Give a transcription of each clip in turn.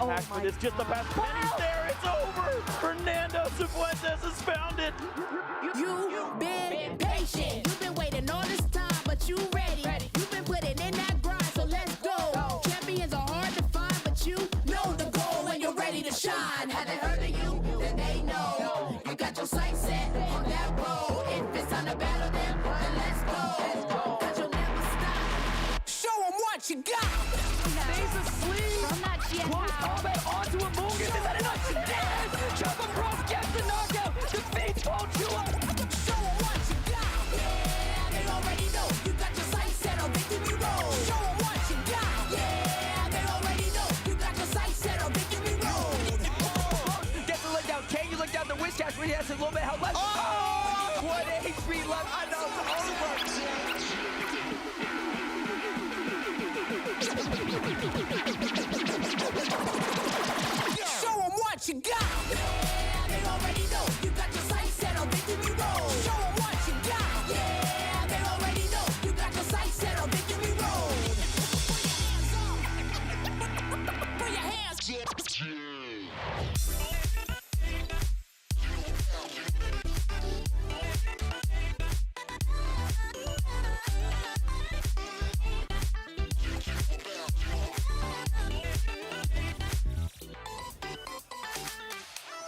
attack for this. Just the pass. Penny's there. It's over. Fernando Cifuentes has found it. You've been patient. You've been waiting all this time, but you ready. You've been putting in that grind, so let's go. Champions are hard to find, but you know the goal when you're ready to shine. Have they heard of you? Then they know. You got your sights set on that road. If it's time to battle them, then let's go. Cause you'll never stop. Show them what you got. Stays asleep. From that GS Close house. combat onto Amungus. Is that enough? Yes! Jump across, gets the knockout. Defeats Volchua. Show them what you got. Yeah, they already know. You got your sights set on victory road. Show them what you got. Yeah, they already know. You got your sights set on victory road. Gets the leg down. Can you look down the Wishcast where he has a little bit of health left? Oh! What HP left. I know it's over. Show them what you got. Yeah, they already know. You got your sights set on victory road. Show them what you got. Yeah, they already know. You got your sights set on victory road. Put your hands up.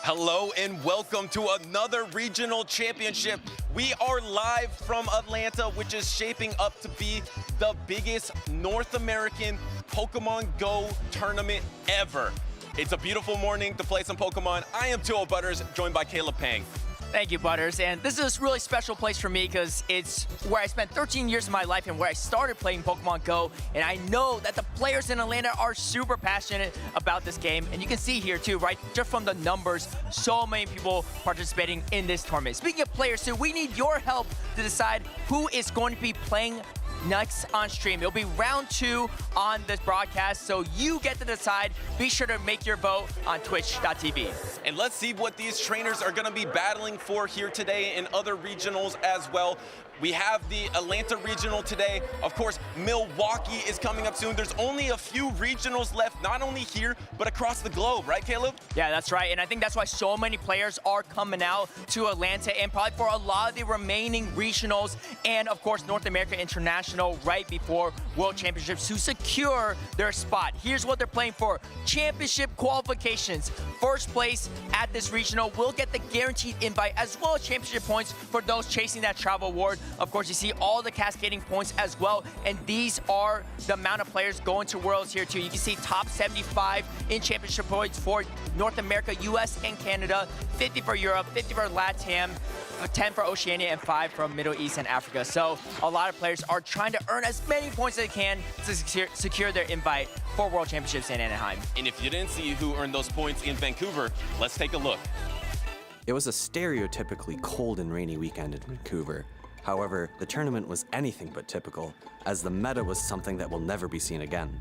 Hello and welcome to another regional championship. We are live from Atlanta, which is shaping up to be the biggest North American Pokemon Go tournament ever. It's a beautiful morning to play some Pokemon. I am Tuo Butters, joined by Caleb Pang. Thank you, Butters. And this is a really special place for me because it's where I spent 13 years of my life and where I started playing Pokemon Go. And I know that the players in Atlanta are super passionate about this game. And you can see here too, right? Just from the numbers, so many people participating in this tournament. Speaking of players too, we need your help to decide who is going to be playing next on stream. It'll be round 2 on this broadcast, so you get to decide. Be sure to make your vote on twitch.tv. And let's see what these trainers are going to be battling for here today in other regionals as well. We have the Atlanta regional today. Of course, Milwaukee is coming up soon. There's only a few regionals left, not only here, but across the globe, right, Caleb? Yeah, that's right. And I think that's why so many players are coming out to Atlanta and probably for a lot of the remaining regionals and, of course, North America International right before World Championships to secure their spot. Here's what they're playing for. Championship qualifications. First place at this regional will get the guaranteed invite as well as championship points for those chasing that travel award. Of course, you see all the cascading points as well, and these are the amount of players going to Worlds here too. You can see top 75 in championship points for North America, US, and Canada, 50 for Europe, 50 for LATAM, 10 for Oceania, and 5 from Middle East and Africa. So a lot of players are trying to earn as many points as they can to secure their invite for World Championships in Anaheim. And if you didn't see who earned those points in Vancouver, let's take a look. It was a stereotypically cold and rainy weekend in Vancouver. However, the tournament was anything but typical, as the meta was something that will never be seen again.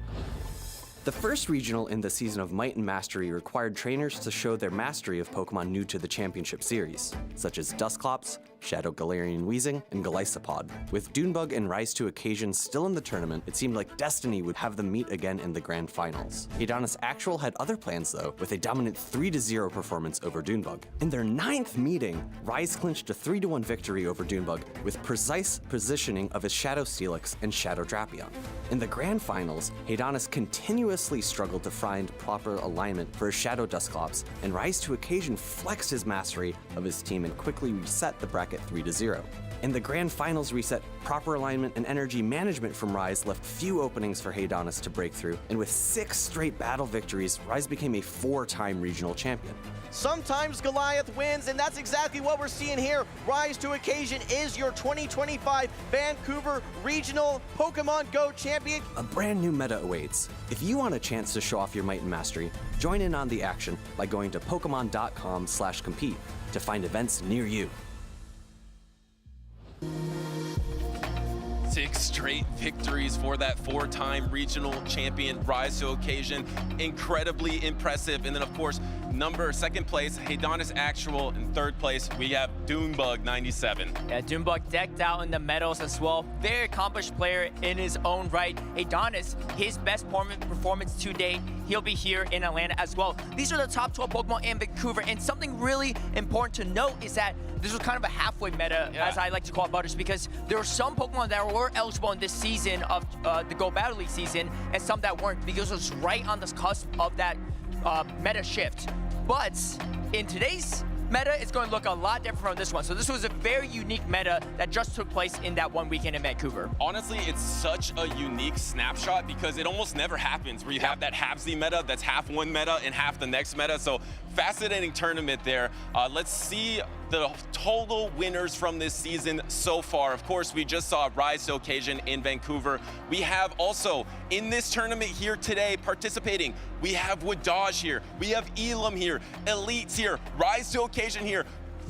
The first regional in the season of Might and Mastery required trainers to show their mastery of Pokemon new to the championship series, such as Dusclops, Shadow Galarian Weezing, and Golisopod. With Dunebug and Rise to Occasion still in the tournament, it seemed like destiny would have them meet again in the grand finals. Adonis Actual had other plans though, with a dominant 3-0 performance over Dunebug. In their 9th meeting, Rise clinched a 3-1 victory over Dunebug with precise positioning of his Shadow Steelix and Shadow Drapion. In the grand finals, Adonis continuously struggled to find proper alignment for his Shadow Dusclops, and Rise to Occasion flexed his mastery of his team and quickly reset the bracket 3-0. In the grand finals reset, proper alignment and energy management from Rise left few openings for Adonis to break through, and with 6 straight battle victories, Rise became a 4-time regional champion. Sometimes Goliath wins, and that's exactly what we're seeing here. Rise to Occasion is your 2025 Vancouver Regional Pokemon Go champion. A brand new meta awaits. If you want a chance to show off your might and mastery, join in on the action by going to pokemon.com/compete to find events near you. 6 straight victories for that 4-time regional champion. Rise to occasion, incredibly impressive. And then of course, second place, Hedonis Actual. In third place, we have Doombug 97. Yeah, Doombug decked out in the medals as well. Very accomplished player in his own right. Hedonis, his best performance to date. He'll be here in Atlanta as well. These are the top 12 Pokemon in Vancouver, and something really important to note is that this was kind of a halfway meta, as I like to call it, Butters, because there were some Pokemon that were eligible in this season of the Go Battle League season, and some that weren't, because it was right on the cusp of that meta shift. But in today's meta, it's going to look a lot different from this one. So this was a very unique meta that just took place in that one weekend in Vancouver. Honestly, it's such a unique snapshot because it almost never happens where you have that half-Z meta that's half one meta and half the next meta. So fascinating tournament there. Let's see the total winners from this season so far. Of course, we just saw Rise to Occasion in Vancouver. We have also in this tournament here today participating, we have Wadage here, we have Elam here, Elites here, Rise to Occasion here.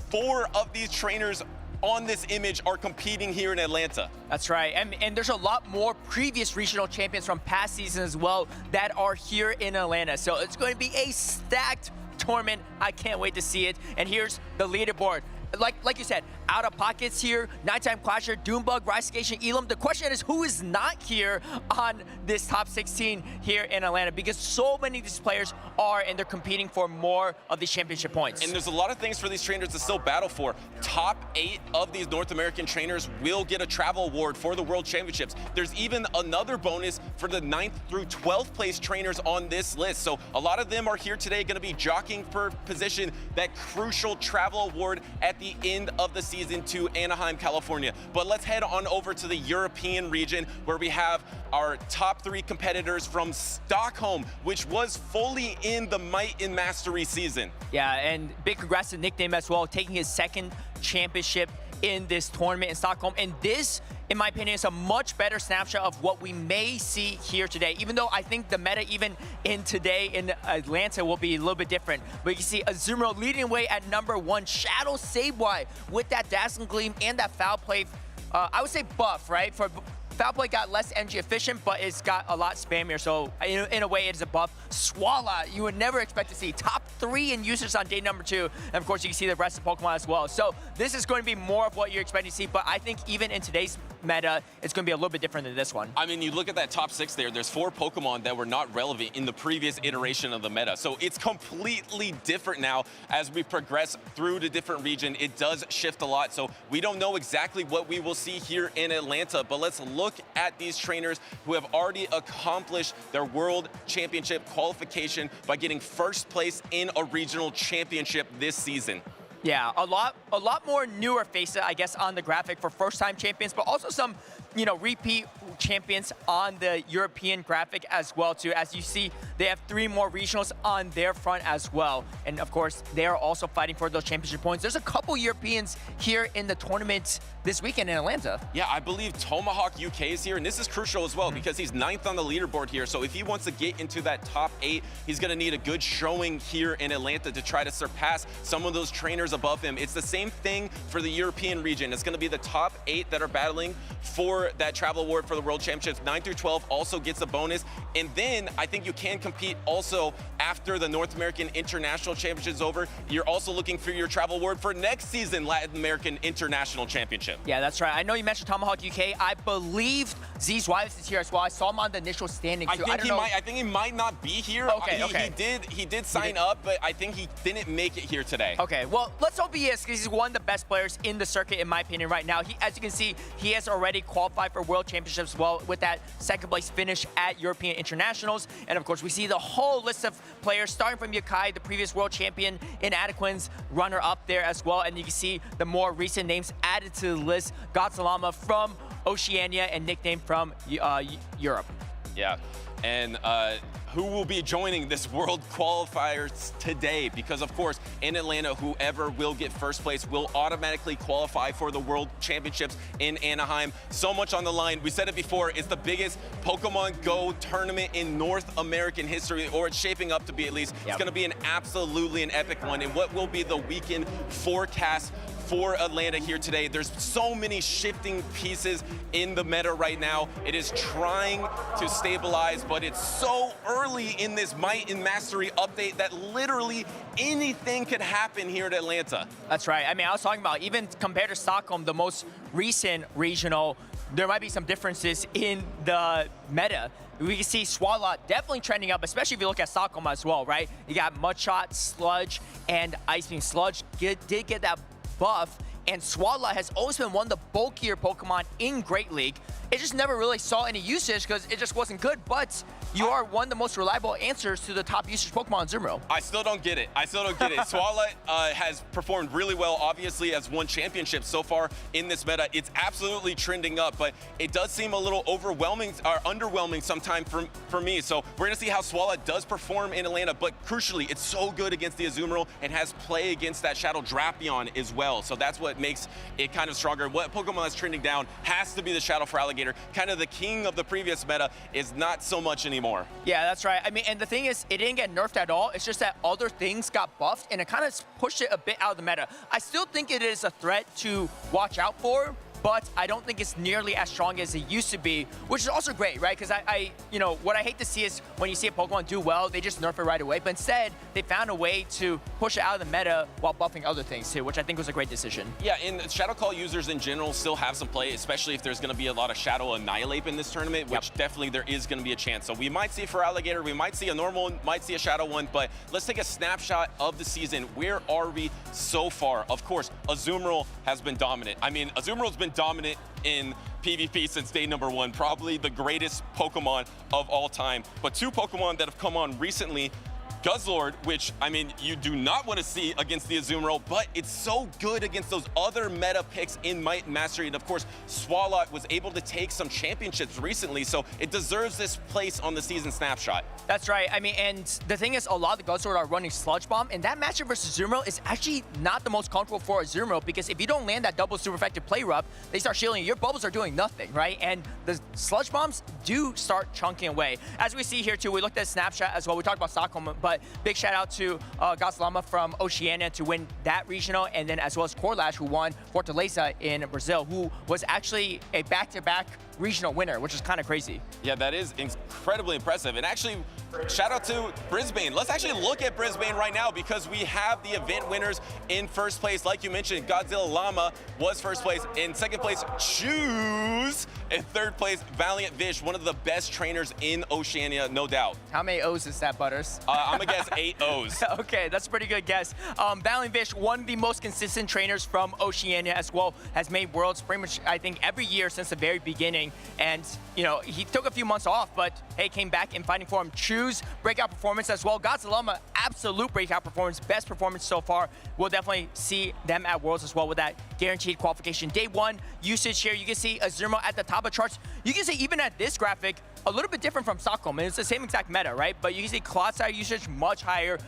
4 of these trainers on this image are competing here in Atlanta. That's right, and there's a lot more previous regional champions from past seasons as well that are here in Atlanta. So it's going to be a stacked tournament. I can't wait to see it. And here's the leaderboard. Like you said, OutOfPoket's here, Nighttime Clasher, Doombug, Rise to Occasion, Elam. The question is, who is not here on this top 16 here in Atlanta? Because so many of these players are, and they're competing for more of these championship points. And there's a lot of things for these trainers to still battle for. Top 8 of these North American trainers will get a travel award for the World Championships. There's even another bonus for the 9th through 12th place trainers on this list. So a lot of them are here today, going to be jockeying for position, that crucial travel award at the end of the season to Anaheim, California. But let's head on over to the European region where we have our top 3 competitors from Stockholm, which was fully in the Might and Mastery season. Yeah, and big congrats to Nickname as well, taking his 2nd championship in this tournament in Stockholm. And this, in my opinion, is a much better snapshot of what we may see here today, even though I think the meta even in today in Atlanta will be a little bit different. But you can see Azumarill leading away at number 1, Shadow Sabewhite with that Dazzling Gleam and that Foul Play, I would say buff, right? For Foul Play got less energy efficient, but it's got a lot spammier, so in a way it is a buff. Swala, you would never expect to see. Top 3 in users on day number 2, and of course you can see the rest of Pokemon as well. So this is going to be more of what you're expecting to see, but I think even in today's meta, it's going to be a little bit different than this one. I mean, you look at that top 6 there, there's 4 Pokemon that were not relevant in the previous iteration of the meta. So it's completely different now as we progress through the different region. It does shift a lot, so we don't know exactly what we will see here in Atlanta, but let's look at these trainers who have already accomplished their World Championship qualification by getting 1st place in a regional championship this season. Yeah, a lot more newer faces, I guess, on the graphic for first-time champions, but also some, repeat champions on the European graphic as well, too. As you see, they have 3 more regionals on their front as well. And of course, they are also fighting for those championship points. There's a couple Europeans here in the tournament this weekend in Atlanta. Yeah, I believe Tomahawk UK is here, and this is crucial as well because he's 9th on the leaderboard here. So if he wants to get into that top 8, he's going to need a good showing here in Atlanta to try to surpass some of those trainers above him. It's the same thing for the European region. It's going to be the top 8 that are battling for that travel award for the World Championships. 9 through 12 also gets a bonus. And then I think you can compete also after the North American International Championship is over. You're also looking for your travel award for next season Latin American International Championship. Yeah, that's right. I know you mentioned Tomahawk UK. I believe Z's Wives is here as well. I saw him on the initial standing too. I think he might not be here. Okay. He did sign up, but I think he didn't make it here today. Okay, well, let's hope he is, because he's one of the best players in the circuit, in my opinion, right now. As you can see, he has already qualified for World Championships as well with that 2nd place finish at European Internationals. And of course, we see the whole list of players, starting from Yokai, the previous world champion in Adequin's runner-up there as well. And you can see the more recent names added to the list. Godsalama from Oceania and Nickname from Europe. Yeah, and who will be joining this World Qualifiers today? Because of course, in Atlanta, whoever will get 1st place will automatically qualify for the World Championships in Anaheim. So much on the line. We said it before, it's the biggest Pokemon Go tournament in North American history, or it's shaping up to be at least. Yep. It's gonna be absolutely an epic one. And what will be the weekend forecast for Atlanta here today. There's so many shifting pieces in the meta right now. It is trying to stabilize, but it's so early in this Might and Mastery update that literally anything could happen here at Atlanta. That's right. I mean, I was talking about even compared to Stockholm, the most recent regional, there might be some differences in the meta. We can see Swalot definitely trending up, especially if you look at Stockholm as well, right? You got Mudshot, Sludge, and Ice Beam. Sludge did get that buff, and Swalot has always been one of the bulkier Pokemon in Great League. It just never really saw any usage because it just wasn't good, but you are one of the most reliable answers to the top usage Pokemon in Zumro. I still don't get it. Swalot has performed really well, obviously, has won championships so far in this meta. It's absolutely trending up, but it does seem a little overwhelming or underwhelming sometime for me. So we're going to see how Swalot does perform in Atlanta, but crucially, it's so good against the Azumarill and has play against that Shadow Drapion as well. So that's what makes it kind of stronger. What Pokemon that's trending down has to be the Shadow Feraligatr. Kind of the king of the previous meta is not so much anymore. Yeah, that's right. I mean, and the thing is, it didn't get nerfed at all. It's just that other things got buffed, and it kind of pushed it a bit out of the meta. I still think it is a threat to watch out for, but I don't think it's nearly as strong as it used to be, which is also great, right? Because you know, what I hate to see is when you see a Pokemon do well, they just nerf it right away. But instead, they found a way to push it out of the meta while buffing other things too, which I think was a great decision. Yeah, and Shadow Call users in general still have some play, especially if there's going to be a lot of Shadow Annihilate in this tournament, which definitely there is going to be a chance. So we might see Feraligatr, we might see a normal one, might see a Shadow one, but let's take a snapshot of the season. Where are we so far? Of course, Azumarill has been dominant. I mean, Azumarill's been dominant in PvP since day number one, probably the greatest Pokemon of all time. But two Pokemon that have come on recently, Guzzlord, which, I mean, you do not want to see against the Azumarill, but it's so good against those other meta picks in Might and Mastery. And of course, Swalot was able to take some championships recently, so it deserves this place on the season snapshot. That's right. I mean, and the thing is, a lot of the Guzzlord are running Sludge Bomb, and that matchup versus Azumarill is actually not the most comfortable for Azumarill, because if you don't land that double super effective play rub, they start shielding you. Your bubbles are doing nothing, right? And the Sludge Bombs do start chunking away. As we see here too, we looked at a snapshot as well. We talked about Stockholm, but big shout out to Gaslama from Oceania to win that regional, and then as well as Corlash, who won Fortaleza in Brazil, who was actually a back-to-back regional winner, which is kind of crazy. Yeah, that is incredibly impressive. And actually, shout out to Brisbane. Let's actually look at Brisbane right now, because we have the event winners in first place. Like you mentioned, Godzilla Llama was first place. In second place, Choose. In third place, Valiant Vish, one of the best trainers in Oceania, no doubt. How many O's is that, Butters? I'm gonna guess 8 O's. Okay, that's a pretty good guess. Valiant Vish, one of the most consistent trainers from Oceania as well, has made worlds pretty much, I think, every year since the very beginning. And, you know, he took a few months off, but hey, came back in fighting for him. Choose breakout performance as well. Godzilla, absolute breakout performance, best performance so far. We'll definitely see them at Worlds as well with that guaranteed qualification. Day one usage here, you can see Azumarill at the top of charts. You can see even at this graphic, a little bit different from Stockholm, and it's the same exact meta, right? But you can see Clodsire usage much higher.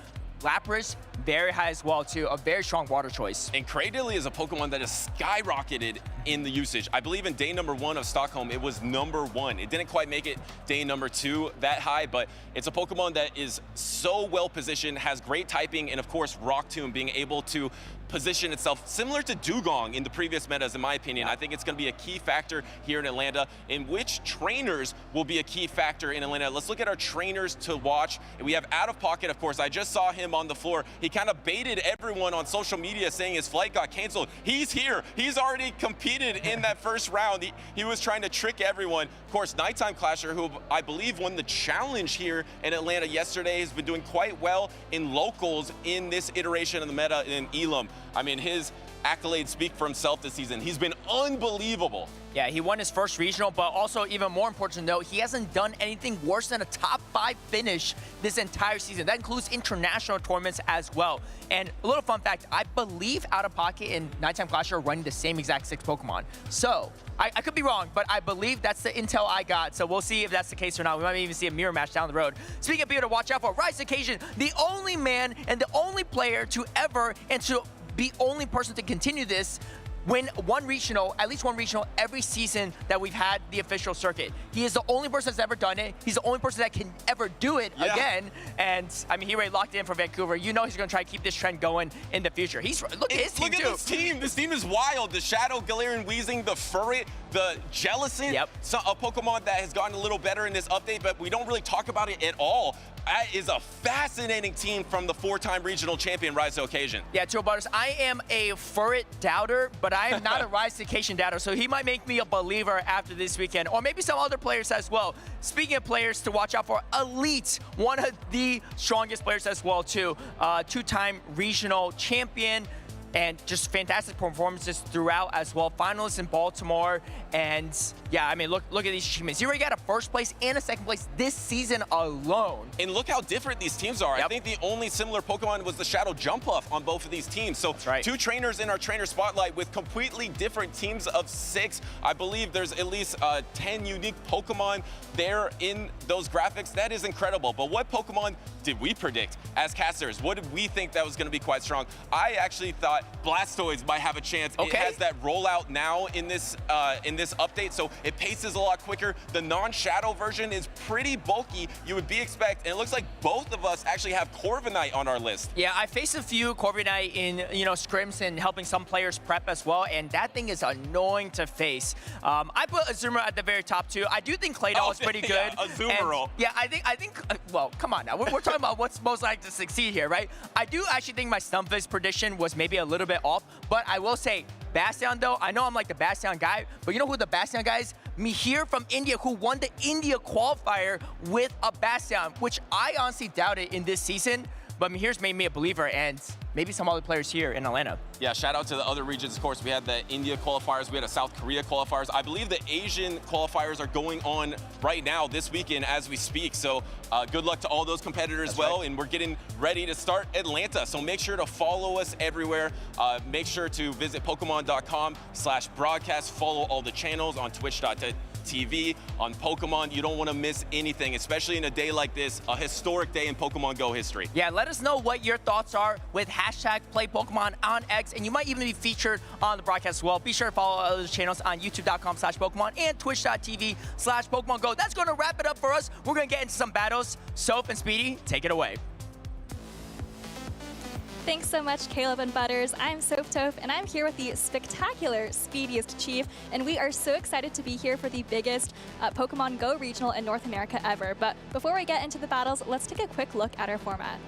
Lapras, very high as well, too. A very strong water choice. And Cradily is a Pokemon that has skyrocketed in the usage. I believe in day number 1 of Stockholm, it was #1. It didn't quite make it day number 2 that high, but it's a Pokemon that is so well positioned, has great typing, and of course, Rock Tomb being able to position itself similar to Dugong in the previous metas, in my opinion. I think it's going to be a key factor here in Atlanta. In which trainers will be a key factor in Atlanta? Let's look at our trainers to watch. We have OutOfPoket, of course. I just saw him on the floor. He kind of baited everyone on social media saying his flight got canceled. He's here. He's already competed in that first round. He was trying to trick everyone. Of course, Nighttime Clasher, who I believe won the challenge here in Atlanta yesterday, has been doing quite well in locals in this iteration of the meta in Elam. I mean, his accolades speak for himself this season. He's been unbelievable. Yeah, he won his first regional, but also even more important to note, he hasn't done anything worse than a top 5 finish this entire season. That includes international tournaments as well. And a little fun fact, I believe OutOfPoket and Nighttime Clasher are running the same exact 6 Pokemon. So, I could be wrong, but I believe that's the intel I got. So we'll see if that's the case or not. We might even see a mirror match down the road. Speaking of people to watch out for, Rise Occasion, the only man and the only player to ever, and to be only person to continue this, win one regional, at least one regional, every season that we've had the official circuit. He is the only person that's ever done it. He's the only person that can ever do it again. And I mean, he already locked in for Vancouver. You know he's going to try to keep this trend going in the future. Look at his team, look at this team. This team is wild. The Shadow, Galarian Weezing, the Furret, the Jellicent. Yep. So, a Pokemon that has gotten a little better in this update, but we don't really talk about it at all. That is a fascinating team from the 4-time regional champion Rise to Occasion. Yeah, Joe Butters, I am a Furret doubter, but I am not a Rise to Occasion doubter, so he might make me a believer after this weekend, or maybe some other players as well. Speaking of players to watch out for, Elite, one of the strongest players as well, too. 2-time regional champion, and just fantastic performances throughout as well. Finalists in Baltimore, and yeah, I mean, look at these achievements. He already got a first place and a second place this season alone. And look how different these teams are. Yep. I think the only similar Pokemon was the Shadow Jumpuff on both of these teams. So right. 2 trainers in our trainer spotlight with completely different teams of 6. I believe there's at least 10 unique Pokemon there in those graphics. That is incredible. But what Pokemon did we predict as casters? What did we think that was going to be quite strong? I actually thought Blastoise might have a chance. Okay. It has that rollout now in this update, so it paces a lot quicker. The non-Shadow version is pretty bulky. You would be expect, and it looks like both of us actually have Corviknight on our list. Yeah, I faced a few Corviknight in scrims and helping some players prep as well, and that thing is annoying to face. I put Azumarill at the very top too. I do think Claydol is pretty good. Yeah, Azumarill. Yeah, I think. Well, come on now. We're talking about what's most likely to succeed here, right? I do actually think my Stunfisk prediction was maybe a little bit off, but I will say Bastion though, I know I'm like the Bastion guy, but you know who the Bastion guy is? Mihir from India, who won the India qualifier with a Bastion, which I honestly doubted in this season, but Mihir's made me a believer, and maybe some other players here in Atlanta. Yeah, shout out to the other regions, of course. We had the India qualifiers, we had a South Korea qualifiers. I believe the Asian qualifiers are going on right now this weekend as we speak. So good luck to all those competitors as well. Right. And we're getting ready to start Atlanta. So make sure to follow us everywhere. Make sure to visit Pokemon.com/broadcast. Follow all the channels on Twitch.tv, on Pokemon. You don't want to miss anything, especially in a day like this, a historic day in Pokemon Go history. Yeah, let us know what your thoughts are with #PlayPokemon on X, and you might even be featured on the broadcast as well. Be sure to follow all those channels on YouTube.com/Pokemon and Twitch.tv/Pokemon Go. That's going to wrap it up for us. We're going to get into some battles. Soph and Speedy, take it away. Thanks so much, Caleb and Butters. I'm Soph Toph, and I'm here with the spectacular Speediest Chief, and we are so excited to be here for the biggest Pokemon Go regional in North America ever. But before we get into the battles, let's take a quick look at our format.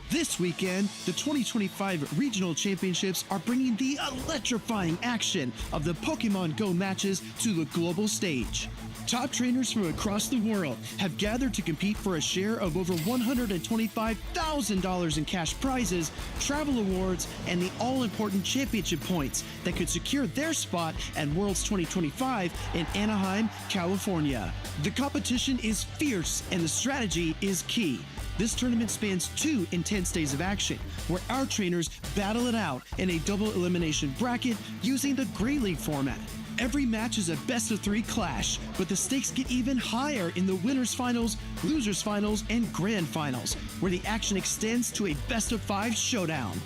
This weekend, the 2025 Regional Championships are bringing the electrifying action of the Pokemon Go matches to the global stage. Top trainers from across the world have gathered to compete for a share of over $125,000 in cash prizes, travel awards, and the all-important championship points that could secure their spot at Worlds 2025 in Anaheim, California. The competition is fierce and the strategy is key. This tournament spans 2 intense days of action, where our trainers battle it out in a double elimination bracket using the Grey League format. Every match is a best-of-3 clash, but the stakes get even higher in the winners finals, losers finals, and grand finals, where the action extends to a best-of-5 showdown.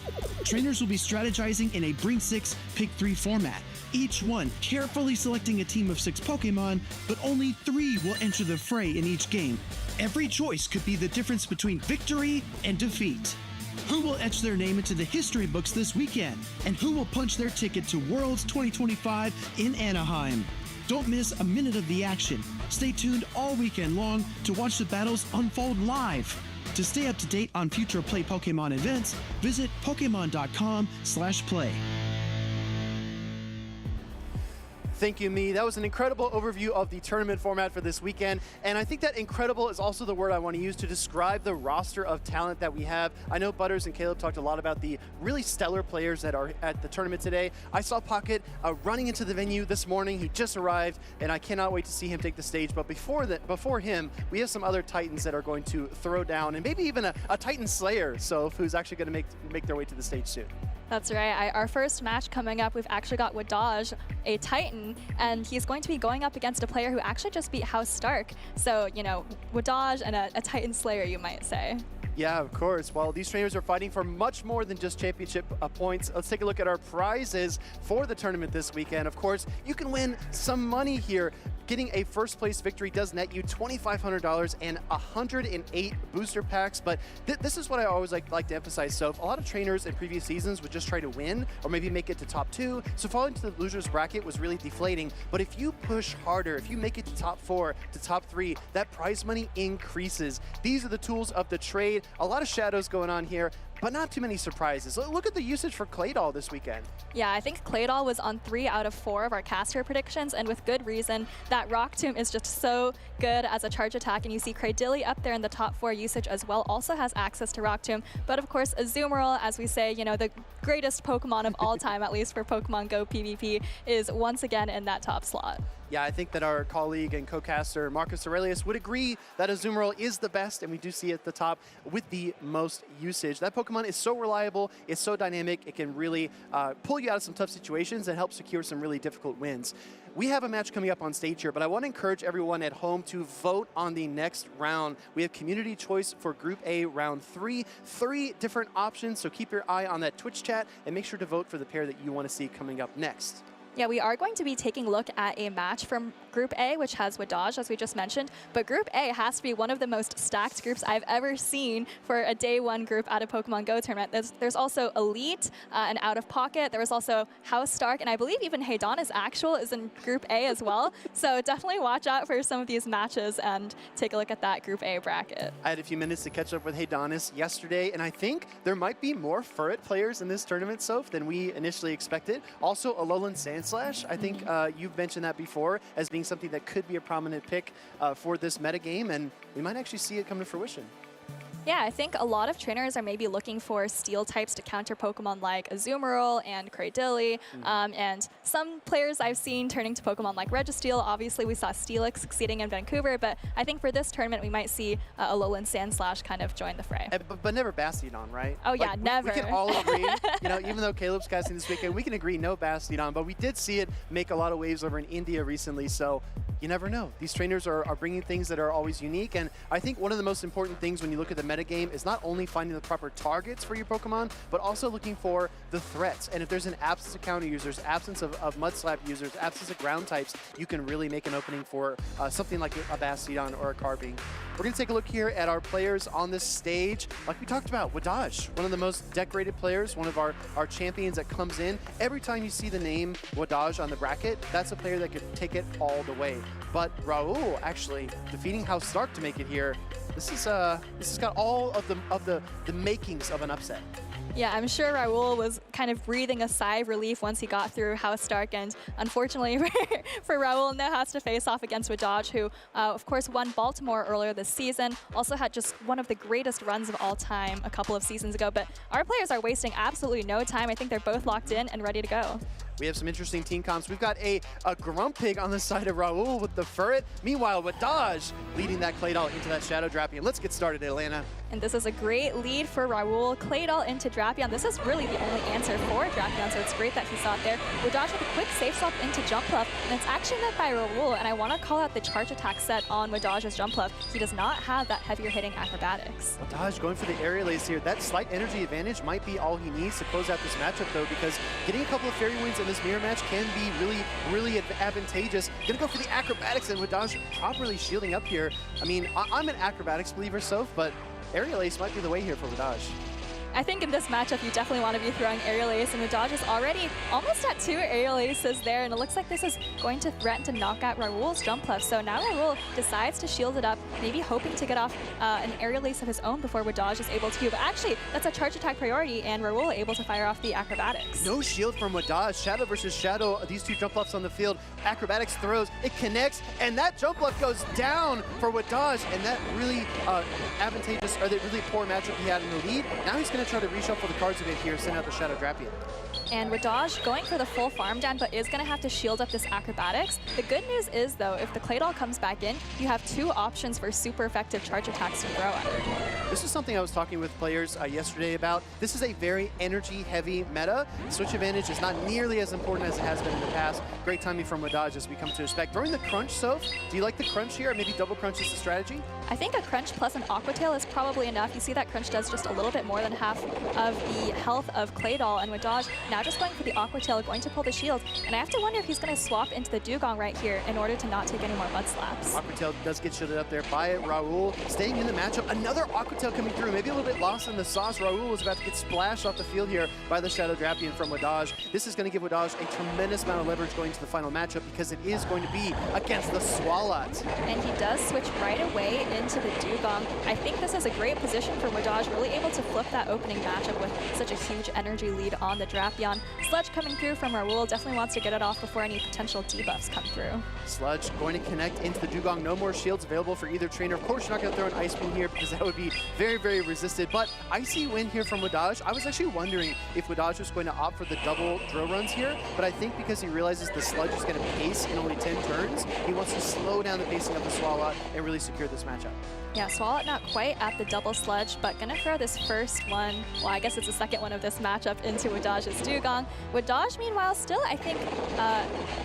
Trainers will be strategizing in a bring 6, pick 3 format, each one carefully selecting a team of 6 Pokemon, but only 3 will enter the fray in each game. Every choice could be the difference between victory and defeat. Who will etch their name into the history books this weekend? And who will punch their ticket to Worlds 2025 in Anaheim? Don't miss a minute of the action. Stay tuned all weekend long to watch the battles unfold live. To stay up to date on future Play Pokemon events, visit Pokemon.com/play. Thank you, Me. That was an incredible overview of the tournament format for this weekend, and I think that incredible is also the word I want to use to describe the roster of talent that we have. I know Butters and Caleb talked a lot about the really stellar players that are at the tournament today. I saw Pocket running into the venue this morning. He just arrived, and I cannot wait to see him take the stage. But before him, we have some other Titans that are going to throw down, and maybe even a Titan Slayer, so who's actually going to make their way to the stage soon. That's right. Our first match coming up, we've actually got Wadage, a Titan, and he's going to be going up against a player who actually just beat House Stark. So, you know, Wadage and a Titan Slayer, you might say. Yeah, of course. Well, these trainers are fighting for much more than just championship points. Let's take a look at our prizes for the tournament this weekend. Of course, you can win some money here. Getting a first place victory does net you $2,500 and 108 booster packs, but this is what I always like to emphasize. So a lot of trainers in previous seasons would just try to win or maybe make it to top 2. So falling to the losers bracket was really deflating. But if you push harder, if you make it to top 4, to top 3, that prize money increases. These are the tools of the trade. A lot of shadows going on here, but not too many surprises. Look at the usage for Claydol this weekend. Yeah, I think Claydol was on 3 out of 4 of our caster predictions, and with good reason. That Rock Tomb is just so good as a charge attack, and you see Cradilly up there in the top 4 usage as well, also has access to Rock Tomb. But of course, Azumarill, as we say, you know, the greatest Pokemon of all time, at least for Pokemon Go PvP, is once again in that top slot. Yeah, I think that our colleague and co-caster Marcus Aurelius would agree that Azumarill is the best, and we do see it at the top with the most usage. That Pokemon is so reliable, it's so dynamic, it can really pull you out of some tough situations and help secure some really difficult wins. We have a match coming up on stage here, but I want to encourage everyone at home to vote on the next round. We have community choice for Group A round 3, 3 different options, so keep your eye on that Twitch chat and make sure to vote for the pair that you want to see coming up next. Yeah, we are going to be taking a look at a match from Group A, which has Wadage, as we just mentioned. But Group A has to be one of the most stacked groups I've ever seen for a day 1 group at a Pokemon Go tournament. There's also Elite and OutOfPoket. There was also House Stark, and I believe even Heidanis Actual is in Group A as well. So definitely watch out for some of these matches and take a look at that Group A bracket. I had a few minutes to catch up with Heidanis yesterday, and I think there might be more Furret players in this tournament, Soph, than we initially expected. Also, Alolan Sandslash, I think you've mentioned that before as being something that could be a prominent pick for this metagame, and we might actually see it come to fruition. Yeah, I think a lot of trainers are maybe looking for steel types to counter Pokemon like Azumarill and Cradilly, and some players I've seen turning to Pokemon like Registeel. Obviously, we saw Steelix succeeding in Vancouver, but I think for this tournament, we might see Alolan Sandslash kind of join the fray. But never Bastiodon, right? Oh yeah, never. We can all agree, you know, even though Caleb's casting this weekend, we can agree no Bastiodon, but we did see it make a lot of waves over in India recently, so you never know. These trainers are bringing things that are always unique, and I think one of the most important things when you look at the metagame is not only finding the proper targets for your Pokemon, but also looking for the threats. And if there's an absence of counter users, absence of Mudslap users, absence of ground types, you can really make an opening for something like a Bastiodon or a Carbine. We're going to take a look here at our players on this stage. Like we talked about, Wadage, one of the most decorated players, one of our champions that comes in. Every time you see the name Wadage on the bracket, that's a player that could take it all the way. But Raul actually defeating House Stark to make it here. This has got all of the makings of an upset. Yeah, I'm sure Raul was kind of breathing a sigh of relief once he got through House Stark, and unfortunately for Raul, now has to face off against Wadage, who of course won Baltimore earlier this season, also had just one of the greatest runs of all time a couple of seasons ago. But our players are wasting absolutely no time. I think they're both locked in and ready to go. We have some interesting team comps. We've got a Grumpig on the side of Raul with the Furret. Meanwhile, Wadage leading that Claydol into that Shadow Drapion. Let's get started, Atlanta. And this is a great lead for Raul. Claydol into Drapion. This is really the only answer for Drapion, so it's great that he saw it there. Wadage with a quick safe swap into Jumpluff, and it's actually met by Raul, and I want to call out the charge attack set on Wadage's Jumpluff. He does not have that heavier hitting acrobatics. Wadage going for the aerial ace here. That slight energy advantage might be all he needs to close out this matchup, though, because getting a couple of Fairy Wings in this mirror match can be really advantageous. Gonna go for the acrobatics, and Wadage properly shielding up here. I mean, I'm an acrobatics believer, Soph, but aerial ace might be the way here for Wadage. I think in this matchup, you definitely want to be throwing aerial ace, and Wadage is already almost at 2 aerial aces there, and it looks like this is going to threaten to knock out Raul's Jumpluff. So now Raul decides to shield it up, maybe hoping to get off an aerial ace of his own before Wadage is able to. But actually, that's a charge attack priority, and Raul able to fire off the acrobatics. No shield from Wadage. Shadow versus Shadow. These two Jumpluffs on the field. Acrobatics throws. It connects, and that Jumpluff goes down for Wadage, and that really really poor matchup he had in the lead. Now he's going to try to reshuffle the cards a bit here, send out the Shadow Drapion. And Wadage going for the full farm down, but is going to have to shield up this acrobatics. The good news is, though, if the Claydol comes back in, you have 2 options for super effective charge attacks to throw at her. This is something I was talking with players yesterday about. This is a very energy-heavy meta. Switch advantage is not nearly as important as it has been in the past. Great timing from Wadage as we come to expect. Throwing the crunch, Soph, do you like the crunch here? Maybe double crunch is the strategy? I think a crunch plus an Aqua Tail is probably enough. You see that crunch does just a little bit more than half of the health of Claydol, and Wadage now just going for the Aqua Tail, going to pull the shield. And I have to wonder if he's going to swap into the Dugong right here in order to not take any more mud slaps. Aqua Tail does get shielded up there by Raul. Staying in the matchup, another Aqua Tail coming through. Maybe a little bit lost in the sauce. Raul was about to get splashed off the field here by the Shadow Drapion from Wadage. This is going to give Wadage a tremendous amount of leverage going to the final matchup because it is going to be against the Swalot. And he does switch right away into the Dugong. I think this is a great position for Wadage, really able to flip that opening matchup with such a huge energy lead on the Drapion. Sludge coming through from Raul, definitely wants to get it off before any potential debuffs come through. Sludge going to connect into the Dugong. No more shields available for either trainer. Of course, you're not going to throw an Ice Beam here because that would be very, very resisted. But icy win here from Wadage. I was actually wondering if Wadage was going to opt for the double drill runs here, but I think because he realizes the Sludge is going to pace in only 10 turns, he wants to slow down the pacing of the Swalot and really secure this matchup. Yeah, Swalot not quite at the double Sludge, but gonna throw this first one, well, I guess it's the second one of this matchup, into Wadage's Dugong. Wadage, meanwhile, still, I think,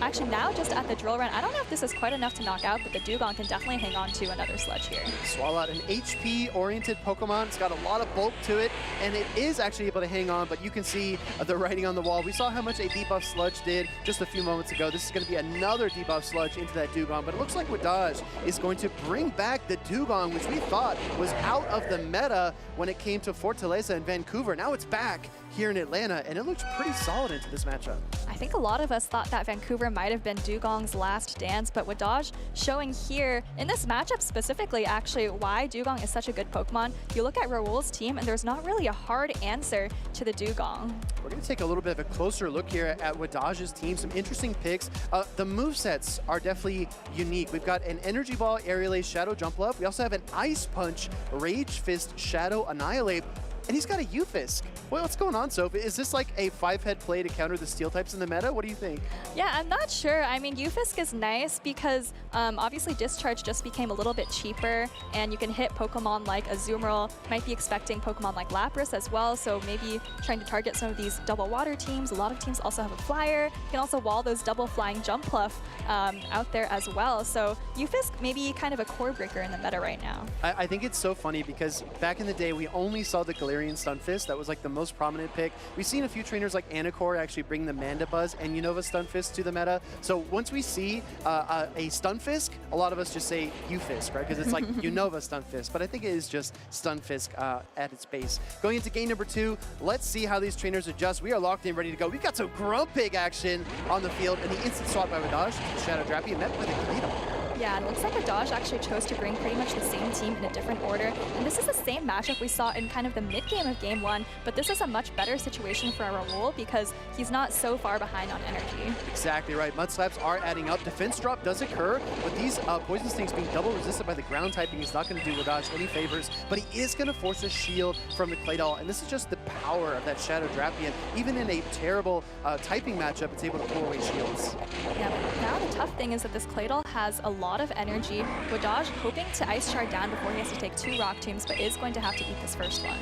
actually now just at the drill run. I don't know if this is quite enough to knock out, but the Dugong can definitely hang on to another Sludge here. Swalot, an HP-oriented Pokemon. It's got a lot of bulk to it, and it is actually able to hang on, but you can see the writing on the wall. We saw how much a debuff Sludge did just a few moments ago. This is going to be another debuff Sludge into that Dugong, but it looks like Wadage is going to bring back the Dugong, which we thought was out of the meta when it came to Fortaleza and Vancouver. Now it's back here in Atlanta, and it looks pretty solid into this matchup. I think a lot of us thought that Vancouver might have been Dugong's last dance, but Wadage showing here in this matchup specifically actually why Dugong is such a good Pokemon. You look at Raul's team and there's not really a hard answer to the Dugong. We're going to take a little bit of a closer look here at Wadage's team. Some interesting picks. The movesets are definitely unique. We've got an Energy Ball, Aerial Ace, Shadow Jump Up. We also have an Ice Punch, Rage Fist, Shadow Annihilate. And he's got a Ufisk. Well, what's going on, Soph? Is this like a 5-head play to counter the steel types in the meta? What do you think? Yeah, I'm not sure. I mean, Ufisk is nice because obviously Discharge just became a little bit cheaper, and you can hit Pokemon like Azumarill. Might be expecting Pokemon like Lapras as well, so maybe trying to target some of these double water teams. A lot of teams also have a flyer. You can also wall those double flying Jumpluff out there as well. So Ufisk maybe kind of a core breaker in the meta right now. I think it's so funny because back in the day, we only saw the Galarian Stunfisk. That was like the most prominent pick. We've seen a few trainers like Anacor actually bring the Mandibuzz and Unova Stunfisk to the meta. So once we see a Stunfisk, a lot of us just say Ufisk, right? Because it's like Unova Stunfisk, but I think it is just Stunfisk at its base. Going into game number 2, let's see how these trainers adjust. We are locked in, ready to go. We've got some Grumpig action on the field, and the instant swap by Wadage, Shadow Drapion met by the Kpine. Yeah, and it looks like Wadage actually chose to bring pretty much the same team in a different order. And this is the same matchup we saw in kind of the mid-game of Game 1, but this is a much better situation for Raul because he's not so far behind on energy. Exactly right. Mud Slaps are adding up. Defense drop does occur, but these Poison Stings being double resisted by the ground typing is not going to do Wadage any favors, but he is going to force a shield from the Claydol, and this is just the power of that Shadow Drapion. Even in a terrible typing matchup, it's able to pull away shields. Yeah, but now the tough thing is that this Claydol has a lot of energy. Wadage hoping to Ice Shard down before he has to take 2 Rock Tombs, but is going to have to eat this first one.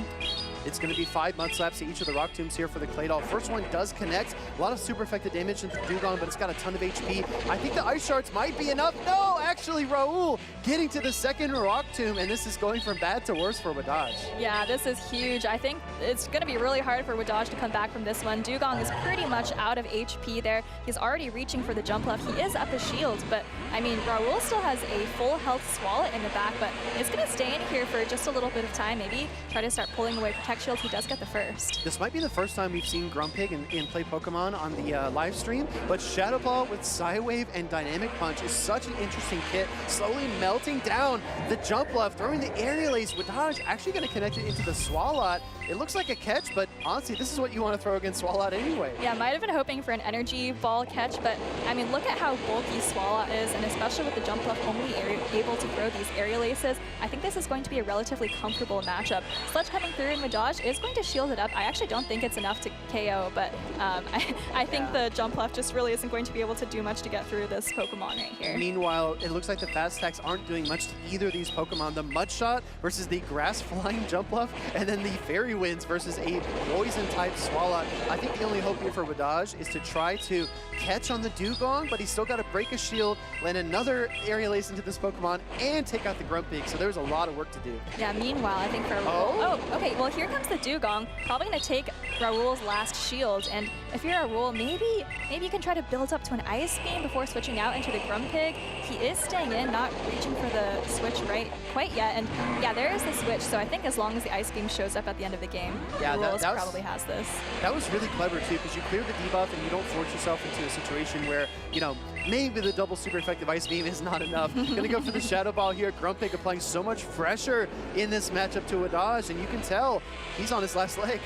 It's going to be 5 Mud Slaps to each of the Rock Tombs here for the Claydol. First one does connect. A lot of super effective damage into Dugong, but it's got a ton of HP. I think the Ice Shards might be enough. No, actually, Raul getting to the second Rock Tomb, and this is going from bad to worse for Wadage. Yeah, this is huge. I think it's going to be really hard for Wadage to come back from this one. Dugong is pretty much out of HP there. He's already reaching for the Jumpluff. He is up his shield, but I mean, Raul still has a full health Swalot in the back, but it's going to stay in here for just a little bit of time. Maybe try to start pulling away Protect Shields. He does get the first. This might be the first time we've seen Grumpig in Play Pokemon on the live stream, but Shadow Ball with Psywave and Dynamic Punch is such an interesting kit. Slowly melting down the Jumpluff, throwing the Aerial Ace. Wadage actually going to connect it into the Swalot. It looks like a catch, but honestly, this is what you want to throw against Swalot anyway. Yeah, might have been hoping for an energy ball catch, but I mean, look at how bulky Swalot is, and especially with the jump left only able to throw these aerial aces, I think this is going to be a relatively comfortable matchup. Sledge coming through in Wadage is going to shield it up. I actually don't think it's enough to KO, but I think the jump left just really isn't going to be able to do much to get through this Pokemon right here. Meanwhile, it looks like the fast attacks aren't doing much to either of these Pokemon. The Mud Shot versus the Grass Flying Jump Left, and then the Fairy Winds versus a Poison type Swalot. I think the only hope here for Wadage is to try to catch on the Dugong, but he's still got to break a shield, land another aerial ace into this Pokemon, and take out the Grumpig. So there's a lot of work to do. Yeah, meanwhile, I think for oh, okay, well here comes the Dugong, probably going to take Raul's last shield, and if you're Raul, maybe you can try to build up to an Ice Beam before switching out into the Grumpig. He is staying in, not reaching for the switch right quite yet, and yeah, there is the switch, so I think as long as the Ice Beam shows up at the end of the game, yeah, Raul probably has this. That was really clever too, because you clear the debuff and you don't force yourself into a situation where, you know, maybe the double super effective Ice Beam is not enough. Gonna go for the Shadow Ball here. Grumpig applying so much pressure in this matchup to Wadage, and you can tell he's on his last leg.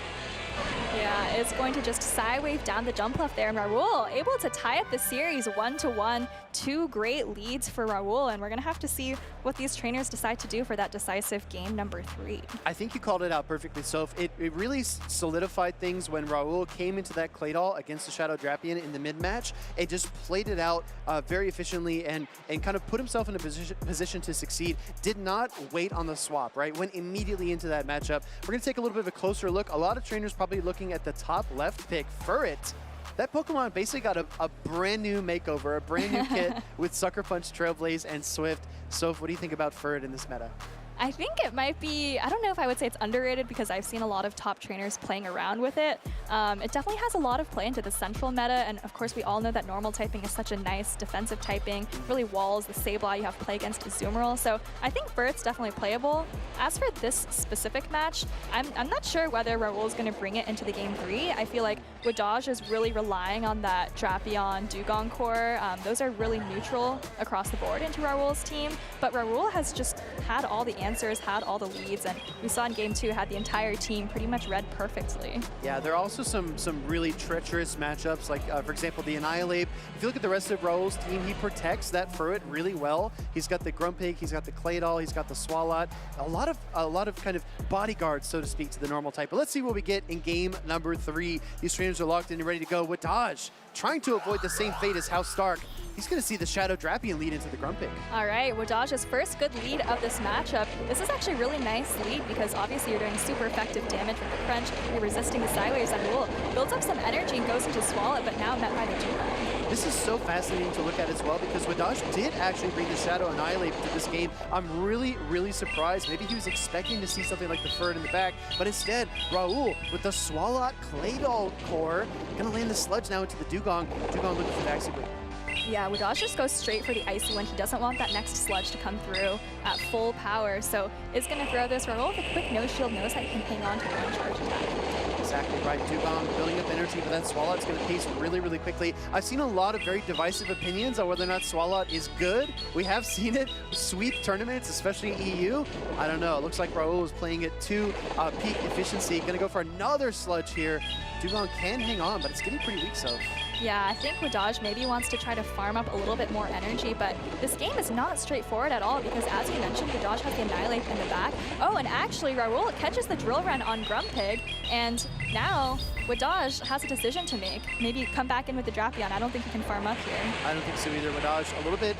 Yeah, it's going to just side wave down the jump left there, and Raul able to tie up the series 1-1. Two great leads for Raul, and we're going to have to see what these trainers decide to do for that decisive game number 3. I think you called it out perfectly, Soph. It really solidified things when Raul came into that Claydol against the Shadow Drapion in the mid-match. It just played it out very efficiently and kind of put himself in a position to succeed. Did not wait on the swap, right? Went immediately into that matchup. We're going to take a little bit of a closer look. A lot of trainers probably looking at the top left pick, Furret. That Pokemon basically got a brand new makeover, a brand new kit with Sucker Punch, Trailblaze, and Swift. Soph, what do you think about Furret in this meta? I think it might be, I don't know if I would say it's underrated because I've seen a lot of top trainers playing around with it. It definitely has a lot of play into the central meta, and of course we all know that normal typing is such a nice defensive typing, really walls the Sableye you have play against Azumarill, so I think Furret's definitely playable. As for this specific match, I'm not sure whether Raul's going to bring it into the game 3. I feel like Wadage is really relying on that Drapion Dugong core. Those are really neutral across the board into Raul's team, but Raul has just had all the answers, had all the leads, and we saw in game 2 had the entire team pretty much read perfectly. Yeah, there are also some really treacherous matchups, like for example the Annihilate. If you look at the rest of Raul's team, he protects that Furret really well. He's got the Grumpig, he's got the Claydol, he's got the Swalot. A lot of kind of bodyguards, so to speak, to the normal type. But let's see what we get in game number 3. These trainers are locked in and ready to go. Wadage trying to avoid the same fate as House Stark. He's going to see the Shadow Drapion lead into the Grumpig. All right, Wadage's first good lead of this matchup. This is actually a really nice lead because obviously you're doing super effective damage with the crunch. You're resisting the sideways, and Raul builds up some energy and goes into Swalot, but now met by the Dugong. This is so fascinating to look at as well because Wadage did actually bring the Shadow Annihilate into this game. I'm really surprised. Maybe he was expecting to see something like the Furret in the back, but instead, Raul with the Swalot Claydol core, gonna land the Sludge now into the Dugong. Dugong looking for the Icy Blade. Yeah, Wadage just goes straight for the Icy one. He doesn't want that next Sludge to come through at full power, so is going to throw this. Raul with a quick no shield knows that he can hang on to one charge attack. Exactly right. Dugong building up energy, but then Swalot's going to pace really quickly. I've seen a lot of very divisive opinions on whether or not Swalot is good. We have seen it sweep tournaments, especially in EU. I don't know. It looks like Raul is playing it to peak efficiency. Going to go for another Sludge here. Dugong can hang on, but it's getting pretty weak, so. Yeah, I think Wadage maybe wants to try to farm up a little bit more energy, but this game is not straightforward at all because, as you mentioned, Wadage has the Annihilate in the back. Oh, and actually, Raul catches the Drill Run on Grumpig, and now Wadage has a decision to make. Maybe come back in with the Drapion. I don't think he can farm up here. I don't think so either. Wadage a little bit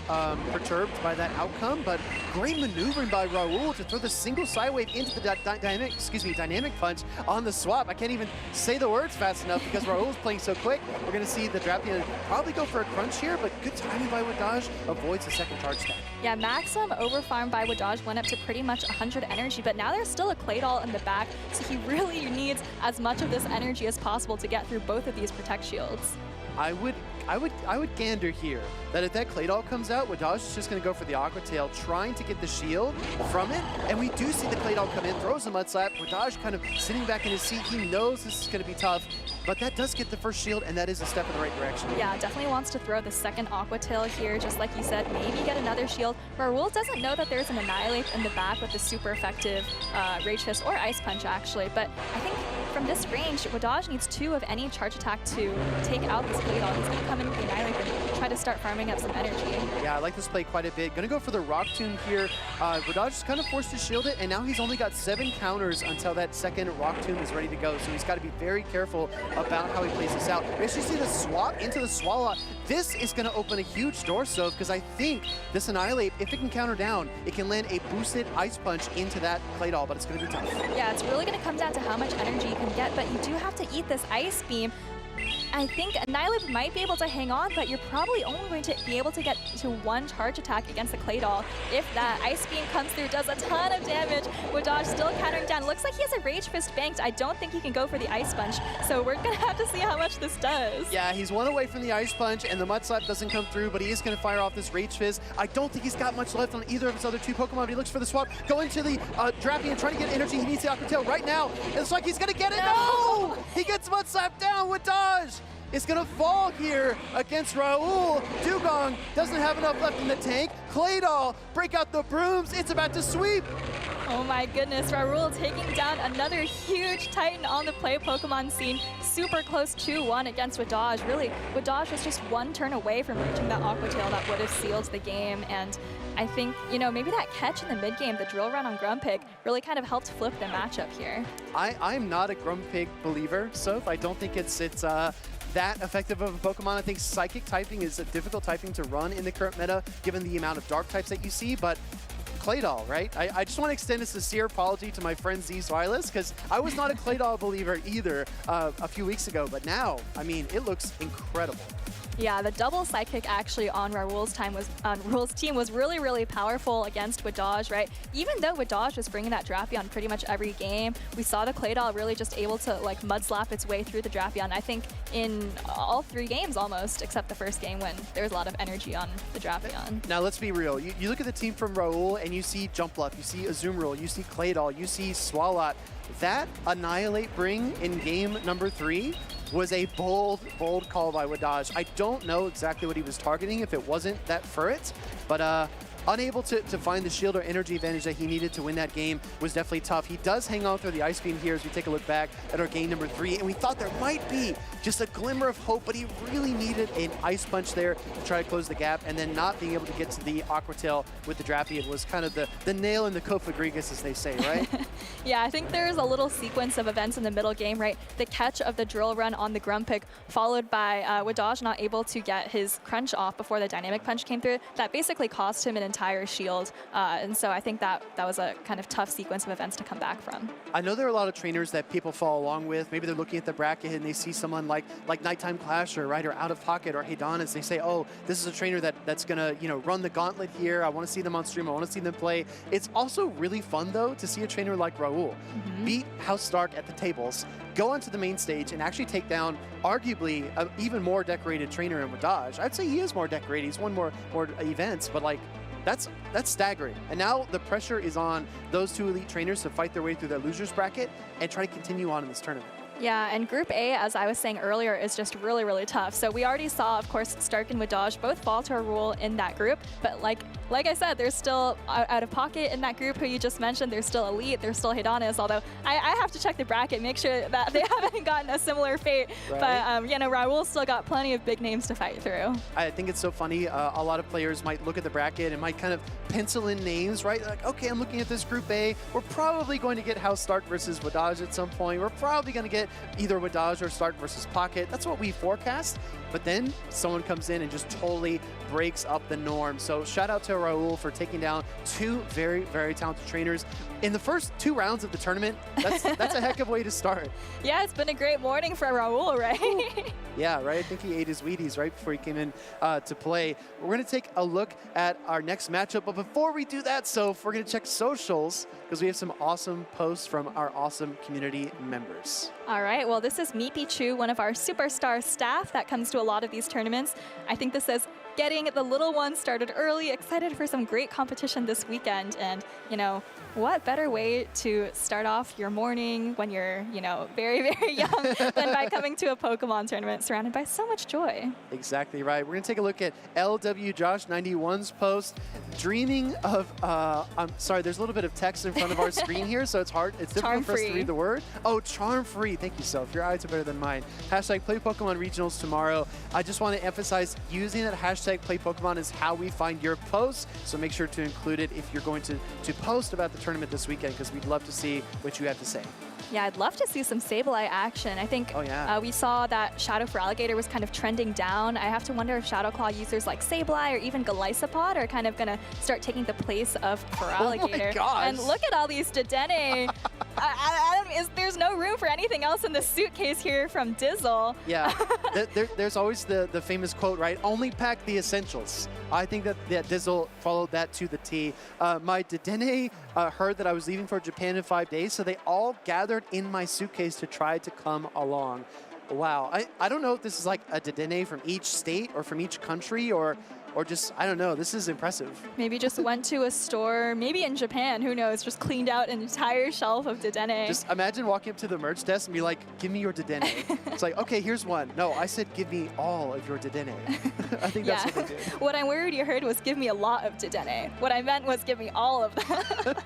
perturbed by that outcome, but great maneuvering by Raul to throw the single side wave into the dynamic punch on the swap. I can't even say the words fast enough because Raul's playing so quick. We're going to see the Drapion probably go for a crunch here, but good timing by Wadage, avoids the second charge stack. Yeah, maximum overfarm by Wadage went up to pretty much 100 energy, but now there's still a Claydol in the back, so he really needs as much of this energy as possible to get through both of these Protect Shields. I would gander here that if that Claydol comes out, Wadage is just going to go for the Aqua Tail, trying to get the shield from it. And we do see the Claydol come in, throws a Mud Slap. Wadage kind of sitting back in his seat. He knows this is going to be tough, but that does get the first shield, and that is a step in the right direction. Yeah, definitely wants to throw the second Aqua Tail here, just like you said, maybe get another shield. Raul doesn't know that there's an Annihilate in the back with the super effective Rage Fist or Ice Punch, actually, but I think from this range, Wadage needs 2 of any charge attack to take out this Claydol. He's going to come in with the Annihilate and try to start farming up some energy. Yeah, I like this play quite a bit. Gonna go for the Rock Tomb here. Wadage is kind of forced to shield it, and now he's only got 7 counters until that second Rock Tomb is ready to go. So he's got to be very careful about how he plays this out. We actually see the swap into the Swallow. This is going to open a huge door, so because I think this Annihilate, if it can counter down, it can land a boosted Ice Punch into that Claydol, but it's going to be tough. Yeah, it's really going to come down to how much energy you can get, but you do have to eat this Ice Beam. I think Annihilate might be able to hang on, but you're probably only going to be able to get to 1 charge attack against the Claydol. If that Ice Beam comes through, does a ton of damage. Wadage still countering down. Looks like he has a Rage Fist banked. I don't think he can go for the Ice Punch, so we're going to have to see how much this does. Yeah, he's 1 away from the Ice Punch, and the Mud Slap doesn't come through, but he is going to fire off this Rage Fist. I don't think he's got much left on either of his other 2 Pokemon, but he looks for the swap. Going to the Drapion, trying to get energy. He needs the Aqua Tail right now. It looks like he's going to get it. No! He gets Mud Slap down. Wadage is going to fall here against Raul. Dugong doesn't have enough left in the tank. Claydol, break out the brooms. It's about to sweep. Oh my goodness, Raul taking down another huge Titan on the play Pokemon scene. Super close 2-1 against Wadage. Really, Wadage was just 1 turn away from reaching that Aqua Tail that would have sealed the game. And I think, you know, maybe that catch in the mid-game, the drill run on Grumpig, really kind of helped flip the matchup here. I'm not a Grumpig believer, so I don't think it's that effective of a Pokemon. I think Psychic typing is a difficult typing to run in the current meta, given the amount of Dark types that you see, but Claydol, right? I just want to extend a sincere apology to my friend Z Silas, because I was not a Claydol believer either a few weeks ago, but now, I mean, it looks incredible. Yeah, the double Psychic actually on Raul's team was really, really powerful against Wadage, right? Even though Wadage was bringing that Drapion pretty much every game, we saw the Claydol really just able to like mud slap its way through the Drapion. I think in all 3 games almost, except the first game when there was a lot of energy on the Drapion. Now let's be real. You look at the team from Raul and you see Jumpluff, you see Azumarill, you see Claydol, you see Swalot. That Annihilate bring in game number 3 was a bold call by Wadage. I don't know exactly what he was targeting if it wasn't that Furret, but unable to find the shield or energy advantage that he needed to win that game was definitely tough. He does hang on through the Ice Beam here as we take a look back at our game number 3, and we thought there might be just a glimmer of hope, but he really needed an Ice Punch there to try to close the gap, and then not being able to get to the Aqua Tail with the Drapion was kind of the nail in the Cofagrigus, as they say, right? Yeah, I think there's a little sequence of events in the middle game, right? The catch of the drill run on the Grumpig, followed by Wadage not able to get his crunch off before the Dynamic Punch came through. That basically cost him an entire shield, and so I think that was a kind of tough sequence of events to come back from. I know there are a lot of trainers that people follow along with. Maybe they're looking at the bracket and they see someone like Nighttime Clasher, right, or OutOfPoket or Heidanis. They say, oh, this is a trainer that's gonna, you know, run the gauntlet here. I want to see them on stream. I want to see them play. It's also really fun though to see a trainer like Raul beat House Stark at the tables, go onto the main stage, and actually take down arguably an even more decorated trainer in Wadage. I'd say he is more decorated. He's won more events, but like, that's staggering. And now the pressure is on those 2 elite trainers to fight their way through their losers bracket and try to continue on in this tournament. Yeah, and Group A, as I was saying earlier, is just really, really tough. So we already saw, of course, Stark and Wadage both fall to a rule in that group. But like I said, there's still OutOfPoket in that group who you just mentioned. There's still Elite. There's still Heidanis, although I have to check the bracket, make sure that they haven't gotten a similar fate. Right. But, you know, Raul's still got plenty of big names to fight through. I think it's so funny. A lot of players might look at the bracket and might kind of pencil in names, right? Like, okay, I'm looking at this Group A. We're probably going to get House Stark versus Wadage at some point. We're probably going to get either Wadage or Stark versus Pocket. That's what we forecast. But then someone comes in and just totally breaks up the norm. So shout out to Raul for taking down 2 very, very talented trainers in the first 2 rounds of the tournament. That's a heck of a way to start. Yeah, it's been a great morning for Raul, right? Yeah, right. I think he ate his Wheaties right before he came in to play. We're going to take a look at our next matchup. But before we do that, Soph, we're going to check socials because we have some awesome posts from our awesome community members. All right. Well, this is Meepy Chu, one of our superstar staff that comes to a lot of these tournaments. I think this says, getting the little ones started early. Excited for some great competition this weekend. And, you know, what better way to start off your morning when you're, you know, very, very young than by coming to a Pokemon tournament surrounded by so much joy. Exactly right. We're going to take a look at LW Josh 91's post. Dreaming of, I'm sorry, there's a little bit of text in front of our screen here, so it's hard. It's difficult for us to read the word. Oh, charm free. Thank you, Soph. Your eyes are better than mine. Hashtag play Pokemon regionals tomorrow. I just want to emphasize using that hashtag play Pokemon is how we find your posts. So make sure to include it if you're going to post about the tournament this weekend, because we'd love to see what you have to say. Yeah, I'd love to see some Sableye action. I think we saw that Shadow for Alligator was kind of trending down. I have to wonder if Shadow Claw users like Sableye or even Golisopod are kind of going to start taking the place of Feraligatr. Oh my gosh. And look at all these Dedenne. There's no room for anything else in the suitcase here from Dizzle. Yeah, there's always the famous quote, right? Only pack the essentials. I think that Dizzle followed that to the T. My Dedenne heard that I was leaving for Japan in 5 days, so they all gathered in my suitcase to try to come along. Wow, I don't know if this is like a Dedenne from each state or from each country or just, I don't know, this is impressive. Maybe just went to a store, maybe in Japan, who knows, just cleaned out an entire shelf of Dedenne. Just imagine walking up to the merch desk and be like, give me your Dedenne. It's like, okay, here's one. No, I said give me all of your Dedenne. I think that's what they did. What I'm worried you heard was give me a lot of Dedenne. What I meant was give me all of them.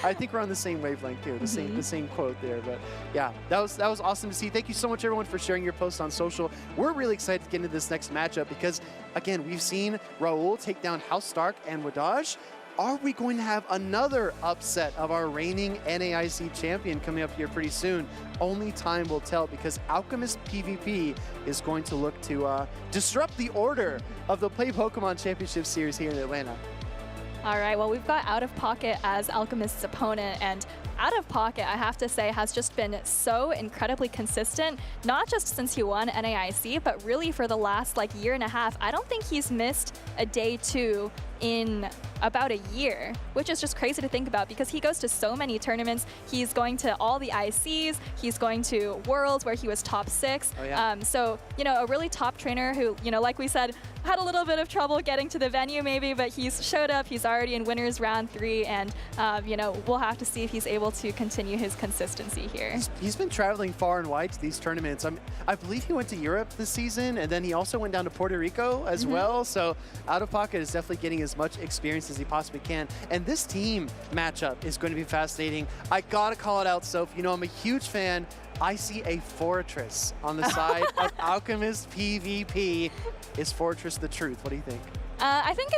I think we're on the same wavelength here, the same quote there. But yeah, that was awesome to see. Thank you so much, everyone, for sharing your posts on social. We're really excited to get into this next matchup because, again, we've seen Raul take down House Stark and Wadage. Are we going to have another upset of our reigning NAIC champion coming up here pretty soon? Only time will tell, because AlchemistPVP is going to look to disrupt the order of the Play Pokemon Championship Series here in Atlanta. All right, well, we've got OutOfPoket as Alchemist's opponent, and OutOfPoket, I have to say, has just been so incredibly consistent, not just since he won NAIC, but really for the last year and a half. I don't think he's missed a day two in about a year, which is just crazy to think about because he goes to so many tournaments. He's going to all the ICs, he's going to Worlds where he was top 6. Oh, yeah. So, you know, a really top trainer who, you know, like we said, had a little bit of trouble getting to the venue maybe, but he's showed up, he's already in winners round 3, and, you know, we'll have to see if he's able to continue his consistency here. He's been traveling far and wide to these tournaments. I believe he went to Europe this season, and then he also went down to Puerto Rico as well. So OutOfPoket is definitely getting as much experience as he possibly can. And this team matchup is going to be fascinating. I gotta call it out, Soph. You know, I'm a huge fan. I see a Fortress on the side of AlchemistPVP. Is Fortress the truth? What do you think? I think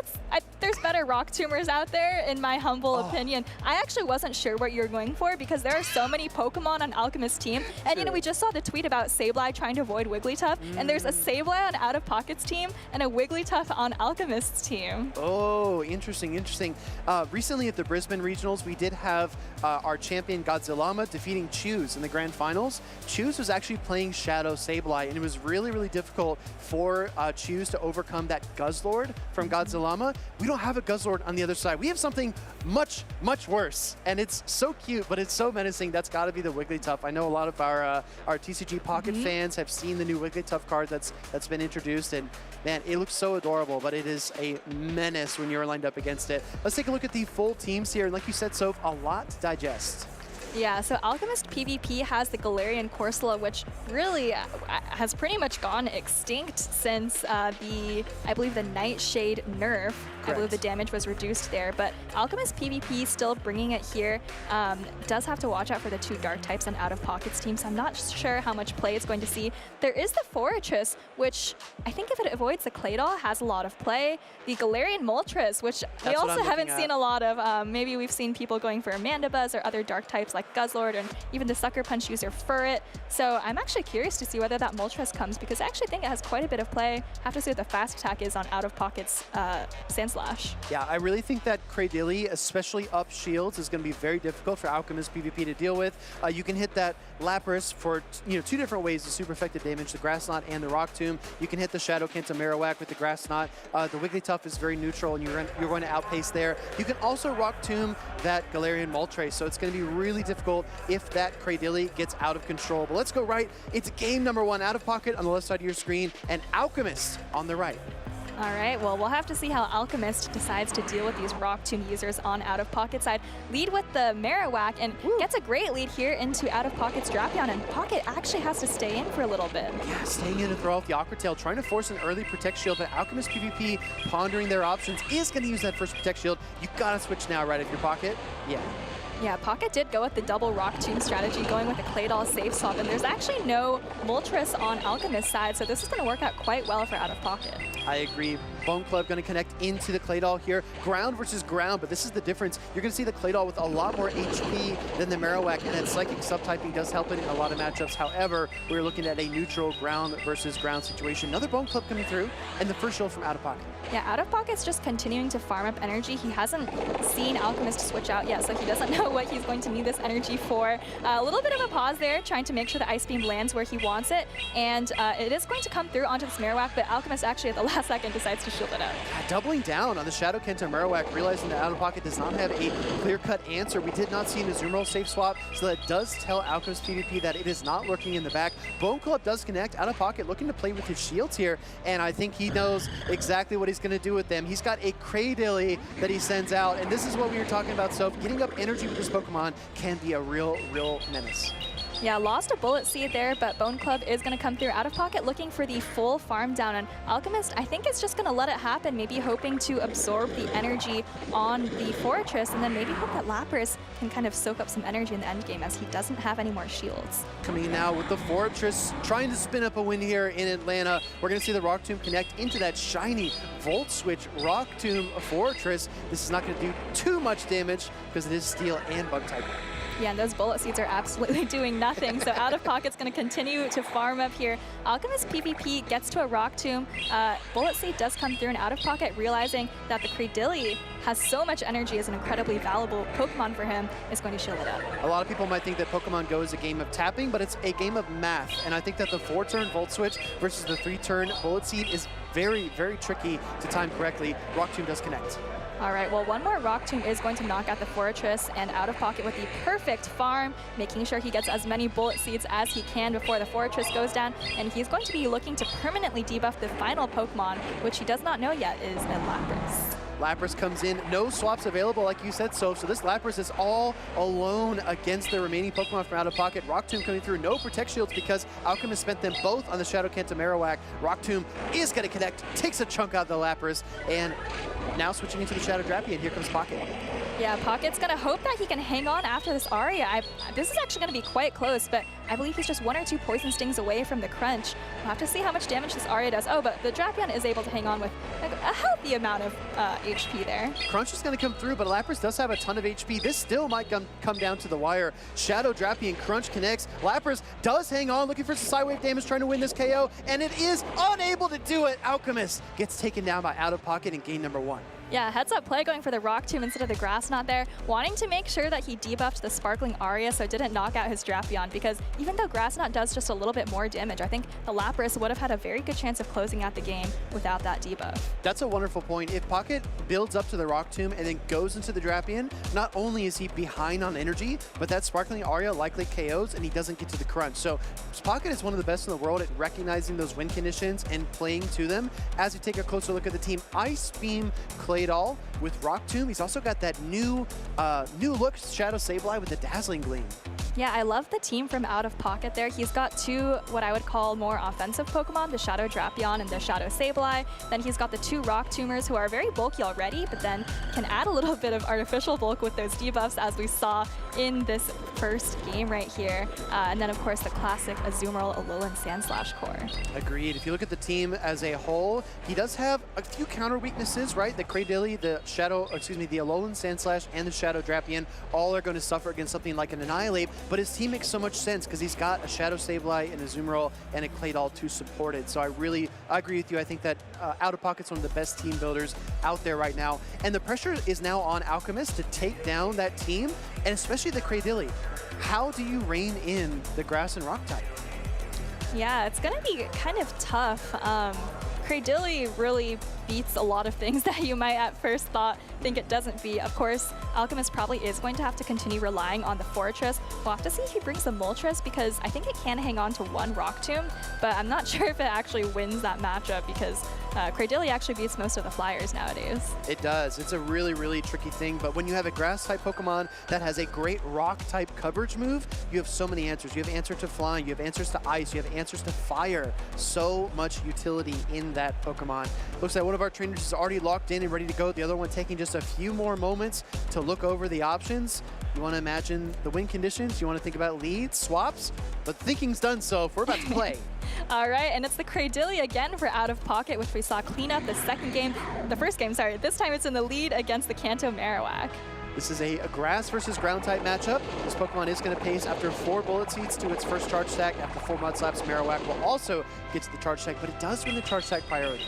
there's better rock tumors out there, in my humble opinion. I actually wasn't sure what you were going for because there are so many Pokemon on Alchemist's team. And, you know, we just saw the tweet about Sableye trying to avoid Wigglytuff. And there's a Sableye on OutOfPoket's team and a Wigglytuff on Alchemist's team. Oh, interesting, interesting. Recently at the Brisbane Regionals, we did have our champion Godzillama defeating Choose in the grand finals. Choose was actually playing Shadow Sableye, and it was really, really difficult for Choose to overcome that Guzzlord from Godzillama. We don't have a Guzzlord on the other side. We have something much, much worse, and it's so cute, but it's so menacing. That's got to be the Wigglytuff. I know a lot of our TCG Pocket fans have seen the new Wigglytuff card that's been introduced, and man, it looks so adorable, but it is a menace when you're lined up against it. Let's take a look at the full teams here, and like you said, Soph, a lot to digest. Yeah, so AlchemistPVP has the Galarian Corsola, which really has pretty much gone extinct since I believe the Nightshade nerf. Correct. I believe the damage was reduced there, but AlchemistPVP still bringing it here. Does have to watch out for the 2 dark types on OutOfPoket's team, so I'm not sure how much play it's going to see. There is the Fortress, which I think if it avoids the Claydol, has a lot of play. The Galarian Moltres, which we also haven't seen a lot of. Maybe we've seen people going for Mandibuzz or other dark types like Guzzlord, and even the Sucker Punch user Furret. So I'm actually curious to see whether that Moltres comes, because I actually think it has quite a bit of play. Have to see what the fast attack is on OutOfPoket's Sandslash. Yeah, I really think that Cradily, especially up shields, is going to be very difficult for AlchemistPVP to deal with. You can hit that Lapras for 2 different ways to super effective damage, the Grass Knot and the Rock Tomb. You can hit the Shadow Kent Marowak with the Grass Knot. The Wigglytuff is very neutral, and you're going to outpace there. You can also Rock Tomb that Galarian Moltres, so it's going to be really difficult if that Cradily gets out of control. But let's go right. It's game number 1, OutOfPoket on the left side of your screen, and Alchemist on the right. All right, well, we'll have to see how Alchemist decides to deal with these Rock Tomb users on OutOfPoket side. Lead with the Marowak and gets a great lead here into OutOfPoket's Drapion, and Pocket actually has to stay in for a little bit. Yeah, staying in to throw off the Aqua Tail, trying to force an early Protect Shield, but AlchemistPVP pondering their options is going to use that first Protect Shield. You got to switch now, right, if you're Pocket? Yeah. Yeah, Pocket did go with the double Rock Tomb strategy, going with the Claydol safe swap, and there's actually no Moltres on Alchemist's side, so this is going to work out quite well for OutOfPoket. I agree. Bone Club going to connect into the Claydol here. Ground versus ground, but this is the difference. You're going to see the Claydol with a lot more HP than the Marowak, and that Psychic subtyping does help it in a lot of matchups. However, we're looking at a neutral ground versus ground situation. Another Bone Club coming through, and the first shield from OutOfPoket. Yeah, OutOfPoket's just continuing to farm up energy. He hasn't seen Alchemist switch out yet, so he doesn't know what he's going to need this energy for. A little bit of a pause there, trying to make sure the Ice Beam lands where he wants it, and it is going to come through onto this Marowak, but Alchemist actually at the last second decides to shield it out. Doubling down on the Shadow Kenta Marowak, realizing that OutOfPoket does not have a clear-cut answer. We did not see an Azumarill safe swap, so that does tell AlchemistPVP that it is not lurking in the back. Bone Club does connect. OutOfPoket looking to play with his shields here, and I think he knows exactly what he's going to do with them. He's got a Cradilly that he sends out, and this is what we were talking about. So getting up energy with this Pokemon can be a real menace. Yeah, lost a Bullet Seed there, but Bone Club is going to come through. OutOfPoket looking for the full farm down, and Alchemist, I think, is just going to let it happen, maybe hoping to absorb the energy on the Fortress, and then maybe hope that Lapras can kind of soak up some energy in the end game, as he doesn't have any more shields. Coming in now with the Fortress, trying to spin up a win here in Atlanta. We're going to see the Rock Tomb connect into that shiny Volt Switch Rock Tomb Fortress. This is not going to do too much damage because it is Steel and Bug type. Yeah, and those Bullet Seeds are absolutely doing nothing, so OutOfPoket's going to continue to farm up here. AlchemistPVP gets to a Rock Tomb. Bullet Seed does come through, and OutOfPoket, realizing that the Cradilly has so much energy, is an incredibly valuable Pokemon for him, is going to shield it out. A lot of people might think that Pokemon Go is a game of tapping, but it's a game of math, and I think that the 4-turn Volt Switch versus the 3-turn Bullet Seed is very tricky to time correctly. Rock Tomb does connect. All right, well, one more Rock Tomb is going to knock out the Fortress, and OutOfPoket with the perfect farm, making sure he gets as many Bullet Seeds as he can before the Fortress goes down, and he's going to be looking to permanently debuff the final Pokemon, which he does not know yet is a Lapras. Lapras comes in, no swaps available, like you said, so this Lapras is all alone against the remaining Pokemon from OutOfPoket. Rock Tomb coming through, no Protect Shields because Alchemist spent them both on the Shadow Kenta Marowak. Rock Tomb is going to connect, takes a chunk out of the Lapras, and now switching into the Shadow Drapion, here comes Pocket. Yeah, Pocket's going to hope that he can hang on after this Aria. This is actually going to be quite close, but I believe he's just 1 or 2 Poison Stings away from the Crunch. We'll have to see how much damage this Aria does. Oh, but the Drapion is able to hang on with a healthy amount of HP there. Crunch is going to come through, but Lapras does have a ton of HP. This still might come down to the wire. Shadow Drapion, Crunch connects. Lapras does hang on, looking for some Sidewave damage, trying to win this KO, and it is unable to do it. Alchemist gets taken down by OutOfPoket and game number 1. Yeah, heads up play going for the Rock Tomb instead of the Grass Knot there, wanting to make sure that he debuffed the Sparkling Aria so it didn't knock out his Drapion, because even though Grass Knot does just a little bit more damage, I think the Lapras would have had a very good chance of closing out the game without that debuff. That's a wonderful point. If Pocket builds up to the Rock Tomb and then goes into the Drapion, not only is he behind on energy, but that Sparkling Aria likely KOs and he doesn't get to the Crunch. So Pocket is one of the best in the world at recognizing those win conditions and playing to them. As we take a closer look at the team, Ice Beam Claydol with Rock Tomb. He's also got that new look Shadow Sableye with the Dazzling Gleam. Yeah, I love the team from OutOfPoket there. He's got 2 what I would call more offensive Pokemon, the Shadow Drapion and the Shadow Sableye. Then he's got the 2 Rock Tombers who are very bulky already, but then can add a little bit of artificial bulk with those debuffs, as we saw in this first game right here. And then, of course, the classic Azumarill, Alolan Sandslash core. Agreed. If you look at the team as a whole, he does have a few counter weaknesses, right? The Cradilly, the Alolan Sandslash, and the Shadow Drapion all are going to suffer against something like an Annihilate, but his team makes so much sense because he's got a Shadow Sableye, an Azumarill, and a Claydol to support it. So I agree with you. I think that OutOfPoket's one of the best team builders out there right now. And the pressure is now on Alchemist to take down that team, and especially the Cradilly. How do you rein in the Grass and Rock type? Yeah, it's going to be kind of tough. Cradilly really beats a lot of things that you might at first think it doesn't beat. Of course, Alchemist probably is going to have to continue relying on the Fortress. We'll have to see if he brings the Moltres, because I think it can hang on to 1 Rock Tomb, but I'm not sure if it actually wins that matchup, because Cradilli actually beats most of the flyers nowadays. It does. It's a really, really tricky thing, but when you have a grass-type Pokemon that has a great rock-type coverage move, you have so many answers. You have answer to flying, you have answers to ice, you have answers to fire. So much utility in that Pokemon. Looks like one of our trainers is already locked in and ready to go. The other one taking just a few more moments to look over the options. You want to imagine the win conditions, you want to think about leads, swaps, but thinking's done, so we're about to play. All right, and it's the Cradilli again for OutOfPoket, which we saw clean up the first game, sorry. This time it's in the lead against the Kanto Marowak. This is a grass versus ground type matchup. This Pokemon is going to pace after 4 bullet seeds to its first charge stack. After 4 mud slaps, Marowak will also get to the charge stack, but it does win the charge stack priority.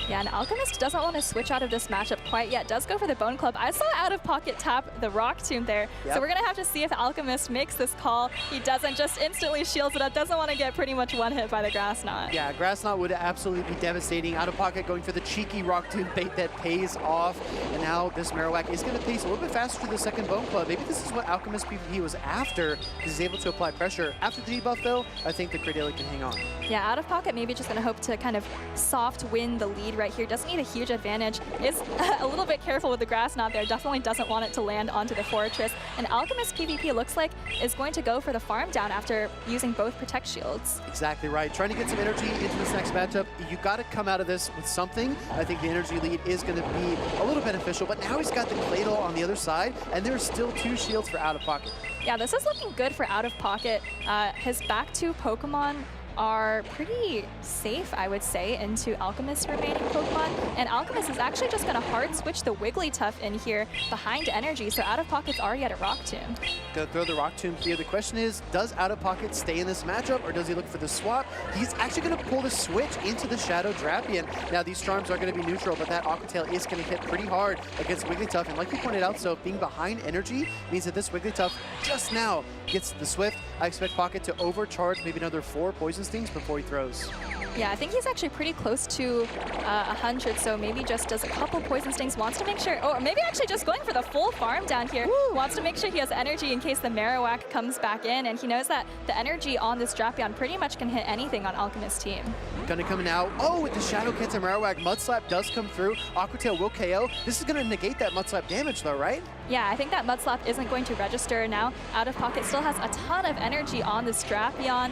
Yeah, and Alchemist doesn't want to switch out of this matchup quite yet. Does go for the Bone Club. I saw OutOfPoket tap the Rock Tomb there. Yep. So we're going to have to see if Alchemist makes this call. He doesn't, just instantly shields it up. Doesn't want to get pretty much one hit by the Grass Knot. Yeah, Grass Knot would absolutely be devastating. OutOfPoket going for the cheeky Rock Tomb bait that pays off. And now this Marowak is going to pace a little bit faster to the second Bone Club. Maybe this is what AlchemistPVP was after, because he's able to apply pressure. After the debuff, though, I think the Cradilli can hang on. Yeah, OutOfPoket maybe just going to hope to kind of soft win the lead right here. Doesn't need a huge advantage. Is a little bit careful with the Grass Knot there. Definitely doesn't want it to land onto the Fortress. And AlchemistPVP looks like is going to go for the farm down after using both Protect Shields. Exactly right. Trying to get some energy into this next matchup. You got to come out of this with something. I think the energy lead is going to be a little beneficial, but now he's got the Claydol on the other side, and there's still 2 shields for OutOfPoket. Yeah, this is looking good for OutOfPoket. His back 2 Pokemon are pretty safe, I would say, into Alchemist's remaining Pokemon. And Alchemist is actually just going to hard switch the Wigglytuff in here behind Energy, so OutOfPoket's already at a Rock Tomb. Gonna throw the Rock Tomb here. The question is, does OutOfPoket stay in this matchup, or does he look for the swap? He's actually going to pull the switch into the Shadow Drapion. Now, these Charms are going to be neutral, but that Aqua Tail is going to hit pretty hard against Wigglytuff. And like you pointed out, so being behind Energy means that this Wigglytuff just now gets the Swift. I expect Pocket to overcharge maybe another 4 Poison Stings before he throws. Yeah, I think he's actually pretty close to 100, so maybe just does a couple Poison Stings, wants to make sure, or maybe actually just going for the full farm down here. Woo! Wants to make sure he has energy in case the Marowak comes back in, and he knows that the energy on this Drapion pretty much can hit anything on Alchemist's team. Gonna come now. Oh, with the Shadow Kenta Marowak, Mud Slap does come through. Aqua Tail will KO. This is gonna negate that Mud Slap damage though, right? Yeah, I think that Mud Slap isn't going to register now. OutOfPoket still has a ton of energy on this Drapion,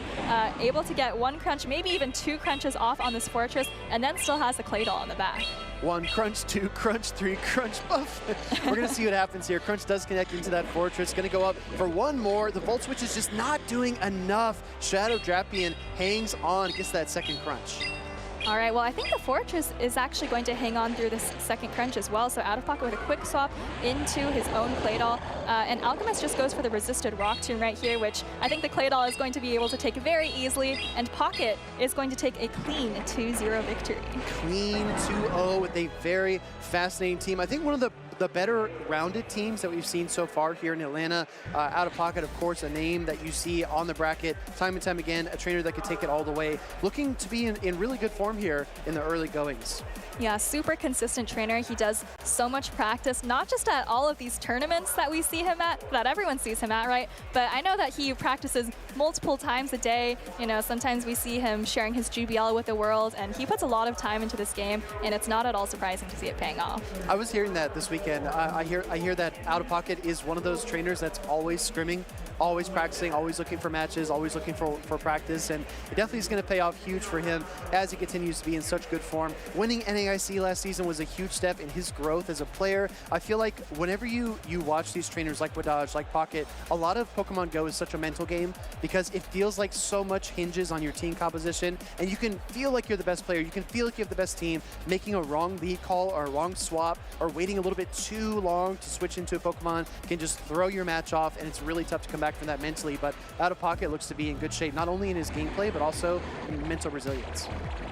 able to get 1 crunch, maybe even 2 crunches off on this Fortress, and then still has the Claydol on the back. 1 crunch, 2 crunch, 3 crunch buff. We're going to see what happens here. Crunch does connect into that Fortress. Going to go up for 1 more. The Volt Switch is just not doing enough. Shadow Drapion hangs on, gets that second crunch. All right, well, I think the Fortress is actually going to hang on through this second crunch as well. So OutOfPoket with a quick swap into his own Claydol. And Alchemist just goes for the resisted Rock Tomb right here, which I think the Claydol is going to be able to take very easily. And Pocket is going to take a clean 2-0 victory. Clean 2-0 with a very fascinating team. I think one of the better rounded teams that we've seen so far here in Atlanta. OutOfPoket, of course, a name that you see on the bracket time and time again, a trainer that could take it all the way. Looking to be in really good form here in the early goings. Yeah, super consistent trainer. He does so much practice, not just at all of these tournaments that we see him at, that everyone sees him at, right? But I know that he practices multiple times a day. You know, sometimes we see him sharing his GBL with the world, and he puts a lot of time into this game, and it's not at all surprising to see it paying off. I was hearing that this weekend. I hear that OutOfPoket is one of those trainers that's always scrimming, always practicing, always looking for matches, always looking for practice, and it definitely is going to pay off huge for him as he continues to be in such good form. Winning NAIC last season was a huge step in his growth as a player. I feel like whenever you watch these trainers like Wadage, like Pocket, a lot of Pokemon Go is such a mental game because it feels like so much hinges on your team composition, and you can feel like you're the best player, you can feel like you have the best team. Making a wrong lead call or a wrong swap or waiting a little bit too long to switch into a Pokemon can just throw your match off, and it's really tough to come back from that mentally. But OutOfPoket looks to be in good shape, not only in his gameplay, but also in mental resilience.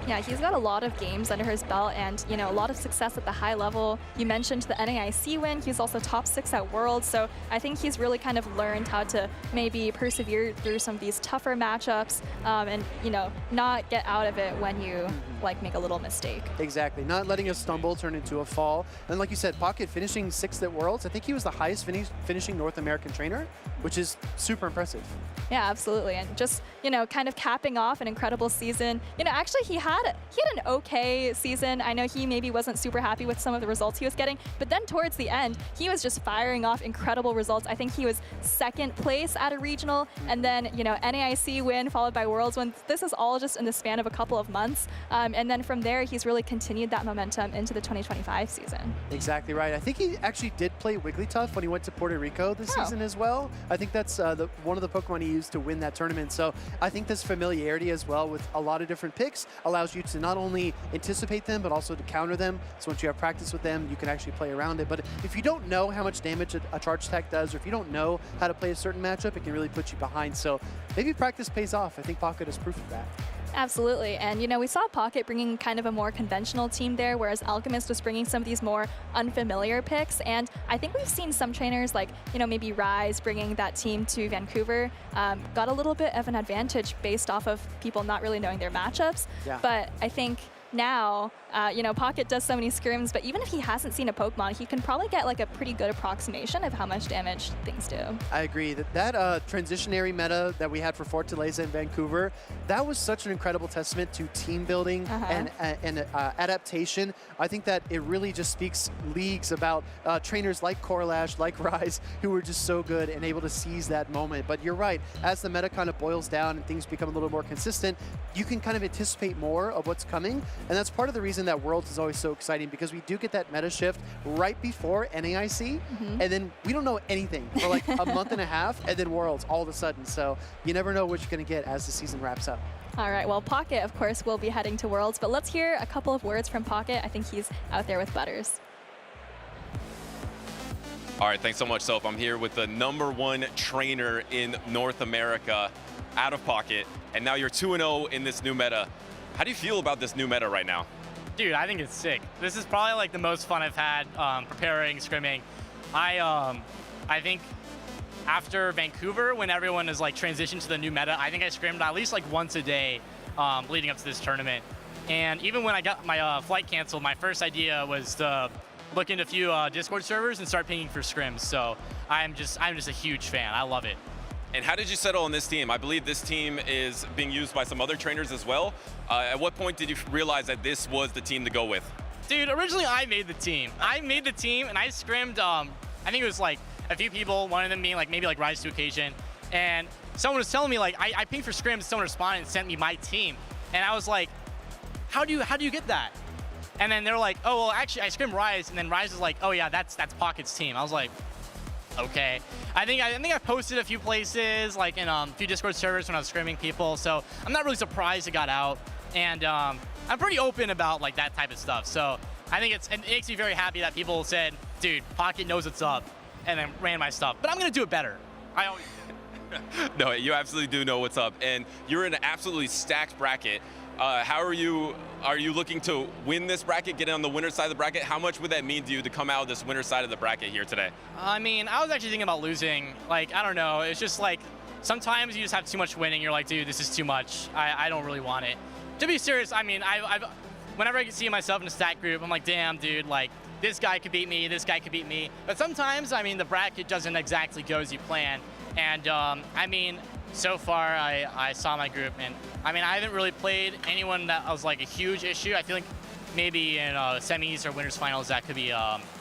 Yeah, he's got a lot of games under his belt and, you know, a lot of success at the high level. You mentioned the NAIC win. He's also top 6 at Worlds. So I think he's really kind of learned how to maybe persevere through some of these tougher matchups and, you know, not get out of it when you, like, make a little mistake. Exactly. Not letting a stumble turn into a fall. And like you said, Pocket finishing 6th at Worlds. I think he was the highest finishing North American trainer, which is super impressive. Yeah, absolutely. And just, you know, kind of capping off an incredible season. You know, actually he had an okay season. I know he maybe wasn't super happy with some of the results he was getting, but then towards the end, he was just firing off incredible results. I think he was 2nd place at a regional, and then, you know, NAIC win followed by Worlds win. This is all just in the span of a couple of months. And then from there, he's really continued that momentum into the 2025 season. Exactly right. I think he actually did play Wigglytuff when he went to Puerto Rico this season as well. I think that's one of the Pokemon he used to win that tournament. So I think this familiarity as well with a lot of different picks allows you to not only anticipate them, but also to counter them. So once you have practice with them, you can actually play around it. But if you don't know how much damage a charge attack does, or if you don't know how to play a certain matchup, it can really put you behind. So maybe practice pays off. I think Pocket is proof of that. Absolutely. And, you know, we saw Pocket bringing kind of a more conventional team there, whereas Alchemist was bringing some of these more unfamiliar picks. And I think we've seen some trainers like, you know, maybe Rise bringing that team to Vancouver, got a little bit of an advantage based off of people not really knowing their matchups. Yeah. But I think now, you know, Pocket does so many scrims, but even if he hasn't seen a Pokemon, he can probably get like a pretty good approximation of how much damage things do. I agree. That transitionary meta that we had for Fortaleza in Vancouver, that was such an incredible testament to team building and adaptation. I think that it really just speaks leagues about trainers like Corlash, like Rise, who were just so good and able to seize that moment. But you're right, as the meta kind of boils down and things become a little more consistent, you can kind of anticipate more of what's coming. And that's part of the reason that Worlds is always so exciting, because we do get that meta shift right before NAIC, and then we don't know anything for like a month and a half, and then Worlds all of a sudden. So you never know what you're going to get as the season wraps up. All right, well, Pocket, of course, will be heading to Worlds, but let's hear a couple of words from Pocket. I think he's out there with Butters. All right, thanks so much, Soph. I'm here with the #1 trainer in North America, OutOfPoket, and now you're 2-0 in this new meta. How do you feel about this new meta right now? Dude, I think it's sick. This is probably like the most fun I've had preparing, scrimming. I think after Vancouver, when everyone is like transitioned to the new meta, I think I scrimmed at least like once a day leading up to this tournament. And even when I got my flight canceled, my first idea was to look into a few Discord servers and start pinging for scrims. So I'm just a huge fan. I love it. And how did you settle on this team? I believe this team is being used by some other trainers as well. At what point did you realize that this was the team to go with? Dude, originally I made the team. And I scrimmed, I think it was like a few people, one of them being like maybe like Rise to Occasion. And someone was telling me like, I pinged for scrims, someone responded and sent me my team. And I was like, how do you get that? And then they're like, oh, well, actually I scrimmed Rise. And then Rise is like, oh yeah, that's Pocket's team. I was like, okay. I think I posted a few places, like in a few Discord servers when I was scrimming people, so I'm not really surprised it got out. And I'm pretty open about like that type of stuff. So I think it makes me very happy that people said, dude, Pocket knows what's up, and then ran my stuff. But I'm gonna do it better. I always do. No, you absolutely do know what's up, and you're in an absolutely stacked bracket. How are you looking to win this bracket, get on the winner's side of the bracket? How much would that mean to you to come out of this winner's side of the bracket here today? I mean, I was actually thinking about losing. Like, I don't know. It's just like, sometimes you just have too much winning. You're like, dude, this is too much. I don't really want it. To be serious, I mean, whenever I see myself in a stat group, I'm like, damn, dude, like, this guy could beat me, this guy could beat me. But sometimes, I mean, the bracket doesn't exactly go as you plan. And, I mean, so far, I saw my group, and I mean, I haven't really played anyone that was like a huge issue. I feel like maybe in semis or winners finals, that could be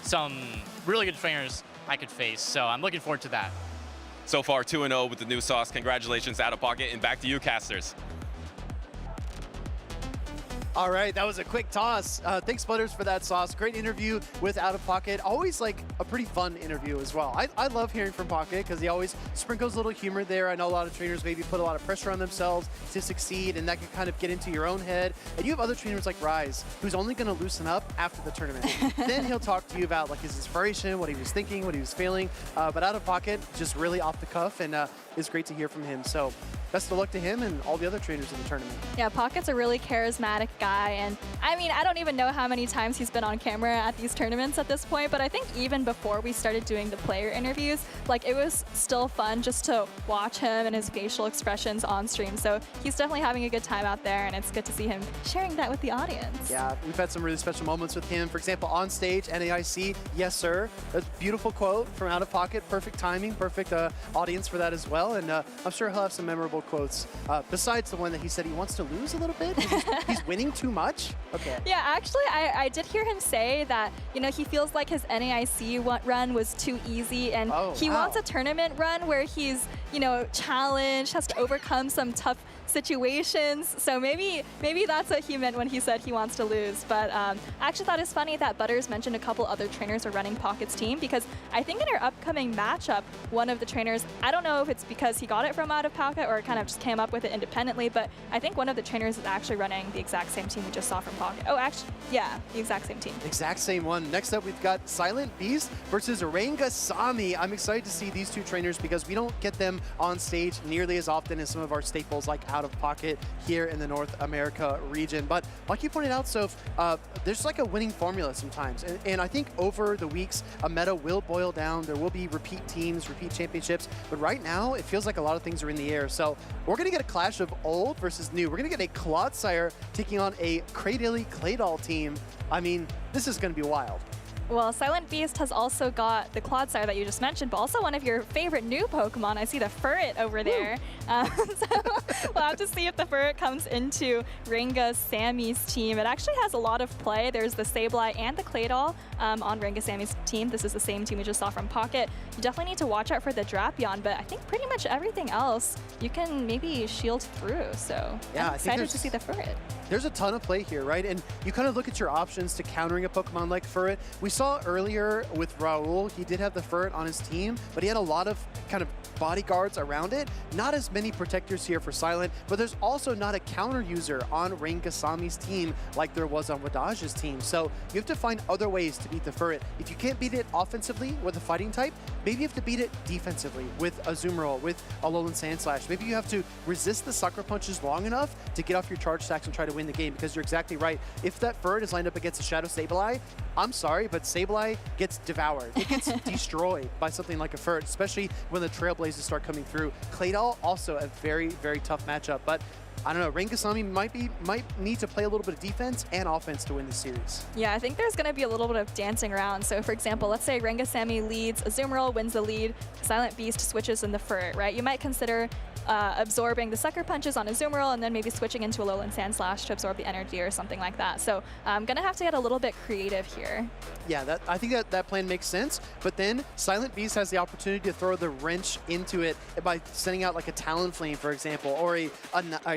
some really good trainers I could face. So I'm looking forward to that. So far, 2-0 with the new sauce. Congratulations, OutOfPoket, and back to you, casters. All right, that was a quick toss. Thanks, Butters, for that sauce. Great interview with OutOfPoket. Always like a pretty fun interview as well. I love hearing from Pocket because he always sprinkles a little humor there. I know a lot of trainers maybe put a lot of pressure on themselves to succeed, and that can kind of get into your own head. And you have other trainers like Rise, who's only going to loosen up after the tournament. Then he'll talk to you about like his inspiration, what he was thinking, what he was feeling. But OutOfPoket, just really off the cuff, and it's great to hear from him. So best of luck to him and all the other trainers in the tournament. Yeah, Pocket's a really charismatic guy, and I mean, I don't even know how many times he's been on camera at these tournaments at this point, but I think even before we started doing the player interviews, like, it was still fun just to watch him and his facial expressions on stream. So he's definitely having a good time out there, and it's good to see him sharing that with the audience. Yeah, we've had some really special moments with him. For example, on stage, NAIC, yes sir. That's a beautiful quote from OutOfPoket. Perfect timing, perfect audience for that as well. And I'm sure he'll have some memorable quotes besides the one that he said he wants to lose a little bit. He's winning too much. Okay. Yeah, actually, I did hear him say that, you know, he feels like his NAIC run was too easy, and he wants a tournament run where he's, you know, challenged, has to overcome some tough situations. So maybe that's what he meant when he said he wants to lose. But I actually thought it's funny that Butters mentioned a couple other trainers are running Pocket's team, because I think in our upcoming matchup, one of the trainers, I don't know if it's because he got it from OutOfPoket or kind of just came up with it independently, but I think one of the trainers is actually running the exact same team we just saw from Pocket. Oh, actually, yeah, the exact same team. Exact same one. Next up, we've got Silent Beast versus Rangasi. I'm excited to see these two trainers because we don't get them on stage nearly as often as some of our staples like OutOfPoket here in the North America region. But like you pointed out, Soph, there's like a winning formula sometimes. And I think over the weeks, a meta will boil down. There will be repeat teams, repeat championships. But right now, it feels like a lot of things are in the air. So we're going to get a clash of old versus new. We're going to get a Clodsire taking on a Cradily Claydol team. I mean, this is going to be wild. Well, Silent Beast has also got the Clodsire that you just mentioned, but also one of your favorite new Pokemon. I see the Furret over there. So we'll have to see if the Furret comes into Rangasammy's team. It actually has a lot of play. There's the Sableye and the Claydol on Rangasammy's team. This is the same team we just saw from Pocket. You definitely need to watch out for the Drapion, but I think pretty much everything else you can maybe shield through. So yeah, I'm excited to see the Furret. There's a ton of play here, right? And you kind of look at your options to countering a Pokemon like Furret. We saw earlier with Raul, he did have the Furret on his team, but he had a lot of kind of bodyguards around it. Not as many protectors here for Silent, but there's also not a counter user on Rangasammy's team like there was on Wadage's team. So you have to find other ways to beat the Furret. If you can't beat it offensively with a fighting type, maybe you have to beat it defensively with a Azumarill, with a Alolan Sandslash. Maybe you have to resist the sucker punches long enough to get off your charge stacks and try to win the game, because you're exactly right. If that Furret is lined up against a Shadow Sableye, I'm sorry, but Sableye gets devoured. It gets destroyed by something like a Furret, especially when the Trailblazers start coming through. Claydol, also a very, very tough matchup, but I don't know, Rangasammy might need to play a little bit of defense and offense to win this series. Yeah, I think there's going to be a little bit of dancing around. So for example, let's say Rangasammy leads, Azumarill wins the lead, Silent Beast switches in the Furret, right? You might consider absorbing the sucker punches on Azumarill and then maybe switching into Alolan Sandslash to absorb the energy or something like that. So I'm going to have to get a little bit creative here. Yeah, I think that plan makes sense, but then Silent Beast has the opportunity to throw the wrench into it by sending out like a Talonflame, for example, or a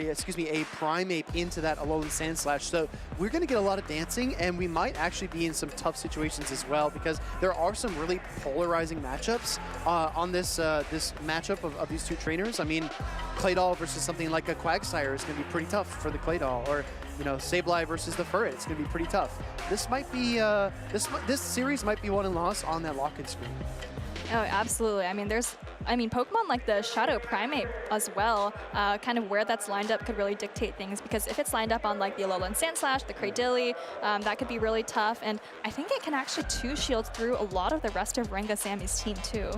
Primeape into that Alolan Sandslash. So we're going to get a lot of dancing, and we might actually be in some tough situations as well, because there are some really polarizing matchups on this this matchup of these two trainers. I mean, Claydol versus something like a Quagsire is going to be pretty tough for the Claydol, or you know, Sableye versus the Furret. It's going to be pretty tough. This might be this series might be won and lost on that lock-in screen. Oh, absolutely. I mean, Pokemon like the Shadow Primeape as well, kind of where that's lined up could really dictate things, because if it's lined up on like the Alolan Sandslash, the Cradily, that could be really tough, and I think it can actually two-shield through a lot of the rest of Rangasammy's team too.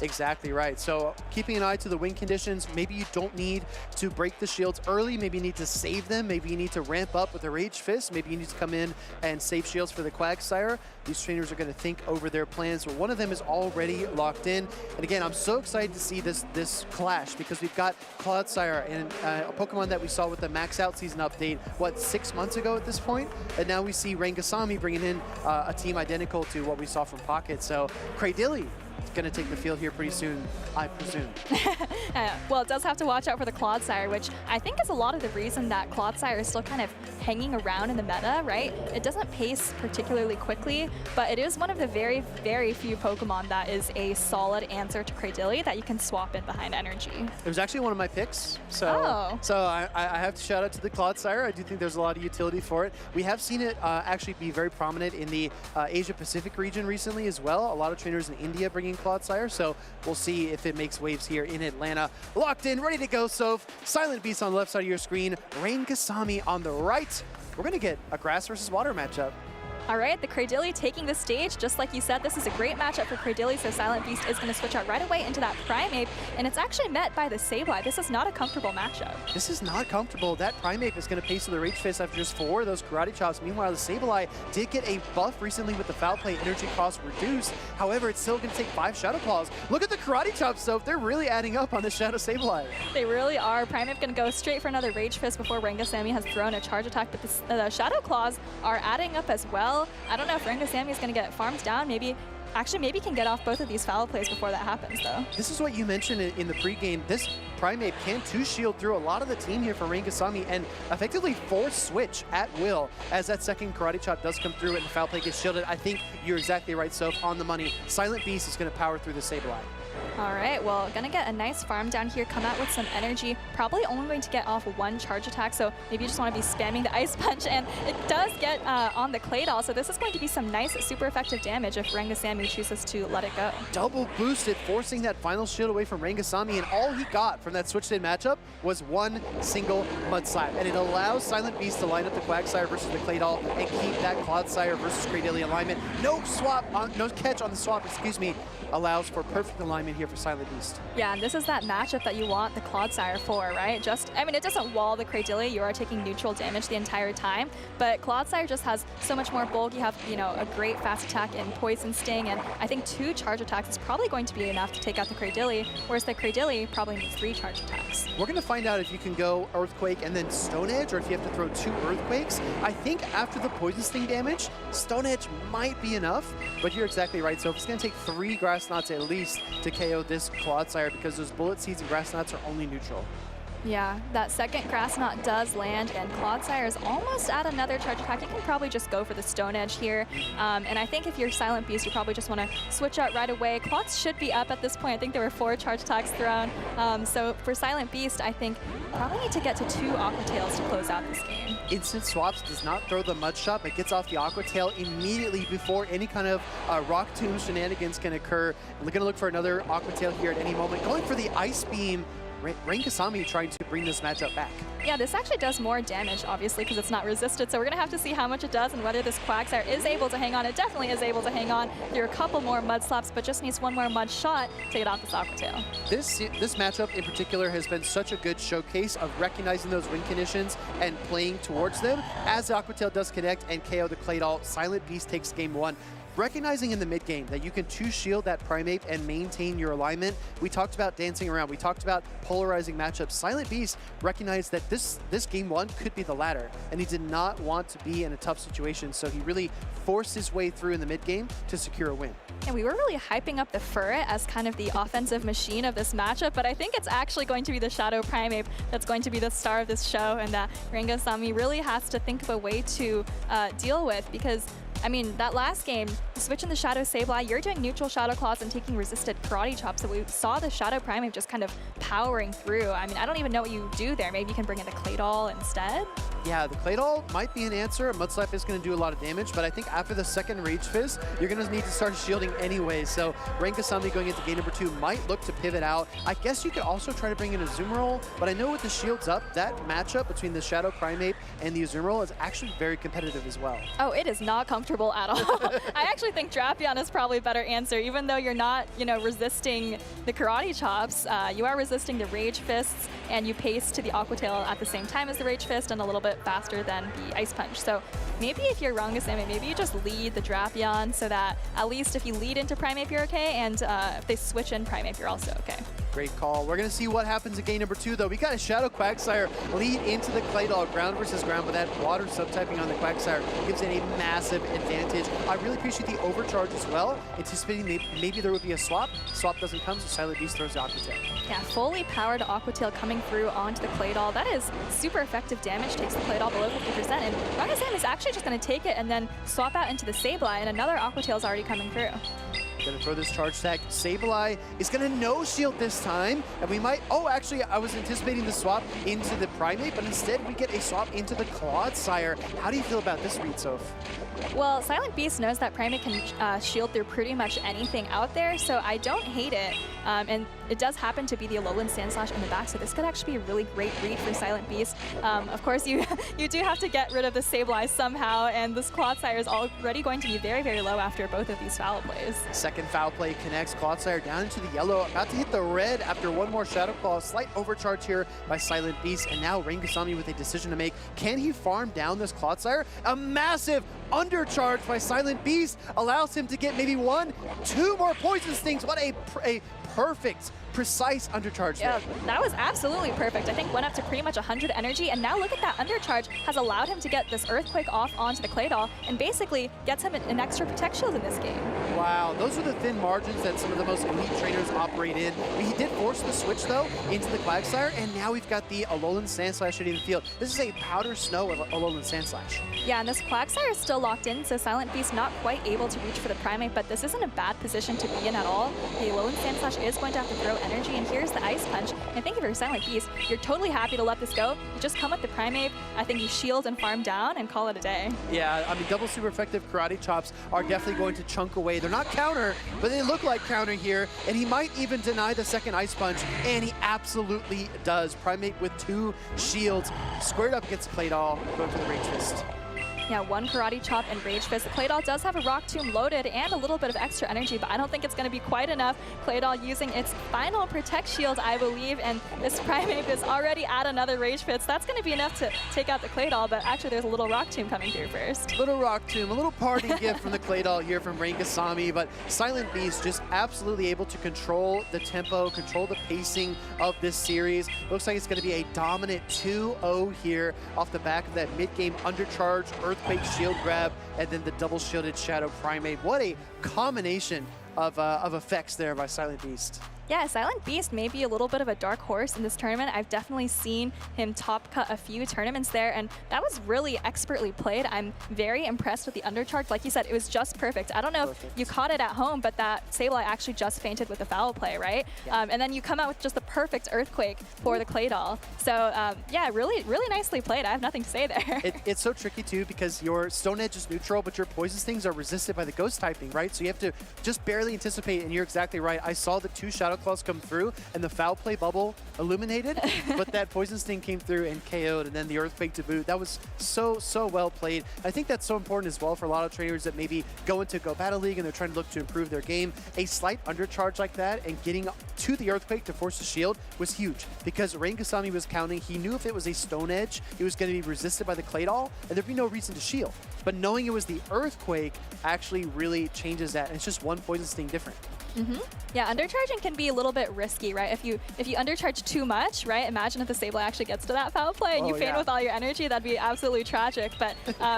Exactly right. So keeping an eye to the win conditions, maybe you don't need to break the shields early, maybe you need to save them, maybe you need to ramp up with a Rage Fist, maybe you need to come in and save shields for the Quagsire. These trainers are going to think over their plans, but one of them is already locked in. And again, I'm so excited to see this clash, because we've got Clodsire and a Pokemon that we saw with the Max Out season update, what, 6 months ago at this point? And now we see Rangasammy bringing in a team identical to what we saw from Pocket. So Cradily is going to take the field here pretty soon, I presume. Well, it does have to watch out for the Clodsire, which I think is a lot of the reason that Clodsire is still kind of hanging around in the meta, right? It doesn't pace particularly quickly, but it is one of the very, very few Pokemon that is a solid answer to Cradily that you can swap in behind energy. It was actually one of my picks, so I have to shout out to the Clodsire. I do think there's a lot of utility for it. We have seen it actually be very prominent in the Asia-Pacific region recently as well. A lot of trainers in India bringing bringing Clodsire, so we'll see if it makes waves here in Atlanta. Locked in, ready to go, Soph. Silent Beast on the left side of your screen, Rangasi on the right. We're gonna get a grass versus water matchup. All right, the Cradily taking the stage. Just like you said, this is a great matchup for Cradily, so Silent Beast is going to switch out right away into that Primeape, and it's actually met by the Sableye. This is not a comfortable matchup. This is not comfortable. That Primeape is going to pace to the Rage Fist after just 4 of those Karate Chops. Meanwhile, the Sableye did get a buff recently with the Foul Play, energy cost reduced. However, it's still going to take 5 Shadow Claws. Look at the Karate Chops, though. They're really adding up on the Shadow Sableye. They really are. Primeape going to go straight for another Rage Fist before Rangasi has thrown a charge attack, but the Shadow Claws are adding up as well. I don't know if Rangasi is going to get farmed down. Maybe can get off both of these foul plays before that happens, though. This is what you mentioned in the pregame. This Primeape can 2-shield through a lot of the team here for Rangasi and effectively force switch at will as that second Karate Chop does come through and the foul play gets shielded. I think you're exactly right, Soph, on the money. Silent Beast is going to power through the Sableye. All right, well, gonna get a nice farm down here, come out with some energy, probably only going to get off 1 charge attack, so maybe you just want to be spamming the Ice Punch, and it does get on the Claydol, so this is going to be some nice, super effective damage if Rangasi chooses to let it go. Double boosted, forcing that final shield away from Rangasi, and all he got from that switched-in matchup was 1 single Mud Slap, and it allows Silent Beast to line up the Quagsire versus the Claydol and keep that Clodsire versus Cradily alignment. No catch on the swap, excuse me, allows for perfect alignment here for Silent Beast. Yeah, and this is that matchup that you want the Clodsire for, right? It doesn't wall the Cradily. You are taking neutral damage the entire time, but Clodsire just has so much more bulk. You have, a great fast attack and Poison Sting, and I think 2 charge attacks is probably going to be enough to take out the Cradily, whereas the Cradily probably needs 3 charge attacks. We're going to find out if you can go Earthquake and then Stone Edge, or if you have to throw 2 Earthquakes. I think after the Poison Sting damage, Stone Edge might be enough, but you're exactly right. So if it's going to take 3 Grass Knots at least to KO this Clodsire, because those Bullet Seeds and Grass Knots are only neutral. Yeah, that second Grass Knot does land, and Clodsire is almost at another charge attack. You can probably just go for the Stone Edge here. And I think if you're Silent Beast, you probably just want to switch out right away. Clods should be up at this point. I think there were 4 charge attacks thrown. So for Silent Beast, I think probably need to get to 2 Aqua Tails to close out this game. Instant Swaps does not throw the Mud Shot, but gets off the Aqua Tail immediately before any kind of Rock Tomb shenanigans can occur. We're going to look for another Aqua Tail here at any moment. Going for the Ice Beam. Rangasi trying to bring this matchup back. Yeah, this actually does more damage, obviously, because it's not resisted. So we're going to have to see how much it does and whether this Quagsire is able to hang on. It definitely is able to hang on. There are a couple more Mud Slaps, but just needs 1 more Mud Shot to get off this Aqua Tail. This matchup in particular has been such a good showcase of recognizing those win conditions and playing towards them. As the Aqua Tail does connect and KO the Claydol, Silent Beast takes game 1. Recognizing in the mid game that you can 2-shield that Primeape and maintain your alignment. We talked about dancing around. We talked about polarizing matchups. Silent Beast recognized that this game 1 could be the latter, and he did not want to be in a tough situation, so he really forced his way through in the mid game to secure a win. And we were really hyping up the Furret as kind of the offensive machine of this matchup, but I think it's actually going to be the Shadow Primeape that's going to be the star of this show, and that Rangasi really has to think of a way to deal with, because that last game, switching the Shadow Sableye, you're doing neutral Shadow Claws and taking resisted Karate Chops, so we saw the Shadow Primeape just kind of powering through. I don't even know what you do there. Maybe you can bring in the Claydol instead? Yeah, the Claydol might be an answer. Mud Slap is going to do a lot of damage, but I think after the second Rage Fist, you're going to need to start shielding anyway. So Rangasi going into game number 2 might look to pivot out. I guess you could also try to bring in a Azumarill, but I know with the shields up, that matchup between the Shadow Primeape and the Azumarill is actually very competitive as well. Oh, it is not comfortable at all. I actually think Drapion is probably a better answer, even though you're not, resisting the Karate Chops. You are resisting the Rage Fists, and you pace to the Aqua Tail at the same time as the Rage Fist and a little bit faster than the Ice Punch. So maybe if you're Rangasi, maybe you just lead the Drapion so that at least if you lead into Primeape, you're okay, and if they switch in Primeape, you're also okay. Great call. We're going to see what happens in game number 2, though. We got a Shadow Quagsire lead into the Claydol, ground versus ground, but that water subtyping on the Quagsire gives it a massive advantage. I really appreciate the overcharge as well, anticipating maybe there would be a swap. Swap doesn't come, so Silent Beast throws the Aqua Tail. Yeah, fully powered Aqua Tail coming through onto the Claydol. That is super effective damage, takes the Claydol below 50%, and Rangasi is actually just going to take it and then swap out into the Sableye, and another Aqua Tail is already coming through. Gonna throw this charge tag. Sableye is gonna no shield this time, and we might, oh, actually, I was anticipating the swap into the Primate, but instead we get a swap into the Clodsire. How do you feel about this read, Soph? Well, Silent Beast knows that Primate can shield through pretty much anything out there, so I don't hate it. And it does happen to be the Alolan Sandslash in the back, so this could actually be a really great read for Silent Beast. Of course, you do have to get rid of the Sableye somehow, and this Clodsire is already going to be very, very low after both of these foul plays. Second foul play connects. Clodsire down into the yellow, about to hit the red after one more Shadow Claw. Slight overcharge here by Silent Beast, and now Rangasi with a decision to make. Can he farm down this Clodsire? A massive undercharge by Silent Beast allows him to get maybe 1, 2 more Poison Stings. What a perfect, precise undercharge there. Yeah, that was absolutely perfect. I think went up to pretty much 100 energy, and now look at that undercharge has allowed him to get this Earthquake off onto the Claydol and basically gets him an extra Protect Shield in this game. Wow, those are the thin margins that some of the most elite trainers operate in. He did force the switch, though, into the Quagsire, and now we've got the Alolan Sandslash hitting the field. This is a Powder Snow of Alolan Sandslash. Yeah, and this Quagsire is still locked in, so Silent Beast not quite able to reach for the Primate, but this isn't a bad position to be in at all. The Alolan Sandslash is going to have to throw energy, and here's the Ice Punch. And thank you for Silent Beast. You're totally happy to let this go. You just come with the Primate. I think you shield and farm down and call it a day. Yeah, I mean, double super effective Karate Chops are definitely going to chunk away. They're not counter, but they look like counter here, and he might even deny the second Ice Punch, and he absolutely does. Primate with 2 shields, squared up against Claydol, going for the Rage Fist. Yeah, 1 Karate Chop and Rage Fist. Claydol does have a Rock Tomb loaded and a little bit of extra energy, but I don't think it's going to be quite enough. Claydol using its final Protect Shield, I believe, and this Primate is already at another Rage Fist. That's going to be enough to take out the Claydol, but actually there's a little Rock Tomb coming through first. Little Rock Tomb, a little party gift from the Claydol here from Rangasi, but Silent Beast just absolutely able to control the tempo, control the pacing of this series. Looks like it's going to be a dominant 2-0 here off the back of that mid-game undercharge Earthquake shield grab, and then the double shielded Shadow Primate. What a combination of effects there by Silent Beast. Yeah, Silent Beast may be a little bit of a dark horse in this tournament. I've definitely seen him top cut a few tournaments there, and that was really expertly played. I'm very impressed with the undercharge. Like you said, it was just perfect. I don't know if you caught it at home, but that Sableye actually just fainted with the foul play, right? Yeah. And then you come out with just the perfect Earthquake for the Claydol. So yeah, really, really nicely played. I have nothing to say there. It's so tricky too, because your Stone Edge is neutral, but your Poison Stings are resisted by the Ghost typing, right? So you have to just barely anticipate, and you're exactly right. I saw the 2 Shadow Claws come through and the foul play bubble illuminated, but that Poison Sting came through and KO'd, and then the Earthquake to boot. That was so well played. I think that's so important as well for a lot of trainers that maybe go into Go Battle League and they're trying to look to improve their game. A slight undercharge like that and getting to the Earthquake to force the shield was huge, because Rangasi was counting. He knew if it was a Stone Edge, it was going to be resisted by the Claydol, and there'd be no reason to shield. But knowing it was the Earthquake actually really changes that, and it's just 1 Poison Sting different. Yeah, undercharging can be a little bit risky, right? If you undercharge too much, right? Imagine if the Sableye actually gets to that foul play and you faint with all your energy. That'd be absolutely tragic. But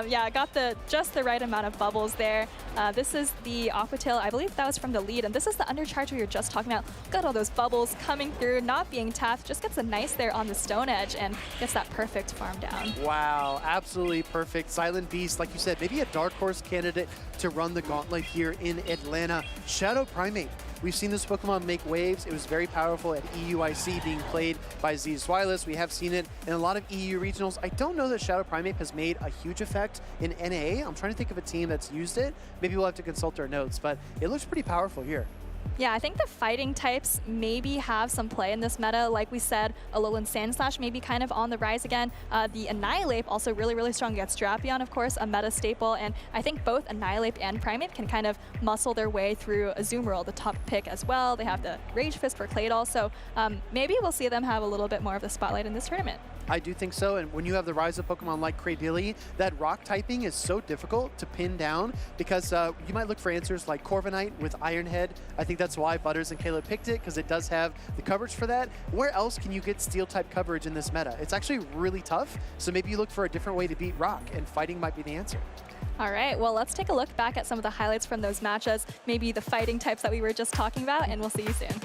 yeah, got just the right amount of bubbles there. This is the Aquatail. I believe that was from the lead, and this is the undercharge we were just talking about. Got all those bubbles coming through, not being tapped. Just gets a nice there on the Stone Edge and gets that perfect farm down. Wow, absolutely perfect. Silent Beast, like you said, maybe a dark horse candidate to run the gauntlet here in Atlanta. Shadow Primate. We've seen this Pokemon make waves. It was very powerful at EUIC, being played by Z Swilus. We have seen it in a lot of EU regionals. I don't know that Shadow Primate has made a huge effect in NA. I'm trying to think of a team that's used it. Maybe we'll have to consult our notes, but it looks pretty powerful here. Yeah, I think the fighting types maybe have some play in this meta. Like we said, Alolan Sandslash maybe kind of on the rise again. The Annihilate also really, really strong against Drapion, of course, a meta staple. And I think both Annihilate and Primate can kind of muscle their way through Azumarill, the top pick as well. They have the Rage Fist for Claydol, so maybe we'll see them have a little bit more of the spotlight in this tournament. I do think so, and when you have the rise of Pokemon like Cradily, that rock typing is so difficult to pin down, because you might look for answers like Corviknight with Iron Head. I think that's why Butters and Caleb picked it, because it does have the coverage for that. Where else can you get Steel type coverage in this meta? It's actually really tough, so maybe you look for a different way to beat rock, and fighting might be the answer. All right, well, let's take a look back at some of the highlights from those matches, maybe the fighting types that we were just talking about, and we'll see you soon.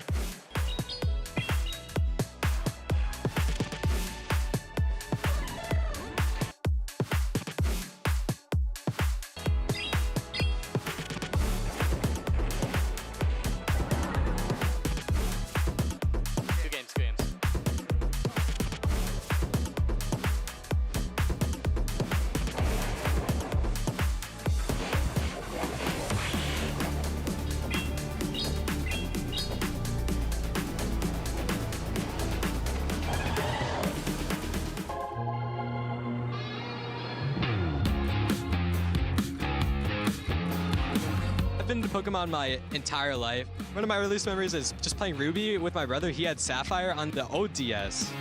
Pokemon my entire life. One of my earliest memories is just playing Ruby with my brother. He had Sapphire on the ODS.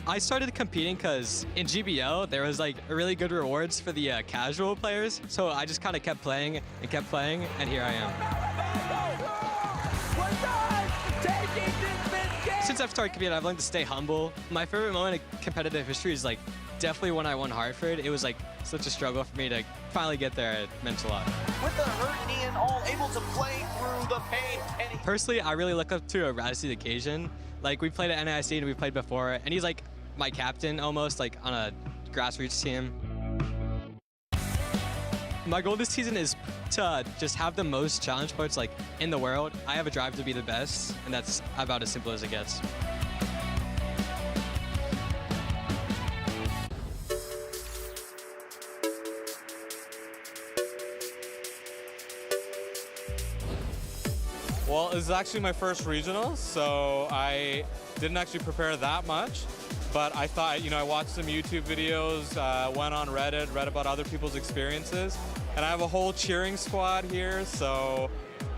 I started competing because in GBO, there was like really good rewards for the casual players. So I just kind of kept playing, and here I am. Since I've started competing, I've learned to stay humble. My favorite moment in competitive history is like definitely when I won Hartford. It was like such a struggle for me to finally get there. It meant a lot. With the hurt knee and all, able to play through the pain. And Personally, I really look up to Rangasi the Cajun. Like we played at NIC and we played before, and he's like my captain almost, like on a grassroots team. My goal this season is to just have the most challenge points like in the world. I have a drive to be the best, and that's about as simple as it gets. Well, this is actually my first regional, so I didn't actually prepare that much. But I thought, I watched some YouTube videos, went on Reddit, read about other people's experiences, and I have a whole cheering squad here, so,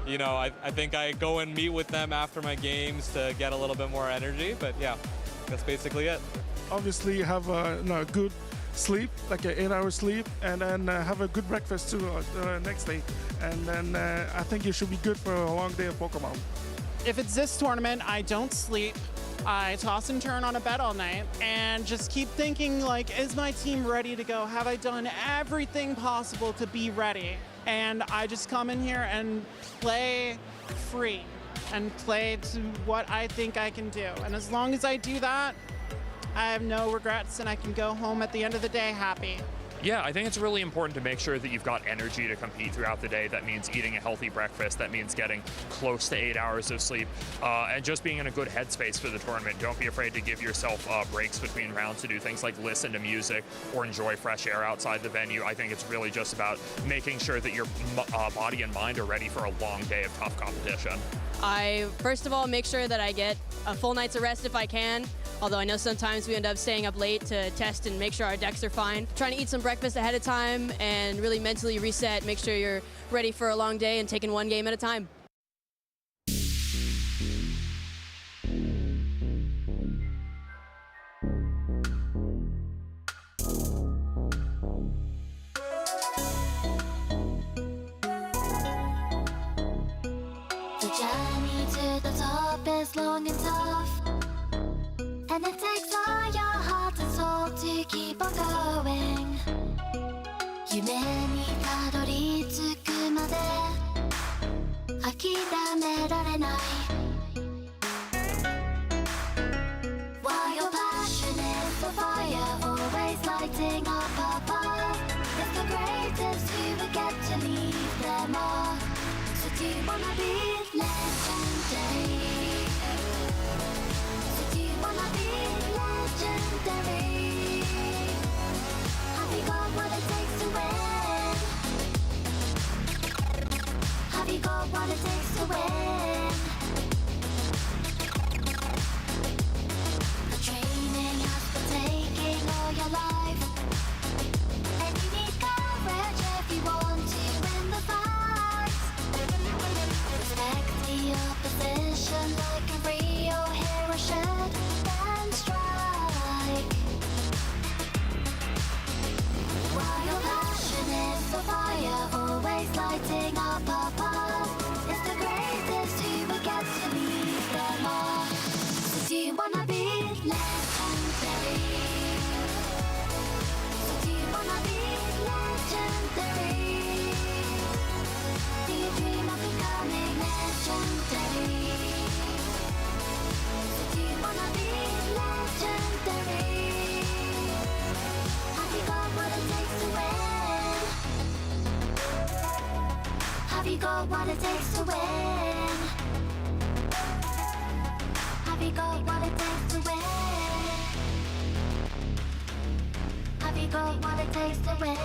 I think I go and meet with them after my games to get a little bit more energy, but yeah, that's basically it. Obviously have a good sleep, like an 8-hour sleep, and then have a good breakfast too next day. And then I think you should be good for a long day of Pokemon. If it's this tournament, I don't sleep. I toss and turn on a bed all night and just keep thinking like, is my team ready to go? Have I done everything possible to be ready? And I just come in here and play free and play to what I think I can do. And as long as I do that, I have no regrets and I can go home at the end of the day happy. Yeah, I think it's really important to make sure that you've got energy to compete throughout the day. That means eating a healthy breakfast. That means getting close to 8 hours of sleep and just being in a good headspace for the tournament. Don't be afraid to give yourself breaks between rounds to do things like listen to music or enjoy fresh air outside the venue. I think it's really just about making sure that your body and mind are ready for a long day of tough competition. I, first of all, make sure that I get a full night's of rest if I can. Although I know sometimes we end up staying up late to test and make sure our decks are fine. Trying to eat some breakfast ahead of time and really mentally reset, make sure you're ready for a long day and taking one game at a time. The journey to the top is long and tough. And it takes all your heart and soul to keep on going. 夢にたどり着くまで諦められない While your passion is the fire, always lighting up a path. It's the greatest you will get to leave them all. So do you wanna be legendary? Wanna be legendary? Have you got what it takes to win? Have you got what it takes to win? The training has been taking all your life, and you need courage if you want to win the fight. Respect the opposition like a real hero should. While your passion is the fire, always lighting up a path. It's the greatest you will get to leave them all. So do you wanna be legendary? So do you wanna be legendary? Do you dream of becoming legendary? So do you wanna be legendary? Have you got what it takes to win? Have you got what it takes to win? Have you got what it takes to win? Have you got what it takes to win?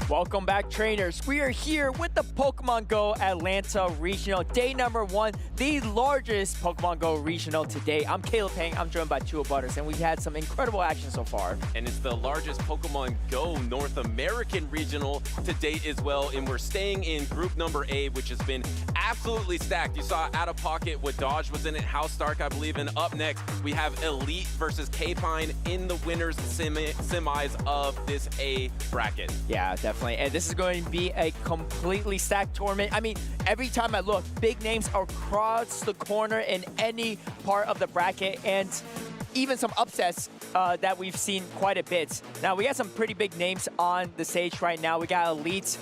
Welcome back, trainers. We are here with the Pokemon Go Atlanta Regional, day number 1, the largest Pokemon Go Regional to date. I'm Kpine, I'm joined by Two Butters, and we've had some incredible action so far. And it's the largest Pokemon Go North American Regional to date as well, and we're staying in group number A, which has been absolutely stacked. You saw OutOfPoket, Wadage was in it, House Stark, I believe, and up next, we have Elite versus Kpine in the winners semis of this A bracket. Yeah, definitely. And this is going to be a completely stacked tournament. I mean, every time I look, big names across the corner in any part of the bracket, and even some upsets that we've seen quite a bit. Now, we got some pretty big names on the stage right now. We got Elite,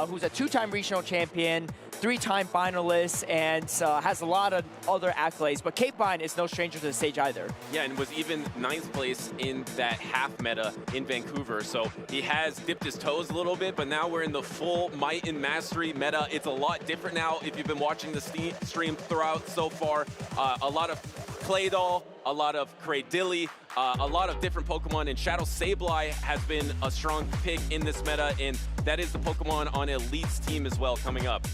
who's a 2-time regional champion, 3-time finalist, and has a lot of other accolades. But Kpine is no stranger to the stage either. Yeah, and was even 9th place in that half meta in Vancouver. So he has dipped his toes a little bit, but now we're in the full might and mastery meta. It's a lot different now if you've been watching the stream throughout so far. A lot of Claydol, a lot of Cradilly, a lot of different Pokemon, and Shadow Sableye has been a strong pick in this meta, and that is the Pokemon on Elite's team as well coming up.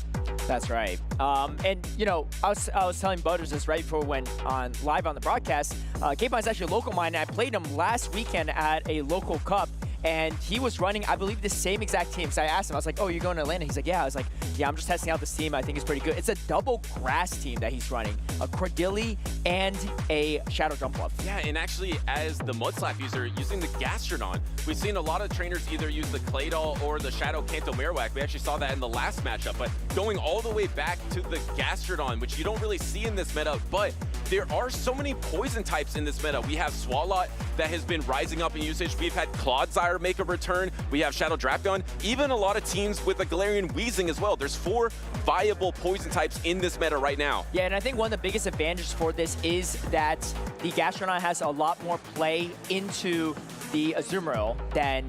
That's right. And, you know, I was telling Butters this right before we went on live on the broadcast. Kpine's actually a local mine, and I played him last weekend at a local cup, and he was running, I believe, the same exact team. So I asked him, I was like, oh, you're going to Atlanta? He's like, yeah. I was like, yeah, I'm just testing out this team. I think it's pretty good. It's a double grass team that he's running, a Cradilly and a Shadow Jumpluff. Yeah, and actually, as the Mudslap user, using the Gastrodon, we've seen a lot of trainers either use the Claydol or the Shadow Kanto Marowak. We actually saw that in the last matchup, but going all the way back to the Gastrodon, which you don't really see in this meta, but there are so many poison types in this meta. We have Swalot that has been rising up in usage. We've had Clodsire make a return. We have Shadow Drapgun. Even a lot of teams with a Galarian Weezing as well. There's 4 viable poison types in this meta right now. Yeah, and I think one of the biggest advantages for this is that the Gastrodon has a lot more play into the Azumarill than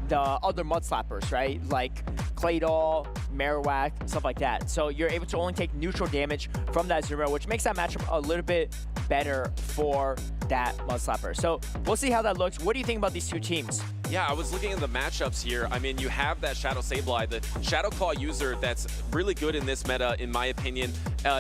the other Mudslappers, right? Like Claydol, Marowak, stuff like that. So you're able to only take neutral damage from that Azumarill, which makes that matchup a little bit better for that Mudslapper. So we'll see how that looks. What do you think about these two teams? Yeah, I was looking at the matchups here. I mean, you have that Shadow Sableye, the Shadow Claw user that's really good in this meta, in my opinion.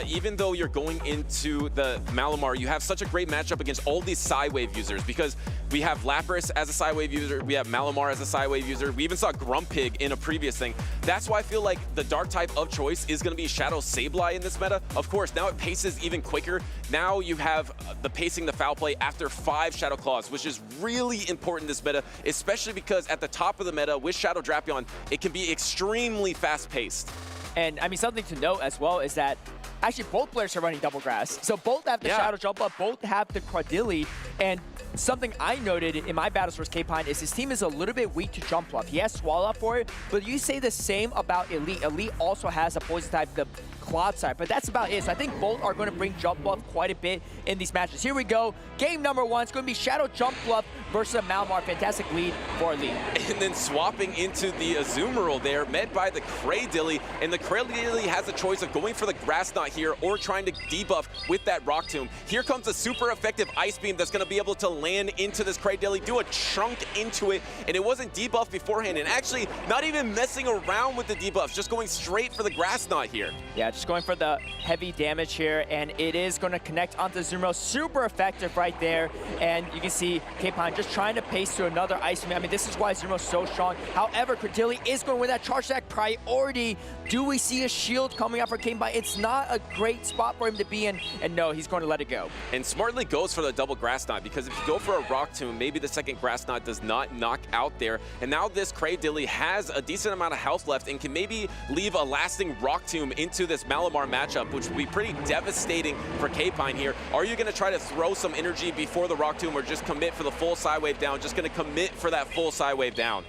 Even though you're going into the Malamar, you have such a great matchup against all these Psywave users, because we have Lapras as a Psywave user, we have Malamar as a Psywave user, we even saw Grumpig in a previous thing. That's why I feel like the dark type of choice is going to be Shadow Sableye in this meta. Of course, now it paces even quicker. Now you have the pacing the foul play after 5 Shadow Claws, which is really important in this meta, especially because at the top of the meta with Shadow Drapion, it can be extremely fast-paced. And I mean, something to note as well is that actually both players are running double grass. So both have the Shadow Jump Up, both have the Cradilly, and something I noted in my battles versus Kpine is his team is a little bit weak to Jump Up. He has Swallow for it, but you say the same about Elite. Elite also has a poison type, the Clodsire, but that's about it. So I think both are going to bring Jump Bluff quite a bit in these matches. Here we go. Game number 1. It's going to be Shadow Jump Bluff versus Malamar. Fantastic lead for Elite. And then swapping into the Azumarill there, met by the Cradilly. And the Cradilly has a choice of going for the Grass Knot here or trying to debuff with that Rock Tomb. Here comes a super effective Ice Beam that's going to be able to land into this Cradilly, do a chunk into it, and it wasn't debuffed beforehand. And actually, not even messing around with the debuffs, just going straight for the Grass Knot here. Yeah, just going for the heavy damage here, and it is going to connect onto Azumarill. Super effective right there, and you can see Kpine just trying to pace to another Ice Beam. I mean, this is why Azumarill is so strong. However, Cradilly is going with that Charge Attack priority. Do we see a shield coming out for Kpine? It's not a great spot for him to be in, and no, he's going to let it go. And smartly goes for the double Grass Knot, because if you go for a Rock Tomb, maybe the second Grass Knot does not knock out there, and now this Cradilly has a decent amount of health left and can maybe leave a lasting Rock Tomb into this Malamar matchup, which would be pretty devastating for Kpine here. Are you going to try to throw some energy before the Rock Tomb, or just commit for the full Psywave down? Just going to commit for that full Psywave down.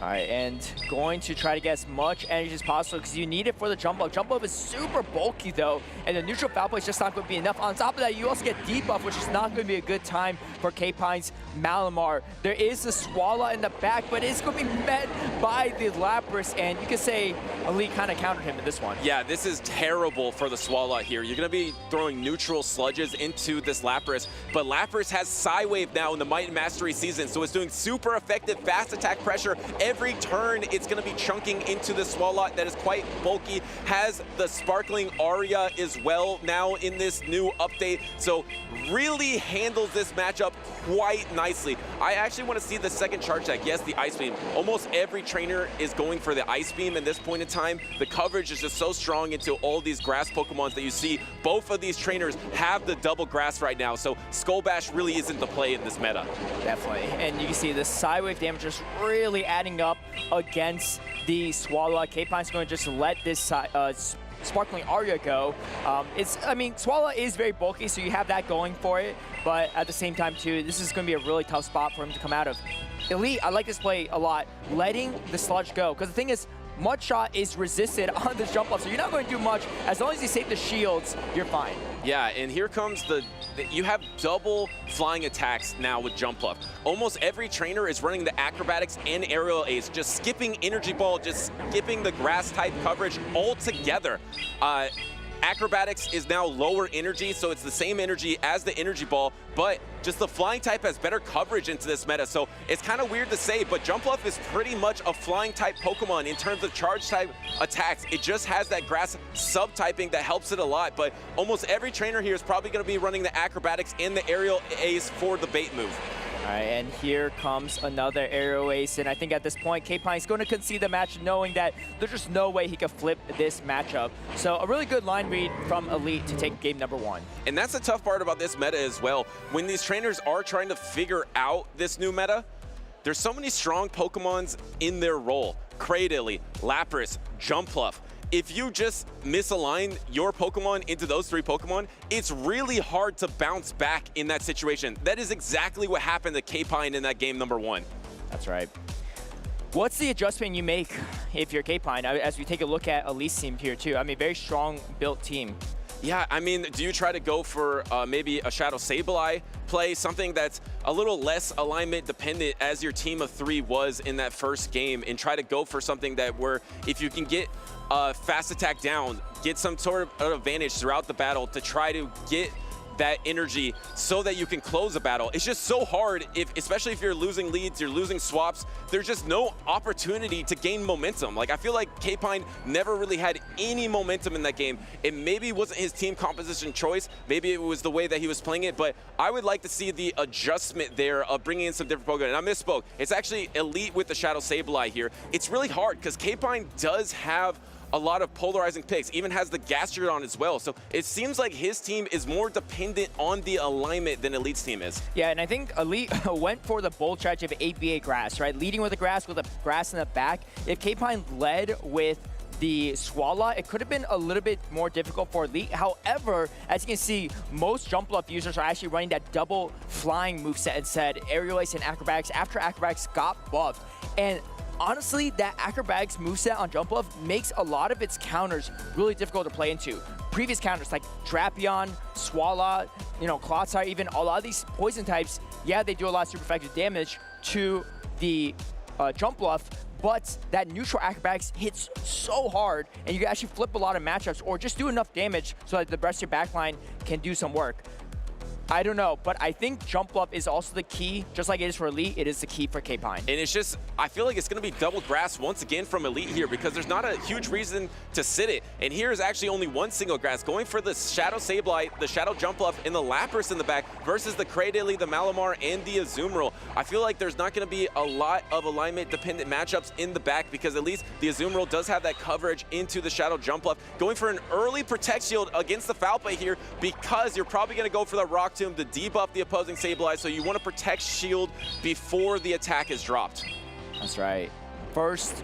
All right, and going to try to get as much energy as possible because you need it for the jump up. Jump up is super bulky though, and the neutral foul play is just not going to be enough. On top of that, you also get debuff, which is not going to be a good time for Kpine's Malamar. There is a Swallow in the back, but it's going to be met by the Lapras, and you can say Elite kind of countered him in this one. Yeah, this is terrible for the Swalot here. You're going to be throwing neutral sludges into this Lapras, but Lapras has Psywave now in the Might and Mastery season, so it's doing super effective fast attack pressure. Every turn, it's going to be chunking into the Swalot that is quite bulky, has the Sparkling Aria as well now in this new update, so really handles this matchup quite nicely. I actually want to see the second charge deck. Yes, the Ice Beam. Almost every trainer is going for the Ice Beam at this point in time. The coverage is just so strong into all these grass Pokemons that you see. Both of these trainers have the double grass right now, so Skull Bash really isn't the play in this meta. Definitely, and you can see the Psywave damage just really adding up against the Swalot. Kpine's going to just let this Sparkling Aria go. I mean, Swalot is very bulky, so you have that going for it, but at the same time, too, this is going to be a really tough spot for him to come out of. Elite, I like this play a lot, letting the sludge go, because the thing is, Mud Shot is resisted on this jump up, so you're not going to do much. As long as you save the shields, you're fine. Yeah, and here comes you have double flying attacks now with Jump Up. Almost every trainer is running the Acrobatics and Aerial Ace, just skipping Energy Ball, just skipping the grass type coverage altogether. Acrobatics is now lower energy, so it's the same energy as the Energy Ball, but just the Flying type has better coverage into this meta, so it's kind of weird to say, but Jumpluff is pretty much a Flying type Pokemon in terms of charge type attacks. It just has that grass sub-typing that helps it a lot, but almost every trainer here is probably going to be running the Acrobatics and the Aerial Ace for the bait move. All right, and here comes another Aerial Ace, and I think at this point, Kpine is going to concede the match knowing that there's just no way he could flip this matchup. So a really good line read from Elite to take game number 1. And that's the tough part about this meta as well. When these trainers are trying to figure out this new meta, there's so many strong Pokemons in their role. Cradily, Lapras, Jumpluff. If you just misalign your Pokemon into those 3 Pokemon, it's really hard to bounce back in that situation. That is exactly what happened to Kpine in that game number 1. That's right. What's the adjustment you make if you're Kpine, as we take a look at Elite's team here too? I mean, very strong built team. Yeah, I mean, do you try to go for maybe a Shadow Sableye play, something that's a little less alignment dependent as your team of 3 was in that first game, and try to go for something that where if you can get fast attack down, get some sort of advantage throughout the battle to try to get that energy so that you can close a battle. It's just so hard, especially if you're losing leads, you're losing swaps, there's just no opportunity to gain momentum. Like, I feel like Kpine never really had any momentum in that game. It maybe wasn't his team composition choice, maybe it was the way that he was playing it, but I would like to see the adjustment there of bringing in some different Pokemon. And I misspoke, it's actually Elite with the Shadow Sableye here. It's really hard because Kpine does have a lot of polarizing picks, even has the Gastrodon as well. So it seems like his team is more dependent on the alignment than Elite's team is. Yeah, and I think Elite went for the bold strategy of 8BA grass, right? Leading with the grass in the back. If Kpine led with the Swalot, it could have been a little bit more difficult for Elite. However, as you can see, most Jumpluff users are actually running that double flying moveset instead, Aerial Ace and Acrobatics, after Acrobatics got buffed. And honestly, that Acrobatics moveset on Jumpluff makes a lot of its counters really difficult to play into. Previous counters like Drapion, Swalot, Clodsire, even a lot of these poison types, yeah, they do a lot of super effective damage to the Jumpluff, but that neutral Acrobatics hits so hard, and you can actually flip a lot of matchups or just do enough damage so that the rest of your backline can do some work. I don't know, but I think Jumpluff is also the key. Just like it is for Elite, it is the key for Kpine. And it's just, I feel like it's going to be double grass once again from Elite here because there's not a huge reason to sit it. And here is actually only one single grass, going for the Shadow Sableye, the Shadow Jumpluff, and the Lapras in the back versus the Cradily, the Malamar, and the Azumarill. I feel like there's not going to be a lot of alignment-dependent matchups in the back because at least the Azumarill does have that coverage into the Shadow Jumpluff. Going for an early Protect Shield against the Foul Play here because you're probably going to go for the Rock Tomb to debuff the opposing Sableye, so you want to Protect Shield before the attack is dropped. That's right. First,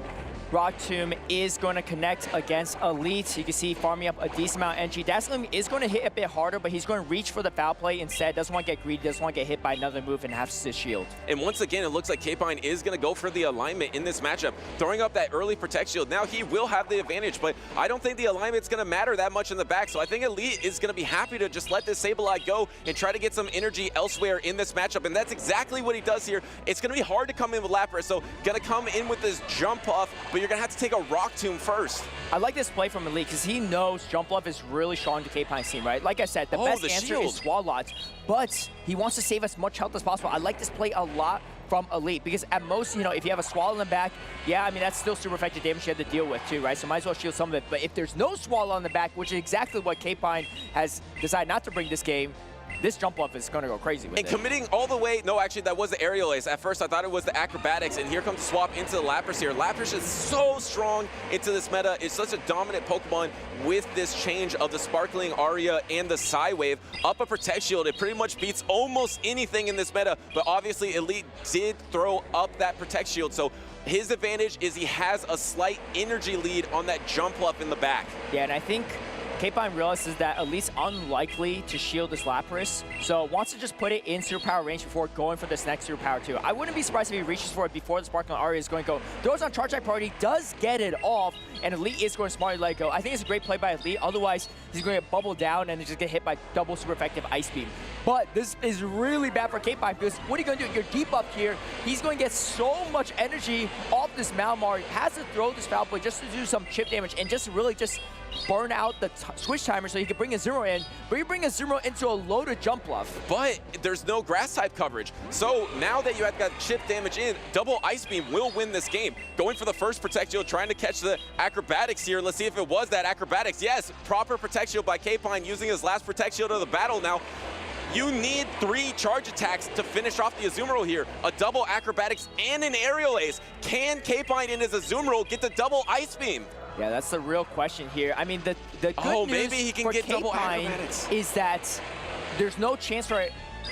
Rock Tomb is going to connect against Elite. You can see farming up a decent amount of energy. Dazzling is going to hit a bit harder, but he's going to reach for the Foul Play instead. Doesn't want to get greedy, doesn't want to get hit by another move and have his shield. And once again, it looks like Kpine is going to go for the alignment in this matchup, throwing up that early Protect Shield. Now he will have the advantage, but I don't think the alignment's going to matter that much in the back, so I think Elite is going to be happy to just let this Sableye go and try to get some energy elsewhere in this matchup, and that's exactly what he does here. It's going to be hard to come in with Lapras, so going to come in with this Jump Off, but but you're gonna have to take a Rock Tomb first. I like this play from Elite because he knows Jump Bluff is really strong to Kpine's team, right? Like I said, the best answer shield. is Swallots, but he wants to save as much health as possible. I like this play a lot from Elite because at most, you know, if you have a Swallow in the back, yeah, I mean, that's still super effective damage you have to deal with too, right? So might as well shield some of it. But if there's no Swallow in the back, which is exactly what Kpine has decided not to bring this game, this Jump Bluff is going to go crazy with it. And committing all the way, no, actually, that was the aerial ace. At first, I thought it was the acrobatics, and here comes the swap into the Lapras here. Lapras is so strong into this meta. It's such a dominant Pokemon with this change of the Sparkling Aria and the Psy Wave. Up a Protect Shield, it pretty much beats almost anything in this meta, but obviously Elite did throw up that Protect Shield, so his advantage is he has a slight energy lead on that Jump Bluff in the back. Yeah, and I think Kpine realizes that Elite's unlikely to shield this Lapras, so wants to just put it in superpower range before going for this next superpower too. I wouldn't be surprised if he reaches for it before the Sparkling Aria is going to go. Throws on Charge Type Priority, does get it off, and Elite is going to smartly let it go. I think it's a great play by Elite, otherwise he's going to get bubbled down and just get hit by double super effective Ice Beam. But this is really bad for Kpine because what are you going to do? You're deep up here. He's going to get so much energy off this Malamar. He has to throw this Foul Play just to do some chip damage and just really just burn out the switch timer so he can bring a Zero in, but you bring a Zero into a loaded Jump Bluff. But there's no Grass type coverage. So now that you have got chip damage in, double Ice Beam will win this game. Going for the first Protect Shield, trying to catch the Acrobatics here. Let's see if it was that Acrobatics. Yes, proper Protect Shield by Kpine using his last Protect Shield of the battle now. You need 3 charge attacks to finish off the Azumarill here. A double Acrobatics and an Aerial Ace. Can Kpine in his Azumarill get the double Ice Beam? Yeah, that's the real question here. I mean, the good news maybe he can for get double Kpine acrobatics. is that there's no chance for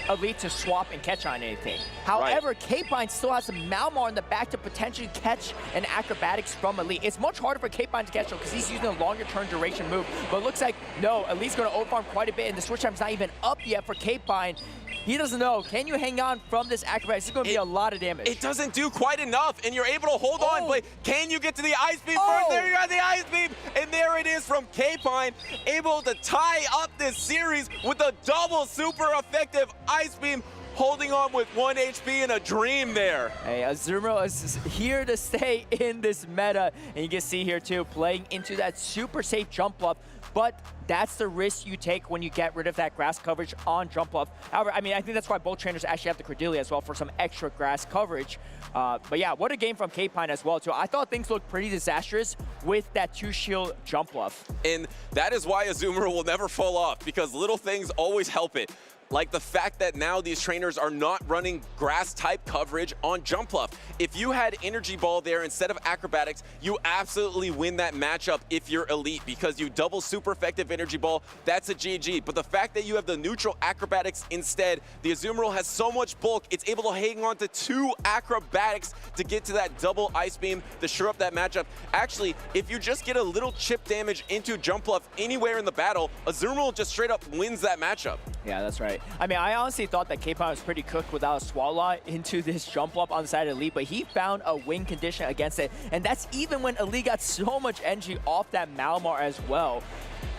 Elite to swap and catch on anything. However, Kpine still has some Malamar in the back to potentially catch an Acrobatics from Elite. It's much harder for Kpine to catch him because he's using a longer turn duration move. But it looks like, no, Elite's going to overfarm quite a bit, and the switch time's not even up yet for Kpine. He doesn't know. Can you hang on from this Acrobatics? It's going to be a lot of damage. It doesn't do quite enough, and you're able to hold on, but can you get to the Ice Beam first? There you got the Ice Beam, and there it is from Kpine, able to tie up this series with a double super effective Ice Beam, holding on with 1 HP and a dream there. Hey, Azumarill is here to stay in this meta, and you can see here too, playing into that super safe Jump Bluff, but that's the risk you take when you get rid of that grass coverage on Jump Bluff. However, I mean, I think that's why both trainers actually have the Cordelia as well for some extra grass coverage. But yeah, what a game from Kpine as well too. I thought things looked pretty disastrous with that 2-shield Jump Bluff. And that is why Azumarill will never fall off, because little things always help it. Like the fact that now these trainers are not running grass type coverage on Jump Bluff. If you had Energy Ball there instead of Acrobatics, you absolutely win that matchup if you're Elite, because you double super effective Energy Ball, that's a GG. But the fact that you have the neutral Acrobatics instead, the Azumarill has so much bulk, it's able to hang on to 2 Acrobatics to get to that double Ice Beam to sure up that matchup. Actually, if you just get a little chip damage into Jump Bluff anywhere in the battle, Azumarill just straight up wins that matchup. Yeah, that's right. I mean, I honestly thought that Kpine was pretty cooked without a Swallow into this Jump Bluff on the side of Elite, but he found a win condition against it, and that's even when Elite got so much energy off that Malamar as well.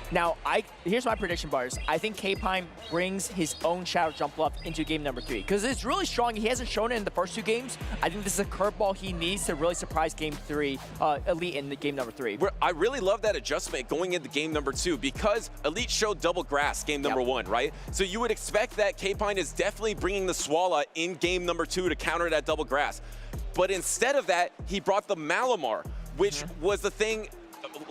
Now, here's my prediction, Butters. I think Kpine brings his own Shadow Jump Bluff into game number 3, because it's really strong. He hasn't shown it in the first 2 games. I think this is a curveball he needs to really surprise game 3, Elite in the game number 3. I really love that adjustment going into game number 2, because Elite showed double grass game number 1, right? So you would expect that Kpine is definitely bringing the Swallow in game number 2 to counter that double grass. But instead of that, he brought the Malamar, which was the thing.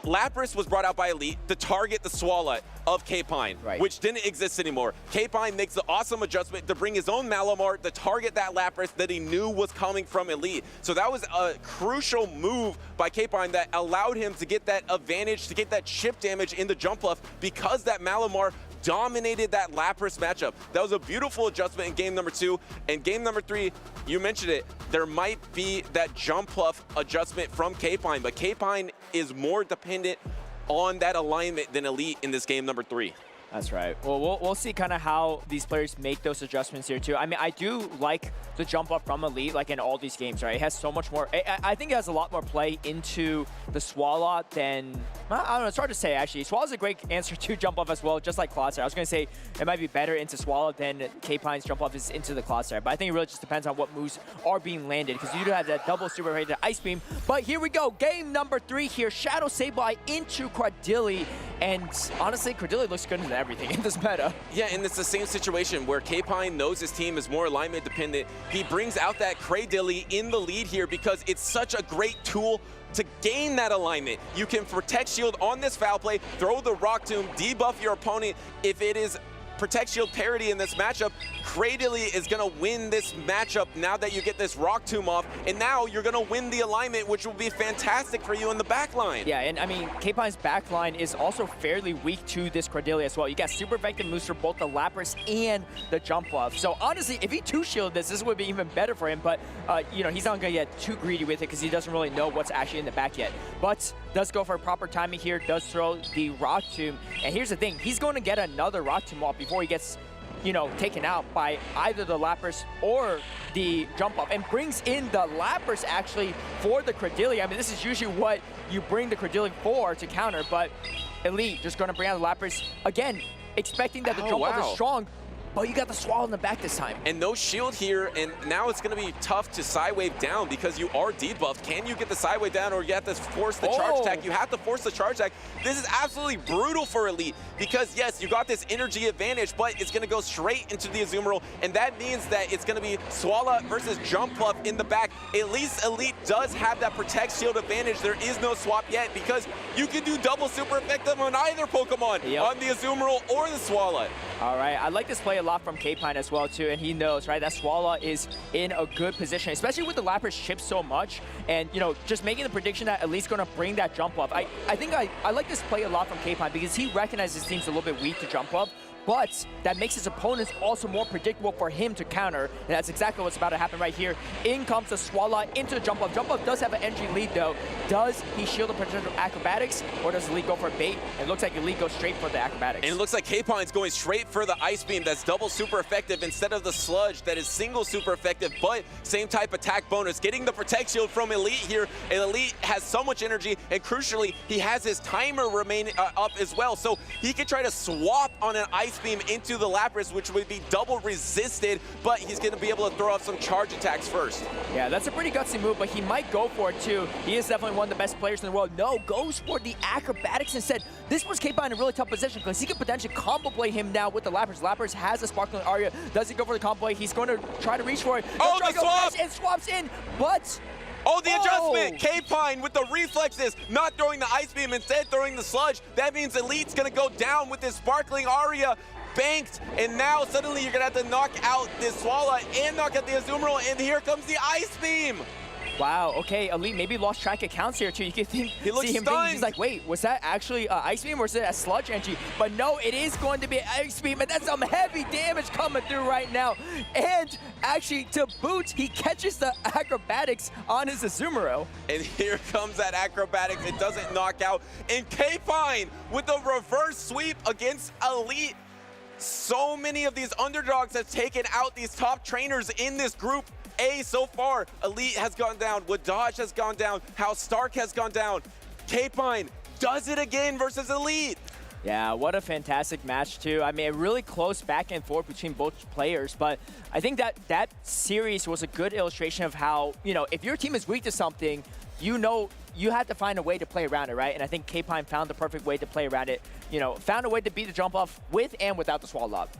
Lapras was brought out by Elite to target the Swallow of Kpine, which didn't exist anymore. Kpine makes the awesome adjustment to bring his own Malamar to target that Lapras that he knew was coming from Elite. So that was a crucial move by Kpine that allowed him to get that advantage, to get that chip damage in the Jump Bluff, because that Malamar dominated that Lapras matchup. That was a beautiful adjustment in game number 2. And game number 3, you mentioned it, there might be that Jump Bluff adjustment from Kpine, but Kpine is more dependent on that alignment than Elite in this game number 3. That's right. Well, we'll see kind of how these players make those adjustments here too. I mean, I do like the jump up from Elite, like in all these games, right? It has so much more. I think it has a lot more play into the Swallow than, I don't know, it's hard to say actually. Swallow's a great answer to jump up as well, just like Cloudster. I was going to say it might be better into Swallow than Kpine's jump up is into the Cloudster, but I think it really just depends on what moves are being landed, because you do have that double super rated Ice Beam. But here we go, game number 3 here. Shadow Sableye into Cradily, and honestly, Cradily looks good into everything in this meta. Yeah, and it's the same situation where Kpine knows his team is more alignment dependent. He brings out that Cradily in the lead here because it's such a great tool to gain that alignment. You can Protect Shield on this foul play, throw the Rock Tomb, debuff your opponent. If it is Protect Shield parity in this matchup, Cradily is going to win this matchup now that you get this Rock Tomb off, and now you're going to win the alignment, which will be fantastic for you in the backline. Yeah, and I mean, Kpine's backline is also fairly weak to this Cradily as well. You got super effective moves for both the Lapras and the jump buff. So honestly, if he two-shielded this would be even better for him, but you know, he's not going to get too greedy with it because he doesn't really know what's actually in the back yet. But does go for proper timing here, does throw the Rock Tomb, and here's the thing, he's going to get another Rock Tomb off before he gets, you know, taken out by either the Lapras or the jump up, and brings in the Lapras actually for the Cradily. I mean, this is usually what you bring the Cradily for to counter, but Elite just going to bring out the Lapras again, expecting that the jump up is strong. But you got the Swallow in the back this time. And no shield here, and now it's going to be tough to sidewave down because you are debuffed. Can you get the sidewave down, or you have to force the charge attack? You have to force the charge attack. This is absolutely brutal for Elite because, yes, you got this energy advantage, but it's going to go straight into the Azumarill, and that means that it's going to be Swallow versus Jump Fluff in the back. At least Elite does have that Protect Shield advantage. There is no swap yet because you can do double super effective on either Pokemon, on the Azumarill or the Swallow. All right, I like this play a lot from Kpine as well too, and he knows, right, that Swallow is in a good position, especially with the Lapras chip so much, and you know, just making the prediction that Elite's going to bring that jump up. I think I like this play a lot from Kpine because he recognizes his team's a little bit weak to jump up, but that makes his opponents also more predictable for him to counter, and that's exactly what's about to happen right here. In comes the Swallow into the jump up. Jump up does have an energy lead though. Does he shield the potential acrobatics, or does Elite go for a bait? It looks like Elite goes straight for the acrobatics. And it looks like Kpine's going straight for the Ice Beam that's double super effective instead of the Sludge that is single super effective, but same type attack bonus. Getting the Protect Shield from Elite here, and Elite has so much energy, and crucially, he has his timer remaining up as well, so he could try to swap on an Ice Beam into the Lapras, which would be double resisted, but he's going to be able to throw off some charge attacks first. Yeah, that's a pretty gutsy move, but he might go for it too. He is definitely one of the best players in the world. No, goes for the acrobatics instead. This puts Kpine in a really tough position because he could potentially combo play him now with the Lapras. Lapras has a Sparkling Aria. Does he go for the combo play? He's going to try to reach for it. Oh, the swap! And swaps in, but... Oh, the adjustment! Kpine with the reflexes, not throwing the Ice Beam, instead throwing the Sludge. That means Elite's going to go down with his Sparkling Aria. Banked, and now suddenly you're gonna have to knock out this Swallow and knock out the Azumarill, and here comes the Ice Beam! Wow, okay, Elite maybe lost track of counts here too. You can think, he looks see him stunned. He's like, wait, was that actually Ice Beam or was it a Sludge energy? But no, it is going to be Ice Beam, and that's some heavy damage coming through right now. And actually, to boot, he catches the acrobatics on his Azumarill. And here comes that acrobatics. It doesn't knock out. And Kpine with the reverse sweep against Elite. So many of these underdogs have taken out these top trainers in this group A so far. Elite has gone down, Wadage has gone down, House Stark has gone down. Kpine does it again versus Elite. Yeah, what a fantastic match too. I mean, a really close back and forth between both players, but I think that series was a good illustration of how, you know, if your team is weak to something, you know you have to find a way to play around it, right? And I think Kpine found the perfect way to play around it. You know, found a way to beat the jump off with and without the Swallow up.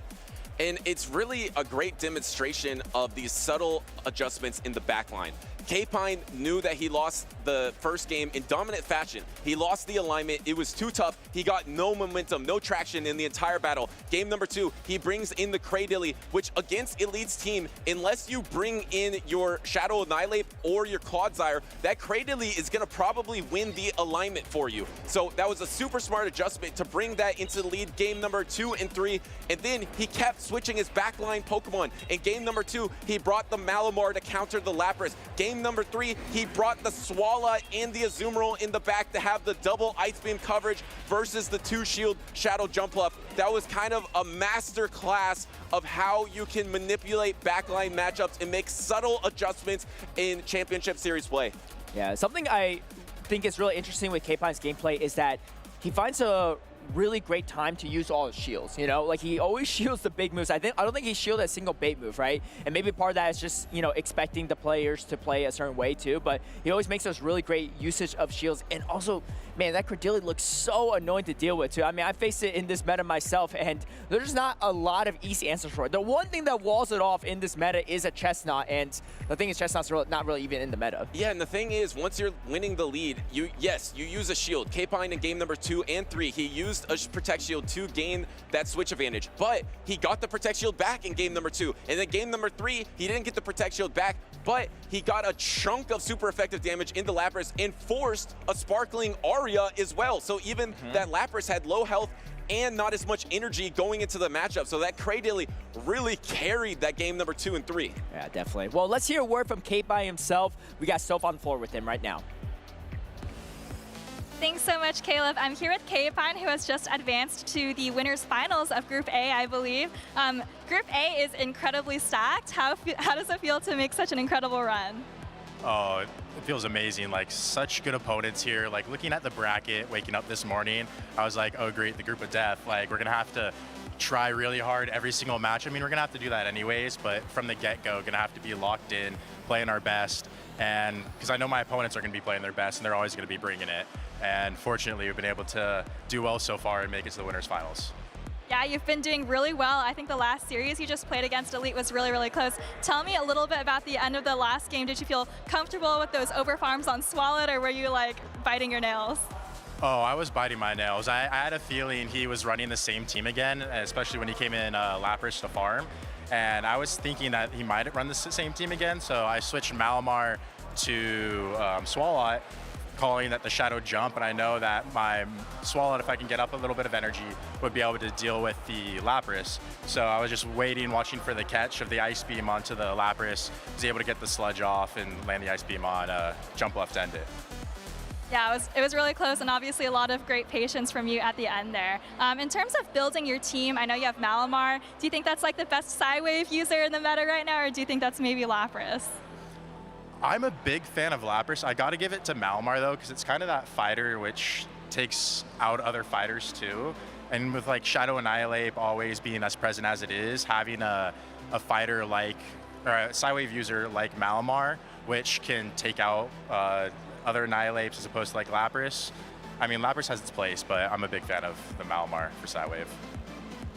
And it's really a great demonstration of these subtle adjustments in the backline. Kpine knew that he lost the first game in dominant fashion. He lost the alignment. It was too tough. He got no momentum, no traction in the entire battle. Game number 2, he brings in the Cradily, which against Elite's team, unless you bring in your Shadow Annihilate or your Clodsire, that Cradily is going to probably win the alignment for you. So that was a super smart adjustment to bring that into the lead game number 2 and 3. And then he kept switching his backline Pokemon. In game number 2, he brought the Malamar to counter the Lapras. Game game number 3, he brought the Swala and the Azumarill in the back to have the double Ice Beam coverage versus the 2-shield Shadow Jump Up. That was kind of a master class of how you can manipulate backline matchups and make subtle adjustments in Championship Series play. Yeah, something I think is really interesting with Kpine's gameplay is that he finds a really great time to use all his shields, you know? Like, he always shields the big moves. I don't think he shielded a single bait move, right? And maybe part of that is just, you know, expecting the players to play a certain way too, but he always makes those really great usage of shields. And also, man, that Credility looks so annoying to deal with too. I mean, I faced it in this meta myself, and there's not a lot of easy answers for it. The one thing that walls it off in this meta is a Chestnut, and the thing is Chestnut's not really even in the meta. Yeah, and the thing is, once you're winning the lead, you use a shield. Kpine in game number 2 and 3, he used a Protect Shield to gain that switch advantage, but he got the Protect Shield back in game number 2. And then game number 3, he didn't get the Protect Shield back, but he got a chunk of super effective damage in the Lapras and forced a Sparkling Aria as well. So even that Lapras had low health and not as much energy going into the matchup. So that Cradily really carried that game number 2 and 3. Yeah, definitely. Well, let's hear a word from Kpine himself. We got Soph on the floor with him right now. Thanks so much, Caleb. I'm here with Kpine, who has just advanced to the winners finals of Group A, I believe. Group A is incredibly stacked. How does it feel to make such an incredible run? Oh, it feels amazing. Like, such good opponents here. Like, looking at the bracket, waking up this morning, I was like, oh great, the group of death. Like, we're gonna have to try really hard every single match. I mean, we're gonna have to do that anyways, but from the get-go, gonna have to be locked in, playing our best. And because I know my opponents are gonna be playing their best, and they're always gonna be bringing it. And fortunately, we've been able to do well so far and make it to the winners finals. Yeah, you've been doing really well. I think the last series you just played against Elite was really, really close. Tell me a little bit about the end of the last game. Did you feel comfortable with those overfarms on Swallowed, or were you like biting your nails? Oh, I was biting my nails. I had a feeling he was running the same team again, especially when he came in Lapras to farm. And I was thinking that he might run the same team again, so I switched Malamar to Swalot, calling that the Shadow Jump, and I know that my Swalot, if I can get up a little bit of energy, would be able to deal with the Lapras. So I was just waiting, watching for the catch of the Ice Beam onto the Lapras, was able to get the Sludge off and land the Ice Beam on Jump Left to end it. Yeah, it was really close, and obviously a lot of great patience from you at the end there. In terms of building your team, I know you have Malamar. Do you think that's like the best Psywave user in the meta right now, or do you think that's maybe Lapras? I'm a big fan of Lapras. I got to give it to Malamar though, because it's kind of that fighter which takes out other fighters too. And with like Shadow Annihilate always being as present as it is, having a fighter like, or a Psywave user like Malamar, which can take out other Annihilates as opposed to like Lapras. I mean, Lapras has its place, but I'm a big fan of the Malamar for Psywave.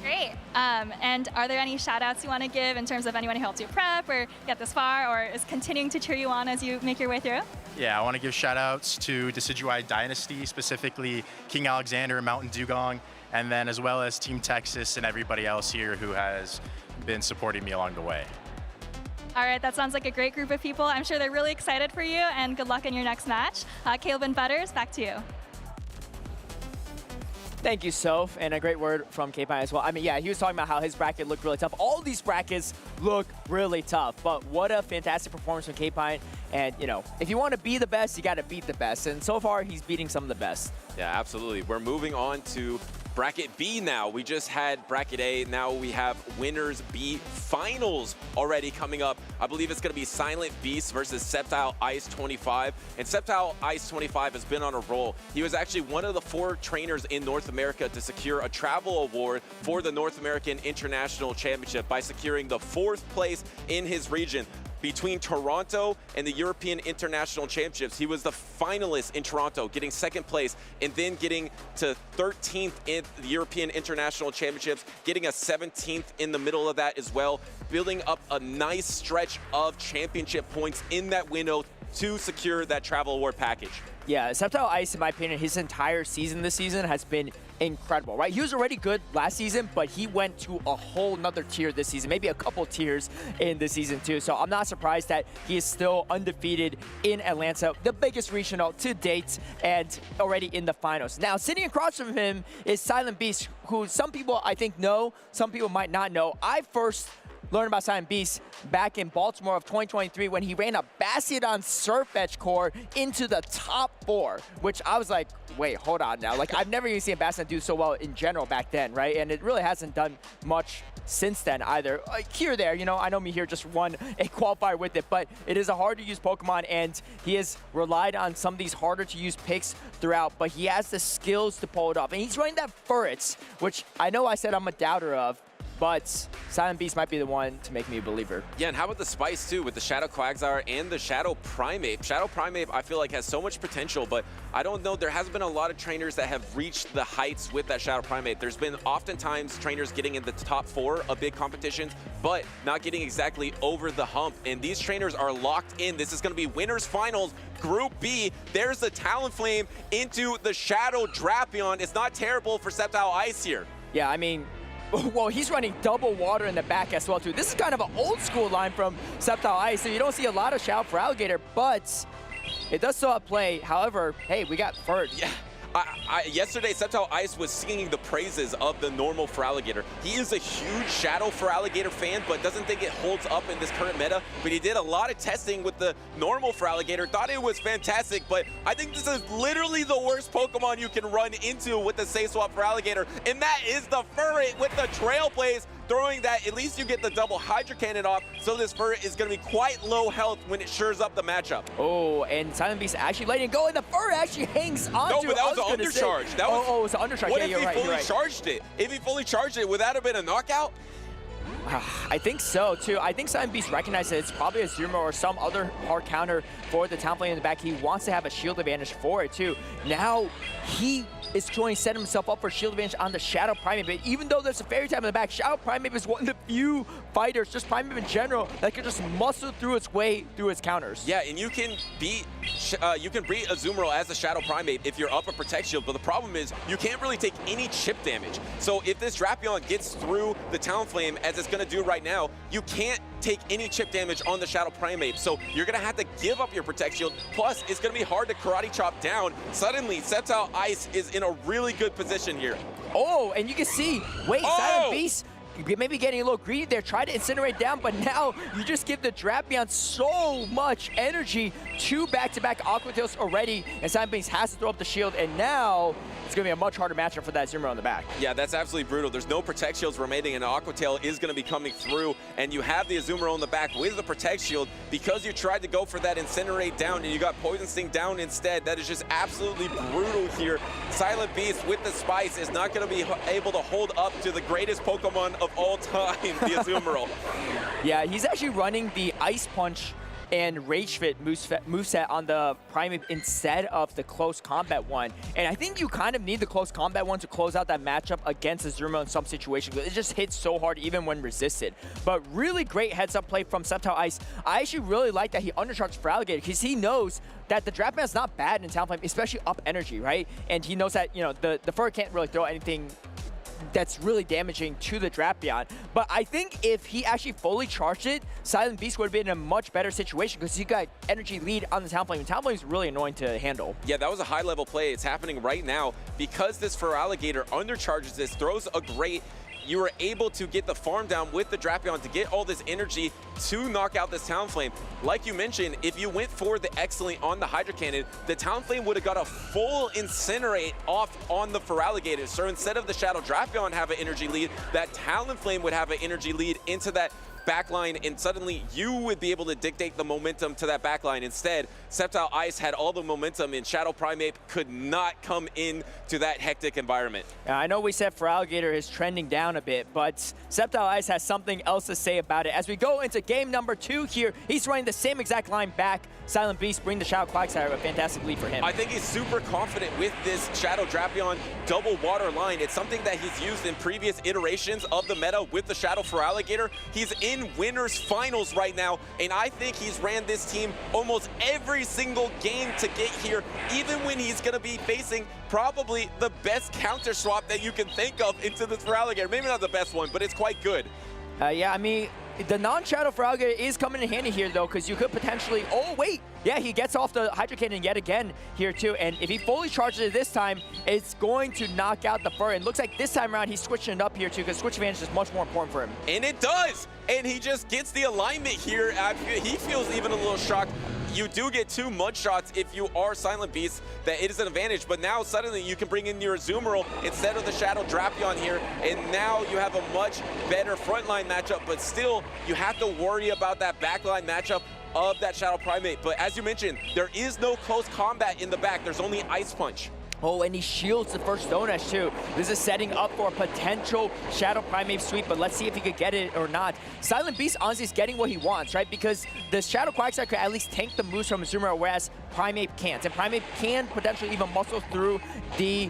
Great. And are there any shout outs you want to give in terms of anyone who helped you prep or get this far or is continuing to cheer you on as you make your way through? Yeah, I want to give shout outs to Decidueye Dynasty, specifically King Alexander and Mountain Dugong, and then as well as Team Texas and everybody else here who has been supporting me along the way. All right, that sounds like a great group of people. I'm sure they're really excited for you, and good luck in your next match. Caleb and Butters, back to you. Thank you, Soph, and a great word from Kpine as well. I mean, yeah, he was talking about how his bracket looked really tough. All these brackets look really tough, but what a fantastic performance from Kpine. And, you know, if you want to be the best, you got to beat the best. And so far, he's beating some of the best. Yeah, absolutely. We're moving on to Bracket B now. We just had Bracket A. Now we have Winners B Finals already coming up. I believe it's going to be Silent Beast versus Sceptile Ice 25. And Sceptile Ice 25 has been on a roll. He was actually one of the 4 trainers in North America to secure a travel award for the North American International Championship by securing the 4th place in his region. Between Toronto and the European International Championships, he was the finalist in Toronto, getting 2nd place, and then getting to 13th in the European International Championships, getting a 17th in the middle of that as well, building up a nice stretch of championship points in that window to secure that travel award package. Yeah, Sceptile Ice, in my opinion, his entire season this season has been incredible, right? He was already good last season, but he went to a whole nother tier this season, maybe a couple tiers in this season too. So I'm not surprised that he is still undefeated in Atlanta, the biggest regional to date, and already in the finals. Now, sitting across from him is Silent Beast, who some people I think know, some people might not know. I first learned about Silent Beast back in Baltimore of 2023 when he ran a Bastion Surf Edge core into the top 4, which I was like, wait, hold on now. Like, I've never even seen Bastion do so well in general back then, right? And it really hasn't done much since then either. Here or there, you know, I know Mihir just won a qualifier with it, but it is a hard-to-use Pokemon, and he has relied on some of these harder-to-use picks throughout, but he has the skills to pull it off. And he's running that Furret, which I know I said I'm a doubter of, but Silent Beast might be the one to make me a believer. Yeah, and how about the Spice too with the Shadow Quagsire and the Shadow Primeape? Shadow Primeape I feel like has so much potential, but I don't know, there hasn't been a lot of trainers that have reached the heights with that Shadow Primeape. There's been oftentimes trainers getting in the top 4 of big competitions, but not getting exactly over the hump. And these trainers are locked in. This is gonna be winners finals, Group B. There's the Talonflame into the Shadow Drapion. It's not terrible for Sceptile Ice here. Yeah, I mean, well, he's running double water in the back as well, too. This is kind of an old school line from Sceptile Ice, so you don't see a lot of Shout for Alligator, but it does still have play. However, hey, we got Furret. Yeah. Yesterday, Sceptile Ice was singing the praises of the normal for Alligator. He is a huge Shadow for Alligator fan, but doesn't think it holds up in this current meta. But he did a lot of testing with the normal for Alligator, thought it was fantastic, but I think this is literally the worst Pokemon you can run into with the Safe Swap for Alligator, and that is the Furret with the Trailblaze. Throwing that, at least you get the double Hydro Cannon off, so this Furret is going to be quite low health when it shures up the matchup. Oh, and Silent Beast actually letting it go, and the Furret actually hangs on No, to but it. that was an undercharge. That was, oh, it's an undercharge. What Yeah, if you're he right, fully you're right. charged it? If he fully charged it, would that have been a knockout? I think so, too. I think Silent Beast recognizes it's probably a Zuma or some other hard counter for the Talonflame in the back. He wants to have a shield advantage for it, too. Now, he is trying to set himself up for shield advantage on the Shadow Primeape. But even though there's a Fairy Type in the back, Shadow Primeape is one of the few fighters, just Primeape in general, that can just muscle through its way through its counters. Yeah, and you can beat Azumarill as a Shadow Primeape if you're up a Protect Shield, but the problem is you can't really take any chip damage. So if this Drapion gets through the Talonflame, as it's going to do right now, you can't take any chip damage on the Shadow Primeape. So you're going to have to give up your Protect Shield. Plus, it's going to be hard to Karate Chop down. Suddenly, Sceptile Ice is in a really good position here. Oh, and you can see, wait, Silent Beast maybe getting a little greedy there, try to incinerate down, but now you just give the Drapion so much energy. 2 back-to-back Aqua Tails already, and Silent Beast has to throw up the shield, and now it's going to be a much harder matchup for that Azumarill on the back. Yeah, that's absolutely brutal. There's no Protect Shields remaining, and Aqua Tail is going to be coming through, and you have the Azumarill in the back with the Protect Shield because you tried to go for that Incinerate down, and you got Poison Sting down instead. That is just absolutely brutal here. Silent Beast with the Spice is not going to be able to hold up to the greatest Pokemon of all time, the Azumarill. Yeah, he's actually running the Ice Punch and Rage Fit moveset on the Primeape instead of the close combat one. And I think you kind of need the close combat one to close out that matchup against Azumarill in some situations. It just hits so hard even when resisted. But really great heads-up play from Sceptile Ice. I actually really like that he undercharged for Alligator because he knows that the Drapion is not bad in Talonflame, especially up energy, right? And he knows that, you know, the Furret can't really throw anything that's really damaging to the Drapion. But I think if he actually fully charged it, Silent Beast would have been in a much better situation because he got energy lead on the Talonflame. And Talonflame is really annoying to handle. Yeah, that was a high-level play. It's happening right now because this for Alligator undercharges this, throws a great. You were able to get the farm down with the Drapion to get all this energy to knock out this Talonflame. Like you mentioned, if you went for the Excellent on the Hydro Cannon, the Talonflame would have got a full Incinerate off on the Feraligatr. So instead of the Shadow Drapion have an energy lead, that Talonflame would have an energy lead into that backline, and suddenly you would be able to dictate the momentum to that backline. Instead, Sceptile Ice had all the momentum, and Shadow Primeape could not come in to that hectic environment. I know we said Feraligatr is trending down a bit, but Sceptile Ice has something else to say about it. As we go into game number 2 here, he's running the same exact line back. Silent Beast bring the Shadow Quagsire, a fantastic lead for him. I think he's super confident with this Shadow Drapion double water line. It's something that he's used in previous iterations of the meta with the Shadow Feraligatr. He's in winners finals right now, and I think he's ran this team almost every single game to get here, even when he's going to be facing probably the best counter swap that you can think of into this Feraligatr. Maybe not the best one, but it's quite good. Yeah, I mean, the non-shadow for Alligator is coming in handy here, though, because you could potentially... Oh, wait! Yeah, he gets off the Hydro Cannon yet again here, too. And if he fully charges it this time, it's going to knock out the fur. And looks like this time around, he's switching it up here, too, because switch advantage is much more important for him. And it does! And he just gets the alignment here. He feels even a little shocked. You do get 2 mud shots if you are Silent Beast. That it is an advantage, but now suddenly you can bring in your Azumarill instead of the Shadow Drapion here, and now you have a much better frontline matchup, but still, you have to worry about that backline matchup of that Shadow Primate. But as you mentioned, there is no close combat in the back. There's only Ice Punch. Oh, and he shields the first Stone Edge, too. This is setting up for a potential Shadow Primate sweep, but let's see if he could get it or not. Silent Beast, honestly, is getting what he wants, right? Because the Shadow Quagsire could at least tank the moves from Azumarill, whereas Primate can't. And Primate can potentially even muscle through the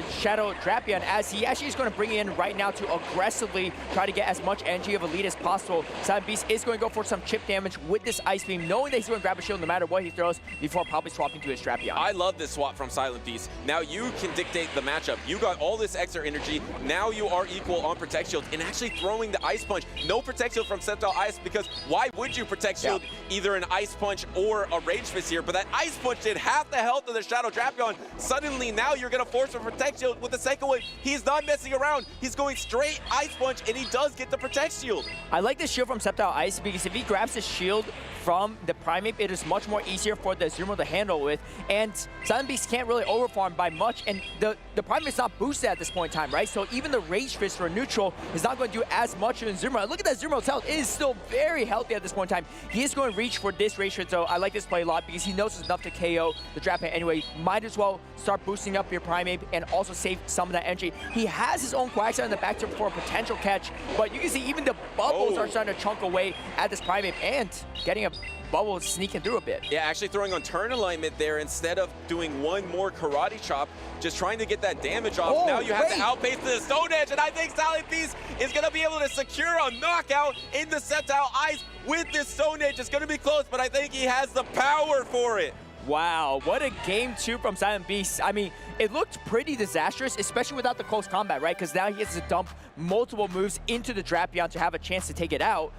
Shadow Drapion, as he actually is going to bring it in right now to aggressively try to get as much energy of a lead as possible. Silent Beast is going to go for some chip damage with this Ice Beam, knowing that he's going to grab a shield no matter what he throws before probably swapping to his Drapion. I love this swap from Silent Beast. Now you can dictate the matchup. You got all this extra energy. Now you are equal on Protect Shield and actually throwing the Ice Punch. No Protect Shield from Sceptile Ice, because why would you Protect Shield either an Ice Punch or a Rage Fist here? But that Ice Punch did half the health of the Shadow Drapion. Suddenly now you're going to force a Protect Shield with the second one. He's not messing around. He's going straight Ice Punch, and he does get the Protect Shield. I like this shield from Sceptile Ice, because if he grabs the shield from the Primate, it is much more easier for the Azumarill to handle with, and Silent Beast can't really overfarm by much, and the Primate's not boosted at this point in time, right? So even the Rage Fist for neutral is not going to do as much in Azumarill. Look at that Azumarill's health. It is still very healthy at this point in time. He is going to reach for this Rage Fist, so I like this play a lot because he knows it's enough to KO the Drapion anyway. Might as well start boosting up your Primate and also save some of that energy. He has his own Quagsire in the back for a potential catch, but you can see even the bubbles are starting to chunk away at this Primate and getting a bubble sneaking through a bit. Yeah, actually throwing on turn alignment there instead of doing one more Karate Chop, just trying to get that damage off. Now you have to outpace the Stone Edge, and I think Silent Beast is going to be able to secure a knockout in the Sceptile Ice with this Stone Edge. It's going to be close, but I think he has the power for it. Wow, what a game 2 from Silent Beast. I mean, it looked pretty disastrous, especially without the close combat, right? Because now he has to dump multiple moves into the Drapion to have a chance to take it out.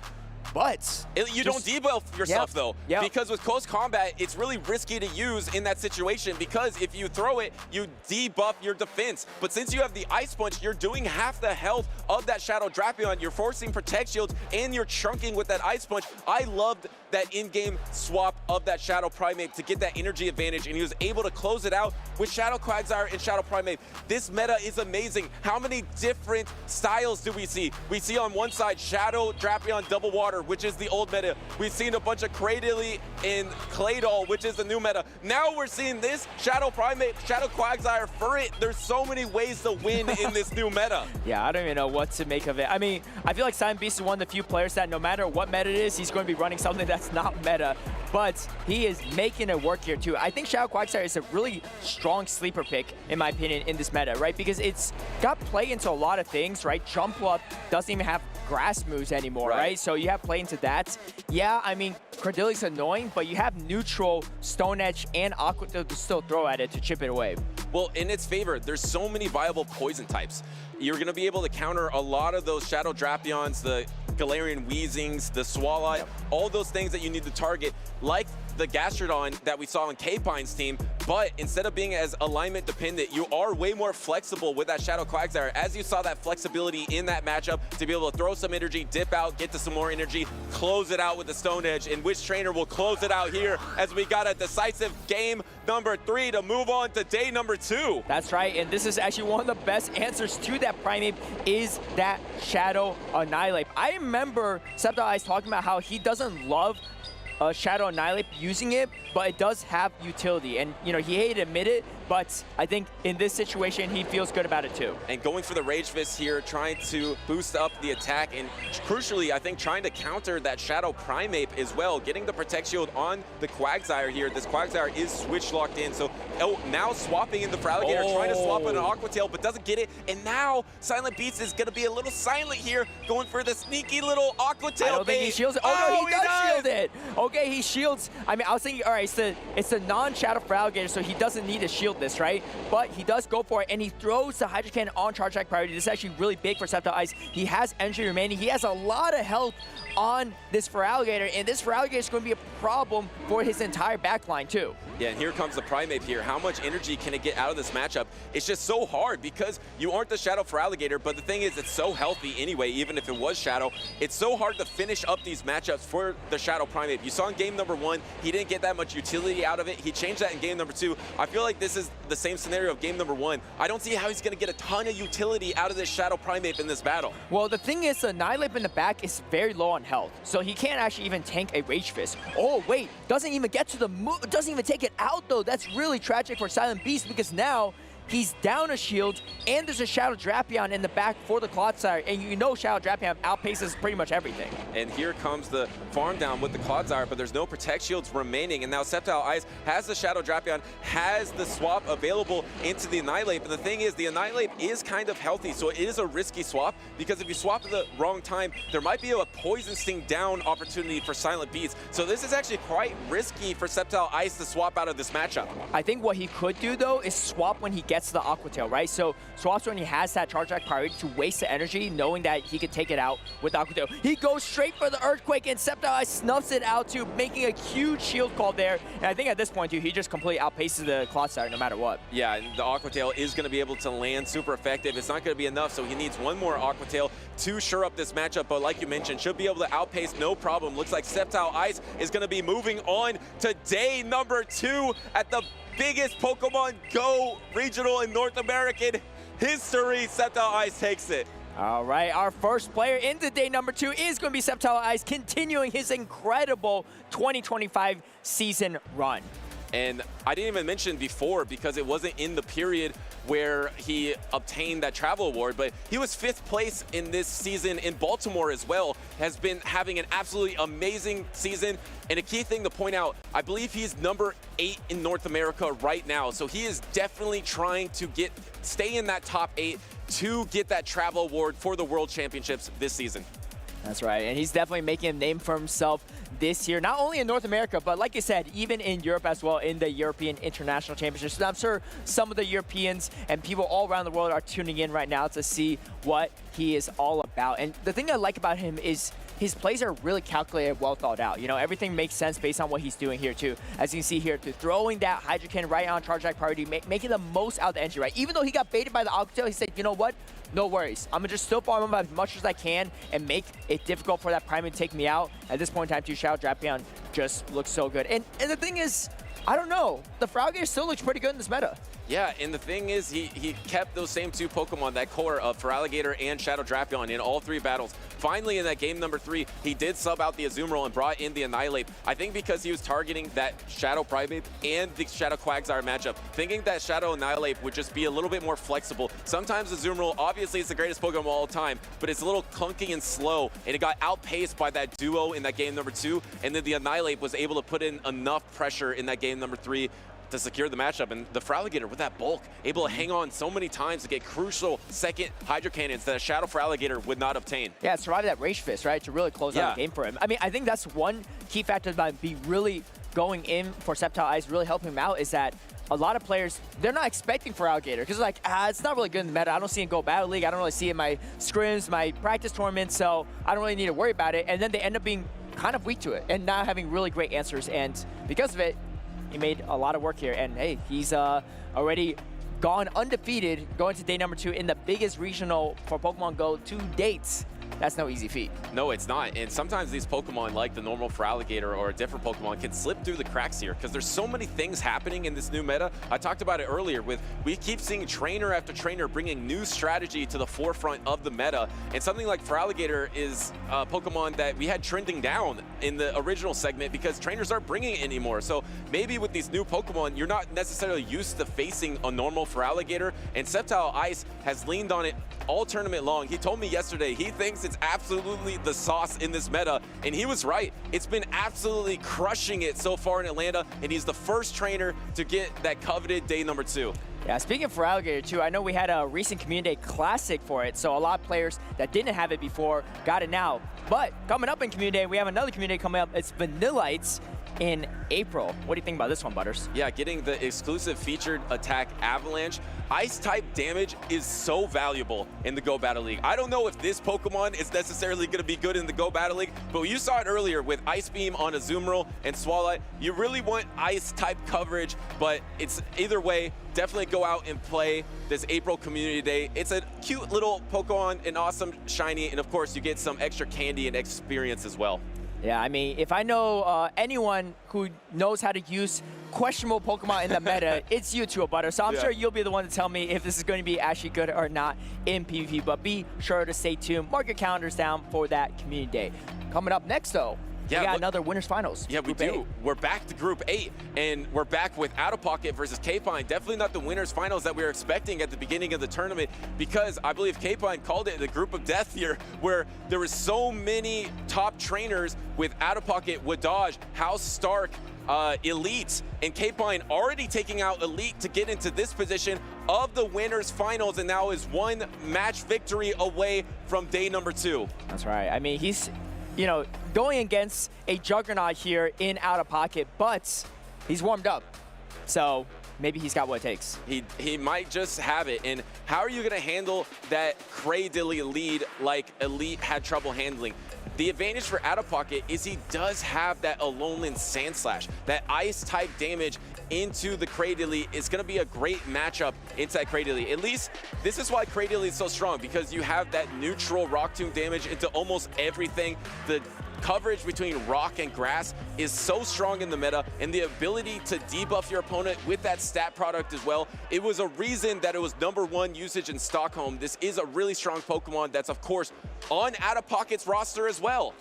But you don't debuff yourself though, because with close combat, it's really risky to use in that situation, because if you throw it, you debuff your defense. But since you have the Ice Punch, you're doing half the health of that Shadow Drapion. You're forcing Protect Shields and you're chunking with that Ice Punch. I loved that in-game swap of that Shadow Primate to get that energy advantage, and he was able to close it out with Shadow Quagsire and Shadow Primate. This meta is amazing. How many different styles do we see? We see on one side Shadow Drapion Double Water, which is the old meta. We've seen a bunch of Cradily and Claydol, which is the new meta. Now we're seeing this Shadow Primate, Shadow Quagsire, Furret. There's so many ways to win in this new meta. Yeah, I don't even know what to make of it. I mean, I feel like Silent Beast is one of the few players that no matter what meta it is, he's going to be running something that's not meta, but he is making it work here too. I think Shadow Quagsire is a really strong sleeper pick, in my opinion, in this meta, right? Because it's got play into a lot of things, right? Jump Up doesn't even have grass moves anymore, right? So you have play into that. Yeah, I mean, Cordelia's annoying, but you have neutral, Stone Edge, and Aqua to still throw at it to chip it away. Well, in its favor, there's so many viable poison types. You're going to be able to counter a lot of those Shadow Drapions, the Galarian Weezings, the Swallow, all those things that you need to target, like the Gastrodon that we saw on Kpine's team. But instead of being as alignment dependent, you are way more flexible with that Shadow Quagsire, as you saw that flexibility in that matchup to be able to throw some energy, dip out, get to some more energy, close it out with the Stone Edge. And which trainer will close it out here, as we got a decisive game number 3 to move on to day number 2. That's right, and this is actually one of the best answers to that Primate is that Shadow Annihilate. I remember Sceptile Ice talking about how he doesn't love Shadow Annihilate using it, but it does have utility. And, you know, he hated to admit it, but I think in this situation, he feels good about it too. And going for the Rage Fist here, trying to boost up the attack, and crucially, I think trying to counter that Shadow Primate as well, getting the Protect Shield on the Quagsire here. This Quagsire is switch locked in, so now swapping in the Alligator, trying to swap in an Aqua Tail, but doesn't get it. And now Silent Beast is going to be a little silent here, going for the sneaky little Aqua Tail. I don't think he shields it. Oh, no, he does shield it. Okay, he shields. I mean, I was thinking, all right, it's the non-Shadow for Alligator, so he doesn't need a shield this, right? But he does go for it, and he throws the Hydro Cannon on charge attack priority. This is actually really big for Sceptile Ice. He has energy remaining. He has a lot of health on this Feraligatr, and this Feraligatr is going to be a problem for his entire backline, too. Yeah, and here comes the Primeape here. How much energy can it get out of this matchup? It's just so hard because you aren't the Shadow Feraligatr, but the thing is, it's so healthy anyway, even if it was Shadow. It's so hard to finish up these matchups for the Shadow Primeape. You saw in game number 1, he didn't get that much utility out of it. He changed that in game number 2. I feel like this is the same scenario of game number 1. I don't see how he's going to get a ton of utility out of this Shadow Primeape in this battle. Well, the thing is, the Nihilape in the back is very low on health, so he can't actually even tank a Rage Fist. Oh, wait, doesn't even get to the move, doesn't even take it out, though. That's really tragic for Silent Beast because now he's down a shield, and there's a Shadow Drapion in the back for the Clodsire, and you know Shadow Drapion outpaces pretty much everything. And here comes the farm down with the Clodsire, but there's no Protect Shields remaining, and now Sceptile Ice has the Shadow Drapion, has the swap available into the Annihilape, and the thing is, the Annihilape is kind of healthy, so it is a risky swap, because if you swap at the wrong time, there might be a Poison Sting down opportunity for Silent Beast, so this is actually quite risky for Sceptile Ice to swap out of this matchup. I think what he could do, though, is swap when he gets to the Aqua Tail, right? So swaps when he has that charge back priority to waste the energy, knowing that he could take it out with Aqua Tail. He goes straight for the Earthquake, and Sceptile Ice snuffs it out too, making a huge shield call there. And I think at this point, too, he just completely outpaces the Clodsire no matter what. Yeah, and the Aqua Tail is going to be able to land super effective. It's not going to be enough, so he needs one more Aqua Tail to shore up this matchup. But like you mentioned, should be able to outpace no problem. Looks like Sceptile Ice is going to be moving on to day number 2 at the biggest Pokemon Go regional in North American history. Sceptile Ice takes it. All right, our first player into day number 2 is going to be Sceptile Ice, continuing his incredible 2025 season run. And I didn't even mention before because it wasn't in the period where he obtained that travel award, but he was 5th place in this season in Baltimore as well, has been having an absolutely amazing season. And a key thing to point out, I believe he's number 8 in North America right now. So he is definitely trying to stay in that top 8 to get that travel award for the World Championships this season. That's right, and he's definitely making a name for himself this year, not only in North America, but like you said, even in Europe as well, in the European International Championships. So I'm sure some of the Europeans and people all around the world are tuning in right now to see what he is all about. And the thing I like about him is his plays are really calculated, well thought out. You know, everything makes sense based on what he's doing here too. As you can see here, to throwing that Hydro Cannon right on charge back priority, making the most out of the entry, right? Even though he got baited by the Aqua Tail, he said, you know what? No worries. I'm gonna just still farm him as much as I can and make it difficult for that Primeape to take me out. At this point in time, too, Shadow Drapion just looks so good. And the thing is, I don't know, the Feraligatr still looks pretty good in this meta. Yeah, and the thing is, he kept those same 2 Pokemon, that core of Feraligatr and Shadow Drapion in all 3 battles. Finally, in that game number 3, he did sub out the Azumarill and brought in the Annihilape. I think because he was targeting that Shadow Primeape and the Shadow Quagsire matchup, thinking that Shadow Annihilape would just be a little bit more flexible. Sometimes Azumarill, obviously it's the greatest Pokemon of all time, but it's a little clunky and slow, and it got outpaced by that duo in that game number 2, and then the Annihilape was able to put in enough pressure in that game number 3 to secure the matchup. And the Feraligatr with that bulk, able to hang on so many times to get crucial second Hydro Cannons that a Shadow Feraligatr would not obtain. Yeah, survive that Rage Fist, right, to really close out the game for him. I mean, I think that's one key factor that be really going in for Sceptile Ice, really helping him out, is that a lot of players, they're not expecting Feraligatr because like, it's not really good in the meta. I don't see it go Battle League. I don't really see it in my scrims, my practice tournaments, so I don't really need to worry about it. And then they end up being kind of weak to it and not having really great answers. And because of it, he made a lot of work here, and hey, he's already gone undefeated going to day number 2 in the biggest regional for Pokemon Go to date. That's no easy feat. No, it's not. And sometimes these Pokemon, like the normal Feraligatr or a different Pokemon, can slip through the cracks here because there's so many things happening in this new meta. I talked about it earlier with, we keep seeing trainer after trainer bringing new strategy to the forefront of the meta. And something like Feraligatr is a Pokemon that we had trending down in the original segment because trainers aren't bringing it anymore. So maybe with these new Pokemon, you're not necessarily used to facing a normal Feraligatr, and Sceptile Ice has leaned on it all tournament long. He told me yesterday he thinks it's absolutely the sauce in this meta, and he was right. It's been absolutely crushing it so far in Atlanta, and he's the first trainer to get that coveted day number 2. Yeah, speaking of Feraligatr too, I know we had a recent Community Day Classic for it, so a lot of players that didn't have it before got it now. But coming up in Community Day, we have another Community Day coming up. It's Vanillites, in April. What do you think about this one, Butters? Yeah, getting the exclusive featured attack Avalanche. Ice-type damage is so valuable in the Go Battle League. I don't know if this Pokemon is necessarily going to be good in the Go Battle League, but you saw it earlier with Ice Beam on Azumarill and Swallow. You really want Ice-type coverage, but it's either way, definitely go out and play this April Community Day. It's a cute little Pokemon, an awesome shiny, and of course you get some extra candy and experience as well. Yeah, I mean, if I know anyone who knows how to use questionable Pokemon in the meta, it's you too, Butter. So I'm sure you'll be the one to tell me if this is going to be actually good or not in PvP. But be sure to stay tuned. Mark your calendars down for that Community Day. Coming up next, though, we got another Winners Finals. Yeah, we do. We're back to Group 8, and we're back with OutOfPoket versus Kpine. Definitely not the Winners Finals that we were expecting at the beginning of the tournament, because I believe Kpine called it the group of death here, where there were so many top trainers with OutOfPoket, Wadage, House Stark, Elite, and Kpine already taking out Elite to get into this position of the Winners Finals, and now is one match victory away from day number 2. That's right. I mean, he's, you know, going against a juggernaut here in OutOfPoket, but he's warmed up. So maybe he's got what it takes. He might just have it. And how are you going to handle that Cradilly lead like Elite had trouble handling? The advantage for OutOfPoket is he does have that Alolan Sandslash. That ice-type damage into the Cradilly is going to be a great matchup into that Cradilly. At least, this is why Cradilly is so strong, because you have that neutral Rock Tomb damage into almost everything. The coverage between rock and grass is so strong in the meta, and the ability to debuff your opponent with that stat product as well. It was a reason that it was #1 usage in Stockholm. This is a really strong Pokemon that's, of course, on OutOfPoket's roster as well.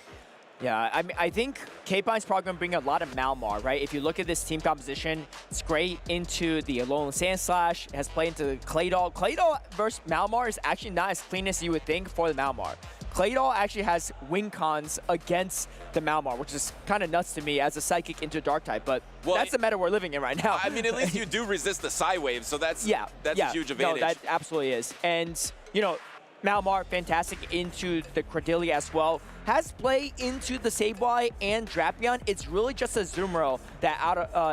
Yeah, I mean, I think Kpine's probably going to bring a lot of Malmar, right? If you look at this team composition, it's great into the Alolan Sandslash. It has played into Claydol. Claydol versus Malmar is actually not as clean as you would think for the Malmar. Claydol actually has win cons against the Malmar, which is kind of nuts to me as a Psychic into Dark type, but that's the meta we're living in right now. I mean, at least you do resist the Psy Wave, so that's a huge advantage. No, that absolutely is. And, you know, Malmar, fantastic into the Cradilly as well. Has play into the Sableye and Drapion. It's really just a Azumarill that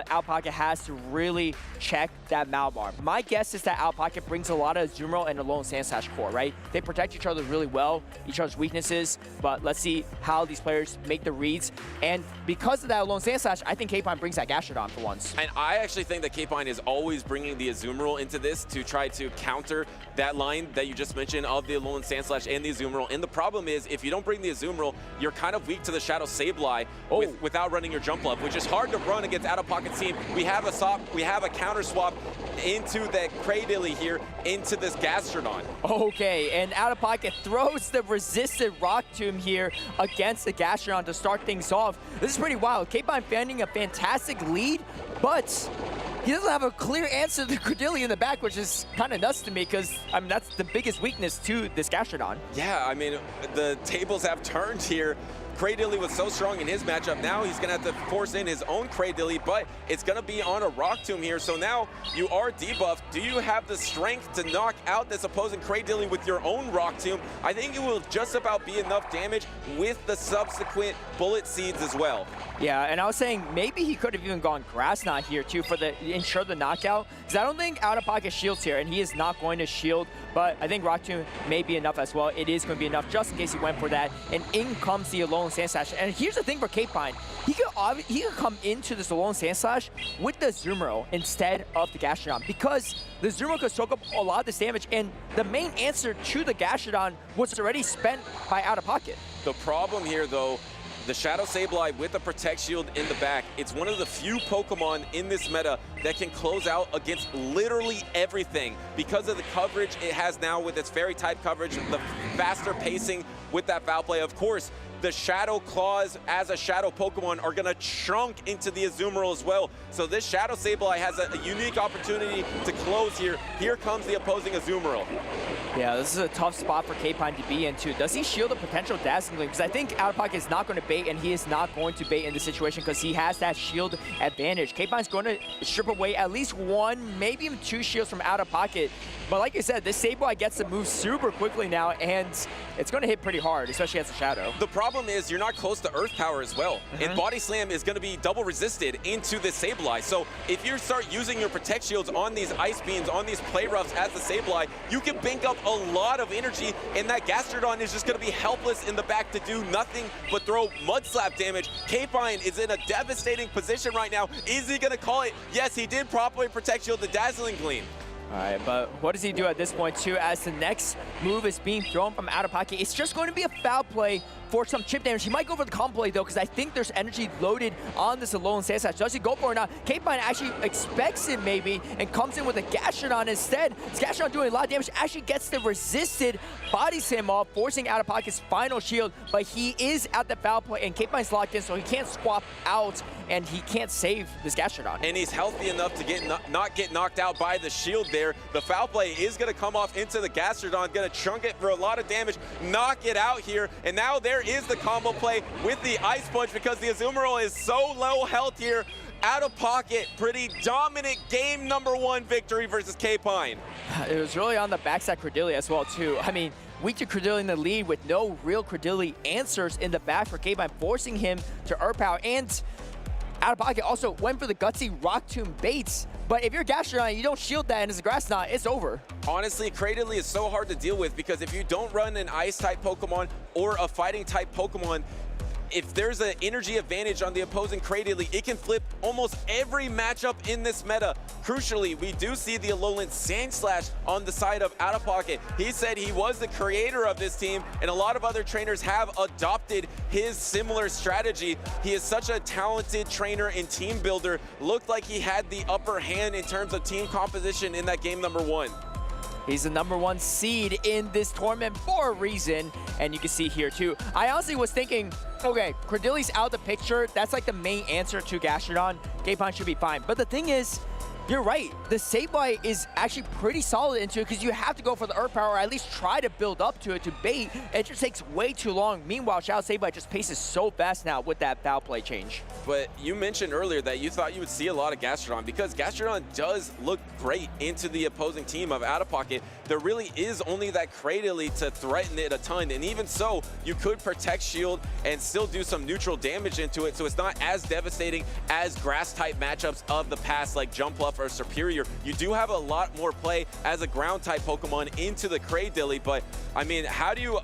OutPoket has to really check that Malmar. My guess is that OutPoket brings a lot of Azumarill and Alolan Sandslash core, right? They protect each other really well, each other's weaknesses, but let's see how these players make the reads. And because of that Alolan Sandslash, I think Kpine brings that Gastrodon for once. And I actually think that Kpine is always bringing the Azumarill into this to try to counter that line that you just mentioned of the Alolan Sandslash and the Azumarill. And the problem is, if you don't bring the Azumarill, you're kind of weak to the Shadow Sableye without running your jump up, which is hard to run against OutOfPoket's team. We have a counter swap into that Cradilly here into this Gastrodon. Okay, and OutOfPoket throws the resisted Rock Tomb here against the Gastrodon to start things off. This is pretty wild. Kpine finding a fantastic lead, but he doesn't have a clear answer to the Cradilly in the back, which is kind of nuts to me, because I mean, that's the biggest weakness to this Gastrodon. Yeah, I mean, the tables have turned here. Cradilly was so strong in his matchup. Now he's going to have to force in his own Cradilly, but it's going to be on a Rock Tomb here. So now you are debuffed. Do you have the strength to knock out this opposing Cradilly with your own Rock Tomb? I think it will just about be enough damage with the subsequent Bullet Seeds as well. Yeah, and I was saying maybe he could have even gone Grass Knot here too for the ensure the knockout, because I don't think OutOfPoket shields here, and he is not going to shield, but I think Rock Tomb may be enough as well. It is going to be enough just in case he went for that, and in comes the Alolan Sandslash. And here's the thing for Kpine, he could come into this Alolan Sandslash with the Azumarill instead of the Gastrodon, because the Azumarill could soak up a lot of this damage, and the main answer to the Gastrodon was already spent by OutOfPoket. The problem here, though, the Shadow Sableye with the Protect Shield in the back, it's one of the few Pokemon in this meta that can close out against literally everything because of the coverage it has now with its Fairy type coverage, the faster pacing with that Foul Play. Of course, the Shadow Claws as a Shadow Pokemon are going to chunk into the Azumarill as well. So this Shadow Sableye has a unique opportunity to close here. Here comes the opposing Azumarill. Yeah, this is a tough spot for Kpine to be in too. Does he shield a potential dazzling gleam? Because I think OutOfPoket is not going to bait, and he is not going to bait in this situation because he has that shield advantage. Kpine's going to strip away at least one, maybe even two shields from OutOfPoket. But like I said, this Sableye gets to move super quickly now, and it's going to hit pretty hard, especially as a Shadow. The problem is you're not close to Earth Power as well. And Body Slam is going to be double resisted into this Sableye. So if you start using your Protect Shields on these Ice Beams, on these Play Roughs as the Sableye, you can bank up a lot of energy, and that Gastrodon is just going to be helpless in the back to do nothing but throw Mud Slap damage. Kpine is in a devastating position right now. Is he going to call it? Yes, he did properly Protect Shield the Dazzling Gleam. All right, but what does he do at this point too, as the next move is being thrown from OutOfPoket? It's just going to be a foul play for some chip damage. He might go for the combo play though, because I think there's energy loaded on this Alolan Sandslash. Does he go for it now? Kpine actually expects it maybe and comes in with a Gastrodon instead. This Gastrodon doing a lot of damage, actually gets the resisted Body Slam off, forcing OutOfPoket's final shield, but he is at the foul play and Kpine's locked in, so he can't swap out and he can't save this Gastrodon. And he's healthy enough to not get knocked out by the shield there. The foul play is going to come off into the Gastrodon, going to chunk it for a lot of damage, knock it out here, and now there is the combo play with the Ice Punch because the Azumarill is so low health here. OutOfPoket, pretty dominant game #1 victory versus Kpine. It was really on the backside Credilli as well too. I mean, weak to Credilli in the lead with no real Credilli answers in the back for Kpine, forcing him to Earth Power. And OutOfPoket also went for the gutsy Rock Tomb baits. But if you're Gastrodon, you don't shield that and it's a Grass Knot, it's over. Honestly, Cradily is so hard to deal with because if you don't run an Ice-type Pokemon or a Fighting-type Pokemon, if there's an energy advantage on the opposing Cradily, it can flip almost every matchup in this meta. Crucially, we do see the Alolan Sandslash on the side of OutOfPoket. He said he was the creator of this team, and a lot of other trainers have adopted his similar strategy. He is such a talented trainer and team builder. Looked like he had the upper hand in terms of team composition in that game #1. He's the #1 seed in this tournament for a reason, and you can see here too. I honestly was thinking, okay, Credilli's out of the picture. That's like the main answer to Gastrodon. Kpine should be fine. But the thing is, you're right. The Sableye is actually pretty solid into it because you have to go for the Earth Power or at least try to build up to it to bait. It just takes way too long. Meanwhile, Shadow Sableye just paces so fast now with that foul play change. But you mentioned earlier that you thought you would see a lot of Gastrodon because Gastrodon does look great into the opposing team of OutOfPoket. There really is only that Cradily to threaten it a ton, and even so, you could Protect Shield and still do some neutral damage into it, so it's not as devastating as Grass-type matchups of the past like Jumpluff or Superior. You do have a lot more play as a Ground-type Pokemon into the Cradily, but I mean, how do you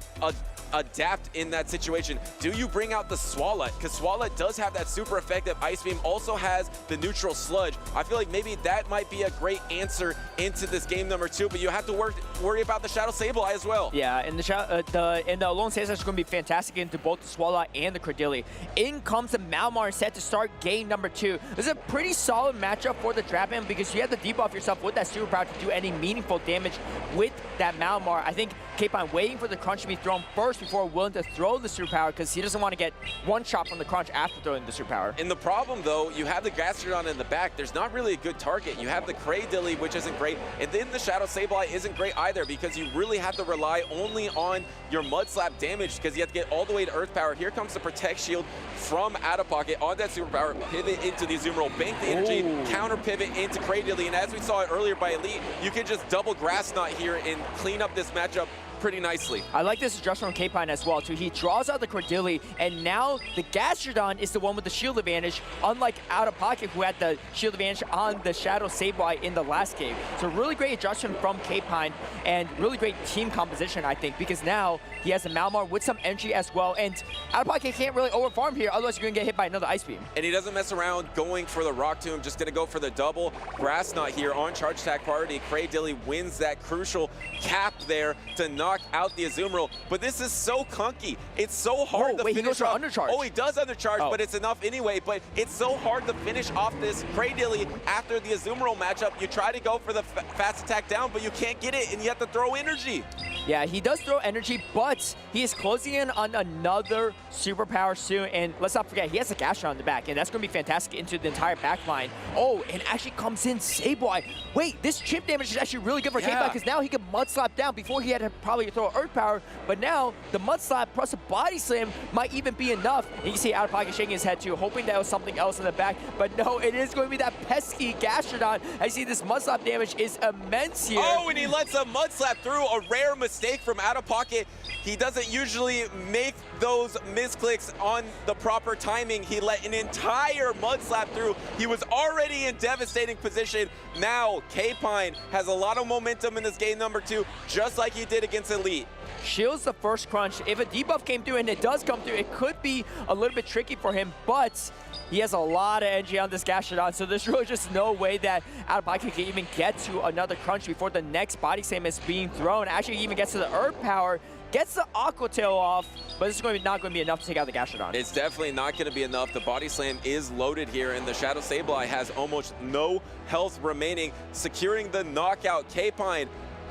adapt in that situation? Do you bring out the Swalot? Because Swalot does have that super effective Ice Beam, also has the neutral Sludge. I feel like maybe that might be a great answer into this game #2, but you have to worry about the Shadow Sableye as well. Yeah, and the Alolan Sandslash is going to be fantastic into both the Swalot and the Credilli. In comes the Malamar set to start game #2. This is a pretty solid matchup for the Trapman because you have to debuff yourself with that Super Power to do any meaningful damage with that Malamar. I think Kpine waiting for the Crunch to be thrown first before willing to throw the Super Power because he doesn't want to get one shot from the Crunch after throwing the Super Power. And the problem though, you have the Gastrodon in the back. There's not really a good target. You have the Cradily, which isn't great, and then the Shadow Sableye isn't great either because you really have to rely only on your Mud Slap damage because you have to get all the way to Earth Power. Here comes the Protect Shield from OutOfPoket on that Super Power, pivot into the Azumarill, bank the energy, counter pivot into Cradily, and as we saw it earlier by Elite, you can just double Grass Knot here and clean up this matchup pretty nicely. I like this adjustment from Kpine as well too. He draws out the Credilli, and now the Gastrodon is the one with the shield advantage, unlike OutOfPoket who had the shield advantage on the Shadow Sableye in the last game. So really great adjustment from Kpine and really great team composition, I think, because now he has a Malamar with some energy as well, and OutOfPoket can't really overfarm here, otherwise you're gonna get hit by another Ice Beam. And he doesn't mess around going for the Rock Tomb, just gonna go for the double Grass Knot here on charge attack priority. Cradily wins that crucial cap there to knock out the Azumarill, but this is so clunky. It's so hard to wait, finish he goes off. for undercharge. Oh, he does undercharge, but it's enough anyway. But it's so hard to finish off this Cradily after the Azumarill matchup. You try to go for the fast attack down, but you can't get it, and you have to throw energy. Yeah, he does throw energy, but he is closing in on another superpower soon. And let's not forget, he has a Gastrodon on the back, and that's going to be fantastic into the entire back line. Oh, and actually comes in Sableye. Wait, this chip damage is actually really good for Kpine because now he can Mud Slap down. Before he had to probably throw Earth Power, but now the Mud Slap plus a Body Slam might even be enough. And you can see OutOfPoket shaking his head too, hoping that was something else in the back. But no, it is going to be that pesky Gastrodon. I see this Mud Slap damage is immense here. Oh, and he lets a Mud Slap through, a rare mistake from OutOfPoket. He doesn't usually make those misclicks on the proper timing. He let an entire Mud Slap through. He was already in devastating position. Now, Kpine has a lot of momentum in this game number 2, just like he did against Elite. Shields the first crunch. If a debuff came through, and it does come through, it could be a little bit tricky for him, but he has a lot of energy on this Gastrodon, so there's really just no way that OutOfPoket can even get to another crunch before the next Body Slam is being thrown. Actually, he even gets to the Earth Power, gets the Aqua Tail off, but this is not going to be enough to take out the Gastrodon. It's definitely not going to be enough. The Body Slam is loaded here, and the Shadow Sableye has almost no health remaining, securing the knockout. Kpine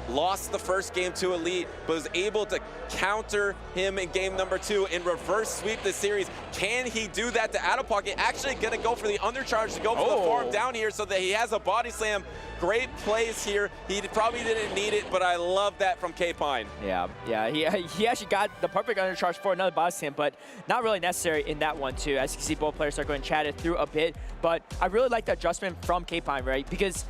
lost the first game to Elite, but was able to counter him in game number 2 and reverse sweep the series. Can he do that to OutOfPoket? Actually going to go for the undercharge to go for the farm down here so that he has a Body Slam. Great plays here. He probably didn't need it, but I love that from Kpine. Yeah, he actually got the perfect undercharge for another Body Slam, but not really necessary in that one too. As you can see, both players are going to chat it through a bit, but I really like the adjustment from Kpine, right? Because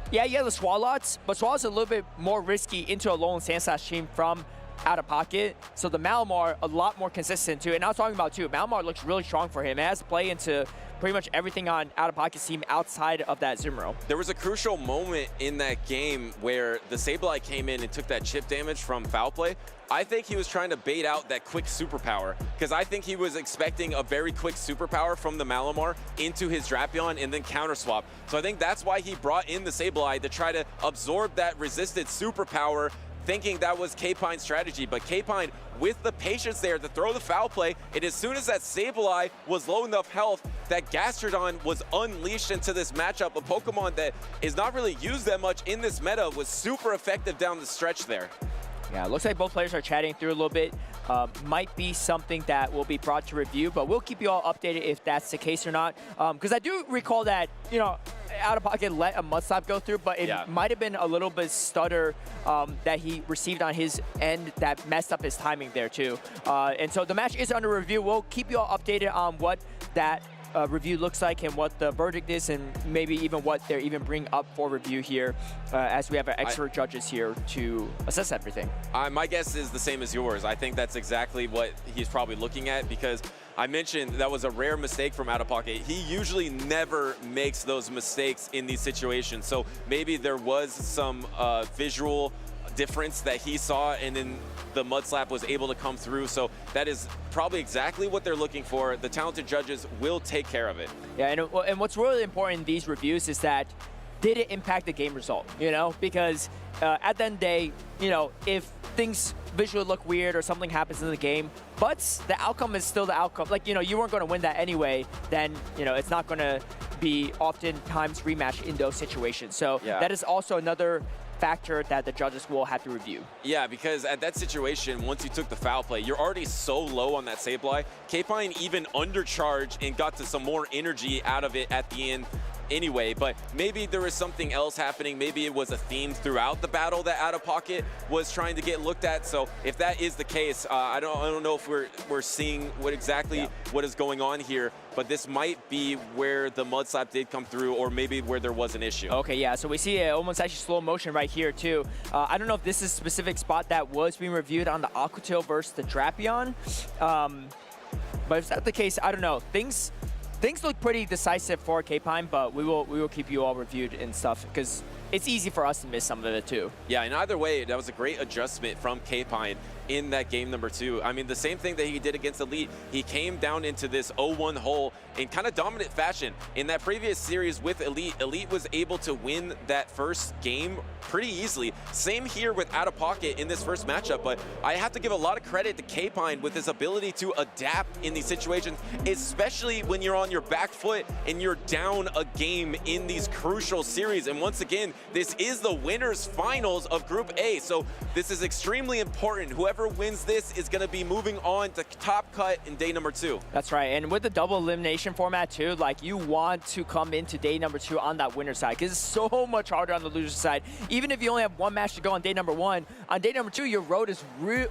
yeah, you have the Swallots, but Swallots are a little bit more risky into a Alolan Sandslash team from OutOfPoket. So the Malamar, a lot more consistent too. And I was talking about too, Malamar looks really strong for him. It has to play into pretty much everything on OutOfPoket's team outside of that Zimro. There was a crucial moment in that game where the Sableye came in and took that chip damage from foul play. I think he was trying to bait out that quick superpower because I think he was expecting a very quick superpower from the Malamar into his Drapion and then counter swap. So I think that's why he brought in the Sableye to try to absorb that resisted superpower, thinking that was Kpine's strategy. But Kpine, with the patience there to throw the foul play, and as soon as that Sableye was low enough health, that Gastrodon was unleashed into this matchup. A Pokemon that is not really used that much in this meta was super effective down the stretch there. Yeah, it looks like both players are chatting through a little bit. Might be something that will be brought to review, but we'll keep you all updated if that's the case or not. Because I do recall that, you know, OutOfPoket let a Mud Slap go through, but it might have been a little bit stutter that he received on his end that messed up his timing there too. And so the match is under review. We'll keep you all updated on what that review looks like and what the verdict is, and maybe even what they're even bring up for review here as we have our expert judges here to assess everything. My guess is the same as yours. I think that's exactly what he's probably looking at, because I mentioned that was a rare mistake from OutOfPoket. He usually never makes those mistakes in these situations, so maybe there was some visual difference that he saw, and then the Mud Slap was able to come through. So that is probably exactly what they're looking for. The talented judges will take care of it. Yeah, and what's really important in these reviews is that did it impact the game result, you know? Because at the end of the day, you know, if things visually look weird or something happens in the game, but the outcome is still the outcome. Like, you know, you weren't going to win that anyway, then, you know, it's not going to be oftentimes rematch in those situations. So that is also another factor that the judges will have to review. Yeah, because at that situation, once you took the foul play, you're already so low on that Sableye. Kpine even undercharged and got to some more energy out of it at the end anyway, but maybe there was something else happening. Maybe it was a theme throughout the battle that OutOfPoket was trying to get looked at. So if that is the case, I don't know if we're seeing what exactly what is going on here, but this might be where the Mud Slap did come through, or maybe where there was an issue. Okay, yeah, so we see almost actually slow motion right here too. I don't know if this is a specific spot that was being reviewed on the Aqua Tail versus the Drapion, but if that's the case, I don't know. Things look pretty decisive for Kpine, but we will keep you all reviewed and stuff, because it's easy for us to miss some of it too. Yeah, and either way, that was a great adjustment from Kpine. in that game number 2. I mean, the same thing that he did against Elite. He came down into this 0-1 hole in kind of dominant fashion. In that previous series with Elite, Elite was able to win that first game pretty easily. Same here with OutOfPoket in this first matchup, but I have to give a lot of credit to Kpine with his ability to adapt in these situations, especially when you're on your back foot and you're down a game in these crucial series. And once again, this is the winners finals of Group A, so this is extremely important. Whoever wins this is going to be moving on to top cut in day number 2. That's right, and with the double elimination format too, like you want to come into day number 2 on that winner side, because it's so much harder on the loser side. Even if you only have one match to go on day number 1, on day number 2 your road is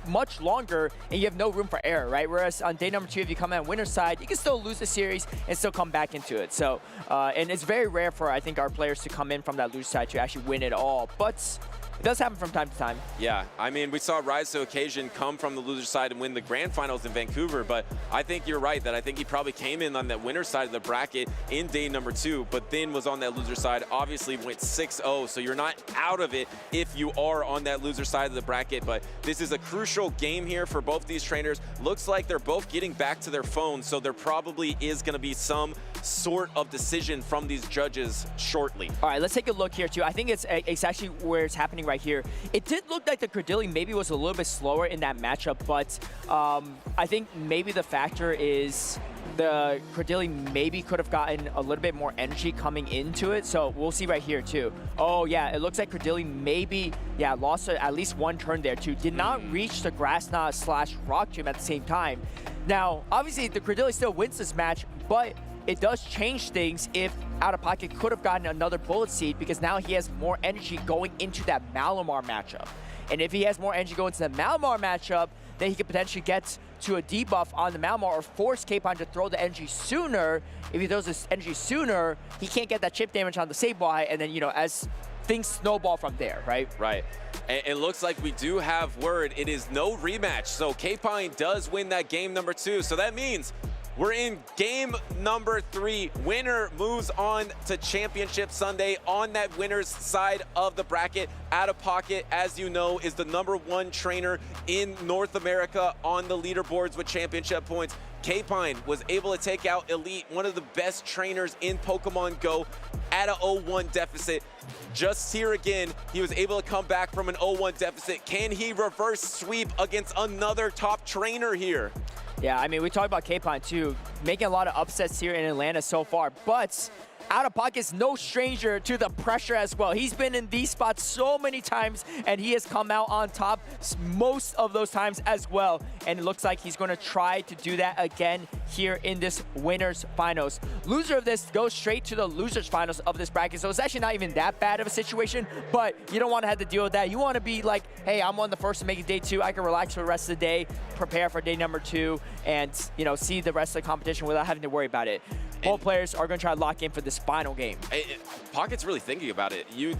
much longer and you have no room for error, right? Whereas on day number 2, if you come on winner side, you can still lose the series and still come back into it. So, and it's very rare for, I think, our players to come in from that loser side to actually win it all. But it does happen from time to time. Yeah, I mean, we saw Rise to Occasion come from the loser side and win the grand finals in Vancouver, but I think you're right that I think he probably came in on that winner side of the bracket in day number 2, but then was on that loser side, obviously went 6-0, so you're not out of it if you are on that loser side of the bracket, but this is a crucial game here for both these trainers. Looks like they're both getting back to their phones, so there probably is going to be some sort of decision from these judges shortly. All right, let's take a look here too. I think it's actually where it's happening right here. It did look like the Credilli maybe was a little bit slower in that matchup, but I think maybe the factor is the Credilli maybe could have gotten a little bit more energy coming into it. So we'll see right here too. Oh yeah, it looks like Credilli maybe, yeah, lost at least one turn there too. Did not reach the grass knot / rock tomb at the same time. Now, obviously the Credilli still wins this match, but it does change things if OutOfPoket could have gotten another bullet seed, because now he has more energy going into that Malamar matchup. And if he has more energy going into the Malamar matchup, then he could potentially get to a debuff on the Malamar or force Kpine to throw the energy sooner. If he throws this energy sooner, he can't get that chip damage on the Sableye, and then, you know, as things snowball from there, right? Right. And it looks like we do have word. It is no rematch. So Kpine does win that game number 2. So that means we're in game number 3. Winner moves on to Championship Sunday on that winner's side of the bracket. OutOfPoket, as you know, is the #1 trainer in North America on the leaderboards with championship points. Kpine was able to take out Elite, one of the best trainers in Pokemon Go, at a 0-1 deficit. Just here again, he was able to come back from an 0-1 deficit. Can he reverse sweep against another top trainer here? Yeah, I mean, we talked about Kpine too, making a lot of upsets here in Atlanta so far, but OutOfPoket is no stranger to the pressure as well. He's been in these spots so many times, and he has come out on top most of those times as well. And it looks like he's going to try to do that again here in this winners finals. Loser of this goes straight to the losers finals of this bracket, so it's actually not even that bad of a situation, but you don't want to have to deal with that. You want to be like, hey, I'm one of the first to make it day 2. I can relax for the rest of the day, prepare for day number 2, and, you know, see the rest of the competition without having to worry about it. Both players are going to try to lock in for this final game. Pocket's really thinking about it. You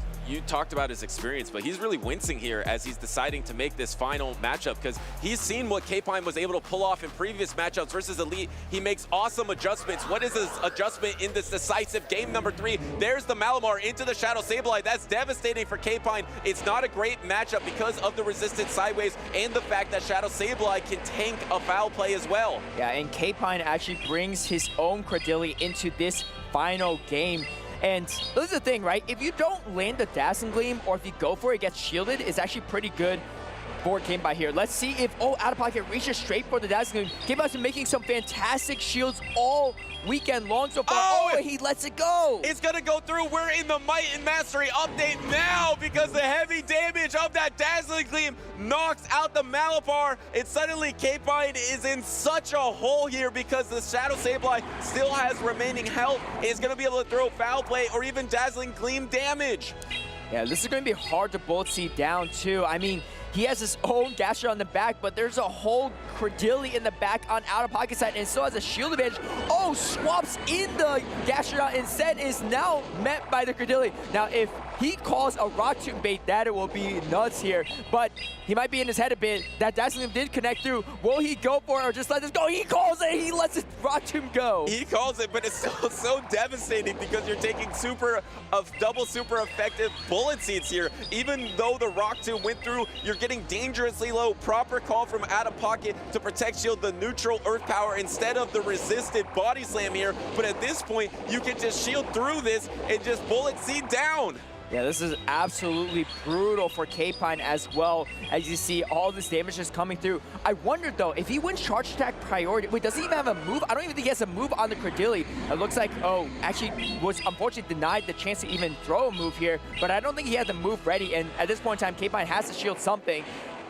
talked about his experience, but he's really wincing here as he's deciding to make this final matchup, because he's seen what Kpine was able to pull off in previous matchups versus Elite. He makes awesome adjustments. What is his adjustment in this decisive game number 3? There's the Malamar into the Shadow Sableye. That's devastating for Kpine. It's not a great matchup because of the resistance sideways and the fact that Shadow Sableye can tank a foul play as well. Yeah, and Kpine actually brings his own Credilli into this final game. And this is the thing, right? If you don't land the Dazzling Gleam, or if you go for it, gets shielded, it's actually pretty good board game by here. Let's see if, OutOfPoket reaches straight for the Dazzling Gleam. Kpine's been making some fantastic shields all weekend long so far. Oh, he lets it go. It's gonna go through. We're in the Might and Mastery update now, because the heavy damage of that Dazzling Gleam knocks out the Malabar. And suddenly Kpine is in such a hole here, because the Shadow Sableye still has remaining health. Is gonna be able to throw foul play or even Dazzling Gleam damage. Yeah, this is gonna be hard to bullet seed down too. I mean, he has his own Gasher on the back, but there's a whole Credilli in the back on OutOfPoket side, and still has a shield advantage. Oh, swaps in the Gasher instead, is now met by the Credilli. Now, if he calls a Rock Tomb bait. That it will be nuts here. But he might be in his head a bit. That Dazzling did connect through. Will he go for it or just let this go? He calls it. He lets it Rock Tomb go. He calls it, but it's so devastating because you're taking double super effective bullet seeds here. Even though the Rock Tomb went through, you're getting dangerously low. Proper call from OutOfPoket to protect shield the neutral earth power instead of the resisted body slam here. But at this point, you can just shield through this and just bullet seed down. Yeah, this is absolutely brutal for Kpine as well. As you see, all this damage just coming through. I wonder, though, if he wins charge attack priority. Wait, does he even have a move? I don't even think he has a move on the Credilli. It looks like, oh, actually was unfortunately denied the chance to even throw a move here. But I don't think he had the move ready. And at this point in time, Kpine has to shield something.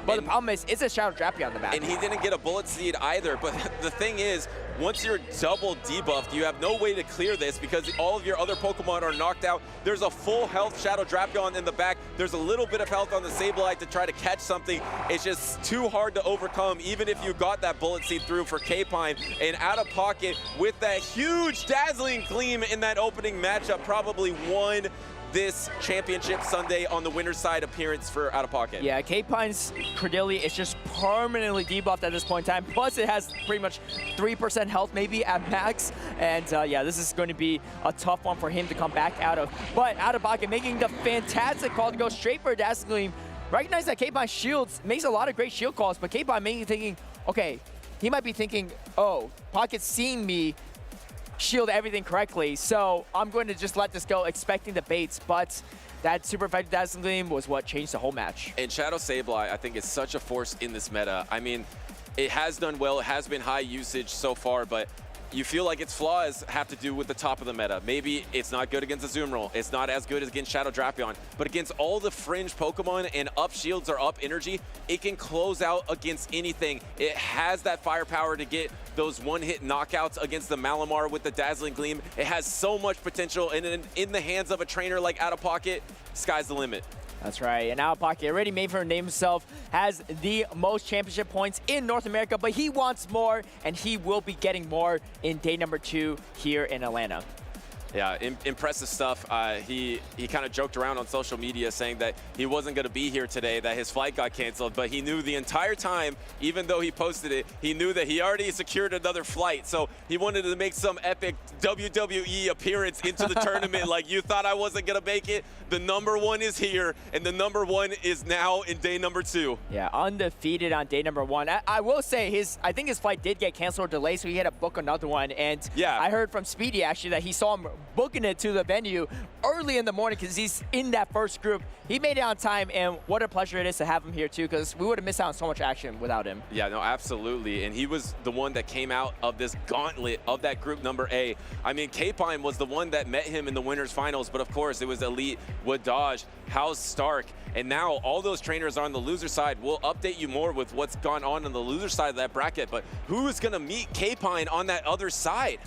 But the problem is, it's a Shadow Drappy on the back. And he didn't get a bullet seed either. But the thing is, once you're double debuffed, you have no way to clear this because all of your other Pokemon are knocked out. There's a full health Shadow Drapion in the back. There's a little bit of health on the Sableye to try to catch something. It's just too hard to overcome, even if you got that bullet seed through for Kpine. And OutOfPoket with that huge Dazzling Gleam in that opening matchup probably won this championship Sunday on the winner's side appearance for OutOfPoket. Yeah, Kpine's Credilli is just permanently debuffed at this point in time. Plus, it has pretty much 3% health maybe at max. And yeah, this is going to be a tough one for him to come back out of. But OutOfPoket making the fantastic call to go straight for Dazzling Gleam. Recognize that Kpine shields, makes a lot of great shield calls, but Kpine maybe thinking, okay, he might be thinking, oh, Pocket's seeing me shield everything correctly, so I'm going to just let this go, expecting the baits, but that super effective Dazzling Gleam was what changed the whole match. And Shadow Sableye, I think, is such a force in this meta. I mean, it has done well, it has been high usage so far, but you feel like its flaws have to do with the top of the meta. Maybe it's not good against Azumarill, it's not as good as against Shadow Drapion, but against all the fringe Pokemon and up shields or up energy, it can close out against anything. It has that firepower to get those one-hit knockouts against the Malamar with the Dazzling Gleam. It has so much potential, and in the hands of a trainer like OutOfPoket, sky's the limit. That's right, and OutOfPoket already made for a name himself, has the most championship points in North America, but he wants more, and he will be getting more in day number 2 here in Atlanta. Yeah, impressive stuff. He kind of joked around on social media saying that he wasn't going to be here today, that his flight got canceled, but he knew the entire time, even though he posted it, he knew that he already secured another flight. So he wanted to make some epic WWE appearance into the tournament. Like, you thought I wasn't going to make it? The number 1 is here, and the number 1 is now in day number 2. Yeah, undefeated on day number 1. I will say, I think his flight did get canceled or delayed, so he had to book another one. And yeah, I heard from Speedy, actually, that he saw him booking it to the venue early in the morning because he's in that first group. He made it on time, and what a pleasure it is to have him here, too, because we would have missed out on so much action without him. Yeah, no, absolutely. And he was the one that came out of this gauntlet of that group number A. I mean, Kpine was the one that met him in the winners finals, but of course, it was Elite, Wadage, House Stark, and now all those trainers are on the loser side. We'll update you more with what's gone on the loser side of that bracket, but who is going to meet Kpine on that other side?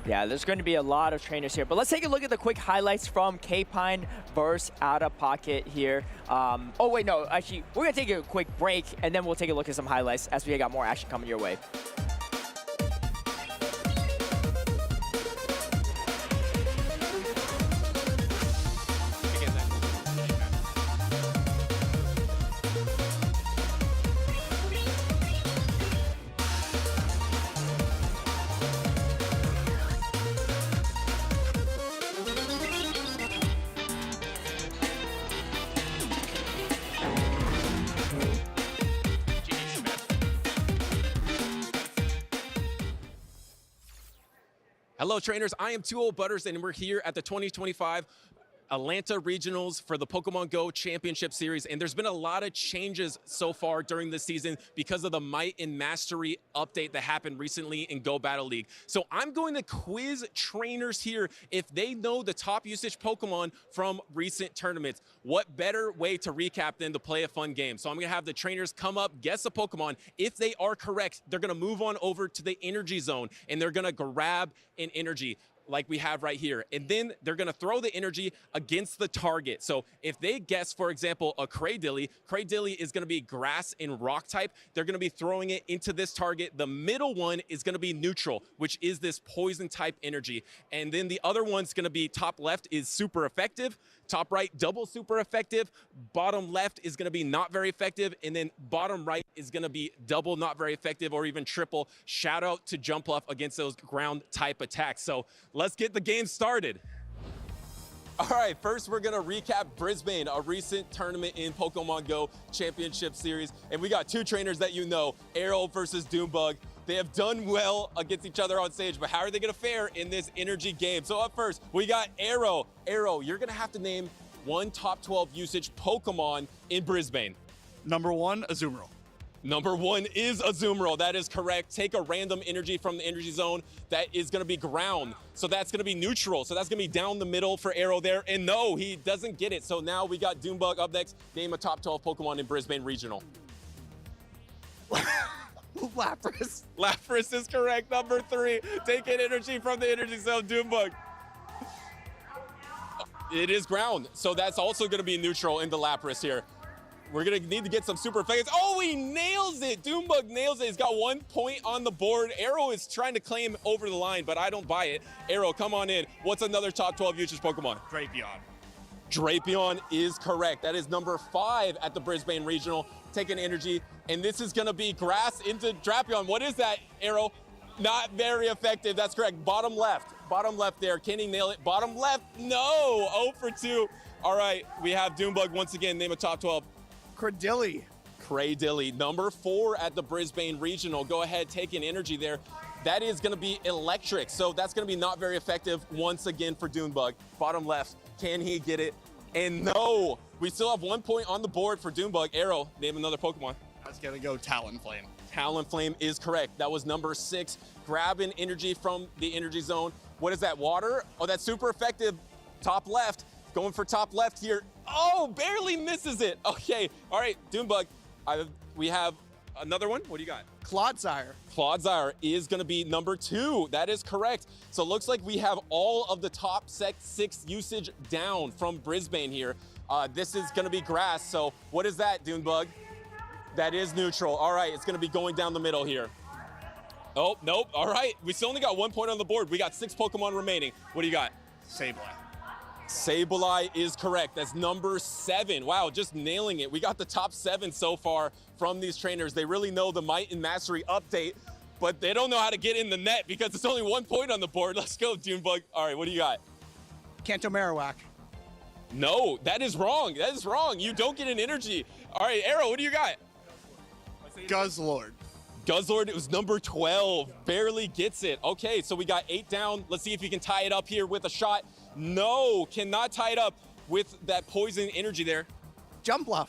Yeah, there's going to be a lot of trainers here, but let's take a look at the quick highlights from Kpine versus OutOfPoket here. Oh wait, no, actually, we're going to take a quick break, and then we'll take a look at some highlights as we got more action coming your way. Hello trainers, I am 2 Old Butters and we're here at the 2025 Atlanta Regionals for the Pokemon Go Championship Series, and there's been a lot of changes so far during this season because of the Might and Mastery update that happened recently in Go Battle League. So I'm going to quiz trainers here if they know the top usage Pokemon from recent tournaments. What better way to recap than to play a fun game? So I'm going to have the trainers come up, guess a Pokemon. If they are correct, they're going to move on over to the energy zone, and they're going to grab an energy like we have right here. And then they're going to throw the energy against the target. So if they guess, for example, a Cradilly is going to be grass and rock type. They're going to be throwing it into this target. The middle one is going to be neutral, which is this poison type energy. And then the other one's going to be top left is super effective. Top right, double super effective. Bottom left is going to be not very effective. And then bottom right is going to be double not very effective or even triple. Shout out to Jump Off against those ground type attacks. So let's get the game started. All right, first we're gonna recap Brisbane, a recent tournament in Pokemon Go Championship Series. And we got two trainers that you know, Arrow versus Doombug. They have done well against each other on stage, but how are they gonna fare in this energy game? So up first, we got Arrow. Arrow, you're gonna have to name one top 12 usage Pokemon in Brisbane. Number 1, Azumarill. Number 1 is Azumarill. That is correct. Take a random energy from the energy zone. That is going to be ground. So that's going to be neutral. So that's going to be down the middle for Arrow there. And no, he doesn't get it. So now we got Doombug up next. Name a top 12 Pokemon in Brisbane Regional. Lapras. Lapras is correct. Number 3. Take an energy from the energy zone. Doombug. It is ground. So that's also going to be neutral in the Lapras here. We're going to need to get some super effects. Oh, he nails it. Doombug nails it. He's got 1 point on the board. Arrow is trying to claim over the line, but I don't buy it. Arrow, come on in. What's another top 12 usage Pokemon? Drapion. Drapion is correct. That is number 5 at the Brisbane Regional. Take an energy, and this is going to be grass into Drapion. What is that, Arrow? Not very effective. That's correct. Bottom left. Bottom left there. Can he nail it? Bottom left. No. 0 for 2. All right. We have Doombug once again. Name a top 12. Cradilly, number 4 at the Brisbane Regional. Go ahead, take an energy there. That is going to be electric, so that's going to be not very effective once again for Doombug. Bottom left, can he get it? And no, we still have 1 point on the board for Doombug. Arrow, name another Pokemon. I was going to go Talonflame. Talonflame is correct. That was number 6. Grab an energy from the energy zone. What is that, water? Oh, that's super effective. Top left, going for top left here. Oh, barely misses it. Okay, all right, Doombug. We have another one. What do you got? Clodsire. Clodsire is going to be number 2. That is correct. So it looks like we have all of the top 6 usage down from Brisbane here. This is going to be grass. So what is that, Doombug? That is neutral. All right, it's going to be going down the middle here. Oh, nope. All right, we still only got 1 point on the board. We got 6 Pokemon remaining. What do you got? Sableye. Sableye is correct. That's number 7. Wow, just nailing it. We got the top 7 so far from these trainers. They really know the Might and Mastery update, but they don't know how to get in the net because it's only 1 point on the board. Let's go, Doombug. All right, what do you got? Kanto Marowak. No, that is wrong. That is wrong. You don't get an energy. All right, Arrow, what do you got? Guzzlord. Guzzlord, it was number 12. Barely gets it. Okay, so we got 8 down. Let's see if you can tie it up here with a shot. No, cannot tie it up with that poison energy there. Jumpluff.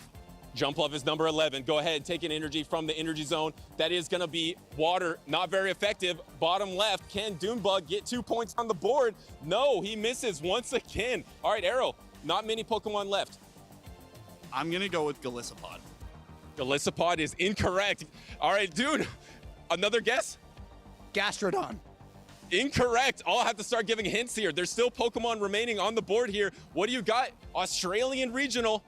Jumpluff is number 11. Go ahead, take an energy from the energy zone. That is going to be water, not very effective. Bottom left, can Doombug get 2 points on the board? No, he misses once again. All right, Arrow, not many Pokemon left. I'm going to go with Golisopod. Golisopod is incorrect. All right, dude, another guess? Gastrodon. Incorrect. I'll have to start giving hints here. There's still Pokemon remaining on the board here. What do you got? Australian Regional.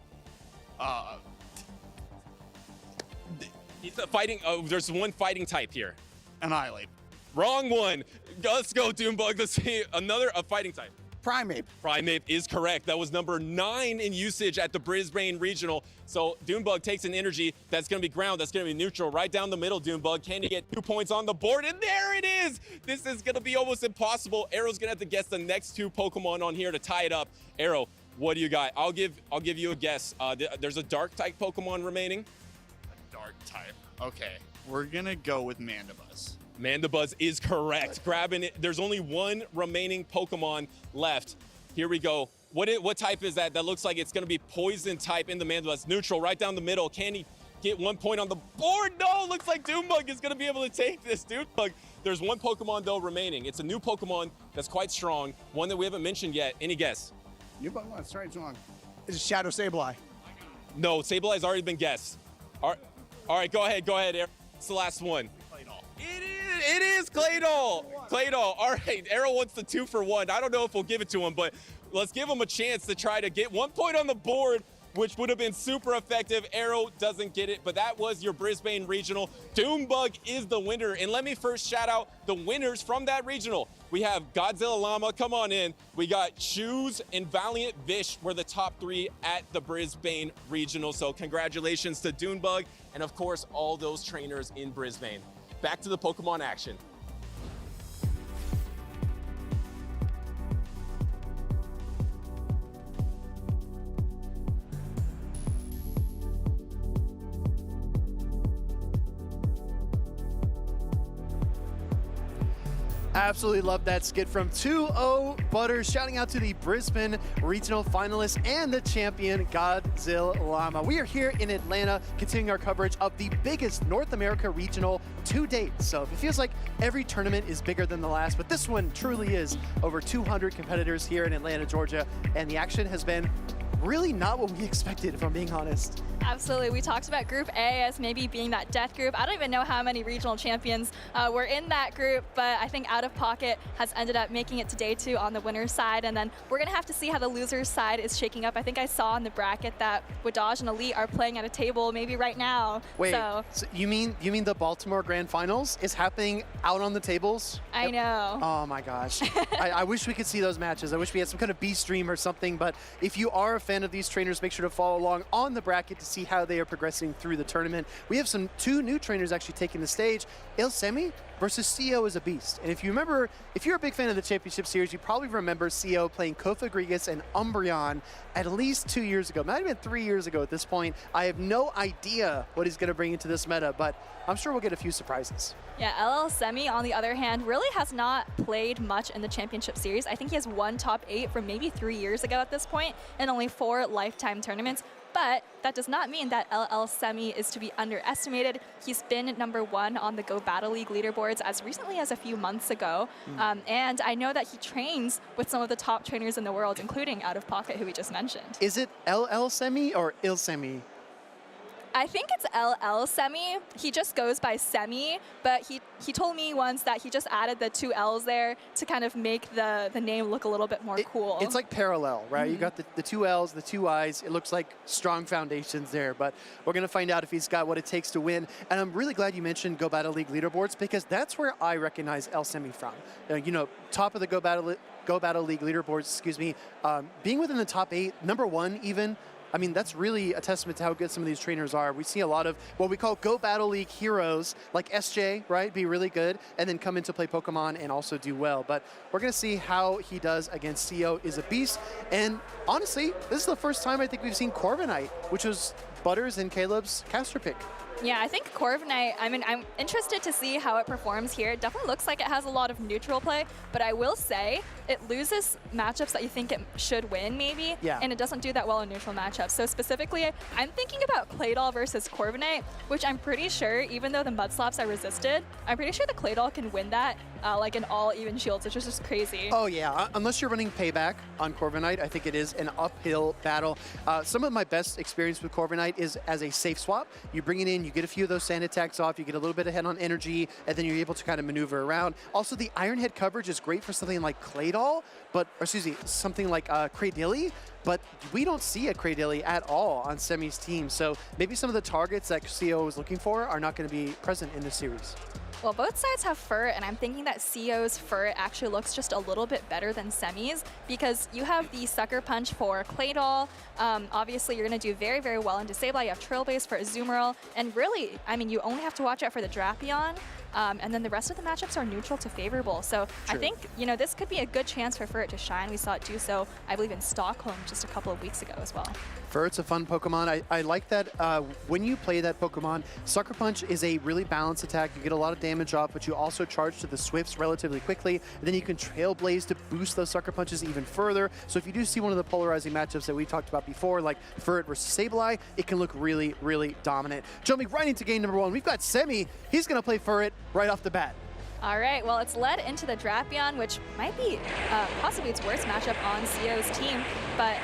He's a fighting. Oh, there's one fighting type here. Annihilate. Wrong one. Let's go, Doombug. Let's see a fighting type. Primeape. Primeape is correct. That was number 9 in usage at the Brisbane Regional. So Doombug takes an energy. That's going to be ground. That's going to be neutral. Right down the middle, Doombug. Can he get 2 points on the board? And there it is. This is going to be almost impossible. Arrow's going to have to guess the next 2 Pokemon on here to tie it up. Arrow, what do you got? I'll give you a guess. There's a dark type Pokemon remaining. A dark type. Okay. We're going to go with Mandibuzz. Mandibuzz is correct. Grabbing it. There's only 1 remaining Pokemon left. Here we go. What type is that? That looks like it's going to be poison type in the Mandibuzz. Neutral, right down the middle. Can he get 1 point on the board? No, looks like Doombug is going to be able to take this. Doombug. There's 1 Pokemon, though, remaining. It's a new Pokemon that's quite strong. One that we haven't mentioned yet. Any guess? New Pokemon, sorry, it's wrong. It's Shadow Sableye. No, Sableye's already been guessed. All right, go ahead, Arrow. It's the last one. It is Claydol. Claydol. All right, Arrow wants the 2 for 1. I don't know if we'll give it to him, but let's give him a chance to try to get 1 point on the board, which would have been super effective. Arrow doesn't get it, but that was your Brisbane Regional. Doombug is the winner. And let me first shout out the winners from that regional. We have Godzilla Llama, come on in. We got Shoes and Valiant Vish were the top 3 at the Brisbane Regional. So congratulations to Dunebug and of course all those trainers in Brisbane. Back to the Pokemon action. Absolutely love that skit from 2-0 Butters, shouting out to the Brisbane Regional finalists and the champion, Godzilla Llama. We are here in Atlanta, continuing our coverage of the biggest North America regional to date. So it feels like every tournament is bigger than the last, but this one truly is. Over 200 competitors here in Atlanta, Georgia, and the action has been really not what we expected, if I'm being honest. Absolutely. We talked about Group A as maybe being that death group. I don't even know how many regional champions were in that group, but I think OutOfPoket has ended up making it to day 2 on the winner's side, and then we're going to have to see how the loser's side is shaking up. I think I saw in the bracket that Wadage and Elite are playing at a table maybe right now. Wait, so you mean the Baltimore Grand Finals is happening out on the tables? I know. Oh my gosh. I wish we could see those matches. I wish we had some kind of B stream or something, but if you are a fan of these trainers, make sure to follow along on the bracket to see how they are progressing through the tournament. We have 2 new trainers actually taking the stage. Ilsemi versus CO is a beast. And if you remember, if you're a big fan of the championship series, you probably remember CO playing Kofagrigus and Umbreon at least 2 years ago. Might have been 3 years ago at this point. I have no idea what he's going to bring into this meta, but I'm sure we'll get a few surprises. Yeah, LL Semi, on the other hand, really has not played much in the championship series. I think he has 1 top 8 from maybe 3 years ago at this point, and only 4 lifetime tournaments. But that does not mean that LL Semi is to be underestimated. He's been #1 on the Go Battle League leaderboards as recently as a few months ago. And I know that he trains with some of the top trainers in the world, including OutOfPoket, who we just mentioned. Is it LL Semi or Ilsemi? I think it's LL Semi. He just goes by Semi, but he told me once that he just added the 2 L's there to kind of make the name look a little bit more cool. It's like parallel, right? You got the 2 L's, the 2 I's. It looks like strong foundations there, but we're going to find out if he's got what it takes to win. And I'm really glad you mentioned Go Battle League leaderboards, because that's where I recognize El Semi from. You know, top of the Go Battle League leaderboards, excuse me, being within the top 8, #1 even. I mean, that's really a testament to how good some of these trainers are. We see a lot of what we call Go Battle League heroes, like SJ, right, be really good, and then come in to play Pokemon and also do well. But we're going to see how he does against CO is a beast. And honestly, this is the first time I think we've seen Corviknight, which was Butters and Caleb's caster pick. Yeah, I think Corviknight, I mean, I'm interested to see how it performs here. It definitely looks like it has a lot of neutral play, but I will say it loses matchups that you think it should win, maybe, and it doesn't do that well in neutral matchups. So specifically, I'm thinking about Claydol versus Corviknight, which I'm pretty sure, even though the Mudslaps are resisted, I'm pretty sure the Claydol can win that, like in all even shields, which is just crazy. Oh yeah, unless you're running Payback on Corviknight, I think it is an uphill battle. Some of my best experience with Corviknight is as a safe swap. You bring it in, you get a few of those sand attacks off, you get a little bit ahead on energy, and then you're able to kind of maneuver around. Also, the Iron Head coverage is great for something like Claydol, but, or excuse me, something like Cradilly, but we don't see a Cradilly at all on Semi's team. So maybe some of the targets that CO was looking for are not going to be present in this series. Well, both sides have Fur, and I'm thinking that CO's Fur actually looks just a little bit better than Semi's, because you have the Sucker Punch for Claydol. Obviously, you're going to do very, very well in Disable. You have Trailblaze for Azumarill, and really, I mean, you only have to watch out for the Drapion. And then the rest of the matchups are neutral to favorable. So I think, you know, this could be a good chance for Furret to shine. We saw it do so, I believe, in Stockholm just a couple of weeks ago as well. Furret's a fun Pokemon. I like that when you play that Pokemon, Sucker Punch is a really balanced attack. You get a lot of damage off, but you also charge to the Swifts relatively quickly. And then you can Trailblaze to boost those Sucker Punches even further. So if you do see one of the polarizing matchups that we talked about before, like Furret versus Sableye, it can look really, really dominant. Jumping right into game #1, we've got Semi. He's going to play Furret right off the bat. All right, well, it's led into the Drapion, which might be possibly its worst matchup on CO's team, but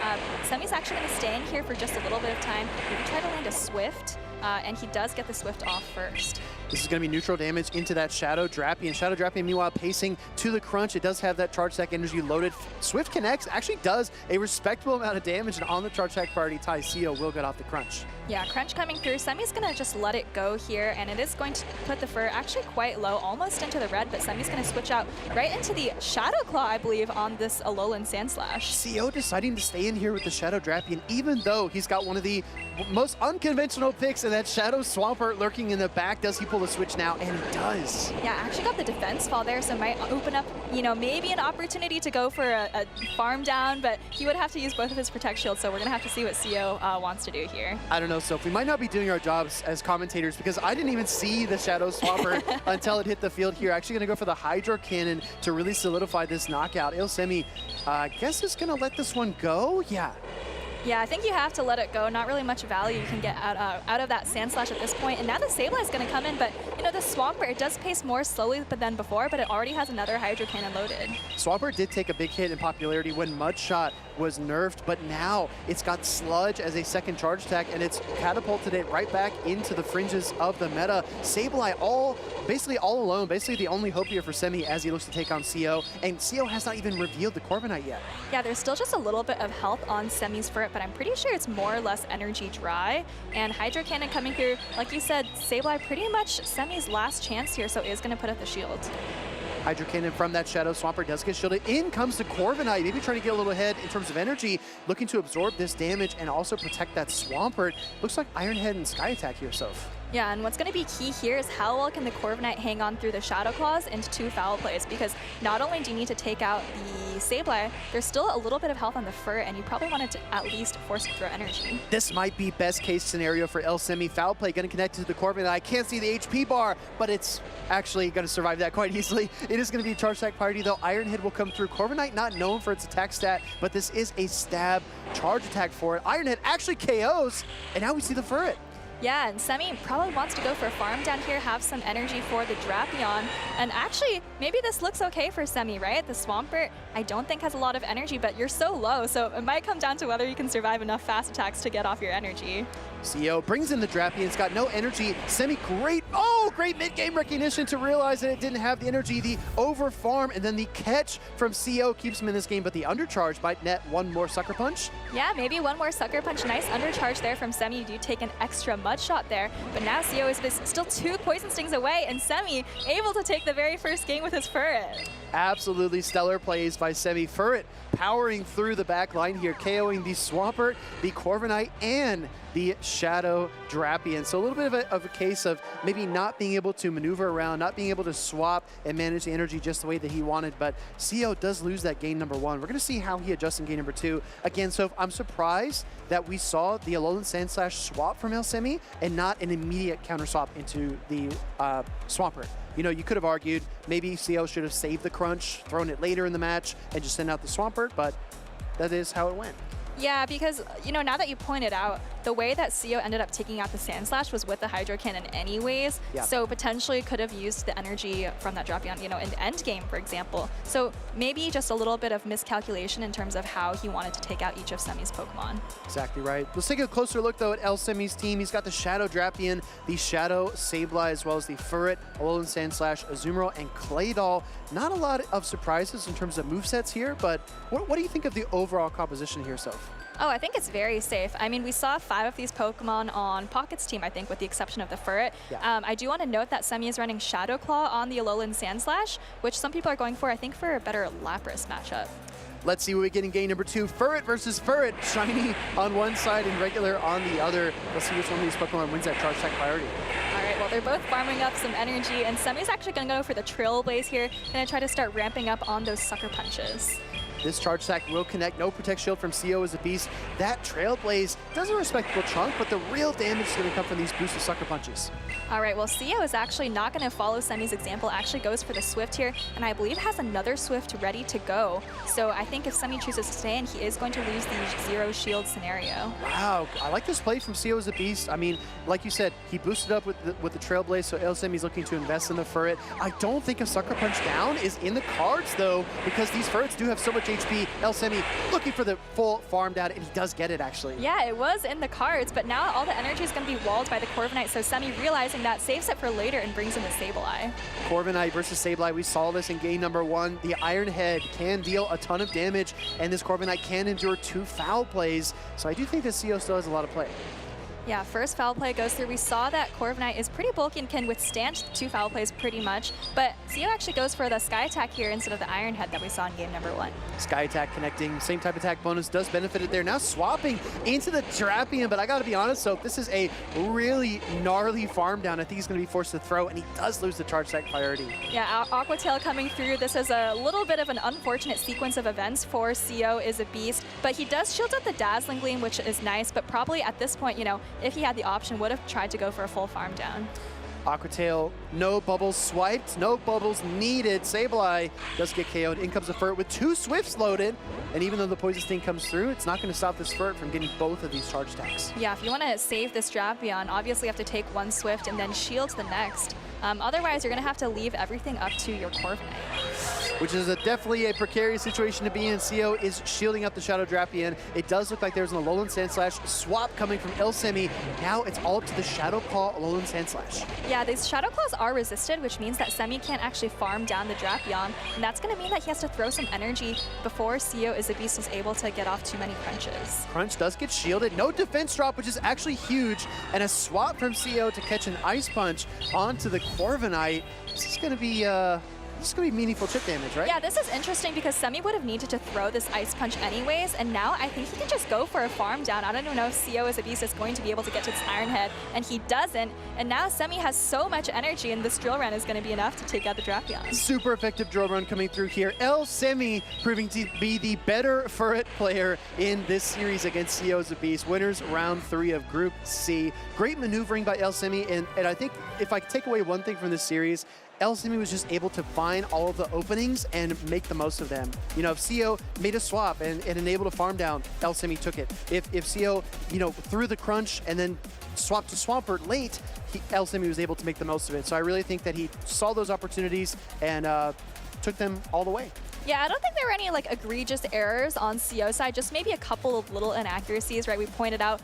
Semi's actually going to stay in here for just a little bit of time. Maybe try to land a Swift, and he does get the Swift off first. This is going to be neutral damage into that Shadow Drapion. Shadow Drapion, meanwhile, pacing to the crunch. It does have that Charge Attack energy loaded. Swift connects, actually does a respectable amount of damage, and on the Charge Attack priority tie, CO will get off the crunch. Yeah, Crunch coming through. Semi's going to just let it go here, and it is going to put the fur actually quite low, almost into the red, but Semi's going to switch out right into the Shadow Claw, I believe, on this Alolan Sandslash. CO deciding to stay in here with the Shadow Drapion, even though he's got one of the most unconventional picks, and that Shadow Swampert lurking in the back. Does he pull the switch now? And he does. Yeah, actually got the defense fall there, so might open up, you know, maybe an opportunity to go for a farm down, but he would have to use both of his Protect Shields, so we're going to have to see what CO wants to do here. I don't know, Soph. We might not be doing our jobs as commentators because I didn't even see the Shadow Swampert until it hit the field here. Actually going to go for the Hydro Cannon to really solidify this knockout. Semi, I guess is going to let this one go. Yeah. Yeah, I think you have to let it go. Not really much value you can get out of that Sandslash at this point. And now the Sableye is going to come in, but you know, the Swampert, it does pace more slowly than before, but it already has another Hydro Cannon loaded. Swampert did take a big hit in popularity when Mudshot was nerfed, but now it's got Sludge as a second charge attack, and it's catapulted it right back into the fringes of the meta. Sableye basically all alone, basically the only hope here for Semi as he looks to take on CO, and CO has not even revealed the Corviknight yet. Yeah, there's still just a little bit of health on Semi's Furt, but I'm pretty sure it's more or less energy dry. And Hydro Cannon coming through, like you said, Sableye pretty much Semi's last chance here, so is going to put up the shield. Hydro Cannon from that Shadow Swampert does get shielded. In comes the Corviknight, maybe trying to get a little ahead in terms of energy, looking to absorb this damage and also protect that Swampert. Looks like Iron Head and Sky Attack here, Soph. Yeah, and what's going to be key here is how well can the Corviknight hang on through the Shadow Claws into 2 foul plays, because not only do you need to take out the Sableye, there's still a little bit of health on the Fur, and you probably want to at least force it through energy. This might be best case scenario for Semi. Foul play going to connect to the Corviknight. I can't see the HP bar, but it's actually going to survive that quite easily. It is going to be a charge attack party, though. Iron Head will come through. Corviknight not known for its attack stat, but this is a stab charge attack for it. Iron Head actually KOs, and now we see the Furret. Yeah, and Semi probably wants to go for a farm down here, have some energy for the Drapion. And actually, maybe this looks okay for Semi, right? The Swampert, I don't think has a lot of energy, but you're so low, so it might come down to whether you can survive enough fast attacks to get off your energy. CO brings in the Drapion. It's got no energy. Semi, great mid-game recognition to realize that it didn't have the energy. The over farm and then the catch from CO keeps him in this game, but the undercharge might net one more Sucker Punch. Yeah, maybe one more Sucker Punch. Nice undercharge there from Semi. You do take an extra Mud Shot there, but now CO is still 2 Poison Stings away, and Semi able to take the very first game with his Furret. Absolutely stellar plays by Semi. Furret powering through the back line here, KOing the Swampert, the Corviknight, and the Shadow Drapion. So a little bit of a case of maybe not being able to maneuver around, not being able to swap and manage the energy just the way that he wanted, but CO does lose that game number 1. We're going to see how he adjusts in game number 2. Again, so I'm surprised that we saw the Alolan Sandslash swap from Semi and not an immediate counter swap into the Swampert. You know, you could have argued maybe CO should have saved the crunch, thrown it later in the match, and just sent out the Swampert, but that is how it went. Yeah, because, you know, now that you pointed out, the way that CO ended up taking out the Sandslash was with the Hydro Cannon anyways, yeah. So potentially could have used the energy from that Drapion, you know, in the end game, for example. So maybe just a little bit of miscalculation in terms of how he wanted to take out each of Semi's Pokemon. Exactly right. Let's take a closer look, though, at Semi's team. He's got the Shadow Drapion, the Shadow Sableye, as well as the Furret, Alolan Sandslash, Azumarill, and Claydol. Not a lot of surprises in terms of movesets here, but what do you think of the overall composition here, Soph? Oh, I think it's very safe. I mean, we saw 5 of these Pokemon on Pocket's team, I think, with the exception of the Furret. Yeah. I do want to note that Semi is running Shadow Claw on the Alolan Sandslash, which some people are going for, I think, for a better Lapras matchup. Let's see what we get in game number 2. Furret versus Furret. Shiny on one side and regular on the other. Let's see which one of these Pokemon wins that charge attack priority. All right, well, they're both farming up some energy, and Semi's actually going to go for the Trailblaze here, going to try to start ramping up on those Sucker Punches. This charge attack will connect. No Protect Shield from CO as a beast. That Trailblaze does a respectable chunk, but the real damage is going to come from these boosted Sucker Punches. All right, well, CO is actually not going to follow Semi's example, actually goes for the Swift here, and I believe has another Swift ready to go. So I think if Semi chooses to stay in, he is going to lose the 0 shield scenario. Wow, I like this play from CO as a beast. I mean, like you said, he boosted up with the Trailblaze, so Semi's looking to invest in the Furret. I don't think a Sucker Punch down is in the cards, though, because these Furrets do have so much HP. Semi looking for the full farm down, and he does get it, actually. Yeah, it was in the cards, but now all the energy is going to be walled by the Corviknight, so Semi realizing that saves it for later and brings in the Sableye. Corviknight versus Sableye, we saw this in game number 1. The Iron Head can deal a ton of damage, and this Corviknight can endure 2 foul plays, so I do think that CO still has a lot of play. Yeah, first foul play goes through. We saw that Corviknight is pretty bulky and can withstand 2 foul plays pretty much, but CEO actually goes for the Sky Attack here instead of the Iron Head that we saw in game number 1. Sky Attack connecting, same type attack bonus does benefit it there. Now swapping into the Drapion, but I gotta be honest, so this is a really gnarly farm down. I think he's gonna be forced to throw, and he does lose the charge stack priority. Yeah, Aqua Tail coming through. This is a little bit of an unfortunate sequence of events for CO is a beast, but he does shield up the Dazzling Gleam, which is nice, but probably at this point, you know, if he had the option, would have tried to go for a full farm down. Aqua Tail, no bubbles swiped, no bubbles needed. Sableye does get KO'd. In comes a Furt with 2 Swifts loaded. And even though the Poison Sting comes through, it's not going to stop this Furt from getting both of these charge stacks. Yeah, if you want to save this Drapion, obviously you have to take 1 Swift and then shield the next. Otherwise, you're going to have to leave everything up to your Corviknight. Which is definitely a precarious situation to be in. CO is shielding up the Shadow Drapion. It does look like there's an Alolan Sandslash swap coming from Elsemi. Now it's all up to the Shadow Claw Alolan Sandslash. Yeah, these Shadow Claws are resisted, which means that Semi can't actually farm down the Drapion, and that's going to mean that he has to throw some energy before CO is a beast is able to get off too many crunches. Crunch does get shielded. No defense drop, which is actually huge, and a swap from CO to catch an Ice Punch onto the Corviknight. This is going to be meaningful chip damage, right? Yeah, this is interesting because Semi would have needed to throw this Ice Punch anyways, and now I think he can just go for a farm down. I don't even know if CO as a beast is going to be able to get to this Iron Head, and he doesn't. And now Semi has so much energy, and this Drill Run is going to be enough to take out the Drapion. Super effective Drill Run coming through here. Elsemi proving to be the better Furret player in this series against CO as a beast. Winners round 3 of Group C. Great maneuvering by Elsemi, and I think if I take away one thing from this series, Elsemi was just able to find all of the openings and make the most of them. You know, if CO made a swap and enabled a farm down, Elsemi took it. If CO, you know, threw the crunch and then swapped to Swampert late, Elsemi was able to make the most of it. So I really think that he saw those opportunities and took them all the way. Yeah, I don't think there were any like egregious errors on CO side, just maybe a couple of little inaccuracies, right? We pointed out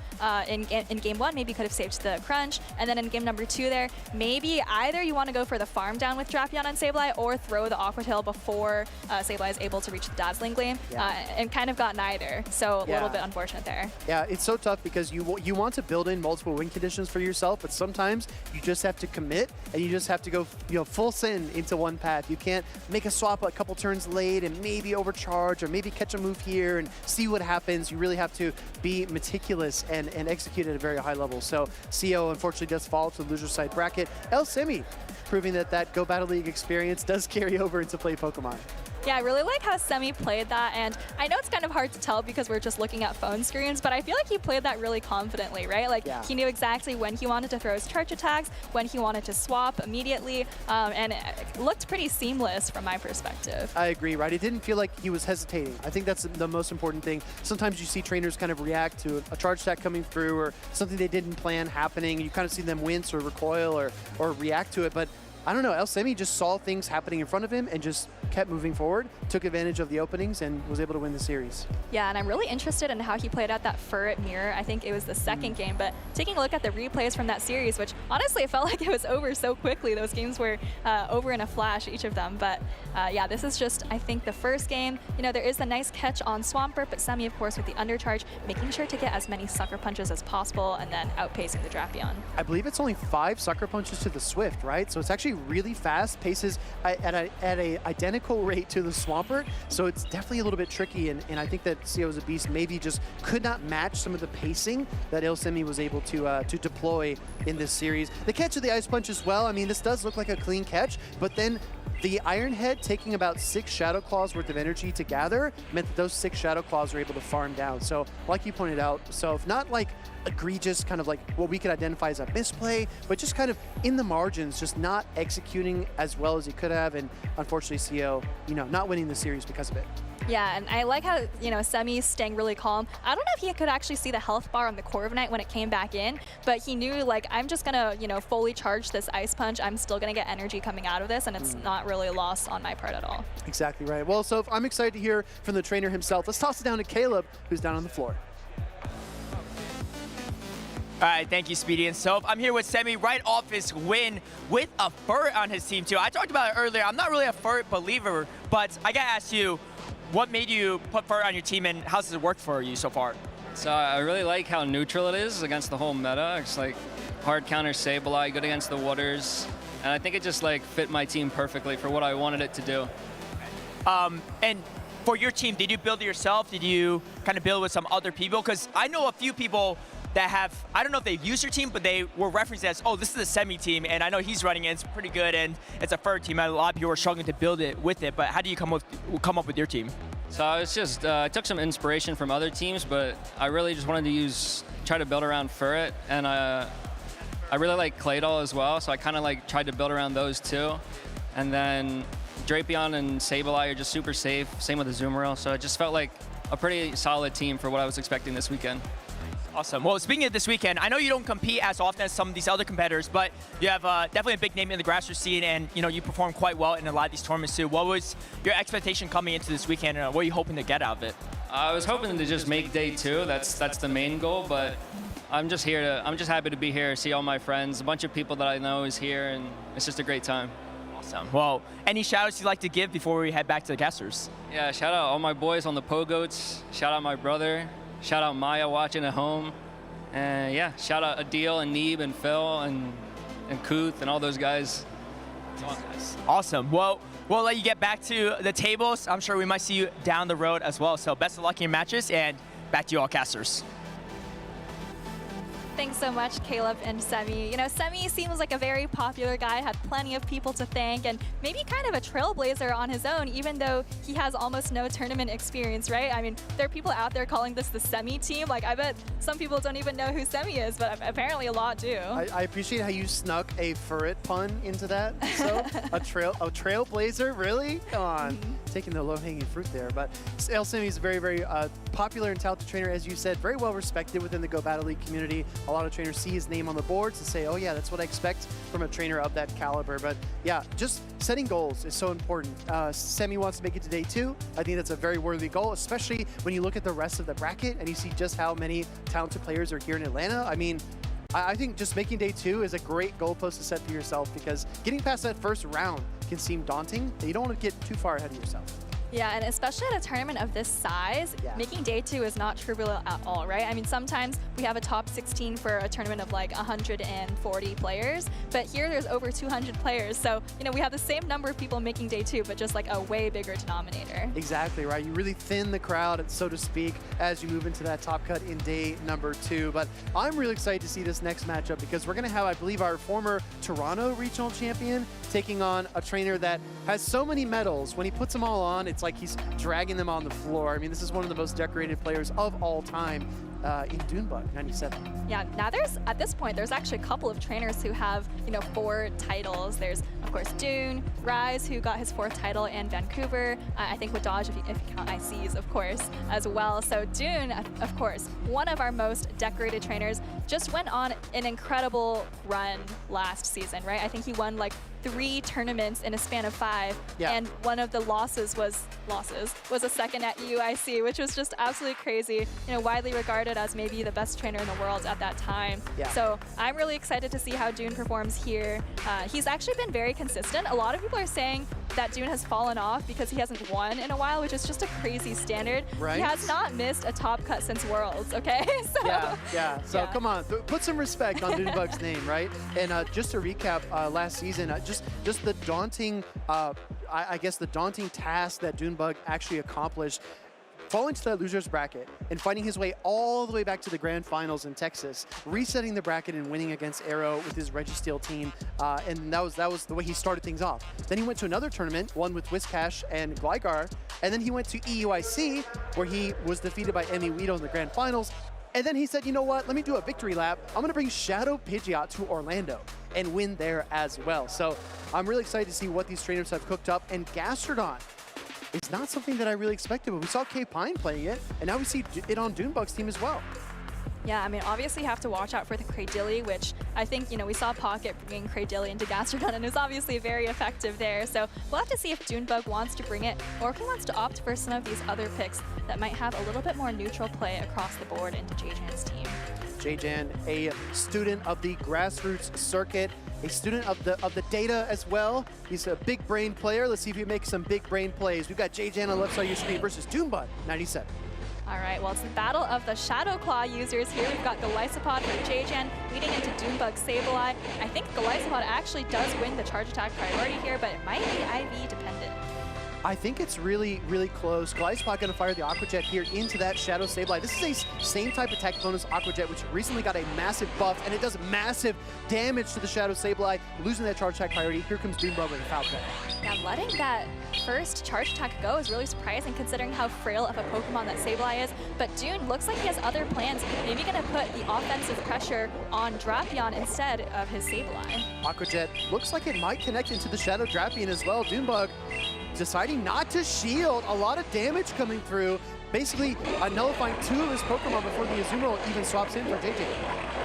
in game 1, maybe could have saved the crunch, and then in game number 2 there, maybe either you want to go for the farm down with Drapion on Sableye or throw the Aqua Tail before Sableye is able to reach the Dazzling Gleam, and kind of got neither, so a little bit unfortunate there. Yeah, it's so tough because you want to build in multiple win conditions for yourself, but sometimes you just have to commit and you just have to go, you know, full send into one path. You can't make a swap a couple turns late and maybe overcharge or maybe catch a move here and see what happens. You really have to be meticulous and execute at a very high level. So CO unfortunately does fall to the loser side bracket. Elsemi proving that Go Battle League experience does carry over into play Pokemon. Yeah, I really like how Semi played that, and I know it's kind of hard to tell because we're just looking at phone screens, but I feel like he played that really confidently, right? Like, he knew exactly when he wanted to throw his charge attacks, when he wanted to swap immediately, and it looked pretty seamless from my perspective. I agree, right? It didn't feel like he was hesitating. I think that's the most important thing. Sometimes you see trainers kind of react to a charge stack coming through or something they didn't plan happening. You kind of see them wince or recoil or react to it, but I don't know, Elsemi just saw things happening in front of him and just kept moving forward, took advantage of the openings, and was able to win the series. Yeah, and I'm really interested in how he played out that Furret mirror. I think it was the second game, but taking a look at the replays from that series, which honestly it felt like it was over so quickly. Those games were over in a flash, each of them. But yeah, this is just, I think, the first game. You know, there is a nice catch on Swampert, but Semi, of course, with the undercharge, making sure to get as many sucker punches as possible and then outpacing the Drapion. I believe it's only 5 sucker punches to the Swift, right? So it's actually really fast, paces at a identical rate to the Swampert, so it's definitely a little bit tricky, and I think that CO as a beast maybe just could not match some of the pacing that Elsemi was able to deploy in this series. The catch of the Ice Punch as well, I mean, this does look like a clean catch, but then the Iron Head taking about 6 Shadow Claws worth of energy to gather meant that those 6 Shadow Claws were able to farm down. So like you pointed out, so if not like egregious, kind of like what we could identify as a misplay, but just kind of in the margins, just not executing as well as he could have, and unfortunately CO, you know, not winning the series because of it. Yeah, and I like how, you know, Semi's staying really calm. I don't know if he could actually see the health bar on the Corviknight when it came back in, but he knew, like, I'm just gonna, you know, fully charge this Ice Punch. I'm still gonna get energy coming out of this, and it's not really a loss on my part at all. Exactly right. Well, so I'm excited to hear from the trainer himself. Let's toss it down to Caleb, who's down on the floor. All right, thank you, Speedy and Soph. I'm here with Semi right off his win with a Furret on his team, too. I talked about it earlier. I'm not really a Furret believer, but I got to ask you, what made you put Furret on your team, and how's it worked for you so far? So I really like how neutral it is against the whole meta. It's like hard counter Sableye, good against the waters. And I think it just like fit my team perfectly for what I wanted it to do. And for your team, did you build it yourself? Did you kind of build with some other people? Because I know a few people that have, I don't know if they've used your team, but they were referenced as, oh, this is a Semi team, and I know he's running it, it's pretty good, and it's a third team, and a lot of people are struggling to build it with it, but how do you come up with your team? So I was just, I took some inspiration from other teams, but I really just wanted to try to build around Furret, and I really like Claydol as well, so I kind of like tried to build around those two. And then Drapion and Sableye are just super safe, same with the Azumarill, so it just felt like a pretty solid team for what I was expecting this weekend. Awesome. Well, speaking of this weekend, I know you don't compete as often as some of these other competitors, but you have definitely a big name in the grassroots scene, and you perform quite well in a lot of these tournaments too. What was your expectation coming into this weekend, and what are you hoping to get out of it? I was hoping to just make day 2. That's the main goal, but I'm just happy to be here, see all my friends. A bunch of people that I know is here, and it's just a great time. Awesome. Well, any shout-outs you'd like to give before we head back to the casters? Yeah, shout out all my boys on the Pogoats. Shout out my brother. Shout out Maya watching at home. And yeah, shout out Adil and Neeb and Phil and Kuth and all those guys. Awesome. Well, we'll let you get back to the tables. I'm sure we might see you down the road as well. So best of luck in your matches, and back to you all casters. Thanks so much, Caleb and Semi. Semi seems like a very popular guy, had plenty of people to thank, and maybe kind of a trailblazer on his own, even though he has almost no tournament experience, right? I mean, there are people out there calling this the Semi team. Like, I bet some people don't even know who Semi is, but apparently a lot do. I appreciate how you snuck a Furret pun into that. So, a trailblazer, really? Come on. Taking the low-hanging fruit there. But Semi is a very, very popular and talented trainer, as you said, very well respected within the Go Battle League community. A lot of trainers see his name on the boards and say, oh yeah, that's what I expect from a trainer of that caliber. But yeah, just setting goals is so important. Semi wants to make it to day 2. I think that's a very worthy goal, especially when you look at the rest of the bracket and you see just how many talented players are here in Atlanta. I mean, I think just making day 2 is a great goalpost to set for yourself, because getting past that first round can seem daunting. You don't want to get too far ahead of yourself. Yeah, and especially at a tournament of this size, making day 2 is not trivial at all, right? I mean, sometimes we have a top 16 for a tournament of like 140 players, but here there's over 200 players. So, we have the same number of people making day 2, but just like a way bigger denominator. Exactly, right? You really thin the crowd, so to speak, as you move into that top cut in day number 2. But I'm really excited to see this next matchup, because we're going to have, I believe, our former Toronto regional champion taking on a trainer that has so many medals. When he puts them all on, it's like he's dragging them on the floor. I mean, this is one of the most decorated players of all time in Dunebug, 97. Yeah, now at this point, there's actually a couple of trainers who have, 4 titles. There's, of course, Dune, Rise, who got his 4th title in Vancouver. I think Wadage, if you count ICs, of course, as well. So Dune, of course, one of our most decorated trainers, just went on an incredible run last season, right? I think he won like 3 tournaments in a span of 5, and one of the losses was a second at UIC, which was just absolutely crazy. Widely regarded as maybe the best trainer in the world at that time. So I'm really excited to see how Dune performs here. He's actually been very consistent. A lot of people are saying that Dune has fallen off because he hasn't won in a while, which is just a crazy standard. Right. He has not missed a top cut since Worlds, okay? So, come on, put some respect on Dunebug's name, right? And just to recap last season, just the daunting, I guess the daunting task that Dunebug actually accomplished, falling to that loser's bracket and fighting his way all the way back to the grand finals in Texas, resetting the bracket and winning against Arrow with his Registeel team, and that was the way he started things off. Then he went to another tournament, won with Whiscash and Gligar, and then he went to EUIC, where he was defeated by Emmy Weedo in the grand finals. And then he said, you know what, let me do a victory lap. I'm going to bring Shadow Pidgeot to Orlando and win there as well. So I'm really excited to see what these trainers have cooked up. And Gastrodon, it's not something that I really expected, but we saw Kpine playing it, and now we see it on Dunebug's team as well. Yeah, I mean, obviously you have to watch out for the Cradilly, which I think, we saw Pocket bringing Cradilly into Gastrodon, and it was obviously very effective there. So we'll have to see if Dunebug wants to bring it, or if he wants to opt for some of these other picks that might have a little bit more neutral play across the board into J-Jan's team. J-Jan, a student of the grassroots circuit, a student of the data as well. He's a big brain player. Let's see if he makes some big brain plays. We've got J-Jan on the left side of your screen versus Dunebug, 97. All right, well, it's the battle of the Shadow Claw users here. We've got Golisopod for JJan leading into Doombug Sableye. I think Golisopod actually does win the charge attack priority here, but it might be IV dependent. I think it's really, really close. Golisopod going to fire the Aqua Jet here into that Shadow Sableye. This is a same type attack bonus Aqua Jet, which recently got a massive buff, and it does massive damage to the Shadow Sableye, losing that charge attack priority. Here comes Doombug with a foul play. Yeah, letting that first charge attack go is really surprising considering how frail of a Pokemon that Sableye is. But Dune looks like he has other plans. Maybe going to put the offensive pressure on Drapion instead of his Sableye. Aqua Jet looks like it might connect into the Shadow Drapion as well. Doombug deciding not to shield. A lot of damage coming through. Basically nullifying 2 of his Pokemon before the Azumarill even swaps in for JJ.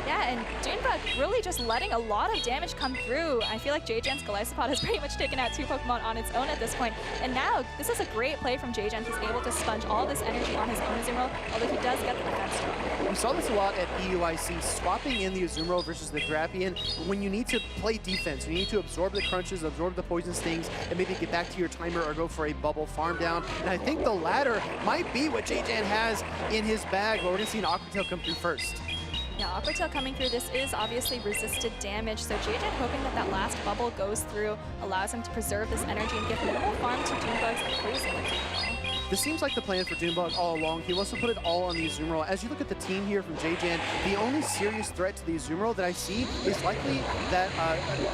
Yeah, and Doombug really just letting a lot of damage come through. I feel like JJan's Golisopod has pretty much taken out 2 Pokemon on its own at this point. And now, this is a great play from JJan. He's able to sponge all this energy on his own Azumarill, although he does get the defense strong. We saw this a lot at EUIC, swapping in the Azumarill versus the Drapion. When you need to play defense, you need to absorb the crunches, absorb the poison stings, and maybe get back to your timer or go for a bubble farm down. And I think the latter might be what JJan has in his bag, but we're going to see an Aqua Tail come through first. Yeah, Aqua Tail coming through. This is obviously resisted damage, so JJ hoping that that last bubble goes through, allows him to preserve this energy and give minimal farm to Doombug's opposing Azumarill. This seems like the plan for Doombug all along. He wants to put it all on the Azumarill. As you look at the team here from JJan, the only serious threat to the Azumarill that I see is likely that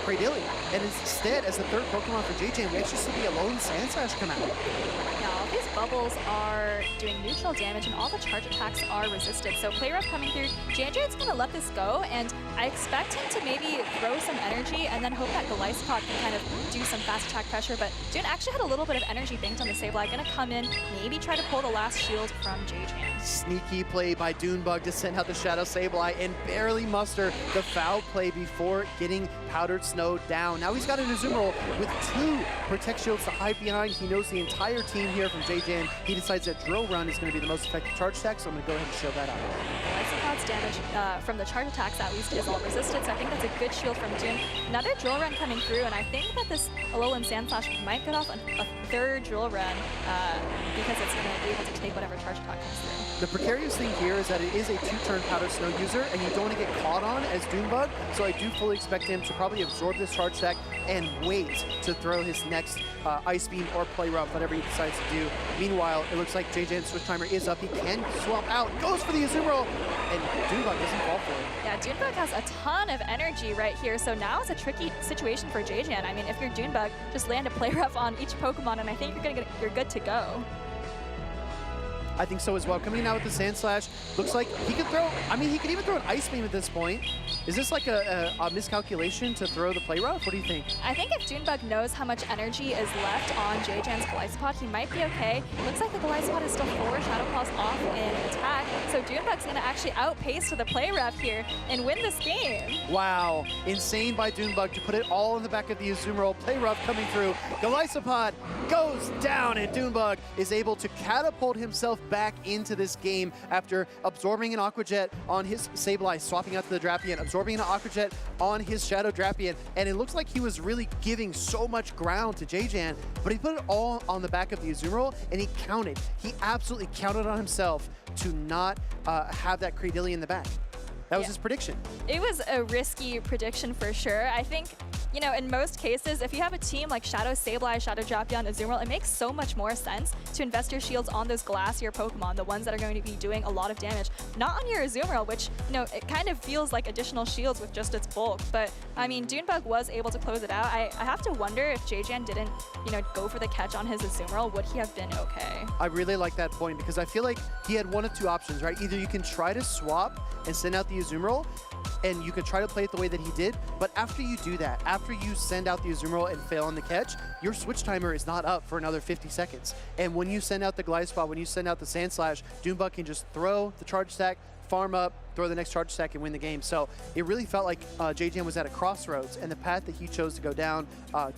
Cradilly. And instead, as the third Pokemon for JJan, we actually see the Alolan Sandslash come out. Yeah, all these bubbles are doing neutral damage and all the charge attacks are resisted. So Play Rough coming through, JJan's going to let this go, and I expect him to maybe throw some energy and then hope that Golisopod can kind of do some fast attack pressure. But Dune actually had a little bit of energy banked on the Sableye, going to come in, maybe try to pull the last shield from JJ. Sneaky play by Doombug to send out the Shadow Sableye and barely muster the foul play before getting Powdered Snow down. Now he's got an Azumarill with 2 Protect Shields to hide behind. He knows the entire team here from JJ. He decides that Drill Run is going to be the most effective charge attack, so I'm going to go ahead and show that out. Golisopod's damage from the charge attacks at least is all resisted, so I think that's a good shield from Dune. Another Drill Run coming through, and I think that this Alolan Sandslash might get off a third Drill Run because it's going to be able to take whatever charge attack comes through. The precarious thing here is that it is a 2-turn Powder Snow user, and you don't want to get caught on as Doombug, so I do fully expect him to probably absorb this charge attack and wait to throw his next Ice Beam or Play Rough, whatever he decides to do. Meanwhile, it looks like JJ's switch timer is up. He can swap out, goes for the Azumarill, and Doombug doesn't fall for it. Yeah, Doombug has a ton of energy right here, so now it's a tricky situation for JJ. I mean, if you're Doombug, just land a Play Rough on each Pokemon, and I think you're good to go. I think so as well. Coming out with the Sandslash, looks like he could throw, I mean, he could even throw an Ice Beam at this point. Is this like a miscalculation to throw the Play Rough? What do you think? I think if Doombug knows how much energy is left on JJan's Golisopod, he might be okay. Looks like the Golisopod is still 4 Shadow Claws off in attack, so Doombug's going to actually outpace to the Play Rough here and win this game. Wow, insane by Doombug to put it all in the back of the Azumarill. Play Rough coming through. Golisopod goes down, and Doombug is able to catapult himself back into this game after absorbing an Aqua Jet on his Sableye, swapping out to the Drapion, absorbing an Aqua Jet on his Shadow Drapion, and it looks like he was really giving so much ground to JJan, but he put it all on the back of the Azumarill, and he counted. He absolutely counted on himself to not have that Cradilly in the back. That was his prediction. It was a risky prediction for sure. I think, you know, in most cases, if you have a team like Shadow Sableye, Shadow Drapion, Azumarill, it makes so much more sense to invest your shields on those glassier Pokemon, the ones that are going to be doing a lot of damage. Not on your Azumarill, which, you know, it kind of feels like additional shields with just its bulk. But, I mean, Doombug was able to close it out. I have to wonder if JJan didn't, you know, go for the catch on his Azumarill, would he have been okay? I really like that point because I feel like he had one of 2 options, right? Either you can try to swap and send out the Azumarill, and you could try to play it the way that he did, but after you do that, after you send out the Azumarill and fail on the catch, your switch timer is not up for another 50 seconds. And when you send out the Golisopod, when you send out the Sandslash, Doombug can just throw the charge stack, farm up, throw the next charge stack, and win the game. So it really felt like JJan was at a crossroads, and the path that he chose to go down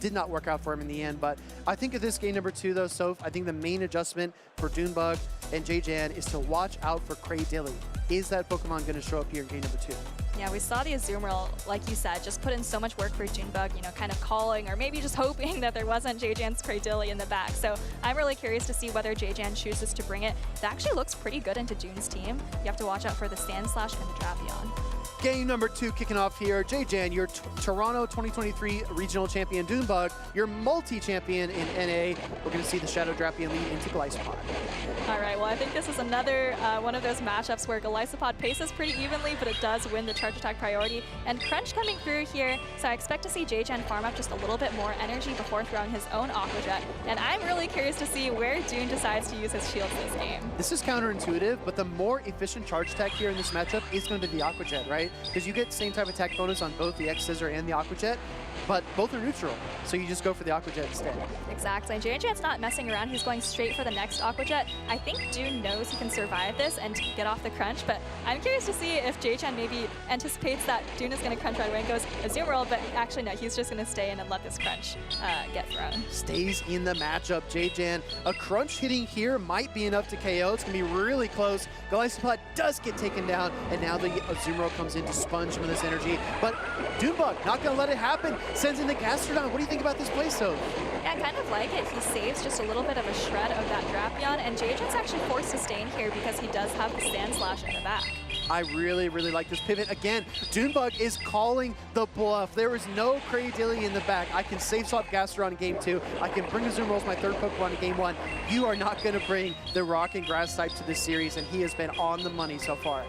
did not work out for him in the end. But I think of this game number 2, though, Soph, I think the main adjustment for Doombug and JJan is to watch out for Cradilly. Is that Pokemon going to show up here in game number 2? Yeah, we saw the Azumarill, like you said, just put in so much work for Junebug, you know, kind of calling or maybe just hoping that there wasn't J-Jan's Cradilly in the back. So I'm really curious to see whether J-Jan chooses to bring it. That actually looks pretty good into June's team. You have to watch out for the Sandslash and the Drapion. Game number 2 kicking off here. J-Jan, your Toronto 2023 regional champion Dunebug, your multi-champion in NA. We're going to see the Shadow Drapion lead into Glycopod. All right, well, I think this is another one of those matchups where Glycopod paces pretty evenly, but it does win the charge attack priority. And Crunch coming through here, so I expect to see J-Jan farm up just a little bit more energy before throwing his own Aqua Jet. And I'm really curious to see where Dune decides to use his shields this game. This is counterintuitive, but the more efficient charge attack here in this matchup is going to be the Aqua Jet, right? Because you get the same type of attack bonus on both the X-Scissor and the Aqua Jet, but both are neutral, so you just go for the Aqua Jet instead. Exactly. J-Jan's not messing around. He's going straight for the next Aqua Jet. I think Dune knows he can survive this and get off the crunch, but I'm curious to see if J-Jan maybe anticipates that Dune is going to crunch right away and goes Azumarill, but actually no, he's just going to stay in and let this crunch get thrown. Stays in the matchup. J-Jan, a crunch hitting here might be enough to KO. It's going to be really close. Glycopod does get taken down, and now the Azumarill comes in to sponge some of this energy, but Dunebug not going to let it happen. Sends in the Gastrodon. What do you think about this play, Soph? Yeah, I kind of like it. He saves just a little bit of a shred of that Drapion, and J-Jan's actually forced to stay in here because he does have the Sandslash in the back. I really, really like this pivot. Again, Dunebug is calling the bluff. There is no Cradilly in the back. I can save swap Gastrodon in game 2. I can bring Azumarill as my third Pokemon in game 1. You are not going to bring the Rock and Grass type to this series, and he has been on the money so far.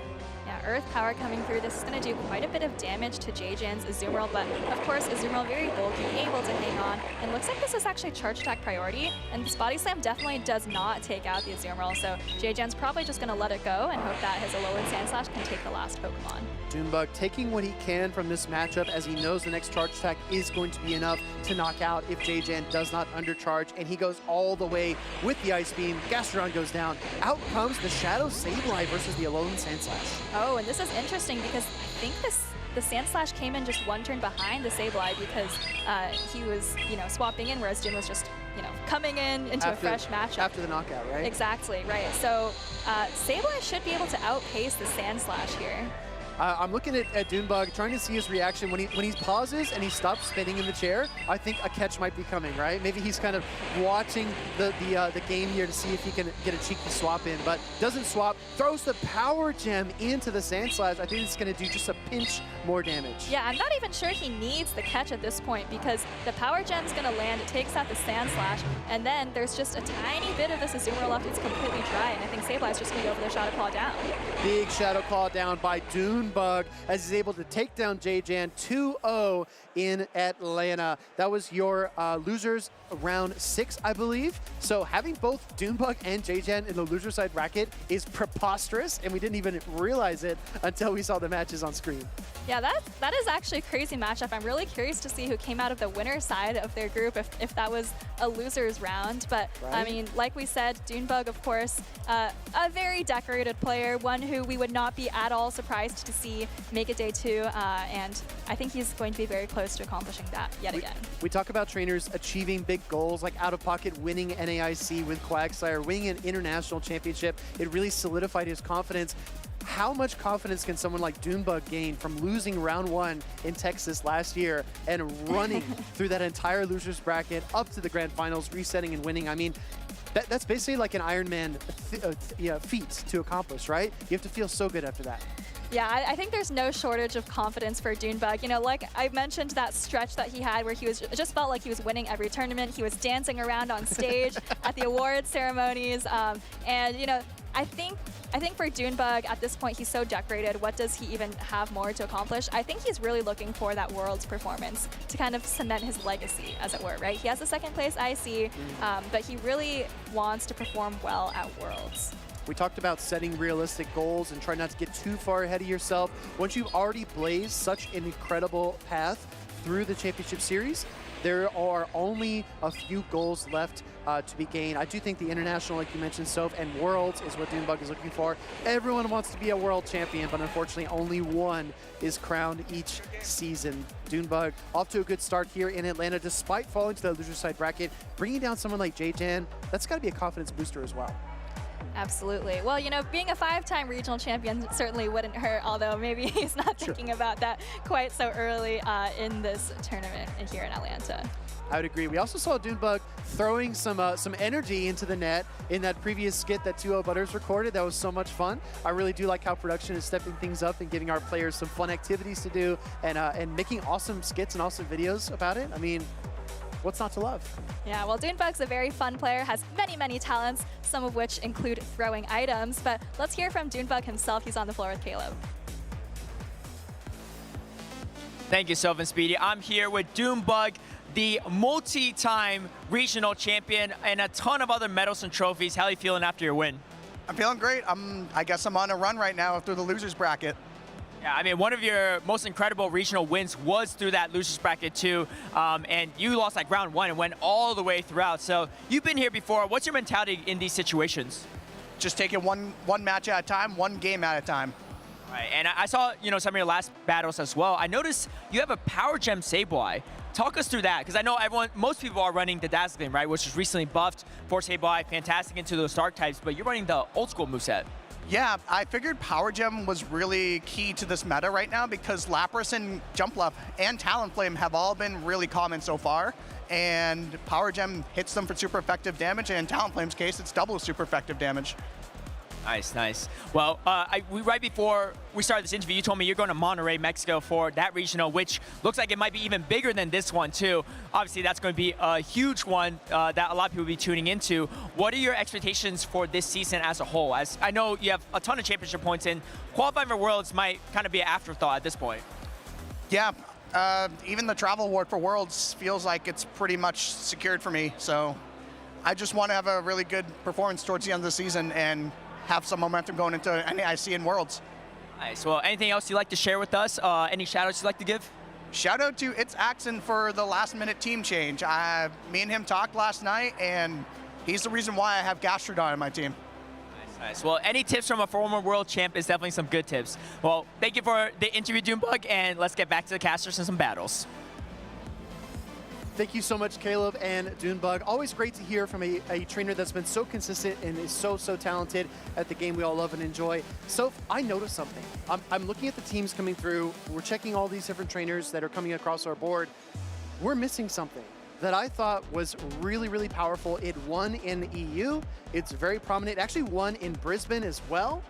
Yeah, Earth Power coming through. This is going to do quite a bit of damage to J-Jan's Azumarill, but of course Azumarill very bulky, able to hang on. And looks like this is actually charge attack priority, and this Body Slam definitely does not take out the Azumarill, so J-Jan's probably just going to let it go and hope that his Alolan Sandslash can take the last Pokemon. Dunebug taking what he can from this matchup as he knows the next charge attack is going to be enough to knock out if J-Jan does not undercharge, and he goes all the way with the Ice Beam. Gastrodon goes down. Out comes the Shadow Sableye versus the Alolan Sandslash. Oh, and this is interesting because I think the Sandslash came in just one turn behind the Sableye because he was, you know, swapping in, whereas Jin was just, you know, coming in into a fresh matchup. After the knockout, right? Exactly, right. So Sableye should be able to outpace the Sandslash here. I'm looking at Dunebug, trying to see his reaction. When he pauses and he stops spinning in the chair, I think a catch might be coming, right? Maybe he's kind of watching the game here to see if he can get a cheeky swap in, but doesn't swap. Throws the Power Gem into the Sandslash. I think it's going to do just a pinch more damage. Yeah, I'm not even sure he needs the catch at this point because the Power Gem's going to land. It takes out the Sandslash, and then there's just a tiny bit of this Azumarill left. It's completely dry, and I think Sableye's just going to go for the Shadow Claw down. Big Shadow Claw down by Dunebug as he's able to take down J-Jan 2-0 in Atlanta. That was your losers round 6, I believe. So having both Dunebug and J-Jan in the loser side bracket is preposterous, and we didn't even realize it until we saw the matches on screen. Yeah, that is actually a crazy matchup. I'm really curious to see who came out of the winner's side of their group, if that was a loser's round. But, right. I mean, like we said, Dunebug, of course, a very decorated player, one who we would not be at all surprised to see make it day 2, and I think he's going to be very close to accomplishing that yet again. We talk about trainers achieving big goals like OutOfPoket winning NAIC with Quagsire, winning an international championship. It really solidified his confidence. How much confidence can someone like Dunebug gain from losing round 1 in Texas last year and running through that entire losers bracket up to the grand finals, resetting and winning? I mean, that's basically like an Ironman feat to accomplish, right? You have to feel so good after that. Yeah, I think there's no shortage of confidence for Dunebug. You know, like I mentioned that stretch that he had where he was just felt like he was winning every tournament. He was dancing around on stage at the awards ceremonies. And, you know, I think for Dunebug, at this point, he's so decorated. What does he even have more to accomplish? I think he's really looking for that Worlds performance to kind of cement his legacy, as it were, right? He has a second place IC, but he really wants to perform well at Worlds. We talked about setting realistic goals and trying not to get too far ahead of yourself. Once you've already blazed such an incredible path through the championship series, there are only a few goals left to be gained. I do think the international, like you mentioned, Soph, and Worlds is what Dunebug is looking for. Everyone wants to be a world champion, but unfortunately only one is crowned each season. Dunebug off to a good start here in Atlanta, despite falling to the loser side bracket. Bringing down someone like J-Jan, that's got to be a confidence booster as well. Absolutely. Well, you know, being a 5-time regional champion certainly wouldn't hurt, although maybe he's not thinking about that quite so early in this tournament here in Atlanta. I would agree. We also saw Dunebug throwing some energy into the net in that previous skit that 2-0 Butters recorded. That was so much fun. I really do like how production is stepping things up and giving our players some fun activities to do and making awesome skits and awesome videos about it. I mean, what's not to love? Yeah, well, Dunebug's a very fun player, has many, many talents, some of which include throwing items. But let's hear from Dunebug himself. He's on the floor with Caleb. Thank you, Sylvan Speedy. I'm here with Dunebug, the multi-time regional champion, and a ton of other medals and trophies. How are you feeling after your win? I'm feeling great. I guess I'm on a run right now through the losers bracket. Yeah, I mean, one of your most incredible regional wins was through that losers bracket too, and you lost like round 1 and went all the way throughout. So you've been here before. What's your mentality in these situations? Just take it one match at a time, one game at a time. Right, and I saw, you know, some of your last battles as well. I noticed you have a Power Gem Sableye. Talk us through that, because I know most people are running the Dazzling, right, which was recently buffed for Sableye, fantastic into those dark types, but you're running the old school moveset. Yeah, I figured Power Gem was really key to this meta right now because Lapras and Jumpluff and Talonflame have all been really common so far, and Power Gem hits them for super effective damage, and in Talonflame's case, it's double super effective damage. Nice, nice. Well, right before we started this interview, you told me you're going to Monterrey, Mexico for that regional, which looks like it might be even bigger than this one, too. Obviously, that's going to be a huge one that a lot of people will be tuning into. What are your expectations for this season as a whole? As I know you have a ton of championship points, and qualifying for Worlds might kind of be an afterthought at this point. Yeah, even the travel award for Worlds feels like it's pretty much secured for me. So I just want to have a really good performance towards the end of the season and have some momentum going into NAIC and Worlds. Nice. Well, anything else you'd like to share with us? Any shout-outs you'd like to give? Shout out to It's Axon for the last-minute team change. Me and him talked last night, and he's the reason why I have Gastrodon on my team. Nice. Well, any tips from a former world champ is definitely some good tips. Well, thank you for the interview, Dunebug, and let's get back to the casters and some battles. Thank you so much, Caleb and Dunebug. Always great to hear from a trainer that's been so consistent and is so talented at the game we all love and enjoy. So I noticed something. I'm looking at the teams coming through. We're checking all these different trainers that are coming across our board. We're missing something that I thought was really, really powerful. It won in the EU. It's very prominent. It actually won in Brisbane as well.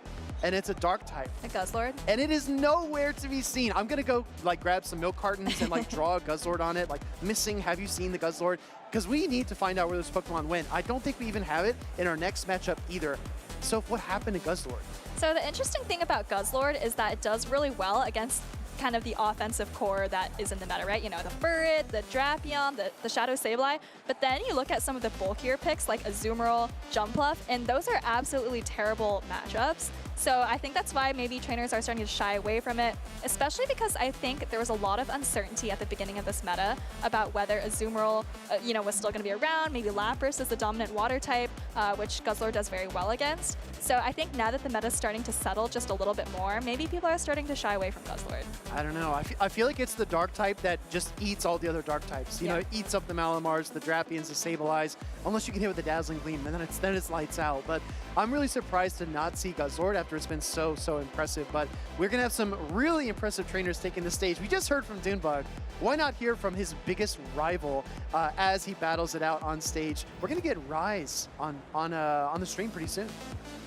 And it's a dark type. A Guzzlord? And it is nowhere to be seen. I'm gonna go like grab some milk cartons and like draw a Guzzlord on it, like missing, have you seen the Guzzlord? Because we need to find out where this Pokemon went. I don't think we even have it in our next matchup either. So what happened to Guzzlord? So the interesting thing about Guzzlord is that it does really well against kind of the offensive core that is in the meta, right? You know, the Furret, the Drapion, the Shadow Sableye. But then you look at some of the bulkier picks like Azumarill, Jumpluff, and those are absolutely terrible matchups. So I think that's why maybe trainers are starting to shy away from it, especially because I think there was a lot of uncertainty at the beginning of this meta about whether Azumarill, you know, was still going to be around. Maybe Lapras is the dominant water type, which Guzzlord does very well against. So I think now that the meta is starting to settle just a little bit more, maybe people are starting to shy away from Guzzlord. I don't know. I feel like it's the dark type that just eats all the other dark types. You know, it eats up the Malamars, the Drapions, the Sableyes, unless you can hit with the Dazzling Gleam, and then it's lights out. But I'm really surprised to not see Guzzlord after it's been so impressive. But we're going to have some really impressive trainers taking the stage. We just heard from Dunebug. Why not hear from his biggest rival as he battles it out on stage? We're going to get Rise on the stream pretty soon.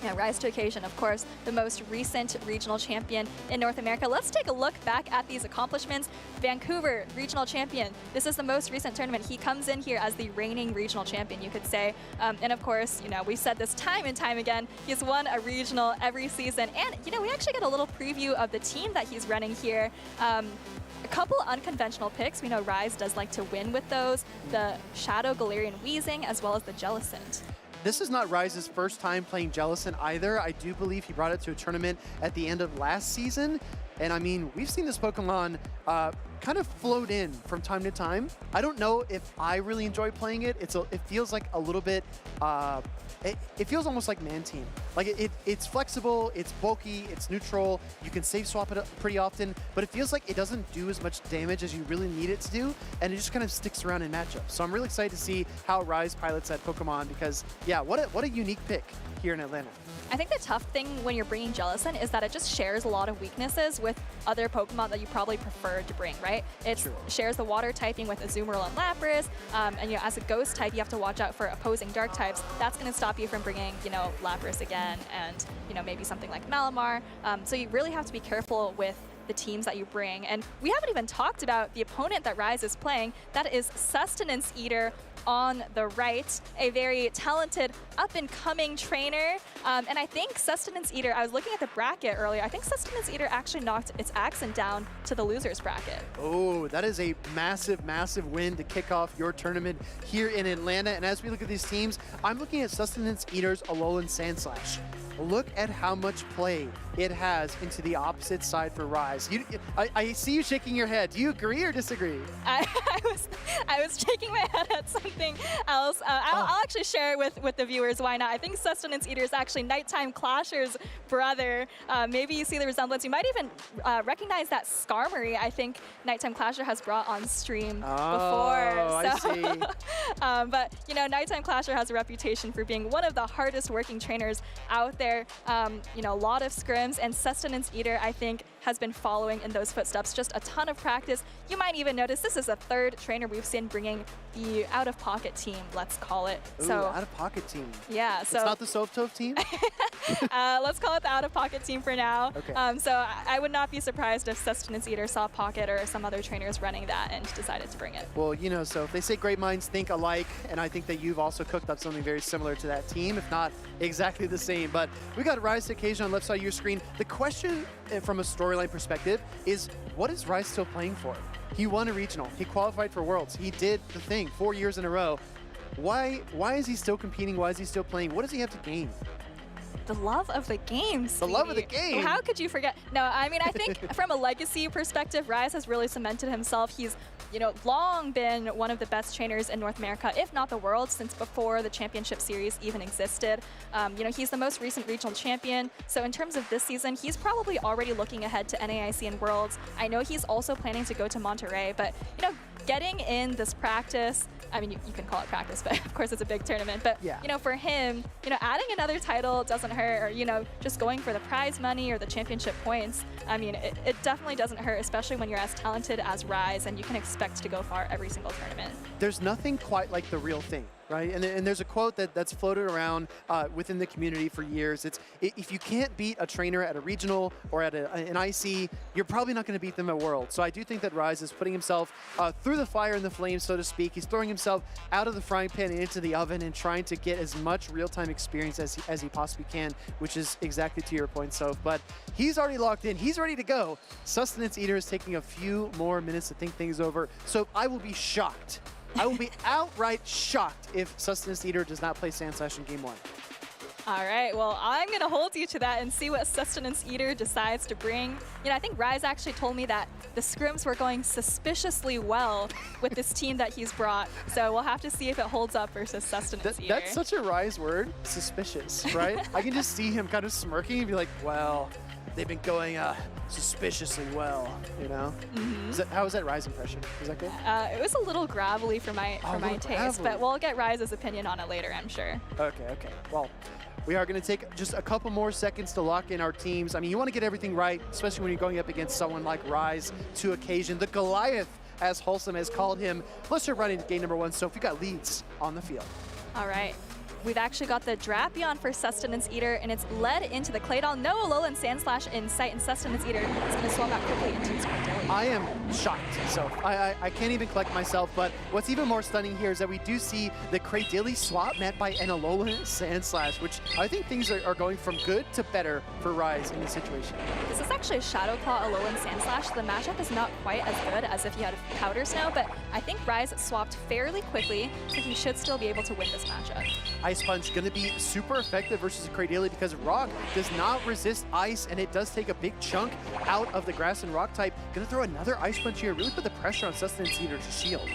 Yeah, Rise to Occasion, of course, the most recent regional champion in North America. Let's take a look back at these accomplishments. Vancouver, regional champion. This is the most recent tournament. He comes in here as the reigning regional champion, you could say. And of course, you know, we've said this time and time again, he's won a regional every season. And, you know, we actually get a little preview of the team that he's running here. A couple unconventional picks. We know Rise does like to win with those. The Shadow Galarian Weezing, as well as the Jellicent. This is not Rise's first time playing Jellicent either. I do believe he brought it to a tournament at the end of last season. And I mean, we've seen this Pokemon kind of float in from time to time. I don't know if I really enjoy playing it. It feels like a little bit, it feels almost like Man Team. Like it's flexible, it's bulky, it's neutral. You can save swap it up pretty often, but it feels like it doesn't do as much damage as you really need it to do, and it just kind of sticks around in matchups. So I'm really excited to see how Rise pilots that Pokemon because, yeah, what a unique pick here in Atlanta. I think the tough thing when you're bringing Jellicent is that it just shares a lot of weaknesses with other Pokemon that you probably prefer to bring, right? It shares the water typing with Azumarill and Lapras, and you know, as a ghost type, you have to watch out for opposing dark types. That's going to stop you from bringing, you know, Lapras again, and you know, maybe something like Malamar. So you really have to be careful with the teams that you bring. And we haven't even talked about the opponent that Rise is playing. That is Sustenance Eater on the right, a very talented up-and-coming trainer. And I think Sustenance Eater, I was looking at the bracket earlier, I think Sustenance Eater actually knocked its accent down to the losers bracket. Oh, that is a massive, massive win to kick off your tournament here in Atlanta. And as we look at these teams, I'm looking at Sustenance Eater's Alolan Sandslash. Look at how much play it has into the opposite side for Rise. I see you shaking your head. Do you agree or disagree? I was shaking my head at something else. I'll actually share it with the viewers. Why not? I think Sustenance Eater is actually Nighttime Clasher's brother. Maybe you see the resemblance. You might even recognize that Skarmory I think Nighttime Clasher has brought on stream before. I see. But you know, Nighttime Clasher has a reputation for being one of the hardest working trainers out there. You know, a lot of scrims, and Sustenance Eater, I think, has been following in those footsteps. Just a ton of practice. You might even notice this is the third trainer we've seen bringing the Out-of-Pocket team, let's call it. Ooh, so Out-of-Pocket team. Yeah, so it's not the Softove team? let's call it the Out-of-Pocket team for now. Okay. So I would not be surprised if Sustenance Eater saw Pocket or some other trainers running that and decided to bring it. Well, you know, so if they say great minds think alike, and I think that you've also cooked up something very similar to that team, if not exactly the same. But we got Rise to Occasion on the left side of your screen. The question from a storyline perspective is, what is Rise still playing for? He won a regional. He qualified for Worlds. He did the thing 4 years in a row. Why is he still competing? Why is he still playing? What does he have to gain? The love of the game, The love of the game. How could you forget? No, I mean, I think from a legacy perspective, Rise has really cemented himself. He's, you know, long been one of the best trainers in North America, if not the world, since before the championship series even existed. You know, he's the most recent regional champion. So in terms of this season, he's probably already looking ahead to NAIC and Worlds. I know he's also planning to go to Monterrey, but, you know, getting in this practice, I mean, you can call it practice, but of course it's a big tournament. But, yeah, you know, for him, you know, adding another title doesn't hurt, or, you know, just going for the prize money or the championship points, I mean, it definitely doesn't hurt, especially when you're as talented as Rise and you can expect to go far every single tournament. There's nothing quite like the real thing, right? And there's a quote that's floated around within the community for years. It's, if you can't beat a trainer at a regional or at an IC, you're probably not going to beat them at World. So I do think that Rise is putting himself through the fire and the flames, so to speak. He's throwing himself out of the frying pan and into the oven and trying to get as much real-time experience as he possibly can, which is exactly to your point, Soph. But he's already locked in. He's ready to go. Sustenance Eater is taking a few more minutes to think things over. So I will be shocked. I will be outright shocked if Sustenance Eater does not play Sandslash in Game 1. All right, well, I'm going to hold you to that and see what Sustenance Eater decides to bring. You know, I think Rise actually told me that the scrims were going suspiciously well with this team that he's brought. So we'll have to see if it holds up versus Sustenance Eater. That's such a Rise word, suspicious, right? I can just see him kind of smirking and be like, well, they've been going suspiciously well, you know? How was that Rise impression? Was that good? It was a little gravelly for my taste, but we'll get Rise's opinion on it later, I'm sure. Okay. Well, we are going to take just a couple more seconds to lock in our teams. I mean, you want to get everything right, especially when you're going up against someone like Rise to Occasion. The Goliath, as Wholesome has called him. Let's jump right into game number 1. So if you got leads on the field. All right. We've actually got the Drapion for Sustenance Eater, and it's led into the Claydol. No Alolan Sandslash in sight, and Sustenance Eater is going to swim out quickly into his Cordelium. I am shocked, so I can't even collect myself, but what's even more stunning here is that we do see the Cradily swap met by an Alolan Sandslash, which I think things are going from good to better for Rise in this situation. This is actually a Shadow Claw Alolan Sandslash. The matchup is not quite as good as if you had Powder Snow, but I think Rise swapped fairly quickly, so he should still be able to win this matchup. I Ice Punch going to be super effective versus Cradily because Rock does not resist ice, and it does take a big chunk out of the grass and rock type. Going to throw another Ice Punch here, really put the pressure on Sustenance Eater to shield.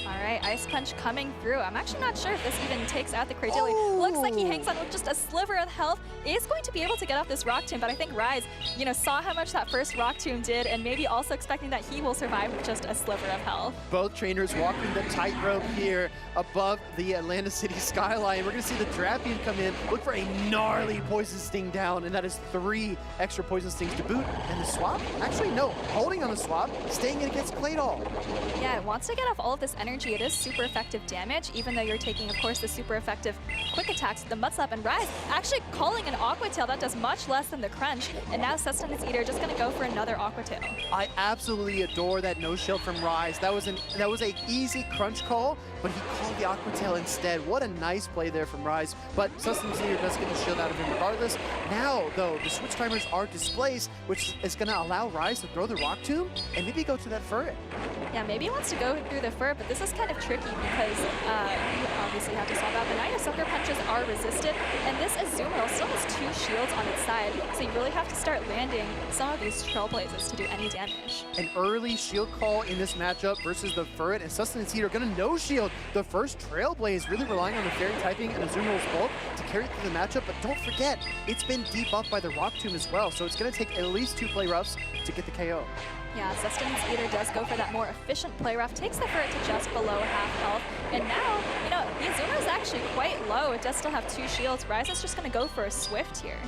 All right, Ice Punch coming through. I'm actually not sure if this even takes out the Cradily. Looks like he hangs on with just a sliver of health. Is going to be able to get off this Rock Tomb, but I think Rise, saw how much that first Rock Tomb did, and maybe also expecting that he will survive with just a sliver of health. Both trainers walking the tightrope here above the Atlanta City skyline. We're going to see the Drapion come in, look for a gnarly Poison Sting down, and that is 3 extra Poison Stings to boot. And the swap? Actually, no. Holding on the swap, staying in against Claydol. Yeah, it wants to get off all of this energy. It is super effective damage, even though you're taking, of course, the super effective quick attacks, the Mud Slap and Rise. Actually calling an Aqua Tail, that does much less than the Crunch. And now Sustenance Eater just going to go for another Aqua Tail. I absolutely adore that no shield from Rise. That was a easy Crunch call, but he called the Aqua Tail instead. What a nice play there from Rise. But Sustenance Eater does get the shield out of him regardless. Now, though, the Switch Timers are displaced, which is going to allow Rise to throw the Rock Tomb and maybe go to that Furret. Yeah, maybe he wants to go through the Fur, but this is kind of tricky because you obviously have to solve out. The 9 Sucker Punches are resisted, and this Azumarill still has 2 shields on its side, so you really have to start landing some of these Trailblazers to do any damage. An early shield call in this matchup versus the Furret, and Sustenance Eater going to no-shield the first Trailblaze, really relying on the Fairy typing and Azumarill's bulk to carry through the matchup, but don't forget, it's been debuffed by the Rock Tomb as well, so it's going to take at least 2 play roughs to get the KO. Yeah, Sustenance Eater does go for that more efficient play rough, takes the Furret to just below half health, and now, the Azumarill is actually quite low. It does still have 2 shields. Rise is just going to go for a Swift here.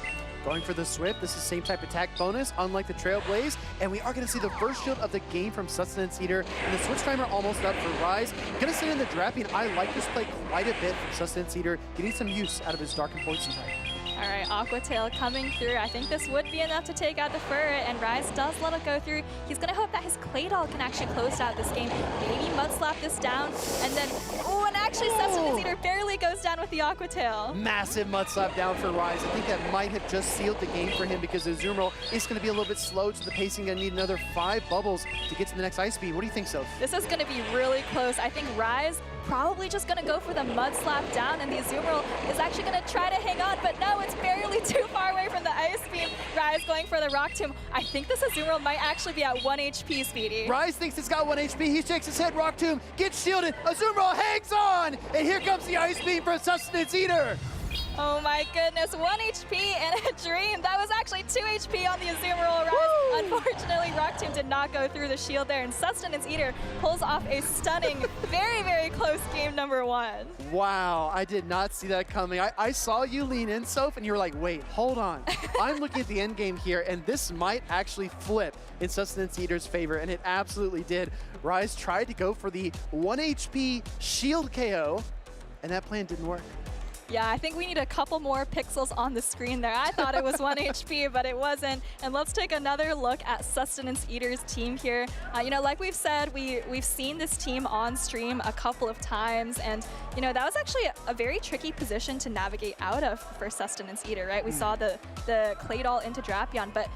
Going for the Swift, this is same type attack bonus, unlike the Trailblaze, and we are going to see the first shield of the game from Sustenance Eater, and the Switch Timer almost up for Rise. Going to sit in the Drapion. I like this play quite a bit from Sustenance Eater, getting some use out of his Dark and Poison type. All right, Aqua Tail coming through. I think this would be enough to take out the Furret, and Rise does let it go through. He's going to hope that his Claydol can actually close out this game. Maybe Mud Slap this down, and then, and actually Sustenance Eater barely goes down with the Aqua Tail. Massive Mud Slap down for Rise. I think that might have just sealed the game for him because Azumarill is going to be a little bit slow to the pacing. Going to need another 5 bubbles to get to the next Ice Beam. What do you think, Soph? This is going to be really close. I think Rise probably just going to go for the Mud Slap down, and the Azumarill is actually going to try to hang on, but no, it's barely too far away from the Ice Beam. Rise going for the Rock Tomb. I think this Azumarill might actually be at 1 HP, Speedy. Rise thinks it's got 1 HP. He shakes his head. Rock Tomb gets shielded. Azumarill hangs on, and here comes the Ice Beam for Sustenance Eater. Oh my goodness, 1 HP and a dream. That was actually 2 HP on the Azumarill Rise. Woo! Unfortunately, Rock Tomb did not go through the shield there, and Sustenance Eater pulls off a stunning, very, very close game number 1. Wow, I did not see that coming. I saw you lean in, Soph, and you were like, wait, hold on. I'm looking at the end game here, and this might actually flip in Sustenance Eater's favor, and it absolutely did. Rise tried to go for the 1 HP shield KO, and that plan didn't work. Yeah, I think we need a couple more pixels on the screen there. I thought it was 1 HP, but it wasn't. And let's take another look at Sustenance Eater's team here. Like we've said, we've seen this team on stream a couple of times, and that was actually a very tricky position to navigate out of for Sustenance Eater, right? We saw the Claydol into Drapion, but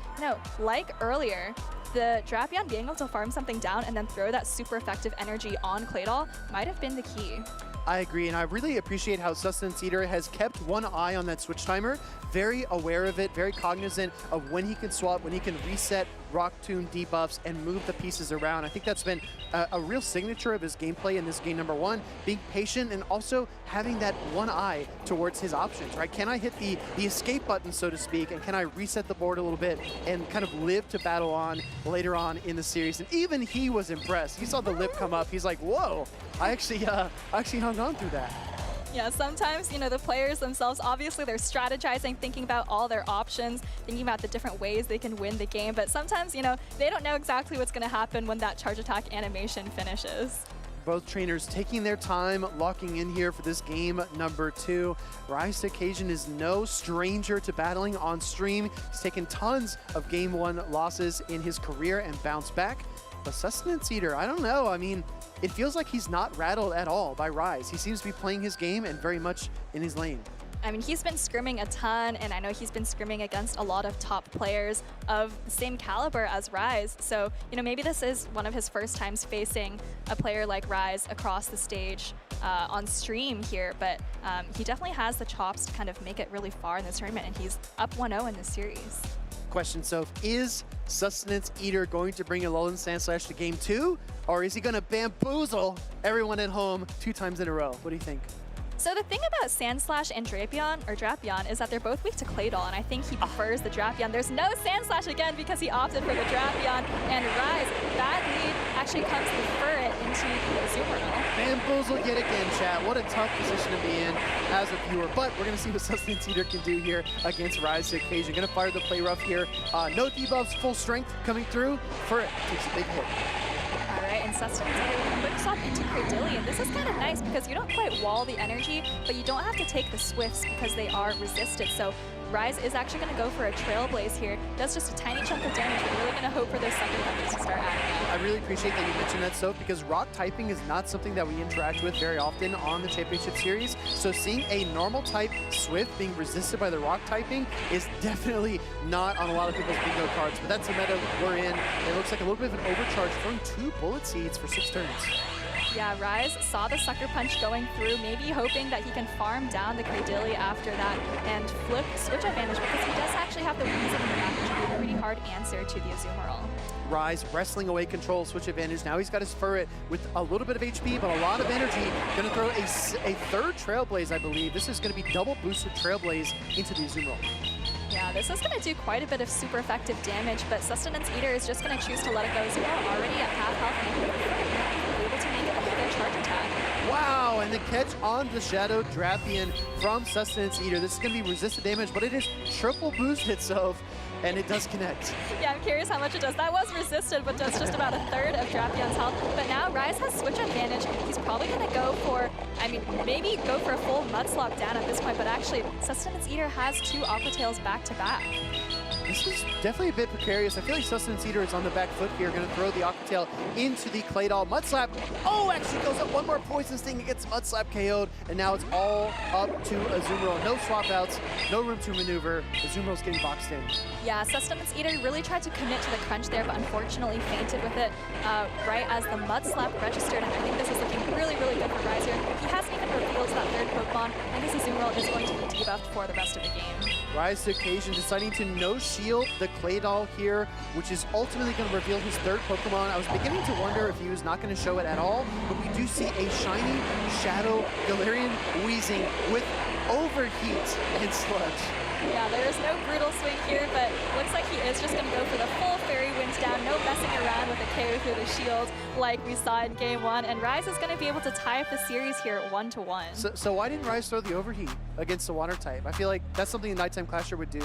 like earlier, the Drapion being able to farm something down and then throw that super effective energy on Claydol might have been the key. I agree, and I really appreciate how Sustenance Eater has kept one eye on that Switch Timer, very aware of it, very cognizant of when he can swap, when he can reset Rock Tomb debuffs and move the pieces around. I think that's been a real signature of his gameplay in this game number 1, being patient and also having that one eye towards his options, right? Can I hit the escape button, so to speak, and can I reset the board a little bit and kind of live to battle on later on in the series? And even he was impressed. He saw the lip come up. He's like, whoa, I actually hung on through that. Yeah, sometimes, the players themselves, obviously they're strategizing, thinking about all their options, thinking about the different ways they can win the game, but sometimes, they don't know exactly what's going to happen when that charge attack animation finishes. Both trainers taking their time, locking in here for this game number 2. Rise to Occasion is no stranger to battling on stream. He's taken tons of Game 1 losses in his career and bounced back. But Sustenance Eater, I don't know. I mean, it feels like he's not rattled at all by Rise. He seems to be playing his game and very much in his lane. I mean, he's been scrimming a ton, and I know he's been scrimming against a lot of top players of the same caliber as Rise. So, maybe this is one of his first times facing a player like Rise across the stage. on stream here, but he definitely has the chops to kind of make it really far in this tournament, and he's up 1-0 in this series. Question, so is Sustenance Eater going to bring Alolan Sandslash to game 2, or is he going to bamboozle everyone at home 2 times in a row? What do you think? So the thing about Sandslash and Drapion is that they're both weak to Claydol, and I think he prefers the Drapion. There's no Sandslash again because he opted for the Drapion, and Rise, that lead actually comes to Furret into the Azumarill. Bamboozle yet again, chat. What a tough position to be in as a viewer, but we're going to see what Sustenance Eater can do here against Rise to Occasion. Going to fire the play rough here. No debuffs, full strength coming through. Furret takes a big hit. Alright, and Sustenance Eater with a quick swap into Cradillion. This is kind of nice because you don't quite wall the energy, but you don't have to take the Swifts because they are resisted. So Rise is actually going to go for a Trailblaze here. Does just a tiny chunk of damage, but really going to hope for those Sucker Punches to start adding up. I really appreciate that you mentioned that, Soph, because rock typing is not something that we interact with very often on the Championship Series. So seeing a normal type Swift being resisted by the rock typing is definitely not on a lot of people's bingo cards, but that's the meta we're in. It looks like a little bit of an overcharge, throwing 2 Bullet Seeds for 6 turns. Yeah, Rise saw the Sucker Punch going through, maybe hoping that he can farm down the Cradilly after that and flip Switch Advantage because he does actually have the reason in the back, which would be a pretty hard answer to the Azumarill. Rise wrestling away control, Switch Advantage. Now he's got his Furret with a little bit of HP, but a lot of energy. Going to throw a third Trailblaze, I believe. This is going to be double boosted Trailblaze into the Azumarill. Yeah, this is going to do quite a bit of super effective damage, but Sustenance Eater is just going to choose to let it go. Azumarill already at half health and able to make another charge attack. Wow, and the catch on the Shadow Drapion from Sustenance Eater. This is going to be resisted damage, but it is triple boosted, so, and it does connect. Yeah, I'm curious how much it does. That was resisted, but does just about a third of Drapion's health. But now Rise has Switch Advantage. He's probably going to go for, I mean, maybe go for a full Mudslap down at this point, but actually, Sustenance Eater has 2 Aqua Tails back to back. This is definitely a bit precarious. I feel like Sustenance Eater is on the back foot here. Going to throw the Aqua Tail into the Claydol. Mudslap. Oh, actually goes up one more Poison Sting. It gets Mudslap KO'd, and now it's all up to Azumarill. No swap outs, no room to maneuver. Azumarill's getting boxed in. Yeah, Sustenance Eater really tried to commit to the crunch there, but unfortunately fainted with it right as the Mudslap registered, and I think this is looking really, really good for Rise here. He hasn't even revealed that third Pokemon, and this Azumarill is going to be debuffed for the rest of the game. Rise to Occasion deciding to no-shield the Claydol here, which is ultimately going to reveal his third Pokemon. I was beginning to wonder if he was not going to show it at all, but we do see a shiny Shadow Galarian Weezing with Overheat and Sludge. Yeah, there is no Brutal Swing here, but looks like he is just going to go for the full Fairy Winds down, no messing around with a KO through the shield like we saw in Game 1, and Rise is going to be able to tie up the series here 1-1. So why didn't Rise throw the Overheat against the Water type? I feel like that's something a Nighttime Clasher would do.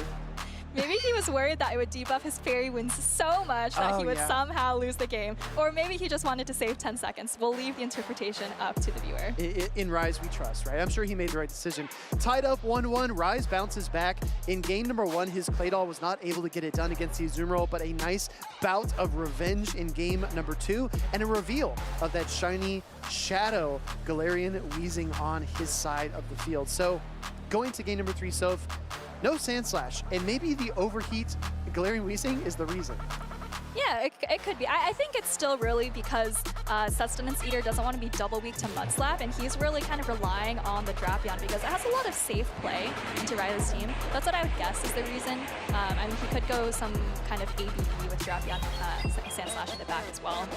Maybe he was worried that it would debuff his Fairy Winds so much that he would somehow lose the game. Or maybe he just wanted to save 10 seconds. We'll leave the interpretation up to the viewer. In Rise, we trust, right? I'm sure he made the right decision. Tied up 1-1, Rise bounces back. In game number 1, his Claydol was not able to get it done against the Azumarill, but a nice bout of revenge in game number 2, and a reveal of that shiny Shadow Galarian Weezing on his side of the field. So, going to game number 3, Soph, no Sandslash, and maybe the Overheat Galarian Weezing is the reason. Yeah, it could be. I think it's still really because Sustenance Eater doesn't want to be double weak to Mudslap, and he's really kind of relying on the Drapion because it has a lot of safe play into Rise's team. That's what I would guess is the reason. I mean, he could go some kind of ABB with Drapion, Sandslash in the back as well.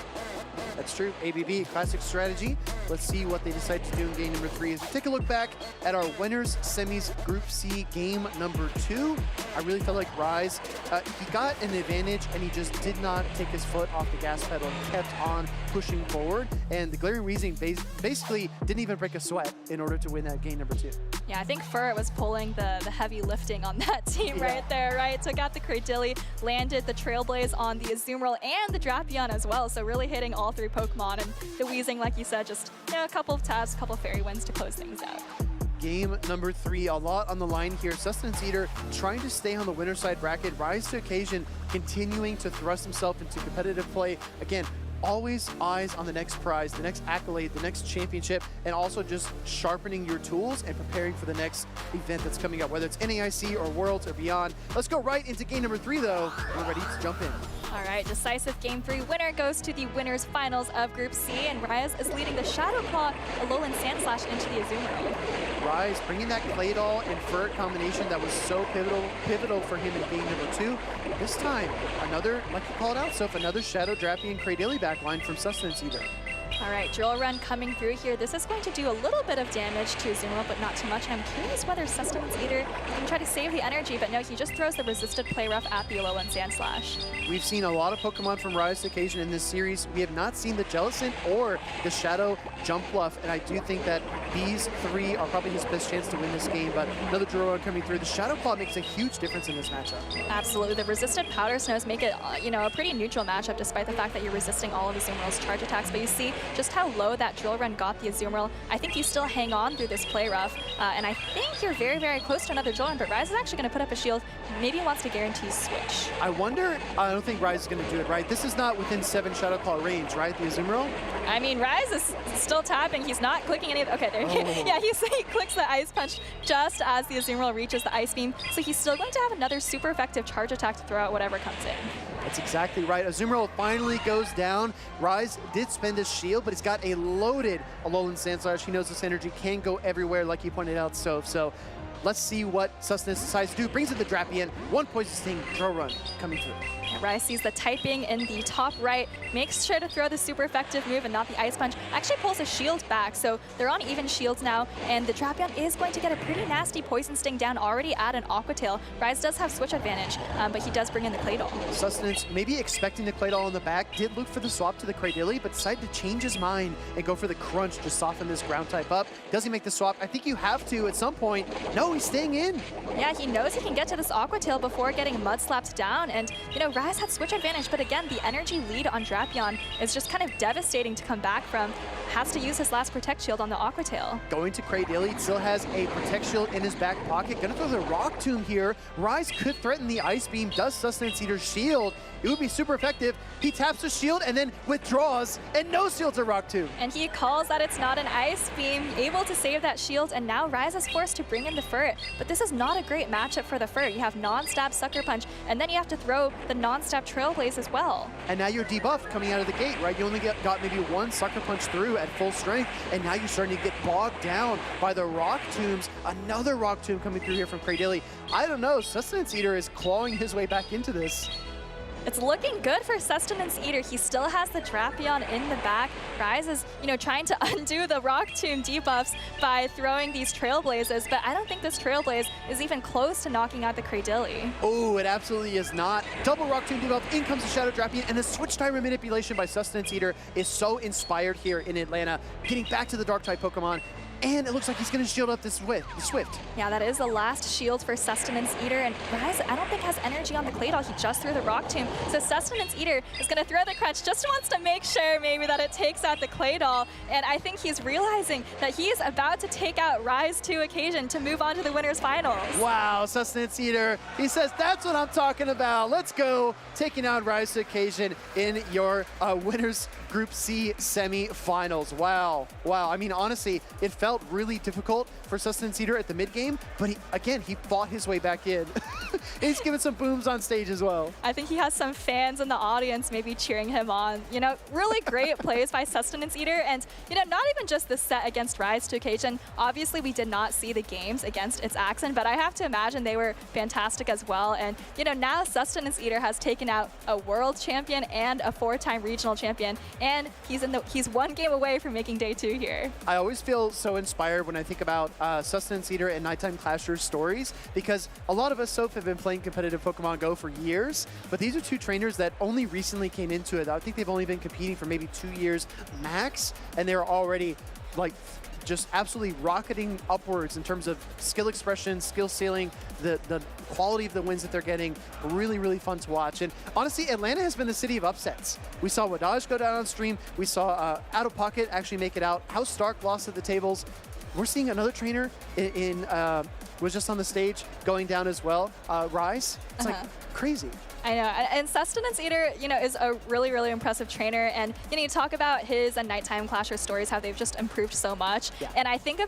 That's true. ABB, classic strategy. Let's see what they decide to do in game number 3. As we take a look back at our winners semis Group C game number 2, I really felt like Rise, he got an advantage and he just did not take his foot off the gas pedal and kept on pushing forward. And the Galarian Weezing basically didn't even break a sweat in order to win that game number 2. Yeah, I think Furret was pulling the heavy lifting on that team right there, right? Took out the Cradilly, landed the Trailblaze on the Azumarill and the Drapion as well, so really hitting all 3 Pokemon, and the Weezing, like you said, just a couple of tabs, a couple of Fairy Winds to close things out. Game number 3, a lot on the line here. Sustenance Eater trying to stay on the winner side bracket. Rise to Occasion continuing to thrust himself into competitive play. Again, always eyes on the next prize, the next accolade, the next championship, and also just sharpening your tools and preparing for the next event that's coming up, whether it's NAIC or Worlds or beyond. Let's go right into game number 3, though. We're ready to jump in. All right, decisive game 3 winner goes to the winners finals of Group C, and Rise is leading the Shadow Claw, Alolan Sandslash into the Azumarill. Rise bringing that Clay Doll and Furret combination that was so pivotal for him in game number 2. This time, another, like you called out, Soph, another Shadow Drappy and Cradily backline from Sustenance Eater. All right, Drill Run coming through here. This is going to do a little bit of damage to Azumarill, but not too much. I'm curious whether Sustenance Eater can try to save the energy, but no, he just throws the resisted play rough at the Alolan Sandslash. We've seen a lot of Pokemon from Rise to Occasion in this series. We have not seen the Jellicent or the Shadow Jump Bluff, and I do think that these 3 are probably his best chance to win this game, but another Drill Run coming through. The Shadow Claw makes a huge difference in this matchup. Absolutely. The resisted Powder Snows make it, a pretty neutral matchup, despite the fact that you're resisting all of Azumarill's charge attacks, but you see just how low that Drill Run got the Azumarill. I think you still hang on through this play rough, and I think you're very, very close to another Drill Run, but Rise is actually going to put up a shield. Maybe he wants to guarantee switch. I wonder, I don't think Rise is going to do it, right? This is not within 7 Shadow Claw range, right? The Azumarill? I mean, Rise is still tapping. He's not clicking any of the, okay, there yeah, he clicks the Ice Punch just as the Azumarill reaches the Ice Beam, so he's still going to have another super effective charge attack to throw out whatever comes in. That's exactly right. Azumarill finally goes down. Rise did spend his shield, but he's got a loaded Alolan Sandslash. He knows this energy can go everywhere, like you pointed out, Soph. So let's see what Sustenance decides to do. Brings in the Drapion. 1 Poison Sting, Drill Run coming through. Rise sees the typing in the top right, makes sure to throw the super effective move and not the Ice Punch. Actually pulls a shield back, so they're on even shields now, and the Drapion is going to get a pretty nasty Poison Sting down already at an Aqua Tail. Rise does have switch advantage, but he does bring in the Clay Doll. Sustenance, maybe expecting the Clay Doll in the back, did look for the swap to the Cradily, but decided to change his mind and go for the Crunch to soften this ground type up. Does he make the swap? I think you have to at some point. No, he's staying in. Yeah, he knows he can get to this Aqua Tail before getting Mud Slapped down, and Rise had switch advantage, but again, the energy lead on Drapion is just kind of devastating to come back from. Has to use his last Protect Shield on the Aqua Tail. Going to Cradily, still has a Protect Shield in his back pocket. Gonna throw the Rock Tomb here. Rise could threaten the Ice Beam, does Sustenance Eater's shield. It would be super effective. He taps the shield and then withdraws, and no shield to Rock Tomb. And he calls that it's not an Ice Beam, able to save that shield, and now Rise is forced to bring in the Furret. But this is not a great matchup for the Furret. You have non-stab Sucker Punch, and then you have to throw the non-stab Trailblaze as well. And now you're debuffed coming out of the gate, right? You only got maybe 1 Sucker Punch through at full strength, and now you're starting to get bogged down by the Rock Tombs. Another Rock Tomb coming through here from Cradily. I don't know, Sustenance Eater is clawing his way back into this. It's looking good for Sustenance Eater. He still has the Drapion in the back. Rise is, trying to undo the Rock Tomb debuffs by throwing these Trailblazes, but I don't think this Trailblaze is even close to knocking out the Cradily. Oh, it absolutely is not. Double Rock Tomb debuff, in comes the Shadow Drapion, and the switch timer manipulation by Sustenance Eater is so inspired here in Atlanta, getting back to the Dark-type Pokemon. And it looks like he's going to shield up the Swift. Yeah, that is the last shield for Sustenance Eater. And Rise, I don't think has energy on the Clay Doll. He just threw the Rock Tomb. So Sustenance Eater is going to throw the Crunch. Just wants to make sure maybe that it takes out the Clay Doll. And I think he's realizing that he is about to take out Rise to Occasion to move on to the winners finals. Wow, Sustenance Eater. He says, that's what I'm talking about. Let's go. Taking out Rise to Occasion in your winners Group C semifinals. Wow. Wow. I mean, honestly, it felt really difficult for Sustenance Eater at the mid-game, but he fought his way back in. He's giving some booms on stage as well. I think he has some fans in the audience maybe cheering him on. Really great plays by Sustenance Eater, and not even just the set against Rise to Occasion. Obviously, we did not see the games against its Accent, but I have to imagine they were fantastic as well. And now Sustenance Eater has taken out a world champion and a 4-time regional champion, and he's 1 game away from making day 2 here. I always feel so inspired when I think about Sustenance Eater and Nighttime Clashers stories, because a lot of us, Soph, have been playing competitive Pokemon Go for years, but these are 2 trainers that only recently came into it. I think they've only been competing for maybe 2 years max, and they're already just absolutely rocketing upwards in terms of skill expression, skill ceiling, the quality of the wins that they're getting. Really, really fun to watch. And honestly, Atlanta has been the city of upsets. We saw Wadage go down on stream. We saw OutOfPoket actually make it out. House Stark lost at the tables. We're seeing another trainer was just on the stage going down as well. Rise. It's like crazy. I know, and Sustenance Eater, you know, is a really, really impressive trainer. And you know, you talk about his and Nighttime Clasher stories, how they've just improved so much. Yeah. And I think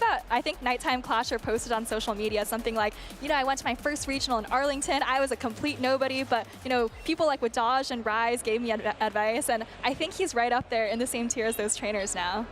Nighttime Clasher posted on social media something like, you know, I went to my first regional in Arlington. I was a complete nobody, but you know, people like Wadage and Rise gave me advice, and I think he's right up there in the same tier as those trainers now.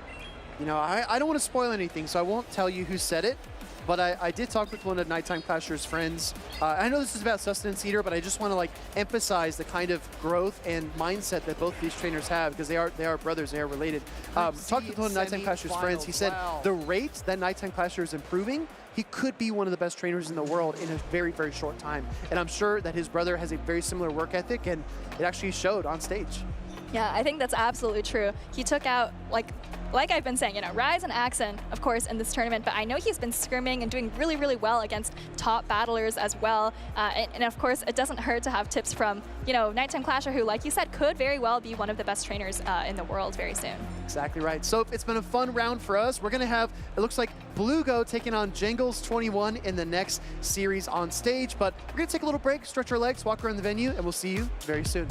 You know, I don't want to spoil anything, so I won't tell you who said it. But I did talk with one of Nighttime Clasher's friends. I know this is about Sustenance Eater, but I just want to like emphasize the kind of growth and mindset that both these trainers have, because they are brothers, they are related. Talked with one of Nighttime Clasher's friends. He said the rate that Nighttime Clasher is improving, he could be one of the best trainers in the world in a very, very short time. And I'm sure that his brother has a very similar work ethic, and it actually showed on stage. Yeah, I think that's absolutely true. He took out, like I've been saying, you know, Rise and Axon, of course, in this tournament, but I know he's been scrimming and doing really, really well against top battlers as well. And of course, it doesn't hurt to have tips from, you know, Nighttime Clasher, who, like you said, could very well be one of the best trainers in the world very soon. Exactly right. So it's been a fun round for us. We're going to have, it looks like Blugo taking on Jangles 21 in the next series on stage. But we're going to take a little break, stretch our legs, walk around the venue, and we'll see you very soon.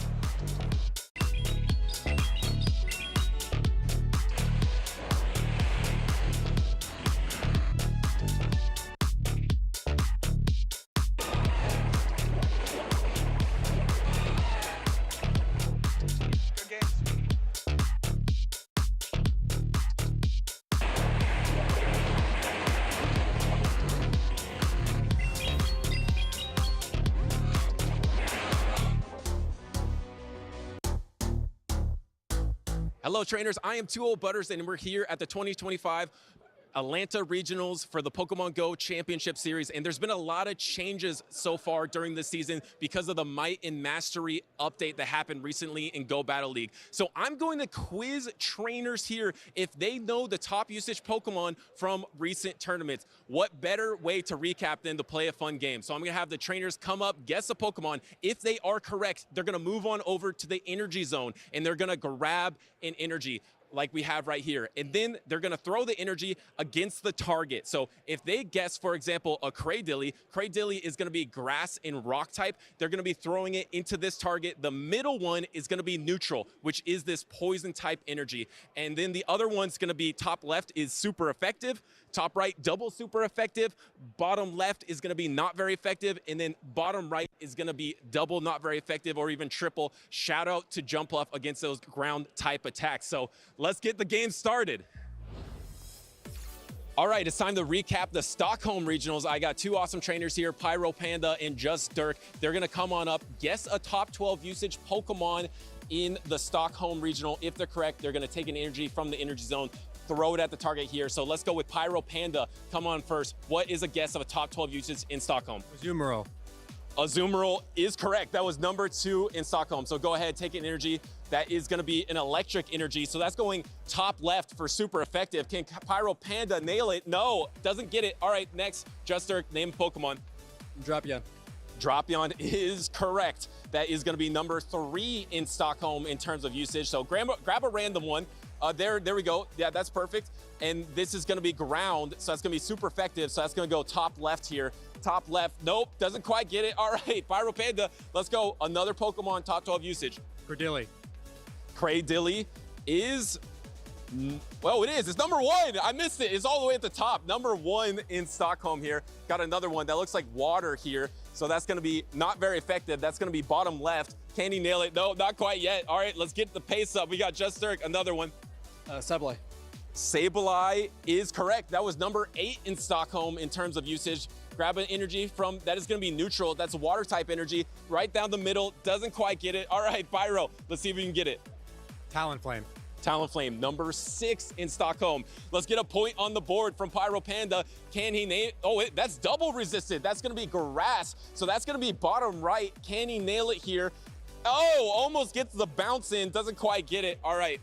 Hello trainers, I am 2 Old Butters and we're here at the 2025 Atlanta Regionals for the Pokemon Go Championship Series, and there's been a lot of changes so far during the season because of the Might and Mastery update that happened recently in Go Battle League. So I'm going to quiz trainers here if they know the top usage Pokemon from recent tournaments. What better way to recap than to play a fun game? So I'm gonna have the trainers come up, guess a Pokemon. If they are correct, they're gonna move on over to the energy zone and they're gonna grab an energy like we have right here. And then they're gonna throw the energy against the target. So if they guess, for example, a Kraydilly is gonna be grass and rock type. They're gonna be throwing it into this target. The middle one is gonna be neutral, which is this poison type energy. And then the other one's gonna be top left is super effective, top right, double super effective, bottom left is gonna be not very effective, and then bottom right is gonna be double not very effective or even triple. Shout out to Jumpluff against those ground type attacks. So let's get the game started. All right, it's time to recap the Stockholm Regionals. I got 2 awesome trainers here, Pyro Panda and Just Dirk. They're gonna come on up, guess a top 12 usage Pokemon in the Stockholm Regional. If they're correct, they're gonna take an energy from the energy zone, throw it at the target here. So let's go with Pyro Panda. Come on first. What is a guess of a top 12 usage in Stockholm? Azumarill. Azumarill is correct. That was number 2 in Stockholm. So go ahead, take an energy. That is gonna be an electric energy. So that's going top left for super effective. Can Pyro Panda nail it? No, doesn't get it. All right, next, Just Dirk, name a Pokemon. Drapion. Drapion is correct. That is gonna be number 3 in Stockholm in terms of usage. So grab a random one. There we go. Yeah, that's perfect. And this is gonna be ground, so that's gonna be super effective. So that's gonna go top left here. Top left, nope, doesn't quite get it. All right, Pyro Panda, let's go. Another Pokemon, top 12 usage. Cordilly. Kraydilly is, well, it is. It's number 1. I missed it. It's all the way at the top. Number 1 in Stockholm here. Got another one that looks like water here. So that's going to be not very effective. That's going to be bottom left. Can he nail it? No, not quite yet. All right, let's get the pace up. We got Just Dirk, another one. Sableye. Sableye is correct. That was number 8 in Stockholm in terms of usage. Grab an energy from, that is gonna be neutral. That's a water type energy. Right down the middle, doesn't quite get it. All right, Pyro, let's see if we can get it. Talonflame. Talonflame, number 6 in Stockholm. Let's get a point on the board from Pyro Panda. Can he nail it? Oh, that's double resisted. That's gonna be grass. So that's gonna be bottom right. Can he nail it here? Oh, almost gets the bounce in, doesn't quite get it. All right.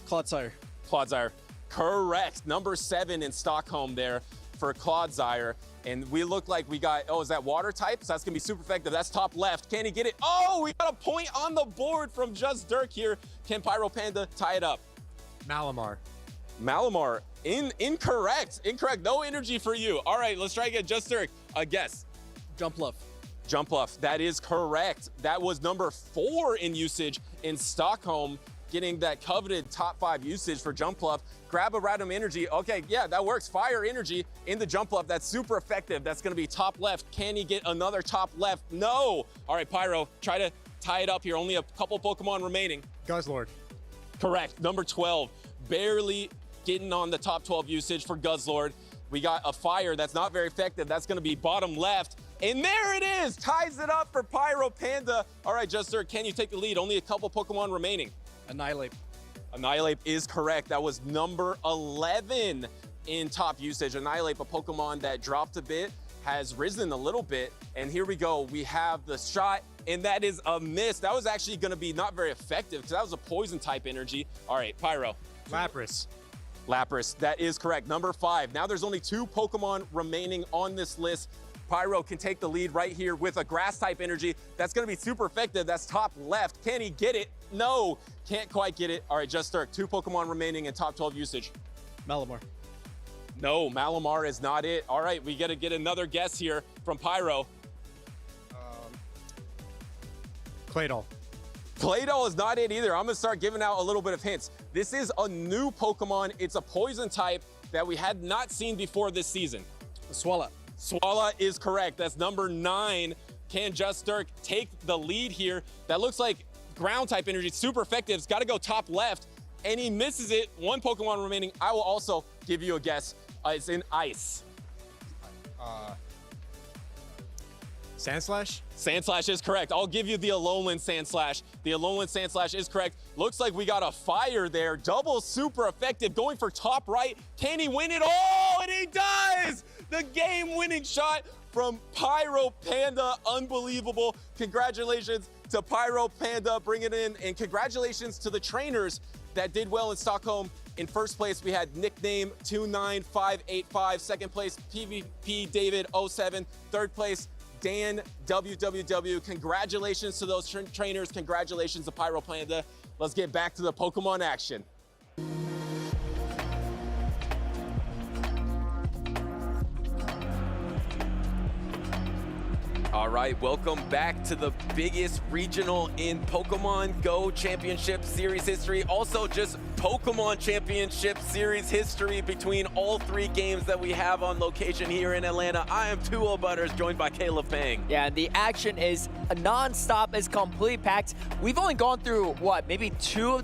Clodsire. Clodsire, correct. Number 7 in Stockholm there for Clodsire. And we look like we got, oh, is that water type? So that's gonna be super effective. That's top left. Can he get it? Oh, we got a point on the board from Just Dirk here. Can Pyro Panda tie it up? Malamar. Malamar, incorrect. Incorrect, no energy for you. All right, let's try again. Just Dirk, a guess. Jumpluff. Jumpluff, that is correct. That was number 4 in usage in Stockholm, getting that coveted top 5 usage for Jumpluff. Grab a random energy. Okay, yeah, that works. Fire energy in the Jumpluff. That's super effective. That's gonna be top left. Can he get another top left? No. All right, Pyro, try to tie it up here. Only a couple Pokemon remaining. Guzzlord. Correct, number 12. Barely getting on the top 12 usage for Guzzlord. We got a fire that's not very effective. That's gonna be bottom left. And there it is, ties it up for Pyro Panda. All right, Juster, can you take the lead? Only a couple Pokemon remaining. Annihilate. Annihilate is correct. That was number 11 in top usage. Annihilate, a Pokemon that dropped a bit, has risen a little bit. And here we go, we have the shot, and that is a miss. That was actually gonna be not very effective because that was a poison type energy. All right, Pyro. Lapras. Lapras, that is correct, number 5. Now there's only 2 Pokemon remaining on this list. Pyro can take the lead right here with a grass type energy. That's gonna be super effective. That's top left. Can he get it? No, can't quite get it. All right, Juster, 2 Pokemon remaining in top 12 usage. Malamar. No, Malamar is not it. All right, we gotta get another guess here from Pyro. Claydol. Claydol is not it either. I'm gonna start giving out a little bit of hints. This is a new Pokemon. It's a poison type that we had not seen before this season. Swallow. Swallow is correct. That's number 9. Can Juster take the lead here? That looks like ground type energy. It's super effective. It's got to go top left, and he misses it. 1 Pokemon remaining. I will also give you a guess. It's in ice. Sandslash? Sandslash is correct. I'll give you the Alolan Sandslash. The Alolan Sandslash is correct. Looks like we got a fire there. Double super effective. Going for top right. Can he win it? Oh, and he does! The game-winning shot from Pyro Panda. Unbelievable. Congratulations to Pyro Panda bringing it in. And congratulations to the trainers that did well in Stockholm. In first place, we had nickname 29585. Second place, PvP David 07. Third place, Dan WWW. Congratulations to those trainers. Congratulations to Pyro Panda. Let's get back to the Pokemon action. All right, welcome back to the biggest regional in Pokemon Go Championship Series history. Also just Pokemon Championship Series history between all 3 games that we have on location here in Atlanta. I am Tuo Butters, joined by Caleb Pang. Yeah, the action is non-stop, is completely packed. We've only gone through, what, maybe 2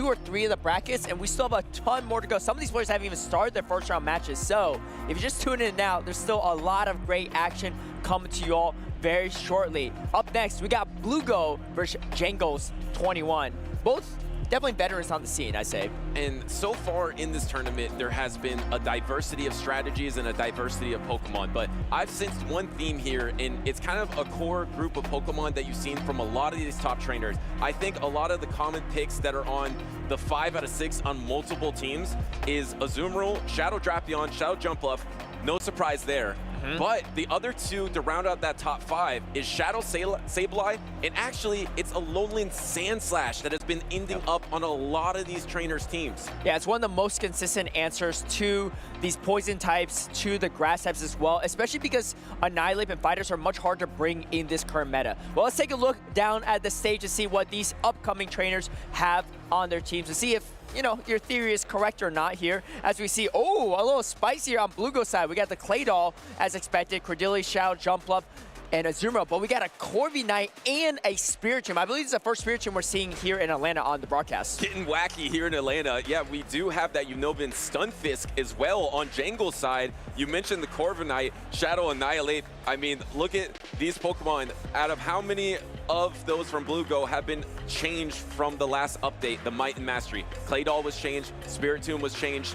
or 3 of the brackets, and we still have a ton more to go. Some of these players haven't even started their first round matches. So if you're just tuning in now, there's still a lot of great action coming to you all very shortly. Up next, we got Blugo versus Jangles 21. Both definitely veterans on the scene, I say. And so far in this tournament, there has been a diversity of strategies and a diversity of Pokemon, but I've sensed one theme here, and it's kind of a core group of Pokemon that you've seen from a lot of these top trainers. I think a lot of the common picks that are on the 5 out of 6 on multiple teams is Azumarill, Shadow Drapion, Shadow Jumpluff. No surprise there. But the other 2 to round out that top 5 is Shadow Sableye, and actually it's Alolan Sandslash that has been ending up on a lot of these trainers' teams. Yeah, it's one of the most consistent answers to these poison types, to the grass types as well, especially because Annihilate and Fighters are much harder to bring in this current meta. Well, let's take a look down at the stage to see what these upcoming trainers have on their teams to see if, you know, your theory is correct or not here. As we see, oh, a little spicier on Blugo's side. We got the Claydol as expected, Cordelius, Shadow, Jumpluff, and Azumarill, but we got a Corviknight and a Spiritomb. I believe it's the first Spiritomb we're seeing here in Atlanta on the broadcast. Getting wacky here in Atlanta. Yeah, we do have that Unobin Stunfisk as well on Jangle's side. You mentioned the Corviknight, Shadow Annihilate. I mean, look at these Pokemon. Out of how many of those from Blugo have been changed from the last update, the Might and Mastery? Claydol was changed, Spiritomb was changed,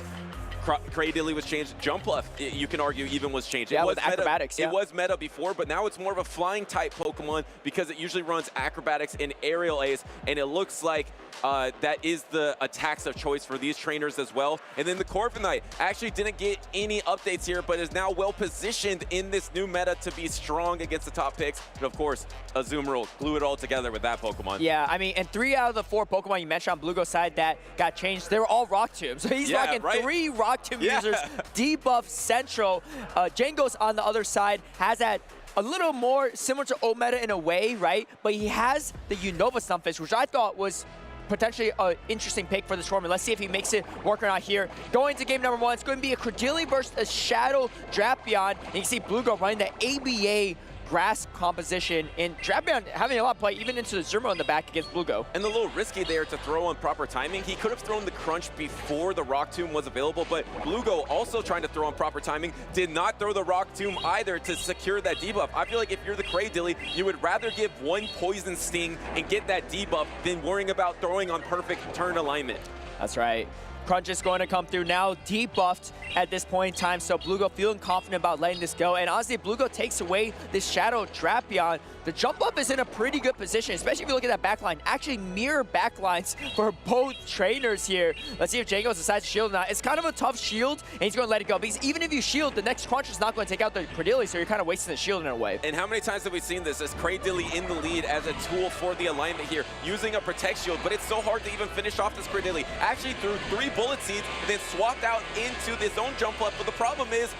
Cradily was changed, Jumpluff, you can argue, even was changed. Yeah, it was with acrobatics, It was meta before, but now it's more of a flying type Pokemon because it usually runs acrobatics and aerial Ace, and it looks like that is the attacks of choice for these trainers as well. And then the Corviknight actually didn't get any updates here, but is now well positioned in this new meta to be strong against the top picks. And of course, Azumarill, glue it all together with that Pokemon. Yeah, I mean, and 3 out of the 4 Pokemon you mentioned on Blugo's side that got changed, they were all Rock Tomb. So he's rocking 3 Rock Tomb users, debuff central. Jangos on the other side has that a little more similar to Ometa in a way, right? But he has the Unova Stunfish, which I thought was potentially an interesting pick for this tournament. Let's see if he makes it work or not here. Going to game number 1, it's going to be a Credilli versus a Shadow Drapion. And you can see BlueGo running the ABA grass composition, and Drapion having a lot of play even into the Zermo in the back against BlueGo. And a little risky there to throw on proper timing. He could have thrown the Crunch before the Rock Tomb was available, but BlueGo also trying to throw on proper timing, did not throw the Rock Tomb either to secure that debuff. I feel like if you're the Cradilly, you would rather give one Poison Sting and get that debuff than worrying about throwing on perfect turn alignment. That's right. Crunch is going to come through now, debuffed at this point in time, so BlueGo feeling confident about letting this go. And honestly, BlueGo takes away this Shadow Drapion. The jump up is in a pretty good position, especially if you look at that backline. Actually, mirror backlines for both trainers here. Let's see if Jangos decides to shield or not. It's kind of a tough shield, and he's going to let it go. Because even if you shield, the next Crunch is not going to take out the Credilli, so you're kind of wasting the shield in a way. And how many times have we seen this? As Cradilly in the lead as a tool for the alignment here, using a Protect Shield, but it's so hard to even finish off this Cradilly. Actually threw 3 Bullet Seeds, and then swapped out into this own jump up, but the problem is,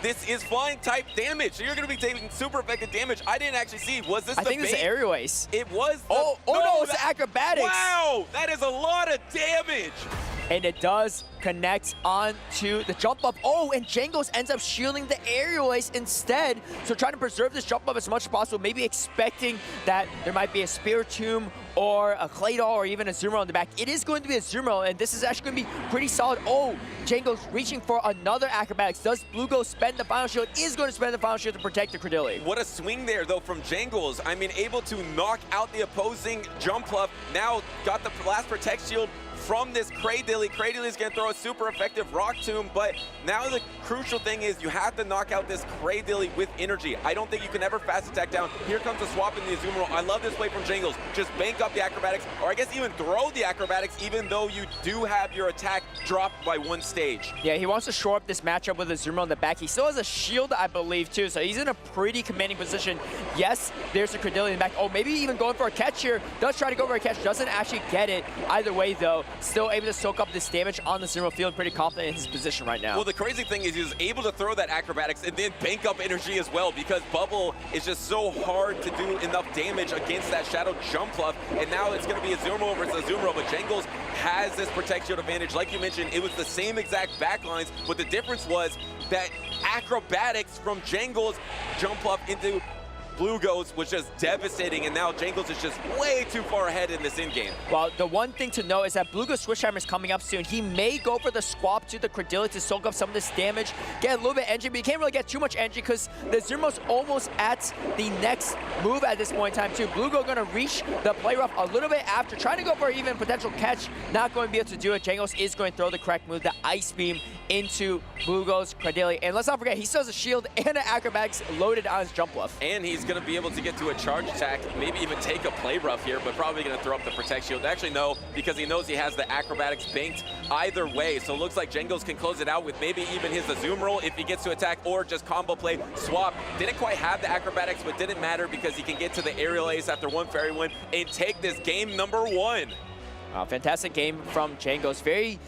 this is flying type damage, so you're going to be taking super effective damage. I didn't actually see. Was this I think bait? This is Aerial Ace. It was. Oh no, it's the Acrobatics. Wow, that is a lot of damage. And it does connect onto the jump up. Oh, and Jangos ends up shielding the Aerial Ace instead. So trying to preserve this jump up as much as possible, maybe expecting that there might be a Spiritomb or a Claydol or even a Zoomer on the back. It is going to be a Zoomer, and this is actually going to be pretty solid. Oh, Jangos reaching for another Acrobatics. Does BlueGo spend the final shield? Is going to spend the final shield to protect the Credilli. What a swing there, though, from Jangles. I mean, able to knock out the opposing jump up. Now got the last Protect Shield from this Cradilly. Cradilly's going to throw a super effective Rock Tomb, but now the crucial thing is you have to knock out this Cradilly with energy. I don't think you can ever fast attack down. Here comes the swap in the Azumarill. I love this play from Jangles. Just bank up the Acrobatics, or I guess even throw the Acrobatics, even though you do have your attack dropped by 1 stage. Yeah, he wants to shore up this matchup with Azumarill in the back. He still has a shield, I believe, too, so he's in a pretty commanding position. Yes, there's a Credilly in the back. Oh, maybe even going for a catch here. Does try to go for a catch, doesn't actually get it. Either way, though, still able to soak up this damage on the Zero, feeling pretty confident in his position right now. Well, the crazy thing is he was able to throw that Acrobatics and then bank up energy as well, because Bubble is just so hard to do enough damage against that Shadow Jump Fluff. And now it's going to be a Zoomer versus a Zoomer, but Jangles has this Protect Shield advantage. Like you mentioned, it was the same exact backlines, but the difference was that Acrobatics from Jangles Jump Fluff into BlueGo's was just devastating, and now Jangles is just way too far ahead in this in-game. Well, the one thing to know is that BlueGo's Switch Hammer is coming up soon. He may go for the swap to the Credilly to soak up some of this damage, get a little bit of energy, but you can't really get too much energy because the Zermo's almost at the next move at this point in time too. BlueGo going to reach the play rough a little bit after, trying to go for even potential catch, not going to be able to do it. Jangles is going to throw the correct move, the Ice Beam into BlueGo's Credilly. And let's not forget, he still has a shield and an Acrobatics loaded on his jump bluff. And he's going to be able to get to a charge attack, maybe even take a play rough here, but probably going to throw up the Protect Shield. Actually, no, because he knows he has the Acrobatics banked either way. So it looks like Jangles can close it out with maybe even his Azumarill if he gets to attack, or just combo play, swap. Didn't quite have the Acrobatics, but didn't matter because he can get to the Aerial Ace after 1 Fairy Wind and take this game number 1. Fantastic game from Jangles. Very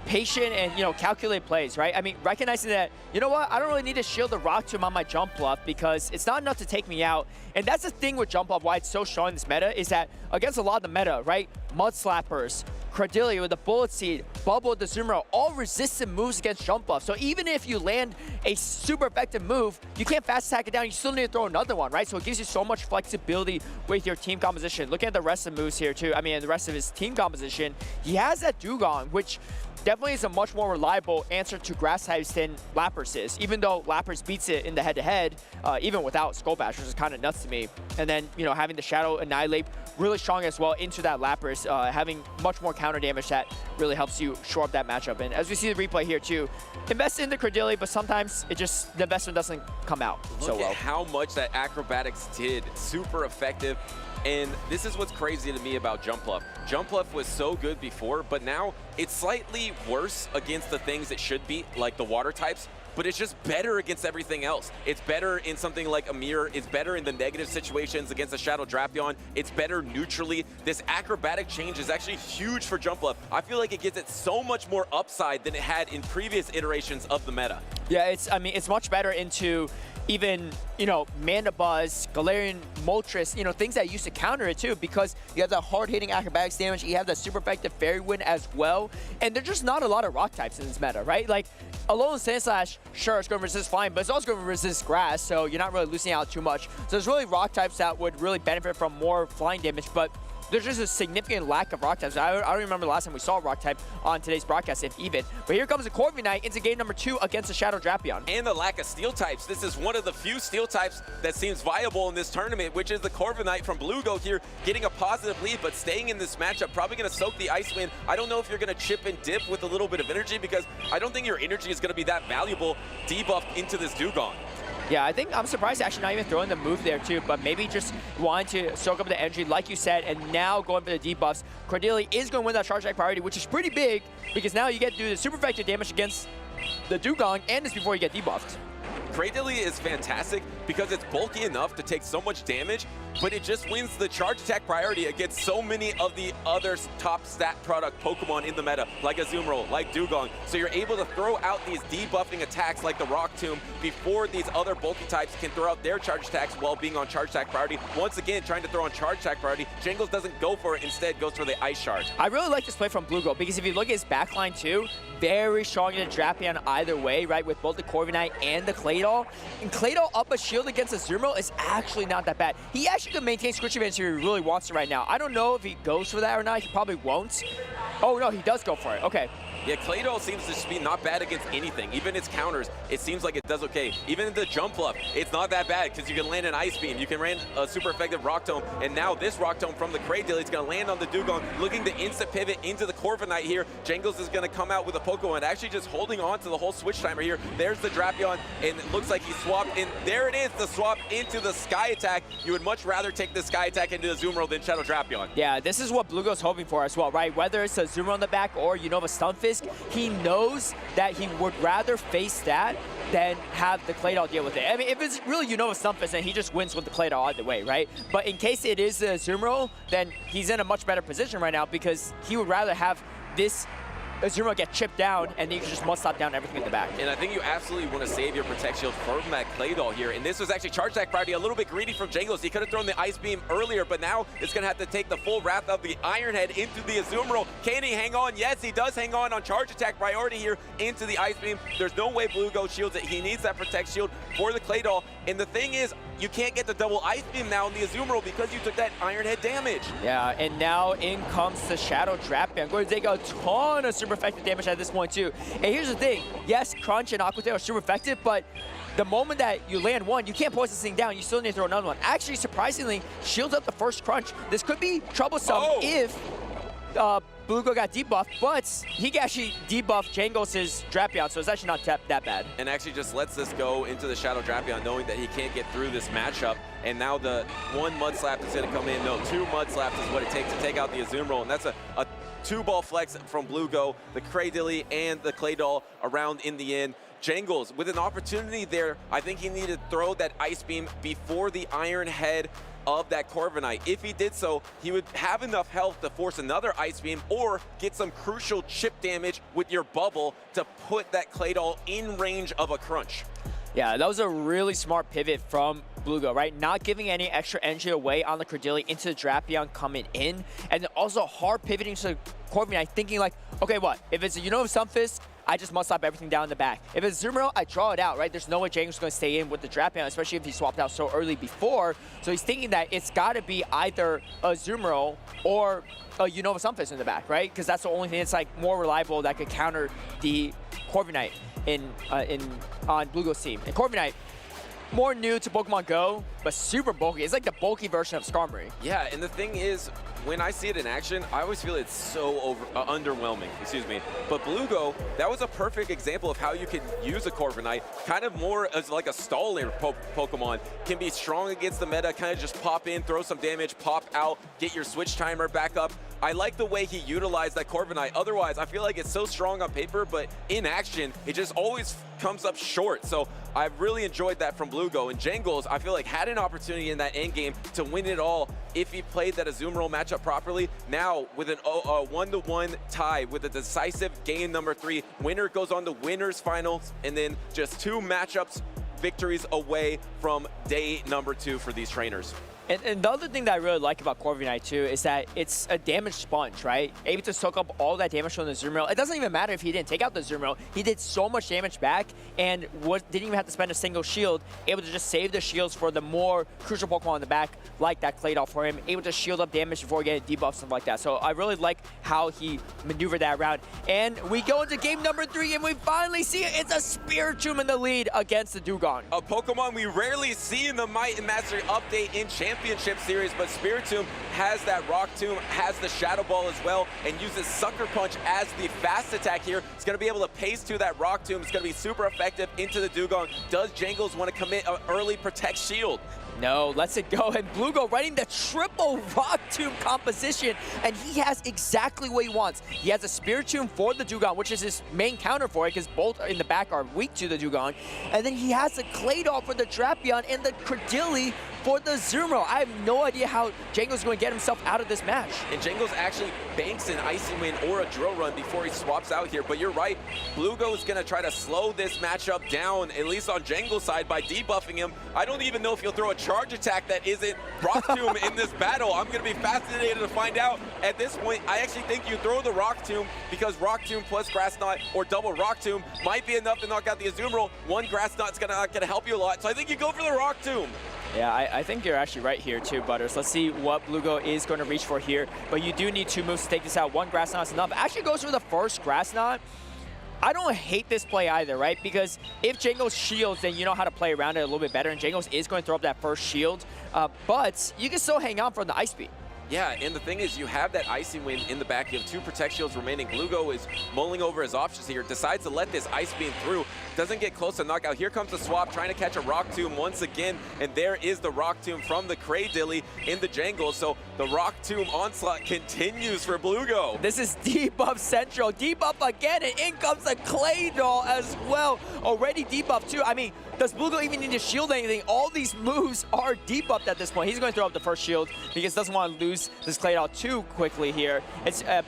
patient and, calculated plays, right? I mean, recognizing that, you know what, I don't really need to shield the Rock Tomb on my jump bluff because it's not enough to take me out. And that's the thing with jump bluff, why it's so strong in this meta, is that against a lot of the meta, right? Mud Slappers, Credilly with the Bullet Seed, Bubble with the Zoomer, all resistant moves against jump bluff. So even if you land a super effective move, you can't fast attack it down, you still need to throw another one, right? So it gives you so much flexibility with your team composition. Looking at the rest of the moves here too, I mean, the rest of his team composition, he has that Dugong, which definitely is a much more reliable answer to grass types than Lapras is, even though Lapras beats it in the head-to-head, even without Skull Bash, which is kind of nuts to me. And then, having the Shadow Annihilate really strong as well into that Lapras, having much more counter damage that really helps you shore up that matchup. And as we see the replay here too, invest in the Credilly, but sometimes the investment doesn't come out so well. Look at how much that Acrobatics did. Super effective. And this is what's crazy to me about Jump Bluff. Jump Bluff was so good before, but now it's slightly worse against the things it should be, like the water types. but it's just better against everything else. It's better in something like Amir. It's better in the negative situations against a Shadow Drapion. It's better neutrally. This acrobatic change is actually huge for Jump Love. I feel like it gives it so much more upside than it had in previous iterations of the meta. Yeah, I mean, it's much better into even, Mandibuzz, Galarian Moltres, things that used to counter it too, because you have the hard-hitting acrobatics damage, you have the super effective Fairy Wind as well, and there's just not a lot of rock types in this meta, right? Like, Alolan Sandslash, sure, it's going to resist flying, but it's also going to resist grass, so you're not really losing out too much. So there's really rock types that would really benefit from more flying damage, but there's just a significant lack of rock types. I don't remember the last time we saw a rock type on today's broadcast, if even. But here comes the Corviknight into game number 2 against the Shadow Drapion. And the lack of steel types. This is one of the few steel types that seems viable in this tournament, which is the Corviknight from Blugo here, getting a positive lead, but staying in this matchup, probably going to soak the Ice Wind. I don't know if you're going to chip and dip with a little bit of energy, because I don't think your energy is going to be that valuable debuffed into this Dugong. Yeah, I think I'm surprised actually not even throwing the move there too, but maybe just wanting to soak up the energy like you said, and now going for the debuffs. Cordeli is going to win that charge attack priority, which is pretty big, because now you get to do the super effective damage against the Dugong, and it's before you get debuffed. Cradily is fantastic because it's bulky enough to take so much damage, but it just wins the charge attack priority against so many of the other top stat product Pokemon in the meta, like Azumarill, like Dugong. So you're able to throw out these debuffing attacks like the Rock Tomb before these other bulky types can throw out their charge attacks while being on charge attack priority. Once again, trying to throw on charge attack priority, Jangles doesn't go for it, instead goes for the Ice Shard. I really like this play from Blugo, because if you look at his backline too, very strong in the Drapion either way, right, with both the Corviknight and the Claydol. And Claydol up a shield against Azumarill is actually not that bad. He actually can maintain Switch advantage if he really wants to right now. I don't know if he goes for that or not. He probably won't. Oh, no, he does go for it. Okay. Yeah, Claydol seems to just be not bad against anything. Even its counters, it seems like it does okay. Even in the jump up, it's not that bad, because you can land an Ice Beam, you can land a super effective Rock Tomb, and now this Rock Tomb from the Cradily is going to land on the Dugong, looking to instant pivot into the Corviknight here. Jangles is going to come out with a Pokemon, actually just holding on to the whole switch timer here. There's the Drapion, and it looks like he swapped, and there it is, the swap into the Sky Attack. You would much rather take the Sky Attack into the Azumarill than Shadow Drapion. Yeah, this is what Blugo's hoping for as well, right? Whether it's a Azumarill on the back or Unova Stunfisk, he knows that he would rather face that than have the Claydol deal with it. I mean, if it's really Unova Stunfisk, then he just wins with the Claydol either way, right? But in case it is the Azumarill, then he's in a much better position right now, because he would rather have this Azumarill get chipped down, and then you can just must-stop down everything in the back. And I think you absolutely want to save your Protect Shield from that Claydol here. And this was actually charge attack priority, a little bit greedy from Jangles. He could have thrown the Ice Beam earlier, but now it's going to have to take the full wrath of the Iron Head into the Azumarill. Can he hang on? Yes, he does hang on charge attack priority here into the Ice Beam. There's no way Blugo shields it. He needs that Protect Shield for the Claydol. And the thing is, you can't get the double Ice Beam now in the Azumarill because you took that Iron Head damage. Yeah, and now in comes the Shadow Drapion. Going to take a ton of super effective damage at this point too. And here's the thing, yes, Crunch and Aqua Tail are super effective, but the moment that you land one, you can't poison this thing down, you still need to throw another one. Actually, surprisingly, shields up the first Crunch. This could be troublesome if Blugo got debuffed, but he can actually debuff Jangles' Drapion, so it's actually not that bad. And actually just lets this go into the Shadow Drapion, knowing that he can't get through this matchup. And now the one Mud Slap is going to come in. No, 2 Mud Slaps is what it takes to take out the Azumarill, and that's a 2-ball flex from Blugo, the Cradily and the Claydol around in the end. Jangles, with an opportunity there, I think he needed to throw that Ice Beam before the Iron Head of that Corviknight. If he did so, he would have enough health to force another Ice Beam or get some crucial chip damage with your bubble to put that Claydol in range of a Crunch. Yeah, that was a really smart pivot from Blugo, right? Not giving any extra energy away on the Cordeli into the Drapion coming in, and then also hard pivoting to the Corviknight, thinking like, okay, what? If it's a Unova Stunfisk, I just must stop everything down in the back. If it's Azumarill, I draw it out, right? There's no way Jangles is going to stay in with the Drapion, especially if he swapped out so early before. So he's thinking that it's got to be either a Azumarill or a Unova Stunfisk in the back, right? Because that's the only thing that's like more reliable that could counter the Corviknight on Blugo's team. And Corviknight, more new to Pokemon Go, but super bulky. It's like the bulky version of Skarmory. Yeah, and the thing is, when I see it in action, I always feel it's so underwhelming, excuse me. But Blugo, that was a perfect example of how you could use a Corviknight, kind of more as like a stalling Pokemon. Can be strong against the meta, kind of just pop in, throw some damage, pop out, get your switch timer back up. I like the way he utilized that Corviknight. Otherwise, I feel like it's so strong on paper, but in action, it just always comes up short. So I really enjoyed that from Blugo. And Jangles, I feel like, had an opportunity in that end game to win it all if he played that Azumarill matchup properly. Now, with a 1-1 tie with a decisive game number 3, winner goes on to winners finals, and then just 2 matchups victories away from day number 2 for these trainers. And the other thing that I really like about Corviknight too is that it's a damage sponge, right? Able to soak up all that damage from the Azumarill. It doesn't even matter if he didn't take out the Azumarill. He did so much damage back and didn't even have to spend a single shield. Able to just save the shields for the more crucial Pokemon in the back, like that Claydol for him. Able to shield up damage before getting debuffs, stuff like that. So I really like how he maneuvered that around. And we go into game number 3 and we finally see it. It's a Spiritomb in the lead against the Dugong. A Pokemon we rarely see in the Might and Mastery update in Championship Series, but Spiritomb has that Rock Tomb, has the Shadow Ball as well, and uses Sucker Punch as the fast attack here. It's going to be able to pace to that Rock Tomb. It's going to be super effective into the Dugong. Does Jangles want to commit an early Protect Shield? No, lets it go, and Blugo running the triple Rock Tomb composition, and he has exactly what he wants. He has a Spiritomb for the Dugong, which is his main counter for it, because both in the back are weak to the Dugong, and then he has the Claydol for the Drapion and the Credilli for the Azumarill. I have no idea how Jangles is going to get himself out of this match. And Jangles actually banks an Icy Wind or a Drill Run before he swaps out here, but you're right, Blugo is going to try to slow this matchup down, at least on Jangles' side, by debuffing him. I don't even know if he'll throw a charge attack that isn't Rock Tomb in this battle. I'm going to be fascinated to find out. At this point, I actually think you throw the Rock Tomb, because Rock Tomb plus Grass Knot or double Rock Tomb might be enough to knock out the Azumarill. One Grass Knot's not going to help you a lot, so I think you go for the Rock Tomb. Yeah, I think you're actually right here too, Butters. Let's see what Blugo is going to reach for here. But you do need 2 moves to take this out. 1 Grass Knot is enough. Actually goes for the first Grass Knot. I don't hate this play either, right? Because if Jangles shields, then you know how to play around it a little bit better. And Jangles is going to throw up that first shield. But you can still hang on from the Ice Beam. Yeah, and the thing is, you have that Icy Wind in the back. You have 2 Protect Shields remaining. Blugo is mulling over his options here, decides to let this Ice Beam through. Doesn't get close to knockout. Here comes the swap, trying to catch a Rock Tomb once again. And there is the Rock Tomb from the Cradilly in the Jangles. So the Rock Tomb onslaught continues for Blugo. This is debuff central. Debuff again, and in comes the Claydol as well. Already debuff too. I mean, does Blugo even need to shield anything? All these moves are debuffed at this point. He's going to throw up the first shield because he doesn't want to lose this Claydol too quickly here.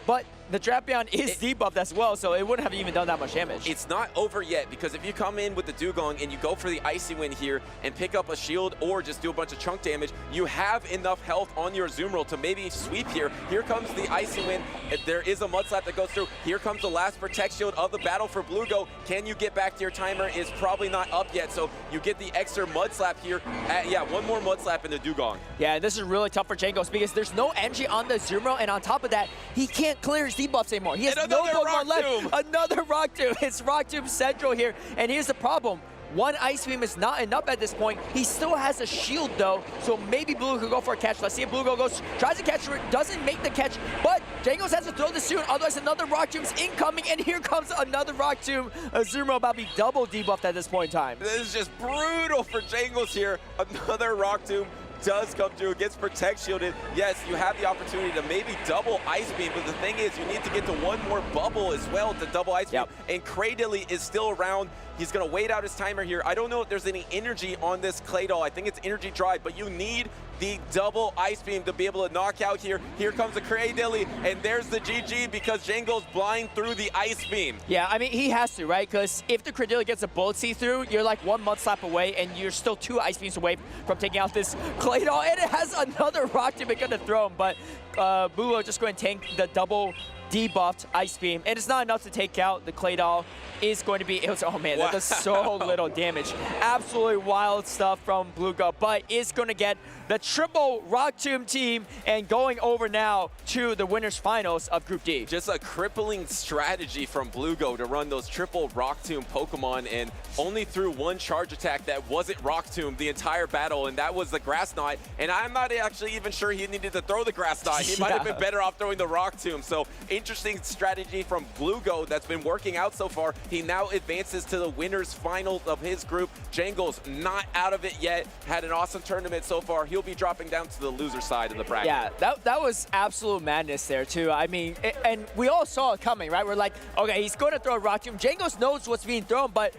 But the Drapion is debuffed as well, so it wouldn't have even done that much damage. It's not over yet, because if you come in with the Dugong and you go for the Icy Wind here and pick up a shield or just do a bunch of chunk damage, you have enough health on your Azumarill to maybe sweep here. Here comes the Icy Wind. There is a Mud Slap that goes through. Here comes the last Protect Shield of the battle for Blugo. Can you get back to your timer? Is probably not up yet, so you get the extra Mud Slap here. Yeah, 1 more Mud Slap in the Dugong. Yeah, this is really tough for Jangles because there's no energy on the Azumarill, and on top of that, he can't clear his debuffs anymore. He has no Pokemon left. Another Rock Tomb. It's Rock Tomb Central here, and here's the problem. 1 Ice Beam is not enough at this point. He still has a shield though, so maybe Blugo could go for a catch. Let's see if Blugo goes, tries to catch it, doesn't make the catch, but Jangles has to throw this soon, otherwise another Rock Tomb's incoming, and here comes another Rock Tomb. Azumarill about to be double debuffed at this point in time. This is just brutal for Jangles here. Another Rock Tomb does come through, gets Protect Shielded. Yes, you have the opportunity to maybe double Ice Beam, but the thing is, you need to get to 1 more bubble as well to double Ice Beam. And Cradilly is still around. He's going to wait out his timer here. I don't know if there's any energy on this Claydol. I think it's energy dry, but you need the double Ice Beam to be able to knock out here. Here comes the Cradilly, and there's the GG because Jangles blind through the Ice Beam. Yeah, I mean, he has to, right? Because if the Cradilly gets a Bullet See-Through, you're like 1 Mud Slap away, and you're still 2 Ice Beams away from taking out this Claydol, and it has another Rock Tomb it's going to throw him, but Blugo just going to tank the double debuffed Ice Beam, and it's not enough to take out the Claydol. Is going to be, oh man, that does so little damage. Absolutely wild stuff from Blugo, but is going to get the triple Rock Tomb team and going over now to the winners finals of Group D. Just a crippling strategy from Blugo to run those triple Rock Tomb Pokemon, and only threw 1 charge attack that wasn't Rock Tomb the entire battle, and that was the Grass Knot. And I'm not actually even sure he needed to throw the Grass Knot. He might have been better off throwing the Rock Tomb. So interesting strategy from Blugo that's been working out so far. He now advances to the winners final of his group. Jangles not out of it yet. Had an awesome tournament so far. He'll be dropping down to the loser side of the bracket. Yeah, that was absolute madness there too. I mean, and we all saw it coming, right? We're like, okay, he's going to throw a Rock Tomb. Jangles knows what's being thrown, but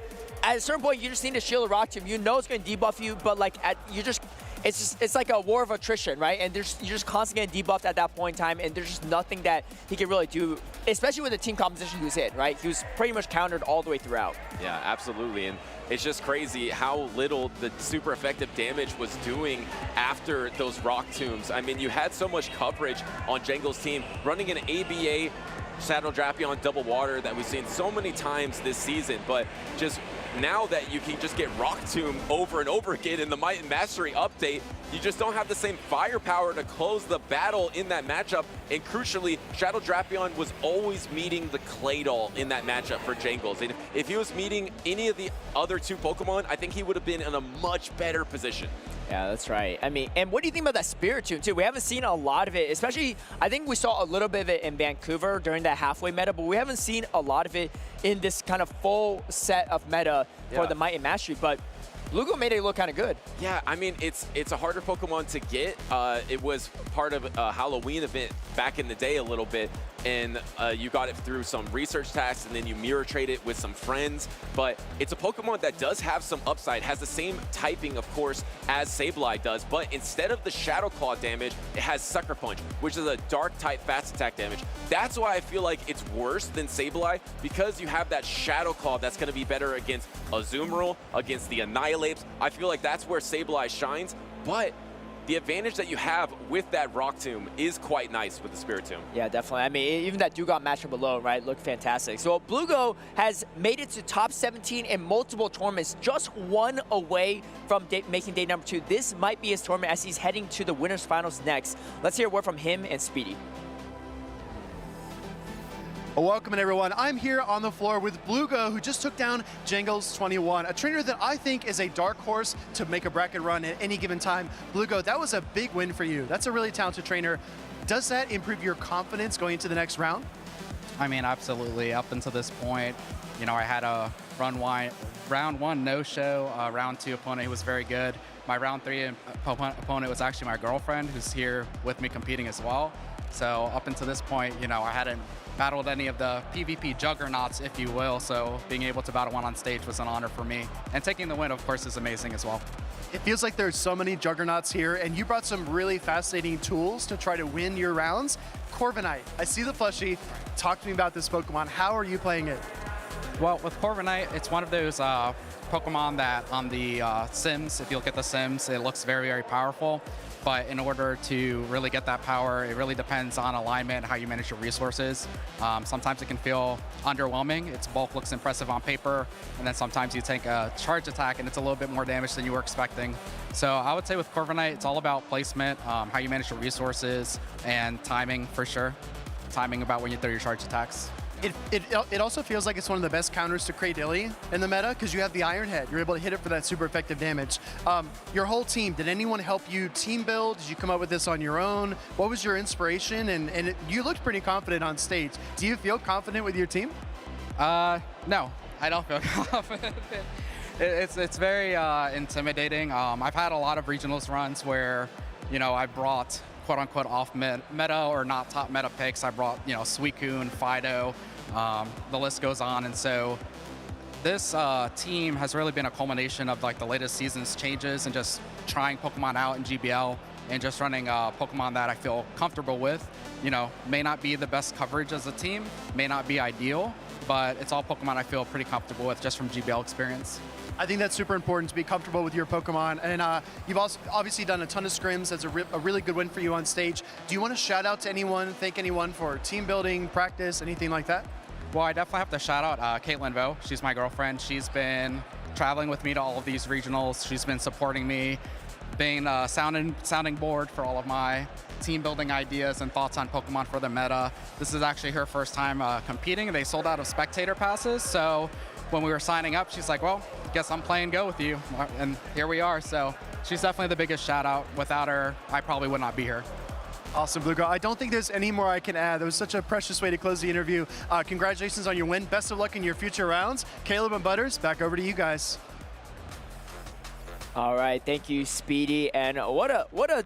at a certain point, you just need to shield a rock tomb. You know it's going to debuff you, but like it's like a war of attrition, right? And you're just constantly getting debuffed at that point in time, and there's just nothing that he can really do, especially with the team composition he was in, right? He was pretty much countered all the way throughout. Yeah, absolutely. And it's just crazy how little the super effective damage was doing after those rock tombs. I mean, you had so much coverage on Jangle's team running an ABA Shadow Drapion double water that we've seen so many times this season, but just now that you can just get Rock Tomb over and over again in the Might and Mastery update, you just don't have the same firepower to close the battle in that matchup. And crucially, Shadow Drapion was always meeting the Claydol in that matchup for Jangles. And if he was meeting any of the other two Pokemon, I think he would have been in a much better position. Yeah, that's right. I mean, and what do you think about that Spirit Tomb, too? We haven't seen a lot of it, especially, I think we saw a little bit of it in Vancouver during that halfway meta, but we haven't seen a lot of it in this kind of full set of meta for the Might and Mastery. But Lugo made it look kind of good. Yeah, I mean, it's a harder Pokemon to get. It was part of a Halloween event back in the day a little bit, and you got it through some research tasks, and then you mirror trade it with some friends. But it's a Pokemon that does have some upside, has the same typing, of course, as Sableye does, but instead of the Shadow Claw damage, it has Sucker Punch, which is a dark type fast attack damage. That's why I feel like it's worse than Sableye, because you have that Shadow Claw that's going to be better against Azumarill, against the Annihilates. I feel like that's where Sableye shines, but the advantage that you have with that Rock Tomb is quite nice with the Spirit Tomb. Yeah, definitely. I mean, even that Dugong matchup alone, right, looked fantastic. So Blugo has made it to top 17 in multiple tournaments, just one away from making day number 2. This might be his tournament as he's heading to the winners finals next. Let's hear a word from him and Speedy. Welcome everyone. I'm here on the floor with Blugo, who just took down Jangles 21, a trainer that I think is a dark horse to make a bracket run at any given time. Blugo, that was a big win for you. That's a really talented trainer. Does that improve your confidence going into the next round? I mean, absolutely. Up until this point, you know, I had a round 1 no-show, round 2 opponent who was very good. My round 3 opponent was actually my girlfriend, who's here with me competing as well. So up until this point, you know, I hadn't battled any of the PvP juggernauts, if you will, so being able to battle one on stage was an honor for me. And taking the win, of course, is amazing as well. It feels like there's so many juggernauts here, and you brought some really fascinating tools to try to win your rounds. Corviknight, I see the plushie. Talk to me about this Pokemon. How are you playing it? Well, with Corviknight, it's one of those Pokemon that on the Sims, if you look at the Sims, it looks very, very powerful. But in order to really get that power, it really depends on alignment, how you manage your resources. Sometimes it can feel underwhelming. Its bulk looks impressive on paper, and then sometimes you take a charge attack and it's a little bit more damage than you were expecting. So I would say with Corviknight, it's all about placement, how you manage your resources, and timing for sure. Timing about when you throw your charge attacks. It also feels like it's one of the best counters to Cradilly in the meta because you have the Iron Head. You're able to hit it for that super effective damage. Your whole team, did anyone help you team build? Did you come up with this on your own? What was your inspiration? And you looked pretty confident on stage. Do you feel confident with your team? No, I don't feel confident. It's very intimidating. I've had a lot of regionals runs where, you know, I brought quote-unquote off meta or not top meta picks. I brought, you know, Suicune, Fido, the list goes on. And so this team has really been a culmination of like the latest season's changes and just trying Pokemon out in GBL and just running Pokemon that I feel comfortable with. You know, may not be the best coverage as a team, may not be ideal, but it's all Pokemon I feel pretty comfortable with just from GBL experience. I think that's super important to be comfortable with your Pokemon. And you've also obviously done a ton of scrims. That's a really good win for you on stage. Do you want to shout out to anyone, thank anyone for team building, practice, anything like that? Well, I definitely have to shout out Caitlin Vo. She's my girlfriend. She's been traveling with me to all of these regionals. She's been supporting me, being a sounding board for all of my team building ideas and thoughts on Pokemon for the meta. This is actually her first time competing. They sold out of spectator passes, so when we were signing up, she's like, well, guess I'm playing Go with you. And here we are. So she's definitely the biggest shout out. Without her, I probably would not be here. Awesome, Blue Girl. I don't think there's any more I can add. That was such a precious way to close the interview. Congratulations on your win. Best of luck in your future rounds. Caleb and Butters, back over to you guys. All right, thank you, Speedy. And what a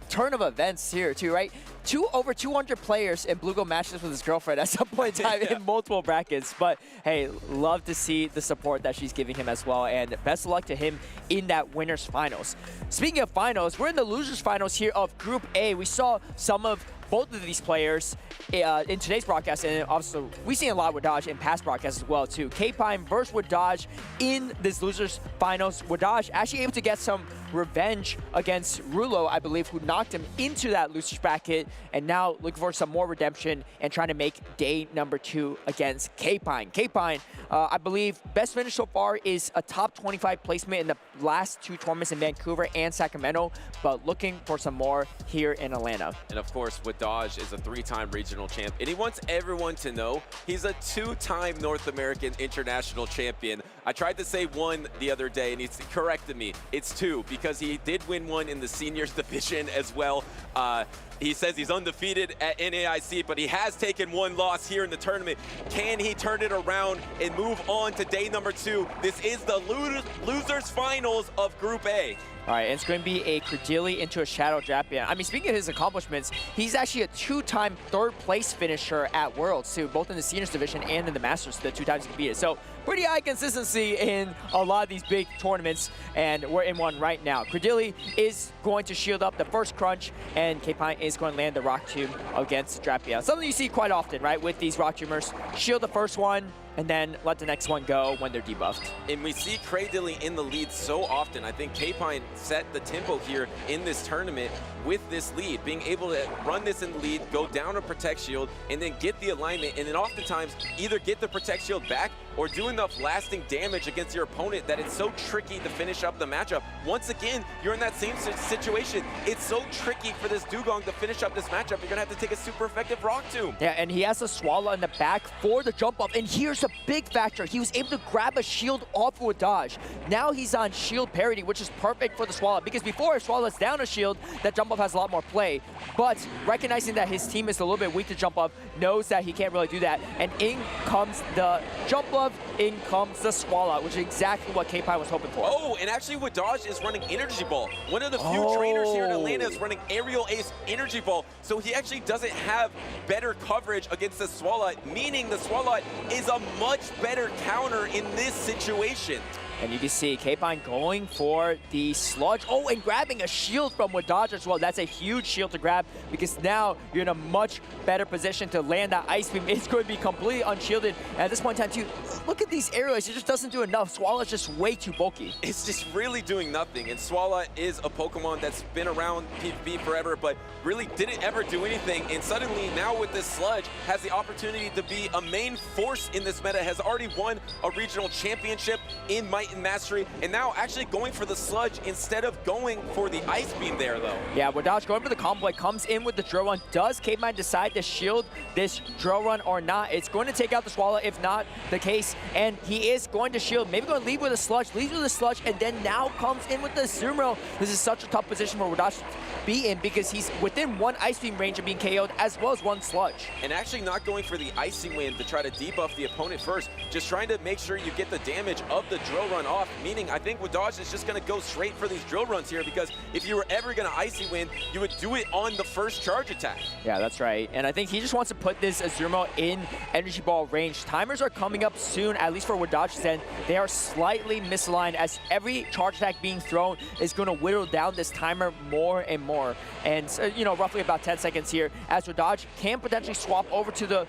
turn of events here too, right? over 200 players in Blue Go matches with his girlfriend at some point in time in multiple brackets. But hey, love to see the support that she's giving him as well, and best of luck to him in that winners finals. Speaking of finals, we're in the losers finals here of Group A. We saw some of both of these players in today's broadcast, and also we've seen a lot with Wadage in past broadcasts as well too. Kpine versus Wadage in this losers finals. Wadage actually able to get some revenge against Rulo, I believe, who knocked him into that losers bracket, and now looking for some more redemption and trying to make day number 2 against Kpine. Kpine, I believe, best finish so far is a top 25 placement in the last 2 tournaments in Vancouver and Sacramento, but looking for some more here in Atlanta. And of course, Wadage is a 3-time regional champ, and he wants everyone to know he's a 2-time North American international champion. I tried to say 1 the other day, and he corrected me. It's 2, because he did win 1 in the seniors division as well. He says he's undefeated at NAIC, but he has taken 1 loss here in the tournament. Can he turn it around and move on to day number 2? This is the losers finals of Group A. All right, it's going to be a Credili into a Shadow Drapion. I mean, speaking of his accomplishments, he's actually a 2-time 3rd place finisher at Worlds, too, both in the seniors division and in the Masters, the 2 times he competed. So pretty high consistency in a lot of these big tournaments, and we're in one right now. Credili is going to shield up the first crunch, and Kpine is going to land the Rock Tomb against Drapion. Something you see quite often, right, with these Rock Tombers. Shield the first one, and then let the next one go when they're debuffed. And we see Credili in the lead so often. I think Kpine set the tempo here in this tournament with this lead, being able to run this in the lead, go down a Protect Shield, and then get the alignment, and then oftentimes either get the Protect Shield back or do enough lasting damage against your opponent that it's so tricky to finish up the matchup. Once again, you're in that same situation. It's so tricky for this Dugong to finish up this matchup. You're gonna have to take a super effective Rock Tomb. Yeah, and he has a Swallow in the back for the jump up, and here's a big factor. He was able to grab a shield off Wadage. Now he's on shield parity, which is perfect for the Swallow, because before if Swallow's down a shield, that jump up has a lot more play. But recognizing that his team is a little bit weak to jump up, knows that he can't really do that, and in comes the jump up, in comes the Swallow, which is exactly what Kpine was hoping for. Oh, and actually Wadage is running Energy Ball. One of the few trainers here in Atlanta is running Aerial Ace Energy Ball, so he actually doesn't have better coverage against the Swallow, meaning the Swallow is a much better counter in this situation. And you can see Kpine going for the sludge. Oh, and grabbing a shield from Wadage as well. That's a huge shield to grab, because now you're in a much better position to land that Ice Beam. It's going to be completely unshielded. And at this point in time, too, look at these aerials. It just doesn't do enough. Swallow's just way too bulky. It's just really doing nothing. And Swallow is a Pokemon that's been around PvP forever, but really didn't ever do anything. And suddenly, now with this sludge, has the opportunity to be a main force in this meta, has already won a regional championship in Might and Mastery, and now actually going for the sludge instead of going for the Ice Beam there, though. Yeah, Wadage going for the combo, comes in with the drill run. Does Kpine decide to shield this drill run or not? It's going to take out the Swallow, if not the case, and he is going to shield. Maybe going to leave with a sludge, leaves with a sludge, and then now comes in with the Zumro. This is such a tough position for Wadage to be in, because he's within 1 Ice Beam range of being KO'd, as well as 1 sludge. And actually not going for the Icy Wind to try to debuff the opponent first, just trying to make sure you get the damage of the drill run off, meaning I think Wadage is just going to go straight for these drill runs here, because if you were ever going to Icy Wind, you would do it on the first charge attack. Yeah, that's right. And I think he just wants to put this Azumarill in Energy Ball range. Timers are coming up soon, at least for Wadage's end. They are slightly misaligned, as every charge attack being thrown is going to whittle down this timer more and more. And, you know, roughly about 10 seconds here, as Wadage can potentially swap over to the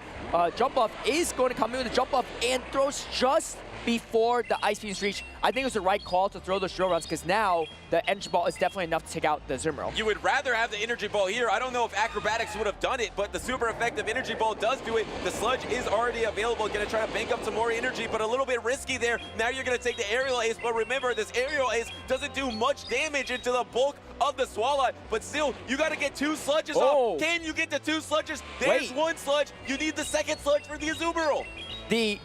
jump buff, is going to come in with the jump buff and throws just before the Ice Beams reach. I think it was the right call to throw those drill runs, because now the Energy Ball is definitely enough to take out the Azumarill. You would rather have the Energy Ball here. I don't know if Acrobatics would have done it, but the super effective Energy Ball does do it. The Sludge is already available. Going to try to bank up some more energy, but a little bit risky there. Now you're going to take the Aerial Ace, but remember, this Aerial Ace doesn't do much damage into the bulk of the Swallow, but still, you got to get 2 sludges off. Can you get the 2 sludges? There's 1 sludge. You need the 2nd sludge for the Azumarill. The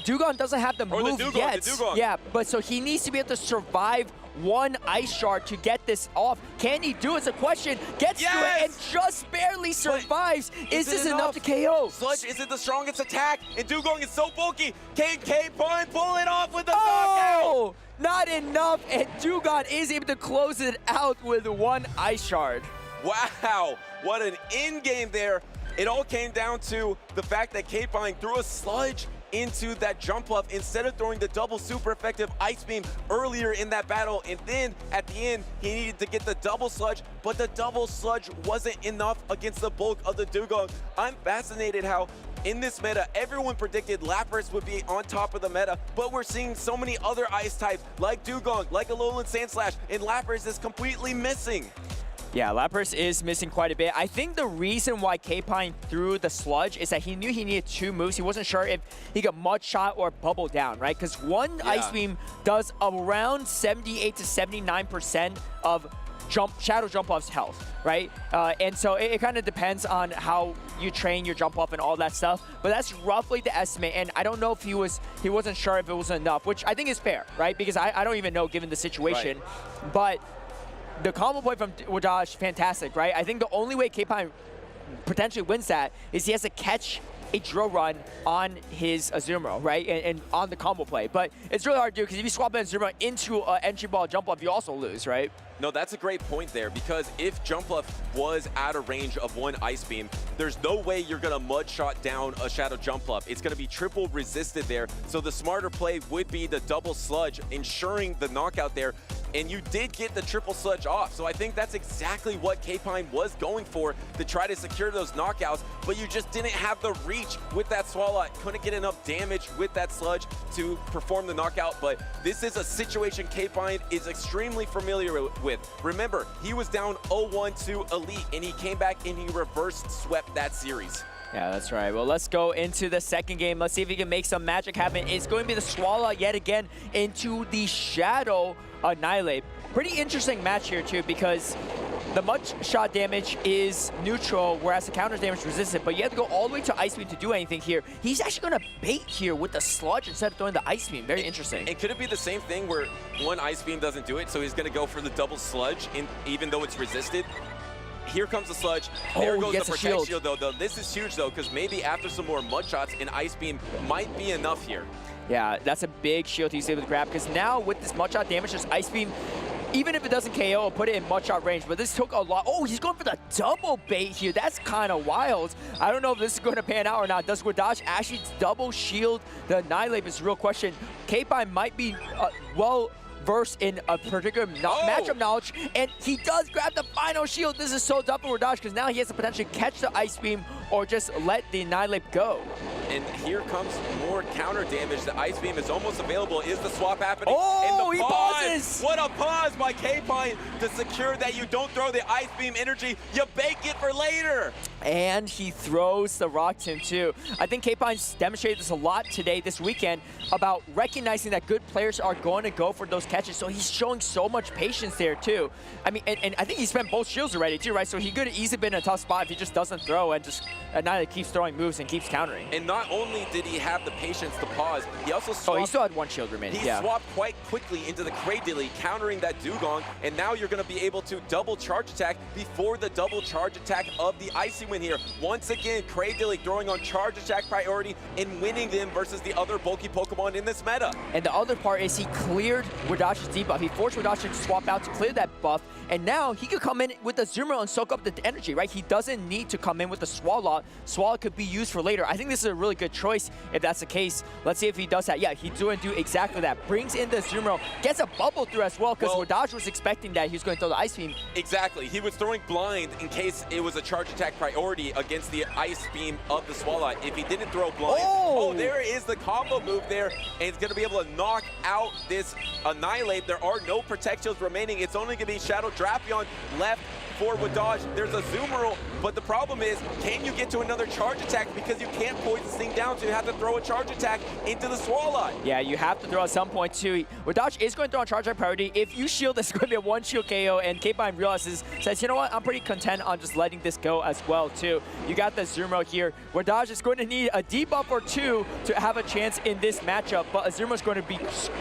Dugong doesn't have the move yet. Yeah, but so he needs to be able to survive 1 Ice Shard to get this off. Can he do it? It's a question. Gets to it and just barely survives. Is this enough to KO? Sludge isn't the strongest attack, and Dugong is so bulky. Can Kpine pull it off with the knockout? Not enough, and Dugong is able to close it out with 1 Ice Shard. Wow, what an in-game there. It all came down to the fact that Kpine threw a sludge into that jump up instead of throwing the double super effective ice beam earlier in that battle. And then at the end, he needed to get the double sludge, but the double sludge wasn't enough against the bulk of the Dugong. I'm fascinated how in this meta, everyone predicted Lapras would be on top of the meta, but we're seeing so many other ice types like Dugong, like Alolan Sandslash, and Lapras is completely missing. Yeah, Lapras is missing quite a bit. I think the reason why Kpine threw the sludge is that he knew he needed 2 moves. He wasn't sure if he could mud shot or bubble down, right? Because one ice beam does around 78 to 79% of shadow jump off's health, right? And so it kind of depends on how you train your jump off and all that stuff. But that's roughly the estimate. And I don't know if he wasn't sure if it was enough, which I think is fair, right? Because I don't even know given the situation. Right. But the combo play from Wadage, fantastic, right? I think the only way Kpine potentially wins that is he has to catch a drill run on his Azumarill, right? And on the combo play. But it's really hard to do because if you swap an Azumarill into an entry ball jump up, you also lose, right? No, that's a great point there, because if Jumpluff was out of range of one Ice Beam, there's no way you're going to mud shot down a Shadow Jumpluff. It's going to be triple resisted there, so the smarter play would be the double sludge, ensuring the knockout there, and you did get the triple sludge off. So I think that's exactly what Kpine was going for, to try to secure those knockouts, but you just didn't have the reach with that Swallow. Couldn't get enough damage with that sludge to perform the knockout, but this is a situation Kpine is extremely familiar with. Remember, he was down 0-1 to Elite, and he came back and he reverse swept that series. Yeah, that's right. Well, let's go into the second game. Let's see if he can make some magic happen. It's going to be the Swallow yet again into the Shadow Annihilate. Pretty interesting match here, too, because the mud shot damage is neutral, whereas the counter damage is resistant, but you have to go all the way to Ice Beam to do anything here. He's actually going to bait here with the sludge instead of throwing the Ice Beam. Very interesting. And could it be the same thing where one Ice Beam doesn't do it, so he's going to go for the double sludge, even though it's resisted? Here comes the sludge. There goes the protect shield, though. This is huge, though, because maybe after some more mud shots, an Ice Beam might be enough here. Yeah, that's a big shield he's able to grab, because now with this mud shot damage, this Ice Beam, even if it doesn't KO, it'll put it in mud shot range, but this took a lot. Oh, he's going for the double bait here. That's kind of wild. I don't know if this is going to pan out or not. Does Wadage actually double shield the Annihilate is a real question. Kpine might be versed in a particular matchup knowledge, and he does grab the final shield. This is so tough for Wadage because now he has to potentially catch the Ice Beam or just let the Annihilate go. And here comes more counter damage. The Ice Beam is almost available. Is the swap happening? Oh, and the he pauses! What a pause by Kpine to secure that you don't throw the Ice Beam energy. You bake it for later. And he throws the Rock Tomb too. I think Kpine's demonstrated this a lot today, this weekend, about recognizing that good players are going to go for those catches. So he's showing so much patience there too. I mean, and I think he spent both shields already too, right? So he could have easily been in a tough spot if he just doesn't throw and just Annihilate keeps throwing moves and keeps countering. And not only did he have the patience to pause, he also swapped. Oh, he still had one shield remaining. He swapped quite quickly into the Cradilly, countering that Dugong, and now you're going to be able to double charge attack before the double charge attack of the Icy Wind here. Once again, Cradilly throwing on charge attack priority and winning them versus the other bulky Pokemon in this meta. And the other part is he cleared Wadage's debuff. He forced Wadage to swap out to clear that buff, and now he could come in with the Azumarill and soak up the energy, right? He doesn't need to come in with the Swallow. Swallow could be used for later. I think this is a really good choice if that's the case. Let's see if he does that. Yeah, he's going to do exactly that. Brings in the Azumarill, gets a bubble through as well, because Wadage was expecting that he was going to throw the Ice Beam. Exactly. He was throwing blind in case it was a charge attack priority against the Ice Beam of the Swallow. If he didn't throw blind, there is the combo move there, and he's going to be able to knock out this Annihilate. There are no protect shields remaining. It's only going to be Shadow Drapion left for Wadage. There's a Azumarill, but the problem is, can you get to another charge attack? Because you can't poise this thing down, so you have to throw a charge attack into the Swallow. Yeah, you have to throw at some point too. Wadage is going to throw on charge attack priority. If you shield, it's going to be a one shield KO, and Kpine says, you know what, I'm pretty content on just letting this go as well too. You got the Azumarill here. Wadage is going to need a debuff or two to have a chance in this matchup, but Azumarill is going to be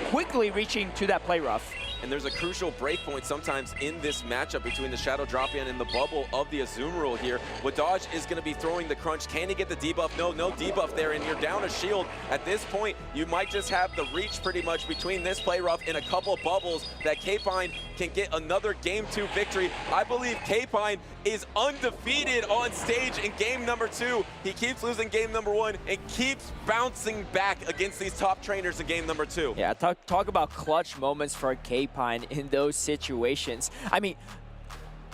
quickly reaching to that play rough. and there's a crucial break point sometimes in this matchup between the Shadow Dropion and the bubble of the Azumarill here. Wadage is going to be throwing the crunch. Can he get the debuff? No debuff there, and you're down a shield. At this point, you might just have the reach pretty much between this play rough and a couple bubbles that Kpine can get another game 2 victory. I believe Kpine is undefeated on stage in game number 2. He keeps losing game number 1 and keeps bouncing back against these top trainers in game number 2. Yeah, talk about clutch moments for Kpine in those situations. I mean,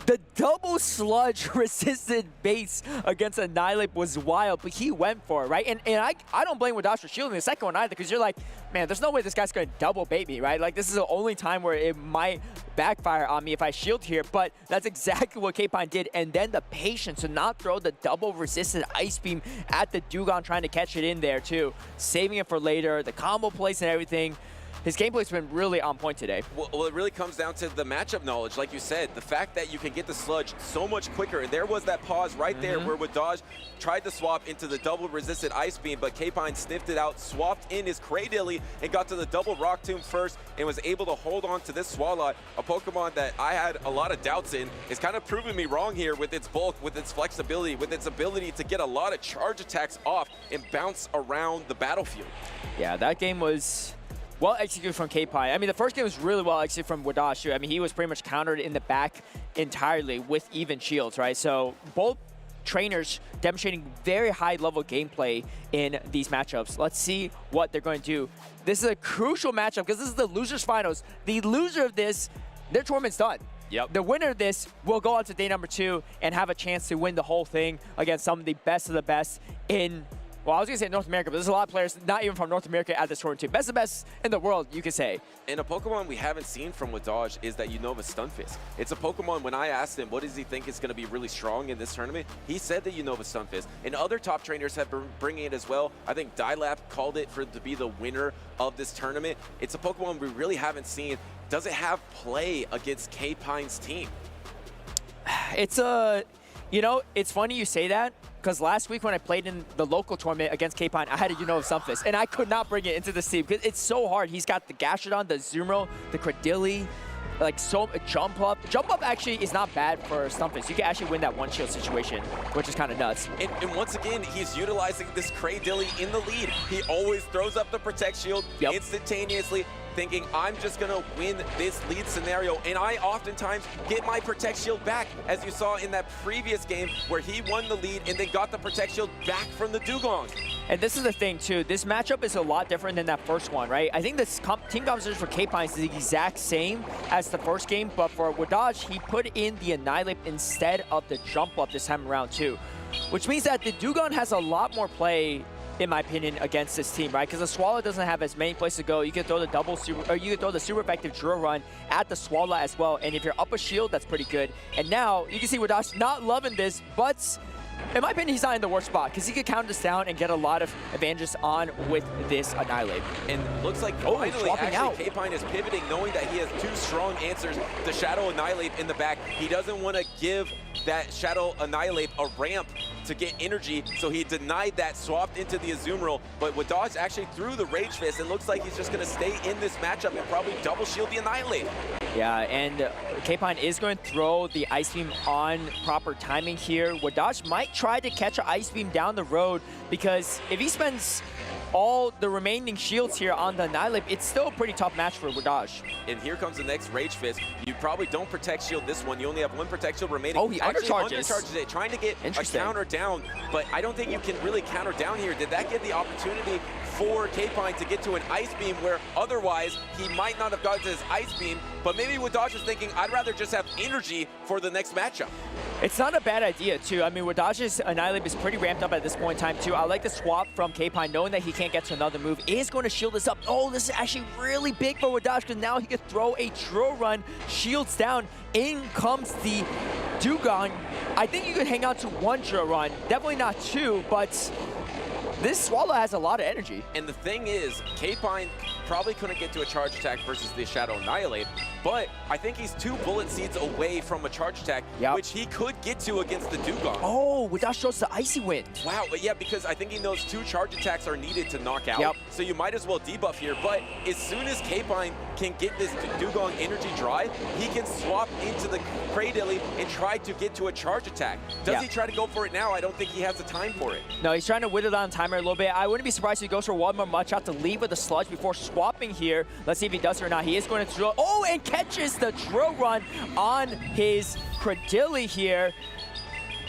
the double sludge resisted base against Annihilate was wild, but he went for it, right? And I don't blame Wadage for shielding the second one either, because you're like, man, there's no way this guy's going to double bait me, right? Like, this is the only time where it might backfire on me if I shield here, but that's exactly what Kpine did. And then the patience to not throw the double resisted Ice Beam at the Dugong, trying to catch it in there too, saving it for later, the combo plays and everything. His gameplay's been really on point today. Well, it really comes down to the matchup knowledge, like you said. The fact that you can get the sludge so much quicker. And there was that pause right there where Wadage tried to swap into the double resisted Ice Beam, but Kpine sniffed it out, swapped in his Cradilly, and got to the double Rock Tomb first, and was able to hold on to this Swalot, a Pokemon that I had a lot of doubts in. It's kind of proving me wrong here with its bulk, with its flexibility, with its ability to get a lot of charge attacks off and bounce around the battlefield. Yeah, that game was well executed from Kpine. I mean, the first game was really well executed from Wadage too. I mean, he was pretty much countered in the back entirely with even shields, right? So both trainers demonstrating very high level gameplay in these matchups. Let's see what they're going to do. This is a crucial matchup because this is the losers finals. The loser of this, their tournament's done. Yep. The winner of this will go on to day number 2 and have a chance to win the whole thing against some of the best in, well, I was going to say North America, but there's a lot of players not even from North America at this tournament too. Best of the best in the world, you could say. And a Pokemon we haven't seen from Wadage is that Unova Stunfisk. It's a Pokemon, when I asked him what does he think is going to be really strong in this tournament, he said that Unova Stunfisk. And other top trainers have been bringing it as well. I think Dilap called it to be the winner of this tournament. It's a Pokemon we really haven't seen. Does it have play against Kpine's team? It's you know, it's funny you say that, because last week when I played in the local tournament against Kpine, I had a Unova Stunfisk, and I could not bring it into the team because it's so hard. He's got the Gastrodon, the Azumarill, the Cradilly, like so Jump Up. Jump Up actually is not bad for Stunfisk. You can actually win that one shield situation, which is kind of nuts. And once again, he's utilizing this Cradilly in the lead. He always throws up the Protect Shield instantaneously, thinking, I'm just going to win this lead scenario. And I oftentimes get my Protect Shield back, as you saw in that previous game where he won the lead and then got the Protect Shield back from the Dugong. And this is the thing, too. This matchup is a lot different than that first one, right? I think this team composition for Kpine is the exact same as the first game, but for Wadage, he put in the Annihilate instead of the Jump Up this time around, too. Which means that the Dugong has a lot more play, in my opinion, against this team, right? Because the Swallow doesn't have as many places to go. You can throw the double super, or you can throw the super effective drill run at the Swallow as well. And if you're up a shield, that's pretty good. And now you can see Wadage not loving this, but in my opinion, he's not in the worst spot because he could count this down and get a lot of advantages on with this Annihilate. And looks like finally, actually, Kpine is pivoting, knowing that he has 2 strong answers to Shadow Annihilate in the back. He doesn't want to give that Shadow Annihilate a ramp to get energy, so he denied that, swapped into the Azumarill, but Wadage actually threw the Rage Fist, and looks like he's just going to stay in this matchup and probably double shield the Annihilate. Yeah, and Kpine is going to throw the Ice Beam on proper timing here. Wadage might try to catch an Ice Beam down the road, because if he spends all the remaining shields here on the Annihilate, it's still a pretty tough match for Wadage. And here comes the next Rage Fist. You probably don't Protect Shield this one. You only have 1 Protect Shield remaining. Oh, he undercharges. Undercharges it, trying to get a counter down, but I don't think you can really counter down here. Did that give the opportunity for Kpine to get to an Ice Beam where otherwise he might not have gotten to his Ice Beam, but maybe Wadage is thinking, I'd rather just have energy for the next matchup. It's not a bad idea, too. I mean, Wadage's Annihilate is pretty ramped up at this point in time, too. I like the swap from Kpine, knowing that he can't get to another move. Is going to shield this up. Oh, this is actually really big for Wadage, because now he can throw a drill run, shields down. In comes the Dugong. I think you could hang on to 1 drill run. Definitely not 2, but this Swallow has a lot of energy. And the thing is, Kpine probably couldn't get to a charge attack versus the Shadow Annihilate, but I think he's 2 bullet seeds away from a charge attack, which he could get to against the Dugong. Oh, Wadage shows the Icy Wind. Wow, but yeah, because I think he knows 2 charge attacks are needed to knock out, so you might as well debuff here, but as soon as Kpine can get this Dugong energy dry, he can swap into the Cradilly and try to get to a charge attack. Does he try to go for it now? I don't think he has the time for it. No, he's trying to whittle down timer a little bit. I wouldn't be surprised if he goes for one more Much Out to leave with the Sludge before swapping here. Let's see if he does it or not. He is going to drill. Oh, and catches the drill run on his Cradilly here.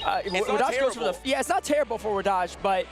It's not terrible. It's not terrible for Wadage, but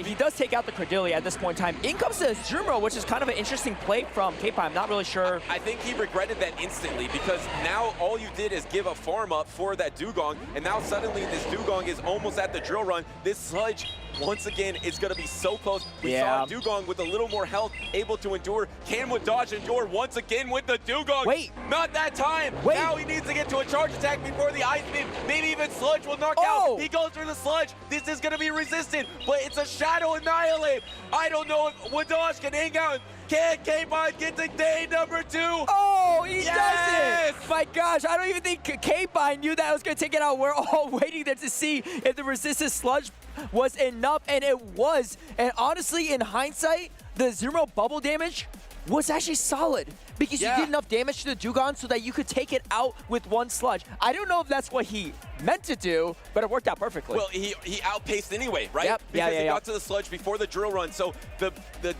he does take out the Cradilly at this point in time. In comes the Zumro, which is kind of an interesting play from Kpine. I'm not really sure. I think he regretted that instantly because now all you did is give a farm up for that Dugong, and now suddenly this Dugong is almost at the drill run. This Sludge, once again, is going to be so close. We saw Dugong with a little more health, able to endure. Can Wadage endure once again with the Dugong? Wait. Not that time. Now he needs to get to a charge attack before the Ice Beam. Maybe even Sludge will knock out. He goes through the Sludge. This is going to be resistant, but it's a Shadow Annihilate. I don't know if Wadage can hang out. Can Kpine get to day number 2? Oh, he does it! My gosh, I don't even think Kpine knew that I was going to take it out. We're all waiting there to see if the resistance Sludge was enough, and it was. And honestly, in hindsight, the Zumro bubble damage was actually solid because you did enough damage to the Dugong so that you could take it out with one Sludge. I don't know if that's what he meant to do, but it worked out perfectly. Well, he outpaced anyway, right? Yep. Because he got to the Sludge before the drill run. So the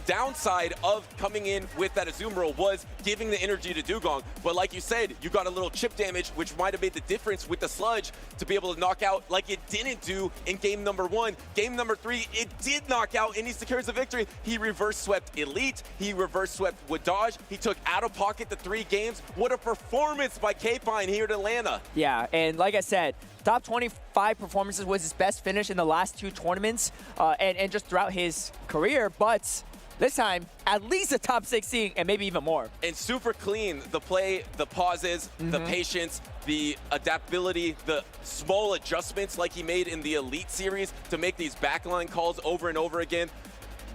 downside of coming in with that Azumarill was giving the energy to Dugong. But like you said, you got a little chip damage, which might have made the difference with the Sludge to be able to knock out like it didn't do in game number 1. Game number 3, it did knock out, and he secures the victory. He reverse swept Elite. He reverse swept Wadage. He took OutOfPoket to 3 games. What a performance by Kpine here at Atlanta. Yeah, and like I said, top 25 performances was his best finish in the last 2 tournaments and just throughout his career, but this time, at least a top 16 and maybe even more. And super clean, the play, the pauses, the patience, the adaptability, the small adjustments like he made in the Elite series to make these backline calls over and over again.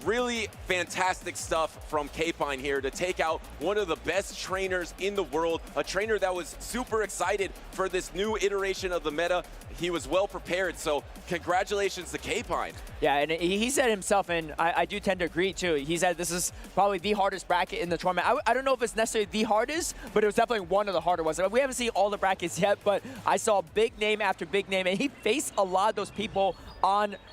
Really fantastic stuff from Kpine here to take out one of the best trainers in the world, a trainer that was super excited for this new iteration of the meta. He was well prepared, so congratulations to Kpine. Yeah, and he said himself, and I do tend to agree too, he said this is probably the hardest bracket in the tournament. I don't know if it's necessarily the hardest, but it was definitely one of the harder ones. We haven't seen all the brackets yet, but I saw big name after big name, and he faced a lot of those people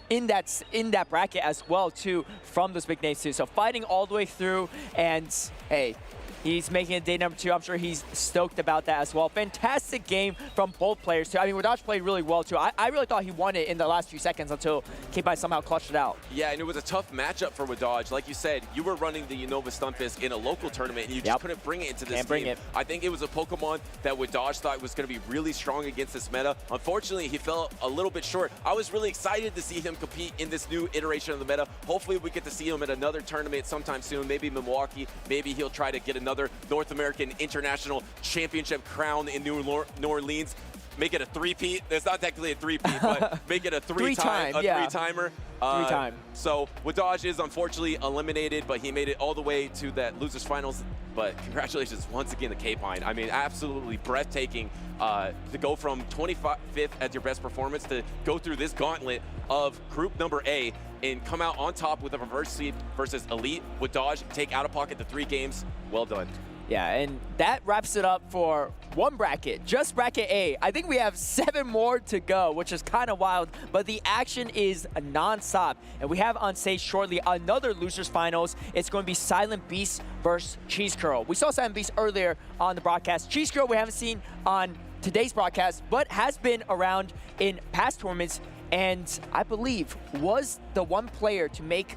in that bracket as well too, from those big names too. So fighting all the way through, and hey, he's making it day number 2. I'm sure he's stoked about that as well. Fantastic game from both players too. I mean, Wadage played really well too. I really thought he won it in the last few seconds until Kpine somehow clutched it out. Yeah, and it was a tough matchup for Wadage. Like you said, you were running the Unova Stunfisk in a local tournament, and you just couldn't bring it into this game. I think it was a Pokemon that Wadage thought was going to be really strong against this meta. Unfortunately, he fell a little bit short. I was really excited to see him compete in this new iteration of the meta. Hopefully, we get to see him at another tournament sometime soon, maybe Milwaukee. Maybe he'll try to get another North American International Championship crown in New Orleans. Make it a 3-peat. It's not technically a 3-peat, but make it a three-timer. Three-time. So Wadage is unfortunately eliminated, but he made it all the way to that losers finals. But congratulations once again to Kpine. I mean, absolutely breathtaking to go from 25th as your best performance to go through this gauntlet of group number A and come out on top with a reverse sweep versus Elite. Wadage take OutOfPoket to 3 games. Well done. Yeah, and that wraps it up for one bracket, just bracket A. I think we have 7 more to go, which is kind of wild, but the action is non-stop. And we have on stage shortly another losers finals. It's going to be Silent Beast versus Cheese Curl. We saw Silent Beast earlier on the broadcast. Cheese Curl we haven't seen on today's broadcast, but has been around in past tournaments, and I believe was the one player to make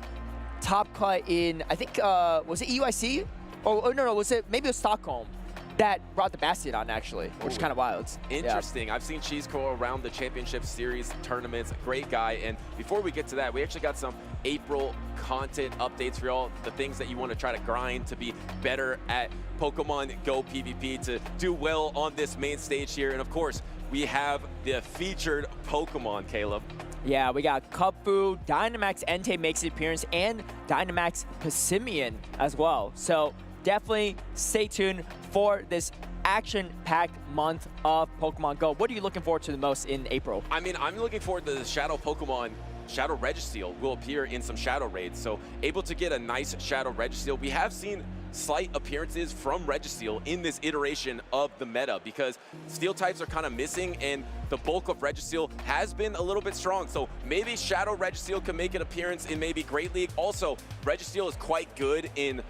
top cut in, I think, was it EUIC? Oh, no, was it, maybe it was Stockholm that brought the Bastion on, actually, which is kind of wild. Interesting. Yeah. I've seen Cheese Curl around the championship series tournaments. Great guy. And before we get to that, we actually got some April content updates for y'all, the things that you want to try to grind to be better at Pokemon Go PvP, to do well on this main stage here. And of course, we have the featured Pokemon, Caleb. Yeah, we got Kubfu, Dynamax Entei makes an appearance, and Dynamax Passimian as well. So definitely stay tuned for this action-packed month of Pokemon Go. What are you looking forward to the most in April? I mean, I'm looking forward to the Shadow Pokemon. Shadow Registeel will appear in some Shadow raids, so able to get a nice Shadow Registeel. We have seen slight appearances from Registeel in this iteration of the meta because Steel types are kind of missing and the bulk of Registeel has been a little bit strong. So maybe Shadow Registeel can make an appearance in maybe Great League. Also, Registeel is quite good in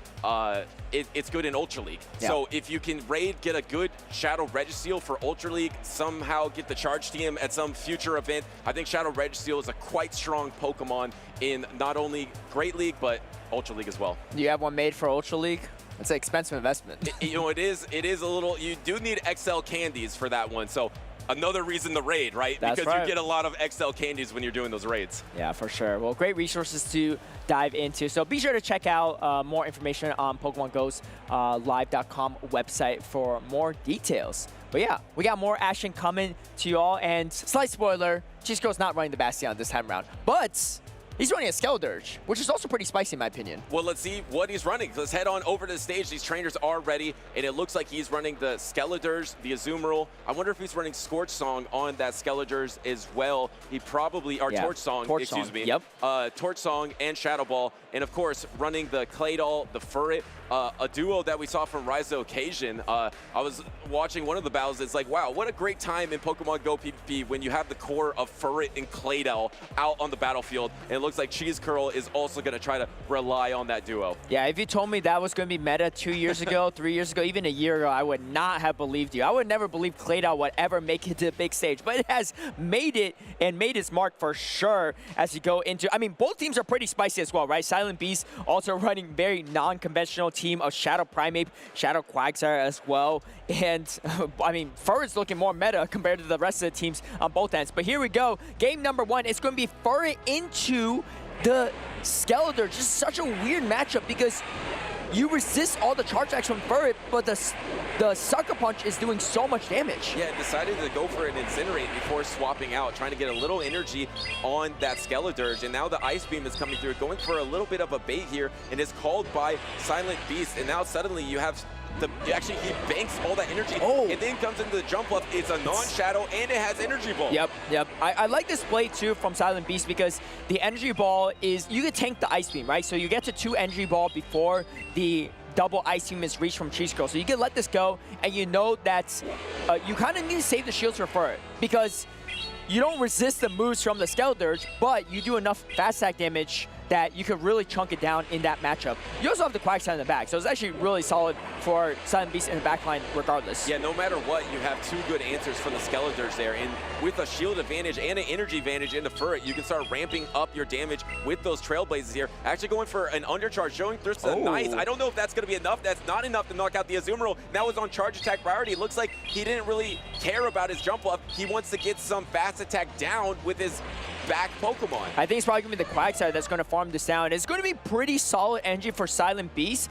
it's good in Ultra League. Yeah. So if you can get a good Shadow Registeel for Ultra League, somehow get the Charge Team at some future event, I think Shadow Registeel is a quite strong Pokemon in not only Great League, but Ultra League as well. Do you have one made for Ultra League? It's an expensive investment. You know, it is a little, you do need XL candies for that one. So another reason to raid, right? That's because right. You get a lot of XL candies when you're doing those raids. Yeah, for sure. Well, great resources to dive into. So be sure to check out more information on Pokemon Go's live.com website for more details. But yeah, we got more action coming to you all. And slight spoiler, Chisco's not running the Bastion this time around. But he's running a Skeledirge, which is also pretty spicy in my opinion. Well, let's see what he's running. Let's head on over to the stage. These trainers are ready, and it looks like he's running the Skeledirge, the Azumarill. I wonder if he's running Scorch Song on that Skeledirge as well. He probably, or Torch Song, excuse me. Yep. Torch Song and Shadow Ball, and of course, running the Claydol, the Furret, a duo that we saw from Rise to Occasion. I was watching one of the battles. It's like, wow, what a great time in Pokemon Go PvP when you have the core of Furret and Claydol out on the battlefield. And it looks like Cheese Curl is also going to try to rely on that duo. Yeah, if you told me that was going to be meta 2 years ago, 3 years ago, even a year ago, I would not have believed you. I would never believe Claydol would ever make it to the big stage, but it has made it and made its mark for sure as you go into, I mean, both teams are pretty spicy as well, right? Silent Beast also running very non-conventional team of Shadow Primeape, Shadow Quagsire as well. And I mean, Furret's looking more meta compared to the rest of the teams on both ends. But here we go. Game number one. It's going to be Furret into the Skeledirge. Just such a weird matchup because you resist all the charge attacks from Furret, but the Sucker Punch is doing so much damage. Yeah, decided to go for an Incinerate before swapping out, trying to get a little energy on that Skeledirge. And now the Ice Beam is coming through, going for a little bit of a bait here, and is called by Silent Beast. And now suddenly you have actually he banks all that energy and then comes into the jump up. It's a non-shadow and it has energy ball. Yep. I like this play too from Silent Beast because the energy ball is, you can tank the Ice Beam, right? So you get to 2 energy ball before the double Ice Beam is reached from Cheese Curl. So you can let this go, and you know that you kind of need to save the shields for Furret because you don't resist the moves from the Skeledirge, but you do enough fast attack damage that you could really chunk it down in that matchup. You also have the Quagsire in the back, so it's actually really solid for Silent Beast in the backline regardless. Yeah, no matter what, you have 2 good answers from the Skeledirge there, and with a shield advantage and an energy advantage in the Furret, you can start ramping up your damage with those Trailblazers here. Actually going for an undercharge, showing through the nice. I don't know if that's going to be enough. That's not enough to knock out the Azumarill. Now is on charge attack priority. It looks like he didn't really care about his jump up. He wants to get some fast attack down with his back Pokemon. I think it's probably going to be the Quagsire that's going to farm this down. It's going to be pretty solid energy for Silent Beast,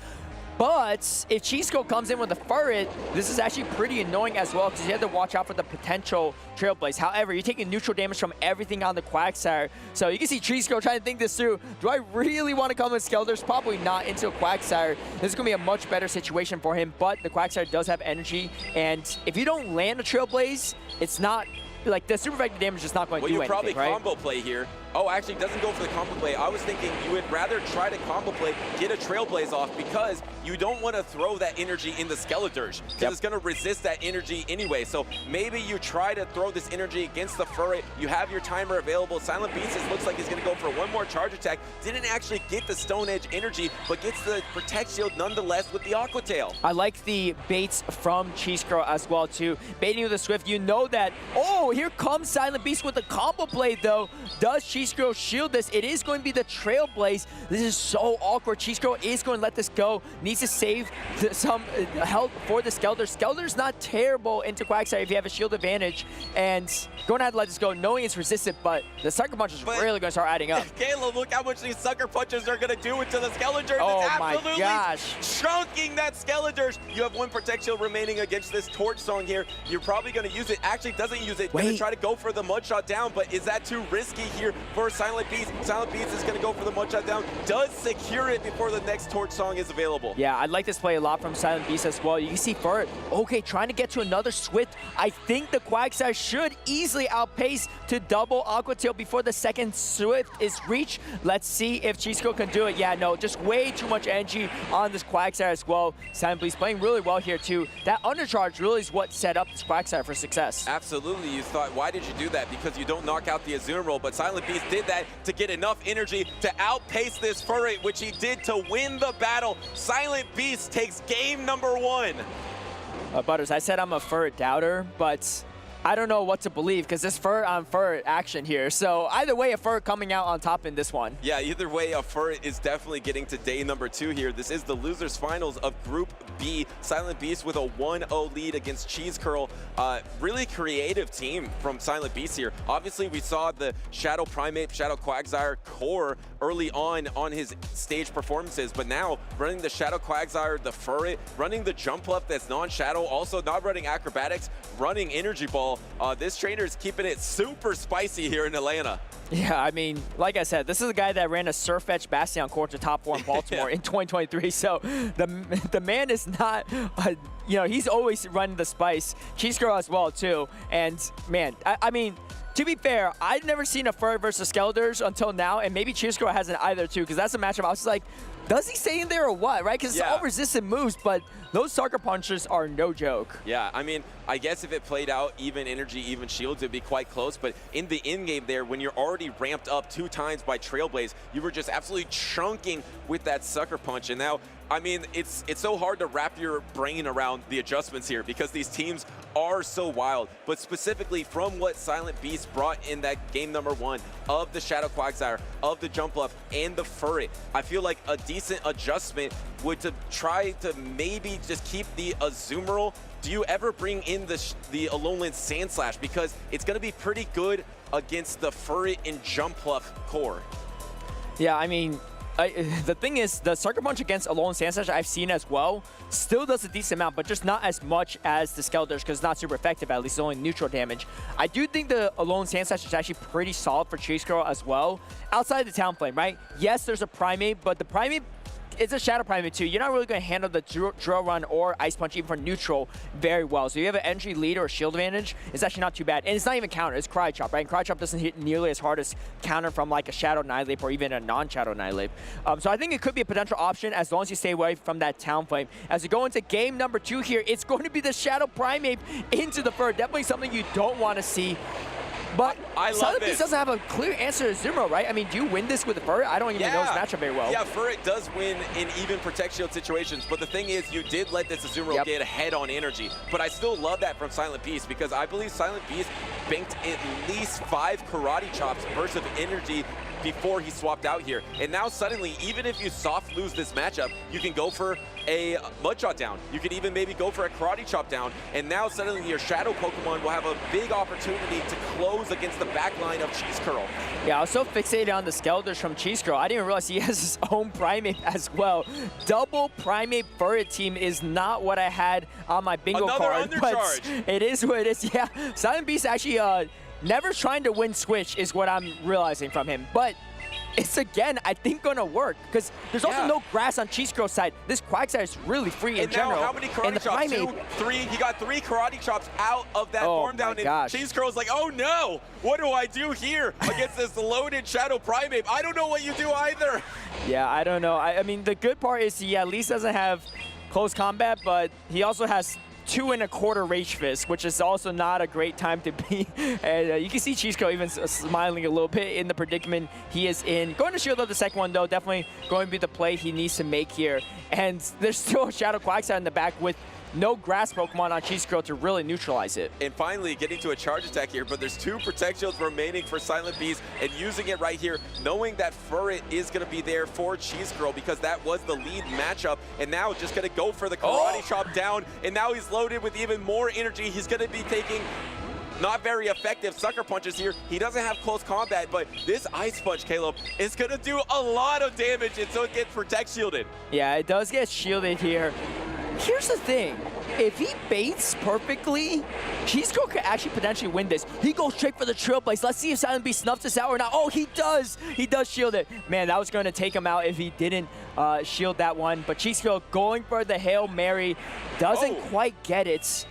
but if Chisco comes in with a Furret, this is actually pretty annoying as well because you have to watch out for the potential Trailblaze. However, you're taking neutral damage from everything on the Quagsire, so you can see Chisco trying to think this through. Do I really want to come with Skeledirge? Probably not into a Quagsire. This is going to be a much better situation for him, but the Quagsire does have energy, and if you don't land a Trailblaze, it's not like the super effective damage is not going to do anything, Well, you probably right? combo play here. Oh, actually, doesn't go for the combo play. I was thinking you would rather try to combo play, get a Trailblaze off, because you don't want to throw that energy in the Skeledirge, because it's going to resist that energy anyway. So maybe you try to throw this energy against the Furret. You have your timer available. Silent Beast looks like he's going to go for one more charge attack. Didn't actually get the Stone Edge energy, but gets the Protect Shield nonetheless with the Aqua Tail. I like the baits from Cheese Curl as well, too. Baiting with the Swift, you know that, oh, here comes Silent Beast with the combo play, though. Does Cheese Cheese shield this. It is going to be the Trailblaze. This is so awkward. Cheese is going to let this go. Needs to save some health for the Skelder. Skelder's not terrible into Quagsire if you have a shield advantage. And going to have to let this go, knowing it's resistant, but the Sucker Punch is really going to start adding up. Caleb, look how much these Sucker Punches are going to do into the Skeletor. Oh it's my absolutely gosh. chunking that Skeletor. You have one Protect Shield remaining against this Torch Song here. You're probably going to use it. Actually, doesn't use it. Going to try to go for the Mudshot down, but is that too risky here for Silent Beast? Silent Beast is going to go for the Mudshot down. Does secure it before the next Torch Song is available. Yeah, I like this play a lot from Silent Beast as well. You can see Fur, okay, trying to get to another Swift. I think the Quagsire should easily outpace to double Aqua Tail before the second Swift is reached. Let's see if Chisco can do it. Yeah, no, just way too much energy on this Quagsire as well. Silent Beast playing really well here too. That undercharge really is what set up this Quagsire for success. Absolutely, you thought, why did you do that? Because you don't knock out the Azumarill, but Silent Beast did that to get enough energy to outpace this Furry, which he did to win the battle. Silent Beast takes game number 1. Butters, I said I'm a Fur doubter, but I don't know what to believe because this Fur on Fur action here. So either way, a Fur coming out on top in this one. Yeah, either way, a Fur is definitely getting to day number 2 here. This is the losers finals of Group B. Silent Beast with a 1-0 lead against Cheese Curl. Really creative team from Silent Beast here. Obviously, we saw the Shadow Primate, Shadow Quagsire core early on his stage performances, but now running the Shadow Quagsire, the Furret, running the Jump Left that's non-Shadow, also not running Acrobatics, running Energy Ball. This trainer is keeping it super spicy here in Atlanta. Yeah, I mean, like I said, this is a guy that ran a Surfetch Bastion core to top 4 in Baltimore in 2023. So the man is not, you know, he's always running the spice. Cheese Girl as well too. And man, I mean, to be fair, I've never seen a Furry versus Skeletors until now, and maybe Cheese Girl hasn't either too, because that's a matchup I was like, does he stay in there or what, right? Because it's all resistant moves, but those Sucker Punchers are no joke. Yeah, I mean, I guess if it played out even energy, even shields, it'd be quite close. But in the in-game there, when you're already ramped up 2 times by Trailblaze, you were just absolutely chunking with that Sucker Punch. And now, I mean, it's so hard to wrap your brain around the adjustments here because these teams are so wild. But specifically from what Silent Beast brought in that game number 1 of the Shadow Quagsire, of the Jump Up, and the Furry, I feel like a decent adjustment would to try to maybe just keep the Azumarill. Do you ever bring in the Alolan Sandslash? Because it's going to be pretty good against the Furry and Jumpluff core. Yeah, I mean, the thing is, the Sucker Punch against Alolan Sandslash I've seen as well still does a decent amount, but just not as much as the Skeletors because it's not super effective, at least only neutral damage. I do think the Alolan Sandslash is actually pretty solid for Chase Girl as well. Outside the Talonflame, right? Yes, there's a Primate, but the Primate, it's a Shadow Primate too. You're not really going to handle the Drill Run or Ice Punch even for neutral very well. So you have an entry lead or a shield advantage. It's actually not too bad. And it's not even counter. It's Cry Chop, right? And Cry Chop doesn't hit nearly as hard as counter from like a Shadow Nihilate or even a non-Shadow Nihilate. So I think it could be a potential option as long as you stay away from that Talonflame. As we go into game number 2 here, it's going to be the Shadow Primate into the Fur. Definitely something you don't want to see. But Silent Beast doesn't have a clear answer to Azumarill, right? I mean, do you win this with the Fur? I don't even know his matchup very well. Yeah, Furret does win in even Protect Shield situations, but the thing is, you did let this Azumarill get ahead on energy. But I still love that from Silent Beast because I believe Silent Beast banked at least 5 Karate Chops versus energy before he swapped out here. And now suddenly, even if you soft lose this matchup, you can go for a Mudshot down. You could even maybe go for a Karate Chop down. And now suddenly your Shadow Pokemon will have a big opportunity to close against the back line of Cheese Curl. Yeah, I was so fixated on the Skeletors from Cheese Curl. I didn't even realize he has his own Primate as well. Double Primate Furret team is not what I had on my bingo card. But it is what it is. Yeah, Silent Beast actually never trying to win Switch is what I'm realizing from him. But it's, again, I think going to work because there's also no grass on Cheese Girl's side. This Quagsire is really free in general. Now, how many Karate Chops? 2, 3. He got 3 Karate Chops out of that form down. And Cheese Girl's like, oh no, what do I do here against this loaded Shadow Primate? I don't know what you do either. Yeah, I don't know. I mean, the good part is he at least doesn't have close combat, but he also has 2 1/4 Rage Fist, which is also not a great time to be. And you can see Cheese Girl even smiling a little bit in the predicament he is in. Going to shield up the second one, though, definitely going to be the play he needs to make here. And there's still a Shadow Quagsire in the back with no grass Pokemon on Cheese Girl to really neutralize it. And finally getting to a charge attack here, but there's 2 Protect Shields remaining for Silent Beast, and using it right here, knowing that Furret is going to be there for Cheese Girl because that was the lead matchup, and now just going to go for the Karate Chop down, and now he's loaded with even more energy. He's going to be taking not very effective sucker punches here. He doesn't have close combat, but this Ice Punch, Caleb, is going to do a lot of damage, and so it gets Protect Shielded. Yeah, it does get shielded here. Here's the thing. If he baits perfectly, Cheese Girl could actually potentially win this. He goes straight for the Trailblaze. Let's see if Silent Beast snuffs this out or not. Oh, he does. He does shield it. Man, that was going to take him out if he didn't shield that one. But Cheese Girl going for the Hail Mary. Doesn't quite get it.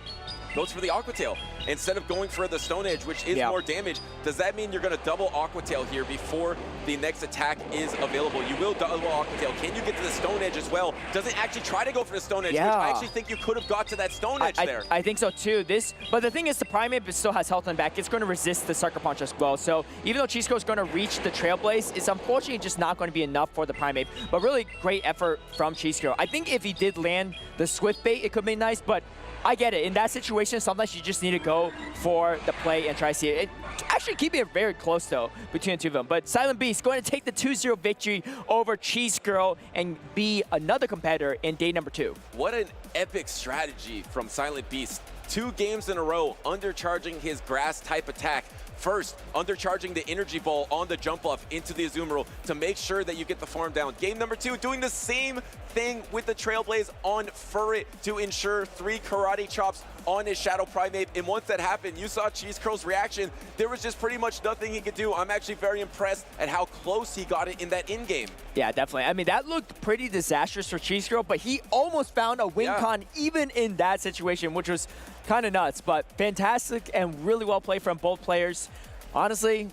Goes for the Aqua Tail instead of going for the Stone Edge, which is more damage. Does that mean you're going to double Aqua Tail here before the next attack is available? You will double Aqua Tail. Can you get to the Stone Edge as well? Doesn't actually try to go for the Stone Edge, which I actually think you could have got to that Stone Edge there. I think so too. But the thing is, the Primate still has health on back. It's going to resist the Sucker Punch as well. So even though Cheese Girl is going to reach the Trailblaze, it's unfortunately just not going to be enough for the Primate. But really great effort from Cheese Girl. I think if he did land the Swift Bait, it could be nice, but I get it. In that situation, sometimes you just need to go for the play and try to see it. Actually keeping it very close, though, between the two of them. But Silent Beast going to take the 2-0 victory over Cheese Girl and be another competitor in day number 2. What an epic strategy from Silent Beast. 2 games in a row, undercharging his grass-type attack. First, undercharging the energy ball on the jump off into the Azumarill to make sure that you get the farm down. Game number 2, doing the same thing with the Trailblaze on Furret to ensure 3 Karate Chops on his Shadow Primate. And once that happened, you saw Cheese Girl's reaction. There was just pretty much nothing he could do. I'm actually very impressed at how close he got it in that in-game. Yeah, definitely. I mean, that looked pretty disastrous for Cheese Girl, but he almost found a win con even in that situation, which was kind of nuts. But fantastic and really well played from both players. Honestly,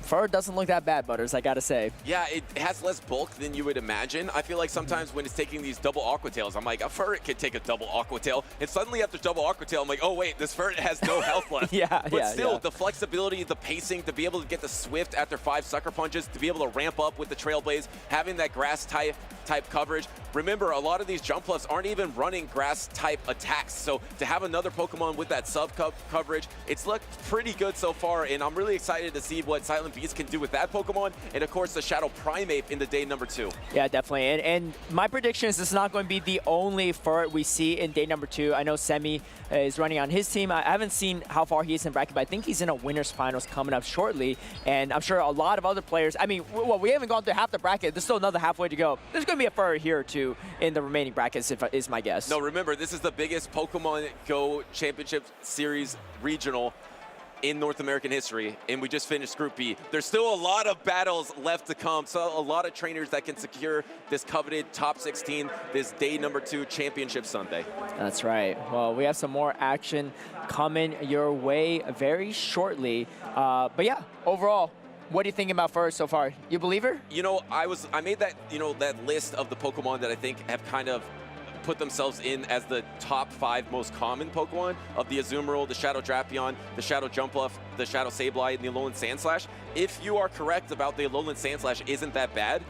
Fur doesn't look that bad, Butters, I gotta say. Yeah, it has less bulk than you would imagine. I feel like sometimes when it's taking these double Aqua Tails, I'm like, a Fur could take a double Aqua Tail. And suddenly after double Aqua Tail, I'm like, oh wait, this Fur has no health left. But still, the flexibility, the pacing, to be able to get the Swift after 5 Sucker Punches, to be able to ramp up with the Trailblaze, having that grass type coverage. Remember, a lot of these jump fluffs aren't even running grass type attacks. So to have another Pokemon with that sub coverage, it's looked pretty good so far. And I'm really excited to see what Silent Beast can do with that Pokemon. And of course, the Shadow Primate in the day number 2. Yeah, definitely. And my prediction is this is not going to be the only Fur we see in day number 2. I know Semi is running on his team. I haven't seen how far he is in bracket, but I think he's in a winners finals coming up shortly. And I'm sure a lot of other players, I mean, well, we haven't gone through half the bracket. There's still another halfway to go. There's going to be a Fur here or two in the remaining brackets, is my guess. No, remember, this is the biggest Pokemon Go Championship Series regional in North American history, and we just finished Group B. There's still a lot of battles left to come, so a lot of trainers that can secure this coveted top 16, this day number 2 championship Sunday. That's right. Well, we have some more action coming your way very shortly. But yeah, overall, what do you think about Fur so far? You believer? You know, I made that, that list of the Pokemon that I think have kind of put themselves in as the top 5 most common Pokemon of the Azumarill, the Shadow Drapion, the Shadow Jumpluff, the Shadow Sableye, and the Alolan Sandslash. If you are correct about the Alolan Sandslash isn't that bad,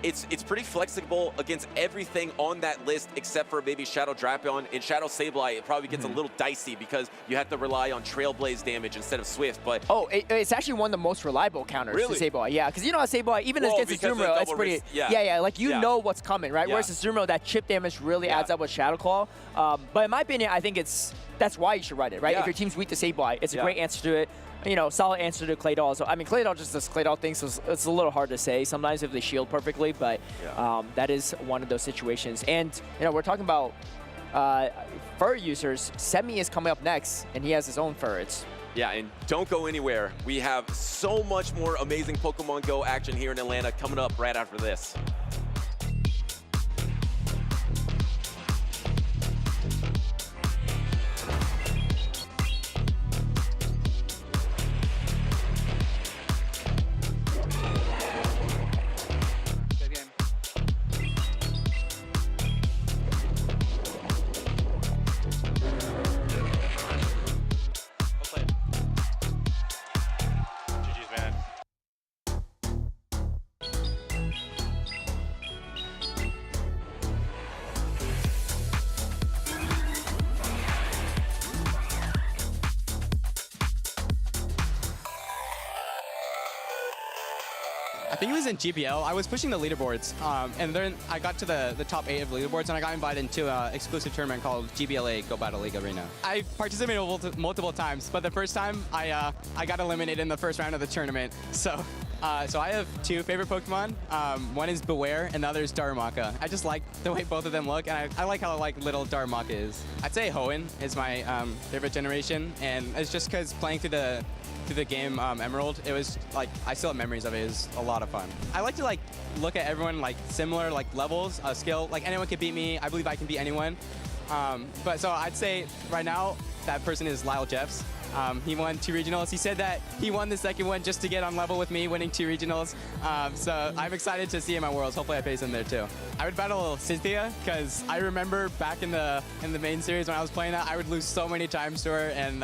it's pretty flexible against everything on that list except for maybe Shadow Drapion. And Shadow Sableye, it probably gets a little dicey because you have to rely on Trailblaze damage instead of Swift. But it's actually one of the most reliable counters to Sableye. Yeah, because you know how Sableye, even against Azumarill, it's pretty. Like you know what's coming, right? Whereas Azumarill, that chip damage really adds up with Shadow Claw. But in my opinion, I think that's why you should run it, right? If your team's weak to Sableye, it's a great answer to it. Solid answer to Claydol. So, I mean, Claydol just does Claydol things, so it's a little hard to say sometimes if they shield perfectly, but that is one of those situations. And, we're talking about Fur users. Semi is coming up next, and he has his own Furrets. Yeah, and don't go anywhere. We have so much more amazing Pokemon Go action here in Atlanta coming up right after this. I think it was in GBL. I was pushing the leaderboards, and then I got to the top 8 of leaderboards, and I got invited into an exclusive tournament called GBLA Go Battle League Arena. I participated multiple times, but the first time I got eliminated in the first round of the tournament. So I have 2 favorite Pokemon. One is Beware, and the other is Darumaka. I just like the way both of them look, and I like how little Darumaka is. I'd say Hoenn is my favorite generation, and it's just because playing through the game Emerald, it was like I still have memories of it. It was a lot of fun. I like to look at everyone similar levels of skill. Anyone can beat me. I believe I can beat anyone. But so I'd say right now that person is Lyle Jeffs. He won 2 regionals. He said that he won the second one just to get on level with me, winning 2 regionals. So I'm excited to see him at Worlds. Hopefully I face him there too. I would battle Cynthia because I remember back in the main series when I was playing that, I would lose so many times to her, and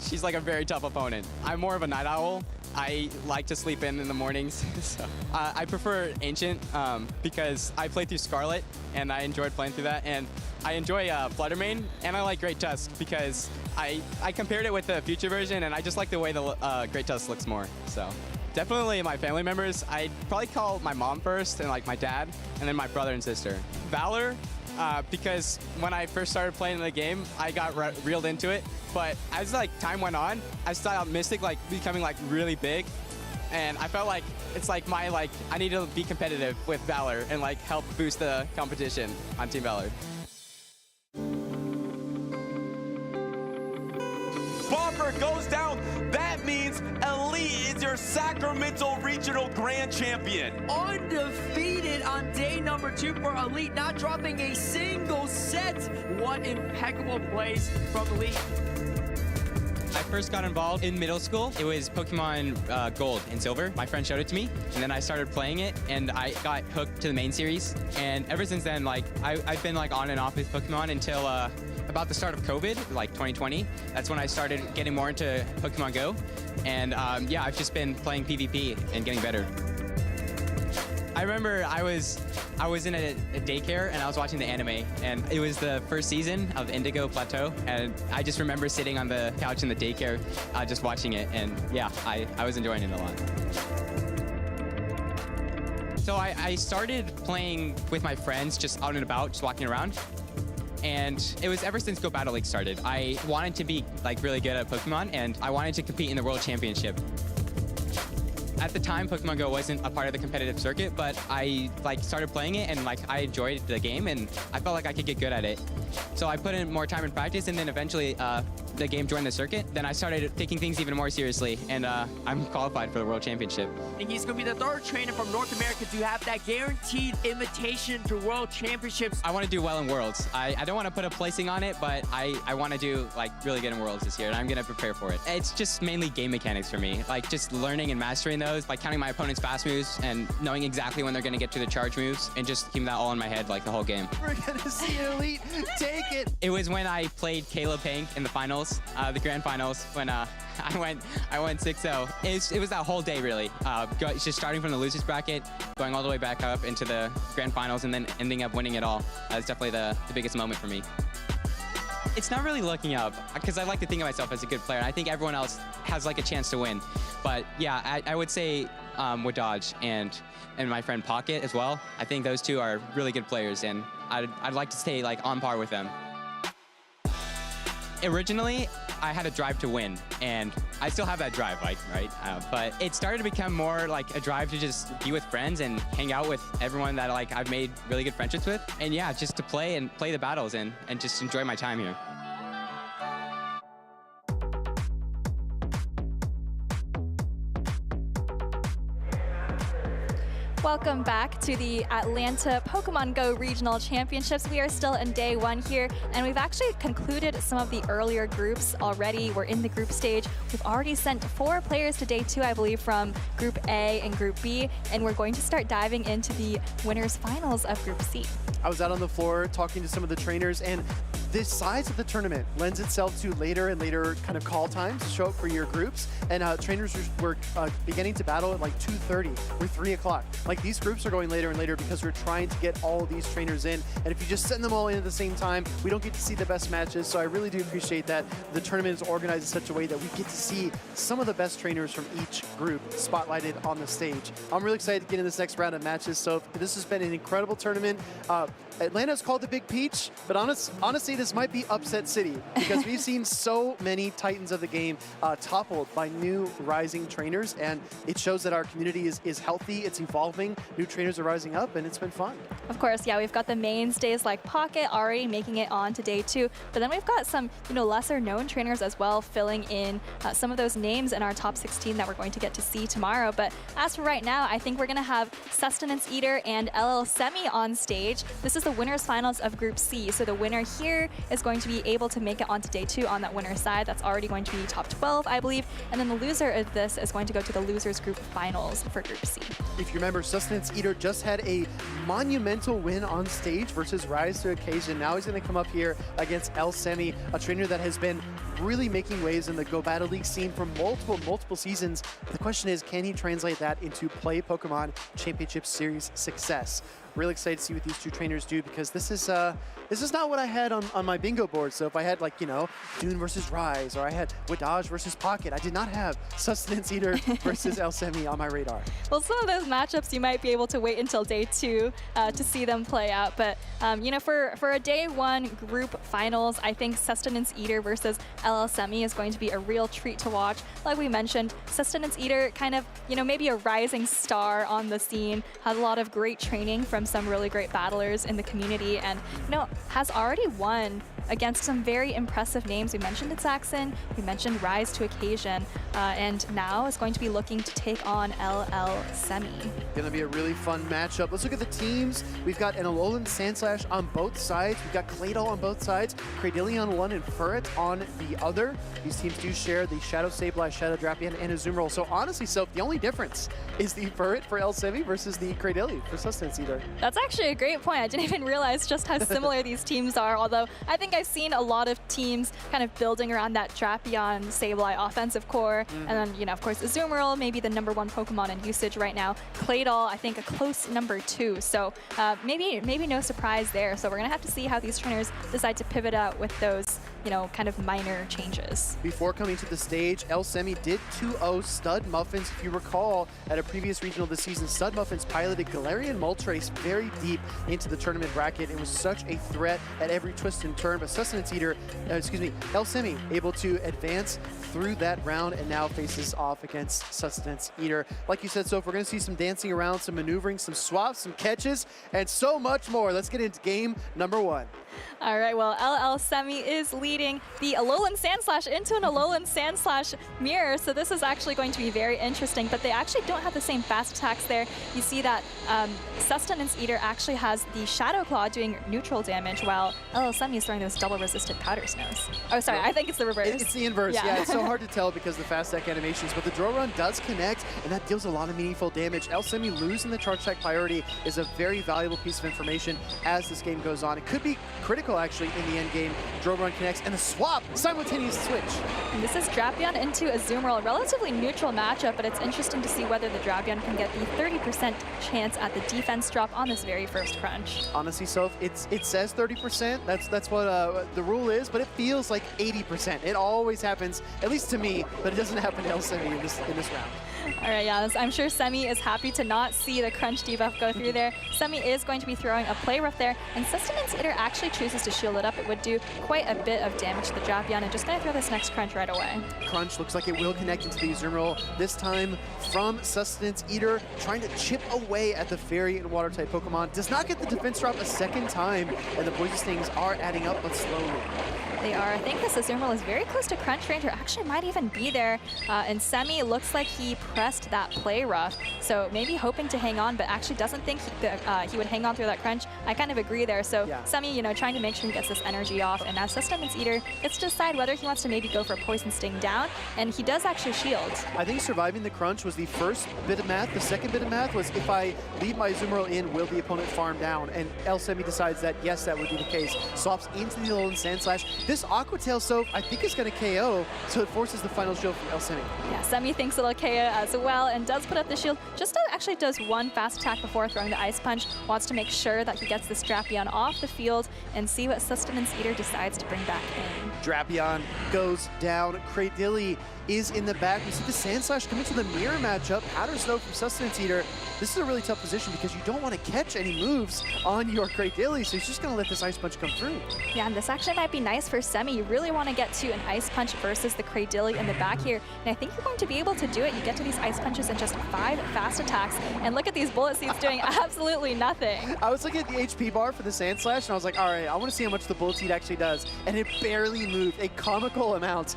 she's a very tough opponent. I'm more of a night owl. I like to sleep in the mornings. So, I prefer Ancient because I played through Scarlet and I enjoyed playing through that. And I enjoy Fluttermane, and I like Great Tusk because I compared it with the future version, and I just like the way the Great Tusk looks more. So definitely my family members. I'd probably call my mom first, and my dad, and then my brother and sister. Valor, because when I first started playing the game, I got reeled into it. But as time went on, I saw Mystic becoming really big, and I felt like it's my I need to be competitive with Valor and help boost the competition on Team Valor. Bomber goes down. That means Elite is your Sacramento Regional Grand Champion. Undefeated on day number 2 for Elite, not dropping a single set. What impeccable plays from Elite. I first got involved in middle school. It was Pokemon Gold and Silver. My friend showed it to me, and then I started playing it, and I got hooked to the main series. And ever since then, I've been on and off with Pokemon until about the start of COVID, 2020. That's when I started getting more into Pokemon Go. And yeah, I've just been playing PvP and getting better. I remember I was in a daycare and I was watching the anime, and it was the first season of Indigo Plateau, and I just remember sitting on the couch in the daycare just watching it, and yeah, I was enjoying it a lot. So I started playing with my friends just out and about, just walking around. And it was ever since Go Battle League started. I wanted to be really good at Pokemon, and I wanted to compete in the World Championship. At the time, Pokemon Go wasn't a part of the competitive circuit, but I started playing it, and I enjoyed the game, and I felt like I could get good at it. So I put in more time in practice, and then eventually the game joined the circuit. Then I started taking things even more seriously, and I'm qualified for the World Championship. And he's going to be the 3rd trainer from North America to have that guaranteed invitation to World Championships. I want to do well in Worlds. I don't want to put a placing on it, but I want to do really good in Worlds this year, and I'm going to prepare for it. It's just mainly game mechanics for me, just learning and mastering those, counting my opponent's fast moves and knowing exactly when they're going to get to the charge moves, and just keeping that all in my head the whole game. We're going to see Elite take it. It was when I played Caleb Hank in the finals, the grand finals, when I went 6-0. It was that whole day, really. Just starting from the losers bracket, going all the way back up into the grand finals, and then ending up winning it all. That's definitely the biggest moment for me. It's not really looking up, because I like to think of myself as a good player, and I think everyone else has a chance to win. But yeah, I would say Wadage and my friend Pocket as well. I think those 2 are really good players, and I'd like to stay on par with them. Originally, I had a drive to win, and I still have that drive, right? But it started to become more a drive to just be with friends and hang out with everyone that I've made really good friendships with. And yeah, just to play the battles and just enjoy my time here. Welcome back to the Atlanta Pokemon Go Regional Championships. We are still in day 1 here, and we've actually concluded some of the earlier groups already. We're in the group stage. We've already sent 4 players to day 2, I believe, from Group A and Group B, and we're going to start diving into the winners finals of Group C. I was out on the floor talking to some of the trainers, and this size of the tournament lends itself to later and later kind of call times to show up for your groups, and trainers were beginning to battle at like 2:30 or 3 o'clock. Like, these groups are going later and later because we're trying to get all of these trainers in, and if you just send them all in at the same time, we don't get to see the best matches. So I really do appreciate that the tournament is organized in such a way that we get to see some of the best trainers from each group spotlighted on the stage. I'm really excited to get in this next round of matches. So this has been an incredible tournament. Atlanta's called the Big Peach, but honestly, this might be upset city because we've seen so many titans of the game toppled by new rising trainers, and it shows that our community is healthy, it's evolving, new trainers are rising up, and it's been fun. Of course, yeah, we've got the mainstays like Pocket already making it on to day 2, but then we've got some, lesser known trainers as well filling in some of those names in our top 16 that we're going to get to see tomorrow. But as for right now, I think we're going to have Sustenance Eater and LL Semi on stage. This is the winners finals of Group C. So the winner here is going to be able to make it onto day 2 on that winner's side. That's already going to be top 12, I believe. And then the loser of this is going to go to the losers group finals for Group C. If you remember, Sustenance Eater just had a monumental win on stage versus Rise to Occasion. Now he's going to come up here against El Semi, a trainer that has been really making waves in the Go Battle League scene for multiple seasons. The question is, can he translate that into Play Pokemon Championship Series success? Really excited to see what these two trainers do, because this is not what I had on my bingo board. So if I had, like, Dune versus Rise, or I had Wadage versus Pocket, I did not have Sustenance Eater versus El Semi on my radar. Well, some of those matchups you might be able to wait until day 2 to see them play out. But for a day 1 group finals, I think Sustenance Eater versus LL Semi is going to be a real treat to watch. Like we mentioned, Sustenance Eater kind of maybe a rising star on the scene, has a lot of great training from some really great battlers in the community, and has already won against some very impressive names. We mentioned Saxon, we mentioned Rise to Occasion, and now is going to be looking to take on LL Semi. Going to be a really fun matchup. Let's look at the teams. We've got an Alolan Sandslash on both sides. We've got Claydol on both sides, Cradily on one, and Furret on the other. These teams do share the Shadow Sableye, Shadow Drapion, and Azumarill. So honestly, the only difference is the Furret for El Semi versus the Cradily for Sustenance Eater. That's actually a great point. I didn't even realize just how similar these teams are, although I think I've seen a lot of teams kind of building around that Drapion Sableye offensive core, and then, of course, Azumarill, maybe the #1 Pokemon in usage right now. Claydol, I think, a close #2, so maybe no surprise there. So we're going to have to see how these trainers decide to pivot out with those, kind of minor changes. Before coming to the stage, El Semi did 2-0 Stud Muffins. If you recall, at a previous regional this season, Stud Muffins piloted Galarian Moltres very deep into the tournament bracket. It was such a threat at every twist and turn, but Sustenance Eater, El Semi, able to advance through that round and now faces off against Sustenance Eater. Like you said, Soph, we're going to see some dancing around, some maneuvering, some swaps, some catches, and so much more. Let's get into game number 1. All right, well, LL Semi is leading the Alolan Sandslash into an Alolan Sandslash mirror, so this is actually going to be very interesting, but they actually don't have the same fast attacks there. You see that Sustenance Eater actually has the Shadow Claw doing neutral damage, while LL Semi is throwing those double-resisted Powder Snows. Oh, sorry, I think it's the reverse. It's the inverse, yeah. It's so hard to tell because of the fast attack animations, but the Draw Run does connect, and that deals a lot of meaningful damage. El Semi losing the Charge Attack priority is a very valuable piece of information as this game goes on. It could be critical, actually, in the end game. Draw Run connects, and a swap, simultaneous switch. And this is Drapion into Azumarill, a relatively neutral matchup, but it's interesting to see whether the Drapion can get the 30% chance at the defense drop on this very first crunch. Honestly, Soph, it says 30%. That's what the rule is, but it feels like 80%. It always happens, at least to me, but it doesn't happen to El Semi in this round. All right, yeah, I'm sure Semi is happy to not see the crunch debuff go through there. Semi is going to be throwing a Play Rough there, and Sustenance Eater actually chooses to shield it up. It would do quite a bit of damage to the Drapion, and just going to throw this next crunch right away. Crunch looks like it will connect into the Azumarill, this time from Sustenance Eater, trying to chip away at the Fairy and Water-type Pokemon. Does not get the defense drop a second time, and the Poison Stings are adding up, but slowly. They are. I think this Azumarill is very close to Crunch range, or actually might even be there. And Semi looks like he pressed that play rough, so maybe hoping to hang on, but actually doesn't think he would hang on through that Crunch. I kind of agree there. So Semi, you know, trying to make sure he gets this energy off, and now Sustenance Eater gets to decide whether he wants to maybe go for Poison Sting down, and he does actually shield. I think surviving the Crunch was the first bit of math. The second bit of math was, if I leave my Azumarill in, will the opponent farm down? And El Semi decides that yes, that would be the case. Swaps into the Alolan Sand Slash. This Aqua Tail Soap, I think, is going to KO, so it forces the final shield from El Semi. Yeah, Semi thinks it'll KO as well, and does put up the shield. Just actually does one fast attack before throwing the Ice Punch. Wants to make sure that he gets this Drapion off the field and see what Sustenance Eater decides to bring back in. Drapion goes down. Cradilly is in the back. We see the Sand Slash come into the mirror matchup. Powder Snow from Sustenance Eater. This is a really tough position because you don't want to catch any moves on your Cradilly, so he's just going to let this Ice Punch come through. Yeah, and this actually might be nice for Semi. You really want to get to an Ice Punch versus the Cradilly in the back here, and I think you're going to be able to do it. You get to these Ice Punches in just 5 fast attacks, and look at these Bullet Seeds doing absolutely nothing. I was looking at the HP bar for the Sand Slash, and I was like, all right, I want to see how much the Bullet Seed actually does, and it barely moved, a comical amount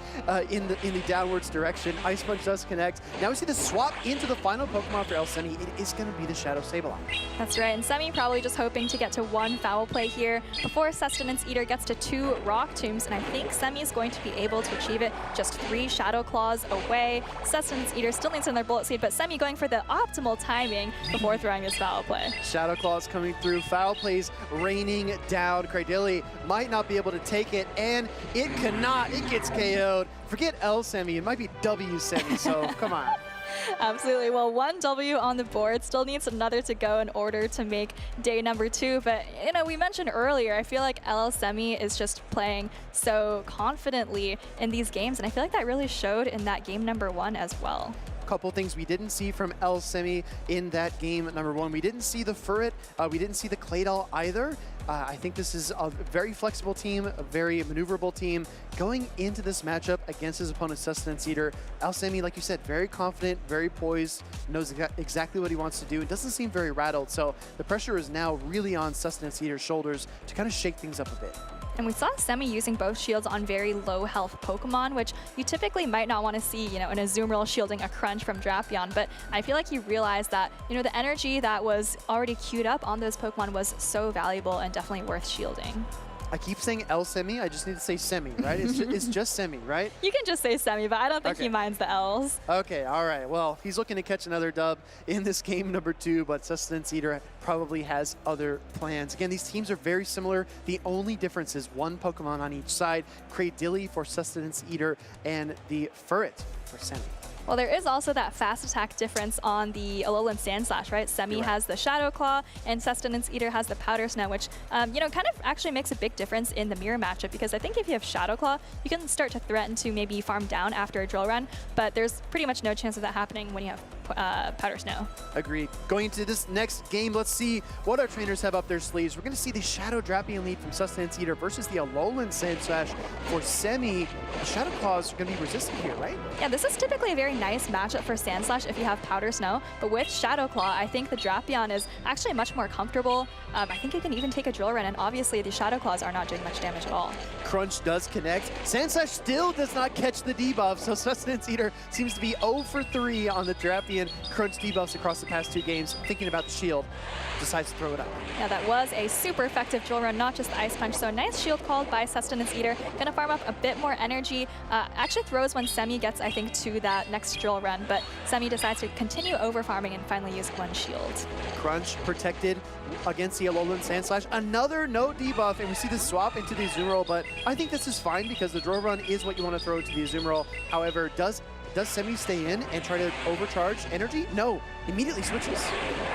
in the downwards direction. Ice Punch does connect. Now we see the swap into the final Pokemon for El Semi. It is going to be the Shadow Sableye. That's right, and Semi probably just hoping to get to 1 foul play here before Sustenance Eater gets to 2 Rock Tombs, and I think Semi is going to be able to achieve it just 3 Shadow Claws away. Sustenance Eater still needs another Bullet Seed, but Semi going for the optimal timing before throwing his foul play. Shadow Claws coming through, foul plays raining down. Cradilly might not be able to take it, and it cannot. It gets KO'd. Forget L Semi, it might be W Semi, so come on. Absolutely. Well, 1 W on the board. Still needs another to go in order to make day number 2. But, you know, we mentioned earlier, I feel like LL Semi is just playing so confidently in these games. And I feel like that really showed in that game number 1 as well. Couple things we didn't see from El Semi in that game number 1. We didn't see the Furret. We didn't see the Claydol either. I think this is a very flexible team, a very maneuverable team. Going into this matchup against his opponent, Sustenance Eater, El Semi, like you said, very confident, very poised, knows exactly what he wants to do. It doesn't seem very rattled, so the pressure is now really on Sustenance Eater's shoulders to kind of shake things up a bit. And we saw Semi using both shields on very low health Pokemon, which you typically might not want to see, you know, an Azumarill shielding a Crunch from Drapion. But I feel like he realized that, you know, the energy that was already queued up on those Pokemon was so valuable and definitely worth shielding. I keep saying El Semi, I just need to say Semi, right? It's just Semi, right? You can just say Semi, but I don't think he minds the L's. Okay, all right. Well, he's looking to catch another dub in this game number 2, but Sustenance Eater probably has other plans. Again, these teams are very similar. The only difference is 1 Pokemon on each side. Cradilly for Sustenance Eater and the Furret for Semi. Well, there is also that fast attack difference on the Alolan Sand Slash, right? Semi has the Shadow Claw, and Sustenance Eater has the Powder Snow, which, you know, kind of actually makes a big difference in the mirror matchup, because I think if you have Shadow Claw, you can start to threaten to maybe farm down after a drill run, but there's pretty much no chance of that happening when you have Powder Snow. Agreed. Going into this next game, let's see what our trainers have up their sleeves. We're going to see the Shadow Drapion lead from Sustenance Eater versus the Alolan Sand Slash for Semi. The Shadow Claws are going to be resistant here, right? Yeah, this is typically a very nice matchup for Sand Slash if you have Powder Snow, but with Shadow Claw, I think the Drapion is actually much more comfortable. I think you can even take a drill run, and obviously the Shadow Claws are not doing much damage at all. Crunch does connect. Sand Slash still does not catch the debuff, so Sustenance Eater seems to be 0 for 3 on the Drapion Crunch debuffs across the past 2 games. Thinking about the shield, decides to throw it up. Yeah, that was a super effective drill run, not just the Ice Punch. So nice shield called by Sustenance Eater. Gonna farm up a bit more energy. Actually throws when Semi gets, I think, to that next drill run, but Semi decides to continue over farming and finally use 1 shield. Crunch protected against the Alolan Sand Slash. Another no debuff, and we see the swap into the Azumarill, but I think this is fine because the drill run is what you want to throw to the Azumarill. However, does Semi stay in and try to overcharge energy? No, immediately switches.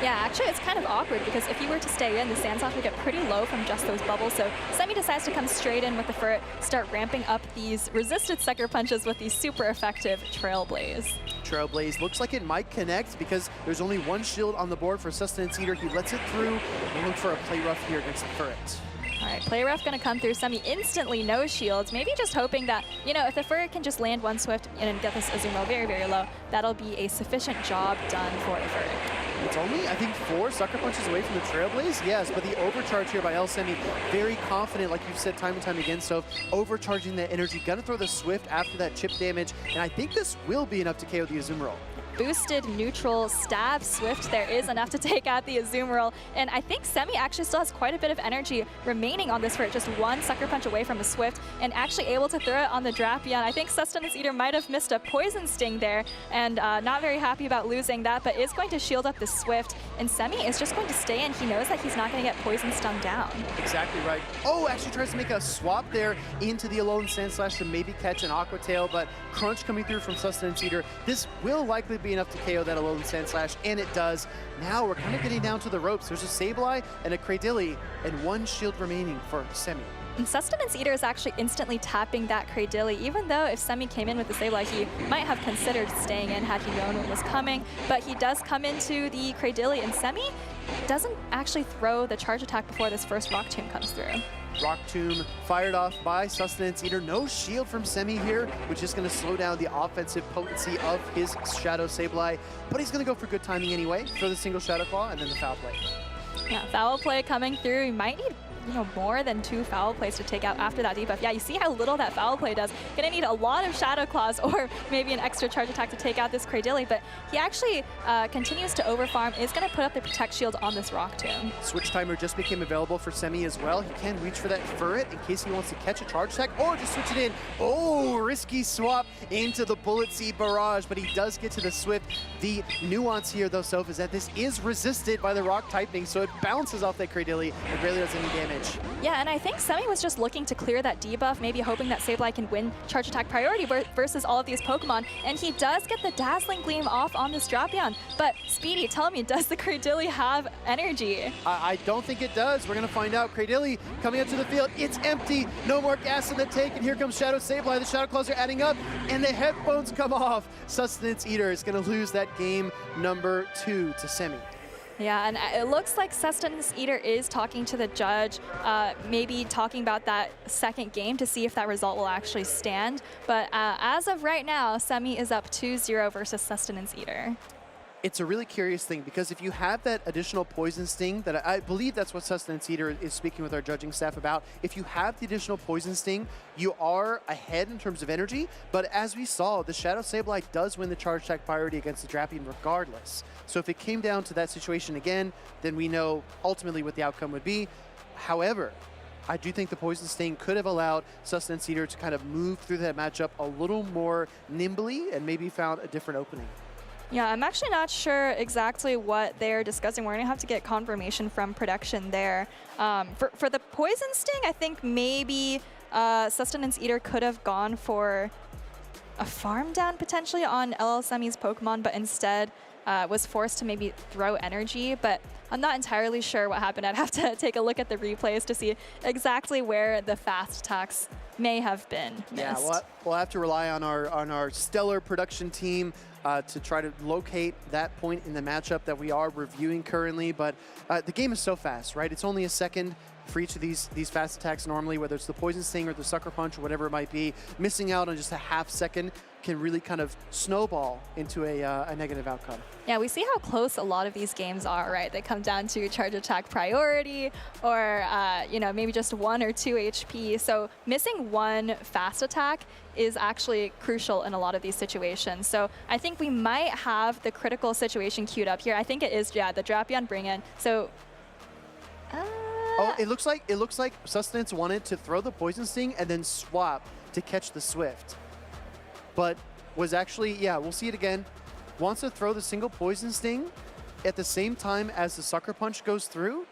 Yeah, actually it's kind of awkward because if you were to stay in, the Sand Slash would get pretty low from just those bubbles. So Semi decides to come straight in with the Furret, start ramping up these resisted Sucker Punches with these super effective Trailblaze. Trailblaze looks like it might connect because there's only 1 shield on the board for Sustenance Eater. He lets it through and look for a play rough here against the Furret. All right, play rough gonna come through. Semi instantly no shields. Maybe just hoping that, you know, if the Fur can just land one Swift and get this Azumarill very, very low, that'll be a sufficient job done for the Fur. It's only, I think, 4 Sucker Punches away from the Trailblaze. Yes, but the overcharge here by El Semi, very confident, like you've said time and time again, so overcharging that energy. Gonna throw the Swift after that chip damage, and I think this will be enough to KO the Azumarill. Boosted neutral stab Swift there is enough to take out the Azumarill, and I think Semi actually still has quite a bit of energy remaining on this Fur, just 1 Sucker Punch away from a Swift, and actually able to throw it on the Drapion. I think Sustenance Eater might have missed a Poison Sting there, and not very happy about losing that, but is going to shield up the Swift, and Semi is just going to stay in. He knows that he's not going to get Poison Stung down. Exactly right. Oh, actually tries to make a swap there into the Alolan Sandslash to maybe catch an Aqua Tail, but Crunch coming through from Sustenance Eater. This will likely be enough to KO that Alolan Sandslash, and it does. Now we're kind of getting down to the ropes. There's a Sableye and a Cradily, and 1 shield remaining for Semi. And Sustenance Eater is actually instantly tapping that Cradily, even though if Semi came in with the Sableye, he might have considered staying in had he known what was coming, but he does come into the Cradily, and Semi doesn't actually throw the charge attack before this first Rock Tomb comes through. Rock Tomb fired off by Sustenance Eater. No shield from Semi here, which is going to slow down the offensive potency of his Shadow Sableye. But he's going to go for good timing anyway for the single Shadow Claw and then the Foul Play. Yeah, Foul Play coming through. He might need, you know, more than 2 Foul Plays to take out after that debuff. Yeah, you see how little that Foul Play does. Gonna need a lot of Shadow Claws or maybe an extra charge attack to take out this Cradily, but he actually continues to overfarm, is gonna put up the Protect Shield on this Rock Tomb. Switch Timer just became available for Semi as well. He can reach for that Furret in case he wants to catch a charge attack or just switch it in. Oh, risky swap into the Bullet Seed Barrage, but he does get to the Swift. The nuance here though, Soph, is that this is resisted by the Rock typing, so it bounces off that Cradily and barely does any damage. Yeah, and I think Semi was just looking to clear that debuff, maybe hoping that Sableye can win charge attack priority versus all of these Pokemon, and he does get the Dazzling Gleam off on this Drapion. But Speedy, tell me, does the Cradily have energy? I don't think it does. We're gonna find out. Cradily coming up to the field. It's empty. No more gas in the tank, and here comes Shadow Sableye. The Shadow Claws are adding up, and the headphones come off. Sustenance Eater is gonna lose that game number 2 to Semi. Yeah, and it looks like Sustenance Eater is talking to the judge, maybe talking about that second game to see if that result will actually stand. But as of right now, Semi is up 2-0 versus Sustenance Eater. It's a really curious thing because if you have that additional Poison Sting, that I believe that's what Sustenance Eater is speaking with our judging staff about. If you have the additional Poison Sting, you are ahead in terms of energy, but as we saw, the Shadow Sableye does win the charge attack priority against the Drapion regardless. So if it came down to that situation again, then we know ultimately what the outcome would be. However, I do think the Poison Sting could have allowed Sustenance Eater to kind of move through that matchup a little more nimbly and maybe found a different opening. Yeah, I'm actually not sure exactly what they're discussing. We're going to have to get confirmation from production there. For the Poison Sting, I think maybe Sustenance Eater could have gone for a farm down potentially on LL Semi's Pokemon, but instead was forced to maybe throw energy. But I'm not entirely sure what happened. I'd have to take a look at the replays to see exactly where the fast attacks may have been missed. Yeah, we'll have to rely on our stellar production team to try to locate that point in the matchup that we are reviewing currently. But the game is so fast, right? It's only a second for each of these fast attacks normally, whether it's the Poison Sting or the Sucker Punch or whatever it might be. Missing out on just a half second can really kind of snowball into a negative outcome. Yeah, we see how close a lot of these games are, right? They come down to charge attack priority or, you know, maybe just 1 or 2 HP. So missing 1 fast attack is actually crucial in a lot of these situations. So I think we might have the critical situation queued up here. I think it is, yeah, the Drapion bring in. So, oh, it looks like Sustenance wanted to throw the Poison Sting and then swap to catch the Swift. But was actually, yeah, we'll see it again. Wants to throw the single Poison Sting at the same time as the Sucker Punch goes through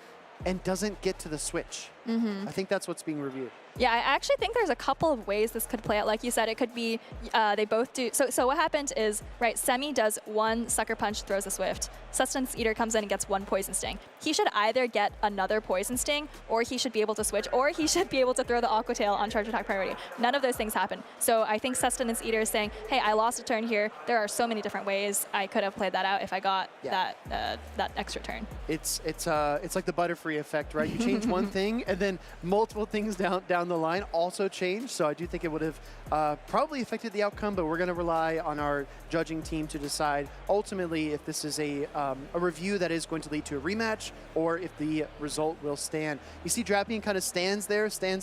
and doesn't get to the switch. I think that's what's being reviewed. Yeah, I actually think there's a couple of ways this could play out. Like you said, it could be they both do. So what happened is, right, Semi does one Sucker Punch, throws a Swift. Sustenance Eater comes in and gets one Poison Sting. He should either get another Poison Sting, or he should be able to switch, or he should be able to throw the Aqua Tail on Charge Attack priority. None of those things happen. So I think Sustenance Eater is saying, hey, I lost a turn here. There are so many different ways I could have played that out if I got that extra turn. It's like the Butterfree effect, right? You change one thing, and then multiple things down the line also change. So I do think it would have probably affected the outcome, but we're going to rely on our judging team to decide ultimately if this is a review that is going to lead to a rematch or if the result will stand. You see Drapion kind of stands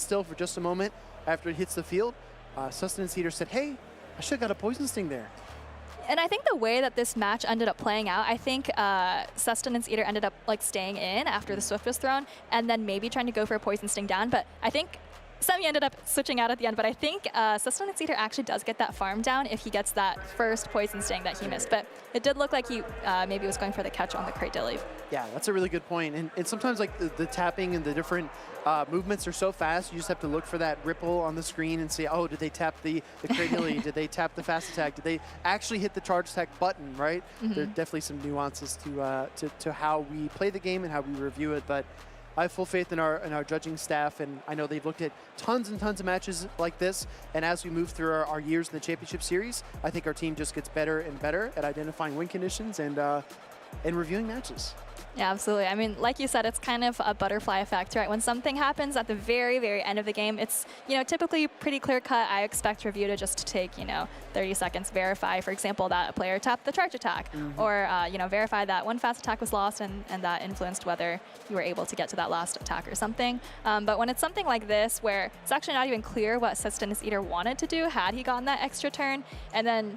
still for just a moment after it hits the field. Sustenance Eater said, hey, I should have got a Poison Sting there. And I think the way that this match ended up playing out, I think Sustenance Eater ended up like staying in after the Swift was thrown and then maybe trying to go for a Poison Sting down. But I think Semi ended up switching out at the end, but I think Sustenance Eater actually does get that farm down if he gets that first Poison Sting that he missed. But it did look like he maybe was going for the catch on the Crate Dilly. Yeah, that's a really good point. And sometimes like the tapping and the different movements are so fast, you just have to look for that ripple on the screen and say, oh, did they tap the Crate Dilly? Did they tap the Fast Attack? Did they actually hit the Charge Attack button, right? There are definitely some nuances to how we play the game and how we review it, but I have full faith in our judging staff, and I know they've looked at tons and tons of matches like this, and as we move through our years in the championship series, I think our team just gets better and better at identifying win conditions and reviewing matches. Yeah, absolutely. I mean, like you said, it's kind of a butterfly effect, right? When something happens at the very, very end of the game, it's, typically pretty clear cut. I expect review to just take, 30 seconds, verify, for example, that a player tapped the charge attack, or, verify that one fast attack was lost and that influenced whether you were able to get to that last attack or something. But when it's something like this, where it's actually not even clear what Sustenance Eater wanted to do had he gotten that extra turn, and then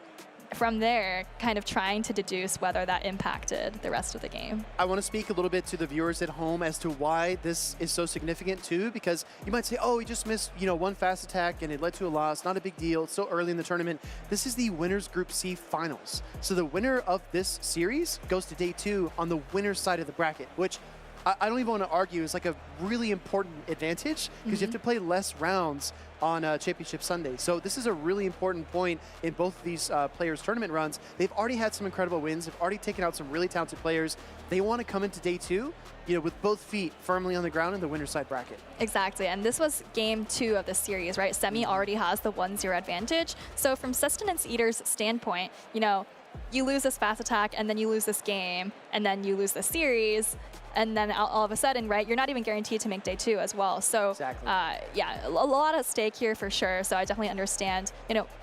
from there, kind of trying to deduce whether that impacted the rest of the game. I want to speak a little bit to the viewers at home as to why this is so significant too, because you might say, oh, he just missed, one fast attack and it led to a loss. Not a big deal. It's so early in the tournament. This is the Winners Group C Finals. So the winner of this series goes to day 2 on the winner's side of the bracket, which I don't even want to argue is like a really important advantage because you have to play less rounds on Championship Sunday. So this is a really important point in both of these players' tournament runs. They've already had some incredible wins. They've already taken out some really talented players. They want to come into day 2, with both feet firmly on the ground in the winner's side bracket. Exactly, and this was game 2 of the series, right? Semi already has the 1-0 advantage. So from Sustenance Eater's standpoint, you lose this fast attack and then you lose this game and then you lose the series. And then all of a sudden, right, you're not even guaranteed to make day 2 as well. So, yeah, a lot at stake here for sure. So I definitely understand,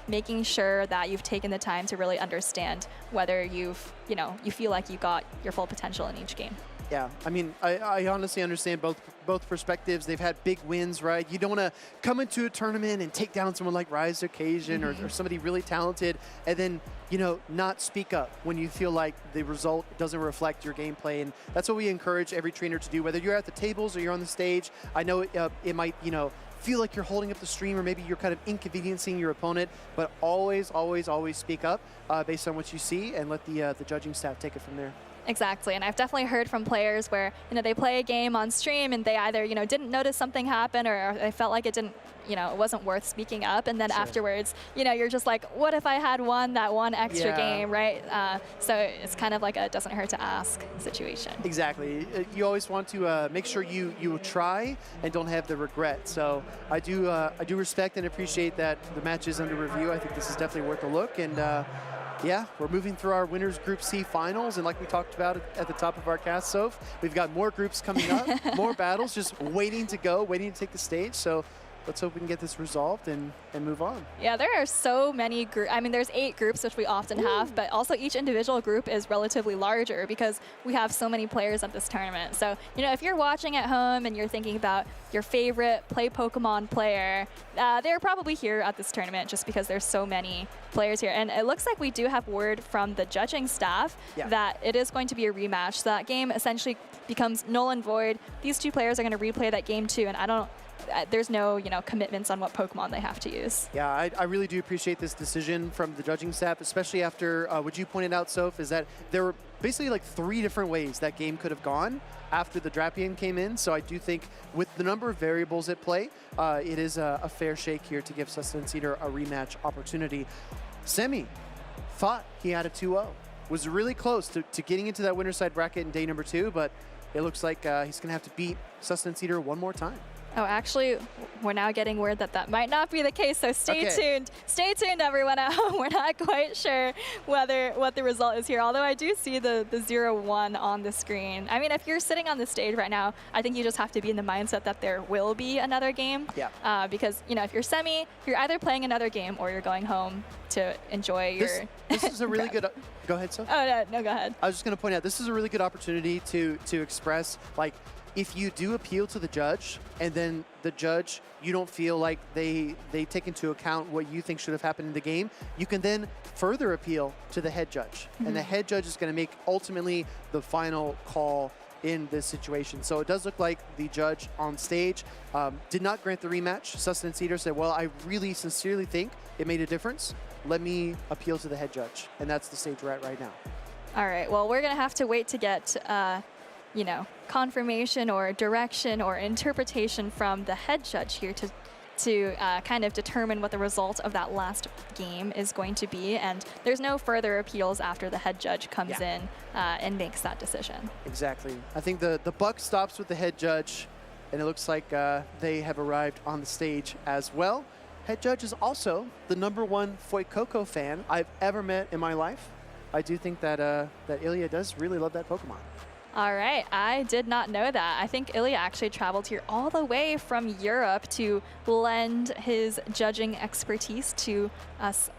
making sure that you've taken the time to really understand whether you feel like you got your full potential in each game. Yeah, I mean, I honestly understand both perspectives. They've had big wins, right? You don't want to come into a tournament and take down someone like Rise Occasion or somebody really talented and then, not speak up when you feel like the result doesn't reflect your gameplay. And that's what we encourage every trainer to do, whether you're at the tables or you're on the stage. I know it might, feel like you're holding up the stream or maybe you're kind of inconveniencing your opponent, but always, always, always speak up based on what you see and let the judging staff take it from there. Exactly, and I've definitely heard from players where they play a game on stream and they either didn't notice something happen or they felt like it didn't it wasn't worth speaking up, and then afterwards you're just like, what if I had won that one extra game, right? So it's kind of like a doesn't hurt to ask situation. Exactly, you always want to make sure you try and don't have the regret. So I do respect and appreciate that the match is under review. I think this is definitely worth a look, and yeah, we're moving through our Winners Group C Finals, and like we talked about at the top of our cast, Soph, we've got more groups coming up, more battles just waiting to go, waiting to take the stage. So let's hope we can get this resolved and move on. Yeah, there are so many groups. I mean, there's 8 groups, which we often have, but also each individual group is relatively larger because we have so many players at this tournament. So, if you're watching at home and you're thinking about your favorite play Pokemon player, they're probably here at this tournament just because there's so many players here. And it looks like we do have word from the judging staff that it is going to be a rematch. So that game essentially becomes null and void. These 2 players are going to replay that game 2, and I don't there's no, commitments on what Pokemon they have to use. Yeah, I really do appreciate this decision from the judging staff, especially after what you pointed out, Soph, is that there were basically like 3 different ways that game could have gone after the Drapion came in. So I do think with the number of variables at play, it is a fair shake here to give Sustenance Eater a rematch opportunity. Semi thought he had a 2-0. Was really close to getting into that winner's side bracket in day number 2, but it looks like he's going to have to beat Sustenance Eater one more time. Oh, actually, we're now getting word that might not be the case, so stay tuned. Stay tuned, everyone at home. We're not quite sure what the result is here, although I do see the 0-1 on the screen. I mean, if you're sitting on the stage right now, I think you just have to be in the mindset that there will be another game. Yeah. Because, if you're Semi, you're either playing another game or you're going home to enjoy your... This is a really good... Go ahead, Soph. Oh, no, go ahead. I was just going to point out, this is a really good opportunity to express, like, if you do appeal to the judge and then the judge, you don't feel like they take into account what you think should have happened in the game, you can then further appeal to the head judge. And the head judge is going to make ultimately the final call in this situation. So it does look like the judge on stage did not grant the rematch. Sustenance Eater said, well, I really sincerely think it made a difference. Let me appeal to the head judge. And that's the stage we're at right now. All right, well, we're going to have to wait to get confirmation or direction or interpretation from the head judge here to kind of determine what the result of that last game is going to be. And there's no further appeals after the head judge comes in and makes that decision. Exactly. I think the buck stops with the head judge, and it looks like they have arrived on the stage as well. Head judge is also the #1 Fuecoco fan I've ever met in my life. I do think that that Ilya does really love that Pokemon. All right, I did not know that. I think Ilya actually traveled here all the way from Europe to lend his judging expertise to us,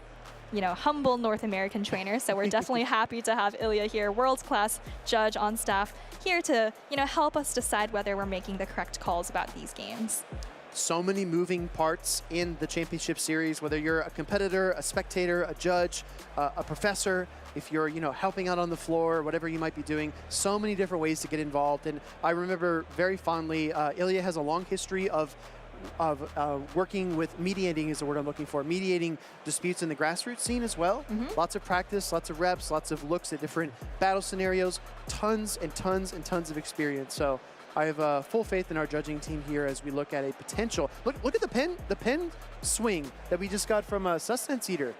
humble North American trainers. So we're definitely happy to have Ilya here, world-class judge on staff, here to, help us decide whether we're making the correct calls about these games. So many moving parts in the championship series, whether you're a competitor, a spectator, a judge, a professor, if you're helping out on the floor, whatever you might be doing, so many different ways to get involved. And I remember very fondly, Ilya has a long history of working with mediating is the word I'm looking for, mediating disputes in the grassroots scene as well. Lots of practice, lots of reps, lots of looks at different battle scenarios, tons and tons and tons of experience. So I have full faith in our judging team here as we look at a potential. Look at the pen swing that we just got from Sustenance Eater.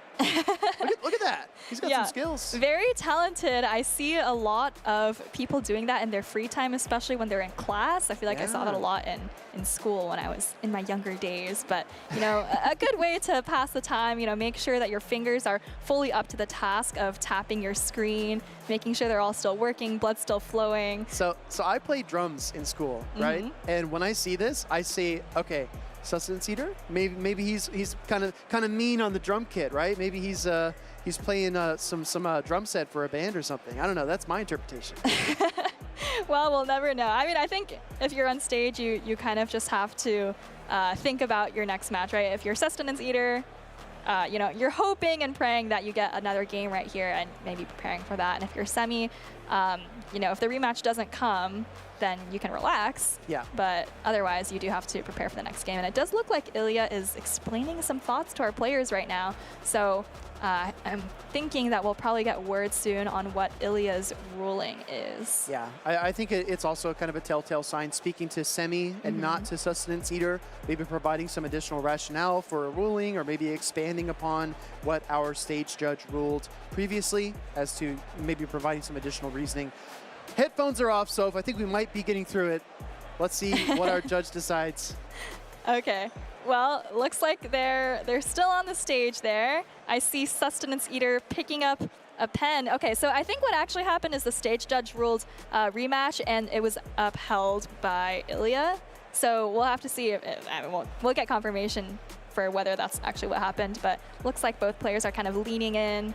look at that. He's got some skills. Very talented. I see a lot of people doing that in their free time, especially when they're in class. I feel like I saw that a lot in school when I was in my younger days. But, a good way to pass the time, make sure that your fingers are fully up to the task of tapping your screen, making sure they're all still working, blood still flowing. So I played drums in school, right? And when I see this, I say, okay, Sustenance Eater, maybe he's kind of mean on the drum kit, right? Maybe he's playing some drum set for a band or something. I don't know. That's my interpretation. Well, we'll never know. I mean, I think if you're on stage, you kind of just have to think about your next match, right? If you're Sustenance Eater, you're hoping and praying that you get another game right here and maybe preparing for that. And if you're Semi, if the rematch doesn't come, then you can relax. Yeah. But otherwise, you do have to prepare for the next game. And it does look like Ilya is explaining some thoughts to our players right now. So I'm thinking that we'll probably get word soon on what Ilya's ruling is. Yeah, I think it's also kind of a telltale sign, speaking to Semi and not to Sustenance Eater, maybe providing some additional rationale for a ruling or maybe expanding upon what our stage judge ruled previously as to maybe providing some additional reasoning. Headphones are off, so I think we might be getting through it. Let's see what our judge decides. Okay. Well, looks like they're still on the stage there. I see Sustenance Eater picking up a pen. Okay, so I think what actually happened is the stage judge ruled rematch, and it was upheld by Ilya. So we'll have to see if we'll get confirmation for whether that's actually what happened. But looks like both players are kind of leaning in.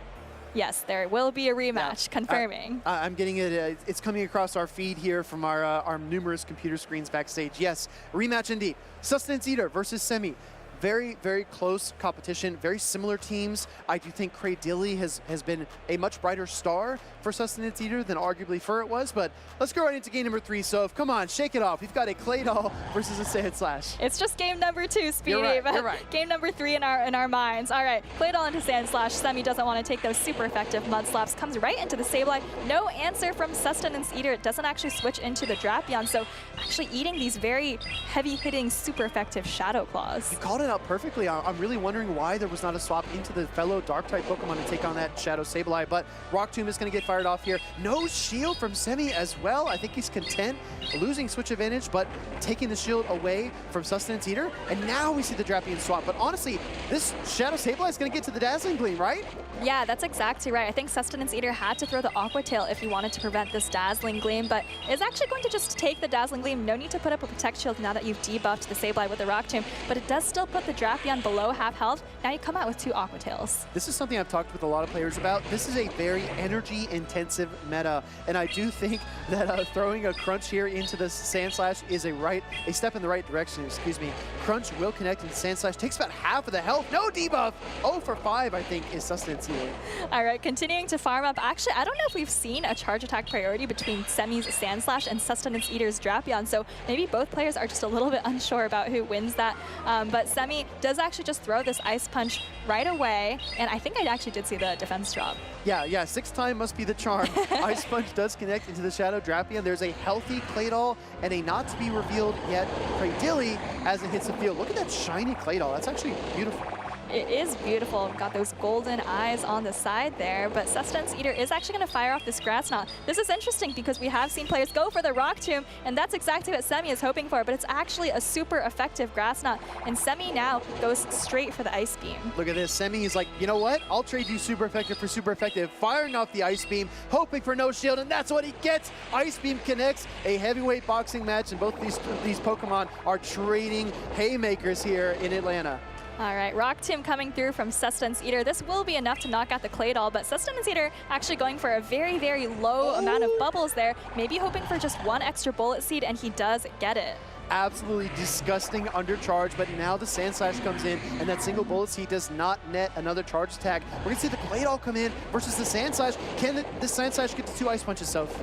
Yes, there will be a rematch, confirming. I'm getting it. It's coming across our feed here from our numerous computer screens backstage. Yes, rematch indeed. Sustenance Eater versus Semi. very, very close competition, very similar teams. I do think Dilly has been a much brighter star for Sustenance Eater than arguably Fur it was, but let's go right into game number 3. So come on, shake it off. We've got a Claydol versus a Sandslash. It's just game number 2, Speedy. You're right, but you're right. Game number 3 in our minds. All right, Claydol into Sandslash. Semi doesn't want to take those super effective Mud Slaps. Comes right into the Sableye. No answer from Sustenance Eater. It doesn't actually switch into the Drapion, so actually eating these very heavy-hitting, super effective Shadow Claws. You called it out perfectly. I'm really wondering why there was not a swap into the fellow Dark-type Pokemon to take on that Shadow Sableye, but Rock Tomb is going to get fired off here. No shield from Semi as well. I think he's content losing switch advantage, but taking the shield away from Sustenance Eater, and now we see the Drapion swap. But honestly, this Shadow Sableye is going to get to the Dazzling Gleam, right? Yeah, that's exactly right. I think Sustenance Eater had to throw the Aqua Tail if he wanted to prevent this Dazzling Gleam, but is actually going to just take the Dazzling Gleam. No need to put up a Protect Shield now that you've debuffed the Sableye with the Rock Tomb, but it does still put the Drapion below half health. Now you come out with 2 Aqua Tails. This is something I've talked with a lot of players about. This is a very energy-intensive meta, and I do think that throwing a Crunch here into the Sandslash is a step in the right direction, excuse me. Crunch will connect into Sandslash, takes about half of the health, no debuff! 0 for 5, I think, is Sustenance Eater. All right, continuing to farm up. Actually, I don't know if we've seen a charge attack priority between Semi's Sandslash and Sustenance Eater's Drapion, so maybe both players are just a little bit unsure about who wins that. But Semi does actually just throw this Ice Punch right away, and I think I actually did see the defense drop. Yeah, 6th time must be the charm. Ice Punch does connect into the Shadow Drapion. There's a healthy Claydol and a not-to-be-revealed yet Cradilly as it hits the field. Look at that shiny Claydol. That's actually beautiful. It is beautiful. We've got those golden eyes on the side there, but Sustenance Eater is actually going to fire off this Grass Knot. This is interesting because we have seen players go for the Rock Tomb, and that's exactly what Semi is hoping for, but it's actually a super effective Grass Knot, and Semi now goes straight for the Ice Beam. Look at this. Semi is like, you know what? I'll trade you super effective for super effective. Firing off the Ice Beam, hoping for no shield, and that's what he gets. Ice Beam connects. A heavyweight boxing match, and both these Pokemon are trading haymakers here in Atlanta. All right, Rock Tomb coming through from Sustenance Eater. This will be enough to knock out the Claydol, but Sustenance Eater actually going for a very, very low amount of bubbles there, maybe hoping for just 1 extra Bullet Seed, and he does get it. Absolutely disgusting undercharge, but now the Sandslash comes in, and that single Bullet Seed does not net another charge attack. We're going to see the Claydol come in versus the Sandslash. Can the Sandslash get to 2 Ice Punches, Soph?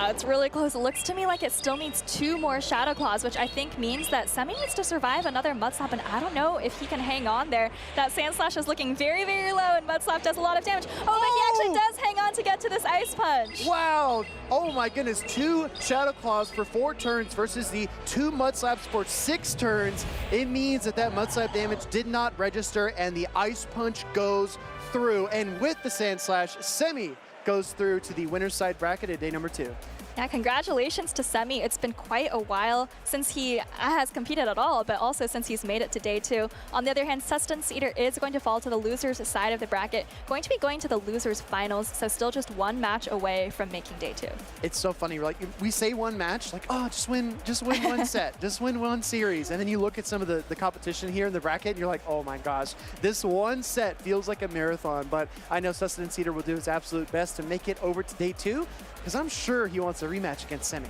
It's really close. It looks to me like it still needs 2 more Shadow Claws, which I think means that Semi needs to survive another Mud Slap, and I don't know if he can hang on there. That Sandslash is looking very, very low, and Mud Slap does a lot of damage. Oh, but he actually does hang on to get to this Ice Punch. Wow. Oh my goodness. 2 Shadow Claws for 4 turns versus the 2 Mud Slaps for 6 turns. It means that Mud Slap damage did not register, and the Ice Punch goes through. And with the Sandslash, Semi goes through to the winner's side bracket at day number 2. Yeah, congratulations to Semi. It's been quite a while since he has competed at all, but also since he's made it to day 2. On the other hand, Sustenance Eater is going to fall to the loser's side of the bracket, going to be going to the loser's finals, so still just 1 match away from making day 2. It's so funny. We say 1 match, like, oh, just win 1 set, just win 1 series. And then you look at some of the competition here in the bracket, and you're like, oh my gosh, this 1 set feels like a marathon. But I know Sustenance Eater will do his absolute best to make it over to day 2, because I'm sure he wants a rematch against Semi.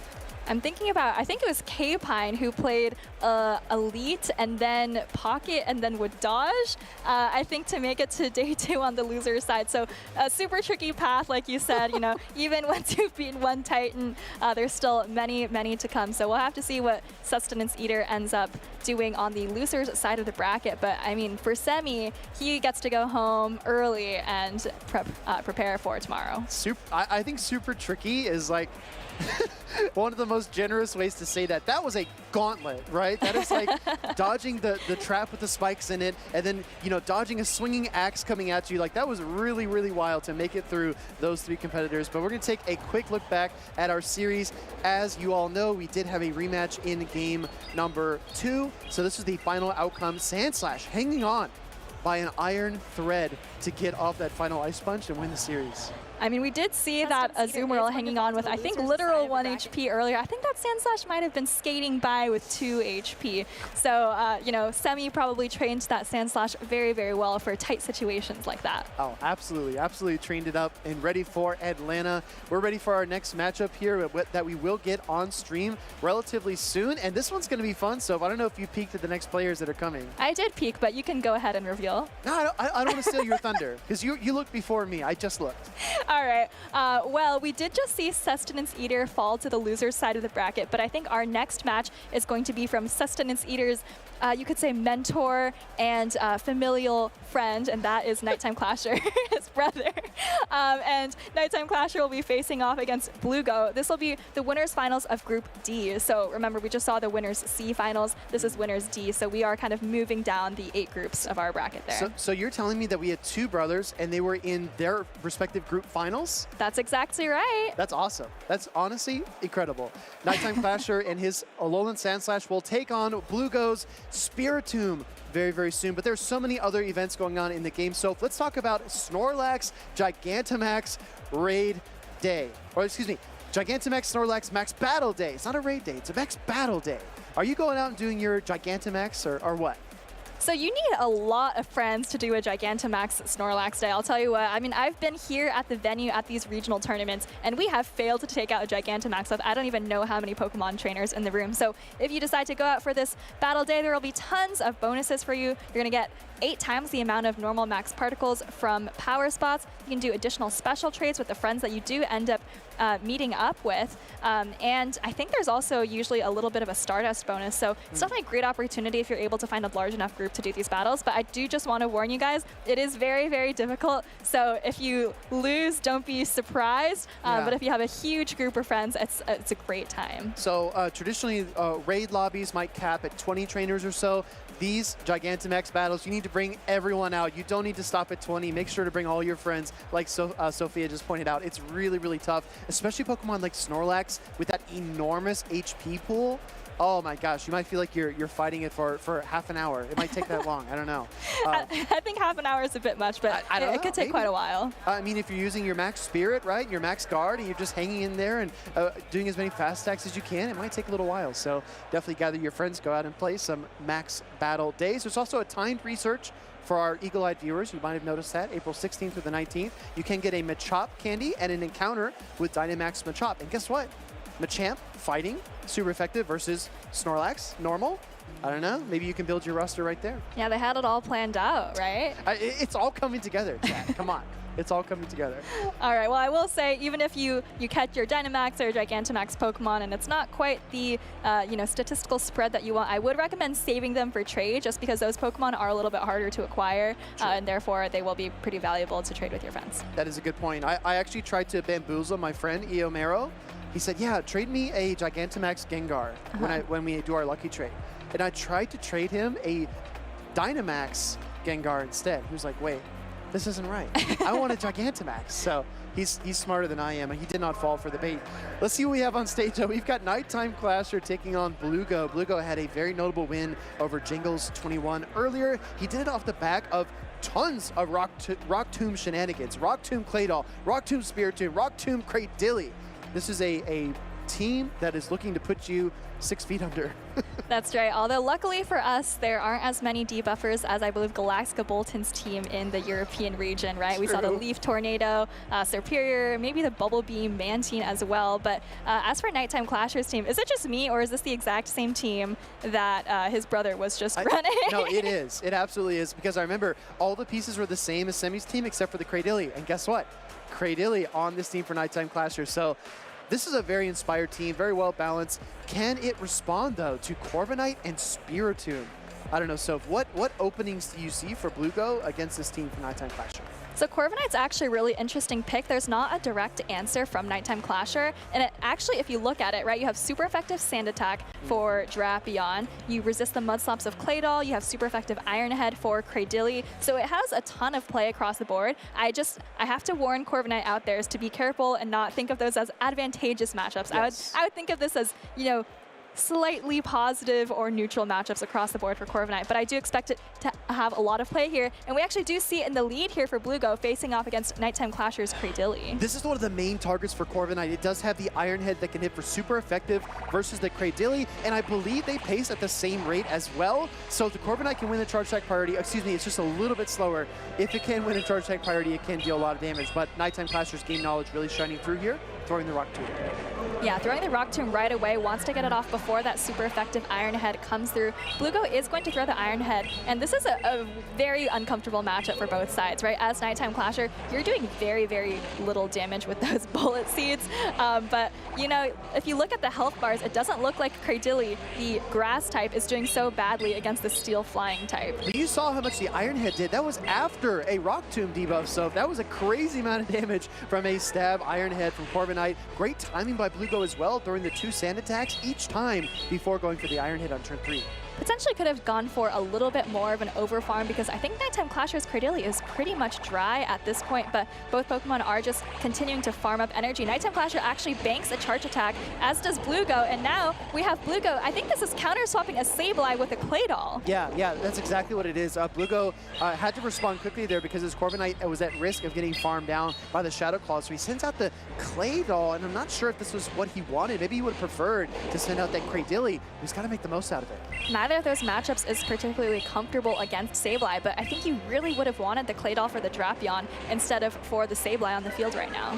I'm thinking about, I think it was Kpine who played Elite and then Pocket and then Wadage, I think, to make it to day 2 on the loser side. So a super tricky path, like you said, you know, even once you've beaten 1 Titan, there's still many, many to come. So we'll have to see what Sustenance Eater ends up doing on the loser's side of the bracket. But I mean, for Semi, he gets to go home early and prepare for tomorrow. I think super tricky is like one of the most generous ways to say that. That was a gauntlet, right? That is like dodging the trap with the spikes in it, and then, you know, dodging a swinging axe coming at you. Like, that was really, really wild to make it through those 3 competitors. But we're going to take a quick look back at our series. As you all know, we did have a rematch in game number 2. So this is the final outcome. Sandslash hanging on by an iron thread to get off that final Ice Punch and win the series. I mean, we did see that Azumarill hanging on with, I think, literal 1 HP earlier. I think that Sandslash might have been skating by with 2 HP. So, you know, Semi probably trained that Sandslash very, very well for tight situations like that. Oh, absolutely. Absolutely trained it up and ready for Atlanta. We're ready for our next matchup here that we will get on stream relatively soon. And this one's going to be fun. So I don't know if you peeked at the next players that are coming. I did peek, but you can go ahead and reveal. No, I don't want to steal your thunder because you looked before me. I just looked. All right. Well, we did just see Sustenance Eater fall to the loser's side of the bracket, but I think our next match is going to be from Sustenance Eater's, you could say, mentor and familial friend, and that is Nighttime Clasher, his brother. And Nighttime Clasher will be facing off against Blugo. This will be the winners finals of Group D. So remember, we just saw the winners C finals. This is winners D. So we are kind of moving down the 8 groups of our bracket there. So you're telling me that we had 2 brothers and they were in their respective group finals? That's exactly right. That's awesome. That's honestly incredible. Nighttime Clasher and his Alolan Sandslash will take on Blugo's Spiritomb very, very soon. But there's so many other events going on in the game. So let's talk about Snorlax Gigantamax Raid Day. Or excuse me, Gigantamax Snorlax Max Battle Day. It's not a raid day, it's a Max Battle Day. Are you going out and doing your Gigantamax or what? So you need a lot of friends to do a Gigantamax Snorlax Day. I'll tell you what, I mean, I've been here at the venue at these regional tournaments, and we have failed to take out a Gigantamax of I don't even know how many Pokemon trainers in the room. So if you decide to go out for this battle day, there will be tons of bonuses for you. You're going to get 8 times the amount of normal max particles from power spots. You can do additional special trades with the friends that you do end up meeting up with. And I think there's also usually a little bit of a Stardust bonus. So it's definitely a great opportunity if you're able to find a large enough group to do these battles. But I do just want to warn you guys, it is very, very difficult. So if you lose, don't be surprised. But if you have a huge group of friends, it's a great time. So traditionally, raid lobbies might cap at 20 trainers or so. These Gigantamax battles, you need to bring everyone out. You don't need to stop at 20. Make sure to bring all your friends, like Sophia just pointed out. It's really, really tough, especially Pokemon like Snorlax with that enormous HP pool. Oh my gosh, you might feel like you're fighting it for half an hour. It might take that long, I don't know. I think half an hour is a bit much, but I don't know, it could take quite a while. I mean, if you're using your max spirit, right, your max guard, and you're just hanging in there and doing as many fast attacks as you can, it might take a little while. So definitely gather your friends, go out and play some max battle days. There's also a timed research for our eagle-eyed viewers. You might have noticed that, April 16th through the 19th. You can get a Machop candy and an encounter with Dynamax Machop. And guess what? Machamp fighting, super effective versus Snorlax, normal. I don't know, maybe you can build your roster right there. Yeah, they had it all planned out, right? It's all coming together, Chad. Come on. It's all coming together. All right, well, I will say, even if you catch your Dynamax or Gigantamax Pokemon and it's not quite the statistical spread that you want, I would recommend saving them for trade just because those Pokemon are a little bit harder to acquire and therefore they will be pretty valuable to trade with your friends. That is a good point. I actually tried to bamboozle my friend, Eomero. He said, yeah, trade me a Gigantamax Gengar when we do our lucky trade. And I tried to trade him a Dynamax Gengar instead. He was like, wait, this isn't right. I want a Gigantamax. So he's smarter than I am, and he did not fall for the bait. Let's see what we have on stage. We've got Nighttime Clasher taking on Blugo. Blugo had a very notable win over Jingles 21 earlier. He did it off the back of tons of Rock Tomb shenanigans. Rock Tomb Claydol, Rock Tomb Spiritomb, Rock Tomb Cradilly. This is a team that is looking to put you 6 feet under. That's right. Although luckily for us, there aren't as many debuffers as I believe Galactica Bolton's team in the European region, right? We saw the Leaf Tornado, Serperior, maybe the Bubble Beam Mantine as well. But as for Nighttime Clasher's team, is it just me or is this the exact same team that his brother was just running? No, it is. It absolutely is, because I remember all the pieces were the same as Semi's team except for the Cradilly. And guess what? Cradilly on this team for Nighttime Clasher. So this is a very inspired team, very well balanced. Can it respond, though, to Corviknight and Spiritomb? I don't know, so what openings do you see for Blugo against this team for Nighttime Clasher? So Corviknight's actually a really interesting pick. There's not a direct answer from Nighttime Clasher. And it actually, if you look at it, right, you have super effective Sand Attack for Drapion. You resist the Mud Slaps of Claydol. You have super effective Iron Head for Cradilly. So it has a ton of play across the board. I have to warn Corviknight out there is to be careful and not think of those as advantageous matchups. Yes. I would think of this as, slightly positive or neutral matchups across the board for Corviknight, but I do expect it to have a lot of play here, and we actually do see in the lead here for Bluego facing off against Nighttime Clashers Cradilly. This is one of the main targets for Corviknight. It does have the Iron Head that can hit for super effective versus the Cradilly, and I believe they pace at the same rate as well. So if the Corviknight can win the charge attack priority, excuse me, it's just a little bit slower. If it can win a charge attack priority, it can deal a lot of damage, but Nighttime Clashers game knowledge really shining through here, throwing the Rock Tomb. Yeah, throwing the Rock Tomb right away, wants to get it off before that super effective Iron Head comes through. Bluego is going to throw the Iron Head, and this is a very uncomfortable matchup for both sides, right? As Nighttime Clasher, you're doing very, very little damage with those bullet seeds, but you know, if you look at the health bars, it doesn't look like Cradilly, the grass type, is doing so badly against the steel flying type. But you saw how much the Iron Head did. That was after a Rock Tomb debuff, so that was a crazy amount of damage from a stab Iron Head from Corviknight. Great timing by Bluego as well during the 2 sand attacks each time before going for the Iron Head on turn 3. Potentially could have gone for a little bit more of an overfarm because I think Nighttime Clashers Cradilly is pretty much dry at this point, but both Pokemon are just continuing to farm up energy. Nighttime Clasher actually banks a charge attack, as does Bluego, and now we have Bluego. I think this is counter-swapping a Sableye with a Claydol. Yeah, that's exactly what it is. Bluego had to respond quickly there because his Corviknight was at risk of getting farmed down by the Shadow Claw, so he sends out the Claydol, and I'm not sure if this was what he wanted. Maybe he would have preferred to send out that Cradilly. He's got to make the most out of it. Neither of those matchups is particularly comfortable against Sableye, but I think you really would have wanted the Claydol for the Drapion instead of for the Sableye on the field right now.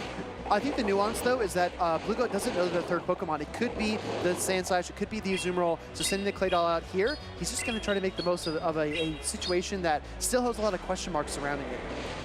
I think the nuance, though, is that Bluego doesn't know the third Pokemon. It could be the Sandslash, it could be the Azumarill. So sending the Claydol out here, he's just going to try to make the most of a situation that still has a lot of question marks surrounding it.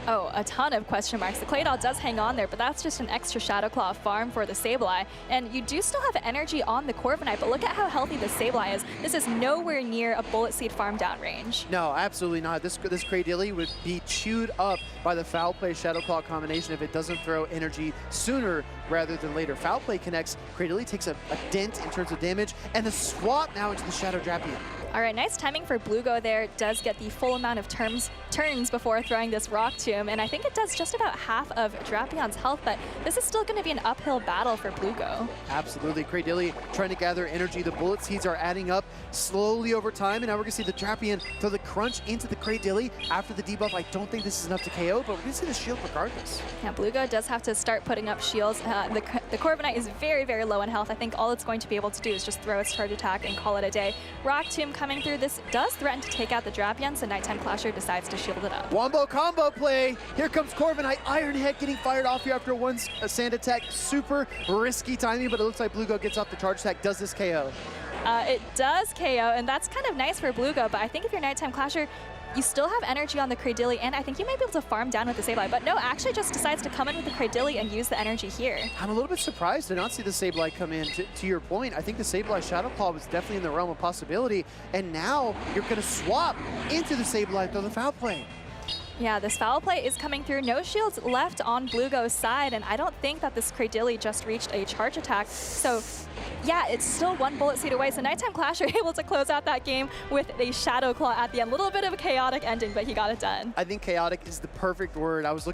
Oh, a ton of question marks. The Claydol does hang on there, but that's just an extra Shadow Claw farm for the Sableye. And you do still have energy on the Corviknight, but look at how healthy the Sableye is. This is nowhere near a Bullet Seed farm down range. No, absolutely not. This Cradilly would be chewed up by the Foul Play Shadow Claw combination if it doesn't throw energy sooner rather than later. Foul Play connects, Cradilly takes a dent in terms of damage, and the swap now into the Shadow Drapion. All right, nice timing for Bluego there. Does get the full amount of turns before throwing this Rock Tomb, and I think it does just about half of Drapion's health, but this is still going to be an uphill battle for Bluego. Absolutely. Cradilly trying to gather energy. The Bullet Seeds are adding up slowly over time, and now we're going to see the Drapion throw the Crunch into the Cradilly after the debuff. I don't think this is enough to KO, but we're going to see the shield regardless. Yeah, Bluego does have to start putting up shields. The Corviknight is very, very low in health. I think all it's going to be able to do is just throw its charge attack and call it a day. Rock Tomb coming through. This does threaten to take out the Drapion, so Nighttime Clasher decides to shield it up. Wombo combo play. Here comes Corviknight. Iron Head getting fired off here after one sand attack. Super risky timing, but it looks like Bluego gets off the charge attack. Does this KO? It does KO, and that's kind of nice for Bluego, but I think if you're Nighttime Clasher, you still have energy on the Cradilly, and I think you might be able to farm down with the Sableye, but no, actually just decides to come in with the Cradilly and use the energy here. I'm a little bit surprised to not see the Sableye come in. To your point, I think the Sableye Shadow Claw was definitely in the realm of possibility, and now you're going to swap into the Sableye through the Foul Play. Yeah, this Foul Play is coming through. No shields left on Bluego's side, and I don't think that this Cradilly just reached a charge attack. So, yeah, it's still one Bullet Seed away. So Nighttime Clasher able to close out that game with a Shadow Claw at the end. A little bit of a chaotic ending, but he got it done. I think chaotic is the perfect word. I was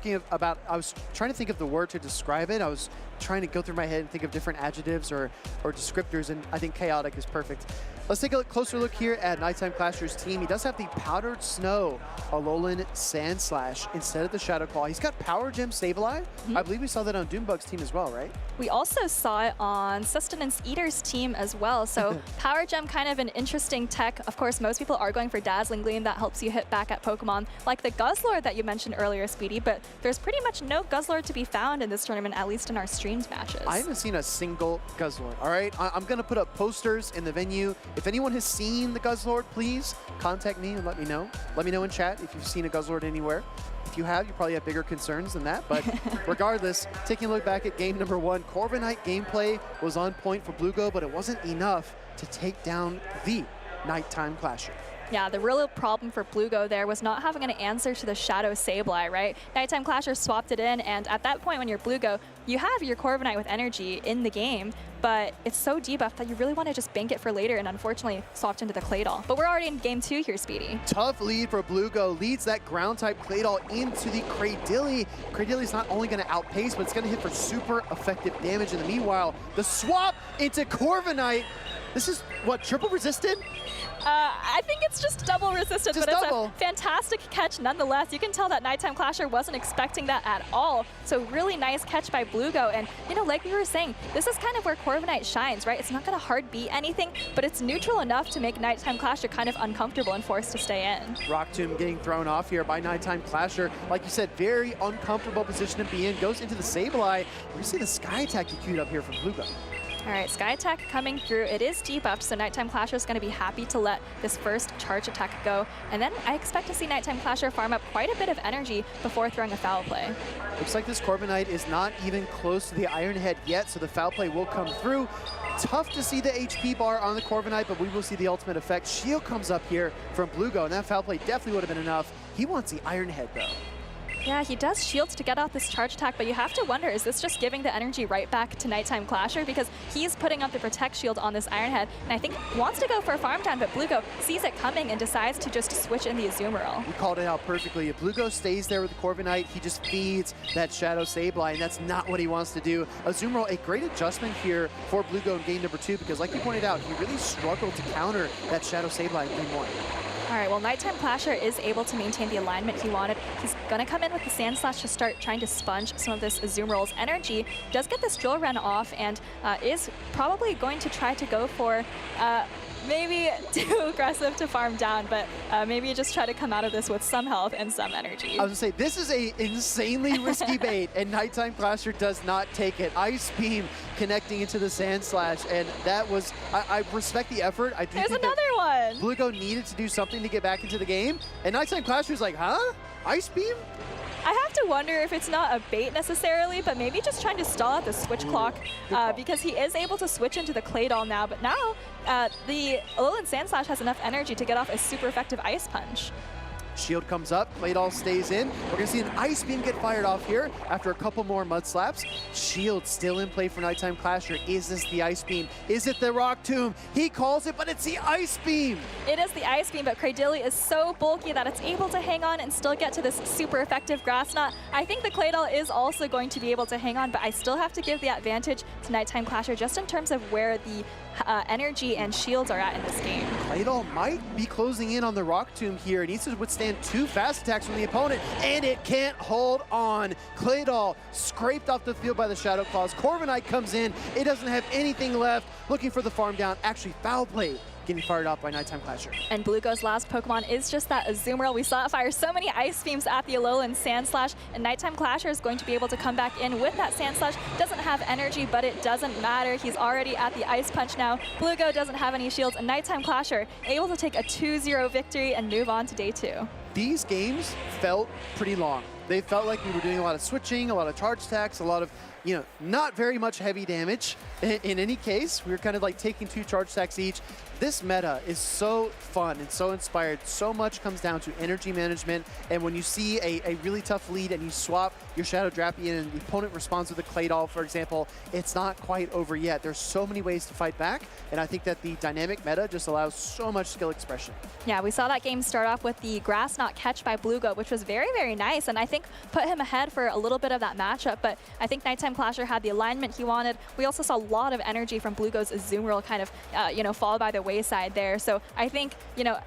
trying to think of the word to describe it. I was trying to go through my head and think of different adjectives or descriptors, and I think chaotic is perfect. Let's take a closer look here at Nighttime Clasher's team. He does have the Powdered Snow Alolan Sandslash instead of the Shadow Claw. He's got Power Gem Sableye. I believe we saw that on Doombug's team as well, right? We also saw it on Sustenance Eater's team as well. So Power Gem, kind of an interesting tech. Of course, most people are going for Dazzling Gleam. That helps you hit back at Pokemon like the Guzzlord that you mentioned earlier, Speedy, but there's pretty much no Guzzlord to be found in this tournament, at least in our streamed matches. I haven't seen a single Guzzlord, all right? I'm going to put up posters in the venue. If anyone has seen the Guzzlord, please contact me and let me know. Let me know in chat if you've seen a Guzzlord anywhere. If you have, you probably have bigger concerns than that. But regardless, taking a look back at game number 1, Corviknight gameplay was on point for Bluego, but it wasn't enough to take down the Nighttime Clasher. Yeah, the real problem for Bluego there was not having an answer to the Shadow Sableye, right? Nighttime Clasher swapped it in, and at that point when you're Bluego, you have your Corviknight with energy in the game, but it's so debuffed that you really want to just bank it for later, and unfortunately swapped into the Claydol. But we're already in game 2 here, Speedy. Tough lead for Bluego. Leads that ground-type Claydol into the Cradilly. Cradilly's not only going to outpace, but it's going to hit for super effective damage. In the meanwhile, the swap into Corviknight. This is, what, triple resisted? I think it's just double resisted, Just but it's double. a fantastic catch nonetheless. You can tell that Nighttime Clasher wasn't expecting that at all. So really nice catch by Blugo. And, you know, like we were saying, this is kind of where Corviknight shines, right? It's not going to hard beat anything, but it's neutral enough to make Nighttime Clasher kind of uncomfortable and forced to stay in. Rock Tomb getting thrown off here by Nighttime Clasher. Like you said, very uncomfortable position to be in. Goes into the Sableye. We see the Sky Attack you queued up here from Blugo. All right, Sky Attack coming through. It is debuffed, so Nighttime Clasher is going to be happy to let this first charge attack go. And then I expect to see Nighttime Clasher farm up quite a bit of energy before throwing a foul play. Looks like this Corviknight is not even close to the Iron Head yet, so the foul play will come through. Tough to see the HP bar on the Corviknight, but we will see the ultimate effect. Shield comes up here from Blugo, and that foul play definitely would have been enough. He wants the Iron Head, though. Yeah, he does shield to get off this charge attack, but you have to wonder, is this just giving the energy right back to Nighttime Clasher? Because he's putting up the Protect Shield on this Iron Head, and I think wants to go for a farm down, but Blugo sees it coming and decides to just switch in the Azumarill. You called it out perfectly. If Blugo stays there with the Corviknight, he just feeds that Shadow Sableye, and that's not what he wants to do. Azumarill, a great adjustment here for Blugo in game number 2, because like you pointed out, he really struggled to counter that Shadow Sableye in game 1. All right, well, Nighttime Clasher is able to maintain the alignment he wanted. He's going to come in with the Sand Slash to start trying to sponge some of this Azumarill's energy. Does get this Drill Run off and is probably going to try to go for maybe too aggressive to farm down, but maybe just try to come out of this with some health and some energy. I was gonna say, this is a insanely risky bait, and Nighttime Clasher does not take it. Ice Beam connecting into the Sand Slash, and that was, I respect the effort. I do There's think another one! Blugo needed to do something to get back into the game, and Nighttime Clasher's like, huh? Ice Beam? I have to wonder if it's not a bait necessarily, but maybe just trying to stall out the switch clock because he is able to switch into the Claydol now, but now the Alolan Sand Slash has enough energy to get off a super effective Ice Punch. Shield comes up, Claydol stays in. We're gonna see an Ice Beam get fired off here after a couple more Mud Slaps. Shield still in play for Nighttime Clasher. Is this the Ice Beam? Is it the Rock Tomb? He calls it, but it's the Ice Beam! It is the Ice Beam, but Cradily is so bulky that it's able to hang on and still get to this super effective Grass Knot. I think the Claydol is also going to be able to hang on, but I still have to give the advantage to Nighttime Clasher just in terms of where the energy and shields are at in this game. Claydol might be closing in on the Rock Tomb here. It needs to withstand 2 fast attacks from the opponent, and it can't hold on. Claydol scraped off the field by the Shadow Claws. Corviknight comes in. It doesn't have anything left. Looking for the farm down. Actually, foul play getting fired off by Nighttime Clasher. And Blugo's last Pokemon is just that Azumarill. We saw it fire so many Ice Beams at the Alolan Sand Slash, and Nighttime Clasher is going to be able to come back in with that Sand Slash. Doesn't have energy, but it doesn't matter. He's already at the Ice Punch now. Blugo doesn't have any shields, and Nighttime Clasher able to take a 2-0 victory and move on to day 2. These games felt pretty long. They felt like we were doing a lot of switching, a lot of charge attacks, a lot of, you know, not very much heavy damage. In any case, we were kind of like taking 2 charge attacks each. This meta is so fun and so inspired. So much comes down to energy management, and when you see a really tough lead and you swap your Shadow Drapion and the opponent responds with a Claydol, for example, it's not quite over yet. There's so many ways to fight back, and I think that the dynamic meta just allows so much skill expression. Yeah, we saw that game start off with the Grass Knot catch by Blugo, which was very, very nice, and I think put him ahead for a little bit of that matchup, but I think Nighttime Clasher had the alignment he wanted. We also saw a lot of energy from Blugo's Azumarill kind of, fall by the wayside there. So I think,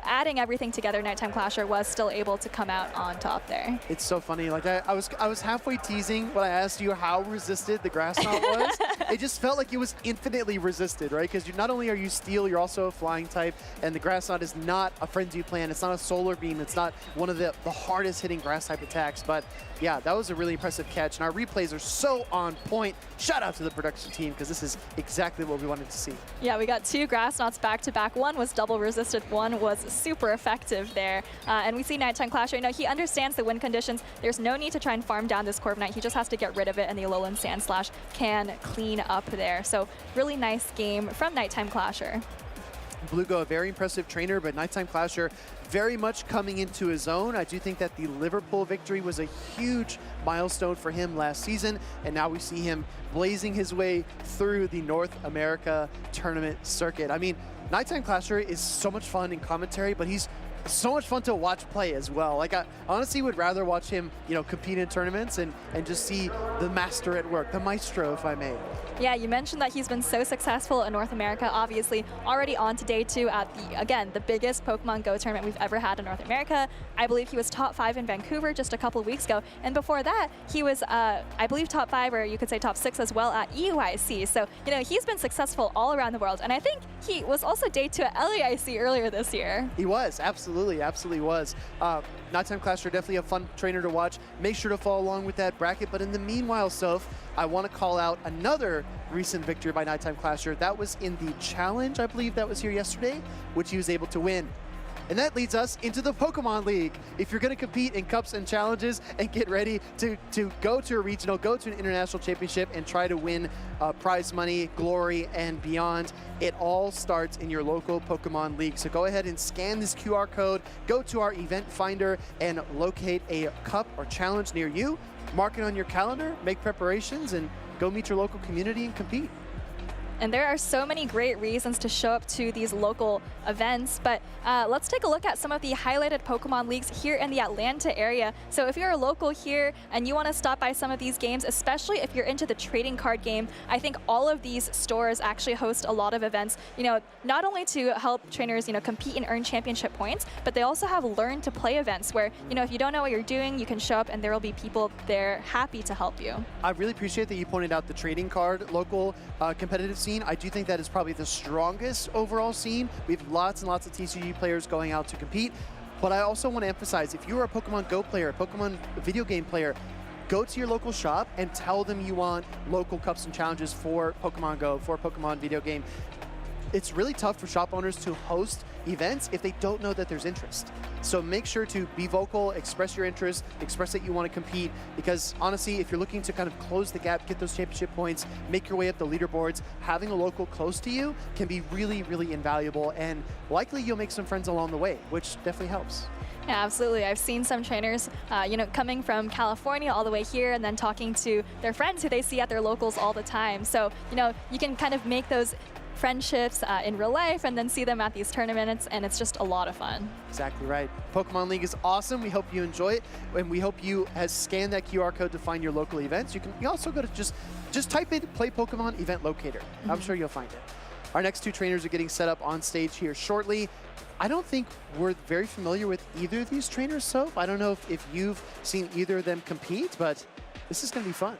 adding everything together, Nighttime Clasher was still able to come out on top there. It's so funny. Like I was halfway teasing when I asked you how resisted the Grass Knot was. It just felt like it was infinitely resisted, right? Because not only are you Steel, you're also a Flying type, and the Grass Knot is not a Frenzy Plant. It's not a Solar Beam. It's not one of the hardest hitting Grass type attacks. But yeah, that was a really impressive catch, and our replays are so on point. Shout out to the production team, because this is exactly what we wanted to see. Yeah, we got 2 Grass Knots back to back. One was double resisted, one was super effective there. And we see Nighttime Clasher, he understands the win conditions. There's no need to try and farm down this Corviknight. He just has to get rid of it, and the Alolan Sand Slash can clean up there. So really nice game from Nighttime Clasher. Blugo, a very impressive trainer, but Nighttime Clasher very much coming into his own. I do think that the Liverpool victory was a huge milestone for him last season, and now we see him blazing his way through the North America tournament circuit. I mean, Nighttime Clasher is so much fun in commentary, but he's so much fun to watch play as well. Like, I honestly would rather watch him, compete in tournaments and just see the master at work, the maestro, if I may. Yeah, you mentioned that he's been so successful in North America, obviously already on to day 2 at the biggest Pokemon Go tournament we've ever had in North America. I believe he was top 5 in Vancouver just a couple of weeks ago. And before that, he was, I believe, top 5, or you could say top 6 as well at EUIC. So, he's been successful all around the world. And I think he was also day 2 at LAIC earlier this year. He was, absolutely was. Nighttime Clasher, definitely a fun trainer to watch. Make sure to follow along with that bracket. But in the meanwhile, Soph, I want to call out another recent victory by Nighttime Clasher. That was in the challenge, I believe that was here yesterday, which he was able to win. And that leads us into the Pokemon League. If you're going to compete in cups and challenges and get ready to go to a regional, go to an international championship and try to win prize money, glory, and beyond, it all starts in your local Pokemon League. So go ahead and scan this QR code, go to our event finder, and locate a cup or challenge near you. Mark it on your calendar, make preparations, and go meet your local community and compete. And there are so many great reasons to show up to these local events, but let's take a look at some of the highlighted Pokemon Leagues here in the Atlanta area. So if you're a local here and you want to stop by some of these games, especially if you're into the trading card game, I think all of these stores actually host a lot of events, not only to help trainers, compete and earn championship points, but they also have learn to play events where, if you don't know what you're doing, you can show up and there will be people there happy to help you. I really appreciate that you pointed out the trading card local competitive scene. I do think that is probably the strongest overall scene. We have lots and lots of TCG players going out to compete. But I also want to emphasize, if you're a Pokemon Go player, a Pokemon video game player, go to your local shop and tell them you want local cups and challenges for Pokemon Go, for Pokemon video game. It's really tough for shop owners to host events if they don't know that there's interest. So make sure to be vocal, express your interest, express that you want to compete, because honestly, if you're looking to kind of close the gap, get those championship points, make your way up the leaderboards, having a local close to you can be really, really invaluable, and likely you'll make some friends along the way, which definitely helps. Yeah, absolutely. I've seen some trainers, coming from California all the way here and then talking to their friends who they see at their locals all the time. So, you can kind of make those friendships in real life and then see them at these tournaments, and it's just a lot of fun. Exactly right. Pokemon League is awesome. We hope you enjoy it, and we hope you has scanned that QR code to find your local events. You also go to just type in Play Pokemon Event Locator. I'm sure you'll find it. Our next 2 trainers are getting set up on stage here shortly. I don't think we're very familiar with either of these trainers, Soap. I don't know if you've seen either of them compete, but this is going to be fun.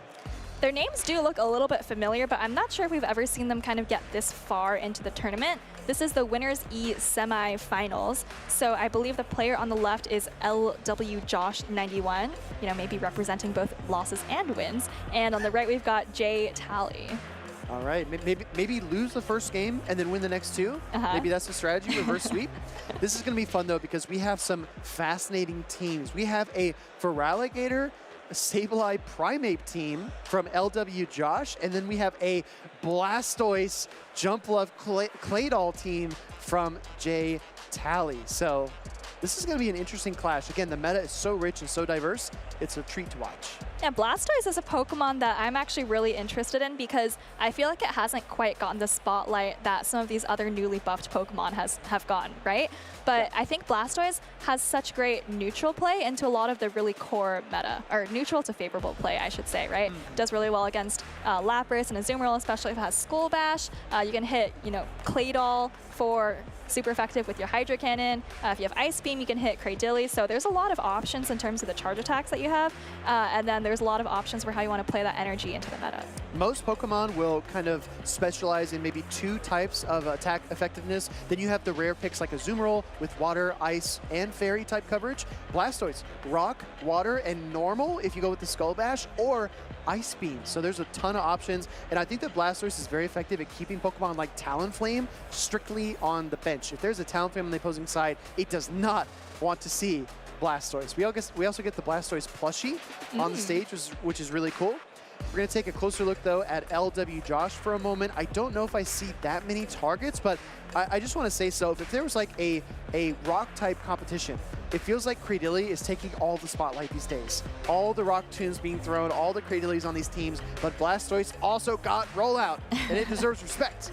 Their names do look a little bit familiar, but I'm not sure if we've ever seen them kind of get this far into the tournament. This is the Winners E Semifinals. So I believe the player on the left is LW Josh 91, maybe representing both losses and wins. And on the right, we've got Jay Tally. All right, maybe lose the first game and then win the next 2. Maybe that's the strategy, reverse sweep. This is going to be fun, though, because we have some fascinating teams. We have a Feraligatr, a Sableye Primeape team from LW Josh, and then we have a Blastoise Jumpluff Claydol team from Jay Tally. So this is going to be an interesting clash. Again, the meta is so rich and so diverse, it's a treat to watch. Yeah, Blastoise is a Pokemon that I'm actually really interested in because I feel like it hasn't quite gotten the spotlight that some of these other newly buffed Pokemon have gotten, right? But I think Blastoise has such great neutral play into a lot of the really core meta, or neutral to favorable play, I should say, right? Does really well against Lapras and Azumarill, especially if it has Skull Bash. You can hit, Claydol for super effective with your Hydro Cannon. If you have Ice Beam, you can hit Cradily. So there's a lot of options in terms of the charge attacks that you have. And then there's a lot of options for how you want to play that energy into the meta. Most Pokemon will kind of specialize in maybe 2 types of attack effectiveness. Then you have the rare picks like Azumarill with Water, Ice, and Fairy type coverage. Blastoise, Rock, Water, and Normal if you go with the Skull Bash, or Ice Beam. So there's a ton of options, and I think that Blastoise is very effective at keeping Pokemon like Talonflame strictly on the bench. If there's a Talonflame on the opposing side, it does not want to see Blastoise. We also get the Blastoise plushie on the stage, which is really cool. We're going to take a closer look, though, at LW Josh for a moment. I don't know if I see that many targets, but I just want to say so. If there was like a rock-type competition, it feels like Cradily is taking all the spotlight these days. All the rock tunes being thrown, all the Cradilies on these teams, but Blastoise also got rollout, and it deserves respect.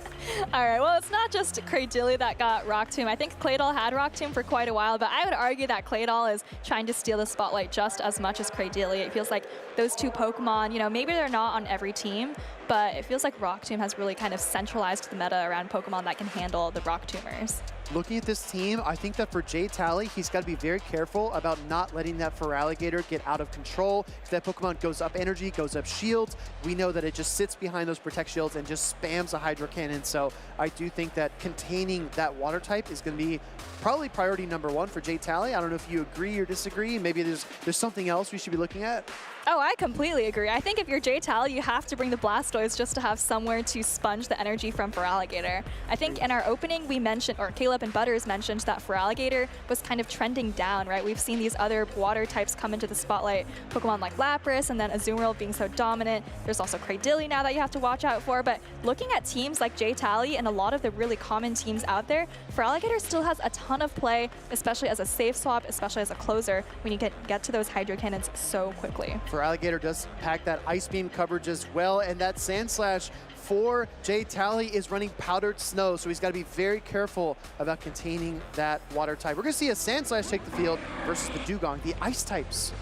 All right, well, it's not just Cradilly that got Rock Tomb. I think Claydol had Rock Tomb for quite a while, but I would argue that Claydol is trying to steal the spotlight just as much as Cradilly. It feels like those two Pokemon, you know, maybe they're not on every team, but it feels like Rock Tomb has really kind of centralized the meta around Pokemon that can handle the Rock Tombers. Looking at this team, I think that for Jay Tally, he's got to be very careful about not letting that Feraligatr get out of control. If that Pokemon goes up energy, goes up shields, we know that it just sits behind those Protect Shields and just spams a Hydro Cannon. So I do think that containing that water type is going to be probably priority #1 for Jay Tally. I don't know if you agree or disagree. Maybe there's something else we should be looking at. Oh, I completely agree. I think if you're Jay Tally, you have to bring the Blastoise just to have somewhere to sponge the energy from Feraligatr. I think in our opening we mentioned, or Caleb and Butters mentioned, that Feraligatr was kind of trending down, right? We've seen these other water types come into the spotlight, Pokemon like Lapras and then Azumarill being so dominant. There's also Cradilly now that you have to watch out for, but looking at teams like Jay Tally and a lot of the really common teams out there, Feraligatr still has a ton of play, especially as a safe swap, especially as a closer, when you get to those Hydro Cannons so quickly. Feraligatr does pack that Ice Beam coverage as well, and that Sand Slash for Jay Tally is running Powdered Snow, so he's got to be very careful about containing that water type. We're going to see a Sand Slash take the field versus the Dugong, the ice types,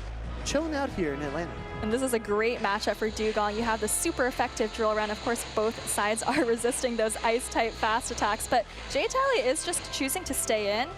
chilling out here in Atlanta. And this is a great matchup for Dugong. You have the super effective drill run. Of course, both sides are resisting those ice-type fast attacks, but Jay Tally is just choosing to stay in.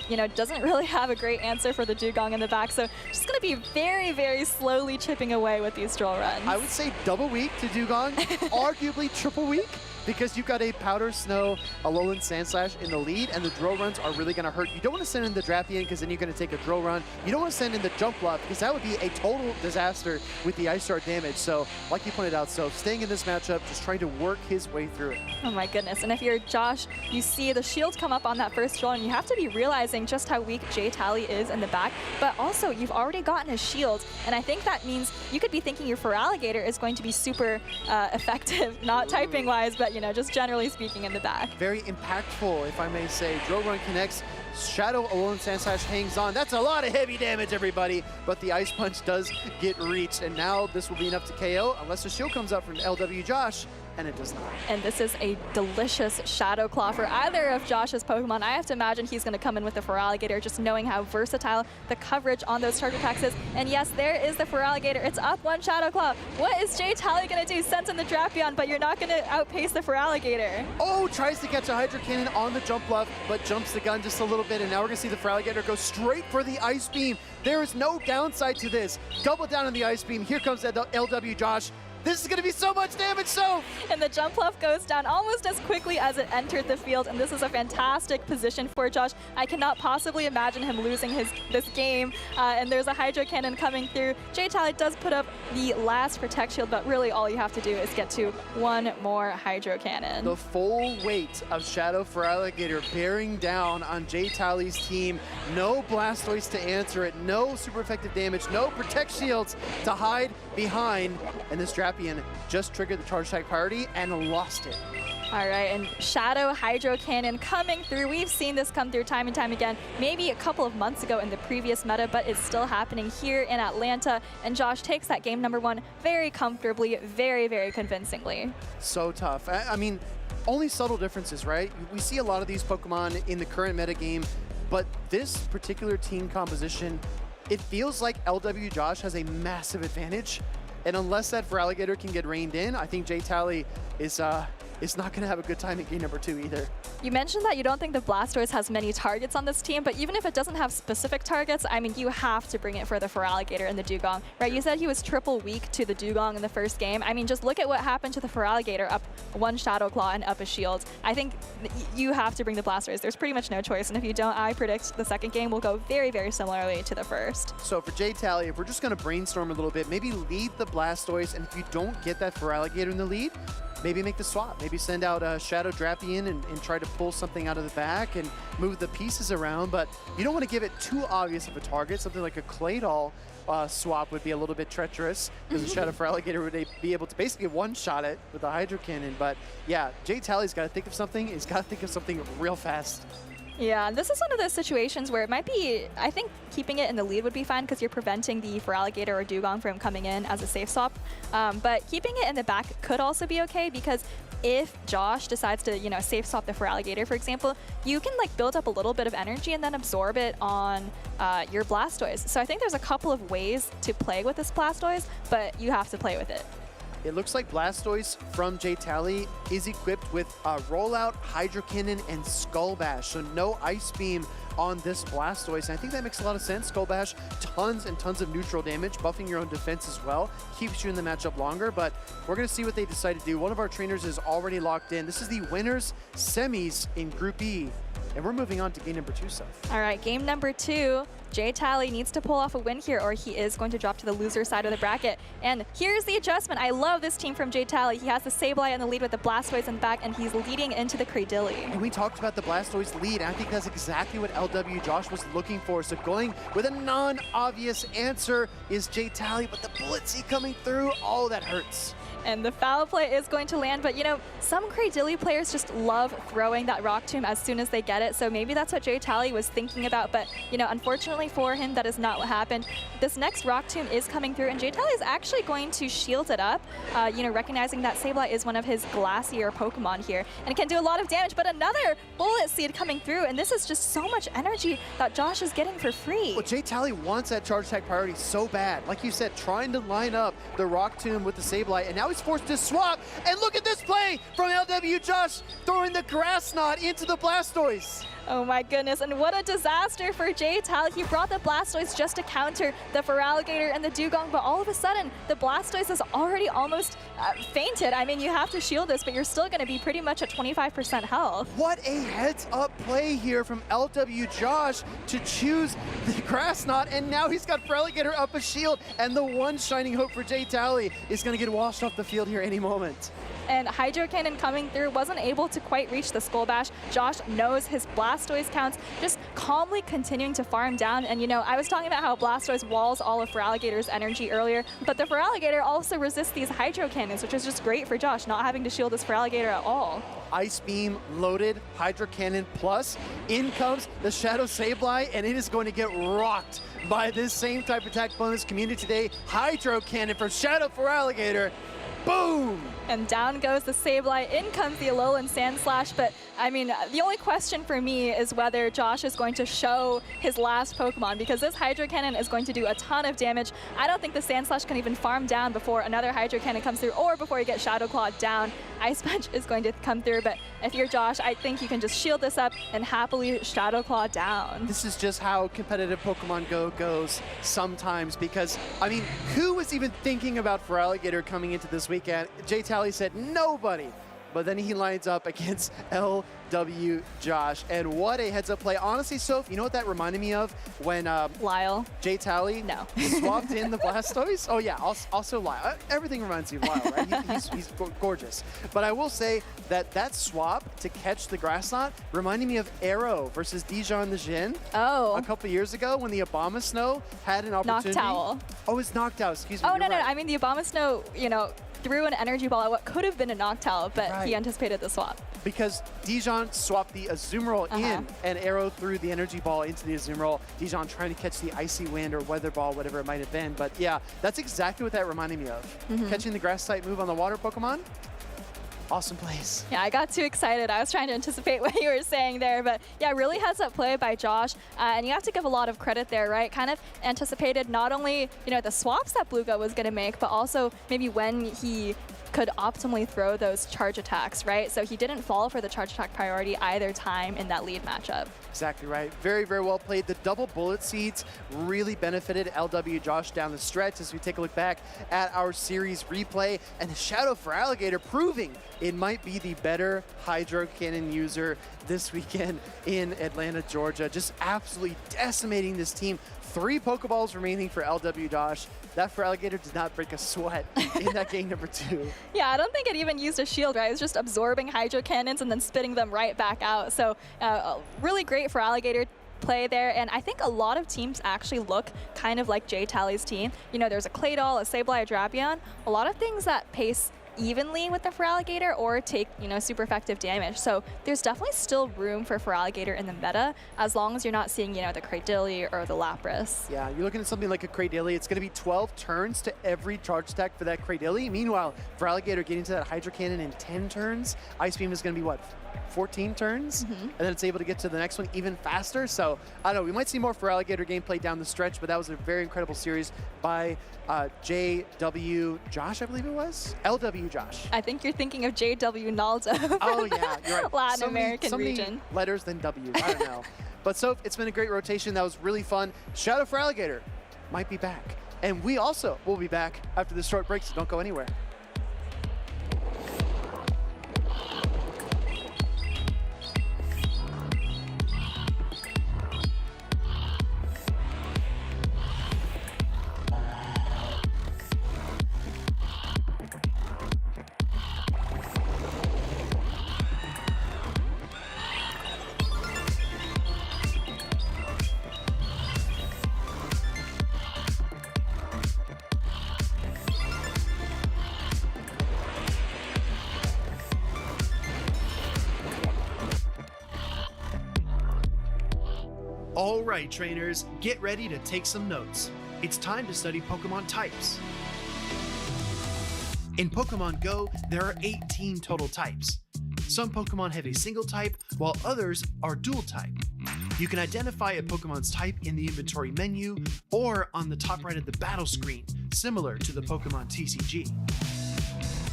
You know, doesn't really have a great answer for the Dugong in the back, so just going to be very, very slowly chipping away with these drill runs. I would say double weak to Dugong, arguably triple weak, because you've got a Powder Snow, a Alolan Sandslash in the lead, and the drill runs are really going to hurt. You don't want to send in the Drapion because then you're going to take a drill run. You don't want to send in the Jump Bluff because that would be a total disaster with the Ice Shard damage. So, like you pointed out, so staying in this matchup, just trying to work his way through it. Oh my goodness, and if you're Josh, you see the shield come up on that first drill, and you have to be realizing just how weak Jay Tally is in the back, but also you've already gotten a shield, and I think that means you could be thinking your Feraligatr is going to be super effective, not typing-wise, but you know, just generally speaking in the back. Very impactful, if I may say. Drill Run connects, Shadow Alolan Sandslash hangs on. That's a lot of heavy damage, everybody, but the Ice Punch does get reached, and now this will be enough to KO, unless the shield comes up from LW Josh, and it does not. And this is a delicious Shadow Claw for either of Josh's Pokemon. I have to imagine he's going to come in with the Feraligatr, just knowing how versatile the coverage on those target attacks is. And yes, there is the Feraligatr. It's up one Shadow Claw. What is Jay Tally going to do? Sends in the Drapion, but you're not going to outpace the Feraligatr. Oh, tries to catch a Hydro Cannon on the Jump Bluff, but jumps the gun just a little bit, and now we're going to see the Feraligatr go straight for the Ice Beam. There is no downside to this. Double down on the Ice Beam. Here comes LW Josh. This is going to be so much damage, so! And the Jump Bluff goes down almost as quickly as it entered the field, and this is a fantastic position for Josh. I cannot possibly imagine him losing this game, and there's a Hydro Cannon coming through. Jay Tally does put up the last Protect Shield, but really all you have to do is get to one more Hydro Cannon. The full weight of Shadow Feraligatr bearing down on Jay Tally's team. No Blastoise to answer it, no super effective damage, no Protect Shields to hide behind, and this Drapion just triggered the Charge Attack priority and lost it. All right, and Shadow Hydro Cannon coming through. We've seen this come through time and time again, maybe a couple of months ago in the previous meta, but it's still happening here in Atlanta. And Josh takes that game #1 very comfortably, very, very convincingly. So tough. I mean, only subtle differences, right? We see a lot of these Pokemon in the current meta game, but this particular team composition, it feels like LW Josh has a massive advantage. And unless that Feraligatr can get reined in, I think Jay Tally is not going to have a good time in game #2 either. You mentioned that you don't think the Blastoise has many targets on this team, but even if it doesn't have specific targets, I mean, you have to bring it for the Feraligatr and the Dugong, right? You said he was triple weak to the Dugong in the first game. I mean, just look at what happened to the Feraligatr, up one Shadow Claw and up a shield. I think you have to bring the Blastoise. There's pretty much no choice, and if you don't, I predict the second game will go very, very similarly to the first. So for Jay Tally, if we're just going to brainstorm a little bit, maybe lead the Blastoise, and if you don't get that Feraligatr in the lead, maybe make the swap. Maybe send out a Shadow Drapion and try to pull something out of the back and move the pieces around, but you don't want to give it too obvious of a target. Something like a Claydol swap would be a little bit treacherous because the Shadow Feraligatr would be able to basically one-shot it with the Hydro Cannon. But yeah, Jay Tally's got to think of something. He's got to think of something real fast. Yeah, this is one of those situations where it might be, I think keeping it in the lead would be fine because you're preventing the Feraligatr or Dugong from coming in as a safe swap. But keeping it in the back could also be okay because if Josh decides to, you know, safe swap the Feraligatr, for example, you can like build up a little bit of energy and then absorb it on your Blastoise. So I think there's a couple of ways to play with this Blastoise, but you have to play with it. It looks like Blastoise from J-Tally is equipped with Rollout, Hydro Cannon, and Skull Bash. So no Ice Beam on this Blastoise. And I think that makes a lot of sense. Skull Bash, tons and tons of neutral damage, buffing your own defense as well. Keeps you in the matchup longer, but we're going to see what they decide to do. One of our trainers is already locked in. This is the winners semis in Group E. And we're moving on to game number 2, Seth. All right, game number 2. J-Tally needs to pull off a win here or he is going to drop to the loser side of the bracket. And here's the adjustment. I love this team from J-Tally. He has the Sableye in the lead with the Blastoise in the back and he's leading into the Cradilly. And we talked about the Blastoise lead. I think that's exactly what LW Josh was looking for. So going with a non-obvious answer is J-Tally, but the Bullet Seed coming through, oh, that hurts. And the foul play is going to land, but you know, some Cradilly players just love throwing that Rock Tomb as soon as they get it, so maybe that's what J-Tally was thinking about, but you know, unfortunately for him, that is not what happened. This next Rock Tomb is coming through, and J-Tally is actually going to shield it up, you know, recognizing that Sableye is one of his glacier Pokemon here, and it can do a lot of damage, but another Bullet Seed coming through, and this is just so much energy that Josh is getting for free. Well, J-Tally wants that charge attack priority so bad. Like you said, trying to line up the Rock Tomb with the Sableye, and now he's forced to swap, and look at this play from LW Josh, throwing the Grass Knot into the Blastoise. Oh my goodness, and what a disaster for J-Tally. He brought the Blastoise just to counter the Feraligatr and the Dugong, but all of a sudden, the Blastoise is already almost fainted. I mean, you have to shield this, but you're still going to be pretty much at 25% health. What a heads-up play here from LW Josh to choose the Grass Knot, and now he's got Feraligatr up a shield, and the one shining hope for J-Tally is going to get washed off the field here any moment. And Hydro Cannon coming through wasn't able to quite reach the Skull Bash. Josh knows his Blastoise counts, just calmly continuing to farm down. And you know, I was talking about how Blastoise walls all of Feraligatr's energy earlier, but the Feraligatr also resists these Hydro Cannons, which is just great for Josh, not having to shield this Feraligatr at all. Ice Beam loaded, Hydro Cannon plus, in comes the Shadow Sableye, and it is going to get rocked by this same type of attack bonus community today. Hydro Cannon from Shadow Feraligatr. Boom! And down goes the Sableye, in comes the Alolan Sandslash, but I mean, the only question for me is whether Josh is going to show his last Pokemon, because this Hydro Cannon is going to do a ton of damage. I don't think the Sandslash can even farm down before another Hydro Cannon comes through, or before you get Shadow Claw down. Ice Punch is going to come through, but if you're Josh, I think you can just shield this up and happily Shadow Claw down. This is just how competitive Pokemon Go goes sometimes, because, I mean, who was even thinking about Feraligatr coming into this weekend? J-Tally said nobody. But then he lines up against LW Josh. And what a heads-up play. Honestly, Soph, you know what that reminded me of? When Lyle. J-Tally swapped in the Blastoise? Oh, yeah, also Lyle. Everything reminds me of Lyle, right? He's gorgeous. But I will say that that swap to catch the Grass Knot reminded me of Arrow versus Dijon the Jin. Oh. A couple years ago when the Abomasnow had an opportunity. Noctowl. Oh, it's Noctowl, excuse me. Oh, no. I mean, the Abomasnow, you know, threw an energy ball at what could have been a Noctowl, but he anticipated the swap. Because Dijon swapped the Azumarill in, and Arrow threw the energy ball into the Azumarill. Dijon trying to catch the Icy Wind or Weather Ball, whatever it might have been. But yeah, that's exactly what that reminded me of. Catching the Grass type move on the water Pokemon. Awesome plays. Yeah, I got too excited. I was trying to anticipate what you were saying there, but yeah, really heads up play by Josh, and you have to give a lot of credit there, right? Kind of anticipated not only, you know, the swaps that Bluga was going to make, but also maybe when he could optimally throw those charge attacks, right? So he didn't fall for the charge attack priority either time in that lead matchup. Exactly right. Very, very well played. The double Bullet Seeds really benefited LW Josh down the stretch as we take a look back at our series replay. And the Shadow Feraligatr proving it might be the better Hydro Cannon user this weekend in Atlanta, Georgia. Just absolutely decimating this team. 3 Pokeballs remaining for LW Josh. That Feraligatr did not break a sweat in that game number 2. Yeah, I don't think it even used a shield, right? It was just absorbing Hydro Cannons and then spitting them right back out. So really great Feraligatr play there, and I think a lot of teams actually look kind of like J-Tally's team. You know, there's a Claydol, a Sableye, a Drapion, a lot of things that pace evenly with the Feraligatr or take, super effective damage. So there's definitely still room for Feraligatr in the meta, as long as you're not seeing, the Cradily or the Lapras. Yeah, you're looking at something like a Cradily. It's going to be 12 turns to every charge attack for that Cradily. Meanwhile, Feraligatr getting to that Hydro Cannon in 10 turns. Ice Beam is going to be, what, 14 turns? And then it's able to get to the next one even faster. So, I don't know, we might see more Feraligatr gameplay down the stretch, but that was a very incredible series by JW Josh, I believe it was? LW Josh. I think you're thinking of JW Naldo. Oh, yeah, you're right. Latin American region. Letters than W's, I don't know. But Soph, it's been a great rotation. That was really fun. Shadow Feraligatr might be back. And we also will be back after this short break, so don't go anywhere. All right, trainers, get ready to take some notes. It's time to study Pokemon types. In Pokemon Go, there are 18 total types. Some Pokemon have a single type, while others are dual type. You can identify a Pokemon's type in the inventory menu or on the top right of the battle screen, similar to the Pokemon TCG.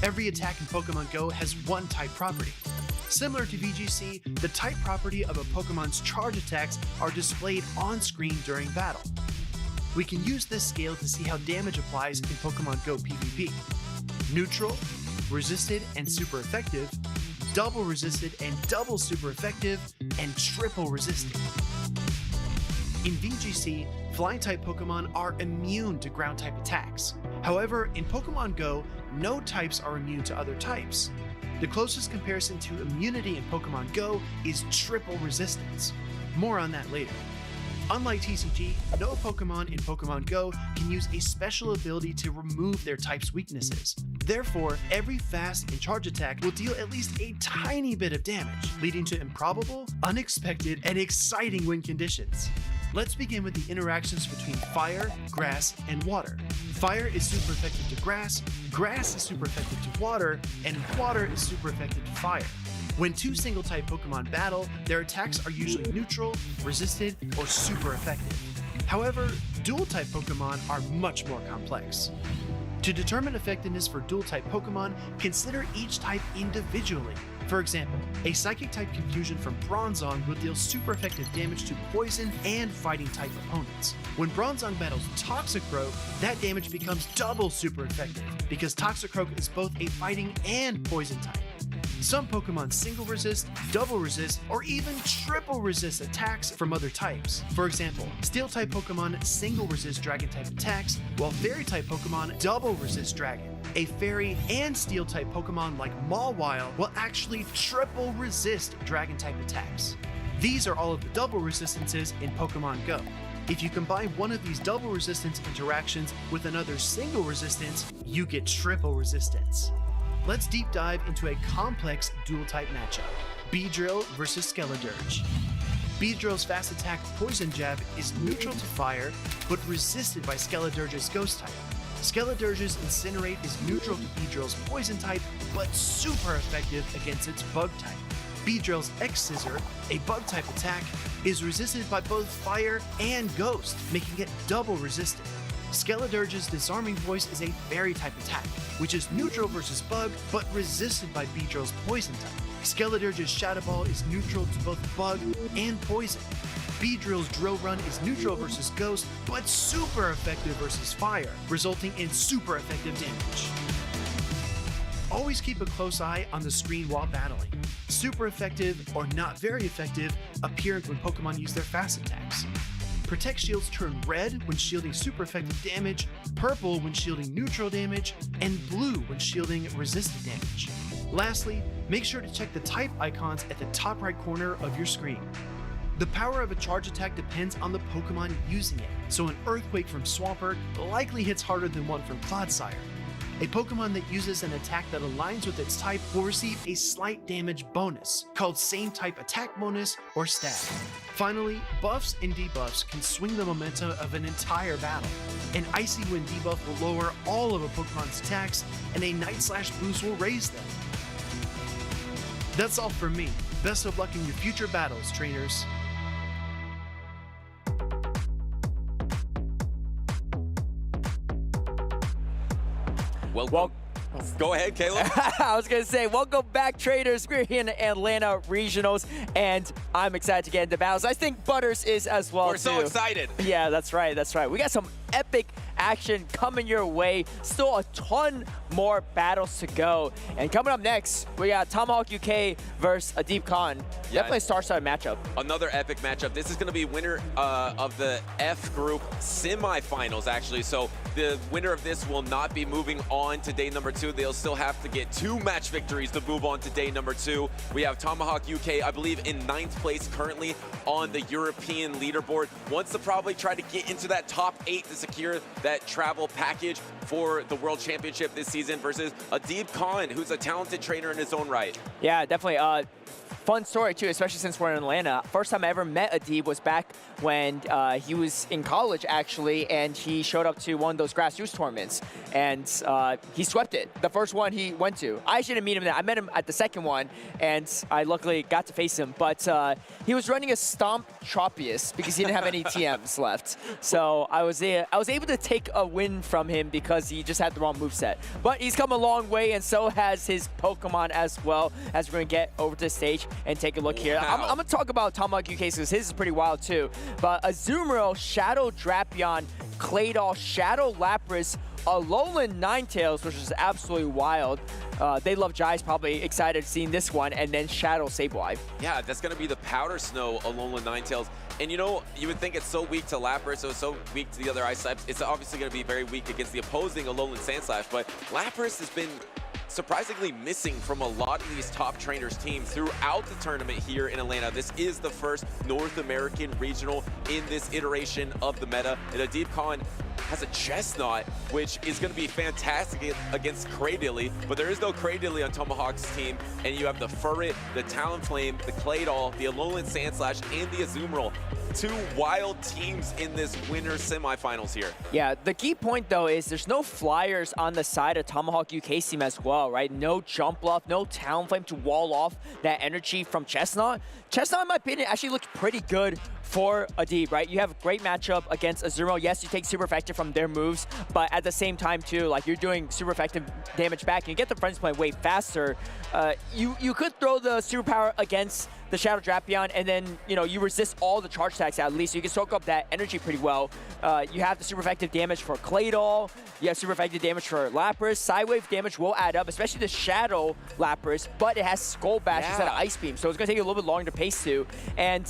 Every attack in Pokemon Go has one type property. Similar to VGC, the type property of a Pokemon's charge attacks are displayed on screen during battle. We can use this scale to see how damage applies in Pokemon Go PvP. Neutral, resisted and super effective, double resisted and double super effective, and triple resisted. In VGC, flying type Pokemon are immune to ground type attacks. However, in Pokemon Go, no types are immune to other types. The closest comparison to immunity in Pokemon Go is triple resistance. More on that later. Unlike TCG, no Pokemon in Pokemon Go can use a special ability to remove their type's weaknesses. Therefore, every fast and charge attack will deal at least a tiny bit of damage, leading to improbable, unexpected, and exciting win conditions. Let's begin with the interactions between fire, grass, and water. Fire is super effective to grass, grass is super effective to water, and water is super effective to fire. When two single-type Pokemon battle, their attacks are usually neutral, resisted, or super effective. However, dual-type Pokemon are much more complex. To determine effectiveness for dual-type Pokemon, consider each type individually. For example, a Psychic-type Confusion from Bronzong will deal super effective damage to Poison and Fighting-type opponents. When Bronzong battles Toxicroak, that damage becomes double super effective, because Toxicroak is both a Fighting and Poison type. Some Pokemon single resist, double resist, or even triple resist attacks from other types. For example, Steel-type Pokemon single resist Dragon-type attacks, while Fairy-type Pokemon double resist Dragon. A Fairy and Steel-type Pokemon like Mawile will actually triple resist Dragon-type attacks. These are all of the double resistances in Pokemon Go. If you combine one of these double resistance interactions with another single resistance, you get triple resistance. Let's deep dive into a complex dual-type matchup. Beedrill versus Skeledirge. Beedrill's fast attack Poison Jab is neutral to fire, but resisted by Skeledirge's Ghost type. Skeledirge's Incinerate is neutral to Beedrill's Poison type, but super effective against its Bug type. Beedrill's X-Scissor, a Bug-type attack, is resisted by both Fire and Ghost, making it double resisted. Skeledirge's Disarming Voice is a Fairy-type attack, which is neutral versus Bug, but resisted by Beedrill's Poison type. Skeledirge's Shadow Ball is neutral to both Bug and Poison. Beedrill's Drill Run is neutral versus Ghost, but super effective versus Fire, resulting in super effective damage. Always keep a close eye on the screen while battling. Super effective or not very effective appear when Pokemon use their fast attacks. Protect shields turn red when shielding super effective damage, purple when shielding neutral damage, and blue when shielding resisted damage. Lastly, make sure to check the type icons at the top right corner of your screen. The power of a charge attack depends on the Pokemon using it, so an Earthquake from Swampert likely hits harder than one from Clodsire. A Pokemon that uses an attack that aligns with its type will receive a slight damage bonus, called same type attack bonus or stab. Finally, buffs and debuffs can swing the momentum of an entire battle. An Icy Wind debuff will lower all of a Pokemon's attacks, and a Night Slash boost will raise them. That's all from me. Best of luck in your future battles, trainers. Well, go ahead, Caleb. I was going to say, welcome back, traders. We're here in the Atlanta Regionals, and I'm excited to get into battles. I think Butters is as well, We're so excited. Yeah, that's right. That's right. We got some epic action coming your way. Still a ton more battles to go. And coming up next, we got Tomahawk UK versus Adib Khan. Yeah. Definitely a star-studded matchup. Another epic matchup. This is going to be winner of the F group semifinals, actually. So the winner of this will not be moving on to day number 2. They'll still have to get 2 match victories to move on to day number 2. We have Tomahawk UK, I believe, in 9th place currently on the European leaderboard. Wants to probably try to get into that top 8 to secure that travel package for the World Championship this season versus Adib Khan, who's a talented trainer in his own right. Yeah, definitely. Fun story, too, especially since we're in Atlanta. First time I ever met Adib was back when he was in college, actually, and he showed up to one of those grassroots tournaments, and he swept it. The first one he went to. I actually didn't meet him there. I met him at the second one, and I luckily got to face him, but he was running a Stomp Tropius because he didn't have any TMs left. So I was able to take a win from him because he just had the wrong moveset. But he's come a long way, and so has his Pokemon as well, as we're going to get over to the stage and take a look here. I'm going to talk about Tomahawk UK because his is pretty wild too. But Azumarill, Shadow Drapion, Claydol, Shadow Lapras, Alolan Ninetales, which is absolutely wild. They love Jai's probably excited seeing this one, and then Shadow Sableye. Yeah, that's going to be the Powder Snow Alolan Ninetales. And you know, you would think it's so weak to Lapras, so weak to the other Ice types. It's obviously going to be very weak against the opposing Alolan Sandslash, but Lapras has been surprisingly missing from a lot of these top trainers' teams throughout the tournament here in Atlanta. This is the first North American regional in this iteration of the meta, and Adib Khan has a Chestnut, which is going to be fantastic against Cradily, but there is no Cradily on Tomahawk's team, and you have the Furret, the Talonflame, the Claydol, the Alolan Sandslash, and the Azumarill. 2 wild teams in this winter semifinals here. Yeah, the key point though is there's no flyers on the side of Tomahawk UK's team as well, right? No jump bluff, no Talonflame to wall off that energy from Chestnut. Chestnut, in my opinion, actually looks pretty good for Adib, right? You have a great matchup against Azumarill. Yes, you take super effective from their moves, but at the same time too, like you're doing super effective damage back and you get the Friends Play way faster. You could throw the superpower against the Shadow Drapion, and then, you know, you resist all the charge attacks at least, so you can soak up that energy pretty well. You have the super effective damage for Claydol, you have super effective damage for Lapras. Sidewave damage will add up, especially the Shadow Lapras, but it has Skull Bash instead of Ice Beam, so it's going to take you a little bit longer to pace to. And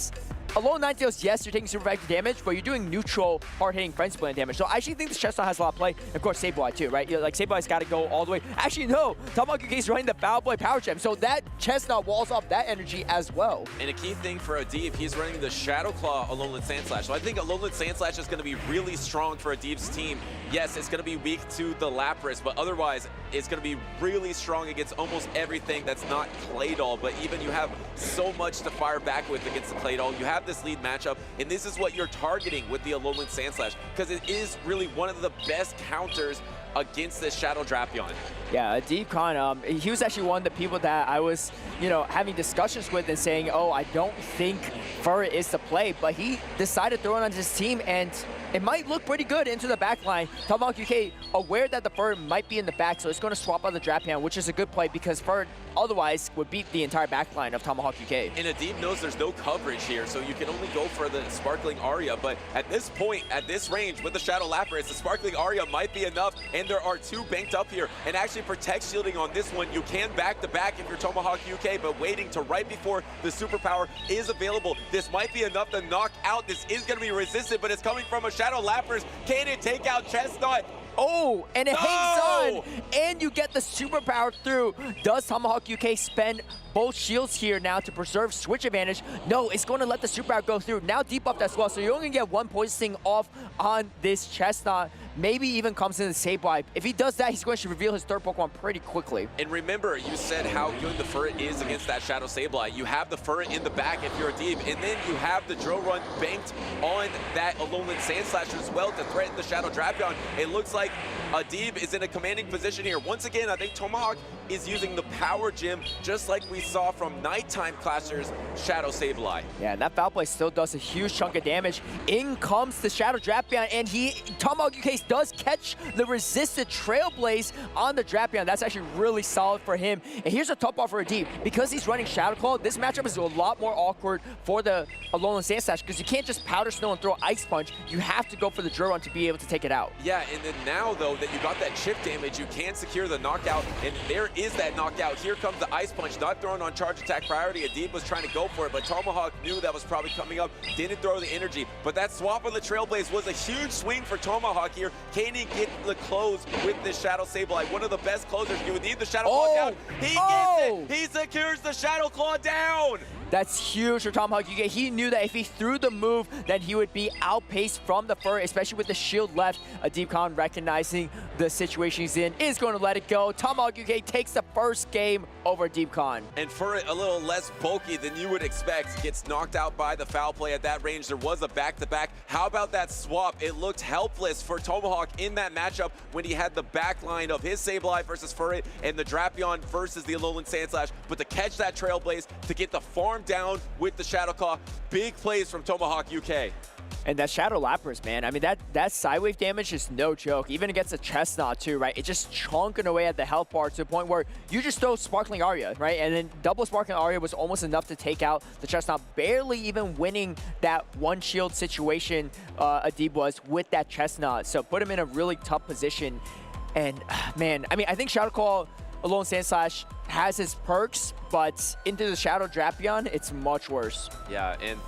Alolan Ninetales, yes, you're taking super effective damage, but you're doing neutral, hard-hitting Friends Play damage. So I actually think this Chestnut has a lot of play. And of course, Sableye too, right? Like, Sableye's got to go all the way. Actually, no. Tomahawk UK is running the Battle Boy Power Gem, so that Chestnut walls off that energy as well. And a key thing for Adib, he's running the Shadow Claw Alolan Sandslash. So I think Alolan Sandslash is going to be really strong for Adib's team. Yes, it's going to be weak to the Lapras, but otherwise, it's going to be really strong against almost everything that's not Claydol. But even you have so much to fire back with against the Claydol. You have this lead matchup, and this is what you're targeting with the Alolan Sandslash, because it is really one of the best counters against this Shadow Drapion. Yeah, Adib Khan, he was actually one of the people that I was, you know, having discussions with and saying, oh, I don't think Furret is the play, but he decided to throw it on his team, and it might look pretty good into the back line. Tomahawk UK aware that the Furret might be in the back, so it's going to swap out the Drapion, which is a good play because Furret otherwise would beat the entire back line of Tomahawk UK. And Adib knows there's no coverage here, so you can only go for the Sparkling Aria, but at this point, at this range, with the Shadow Lapras, the Sparkling Aria might be enough, and there are 2 banked up here, and actually protect shielding on this one. You can back-to-back if you're Tomahawk UK, but waiting to right before the superpower is available. This might be enough to knock out. This is going to be resisted, but it's coming from a Shadow Lapras. Can it take out Chestnut? Oh, and it hangs on, and you get the superpower through. Does Tomahawk UK spend both shields here now to preserve switch advantage? No, it's going to let the superpower go through. Now debuffed as well, so you're only going to get 1 poisoning off on this Chestnut. maybe even comes in the Sableye. If he does that, he's going to reveal his third Pokemon pretty quickly. And remember, you said how good the Furret is against that Shadow Sableye. You have the Furret in the back if you're a Deeb, and then you have the Drill Run banked on that Alolan Sandslasher as well to threaten the Shadow Drapion. It looks like a Deeb is in a commanding position here. Once again, I think Tomahawk is using the Power Gem, just like we saw from Nighttime Clashers Shadow Sableye. Yeah, and that Foul Play still does a huge chunk of damage. In comes the Shadow Drapion, and Tomahawk UK does catch the resisted Trailblaze on the Drapion. That's actually really solid for him. And here's a tough ball for a Deeb. Because he's running Shadow Claw, this matchup is a lot more awkward for the Alolan Sandslash, because you can't just Powder Snow and throw Ice Punch. You have to go for the Drill Run to be able to take it out. Yeah, and then now, though, that you got that chip damage, you can secure the knockout, and there is that knockout. Here comes the Ice Punch, not thrown on charge attack priority. Deeb was trying to go for it, but Tomahawk knew that was probably coming up, didn't throw the energy. But that swap on the Trailblaze was a huge swing for Tomahawk here. Can he get the close with this Shadow Sableye? One of the best closers. You would need the Shadow Claw down. He gets it. He secures the Shadow Claw down. That's huge for Tomahawk UK. He knew that if he threw the move, then he would be outpaced from the Furret, especially with the shield left. A Deepcon recognizing the situation he's in is going to let it go. Tomahawk UK takes the first game over Deepcon. And Furret, a little less bulky than you would expect, gets knocked out by the Foul Play at that range. There was a back-to-back. How about that swap? It looked helpless for Tomahawk in that matchup when he had the back line of his Sableye versus Furret and the Drapion versus the Alolan Sandslash. But to catch that Trailblaze, to get the farm down with the Shadow Claw, big plays from Tomahawk UK. And that Shadow Lapras, man, I mean, that Sidewave damage is no joke. Even against a Chestnut, too, right? It's just chunking away at the health bar to the point where you just throw Sparkling Aria, right? And then double Sparkling Aria was almost enough to take out the Chestnut, barely even winning that one shield situation Adib was with that Chestnut. So put him in a really tough position. And, man, I mean, I think Shadow Claw Alolan Sandslash has his perks, but into the Shadow Drapion, it's much worse. Yeah, and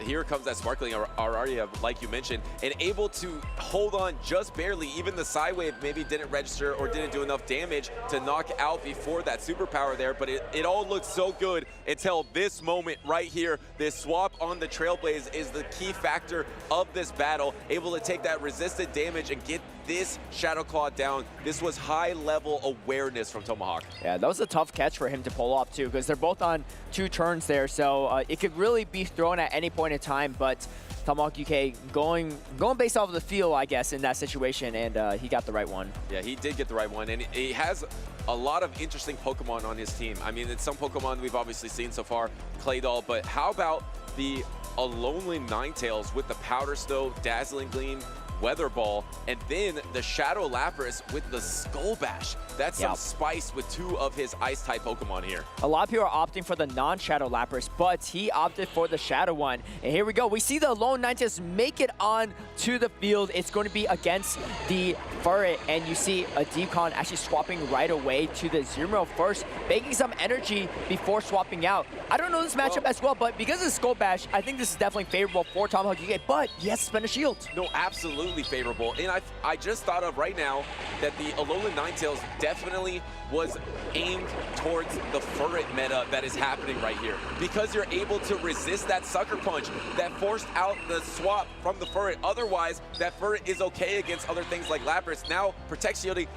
here comes that Sparkling Aria, like you mentioned, and able to hold on just barely. Even the Sidewave maybe didn't register or didn't do enough damage to knock out before that superpower there, but it all looked so good until this moment right here. This swap on the Trailblaze is the key factor of this battle, able to take that resisted damage and get this Shadow Claw down. This was high-level awareness from Tomahawk. Yeah, that was a tough catch for him to pull off, too, because they're both on 2 turns there, so it could really be thrown at any point in time, but Tomahawk UK going based off of the feel, I guess, in that situation, and he got the right one. Yeah, he did get the right one, and he has a lot of interesting Pokemon on his team. I mean, it's some Pokemon we've obviously seen so far, Claydol, but how about the Alolan Ninetales with the Powder Snow, Dazzling Gleam, Weather Ball, and then the Shadow Lapras with the Skull Bash. That's some spice with 2 of his Ice-type Pokemon here. A lot of people are opting for the non-Shadow Lapras, but he opted for the Shadow one. And here we go. We see the Alolan Ninetales make it on to the field. It's going to be against the Furret, and you see a Deepcon actually swapping right away to the Zero first, making some energy before swapping out. I don't know this matchup as well, but because of the Skull Bash, I think this is definitely favorable for Tomahawk UK, but he has to spend a shield. No, absolutely favorable. And I just thought of right now that the Alolan Ninetales definitely was aimed towards the Furret meta that is happening right here. Because you're able to resist that Sucker Punch that forced out the swap from the Furret. Otherwise, that Furret is okay against other things like Lapras. Now, Protect Shielding,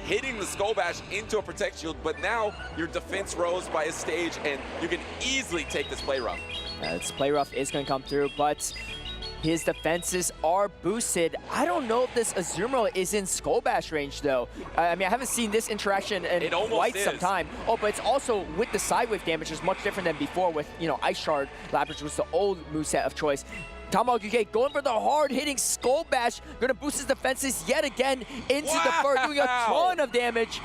hitting the Skull Bash into a Protect Shield, but now your defense rose by a stage and you can easily take this Play Rough. This Play Rough is going to come through, but his defenses are boosted. I don't know if this Azumarill is in Skull Bash range, though. I mean, I haven't seen this interaction in quite some time. Oh, but it's also with the Sidewave damage is much different than before with, you know, Ice Shard. Lapras was the old moveset of choice. Tomahawk UK going for the hard-hitting Skull Bash. Going to boost his defenses yet again into the Fur, doing a ton of damage.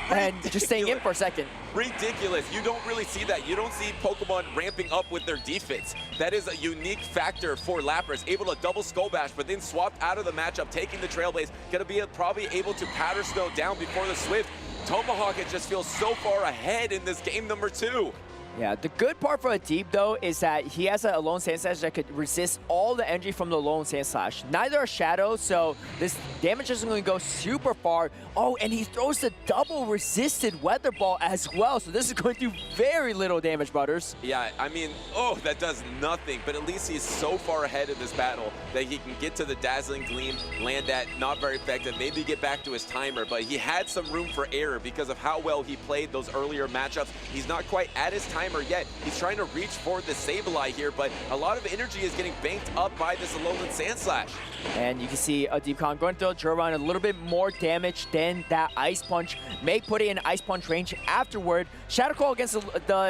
And just staying in for a second. Ridiculous. You don't really see that. You don't see Pokemon ramping up with their defense. That is a unique factor for Lapras. Able to double Skull Bash, but then swapped out of the matchup, taking the Trailblaze. Going to be probably able to Powder Snow down before the Swift. Tomahawk, it just feels so far ahead in this game number 2. Yeah, the good part for Adib, though, is that he has a lone sand slash that could resist all the energy from the lone sand slash. Neither are shadows, so this damage isn't going to go super far. Oh, and he throws the double resisted weather ball as well, so this is going to do very little damage, Butters. Yeah, I mean, oh, that does nothing, but at least he's so far ahead in this battle that he can get to the Dazzling Gleam, land that, not very effective, maybe get back to his timer, but he had some room for error because of how well he played those earlier matchups. He's not quite at his timer yet. He's trying to reach for the Sableye here, but a lot of energy is getting banked up by this Alolan Sand Slash. And you can see Adib Khan going to throw Joran a little bit more damage than that Ice Punch. May put it in Ice Punch range afterward. Shadow Claw against the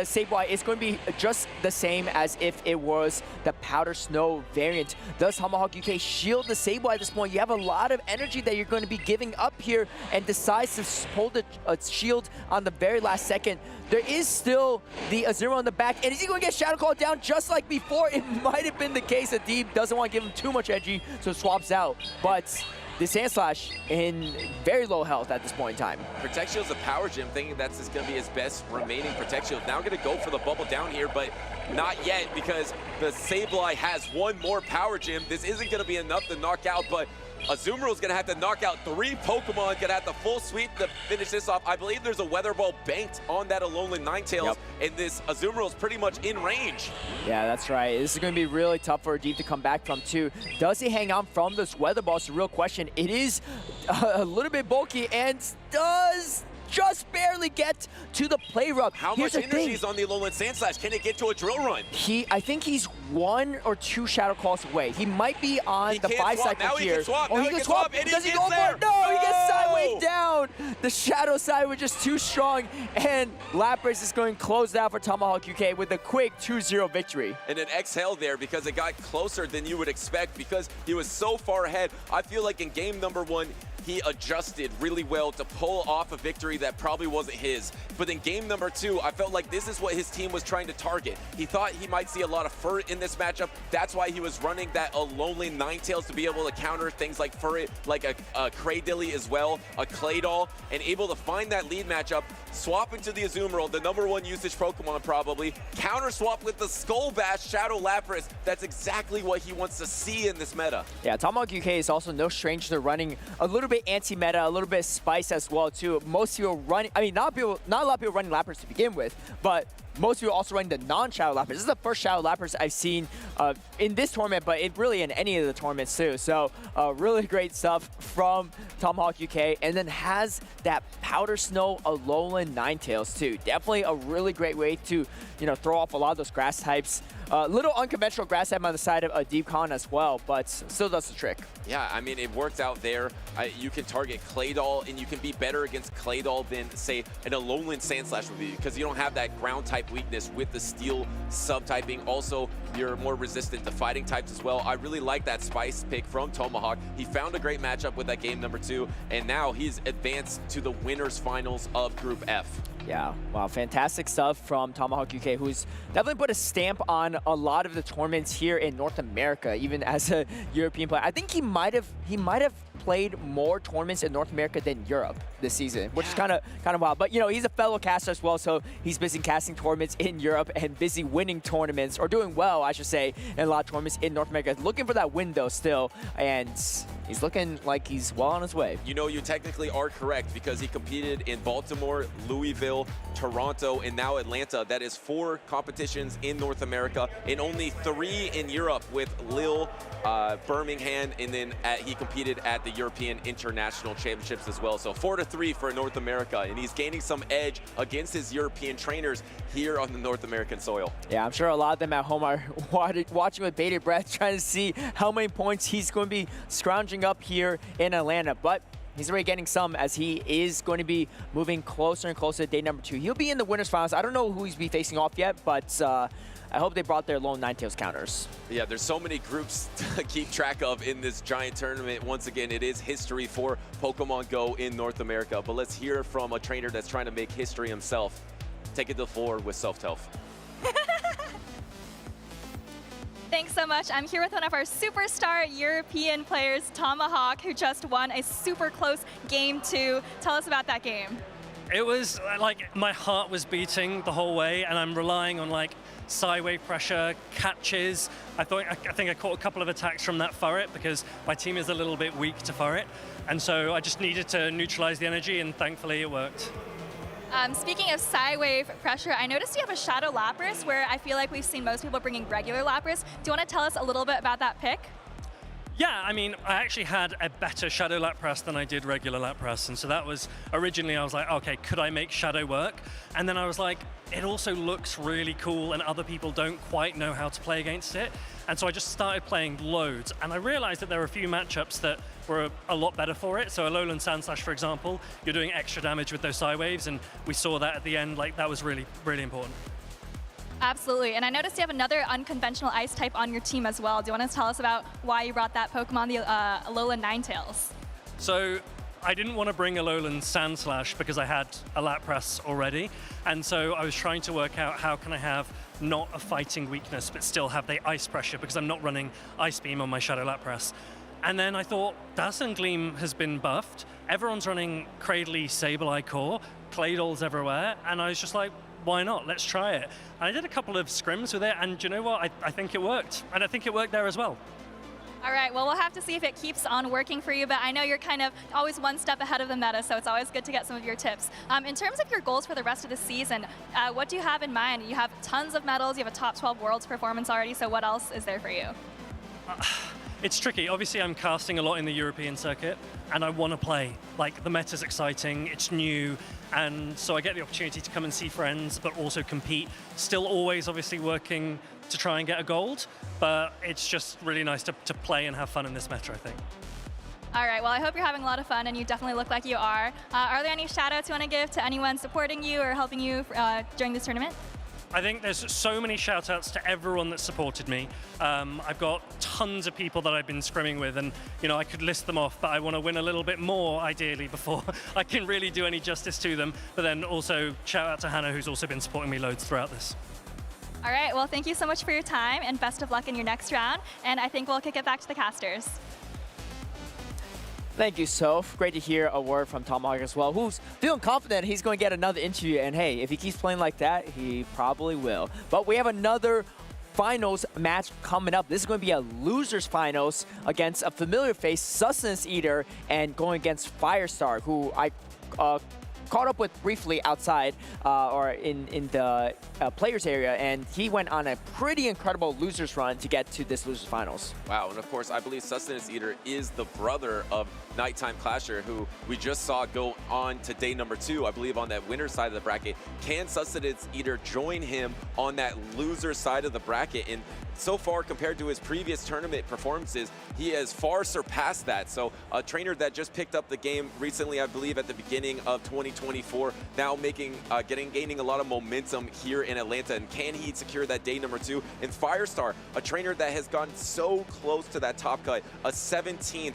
Sableye is going to be just the same as if it was the Powder Snow variant. Does Tomahawk UK shield the Sableye at this point? You have a lot of energy that you're going to be giving up here and decides to hold the shield on the very last second. There is still the Azumarill in the back, and is he going to get Shadow Claw down just like before? It might have been the case. Adib doesn't want to give him too much energy, so swaps out. But the Sand Slash in very low health at this point in time. Protect Shield's a power gem, thinking that's going to be his best remaining Protect Shield. Now going to go for the bubble down here, but not yet because the Sableye has one more power gem. This isn't going to be enough to knock out, but Azumarill's going to have to knock out 3 Pokemon, going to have to full sweep to finish this off. I believe there's a Weather Ball banked on that Alolan Ninetales, and this Azumarill's pretty much in range. Yeah, that's right. This is going to be really tough for Adib to come back from, too. Does he hang on from this Weather Ball? It's a real question. It is a little bit bulky and does just barely get to the play rub. How much energy is on the Alolan Sand Slash? Can it get to a Drill Run? I think he's 1 or 2 Shadow Calls away. He might be on the 5 cycle now here. He can swap. Oh, now he can swap. And Does he gets go there. for it? No, he gets sideways down. The Shadow side was just too strong, and Lapras is going to close it out for Tomahawk UK with a quick 2-0 victory. And an exhale there because it got closer than you would expect because he was so far ahead. I feel like in game number 1, he adjusted really well to pull off a victory that probably wasn't his. But in game number 2, I felt like this is what his team was trying to target. He thought he might see a lot of Furret in this matchup. That's why he was running that Alolan Ninetales to be able to counter things like Furret, like a Cradilly as well, a Claydol, and able to find that lead matchup, swap into the Azumarill, the #1 usage Pokemon probably, counter swap with the Skull Bash Shadow Lapras. That's exactly what he wants to see in this meta. Yeah, Tomahawk UK is also no stranger to running a little bit anti-meta, a little bit of spice as well too. Most people running, I mean, not a lot of people running Lapras to begin with, but most people also running the non-Shadow Lapras. This is the first Shadow Lapras I've seen in this tournament, but really in any of the tournaments too. So really great stuff from Tomahawk UK, and then has that Powder Snow Alolan Ninetales too. Definitely a really great way to, throw off a lot of those grass types. Little unconventional grass type on the side of Adib Khan as well, but still does the trick. Yeah, I mean, it worked out there. You can target Claydol, and you can be better against Claydol than, say, an Alolan Sandslash would be, because you don't have that ground type weakness with the steel subtyping. Also, you're more resistant to fighting types as well. I really like that spice pick from Tomahawk. He found a great matchup with that game number 2, and now he's advanced to the winners finals of Group F. Yeah, wow, fantastic stuff from Tomahawk UK, who's definitely put a stamp on a lot of the tournaments here in North America, even as a European player. I think he might have played more tournaments in North America than Europe this season, which is kind of wild. But he's a fellow caster as well, so he's busy casting tournaments in Europe and busy winning tournaments, or doing well, I should say, in a lot of tournaments in North America. Looking for that window still, and he's looking like he's well on his way. You technically are correct because he competed in Baltimore, Louisville, Toronto, and now Atlanta. That is 4 competitions in North America and only 3 in Europe with Lille, Birmingham, and then he competed at the European International Championships as well. So 4-3 for North America, and he's gaining some edge against his European trainers here on the North American soil. Yeah, I'm sure a lot of them at home are watching with bated breath, trying to see how many points he's going to be scrounging up here in Atlanta. But he's already getting some, as he is going to be moving closer and closer to day number 2. He'll be in the winners finals. I don't know who he's be facing off yet, but I hope they brought their lone Ninetales counters. Yeah, there's so many groups to keep track of in this giant tournament. Once again, it is history for Pokemon Go in North America. But let's hear from a trainer that's trying to make history himself. Take it to the floor with Self-Telf. Thanks so much. I'm here with one of our superstar European players, Tomahawk, who just won a super close game 2. Tell us about that game. It was like my heart was beating the whole way, and I'm relying on like sidewave pressure, catches. I think I caught a couple of attacks from that Furret because my team is a little bit weak to Furret, and so I just needed to neutralize the energy, and thankfully it worked. Speaking of sidewave pressure, I noticed you have a Shadow Lapras, where I feel like we've seen most people bringing regular Lapras. Do you want to tell us a little bit about that pick? Yeah, I mean, I actually had a better Shadow Lapras than I did regular Lapras, and so that was, originally I was like, okay, could I make Shadow work? And then I was like, it also looks really cool and other people don't quite know how to play against it. And so I just started playing loads, and I realized that there were a few matchups that were a lot better for it. So a Alolan Sandslash, for example, you're doing extra damage with those side waves, and we saw that at the end, like that was really, really important. Absolutely, and I noticed you have another unconventional ice type on your team as well. Do you want to tell us about why you brought that Pokemon, the Alolan Ninetales? So I didn't want to bring Alolan Sandslash because I had a Lapras already, and so I was trying to work out how can I have not a fighting weakness but still have the ice pressure because I'm not running Ice Beam on my Shadow Lapras. And then I thought, Dazzling Gleam has been buffed, everyone's running Cradley Sableye Core, Claydol's everywhere, and I was just like, why not? Let's try it. And I did a couple of scrims with it, and you know what? I think it worked. And I think it worked there as well. All right, well, we'll have to see if it keeps on working for you, but I know you're kind of always one step ahead of the meta, so it's always good to get some of your tips. In terms of your goals for the rest of the season, what do you have in mind? You have tons of medals, you have a top 12 Worlds performance already, so what else is there for you? It's tricky. Obviously, I'm casting a lot in the European circuit, and I want to play. Like, the meta's exciting, it's new, and so I get the opportunity to come and see friends, but also compete. Still always, obviously, working to try and get a gold, but it's just really nice to play and have fun in this meta, I think. All right, well, I hope you're having a lot of fun, and you definitely look like you are. Are there any shout-outs you want to give to anyone supporting you or helping you during this tournament? I think there's so many shout-outs to everyone that supported me. I've got tons of people that I've been scrimming with, and you know I could list them off, but I want to win a little bit more, ideally, before I can really do any justice to them. But then also shout out to Hannah, who's also been supporting me loads throughout this. All right, well, thank you so much for your time, and best of luck in your next round. And I think we'll kick it back to the casters. Thank you, Soph. Great to hear a word from Tomahawk as well, who's feeling confident he's going to get another interview. And hey, if he keeps playing like that, he probably will. But we have another finals match coming up. This is going to be a losers finals against a familiar face, Sustenance Eater, and going against Firestar, who I caught up with briefly outside or in the players area, and he went on a pretty incredible losers run to get to this losers finals. Wow, and of course, I believe Sustenance Eater is the brother of Nighttime Clasher, who we just saw go on to day number 2, I believe on that winner side of the bracket. Can Sustenance Eater join him on that loser side of the bracket? And so far, compared to his previous tournament performances, he has far surpassed that. So a trainer that just picked up the game recently, I believe at the beginning of 2024, now gaining a lot of momentum here in Atlanta. And can he secure that day number 2? And Firestar, a trainer that has gone so close to that top cut, a 17th.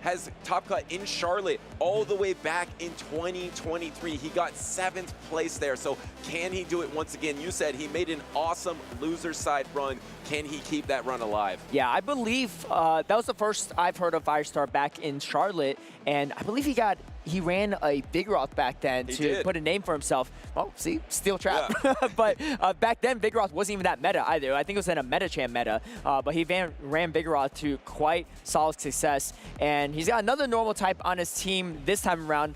Has top cut in Charlotte all the way back in 2023. He got 7th place there. So can he do it once again? You said he made an awesome loser side run. Can he keep that run alive? Yeah, I believe that was the first I've heard of Firestar back in Charlotte, and I believe he ran a Vigoroth back then to put a name for himself. Well, see, Steel Trap. Yeah. But back then, Vigoroth wasn't even that meta either. I think it was in a Metachan meta, but he ran Vigoroth to quite solid success, and he's got another normal type on his team this time around.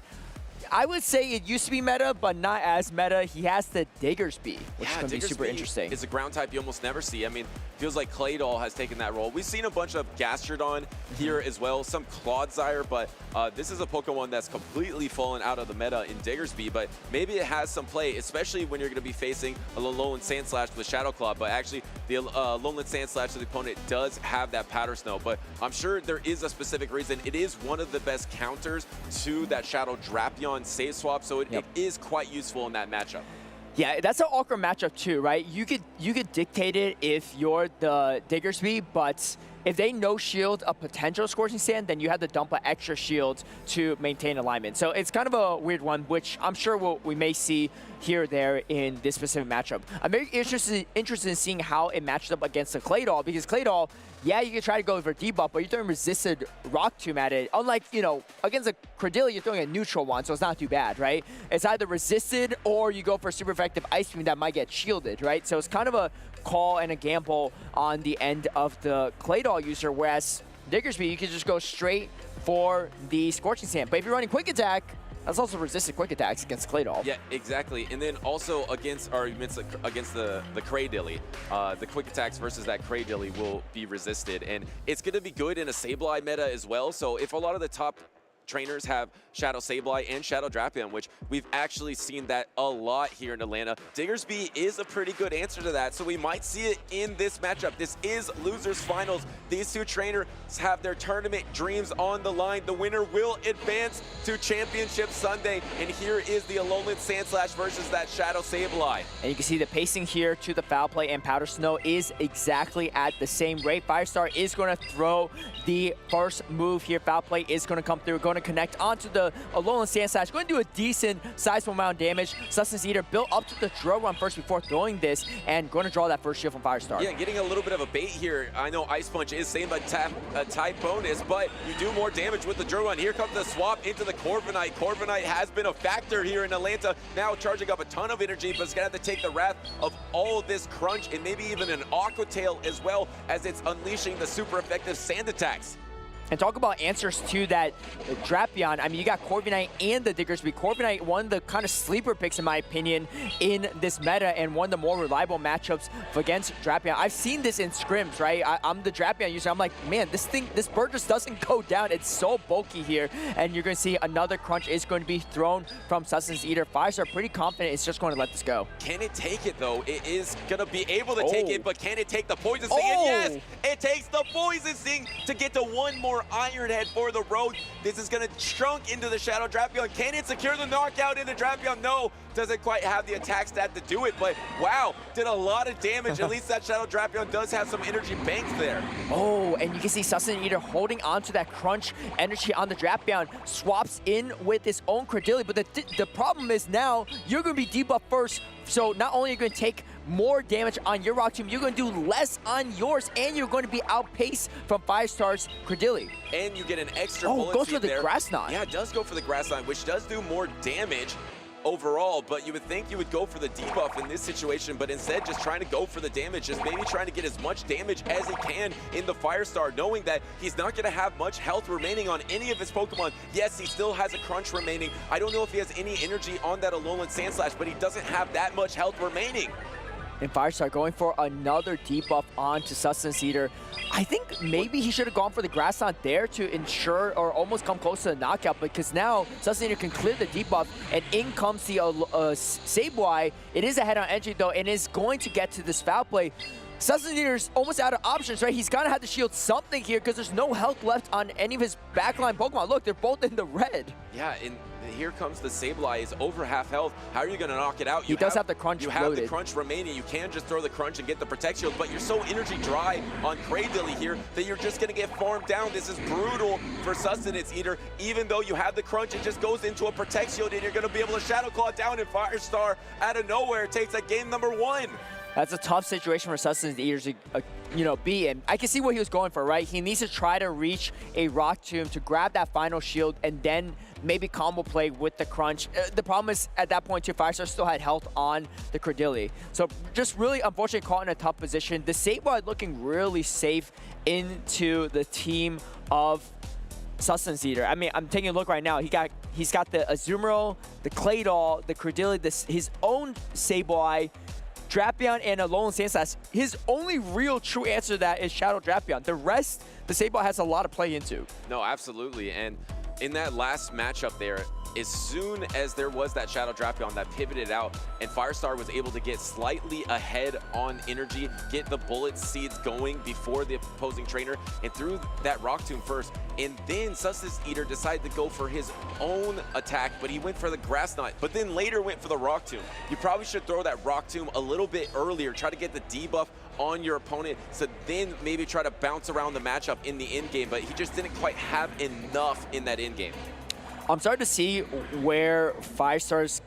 I would say it used to be meta, but not as meta. He has the Diggersby, which is going to be super interesting. It's a ground type you almost never see. I mean, feels like Claydol has taken that role. We've seen a bunch of Gastrodon here as well, some Clodsire, but this is a Pokemon that's completely fallen out of the meta in Diggersby, but maybe it has some play, especially when you're going to be facing a Alolan Sandslash with Shadow Claw, but actually the Alolan Sandslash to the opponent does have that Powder Snow, but I'm sure there is a specific reason. It is one of the best counters to that Shadow Drapion save swap, so it is quite useful in that matchup. Yeah, that's an awkward matchup too, right? You could dictate it if you're the Diggersby, but if they no shield a potential Scorching Sand, then you have to dump an extra shield to maintain alignment. So it's kind of a weird one, which I'm sure we may see here or there in this specific matchup. I'm very interested in seeing how it matched up against the Claydol, because Claydol, yeah, you can try to go for debuff, but you're throwing resisted Rock Tomb at it. Unlike, you know, against a Credillia, you're throwing a neutral one, so it's not too bad, right? It's either resisted or you go for super effective Ice Beam that might get shielded, right? So it's kind of a call and a gamble on the end of the Claydol user, whereas Diggersby, you can just go straight for the Scorching Sand. But if you're running Quick Attack, that's also resisted quick attacks against Claydol. Yeah, exactly. And then also against the Cradilly, the quick attacks versus that Cradilly will be resisted. And it's going to be good in a Sableye meta as well. So if a lot of the top trainers have Shadow Sableye and Shadow Drapion, which we've actually seen that a lot here in Atlanta, Diggersby is a pretty good answer to that. So we might see it in this matchup. This is Losers Finals. These two trainers have their tournament dreams on the line. The winner will advance to Championship Sunday. And here is the Alolan Sandslash versus that Shadow Sableye. And you can see the pacing here to the foul play and Powder Snow is exactly at the same rate. Firestar is going to throw the first move here. Foul play is going to come through, going to connect onto the Alolan Sandslash, going to do a decent sizable amount of damage. Sustenance Eater built up to the drill run first before throwing this, and going to draw that first shield from Firestar. Yeah, getting a little bit of a bait here. I know Ice Punch is same a type bonus, but you do more damage with the drill run. Here comes the swap into the Corviknight. Corviknight has been a factor here in Atlanta, now charging up a ton of energy, but it's going to have to take the wrath of all of this crunch and maybe even an Aqua Tail as well, as it's unleashing the super effective sand attacks. And talk about answers to that Drapion. I mean, you got Corviknight and the Diggersby. Corviknight, one of the kind of sleeper picks, in my opinion, in this meta, and one of the more reliable matchups against Drapion. I've seen this in scrims, right? I'm the Drapion user. I'm like, man, this bird just doesn't go down. It's so bulky here. And you're going to see another crunch is going to be thrown from Sustenance Eater. Firestar pretty confident it's just going to let this go. Can it take it, though? It is going to be able to take it, but can it take the Poison Sting? And yes, it takes the Poison Sting to get to one more Iron Head for the road. This is going to trunk into the Shadow Drapion. Can it secure the knockout into Drapion? No, doesn't quite have the attack stat to do it, but wow, did a lot of damage. At least that Shadow Drapion does have some energy banked there. Oh, and you can see Sustenance Eater holding onto that crunch energy on the Drapion, swaps in with his own Credilly, but the problem is now you're going to be debuffed first, so not only are you going to take more damage on your Rock Tomb, you're going to do less on yours, and you're going to be outpaced from Firestar's Credilly. And you get an extra bullet bullet goes for the there. Grass Knot. Yeah, it does go for the Grass Knot, which does do more damage overall, but you would think you would go for the debuff in this situation, but instead just trying to go for the damage, just maybe trying to get as much damage as he can in the Firestar, knowing that he's not going to have much health remaining on any of his Pokemon. Yes, he still has a crunch remaining. I don't know if he has any energy on that Alolan Sandslash, but he doesn't have that much health remaining. And Firestar going for another debuff onto Sustenance Eater. I think maybe he should have gone for the Grass Knot there to ensure or almost come close to the knockout, because now Sustenance Eater can clear the debuff, and in comes the Sableye. It is a head-on entry though, and is going to get to this foul play. Sustenance Eater's almost out of options, right? He's gonna have to shield something here because there's no health left on any of his backline Pokemon. Look, they're both in the red. Yeah, and here comes the Sableye. Is over half health. How are you going to knock it out? He does have the crunch You have loaded. the crunch remaining. You can just throw the crunch and get the Protect Shield, but you're so energy dry on Cradilly here that you're just going to get farmed down. This is brutal for Sustenance Eater. Even though you have the crunch, it just goes into a Protect Shield, and you're going to be able to Shadow Claw down, and Firestar out of nowhere takes that game number 1. That's a tough situation for Sustenance Eater to, be in. I can see what he was going for, right? He needs to try to reach a Rock Tomb to grab that final shield and then maybe combo play with the crunch. The problem is, at that point, too, Firestar still had health on the Credilly. So just really unfortunately caught in a tough position. The Sableye looking really safe into the team of Sustenance Eater. I mean, I'm taking a look right now. He's got the Azumarill, the Claydol, the Credilly, his own Sableye, Drapion, and Alolan Sandslash. His only real true answer to that is Shadow Drapion. The rest, the Sableye has a lot of play into. No, absolutely. And in that last matchup there, as soon as there was that Shadow Drapion that pivoted out, and Firestar was able to get slightly ahead on energy, get the bullet seeds going before the opposing trainer, and threw that Rock Tomb first. And then Sustenance Eater decided to go for his own attack, but he went for the Grass Knot, but then later went for the Rock Tomb. You probably should throw that Rock Tomb a little bit earlier, try to get the debuff on your opponent, so then maybe try to bounce around the matchup in the end game, but he just didn't quite have enough in that end game. I'm starting to see where Firestar's,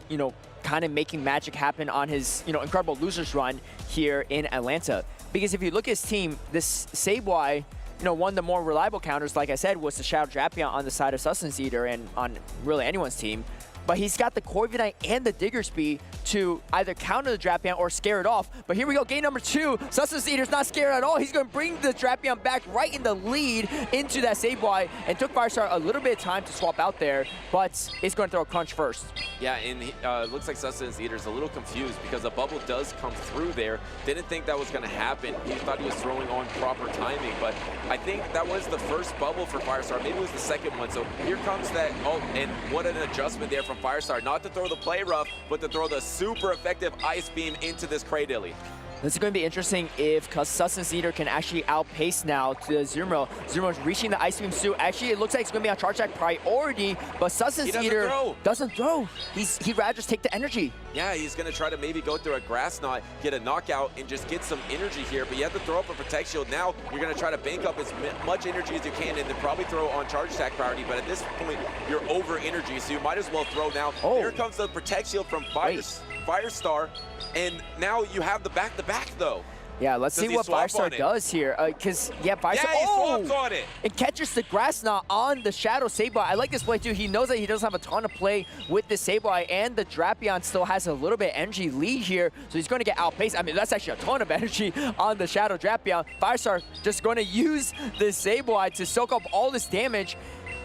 kind of making magic happen on his, incredible losers run here in Atlanta. Because if you look at his team, this Sableye, one of the more reliable counters, like I said, was the Shadow Drapion on the side of Sustenance Eater and on really anyone's team. But he's got the Corviknight and the Digger Speed to either counter the Drapion or scare it off. But here we go, game number 2. Sustenance Eater's not scared at all. He's going to bring the Drapion back right in the lead into that Sableye, and took Firestar a little bit of time to swap out there, but it's going to throw a Crunch first. Yeah, and it looks like Sustenance Eater's a little confused because a bubble does come through there. Didn't think that was going to happen. He thought he was throwing on proper timing, but I think that was the first bubble for Firestar. Maybe it was the second one. So here comes that, oh, and what an adjustment there from Firestar. Not to throw the play rough, but to throw the super effective Ice Beam into this Cradilly. This is going to be interesting if Sustenance Eater can actually outpace now to Azumarill. Azumarill reaching the Ice Beam suit. Actually, it looks like it's going to be on charge attack priority, but Sustenance Eater doesn't throw. He'd rather just take the energy. Yeah, he's going to try to maybe go through a Grass Knot, get a knockout, and just get some energy here, but you have to throw up a Protect Shield. Now you're going to try to bank up as much energy as you can and then probably throw on charge attack priority, but at this point, you're over energy, so you might as well throw now. Oh. Here comes the Protect Shield from Firestar, and now you have the back-to-back, though. Yeah, let's see what Firestar does here. Because, Firestar, he swaps on it. It catches the Grass Knot on the Shadow Sableye. I like this play, too. He knows that he doesn't have a ton of play with the Sableye, and the Drapion still has a little bit of energy lead here, so he's going to get outpaced. I mean, that's actually a ton of energy on the Shadow Drapion. Firestar just going to use the Sableye to soak up all this damage.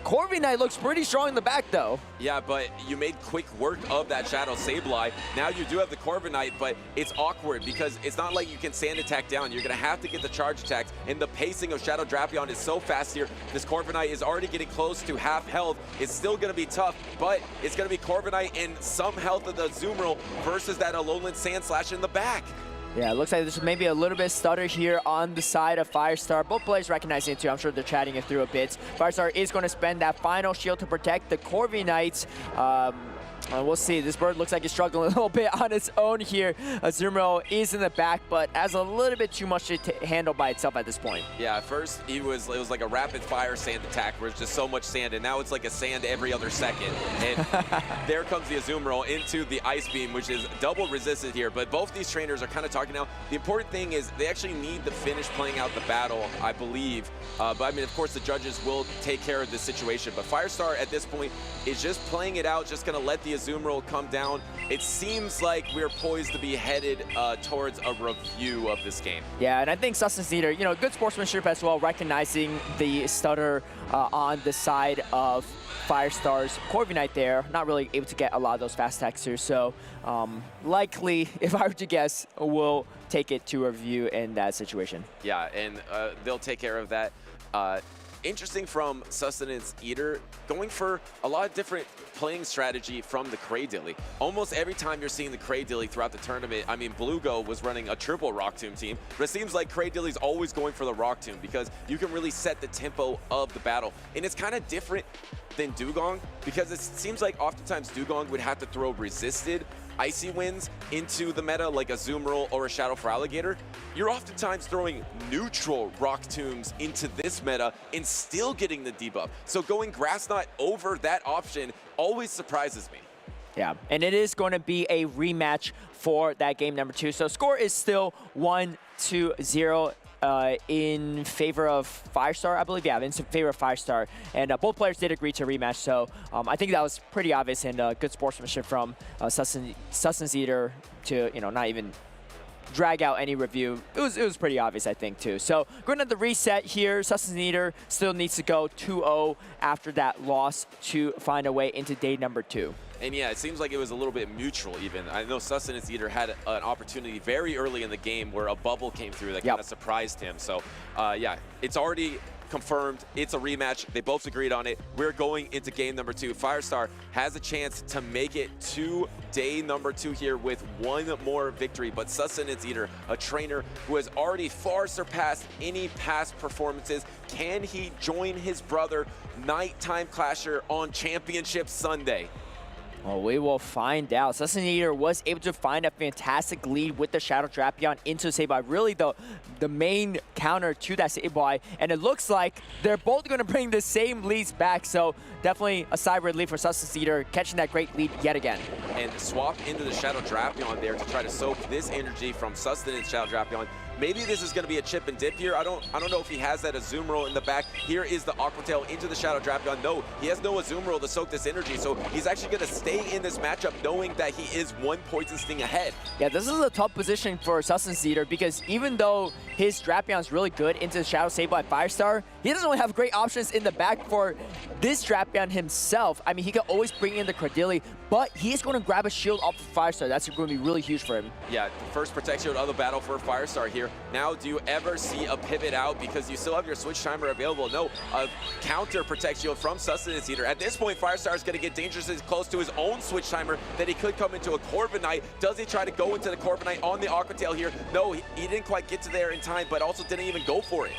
Corviknight looks pretty strong in the back, though. Yeah, but you made quick work of that Shadow Sableye. Now you do have the Corviknight, but it's awkward because it's not like you can sand attack down. You're going to have to get the charge attacks, and the pacing of Shadow Drapion is so fast here. This Corviknight is already getting close to half health. It's still going to be tough, but it's going to be Corviknight and some health of the Azumarill versus that Alolan Sandslash in the back. Yeah, it looks like there's maybe a little bit of stutter here on the side of Firestar. Both players recognizing it too. I'm sure they're chatting it through a bit. Firestar is going to spend that final shield to protect the Corviknight. We'll see. This bird looks like it's struggling a little bit on its own here. Azumarill is in the back, but has a little bit too much to handle by itself at this point. Yeah, at first it was like a rapid fire sand attack where it's just so much sand, and now it's like a sand every other second. And there comes the Azumarill into the Ice Beam, which is double resisted here. But both these trainers are kind of talking now. The important thing is they actually need to finish playing out the battle, I believe. But I mean, of course, the judges will take care of this situation. But Firestar at this point is just playing it out, just going to let the Azumarill come down. It seems like we're poised to be headed towards a review of this game. Yeah, and I think Sustenance Eater, good sportsmanship as well, recognizing the stutter on the side of Firestar's Corviknight there. Not really able to get a lot of those fast attacks here, so likely, if I were to guess, we'll take it to review in that situation. Yeah, and they'll take care of that. Interesting from Sustenance Eater, going for a lot of different playing strategy from the Cradilly. Almost every time you're seeing the Cradilly throughout the tournament, I mean, Bluego was running a triple Rock Tomb team, but it seems like Cradilly's always going for the Rock Tomb because you can really set the tempo of the battle. And it's kind of different than Dugong because it seems like oftentimes Dugong would have to throw resisted Icy Winds into the meta like a Azumarill or a Shadow for Alligator. You're oftentimes throwing neutral Rock Tombs into this meta and still getting the debuff. So going Grass Knot over that option always surprises me. Yeah, and it is going to be a rematch for that game number 2. So score is still 1-0 in favor of Firestar, I believe. Yeah, in favor of Firestar. And both players did agree to a rematch, so I think that was pretty obvious and good sportsmanship from Sustenance Eater to, not even drag out any review. It was pretty obvious, I think, too. So going to the reset here, Sustenance Eater still needs to go 2-0 after that loss to find a way into day number 2. And yeah, it seems like it was a little bit mutual even. I know Sustenance Eater had an opportunity very early in the game where a bubble came through that kind of surprised him. So yeah, it's already confirmed. It's a rematch. They both agreed on it. We're going into game number 2. Firestar has a chance to make it to day number 2 here with one more victory. But Sustenance Eater, a trainer who has already far surpassed any past performances, can he join his brother, Nighttime Clasher, on Championship Sunday? Well, we will find out. Sustenance Eater was able to find a fantastic lead with the Shadow Drapion into Sableye. Really the main counter to that Sableye. And it looks like they're both going to bring the same leads back. So definitely a side lead for Sustenance Eater, catching that great lead yet again. And swap into the Shadow Drapion there to try to soak this energy from Sustenance Shadow Drapion. Maybe this is going to be a chip and dip here. I don't know if he has that Azumarill in the back. Here is the Aqua Tail into the Shadow Drapion. No, he has no Azumarill to soak this energy, so he's actually going to stay in this matchup knowing that he is one Poison Sting ahead. Yeah, this is a tough position for Sustenance Eater because even though his Drapion is really good into the Shadow Sableye Firestar, he doesn't really have great options in the back for this Drapion himself. I mean, he can always bring in the Cradily, but he is going to grab a shield off of Firestar. That's going to be really huge for him. Yeah, the first Protect Shield of the battle for Firestar here. Now, do you ever see a pivot out because you still have your Switch Timer available? No, a counter Protect Shield from Sustenance Eater. At this point, Firestar is going to get dangerously close to his own Switch Timer that he could come into a Corviknight. Does he try to go into the Corviknight on the Aqua Tail here? No, he didn't quite get to there in time, but also didn't even go for it.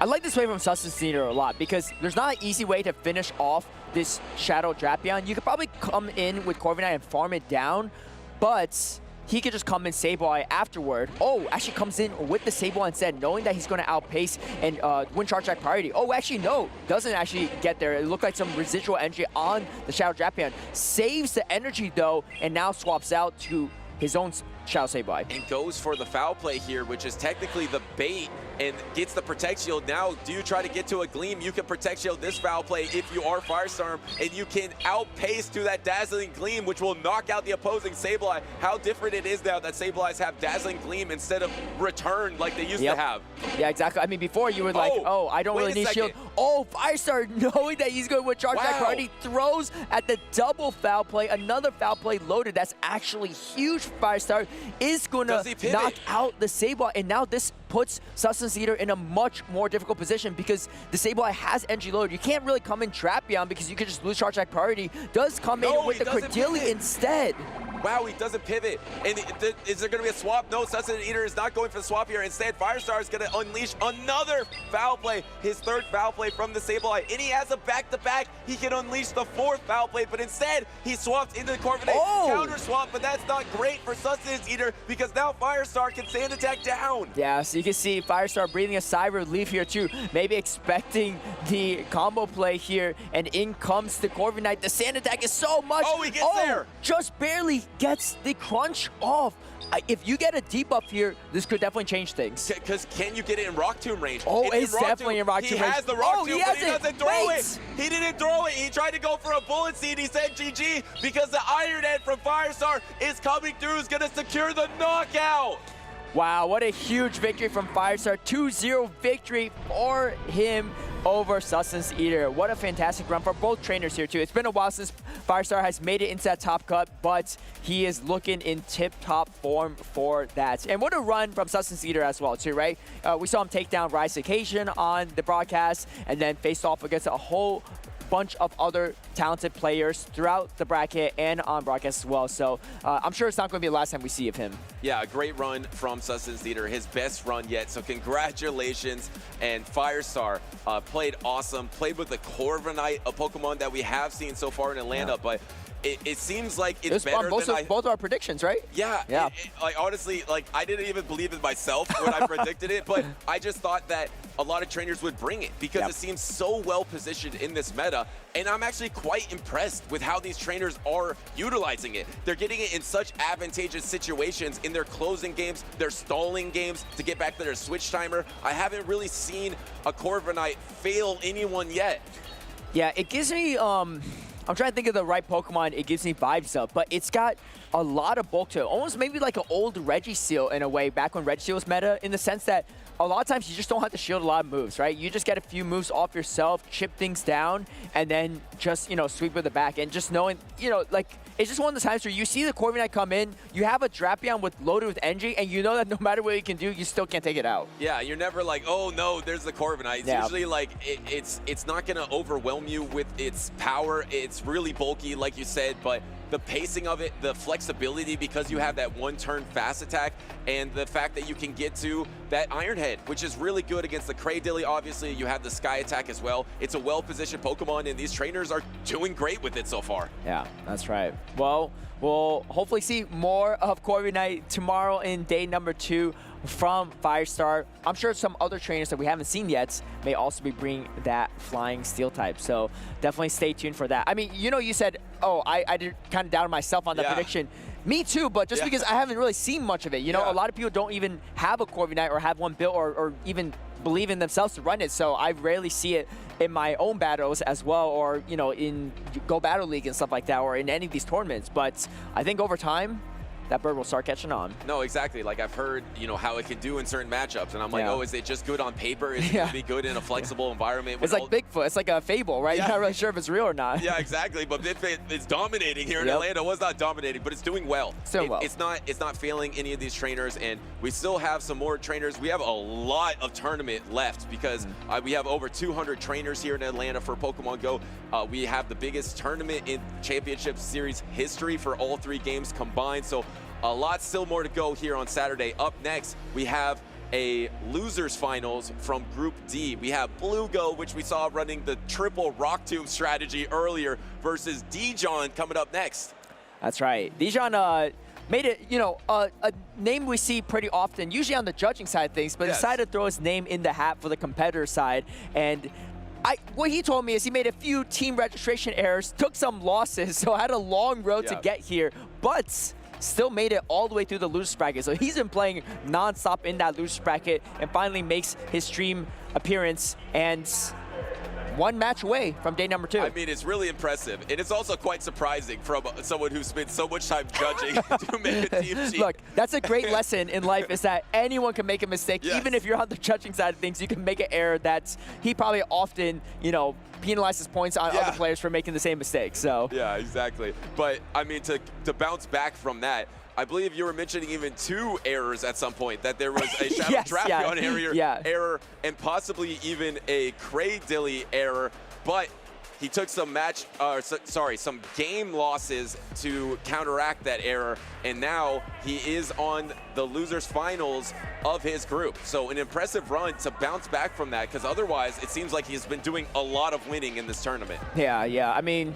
I like this play from Sustenance Eater a lot because there's not an easy way to finish off this Shadow Drapion. You could probably come in with Corviknight and farm it down, but he could just come in Sableye afterward. Oh, actually comes in with the Sableye instead, knowing that he's going to outpace and win Charge Attack priority. Oh, actually, no. Doesn't actually get there. It looked like some residual energy on the Shadow Drapion. Saves the energy, though, and now swaps out to his own Shadow Sableye. And goes for the foul play here, which is technically the bait, and gets the Protect Shield. Now, do you try to get to a Gleam? You can Protect Shield this foul play if you are Firestorm, and you can outpace to that Dazzling Gleam, which will knock out the opposing Sableye. How different it is now that Sableyes have Dazzling Gleam instead of Return like they used to have. Yeah, exactly. I mean, before you were like, oh, I don't really need shield. Oh, Firestar, knowing that he's going with Charge Attack priority, throws at the double foul play. Another foul play loaded. That's actually huge for Firestar. Is going to knock out the Sableye, and now this puts Sustenance Eater in a much more difficult position because the Sableye has energy load. You can't really come in Drapion because you could just lose Charge Attack priority. Does come in with the Cradily instead. Wow, he doesn't pivot. And is there going to be a swap? No, Sustenance Eater is not going for the swap here. Instead, Firestar is going to unleash another foul play, his third foul play from the Sableye. And he has a back-to-back. He can unleash the fourth foul play, but instead, he swaps into the Corviknight. Counter swap, but that's not great for Sustenance Eater because now Firestar can sand attack down. Yeah, so you can see Firestar breathing a sigh of relief here too, maybe expecting the combo play here, and in comes the Corviknight. The sand attack is so much. Oh, he gets there. Just barely gets the crunch off. If you get a debuff here, this could definitely change things. Because can you get it in Rock Tomb range? Oh, it's definitely in Rock Tomb range. He has the Rock Tomb, but he doesn't throw Wait. it. He didn't throw it. He tried to go for a Bullet Seed. He said GG because the Iron Head from Firestar is coming through, is going to secure the knockout. Wow, what a huge victory from Firestar. 2-0 victory for him over Sustenance Eater. What a fantastic run for both trainers here too. It's been a while since Firestar has made it into that top cut, but he is looking in tip-top form for that. And what a run from Sustenance Eater as well too, right? We saw him take down Rise Occasion on the broadcast and then faced off against a whole bunch of other talented players throughout the bracket and on broadcast as well. So I'm sure it's not going to be the last time we see of him. Yeah, a great run from Sustenance Eater, his best run yet. So congratulations. And Firestar played awesome, played with the Corviknight, a Pokemon that we have seen so far in Atlanta, but it seems like it's better than both our predictions, right? Yeah. Like honestly, like I didn't even believe in myself when I predicted it, but I just thought that a lot of trainers would bring it because it seems so well positioned in this meta. And I'm actually quite impressed with how these trainers are utilizing it. They're getting it in such advantageous situations in their closing games, their stalling games to get back to their Switch Timer. I haven't really seen a Corviknight fail anyone yet. Yeah, it gives me I'm trying to think of the right Pokemon it gives me vibes of, but it's got a lot of bulk to it. Almost maybe like an old Regiseal in a way, back when Regiseal was meta, in the sense that a lot of times you just don't have to shield a lot of moves, right? You just get a few moves off yourself, chip things down, and then just, you know, sweep with the back. And just knowing, you know, like, it's just one of the times where you see the Corviknight come in, you have a Drapion loaded with energy, and you know that no matter what you can do, you still can't take it out. Yeah, you're never like, oh no, there's the Corviknight. It's usually like, it's not going to overwhelm you with its power. It's really bulky, like you said, but the pacing of it, the flexibility, because you have that one-turn fast attack, and the fact that you can get to that Iron Head, which is really good against the Cradilly. Obviously, you have the Sky attack as well. It's a well-positioned Pokemon, and these trainers are doing great with it so far. Yeah, that's right. Well, we'll hopefully see more of Corviknight tomorrow in day number 2 from Firestar. I'm sure some other trainers that we haven't seen yet may also be bringing that flying steel type. So definitely stay tuned for that. I mean, you know, you said, oh, I did kind of doubted myself on that prediction. Me too, but just because I haven't really seen much of it. You know, a lot of people don't even have a Corviknight or have one built or even believe in themselves to run it. So I rarely see it in my own battles as well, or, you know, in Go Battle League and stuff like that, or in any of these tournaments. But I think over time, that bird will start catching on. No, exactly. Like, I've heard, you know, how it can do in certain matchups, and I'm like, oh, is it just good on paper? Is it going to be good in a flexible environment? It's like Bigfoot. It's like a fable, right? You're not really sure if it's real or not. Yeah, exactly. But it's dominating here in Atlanta. It was not dominating, but it's doing well. It's not failing any of these trainers, and we still have some more trainers. We have a lot of tournament left because we have over 200 trainers here in Atlanta for Pokemon Go. We have the biggest tournament in Championship Series history for all 3 games combined. So a lot still more to go here on Saturday. Up next, we have a losers finals from Group D. We have Blugo, which we saw running the triple Rock Tomb strategy earlier, versus Dijon coming up next. That's right. Dijon made it, you know, a name we see pretty often, usually on the judging side of things, but decided to throw his name in the hat for the competitor side. And what he told me is he made a few team registration errors, took some losses, so had a long road to get here, but still made it all the way through the losers bracket. So he's been playing non-stop in that losers bracket and finally makes his stream appearance, and 1 match away from day number 2. I mean, it's really impressive. And it's also quite surprising from someone who spent so much time judging to make a team cheat. Look, that's a great lesson in life, is that anyone can make a mistake. Even if you're on the judging side of things, you can make an error that he probably often, you know, penalizes points on other players for making the same mistake. So yeah, exactly. But I mean, to bounce back from that, I believe you were mentioning even 2 errors at some point, that there was a Shadow Drapion error and possibly even a Cradilly error, but he took some some game losses to counteract that error, and now he is on the losers finals of his group. So an impressive run to bounce back from that, because otherwise it seems like he's been doing a lot of winning in this tournament. Yeah. I mean,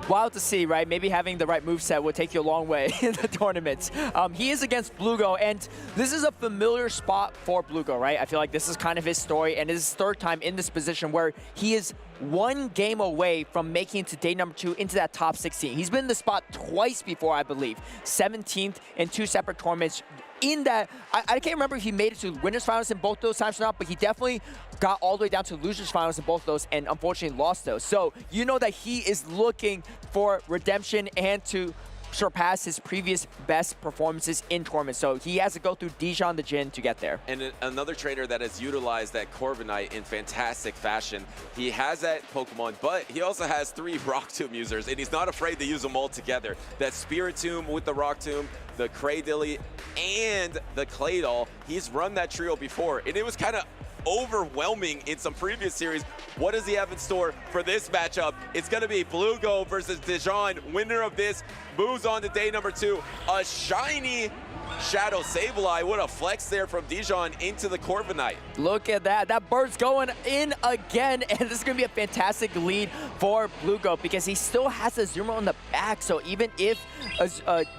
wild to see, right? Maybe having the right moveset will take you a long way in the tournament. He is against Blugo, and this is a familiar spot for Blugo, right? I feel like this is kind of his story, and his 3rd time in this position where he is 1 game away from making it to day number 2 into that top 16. He's been in the spot twice before, I believe. 17th in 2 separate tournaments. In that, I can't remember if he made it to winners finals in both those times or not, but he definitely got all the way down to losers finals in both of those and unfortunately lost those. So you know that he is looking for redemption and to surpass his previous best performances in tournaments. So he has to go through Dijon the Jin to get there. And another trainer that has utilized that Corviknight in fantastic fashion. He has that Pokemon, but he also has 3 Rock Tomb users, and he's not afraid to use them all together. That Spiritomb with the Rock Tomb, the Cradilly, and the Claydol. He's run that trio before, and it was kind of overwhelming in some previous series. What does he have in store for this matchup? It's going to be Blugo versus Dijon. Winner of this moves on to day number 2. A shiny Shadow Sableye. What a flex there from Dijon into the Corviknight. Look at that. That bird's going in again, and this is going to be a fantastic lead for Blugo because he still has a Zoomer on the back. So even if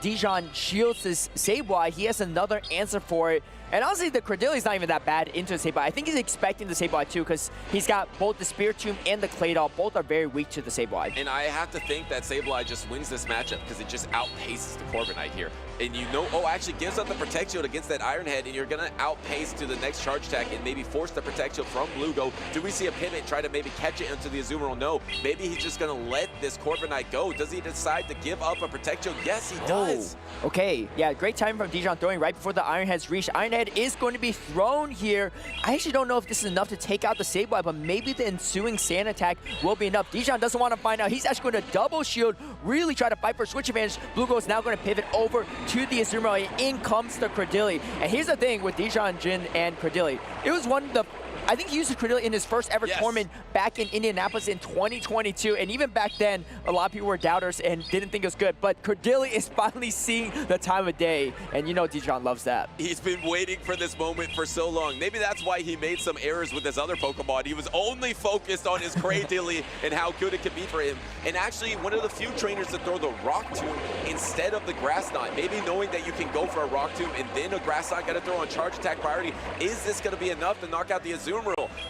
Dijon shields his Sableye, he has another answer for it. And honestly, the Cradilly is not even that bad into the Sableye. I think he's expecting the Sableye too, because he's got both the Spiritomb and the Claydol. Both are very weak to the Sableye. And I have to think that Sableye just wins this matchup because it just outpaces the Corviknight here. And you know, oh, actually gives up the Protect Shield against that Iron Head, and you're going to outpace to the next charge attack and maybe force the Protect Shield from Blugo. Do we see a pivot, try to maybe catch it into the Azumarill? No. Maybe he's just going to let this Corviknight go. Does he decide to give up a Protect Shield? Yes, he does. Okay, yeah, great timing from Dijon throwing right before the Iron Head's reached. Iron Head is going to be thrown here. I actually don't know if this is enough to take out the Sableye, but maybe the ensuing sand attack will be enough. Dijon doesn't want to find out. He's actually going to double shield, really try to fight for switch advantage. Blugo is now going to pivot over to the Azumarill. In comes the Credilli. And here's the thing with Dijon, Jin, and Credilli. It was one of the I think he used Credilli in his first ever tournament back in Indianapolis in 2022. And even back then, a lot of people were doubters and didn't think it was good. But Credilli is finally seeing the time of day. And you know Dijon loves that. He's been waiting for this moment for so long. Maybe that's why he made some errors with his other Pokemon. He was only focused on his Credilli and how good it could be for him. And actually, one of the few trainers to throw the Rock Tomb instead of the Grass Knot. Maybe knowing that you can go for a Rock Tomb and then a Grass Knot got to throw on charge attack priority. Is this going to be enough to knock out the Azumarill?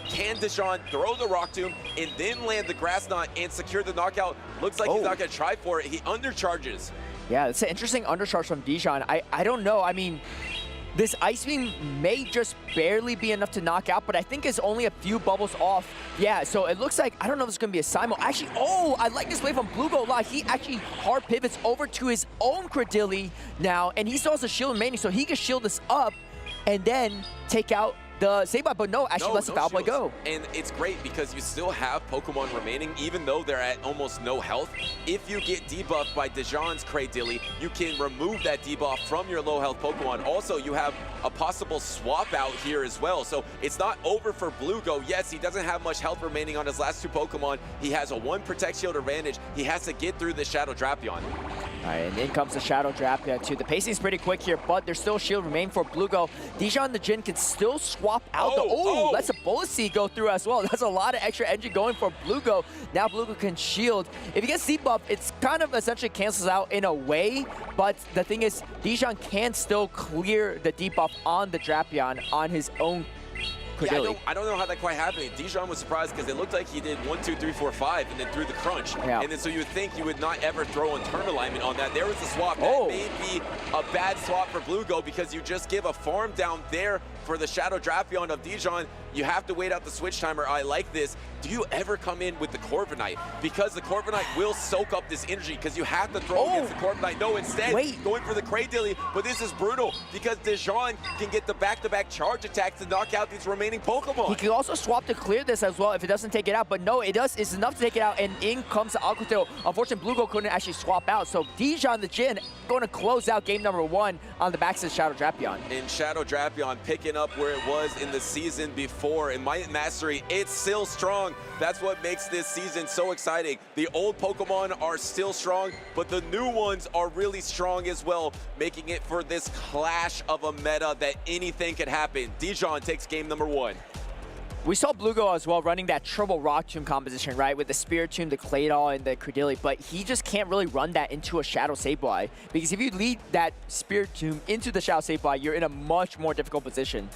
Can Dijon throw the Rock Tomb and then land the Grass Knot and secure the knockout? Looks like he's not going to try for it. He undercharges. Yeah, it's an interesting undercharge from Dijon. I don't know. I mean, this Ice Beam may just barely be enough to knock out, but I think it's only a few bubbles off. Yeah, so it looks like, I don't know if it's going to be a Simo. Actually, I like this play from Blugo a lot. He actually hard pivots over to his own Credilli now, and he still has a shield remaining, so he can shield this up and then take out the Sableye, but no, actually lets the Foul Play go. And it's great because you still have Pokemon remaining, even though they're at almost no health. If you get debuffed by Dijon's Credilli, you can remove that debuff from your low health Pokemon. Also, you have a possible swap out here as well. So it's not over for Blugo. Yes, he doesn't have much health remaining on his last two Pokemon. He has a 1 Protect Shield advantage. He has to get through the Shadow Drapion. All right, and in comes the Shadow Drapion too. The pacing is pretty quick here, but there's still shield remaining for Blugo. Dijon the Jin can still swap out lets a Bullet Seed go through as well. That's a lot of extra energy going for Blugo. Now Blugo can shield. If he gets debuff, it's kind of essentially cancels out in a way, but the thing is, Dijon can still clear the debuff on the Drapion on his own Yeah, I don't know how that quite happened. Dijon was surprised because it looked like he did 1, 2, 3, 4, 5 and then threw the crunch. Yeah. And then so you would think you would not ever throw a turn alignment on that. There was the swap. That may be a bad swap for Blugo because you just give a farm down there for the Shadow Drapion of Dijon. You have to wait out the switch timer. I like this. Do you ever come in with the Corviknight? Because the Corviknight will soak up this energy because you have to throw against the Corviknight. No, instead, going for the Credilli. But this is brutal because Dijon can get the back-to-back charge attacks to knock out these remaining Pokemon. He can also swap to clear this as well if it doesn't take it out. But no, it does. It's enough to take it out. And in comes the Aquatail. Unfortunately, Blugo couldn't actually swap out. So Dijon the Jin going to close out game number 1 on the backs of Shadow Drapion. And Shadow Drapion picking up where it was in the season before. In Might and Mastery, it's still strong. That's what makes this season so exciting. The old Pokemon are still strong, but the new ones are really strong as well, making it for this clash of a meta that anything could happen. Dijon takes game number 1. We saw Blugo as well running that triple Rock Tomb composition, right? With the Spirit Tomb, the Claydol, and the Credilli, but he just can't really run that into a Shadow Sableye. Because if you lead that Spirit Tomb into the Shadow Sableye, you're in a much more difficult position.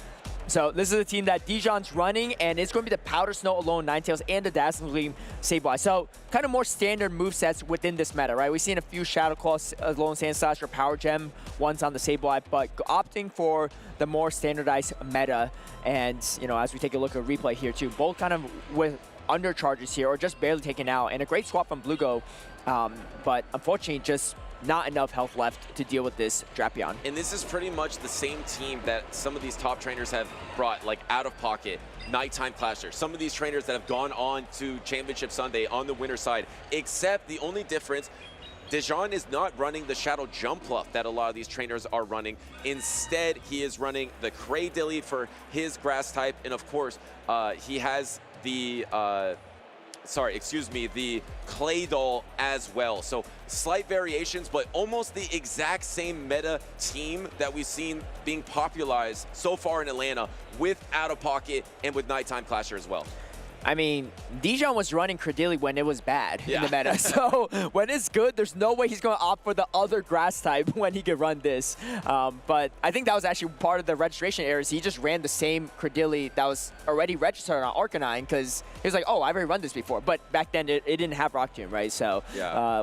So this is a team that Dijon's running, and it's going to be the Powder Snow Alone Ninetales and the Dazzling Gleam Sableye. So kind of more standard movesets within this meta, right? We've seen a few Shadow Claw, Alone Sand Slash, or Power Gem ones on the Sableye, but opting for the more standardized meta. And, you know, as we take a look at a replay here too, both kind of with undercharges here, or just barely taken out. And a great swap from Blugo, but unfortunately just not enough health left to deal with this Drapion. And this is pretty much the same team that some of these top trainers have brought, like OutOfPoket, Nighttime Clasher, some of these trainers that have gone on to Championship Sunday on the winner side, except the only difference, Dijon is not running the Shadow Jumpluff that a lot of these trainers are running. Instead, he is running the Credilli for his grass type, and of course, he has the the Claydol as well. So slight variations, but almost the exact same meta team that we've seen being popularized so far in Atlanta with OutOfPoket and with Nighttime Clasher as well. I mean, Dijon was running Credilli when it was bad in the Yeah. meta. So when it's good, there's no way he's going to opt for the other grass type when he could run this. But I think that was actually part of the registration errors. He just ran the same Credilli that was already registered on Arcanine because he was like, oh, I've already run this before. But back then, it didn't have Rock Tomb, right? So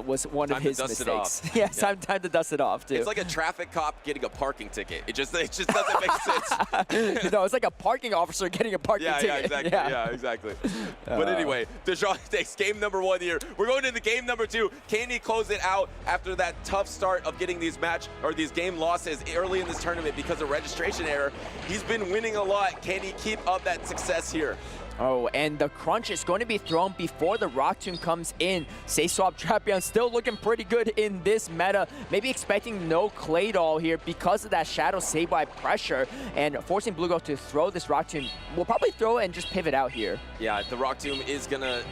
was one of his mistakes. Yeah, time to dust it off, too. It's like a traffic cop getting a parking ticket. It just doesn't make sense. No, it's like a parking officer getting a parking ticket. Yeah, exactly. Yeah, exactly. But anyway, Dijon takes game number 1 here. We're going into game number 2. Can he close it out after that tough start of getting these game losses early in this tournament because of registration error? He's been winning a lot. Can he keep up that success here? Oh, and the crunch is going to be thrown before the Rock Tomb comes in. Say Swap Drapion still looking pretty good in this meta. Maybe expecting no Claydol here because of that Shadow Sableye pressure and forcing Bluego to throw this Rock Tomb. We'll probably throw it and just pivot out here. Yeah, the Rock Tomb is going to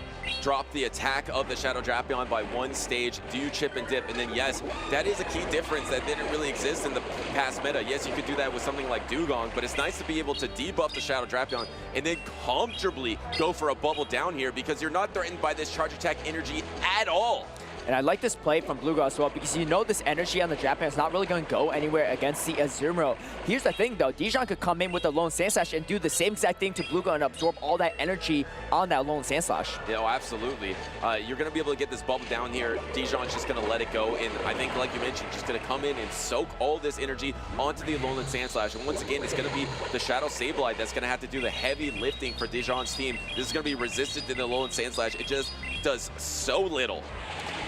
drop the attack of the Shadow Drapion by 1 stage. Do you chip and dip? And then, yes, that is a key difference that didn't really exist in the past meta. Yes, you could do that with something like Dugong, but it's nice to be able to debuff the Shadow Drapion and then comfortably go for a bubble down here because you're not threatened by this charge attack energy at all. And I like this play from Bluego as well because you know this energy on the Drapion is not really going to go anywhere against the Azumarill. Here's the thing though, Dijon could come in with a lone Sandslash and do the same exact thing to Bluego and absorb all that energy on that lone Sandslash. Yeah, oh, absolutely. You're going to be able to get this bubble down here. Dijon's just going to let it go. And I think, like you mentioned, just going to come in and soak all this energy onto the Alolan Sandslash. And once again, it's going to be the Shadow Sableye that's going to have to do the heavy lifting for Dijon's team. This is going to be resistant to the Alolan Sandslash. It just does so little.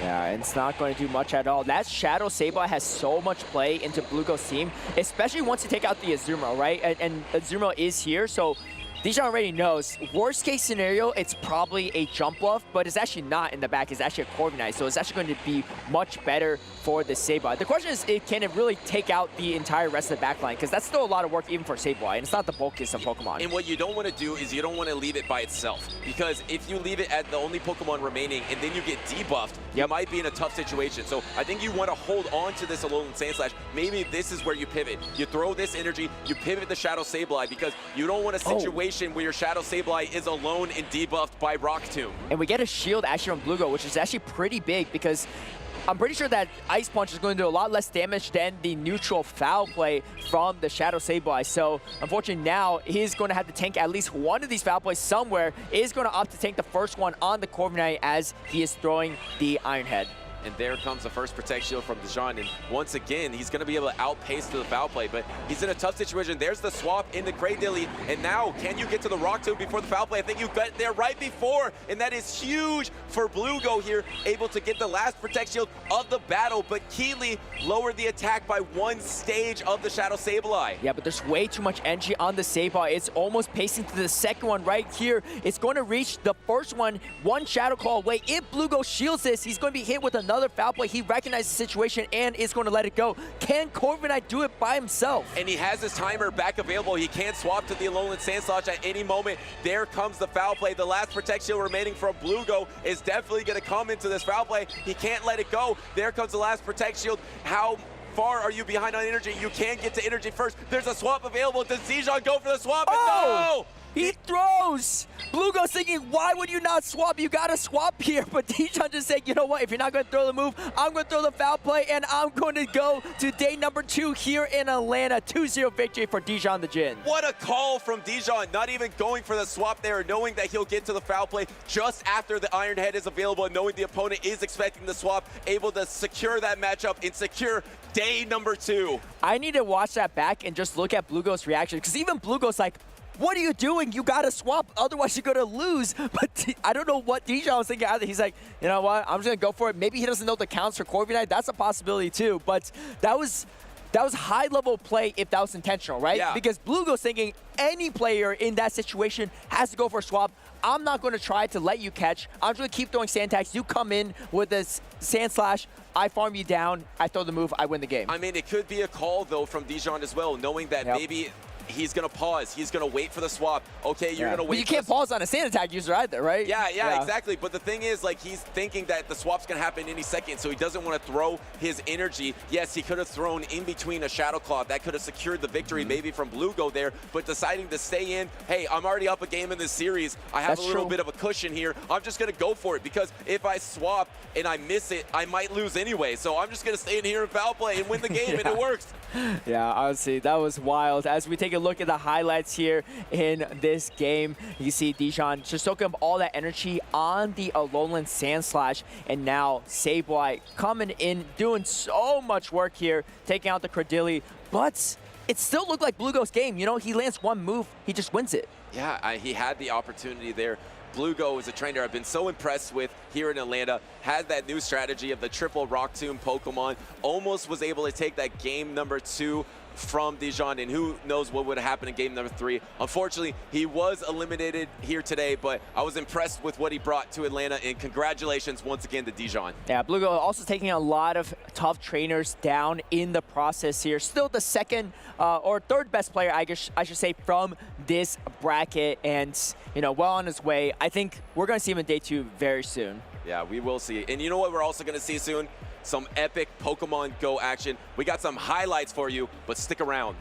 Yeah, and it's not going to do much at all. That Shadow Sableye has so much play into Bluego's team, especially once you take out the Azumarill, right? And Azumarill is here, so Dijon already knows. Worst case scenario, it's probably a jump bluff, but it's actually not in the back. It's actually a Corviknight, so it's actually going to be much better for the Sableye. The question is, can it really take out the entire rest of the backline? Because that's still a lot of work even for Sableye, and it's not the bulkiest of Pokemon. And what you don't want to do is you don't want to leave it by itself. Because if you leave it at the only Pokemon remaining and then you get debuffed, you might be in a tough situation. So I think you want to hold on to this Alolan Sandslash. Maybe this is where you pivot. You throw this energy, you pivot the Shadow Sableye because you don't want a situation where your Shadow Sableye is alone and debuffed by Rock Tomb. And we get a shield actually from Bluego, which is actually pretty big because I'm pretty sure that Ice Punch is going to do a lot less damage than the neutral foul play from the Shadow Sableye. So unfortunately now he's going to have to tank at least one of these foul plays somewhere. Is going to opt to tank the first one on the Corviknight as he is throwing the Iron Head. And there comes the first Protect Shield from Dijon. And once again, he's going to be able to outpace to the foul play. But he's in a tough situation. There's the swap into Cradilly. And now, can you get to the Rock Tomb before the foul play? I think you got there right before. And that is huge for Bluego here. Able to get the last Protect Shield of the battle. But Keeley lowered the attack by 1 stage of the Shadow Sableye. Yeah, but there's way too much energy on the Sableye. It's almost pacing to the second one right here. It's going to reach the first one Shadow Claw away. If Bluego shields this, he's going to be hit with another foul play. He recognizes the situation and is going to let it go. Can Corviknight do it by himself? And he has his timer back available. He can swap to the Alolan Sandslash at any moment. There comes the foul play. The last Protect Shield remaining from Bluego is definitely going to come into this foul play. He can't let it go. There comes the last Protect Shield. How far are you behind on energy? You can get to energy first. There's a swap available. Does Dijon go for the swap? Oh! No! He throws! Bluego's thinking, why would you not swap? You gotta swap here. But Dijon just saying, you know what? If you're not gonna throw the move, I'm gonna throw the foul play, and I'm going to go to day number 2 here in Atlanta. 2-0 victory for Dijon the Jin. What a call from Dijon, not even going for the swap there, knowing that he'll get to the foul play just after the Iron Head is available, and knowing the opponent is expecting the swap, able to secure that matchup and secure day number 2. I need to watch that back and just look at Bluego's reaction, because even Bluego's like, what are you doing? You gotta swap, otherwise you're gonna lose. But I don't know what Dijon was thinking either. He's like, you know what? I'm just gonna go for it. Maybe he doesn't know the counts for Corviknight. That's a possibility too. But that was high-level play if that was intentional, right? Yeah. Because Bluego's thinking any player in that situation has to go for a swap. I'm not going to try to let you catch. I'm just going to keep throwing sand tags. You come in with this sand slash. I farm you down. I throw the move. I win the game. I mean, it could be a call, though, from Dijon as well, knowing that maybe he's going to pause. He's going to wait for the swap. Okay, you're going to wait. But you can't pause on a sand attack user either, right? Yeah, exactly. But the thing is, like, he's thinking that the swap's going to happen any second, so he doesn't want to throw his energy. Yes, he could have thrown in between a Shadow Claw. That could have secured the victory maybe from Blugo there, but deciding to stay in, hey, I'm already up a game in this series. I have a little bit of a cushion here. I'm just going to go for it, because if I swap and I miss it, I might lose anyway. So I'm just going to stay in here and foul play and win the game, and it works. Yeah, honestly, that was wild. As we take a look at the highlights here in this game, you see Dijon just soaking up all that energy on the Alolan Sand Slash, and now Sableye coming in, doing so much work here, taking out the Credilli, but it still looked like Blugo's game. You know, he lands one move, he just wins it. Yeah, he had the opportunity there. Blugo is a trainer I've been so impressed with here in Atlanta. Had that new strategy of the triple Rock Tomb Pokemon. Almost was able to take that game number 2 from Dijon, and who knows what would have happened in game number 3. Unfortunately, he was eliminated here today, but I was impressed with what he brought to Atlanta, and congratulations once again to Dijon. Yeah, Blugo also taking a lot of tough trainers down in the process here. Still the second or third best player, I should say, from this bracket, and you know, well on his way. I think we're going to see him in day 2 very soon. Yeah, we will see. And you know what we're also going to see soon? Some epic Pokemon Go action. We got some highlights for you, but stick around.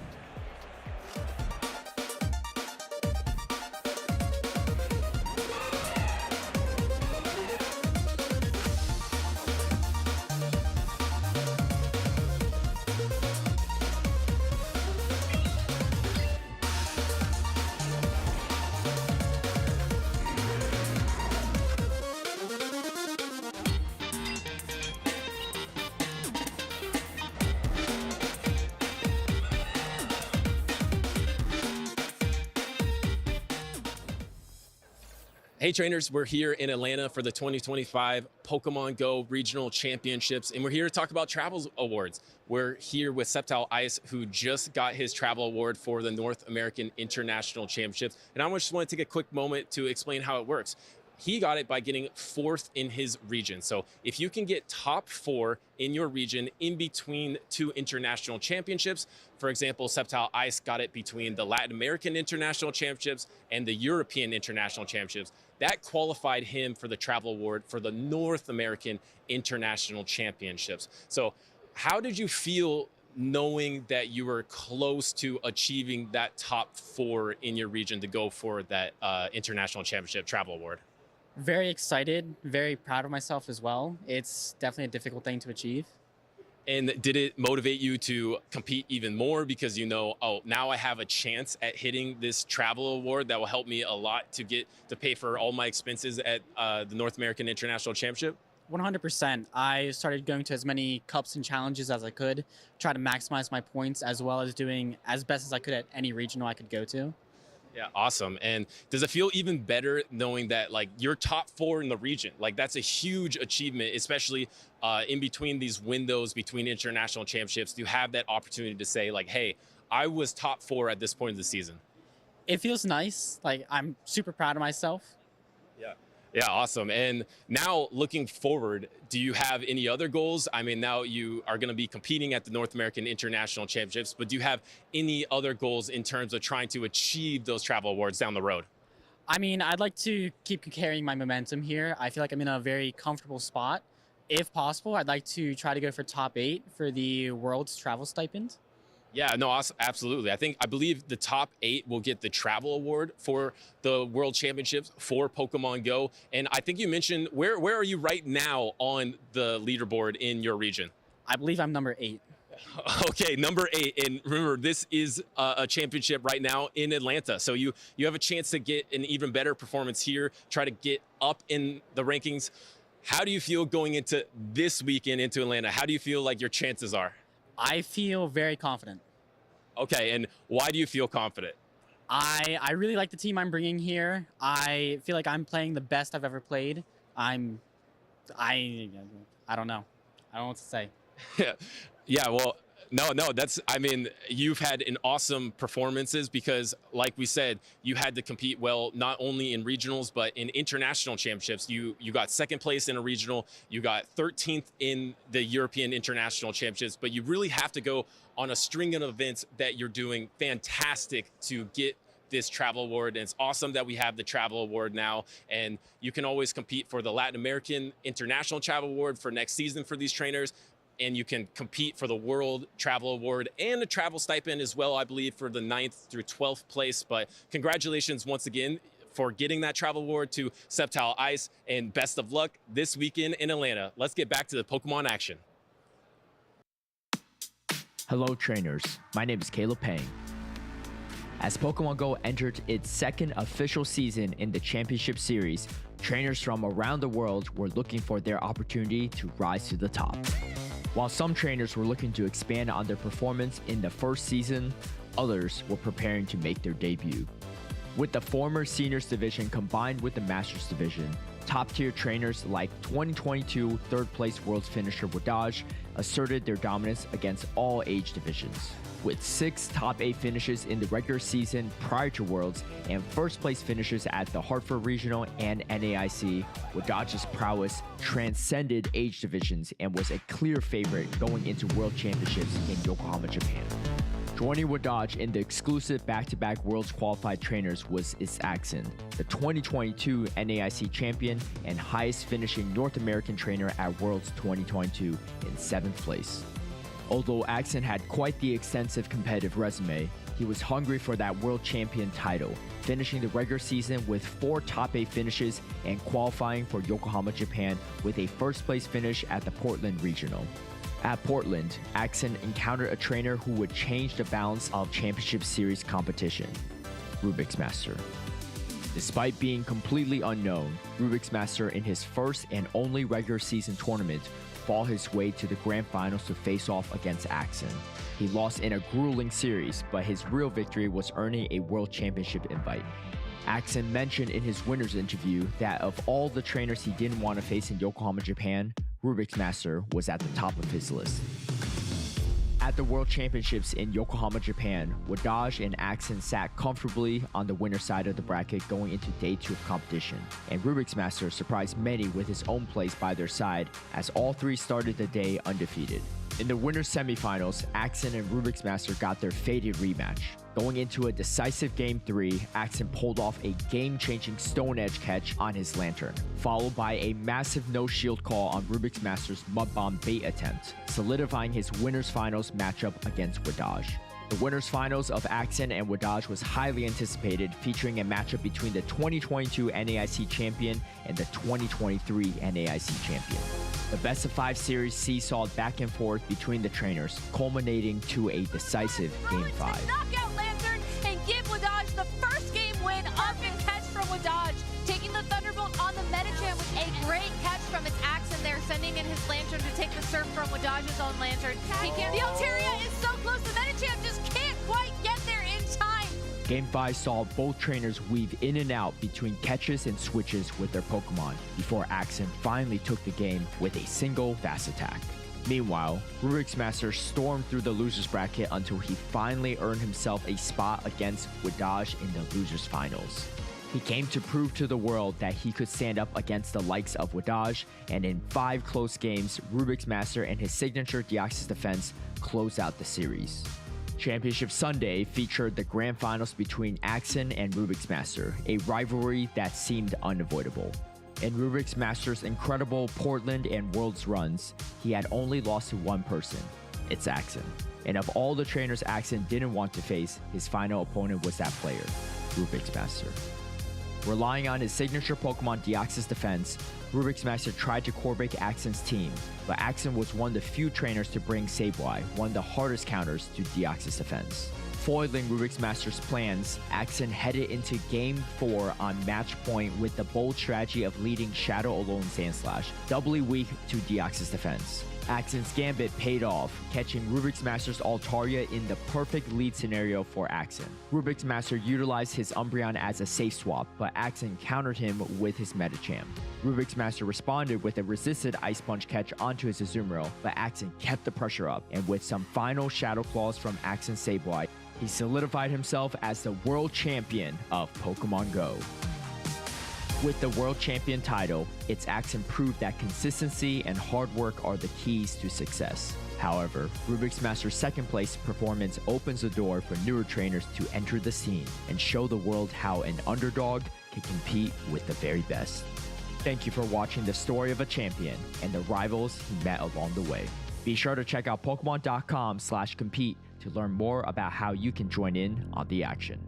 Hey trainers, we're here in Atlanta for the 2025 Pokemon Go Regional Championships, and we're here to talk about travel awards. We're here with Sceptile Ice, who just got his travel award for the North American International Championships. And I just want to take a quick moment to explain how it works. He got it by getting 4th in his region. So if you can get top 4 in your region in between 2 international championships, for example, Sceptile Ice got it between the Latin American International Championships and the European International Championships. That qualified him for the travel award for the North American International Championships. So how did you feel knowing that you were close to achieving that top 4 in your region to go for that International Championship travel award? Very excited, very proud of myself as well. It's definitely a difficult thing to achieve. And did it motivate you to compete even more because you know, oh, now I have a chance at hitting this travel award that will help me a lot to get to pay for all my expenses at the North American International Championship? 100%. I started going to as many cups and challenges as I could, try to maximize my points, as well as doing as best as I could at any regional I could go to. Yeah, awesome. And does it feel even better knowing that like you're top 4 in the region? Like that's a huge achievement, especially in between these windows between international championships. You have that opportunity to say like, hey, I was top 4 at this point of the season. It feels nice. Like I'm super proud of myself. Yeah, awesome. And now looking forward, do you have any other goals? I mean, now you are going to be competing at the North American International Championships, but do you have any other goals in terms of trying to achieve those travel awards down the road? I mean, I'd like to keep carrying my momentum here. I feel like I'm in a very comfortable spot. If possible, I'd like to try to go for top 8 for the World's Travel Stipend. Yeah, no, absolutely. I believe the top 8 will get the travel award for the World Championships for Pokemon Go. And I think you mentioned, where are you right now on the leaderboard in your region? I believe I'm number 8. Okay, number 8. And remember, this is a championship right now in Atlanta. So you have a chance to get an even better performance here, try to get up in the rankings. How do you feel going into this weekend into Atlanta? How do you feel like your chances are? I feel very confident. Okay, and why do you feel confident? I really like the team I'm bringing here. I feel like I'm playing the best I've ever played. I don't know. I don't know what to say. Yeah, well, No, I mean, you've had an awesome performances because, like we said, you had to compete well, not only in regionals, but in international championships. You got second place in a regional, you got 13th in the European International Championships, but you really have to go on a string of events that you're doing fantastic to get this travel award. And it's awesome that we have the travel award now, and you can always compete for the Latin American International Travel Award for next season for these trainers. And you can compete for the World Travel Award and a travel stipend as well, I believe, for the 9th through 12th place. But congratulations once again for getting that travel award to Sceptile Ice, and best of luck this weekend in Atlanta. Let's get back to the Pokemon action. Hello trainers, my name is Kpine. As Pokemon Go entered its second official season in the Championship Series, trainers from around the world were looking for their opportunity to rise to the top. While some trainers were looking to expand on their performance in the first season, others were preparing to make their debut. With the former Seniors Division combined with the Masters Division, top-tier trainers like 2022 third-place Worlds finisher Wadage asserted their dominance against all age divisions. With 6 top 8 finishes in the regular season prior to Worlds and first-place finishes at the Hartford Regional and NAIC, Wadage's prowess transcended age divisions and was a clear favorite going into World Championships in Yokohama, Japan. Joining Wadage in the exclusive back-to-back Worlds qualified trainers was Axen, the 2022 NAIC champion and highest finishing North American trainer at Worlds 2022 in 7th place. Although Axen had quite the extensive competitive resume, he was hungry for that world champion title, finishing the regular season with 4 top 8 finishes and qualifying for Yokohama, Japan with a first place finish at the Portland Regional. At Portland, Axen encountered a trainer who would change the balance of Championship Series competition, Rubik's Master. Despite being completely unknown, Rubik's Master in his first and only regular season tournament fought his way to the grand finals to face off against Axen. He lost in a grueling series, but his real victory was earning a World Championship invite. Axen mentioned in his winner's interview that of all the trainers he didn't want to face in Yokohama, Japan, Rubik's Master was at the top of his list. At the World Championships in Yokohama, Japan, Wadage and Axen sat comfortably on the winner's side of the bracket going into day 2 of competition, and Rubik's Master surprised many with his own place by their side as all 3 started the day undefeated. In the winner's semifinals, Axen and Rubik's Master got their fated rematch. Going into a decisive Game 3, Axen pulled off a game-changing Stone Edge catch on his Lantern, followed by a massive no-shield call on Rubik's Master's Mud Bomb bait attempt, solidifying his winner's finals matchup against Wadage. The winner's finals of Axen and Wadage was highly anticipated, featuring a matchup between the 2022 NAIC champion and the 2023 NAIC champion. The best-of-5 series seesawed back and forth between the trainers, culminating to a decisive Game 5. Knockout Lantern and give Wadage the first game win. Up and catch from Wadage, taking the Thunderbolt on the Medicham with a great catch from its Axen there, sending in his Lantern to take the surf from Wadage's own Lantern. The Altaria is so close, the Medicham just can't quite get there in time. Game 5 saw both trainers weave in and out between catches and switches with their Pokemon before Axen finally took the game with a single fast attack. Meanwhile, Rubik's Master stormed through the losers bracket until he finally earned himself a spot against Wadage in the losers finals. He came to prove to the world that he could stand up against the likes of Wadage, and in 5 close games, Rubik's Master and his signature Deoxys defense closed out the series. Championship Sunday featured the grand finals between Axen and Rubik's Master, a rivalry that seemed unavoidable. In Rubik's Master's incredible Portland and Worlds runs, he had only lost to one person, it's Axen. And of all the trainers Axen didn't want to face, his final opponent was that player, Rubik's Master. Relying on his signature Pokemon Deoxys defense, Rubik's Master tried to core break Axen's team, but Axen was one of the few trainers to bring Sableye, one of the hardest counters to Deoxys defense. Foiling Rubik's Master's plans, Axen headed into Game 4 on match point with the bold strategy of leading Shadow Alone Sandslash, doubly weak to Deoxys defense. Axen's gambit paid off, catching Rubik's Master's Altaria in the perfect lead scenario for Axen. Rubik's Master utilized his Umbreon as a safe swap, but Axen countered him with his Medicham. Rubik's Master responded with a resisted Ice Punch catch onto his Azumarill, but Axen kept the pressure up, and with some final Shadow Claws from Axen's Sableye, he solidified himself as the world champion of Pokemon Go. With the world champion title, its Axen proved that consistency and hard work are the keys to success. However, Rubik's Master's second place performance opens the door for newer trainers to enter the scene and show the world how an underdog can compete with the very best. Thank you for watching the story of a champion and the rivals he met along the way. Be sure to check out Pokemon.com/compete to learn more about how you can join in on the action.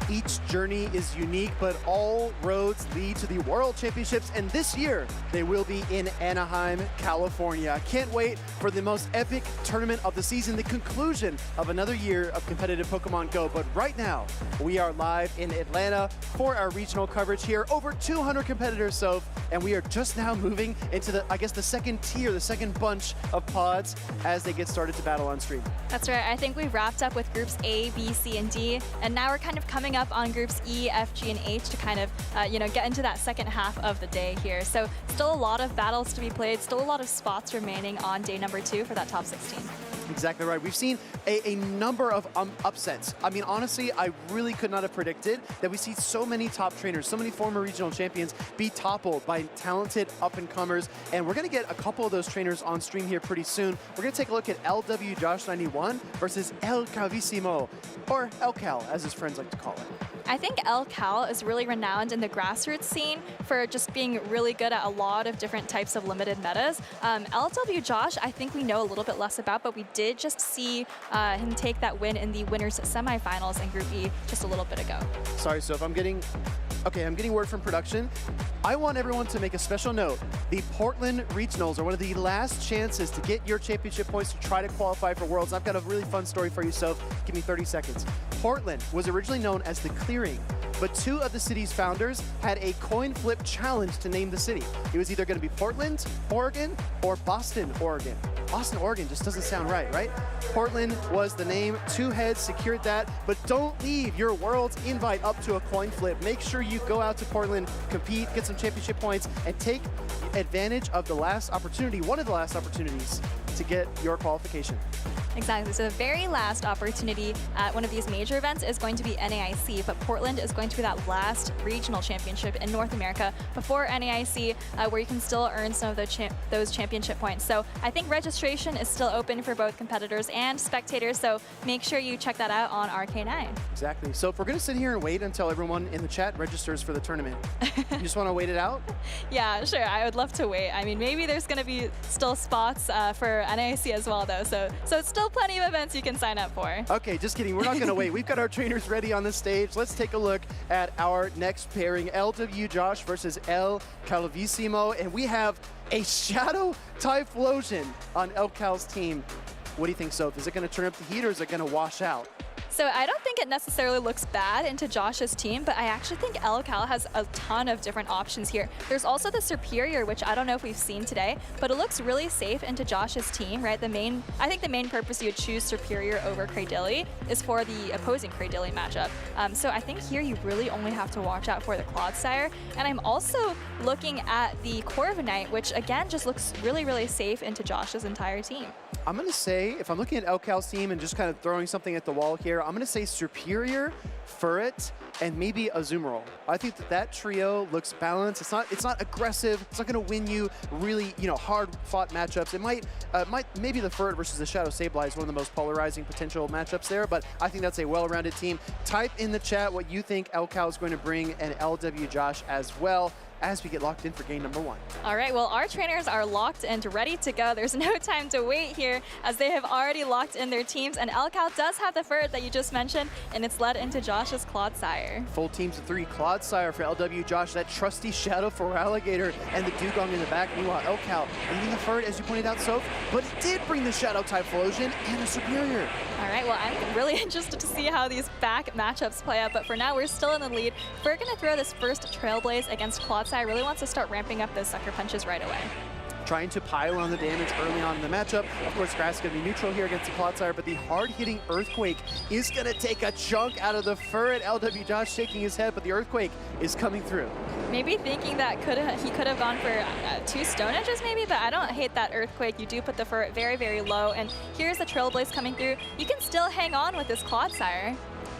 Each journey is unique, but all roads lead to the World Championships, and this year they will be in Anaheim, California. Can't wait for the most epic tournament of the season, the conclusion of another year of competitive Pokemon Go. But right now, we are live in Atlanta for our regional coverage here. Over 200 competitors, so, and we are just now moving into the, I guess, the second tier, the second bunch of pods as they get started to battle on stream. That's right. I think we've wrapped up with groups A, B, C, and D, and now we're kind of coming up on groups E, F, G, and H to kind of, get into that second half of the day here. So still a lot of battles to be played, still a lot of spots remaining on day number 2 for that top 16. Exactly right. We've seen a number of upsets. I mean, honestly, I really could not have predicted that we see so many top trainers, so many former regional champions be toppled by talented up-and-comers, and we're going to get a couple of those trainers on stream here pretty soon. We're going to take a look at LW Josh 91 versus El Calvissimo, or El Cal, as his friends like to call it. I think El Cal is really renowned in the grassroots scene for just being really good at a lot of different types of limited metas. LW Josh, I think we know a little bit less about, but we did just see him take that win in the winners semifinals in Group E just a little bit ago. Sorry, so if I'm getting word from production. I want everyone to make a special note. The Portland Regionals are one of the last chances to get your championship points to try to qualify for Worlds. I've got a really fun story for you, so give me 30 seconds. Portland was originally known as the Clearing, but 2 of the city's founders had a coin flip challenge to name the city. It was either going to be Portland, Oregon, or Boston, Oregon. Boston, Oregon just doesn't sound right? Portland was the name. 2 heads secured that, but don't leave your Worlds invite up to a coin flip. Make sure you go out to Portland, compete, get some championship points, and take advantage of the last opportunity, one of the last opportunities to get your qualification. Exactly. So the very last opportunity at one of these major events is going to be NAIC, but Portland is going to be that last regional championship in North America before NAIC, where you can still earn some of those championship points. So I think registration is still open for both competitors and spectators, so make sure you check that out on RK9. Exactly. So if we're going to sit here and wait until everyone in the chat registers for the tournament, you just want to wait it out? Yeah, sure. I would love to wait. I mean, maybe there's going to be still spots for NAIC as well, though. So it's still plenty of events you can sign up for. Okay, just kidding. We're not going to wait. We've got our trainers ready on the stage. Let's take a look at our next pairing, LW Josh versus El Calvissimo, and we have a Shadow Typhlosion on El Cal's team. What do you think, Soph? Is it going to turn up the heat, or is it going to wash out? So I don't think it necessarily looks bad into Josh's team, but I actually think El Cal has a ton of different options here. There's also the Superior, which I don't know if we've seen today, but it looks really safe into Josh's team, right? I think the main purpose you would choose Superior over Cradily is for the opposing Cradily matchup. So I think here you really only have to watch out for the Clodsire. And I'm also looking at the Corviknight, which again just looks really, really safe into Josh's entire team. I'm going to say, if I'm looking at El Cal's team and just kind of throwing something at the wall here, I'm going to say Superior, Furret, and maybe Azumarill. I think that trio looks balanced. It's not aggressive. It's not going to win you really, hard-fought matchups. It might maybe the Furret versus the Shadow Sableye is one of the most polarizing potential matchups there, but I think that's a well-rounded team. Type in the chat what you think El Cal is going to bring, and LW Josh as well. as we get locked in for game number 1. All right, well, our trainers are locked and ready to go. There's no time to wait here as they have already locked in their teams. And Alcal does have the ferret that you just mentioned, and it's led into Josh's Clodsire. Full teams of 3. Clodsire for LW Josh, that trusty Shadow for Alligator, and the Dugong in the back. Meanwhile, Elcal leading the ferret, as you pointed out, Soph, but it did bring the Shadow Typhlosion and a Superior. All right, well, I'm really interested to see how these back matchups play out, but for now, we're still in the lead. We're going to throw this first Trailblaze against Clodsire. Really wants to start ramping up those sucker punches right away. Trying to pile on the damage early on in the matchup. Of course, Grass is going to be neutral here against the Clodsire, but the hard-hitting Earthquake is going to take a chunk out of the ferret. LW Josh shaking his head, but the Earthquake is coming through. Maybe thinking that he could have gone for 2 Stone Edges maybe, but I don't hate that Earthquake. You do put the ferret very, very low, and here's the Trailblaze coming through. You can still hang on with this Clodsire.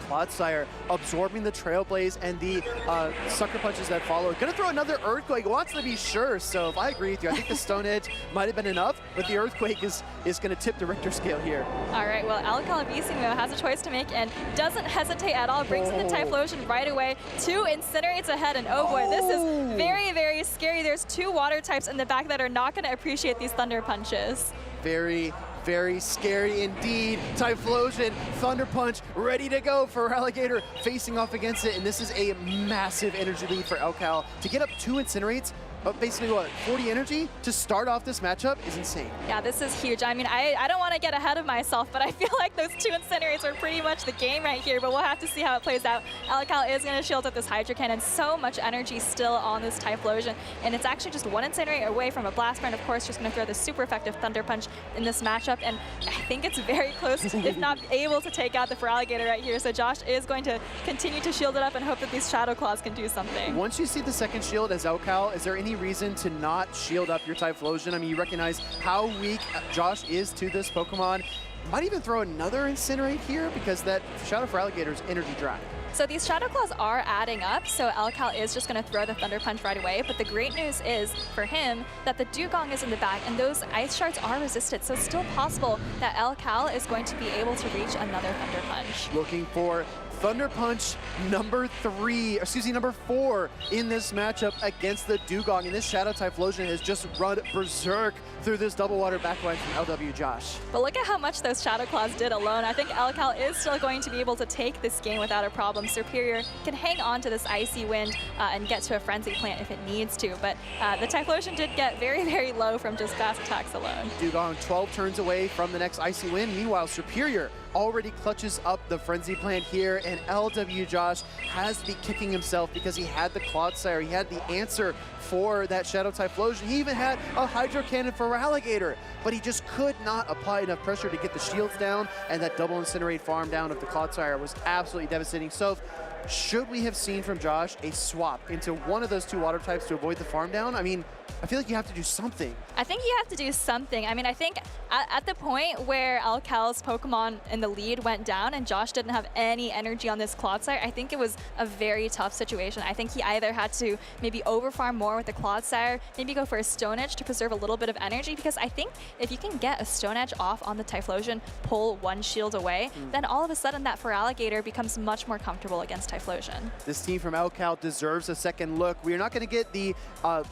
Clodsire absorbing the Trailblaze and the sucker punches that follow. Gonna throw another Earthquake, wants to be sure. So if I agree with you, I think the Stone Edge might have been enough, but the Earthquake is gonna tip the Richter scale here. All right, well, Alcalabissimo has a choice to make and doesn't hesitate at all. Brings in the Typhlosion right away. 2 Incinerates ahead, and oh boy, this is very, very scary. There's 2 water types in the back that are not gonna appreciate these Thunder Punches. Very, very scary indeed. Typhlosion, Thunder Punch, ready to go for Alligator, facing off against it, and this is a massive energy lead for Elcal. To get up 2 Incinerates, basically what, 40 energy to start off this matchup is insane. Yeah, this is huge. I mean, I don't want to get ahead of myself, but I feel like those 2 Incinerates are pretty much the game right here, but we'll have to see how it plays out. Alcal is going to shield up this Hydro Cannon. So much energy still on this Typhlosion, and it's actually just 1 Incinerate away from a Blast Burn. Of course, just going to throw the super effective Thunder Punch in this matchup, and I think it's very close, if not able to take out the Feraligatr right here. So Josh is going to continue to shield it up and hope that these Shadow Claws can do something. Once you see the second shield as Elcal, is there any reason to not shield up your Typhlosion? I mean, you recognize how weak Josh is to this Pokemon. Might even throw another Incinerate here because that Shadow Feraligatr is energy dry. So these Shadow Claws are adding up, so Elcal is just going to throw the Thunder Punch right away, but the great news is, for him, that the Dugong is in the back, and those Ice Shards are resisted, so it's still possible that Elcal is going to be able to reach another Thunder Punch. Looking for Thunder Punch number 4 in this matchup against the Dugong, and this Shadow Typhlosion has just run berserk through this double water backline from LW Josh. But look at how much those Shadow Claws did alone. I think Elcal is still going to be able to take this game without a problem. Superior can hang on to this Icy Wind and get to a Frenzy Plant if it needs to, but the Typhlosion did get very, very low from just fast attacks alone. Dugong 12 turns away from the next Icy Wind. Meanwhile, Superior already clutches up the Frenzy Plant here, and LW Josh has to be kicking himself because he had the Clodsire, he had the answer for that Shadow Typhlosion, he even had a Hydro Cannon for Alligator, but he just could not apply enough pressure to get the shields down, and that double Incinerate farm down of the Clodsire was absolutely devastating. So should we have seen from Josh a swap into one of those 2 water types to avoid the farm down? I mean, I feel like you have to do something. I think you have to do something. I mean, I think at the point where Alcal's Pokemon in the lead went down and Josh didn't have any energy on this Clodsire, I think it was a very tough situation. I think he either had to maybe overfarm more with the Clodsire, maybe go for a Stone Edge to preserve a little bit of energy, because I think if you can get a Stone Edge off on the Typhlosion, pull 1 shield away, then all of a sudden that Feraligatr becomes much more comfortable against Typhlosion. This team from Elcal deserves a second look. We are not going to get the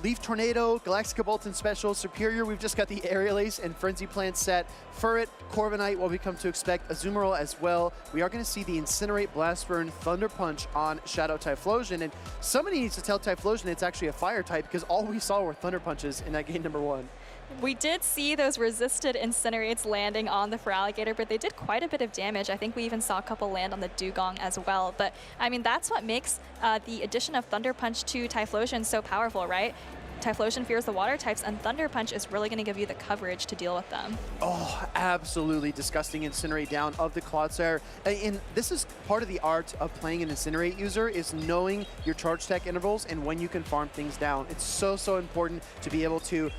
Leaf Tornado, Galactica Bolton Special, Superior. We've just got the Aerial Ace and Frenzy Plant set. Ferret, Corviknight, what we come to expect, Azumarill as well. We are going to see the Incinerate, Blast Burn, Thunder Punch on Shadow Typhlosion, and somebody needs to tell Typhlosion it's actually a Fire type, because all we saw were Thunder Punches in that game number 1. We did see those resisted Incinerates landing on the Feraligatr, but they did quite a bit of damage. I think we even saw a couple land on the Dugong as well. But, I mean, that's what makes the addition of Thunder Punch to Typhlosion so powerful, right? Typhlosion fears the water types, and Thunder Punch is really going to give you the coverage to deal with them. Oh, absolutely disgusting Incinerate down of the Clodsire. And this is part of the art of playing an Incinerate user, is knowing your charge tech intervals and when you can farm things down. It's so, so important to be able to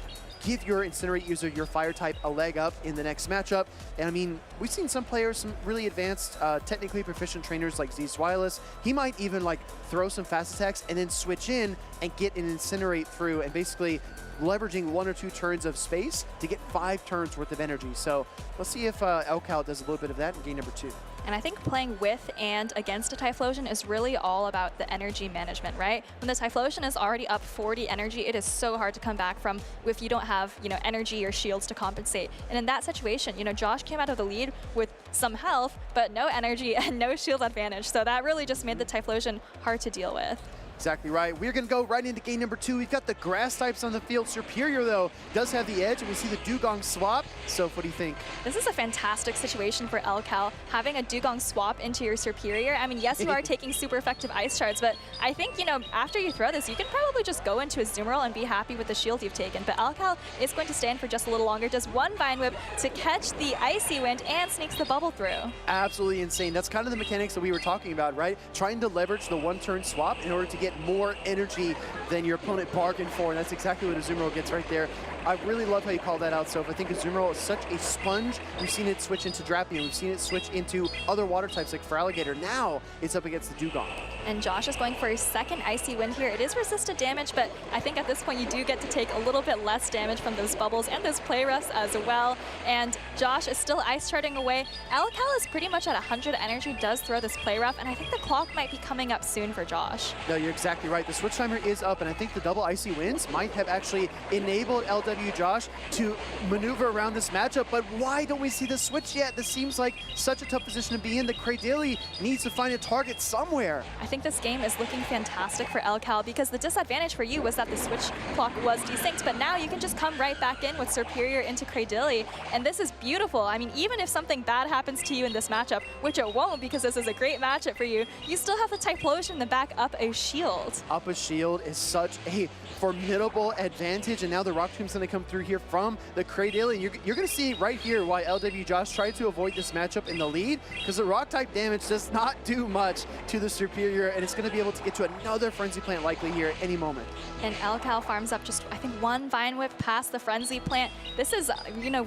give your Incinerate user, your Fire type, a leg up in the next matchup. And I mean, we've seen some players, some really advanced, technically proficient trainers like Z Swilus. He might even like throw some fast attacks and then switch in and get an Incinerate through and basically leveraging 1 or 2 turns of space to get 5 turns worth of energy. So let's see if Elcal does a little bit of that in game number 2. And I think playing with and against a Typhlosion is really all about the energy management, right? When the Typhlosion is already up 40 energy, it is so hard to come back from if you don't have, energy or shields to compensate. And in that situation, Josh came out of the lead with some health, but no energy and no shield advantage. So that really just made the Typhlosion hard to deal with. Exactly right. We're going to go right into game number 2. We've got the grass types on the field. Superior, though, does have the edge, and we see the Dugong swap. So what do you think? This is a fantastic situation for Elcal, having a Dugong swap into your Superior. I mean, yes, you are taking super effective ice shards, but I think, after you throw this, you can probably just go into a Zoomerl and be happy with the shield you've taken. But Elcal is going to stand for just a little longer, does 1 Vine Whip to catch the Icy Wind and sneaks the bubble through. Absolutely insane. That's kind of the mechanics that we were talking about, right? Trying to leverage the 1-turn swap in order to get more energy than your opponent bargained for, and that's exactly what Azumarill gets right there. I really love how you call that out, Soph. I think Azumarill is such a sponge. We've seen it switch into Drapion. We've seen it switch into other water types like Feraligatr. Now it's up against the Dugong. And Josh is going for his 2nd Icy Wind here. It is resisted damage, but I think at this point you do get to take a little bit less damage from those bubbles and those play roughs as well. And Josh is still ice charting away. Elcal is pretty much at 100 energy, does throw this play rough, and I think the clock might be coming up soon for Josh. No, you're exactly right. The switch timer is up, and I think the double Icy Winds might have actually enabled LW Josh to maneuver around this matchup, but why don't we see the switch yet? This seems like such a tough position to be in. The Cradily needs to find a target somewhere. I think this game is looking fantastic for Elcal because the disadvantage for you was that the switch clock was desynced, but now you can just come right back in with Superior into Cradily, and this is beautiful. I mean, even if something bad happens to you in this matchup, which it won't because this is a great matchup for you, you still have the Typhlosion to back up a shield. Up a shield is such a formidable advantage, and now the Rock Tomb's going to come through here from the Cradily. You're going to see right here why LW Josh tried to avoid this matchup in the lead, because the rock type damage does not do much to the Superior, and it's going to be able to get to another Frenzy Plant likely here at any moment. And Elcal farms up just, I think, 1 Vine Whip past the Frenzy Plant. This is,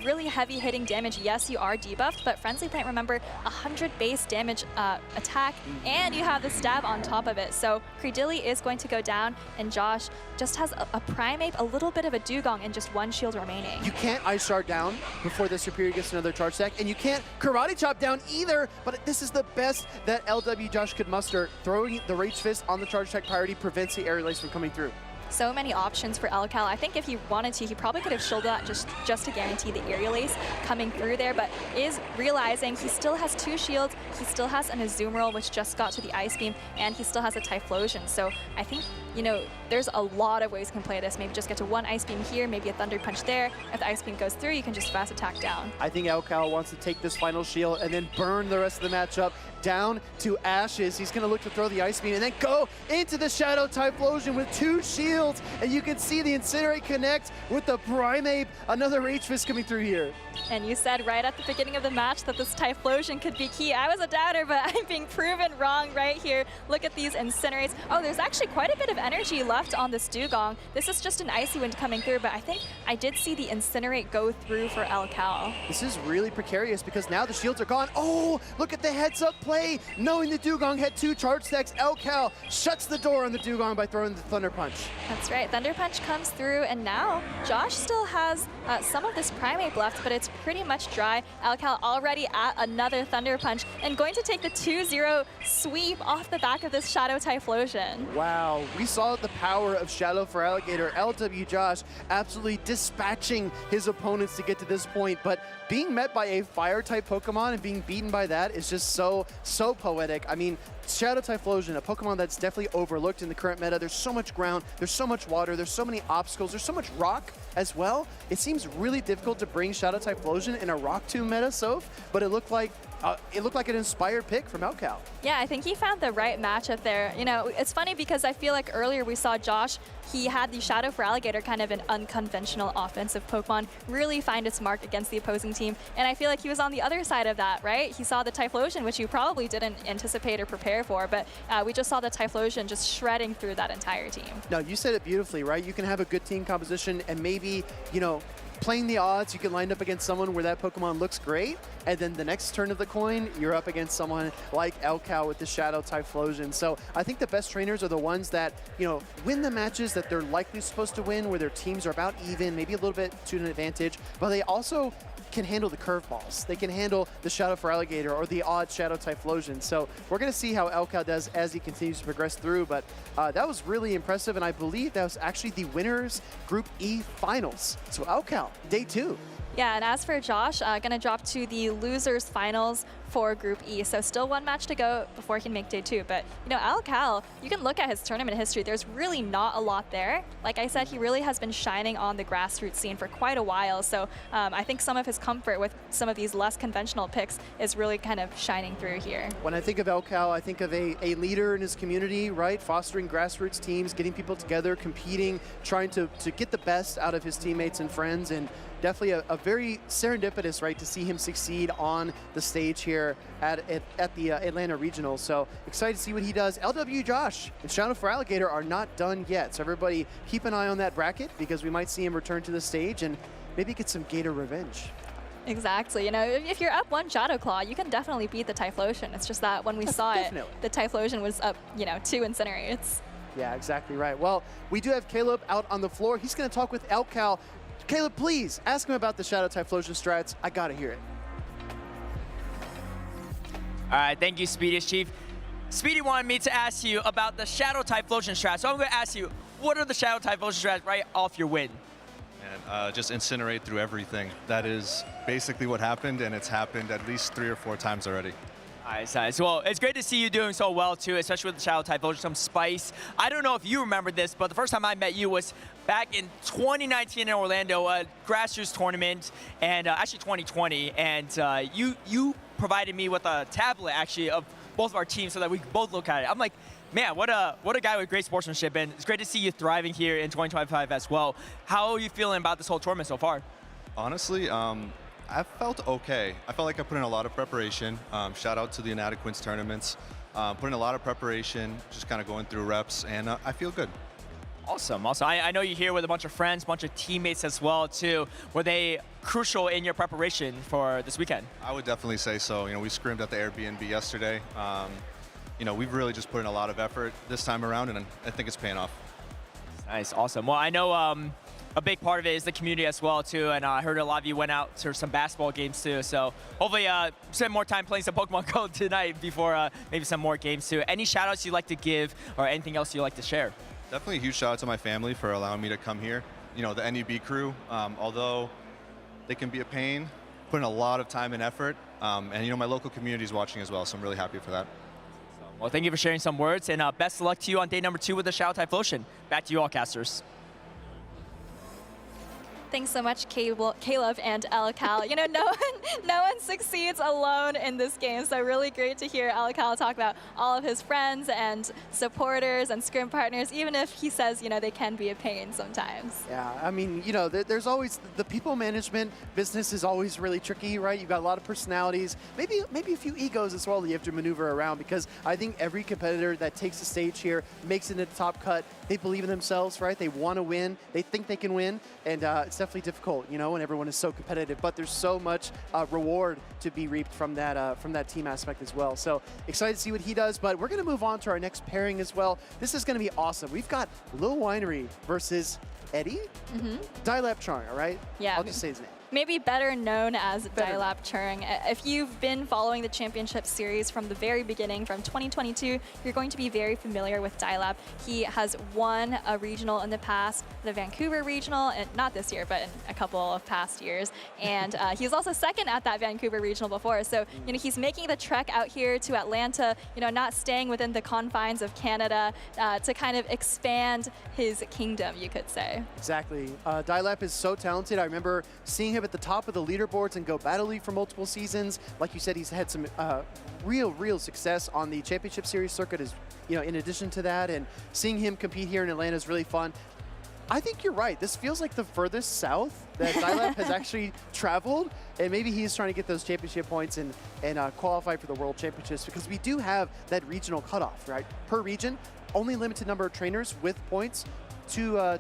really heavy hitting damage. Yes, you are debuffed, but Frenzy Plant, remember, 100 base damage attack, and you have the stab on top of it. So Cradily is going to go down, and Josh just has a Primeape, a little bit of a Dugong, and just 1 shield remaining. You can't Ice Shard down before the Superior gets another charge stack, and you can't Karate Chop down either, but this is the best that LW Josh could muster. Throwing the Rage Fist on the charge stack priority prevents the Aerial Ace from coming through. So many options for Elcal. I think if he wanted to, he probably could have shielded that just to guarantee the Aerial Ace coming through there, but is realizing he still has 2 shields, he still has an Azumarill, which just got to the Ice Beam, and he still has a Typhlosion. So I think, there's a lot of ways you can play this. Maybe just get to 1 Ice Beam here, maybe a Thunder Punch there. If the Ice Beam goes through, you can just fast attack down. I think Elcal wants to take this final shield and then burn the rest of the matchup down to ashes. He's going to look to throw the Ice Beam and then go into the Shadow Typhlosion with 2 shields. And you can see the Incinerate connect with the Primeape. Another Rage Fist coming through here. And you said right at the beginning of the match that this Typhlosion could be key. I was a doubter, but I'm being proven wrong right here. Look at these Incinerates. Oh, there's actually quite a bit of energy left on this Dugong. This is just an Icy Wind coming through, but I think I did see the Incinerate go through for Elcal. This is really precarious because now the shields are gone. Oh, look at the heads-up play. Knowing the Dugong had 2 charge stacks, Elcal shuts the door on the Dugong by throwing the Thunder Punch. That's right. Thunder Punch comes through, and now Josh still has some of this Primeape left, but it's pretty much dry. Elcal already at another Thunder Punch and going to take the 2-0 sweep off the back of this Shadow Typhlosion. Wow, we saw the power of Shadow Feraligatr. LW Josh absolutely dispatching his opponents to get to this point, but being met by a Fire-type Pokemon and being beaten by that is just so poetic. I mean, Shadow Typhlosion, a Pokemon that's definitely overlooked in the current meta. There's so much ground, there's so much water, there's so many obstacles, there's so much rock as well. It seems really difficult to bring Shadow Typhlosion in a Rock Tomb meta, Soph, but it looked like an inspired pick from Elcal. Yeah, I think he found the right matchup there. It's funny because I feel like earlier we saw Josh, he had the Shadow Feraligatr, kind of an unconventional offensive Pokemon, really find its mark against the opposing team. And I feel like he was on the other side of that, right? He saw the Typhlosion, which you probably didn't anticipate or prepare for, but we just saw the Typhlosion just shredding through that entire team. No, you said it beautifully, right? You can have a good team composition and maybe, playing the odds, you can line up against someone where that Pokemon looks great, and then the next turn of the coin, you're up against someone like Elcal with the Shadow Typhlosion. So I think the best trainers are the ones that, you know, win the matches that they're likely supposed to win, where their teams are about even, maybe a little bit to an advantage, but they also can handle the curveballs. They can handle the Shadow for Alligator or the odd Shadow Typhlosion. So we're going to see how Elcal does as he continues to progress through, but that was really impressive, and I believe that was actually the winners Group E finals. So Elcal, day 2. Yeah, and as for Josh, gonna drop to the losers finals for Group E. So still one match to go before he can make day 2. But you know, Elcal, you can look at his tournament history. There's really not a lot there. Like I said, he really has been shining on the grassroots scene for quite a while. So I think some of his comfort with some of these less conventional picks is really kind of shining through here. When I think of Elcal, I think of a leader in his community, right? Fostering grassroots teams, getting people together, competing, trying to get the best out of his teammates and friends, and definitely a very serendipitous, right, to see him succeed on the stage here at the Atlanta Regional. So excited to see what he does. LW Josh and Shadow for Alligator are not done yet. So everybody keep an eye on that bracket, because we might see him return to the stage and maybe get some Gator revenge. Exactly. You know, if you're up 1 Shadow Claw, you can definitely beat the Typhlosion. It's just that when we saw it, the Typhlosion was up, you know, 2 Incinerates. Yeah, exactly right. Well, we do have Caleb out on the floor. He's going to talk with Elcal. Caleb, please ask him about the Shadow Typhlosion strats. I gotta hear it. All right, thank you, Speedy's Chief. Speedy wanted me to ask you about the Shadow Typhlosion strat. So I'm going to ask you, what are the Shadow Typhlosion strats right off your win? And just incinerate through everything. That is basically what happened, and it's happened at least 3 or 4 times already. Nice. Well, it's great to see you doing so well, too, especially with the Shadow Typhlosion, some spice. I don't know if you remember this, but the first time I met you was back in 2019 in Orlando, a grassroots tournament, and actually 2020. And you provided me with a tablet, actually, of both of our teams so that we could both look at it. I'm like, man, what a guy with great sportsmanship, and it's great to see you thriving here in 2025 as well. How are you feeling about this whole tournament so far? Honestly, I felt okay. I felt like I put in a lot of preparation. Shout out to the United Queens tournaments. Put in a lot of preparation, just kind of going through reps, and I feel good. Awesome. I know you're here with a bunch of friends, a bunch of teammates as well, too. Were they crucial in your preparation for this weekend? I would definitely say so. You know, we scrimmed at the Airbnb yesterday. You know, we've really just put in a lot of effort this time around, and I think it's paying off. Nice, awesome. Well, I know a big part of it is the community as well, too, and I heard a lot of you went out to some basketball games, too, so hopefully spend more time playing some Pokemon Go tonight before maybe some more games, too. Any shout-outs you'd like to give or anything else you'd like to share? Definitely a huge shout-out to my family for allowing me to come here. You know, the NEB crew, although they can be a pain, put in a lot of time and effort, and, you know, my local community is watching as well, so I'm really happy for that. Well, thank you for sharing some words, and best of luck to you on day number 2 with the Shadow Typhlosion. Back to you all, casters. Thanks so much, Caleb and Elcal. You know, no one succeeds alone in this game, so really great to hear Elcal talk about all of his friends and supporters and scrim partners, even if he says, you know, they can be a pain sometimes. Yeah, I mean, you know, there's always, the people management business is always really tricky, right? You've got a lot of personalities, maybe a few egos as well that you have to maneuver around, because I think every competitor that takes the stage here, makes it into the top cut, they believe in themselves, right? They want to win, they think they can win, and it's definitely difficult, you know, when everyone is so competitive, but there's so much reward to be reaped from that team aspect as well. So excited to see what he does, but we're going to move on to our next pairing as well. This is going to be awesome. We've got Lil Winery versus Eddie? Dilap Chang, all right? Yeah. I'll just say his name. Maybe better known as Dilap Chang. If you've been following the championship series from the very beginning, from 2022, you're going to be very familiar with Dilap. He has won a regional in the past, the Vancouver regional, and not this year, but in a couple of past years. And he was also second at that Vancouver regional before. So, you know, he's making the trek out here to Atlanta, you know, not staying within the confines of Canada to kind of expand his kingdom, you could say. Exactly. Dilap is so talented. I remember seeing him at the top of the leaderboards and Go Battle League for multiple seasons. Like you said, he's had some real success on the championship series circuit, as you know, in addition to that, and seeing him compete here in Atlanta is really fun. I think you're right. This feels like the furthest south that Dilap has actually traveled, and maybe he's trying to get those championship points and qualify for the World Championships, because we do have that regional cutoff, right? Per region, only limited number of trainers with points to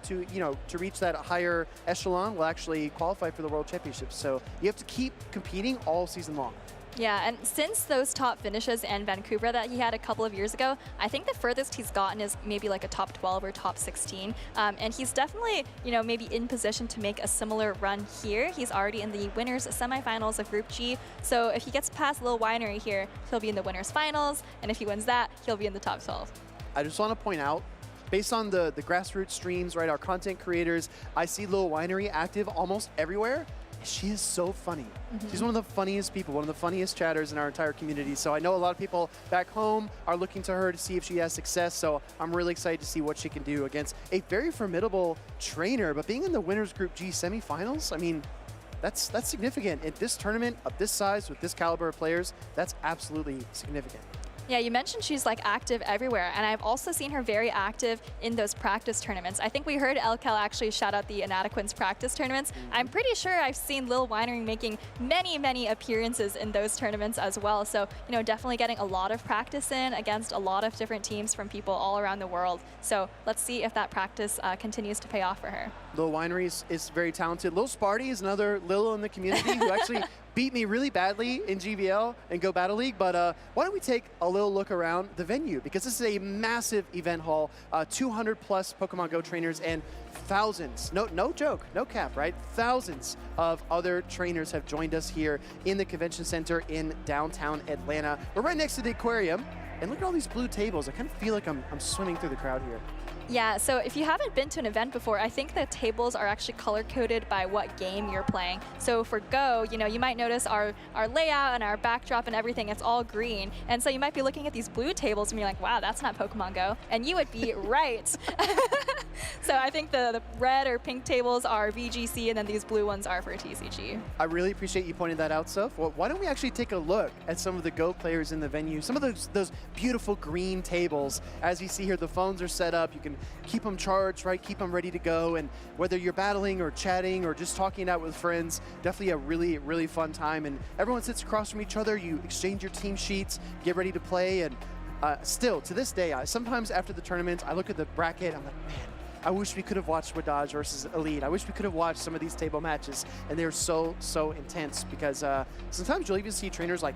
reach that higher echelon will actually qualify for the World Championships. So you have to keep competing all season long. Yeah, and since those top finishes in Vancouver that he had a couple of years ago, I think the furthest he's gotten is maybe like a top 12 or top 16. And he's definitely, maybe in position to make a similar run here. He's already in the winners semifinals of Group G. So if he gets past Lil Winery here, he'll be in the winners finals. And if he wins that, he'll be in the top 12. I just want to point out, based on the grassroots streams, right, our content creators, I see Lil Winery active almost everywhere. She is so funny. She's one of the funniest people, one of the funniest chatters in our entire community. So I know a lot of people back home are looking to her to see if she has success. So I'm really excited to see what she can do against a very formidable trainer. But being in the Winners Group G semifinals, I mean, that's significant. At this tournament of this size with this caliber of players, that's absolutely significant. Yeah, you mentioned she's like active everywhere, and I've also seen her very active in those practice tournaments. I think we heard Elkel actually shout out the Inadequins practice tournaments. I'm pretty sure I've seen Lil Winery making many appearances in those tournaments as well. So, definitely getting a lot of practice in against a lot of different teams from people all around the world. So let's see if that practice continues to pay off for her. Lil Winery is very talented. Lil Sparty is another Lil in the community who actually beat me really badly in GBL and Go Battle League. But why don't we take a little look around the venue, because this is a massive event hall, 200 plus Pokemon Go trainers and thousands, no joke, no cap, right? Thousands of other trainers have joined us here in the convention center in downtown Atlanta. We're right next to the aquarium, and look at all these blue tables. I kind of feel like I'm swimming through the crowd here. Yeah, so if you haven't been to an event before, I think the tables are actually color-coded by what game you're playing. So for Go, you might notice our layout and our backdrop and everything, it's all green. And so you might be looking at these blue tables and you're like, wow, that's not Pokemon Go. And you would be right. So I think the red or pink tables are VGC, and then these blue ones are for TCG. I really appreciate you pointing that out, Soph. Well, why don't we actually take a look at some of the Go players in the venue, some of those beautiful green tables. As you see here, the phones are set up. You can keep them charged, right? Keep them ready to go. And whether you're battling or chatting or just talking it out with friends, definitely a really fun time. And everyone sits across from each other. You exchange your team sheets, get ready to play. And still, to this day, sometimes after the tournament, I look at the bracket, I'm like, man, I wish we could have watched Wadage versus Elite. I wish we could have watched some of these table matches. And they're so intense, because sometimes you'll even see trainers like,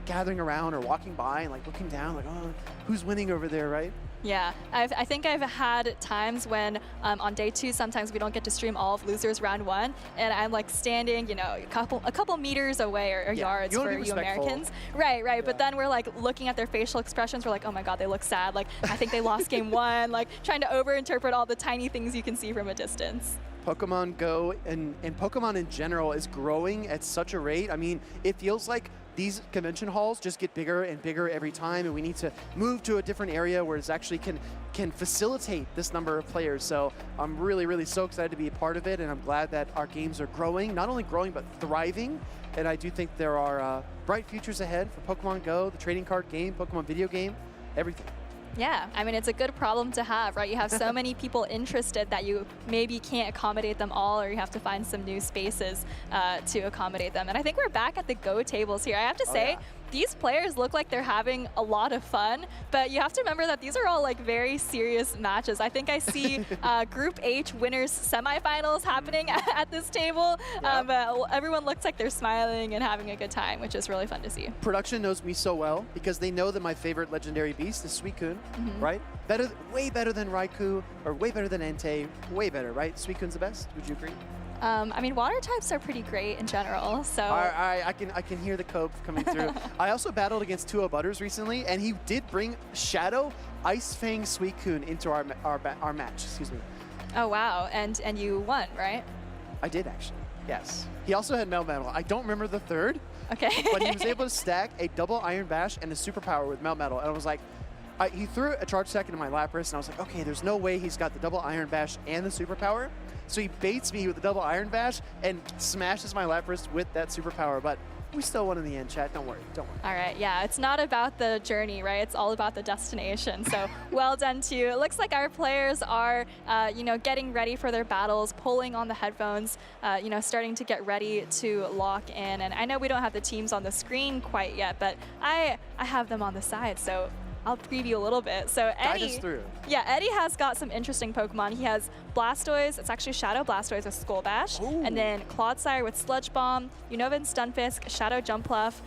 gathering around or walking by and like looking down like, oh, who's winning over there, right? Yeah, I think I've had times when on day 2, sometimes we don't get to stream all of losers round 1, and I'm like standing, a couple meters away or yards for you Americans. Right. Yeah. But then we're like looking at their facial expressions. We're like, oh my God, they look sad. Like, I think they lost game 1. Like, trying to overinterpret all the tiny things you can see from a distance. Pokemon Go and Pokemon in general is growing at such a rate. I mean, it feels like these convention halls just get bigger and bigger every time, and we need to move to a different area where it actually can facilitate this number of players. So I'm really so excited to be a part of it, and I'm glad that our games are growing, not only growing but thriving. And I do think there are bright futures ahead for Pokemon Go, the trading card game, Pokemon video game, everything. Yeah, I mean, it's a good problem to have, right? You have so many people interested that you maybe can't accommodate them all, or you have to find some new spaces to accommodate them. And I think we're back at the Go tables here. I have to say, these players look like they're having a lot of fun, but you have to remember that these are all like very serious matches. I think I see Group H winners semifinals happening at this table. But everyone looks like they're smiling and having a good time, which is really fun to see. Production knows me so well because they know that my favorite legendary beast is Suicune, right? Way better than Raikou, or way better than Entei, way better, right? Suicune's the best, would you agree? I mean, water types are pretty great in general, so... I can hear the cope coming through. I also battled against 2-0 Butters recently, and he did bring Shadow Ice Fang Suicune into our match, excuse me. Oh, wow, and you won, right? I did, actually, yes. He also had Melmetal. I don't remember the third, okay. But he was able to stack a double Iron Bash and a Superpower with Melmetal, and I was like, he threw a charge attack into my Lapras, and I was like, okay, there's no way he's got the double Iron Bash and the Superpower. So he baits me with the double Iron Bash and smashes my Lapras with that Superpower. But we still won in the end, chat. Don't worry. All right, yeah, it's not about the journey, right? It's all about the destination. So well done to you. It looks like our players are, getting ready for their battles, pulling on the headphones, starting to get ready to lock in. And I know we don't have the teams on the screen quite yet, but I have them on the side. So I'll preview a little bit. So Guide Eddie, us through. Yeah, Eddie has got some interesting Pokemon. He has Blastoise, it's actually Shadow Blastoise with Skull Bash, and then Clodsire with Sludge Bomb, Unova Stunfisk, Shadow Jumpluff,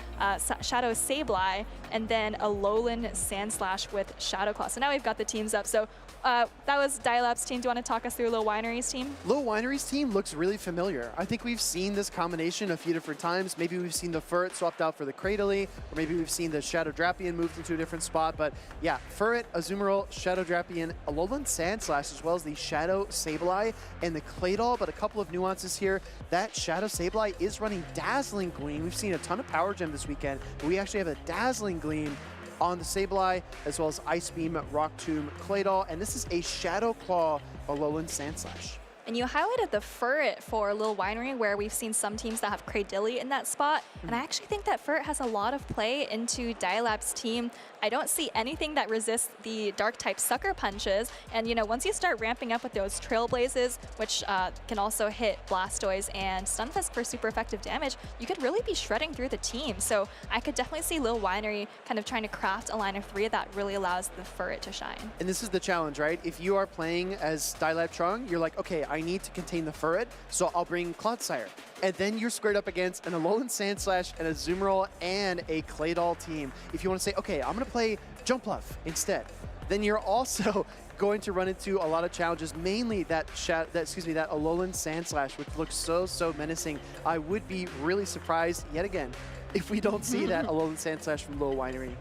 Shadow Sableye, and then Alolan Sandslash with Shadow Claw. So now we've got the teams up. So that was Dialab's team. Do you want to talk us through Lil Winery's team? Lil Winery's team looks really familiar. I think we've seen this combination a few different times. Maybe we've seen the Furret swapped out for the Cradily, or maybe we've seen the Shadow Drapion moved into a different spot. But yeah, Furret, Azumarill, Shadow Drapion, Alolan Sandslash, as well as the Shadow Sableye and the Claydol. But a couple of nuances here. That Shadow Sableye is running Dazzling Gleam. We've seen a ton of Power Gem this weekend, but we actually have a Dazzling Gleam on the Sableye, as well as Ice Beam, Rock Tomb, Claydol, and this is a Shadow Claw Alolan Sandslash. And you highlighted the Furret for Lil Winery, where we've seen some teams that have Cradily in that spot. And I actually think that Furret has a lot of play into Dialab's team. I don't see anything that resists the Dark-type Sucker Punches. And, you know, once you start ramping up with those Trailblazes, which can also hit Blastoise and Stunfisk for super effective damage, you could really be shredding through the team. So I could definitely see Lil Winery kind of trying to craft a line of 3 that really allows the Furret to shine. And this is the challenge, right? If you are playing as Dialab Trong, you're like, okay, I need to contain the Furret, so I'll bring Clodsire. And then you're squared up against an Alolan Sandslash, an Azumarill, and a Claydol team. If you want to say, okay, I'm going to play Jumpluff instead, then you're also going to run into a lot of challenges, mainly that Alolan Sandslash, which looks so menacing. I would be really surprised, yet again, if we don't see that Alolan Sandslash from Lil Winery.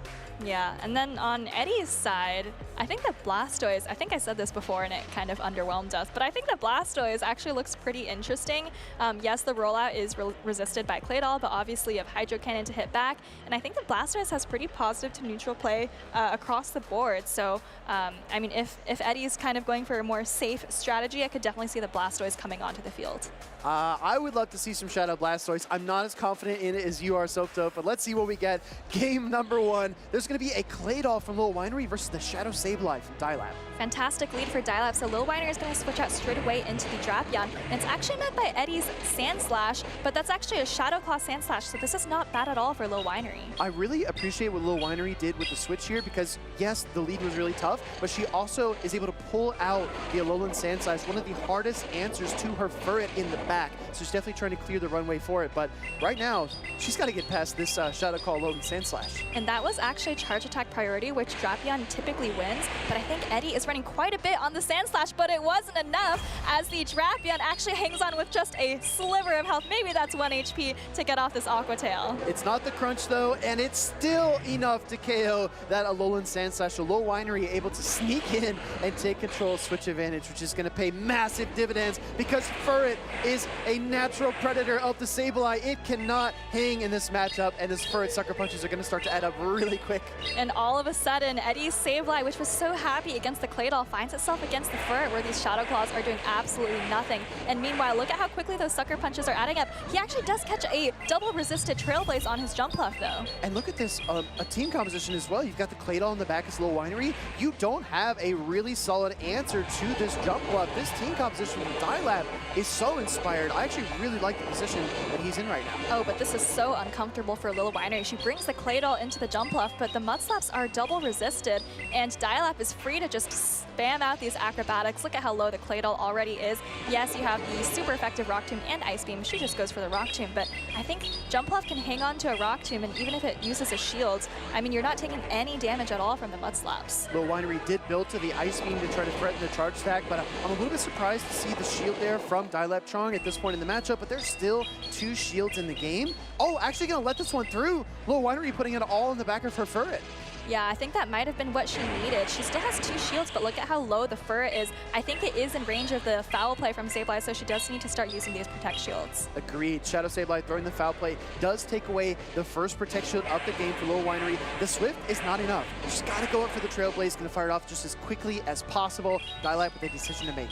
Yeah, and then on Eddie's side, I think that Blastoise, I think I said this before and it kind of underwhelmed us, but I think that Blastoise actually looks pretty interesting. Yes, the rollout is resisted by Claydol, but obviously you have Hydro Cannon to hit back, and I think that Blastoise has pretty positive to neutral play across the board. So, I mean, if Eddie's kind of going for a more safe strategy, I could definitely see the Blastoise coming onto the field. I would love to see some Shadow Blastoise. I'm not as confident in it as you are, Soapdope, but let's see what we get. Game number 1. There's going to be a Claydol from Lil Winery versus the Shadow Sableye from Dialab. Fantastic lead for Dialab, so Lil Winery is going to switch out straight away into the Drapion. And it's actually met by Eddie's Sandslash, but that's actually a Shadow Claw Sandslash, so this is not bad at all for Lil Winery. I really appreciate what Lil Winery did with the switch here, because yes, the lead was really tough, but she also is able to pull out the Alolan Sandslash, one of the hardest answers to her Furret in the back. So she's definitely trying to clear the runway for it, but right now, she's got to get past this Shadow Claw Alolan Sandslash. And that was actually charge attack priority, which Drapion typically wins, but I think Eddie is running quite a bit on the Sandslash, but it wasn't enough as the Drapion actually hangs on with just a sliver of health. Maybe that's 1 HP to get off this Aqua Tail. It's not the crunch though, and it's still enough to KO that Alolan Sandslash. So Lil Winery able to sneak in and take control of switch advantage, which is going to pay massive dividends because Furret is a natural predator of the Sableye. It cannot hang in this matchup, and his Furret Sucker Punches are going to start to add up really quick. And all of a sudden, Eddie's Sableye, which was so happy against the Claydol, finds itself against the Furret, where these Shadow Claws are doing absolutely nothing. And meanwhile, look at how quickly those Sucker Punches are adding up. He actually does catch a double resisted Trailblaze on his Jumpluff, though. And look at this, a team composition as well. You've got the Claydol in the back as Lil Winery. You don't have a really solid answer to this Jumpluff. This team composition from Dialab is so inspired. I actually really like the position that he's in right now. Oh, but this is so uncomfortable for Lil Winery. She brings the Claydol into the Jumpluff, but the Mud Slaps are double resisted, and Dialab is free to just spam out these acrobatics. Look at how low the Claydol already is. Yes, you have the super effective Rock Tomb and Ice Beam. She just goes for the Rock Tomb, but I think Jumpluff can hang on to a Rock Tomb, and even if it uses a shield, I mean, you're not taking any damage at all from the Mud Slaps. Lil Winery did build to the Ice Beam to try to threaten the charge stack, but I'm a little bit surprised to see the shield there from Dialab Trong at this point in the matchup, but there's still 2 shields in the game. Oh, actually gonna let this one through. Lil Winery putting it all in the back of her Furret. Yeah, I think that might have been what she needed. She still has 2 shields, but look at how low the Furret is. I think it is in range of the foul play from Sableye, so she does need to start using these Protect Shields. Agreed. Shadow Sableye throwing the foul play does take away the first Protect Shield of the game for Lil Winery. The Swift is not enough. She's got to go up for the Trailblaze, going to fire it off just as quickly as possible. Dialab with a decision to make.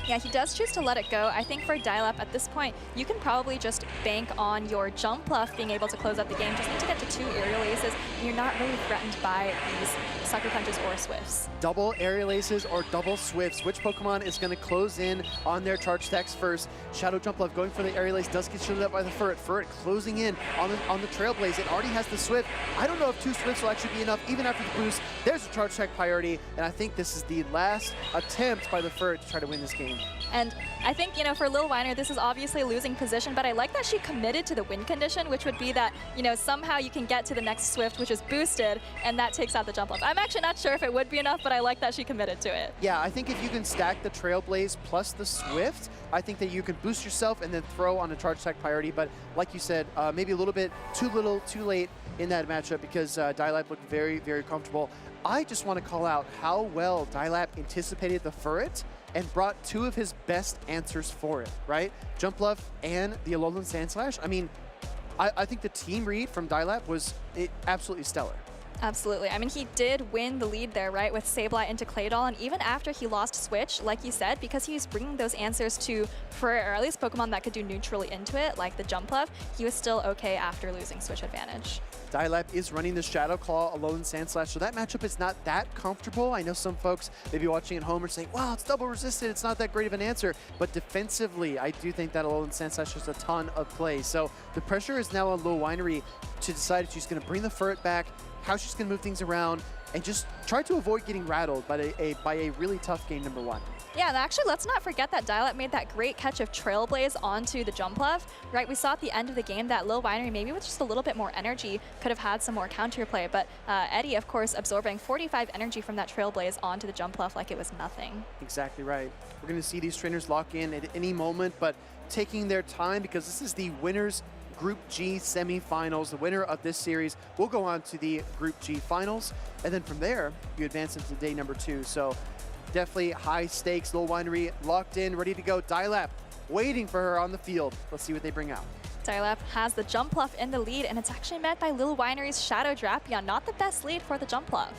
Yeah, he does choose to let it go. I think for Dial-Up at this point, you can probably just bank on your jump bluff being able to close out the game. Just need to get to 2 aerial aces, and you're not really threatened by these sucker punches or swifts. Double aerial aces or double swifts. Which Pokemon is going to close in on their charge attacks first? Shadow Jump Love going for the aerial ace, does get shielded up by the Furret. Furret closing in on the Trailblaze. It already has the Swift. I don't know if 2 Swifts will actually be enough, even after the boost. There's a charge attack priority, and I think this is the last attempt by the Furret to try to win this game. And I think, you know, for Lil Weiner, this is obviously a losing position, but I like that she committed to the win condition, which would be that, you know, somehow you can get to the next Swift, which is boosted, and that takes out the jump up. I'm actually not sure if it would be enough, but I like that she committed to it. Yeah, I think if you can stack the Trailblaze plus the Swift, I think that you can boost yourself and then throw on a charge attack priority. But like you said, maybe a little bit too little, too late in that matchup because Dialab looked very, very comfortable. I just want to call out how well Dialab anticipated the Furret and brought 2 of his best answers for it, right? Jump Bluff and the Alolan Sandslash. I mean, I think the team read from Dialab was absolutely stellar. Absolutely. I mean, he did win the lead there, right, with Sableye into Claydol, and even after he lost Switch, like you said, because he was bringing those answers to, for or at least Pokemon that could do neutrally into it, like the Jump Love, he was still okay after losing Switch advantage. Dialab is running the Shadow Claw, Alolan Sandslash, so that matchup is not that comfortable. I know some folks maybe watching at home are saying, wow, it's double resisted, it's not that great of an answer, but defensively, I do think that Alolan Sandslash has a ton of play. So the pressure is now on Lil Winery to decide if she's going to bring the Furret back, how she's going to move things around, and just try to avoid getting rattled by a really tough game number 1. Yeah, and actually, let's not forget that Dialab made that great catch of Trailblaze onto the Jump Love, right? We saw at the end of the game that Lil Winery, maybe with just a little bit more energy, could have had some more counterplay, but Eddie, of course, absorbing 45 energy from that Trailblaze onto the Jump Love like it was nothing. Exactly right. We're going to see these trainers lock in at any moment, but taking their time because this is the winners Group G semifinals. The winner of this series will go on to the Group G finals, and then from there, you advance into day number 2. So definitely high stakes. Lil Winery locked in, ready to go. Dialab waiting for her on the field. Let's see what they bring out. Dialab has the Jump Love in the lead, and it's actually met by Lil Winery's Shadow Drapion. Not the best lead for the Jump Love.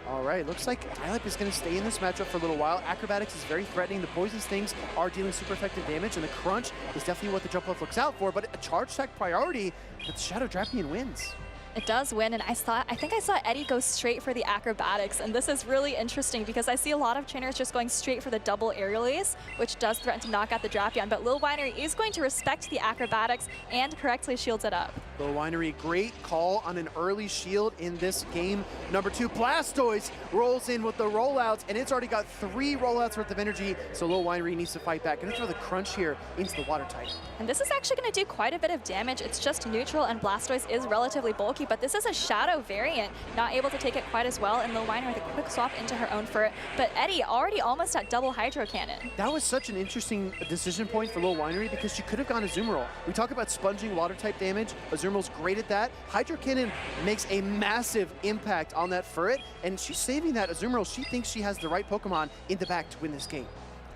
All right, looks like Dialab is going to stay in this matchup for a little while. Acrobatics is very threatening. The poison stings are dealing super effective damage, and the crunch is definitely what the Jump Love looks out for, but a charge attack priority, but Shadow Drapion wins. It does win, and I think I saw Eddie go straight for the acrobatics, and this is really interesting because I see a lot of trainers just going straight for the double aerial ace, which does threaten to knock out the Drapion, but Lil Winery is going to respect the acrobatics and correctly shields it up. Lil Winery, great call on an early shield in this game. Number 2, Blastoise rolls in with the rollouts, and it's already got 3 rollouts worth of energy, so Lil Winery needs to fight back. Gonna throw the crunch here into the water type. And this is actually going to do quite a bit of damage. It's just neutral, and Blastoise is relatively bulky, but this is a Shadow variant, not able to take it quite as well, and Lil Winery with a quick swap into her own Furret, but Eddie already almost at double Hydro Cannon. That was such an interesting decision point for Lil Winery because she could have gone Azumarill. We talk about sponging water type damage. Azumarill's great at that. Hydro Cannon makes a massive impact on that Furret, and she's saving that Azumarill. She thinks she has the right Pokemon in the back to win this game.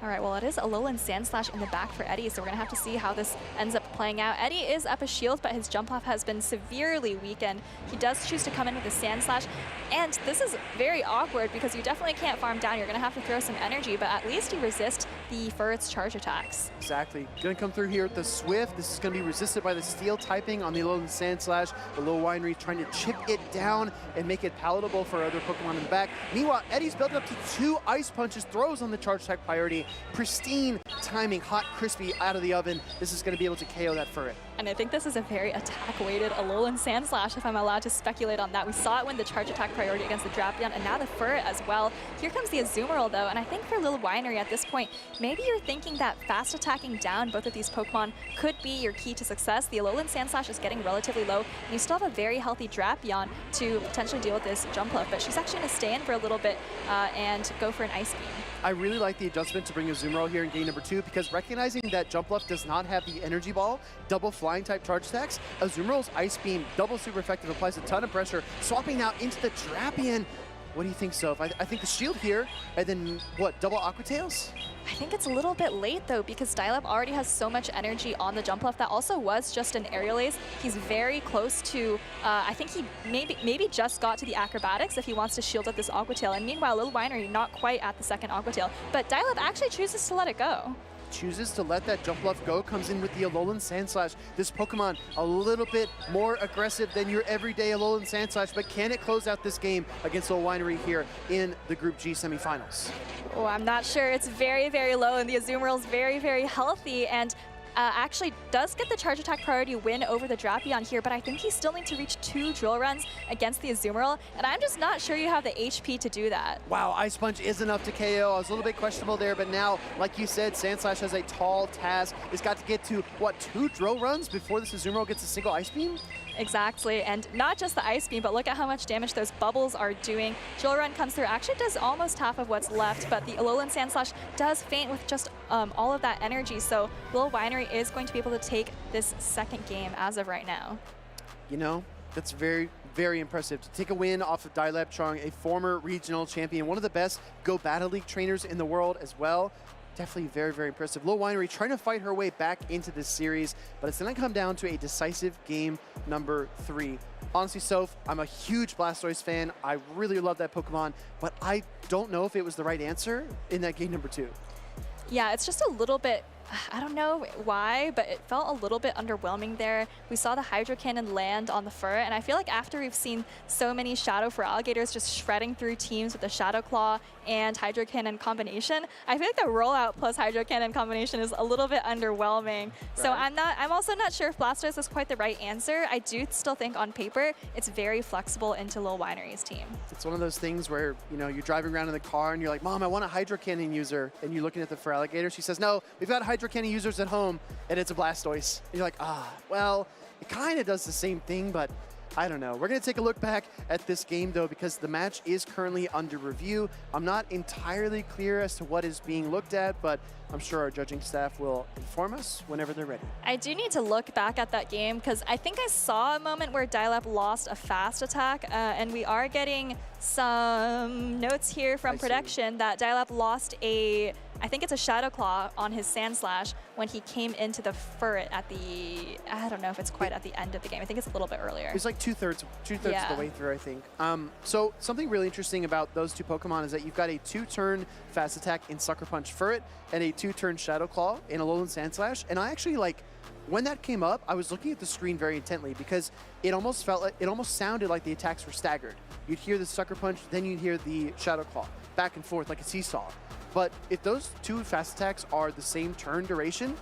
All right, well, it is Alolan Sandslash in the back for Eddie, so we're going to have to see how this ends up playing out. Eddie is up a shield, but his jump off has been severely weakened. He does choose to come in with a Sandslash, and this is very awkward because you definitely can't farm down. You're going to have to throw some energy, but at least you resist the Furret's charge attacks. Exactly. Going to come through here with the Swift. This is going to be resisted by the Steel typing on the Alolan Sandslash. The Lil Winery trying to chip it down and make it palatable for other Pokemon in the back. Meanwhile, Eddie's built up to 2 Ice Punches, throws on the charge attack priority. Pristine timing, hot, crispy, out of the oven. This is going to be able to KO that Furret. And I think this is a very attack-weighted Alolan Sandslash, if I'm allowed to speculate on that. We saw it win the charge attack priority against the Drapion, and now the Furret as well. Here comes the Azumarill, though, and I think for Lil Winery at this point, maybe you're thinking that fast attacking down both of these Pokemon could be your key to success. The Alolan Sandslash is getting relatively low, and you still have a very healthy Drapion to potentially deal with this Jump Love, but she's actually going to stay in for a little bit and go for an Ice Beam. I really like the adjustment to bring Azumarill here in game number 2 because recognizing that Jump Left does not have the Energy Ball, double flying type charge attacks, Azumarill's Ice Beam, double super effective, applies a ton of pressure, swapping now into the Drapion. What do you think, Soph? I think the shield here, and then what, double Aqua Tails? I think it's a little bit late though, because Dialab already has so much energy on the jump left. That also was just an aerial ace. He's very close to, I think he maybe just got to the acrobatics if he wants to shield up this Aqua Tail. And meanwhile, Little Winery not quite at the second Aqua Tail, but Dialab actually chooses to let it go. Chooses to let that jump left go, comes in with the Alolan Sandslash. This Pokemon a little bit more aggressive than your everyday Alolan Sandslash, but can it close out this game against Little Winery here in the Group G semifinals? Oh, I'm not sure. It's very, very low, and the Azumarill is very, very healthy, and actually does get the charge attack priority win over the Drapion here, but I think he still needs to reach 2 drill runs against the Azumarill, and I'm just not sure you have the HP to do that. Wow, Ice Punch is enough to KO. I was a little bit questionable there, but now, like you said, Sandslash has a tall task. It's got to get to, what, 2 drill runs before this Azumarill gets a single Ice Beam? Exactly, and not just the Ice Beam, but look at how much damage those bubbles are doing. Drill Run comes through, actually does almost half of what's left, but the Alolan Sandslash does faint with just all of that energy, so Little Winery is going to be able to take this second game as of right now. You know, that's very, very impressive. To take a win off of Dialab Chong, a former regional champion, one of the best Go Battle League trainers in the world as well. Definitely very, very impressive. Little Winery trying to fight her way back into this series, but it's going to come down to a decisive game number 3. Honestly, Soph, I'm a huge Blastoise fan. I really love that Pokemon, but I don't know if it was the right answer in that game number 2. Yeah, it's just a little bit, I don't know why, but it felt a little bit underwhelming there. We saw the Hydro Cannon land on the fur, and I feel like after we've seen so many Shadow for Alligators just shredding through teams with the Shadow Claw and Hydro Cannon combination, I feel like the rollout plus Hydro Cannon combination is a little bit underwhelming. So I'm also not sure if Blastoise was quite the right answer. I do still think on paper, it's very flexible into Little Winery's team. It's one of those things where, you know, you're driving around in the car and you're like, Mom, I want a Hydro Cannon user. And you're looking at the for Alligator. She says, no, we've got Hydro Cannon users at home, and it's a Blastoise. And you're like, well, it kind of does the same thing, but I don't know. We're going to take a look back at this game, though, because the match is currently under review. I'm not entirely clear as to what is being looked at, but I'm sure our judging staff will inform us whenever they're ready. I do need to look back at that game, because I think I saw a moment where Dialab lost a fast attack, and we are getting some notes here from production that Dialab lost I think it's a Shadow Claw on his Sandslash when he came into the Furret at the, I don't know if it's quite at the end of the game. I think it's a little bit earlier. It's like two-thirds of the way through, I think. So something really interesting about those 2 Pokemon is that you've got a 2-turn fast attack in Sucker Punch Furret and a 2-turn Shadow Claw in Alolan Sandslash. And I actually, like, when that came up, I was looking at the screen very intently because it almost sounded like the attacks were staggered. You'd hear the Sucker Punch, then you'd hear the Shadow Claw, back and forth like a seesaw. But if those 2 fast attacks are the same turn duration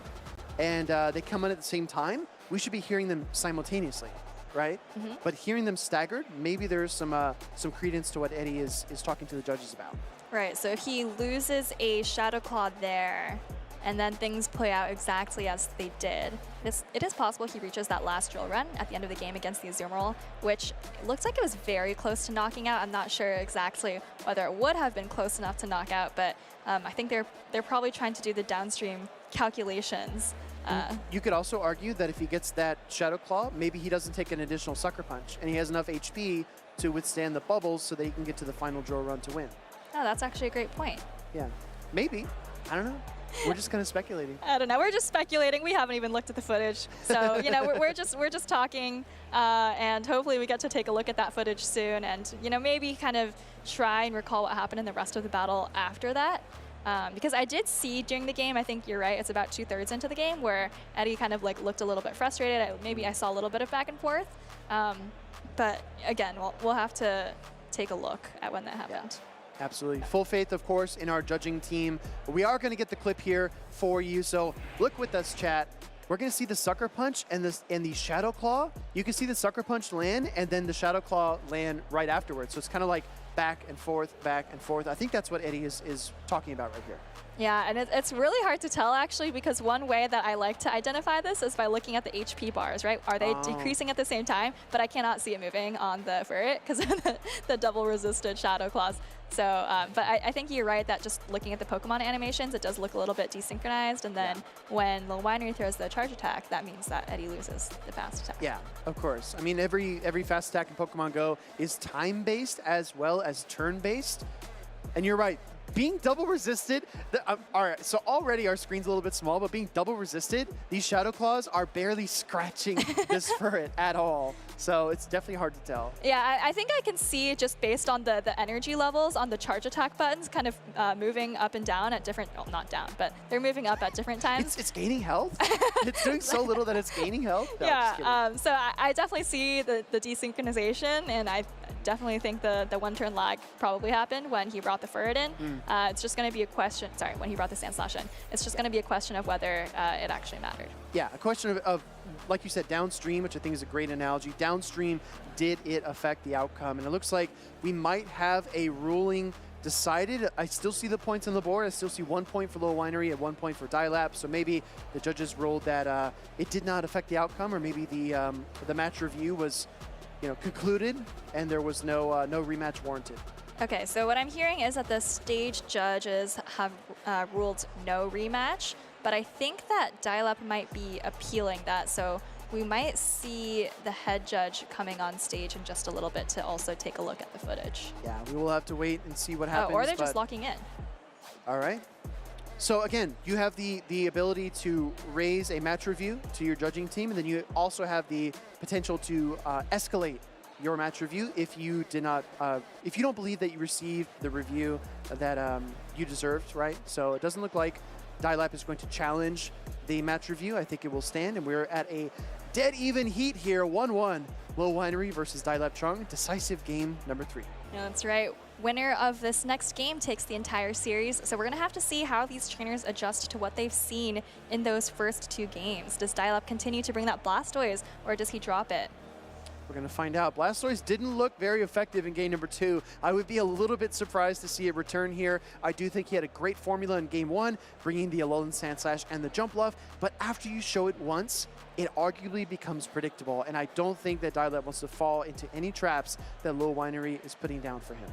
and they come in at the same time, we should be hearing them simultaneously, right? But hearing them staggered, maybe there's some credence to what Eddie is talking to the judges about. Right, so if he loses a Shadow Claw there, and then things play out exactly as they did, it is possible he reaches that last drill run at the end of the game against the Azumarill, which looks like it was very close to knocking out. I'm not sure exactly whether it would have been close enough to knock out, but I think they're probably trying to do the downstream calculations. You could also argue that if he gets that Shadow Claw, maybe he doesn't take an additional Sucker Punch, and he has enough HP to withstand the bubbles so that he can get to the final drill run to win. Oh, that's actually a great point. Yeah, maybe. I don't know. We're just kind of speculating. I don't know. We're just speculating. We haven't even looked at the footage, so you know, we're just talking, and hopefully we get to take a look at that footage soon, and you know, maybe kind of try and recall what happened in the rest of the battle after that. Because I did see during the game, I think you're right, it's about 2/3 into the game where Eddie kind of like looked a little bit frustrated. Maybe I saw a little bit of back and forth, but again, we'll have to take a look at when that happened. Absolutely. Full faith, of course, in our judging team. We are going to get the clip here for you, so look with us, chat. We're going to see the Sucker Punch and the Shadow Claw. You can see the Sucker Punch land and then the Shadow Claw land right afterwards. So it's kind of like back and forth, back and forth. I think that's what Eddie is talking about right here. Yeah, and it's really hard to tell actually, because one way that I like to identify this is by looking at the HP bars, right? Are they decreasing at the same time? But I cannot see it moving on the Ferret because of the double resisted Shadow Claws. So, but I think you're right that just looking at the Pokemon animations, it does look a little bit desynchronized. And then when Lil Winery throws the charge attack, that means that Eddie loses the fast attack. Yeah, of course. I mean, every fast attack in Pokemon Go is time-based as well as turn-based. And you're right. Being double resisted, all right, so already our screen's a little bit small, but being double resisted, these Shadow Claws are barely scratching this Ferret at all. So it's definitely hard to tell. Yeah, I think I can see just based on the energy levels on the charge attack buttons kind of moving up and down at different, well, not down, but they're moving up at different times. It's gaining health? It's doing so little that it's gaining health? No, yeah, so I definitely see the desynchronization, and I definitely think the one-turn lag probably happened when he brought the Ferret in. It's just going to be a question, sorry, when he brought the Sand Slash in. It's just going to be a question of whether it actually mattered. Yeah, a question of, like you said, downstream, which I think is a great analogy. Downstream, did it affect the outcome? And it looks like we might have a ruling decided. I still see the points on the board. I still see 1 point for Lil Winery and 1 point for Dialap. So maybe the judges ruled that it did not affect the outcome, or maybe the match review was, concluded and there was no rematch warranted. Okay, so what I'm hearing is that the stage judges have ruled no rematch, but I think that Dial-Up might be appealing that, so we might see the head judge coming on stage in just a little bit to also take a look at the footage. Yeah, we will have to wait and see what happens. Or they're just locking in. All right. So again, you have the ability to raise a match review to your judging team, and then you also have the potential to escalate your match review if you did not, if you don't believe that you received the review that you deserved, right? So it doesn't look like Dialap is going to challenge the match review. I think it will stand, and we're at a dead even heat here, 1-1. Lil Winery versus Dialap Chung, decisive game number 3. Yeah, that's right. Winner of this next game takes the entire series, so we're going to have to see how these trainers adjust to what they've seen in those first 2 games. Does Dialap continue to bring that Blastoise, or does he drop it? We're going to find out. Blastoise didn't look very effective in game number 2. I would be a little bit surprised to see it return here. I do think he had a great formula in game 1, bringing the Alolan Sandslash and the Jump Bluff, but after you show it once, it arguably becomes predictable, and I don't think that Dialap wants to fall into any traps that Lil Winery is putting down for him.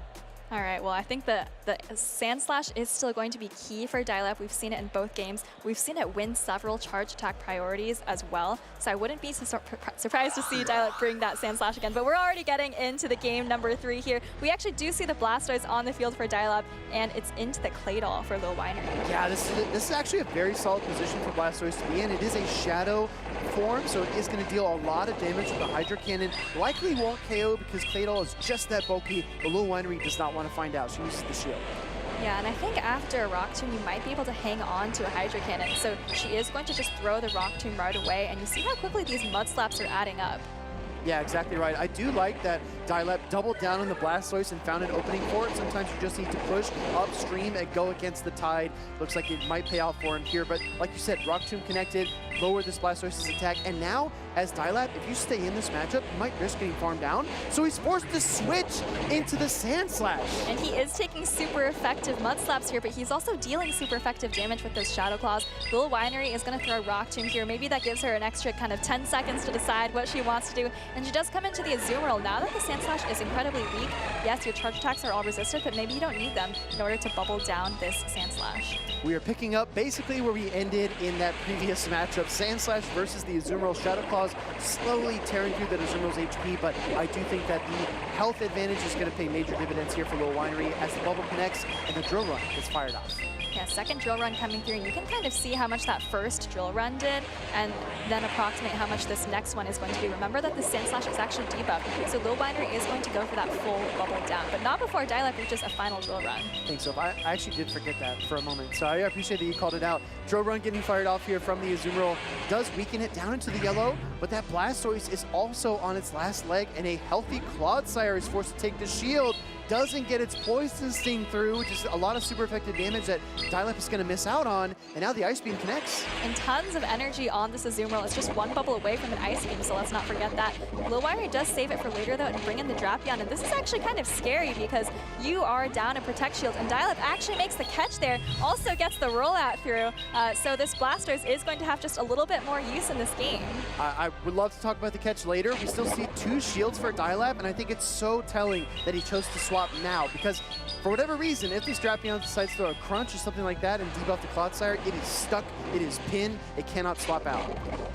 All right, well, I think the Sand Slash is still going to be key for Dialap. We've seen it in both games. We've seen it win several charge attack priorities as well, so I wouldn't be surprised to see Dialap bring that Sand Slash again. But we're already getting into the game number 3 here. We actually do see the Blastoise on the field for Dialap, and it's into the Claydol for Lil Winery. Yeah, this is actually a very solid position for Blastoise to be in. It is a Shadow form, so it is going to deal a lot of damage with the Hydro Cannon. Likely won't KO because Claydol is just that bulky, but Lil Winery does not want to find out. She uses the shield. Yeah, and I think after a Rock Tomb, you might be able to hang on to a Hydro Cannon. So she is going to just throw the Rock Tomb right away, and you see how quickly these Mud Slaps are adding up. Yeah, exactly right. I do like that Dialap doubled down on the Blastoise and found an opening for it. Sometimes you just need to push upstream and go against the tide. Looks like it might pay off for him here, but like you said, Rock Tomb connected, lowered this Blastoise's attack, and now, as Dialap, if you stay in this matchup, you might risk getting farmed down, so he's forced to switch into the Sand Slash. And he is taking super effective Mud Slaps here, but he's also dealing super effective damage with those Shadow Claws. Lil Winery is going to throw Rock Tomb here. Maybe that gives her an extra kind of 10 seconds to decide what she wants to do, and she does come into the Azumarill. Now that the Sand Slash is incredibly weak, yes, your charge attacks are all resisted, but maybe you don't need them in order to bubble down this Sand Slash. We are picking up basically where we ended in that previous matchup. Sand Slash versus the Azumarill. Shadow Claws slowly tearing through that Azumarill's HP, but I do think that the health advantage is going to pay major dividends here for Lil Winery as the bubble connects and the drill run gets fired off. Yeah, second drill run coming through, and you can kind of see how much that first drill run did, and then approximate how much this next one is going to be. Remember that the Sand Slash is actually debuffed, so Lil Winery is going to go for that full bubble down, but not before Dialap reaches a final drill run. Thanks, Soph. I actually did forget that for a moment, so I appreciate that you called it out. Drill run getting fired off here from the Azumarill does weaken it down into the yellow, but that Blastoise is also on its last leg, and a healthy Clodsire is forced to take the shield. doesn't get its Poison Sting through, which is a lot of super effective damage that Dialep is going to miss out on, and now the Ice Beam connects. And tons of energy on this Azumarill. It's just one bubble away from an Ice Beam, so let's not forget that. Lil Winery does save it for later, though, and bring in the Drapion, and this is actually kind of scary because you are down a Protect Shield, and Dialep actually makes the catch there, also gets the rollout through, so this Blastoise is going to have just a little bit more use in this game. I would love to talk about the catch later. We still see 2 shields for Dialep, and I think it's so telling that he chose to swap now, because for whatever reason, if this Drapion decides to throw a crunch or something like that and debuff the Clodsire, it is stuck, it is pinned, it cannot swap out.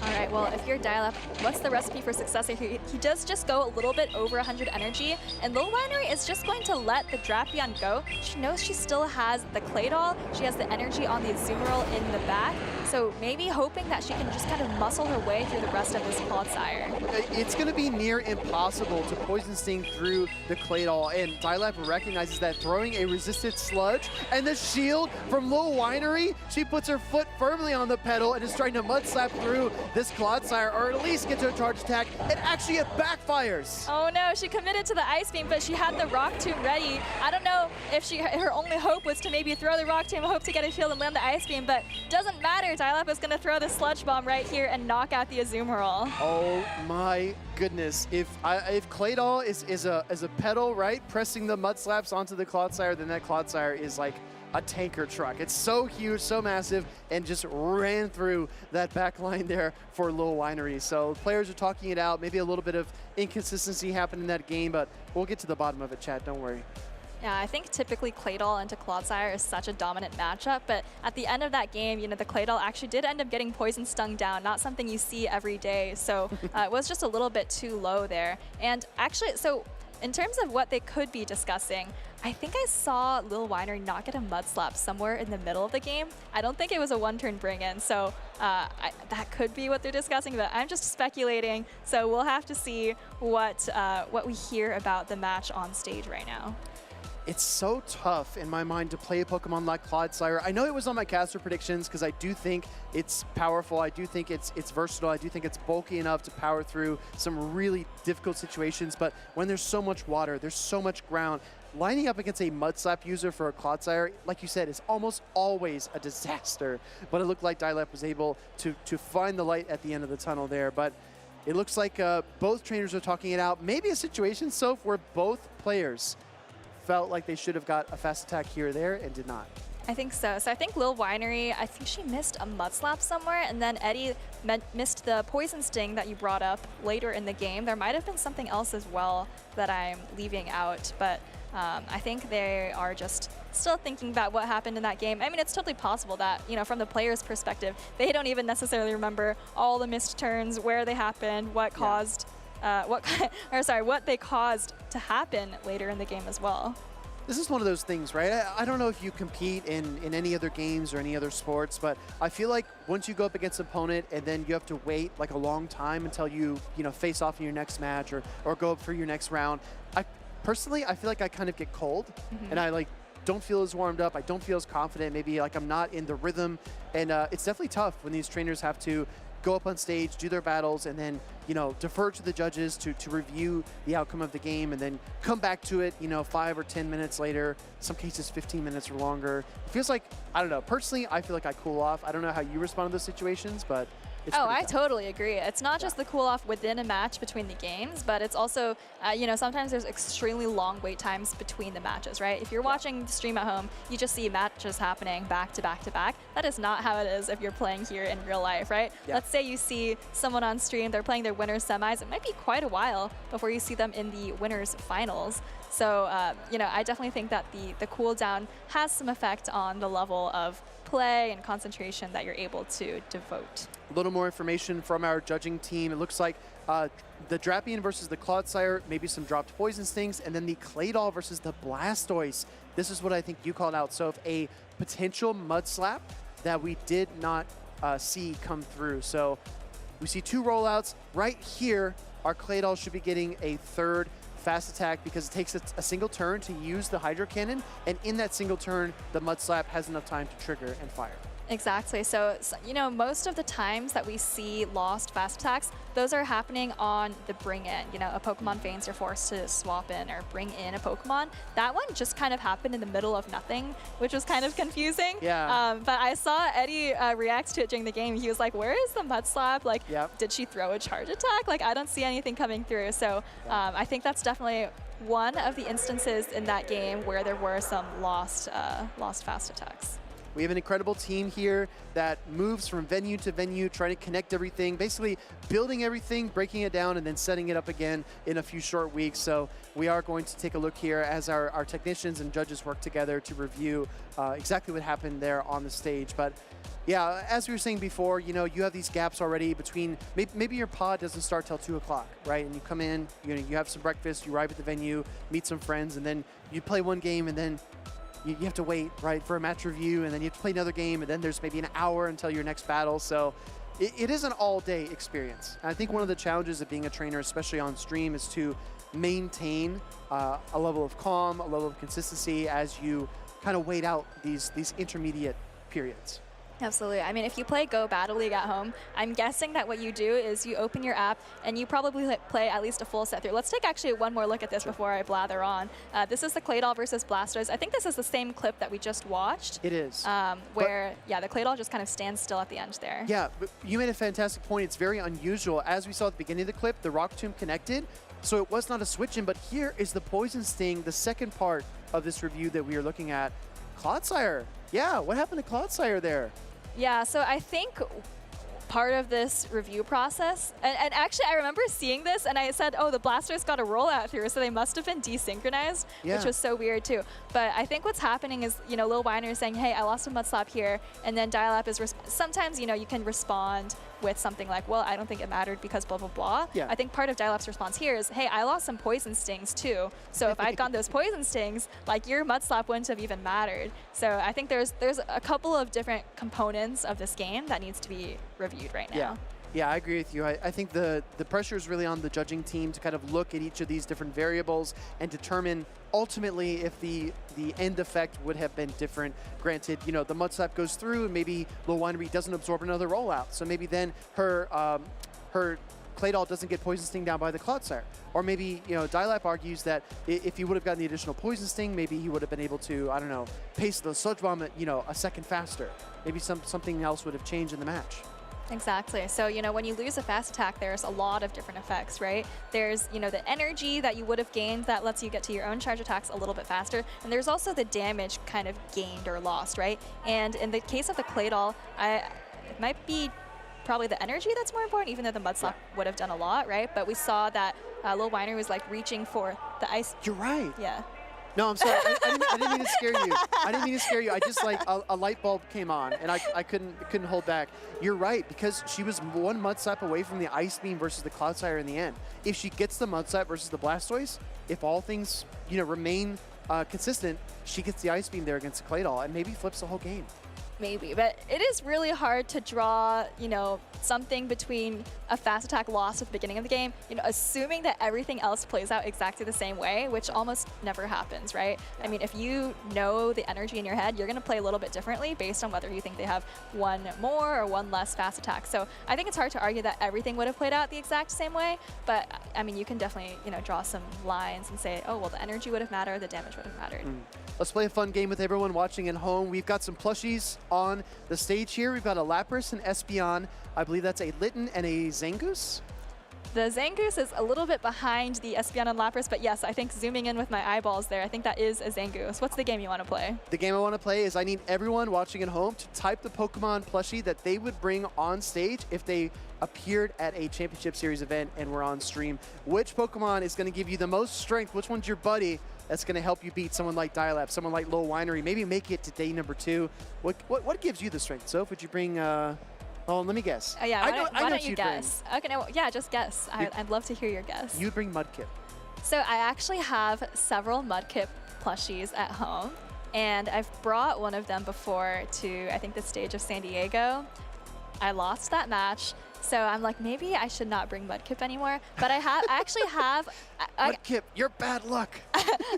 All right, well, if you're Dialep, what's the recipe for success here? He does just go a little bit over 100 energy, and Lil Winery is just going to let the Drapion go. She knows she still has the Claydol, she has the energy on the Azumarill in the back, so maybe hoping that she can just kind of muscle her way through the rest of this Clodsire. It's going to be near impossible to Poison Sting through the Claydol, and Dialep recognizes that, throwing a resisted Sludge, and the shield from Lil Winery, she puts her foot firmly on the pedal and is trying to Mud Slap through this Clodsire, or at least get to a charge attack, and actually it backfires. Oh no, she committed to the Ice Beam, but she had the Rock Tomb ready. I don't know if her only hope was to maybe throw the Rock Tomb, hope to get a shield and land the Ice Beam, but doesn't matter. Dialep is going to throw the Sludge Bomb right here and knock out the Azumarill. Oh my goodness. If Claydol is a pedal, right, pressing the Mud Slaps onto the Clodsire, then that Clodsire is like a tanker truck. It's so huge, so massive, and just ran through that back line there for Lil Winery. So players are talking it out. Maybe a little bit of inconsistency happened in that game, but we'll get to the bottom of it, chat. Don't worry. Yeah, I think typically Claydol into Clodsire is such a dominant matchup, but at the end of that game, the Claydol actually did end up getting Poison Stung down, not something you see every day, so it was just a little bit too low there. And actually, so in terms of what they could be discussing, I think I saw Lil Winery not get a Mud Slap somewhere in the middle of the game. I don't think it was a one-turn bring-in, so that could be what they're discussing, but I'm just speculating, so we'll have to see what we hear about the match on stage right now. It's so tough in my mind to play a Pokemon like Clodsire. I know it was on my caster predictions because I do think it's powerful. I do think it's versatile. I do think it's bulky enough to power through some really difficult situations. But when there's so much water, there's so much ground, lining up against a Mud Slap user for a Clodsire, like you said, is almost always a disaster. But it looked like Dialep was able to find the light at the end of the tunnel there. But it looks like both trainers are talking it out. Maybe a situation, Soph, where both players felt like they should have got a fast attack here or there and did not. I think so. So I think Lil Winery, I think she missed a Mud Slap somewhere, and then Eddie missed the Poison Sting that you brought up later in the game. There might have been something else as well that I'm leaving out, but I think they are just still thinking about what happened in that game. I mean, it's totally possible that, from the player's perspective, they don't even necessarily remember all the missed turns, where they happened, what caused what they caused to happen later in the game as well. This is one of those things, right? I don't know if you compete in any other games or any other sports, but I feel like once you go up against an opponent and then you have to wait like a long time until you face off in your next match or go up for your next round, personally, I feel like I kind of get cold and I don't feel as warmed up. I don't feel as confident. Maybe like I'm not in the rhythm, and it's definitely tough when these trainers have to go up on stage, do their battles, and then defer to the judges to review the outcome of the game, and then come back to it 5 or 10 minutes later, some cases 15 minutes or longer. It feels like, I don't know, personally I feel like I cool off. I don't know how you respond to those situations, but it's I totally agree. It's not just the cool off within a match between the games, but it's also, sometimes there's extremely long wait times between the matches, right? If you're watching the stream at home, you just see matches happening back to back to back. That is not how it is if you're playing here in real life, right? Yeah. Let's say you see someone on stream, they're playing their winners semis. It might be quite a while before you see them in the winners finals. So, I definitely think that the cooldown has some effect on the level of play and concentration that you're able to devote. A little more information from our judging team. It looks like the Drapion versus the Clodsire, maybe some dropped Poison Stings, and then the Claydol versus the Blastoise. This is what I think you called out. So if a potential Mud Slap that we did not see come through. So we see 2 rollouts. Right here, our Claydol should be getting a third fast attack because it takes a single turn to use the Hydro Cannon, and in that single turn, the Mud Slap has enough time to trigger and fire. Exactly. So, you know, most of the times that we see lost fast attacks, those are happening on the bring in. You know, a Pokemon faints, you're forced to swap in or bring in a Pokemon. That one just kind of happened in the middle of nothing, which was kind of confusing. Yeah. But I saw Eddie react to it during the game. He was like, where is the Mud Slap? Like, did she throw a charge attack? Like, I don't see anything coming through. So I think that's definitely one of the instances in that game where there were some lost fast attacks. We have an incredible team here that moves from venue to venue, trying to connect everything, basically building everything, breaking it down, and then setting it up again in a few short weeks. So we are going to take a look here as our technicians and judges work together to review exactly what happened there on the stage. But yeah, as we were saying before, you know, you have these gaps already between, maybe your pod doesn't start till 2 o'clock, right? And you come in, you have some breakfast, you arrive at the venue, meet some friends, and then you play one game, and then you have to wait, right, for a match review, and then you have to play another game, and then there's maybe an hour until your next battle. So it is an all-day experience. And I think one of the challenges of being a trainer, especially on stream, is to maintain a level of calm, a level of consistency as you kind of wait out these intermediate periods. Absolutely. I mean, if you play Go Battle League at home, I'm guessing that what you do is you open your app and you probably play at least a full set through. Let's take actually one more look at this before I blather on. This is the Claydol versus Blastoise. I think this is the same clip that we just watched. It is. Where, yeah, the Claydol just kind of stands still at the end there. Yeah, but you made a fantastic point. It's very unusual. As we saw at the beginning of the clip, the Rock Tomb connected, so it was not a switch in, but here is the Poison Sting, the second part of this review that we are looking at. Clodsire. Yeah, what happened to Clodsire there? Yeah, so I think part of this review process, and actually I remember seeing this and I said, oh, the Blastoise got a rollout through, so they must have been desynchronized, which was so weird too. But I think what's happening is, you know, Lil Weiner is saying, hey, I lost a Mud Slap here, and then Dial-Up is, sometimes, you know, you can respond with something like, well, I don't think it mattered because blah, blah, blah. Yeah. I think part of Dial-Up's response here is, hey, I lost some Poison Stings too. So if I'd gotten those Poison Stings, like your Mud Slap wouldn't have even mattered. So I think there's a couple of different components of this game that needs to be reviewed right now. Yeah, I agree with you. I think the pressure is really on the judging team to kind of look at each of these different variables and determine ultimately if the end effect would have been different. Granted, you know, the Mud Slap goes through and maybe Lil Winery doesn't absorb another rollout. So maybe then her Claydol doesn't get Poison Sting down by the Clodsire. Or maybe, you know, Dial-Up argues that if he would have gotten the additional Poison Sting, maybe he would have been able to, I don't know, pace the Sludge Bomb, you know, a second faster. Maybe something else would have changed in the match. Exactly. So, you know, when you lose a fast attack, there's a lot of different effects, right? There's, you know, the energy that you would have gained that lets you get to your own charge attacks a little bit faster. And there's also the damage kind of gained or lost, right? And in the case of the Claydol, it might be probably the energy that's more important, even though the Mud Slap would have done a lot, right? But we saw that Lil Weiner was like reaching for the ice. You're right. Yeah. No, I'm sorry. I didn't mean to scare you. I didn't mean to scare you. I just like a light bulb came on, and I couldn't hold back. You're right, because she was one Mud Slap away from the Ice Beam versus the Clodsire in the end. If she gets the Mud Slap versus the Blastoise, if all things, you know, remain consistent, she gets the Ice Beam there against the Claydol and maybe flips the whole game. Maybe, but it is really hard to draw, you know, something between a fast attack loss at the beginning of the game, you know, assuming that everything else plays out exactly the same way, which almost never happens, right? I mean, if you know the energy in your head, you're going to play a little bit differently based on whether you think they have one more or one less fast attack. So I think it's hard to argue that everything would have played out the exact same way, but I mean, you can definitely, you know, draw some lines and say, oh, well, the energy would have mattered, the damage would have mattered. Let's play a fun game with everyone watching at home. We've got some plushies on the stage here. We've got a Lapras and Espeon. I believe that's a Litten and a Zangoose. The Zangoose is a little bit behind the Espeon and Lapras, but yes, I think zooming in with my eyeballs there, I think that is a Zangoose. What's the game you want to play? The game I want to play is I need everyone watching at home to type the Pokemon plushie that they would bring on stage if they appeared at a Championship Series event and were on stream. Which Pokemon is going to give you the most strength? Which one's your buddy that's going to help you beat someone like Dial-Up, someone like Lil Winery, maybe make it to day number 2? What gives you the strength? Soph, would you bring... Oh, let me guess. Oh, yeah, why don't you bring. guess? Okay, no, yeah, just guess. I'd love to hear your guess. You'd bring Mudkip. So I actually have several Mudkip plushies at home, and I've brought one of them before to, I think, the stage of San Diego. I lost that match, so I'm like, maybe I should not bring Mudkip anymore. But I actually have... Mudkip, you're bad luck.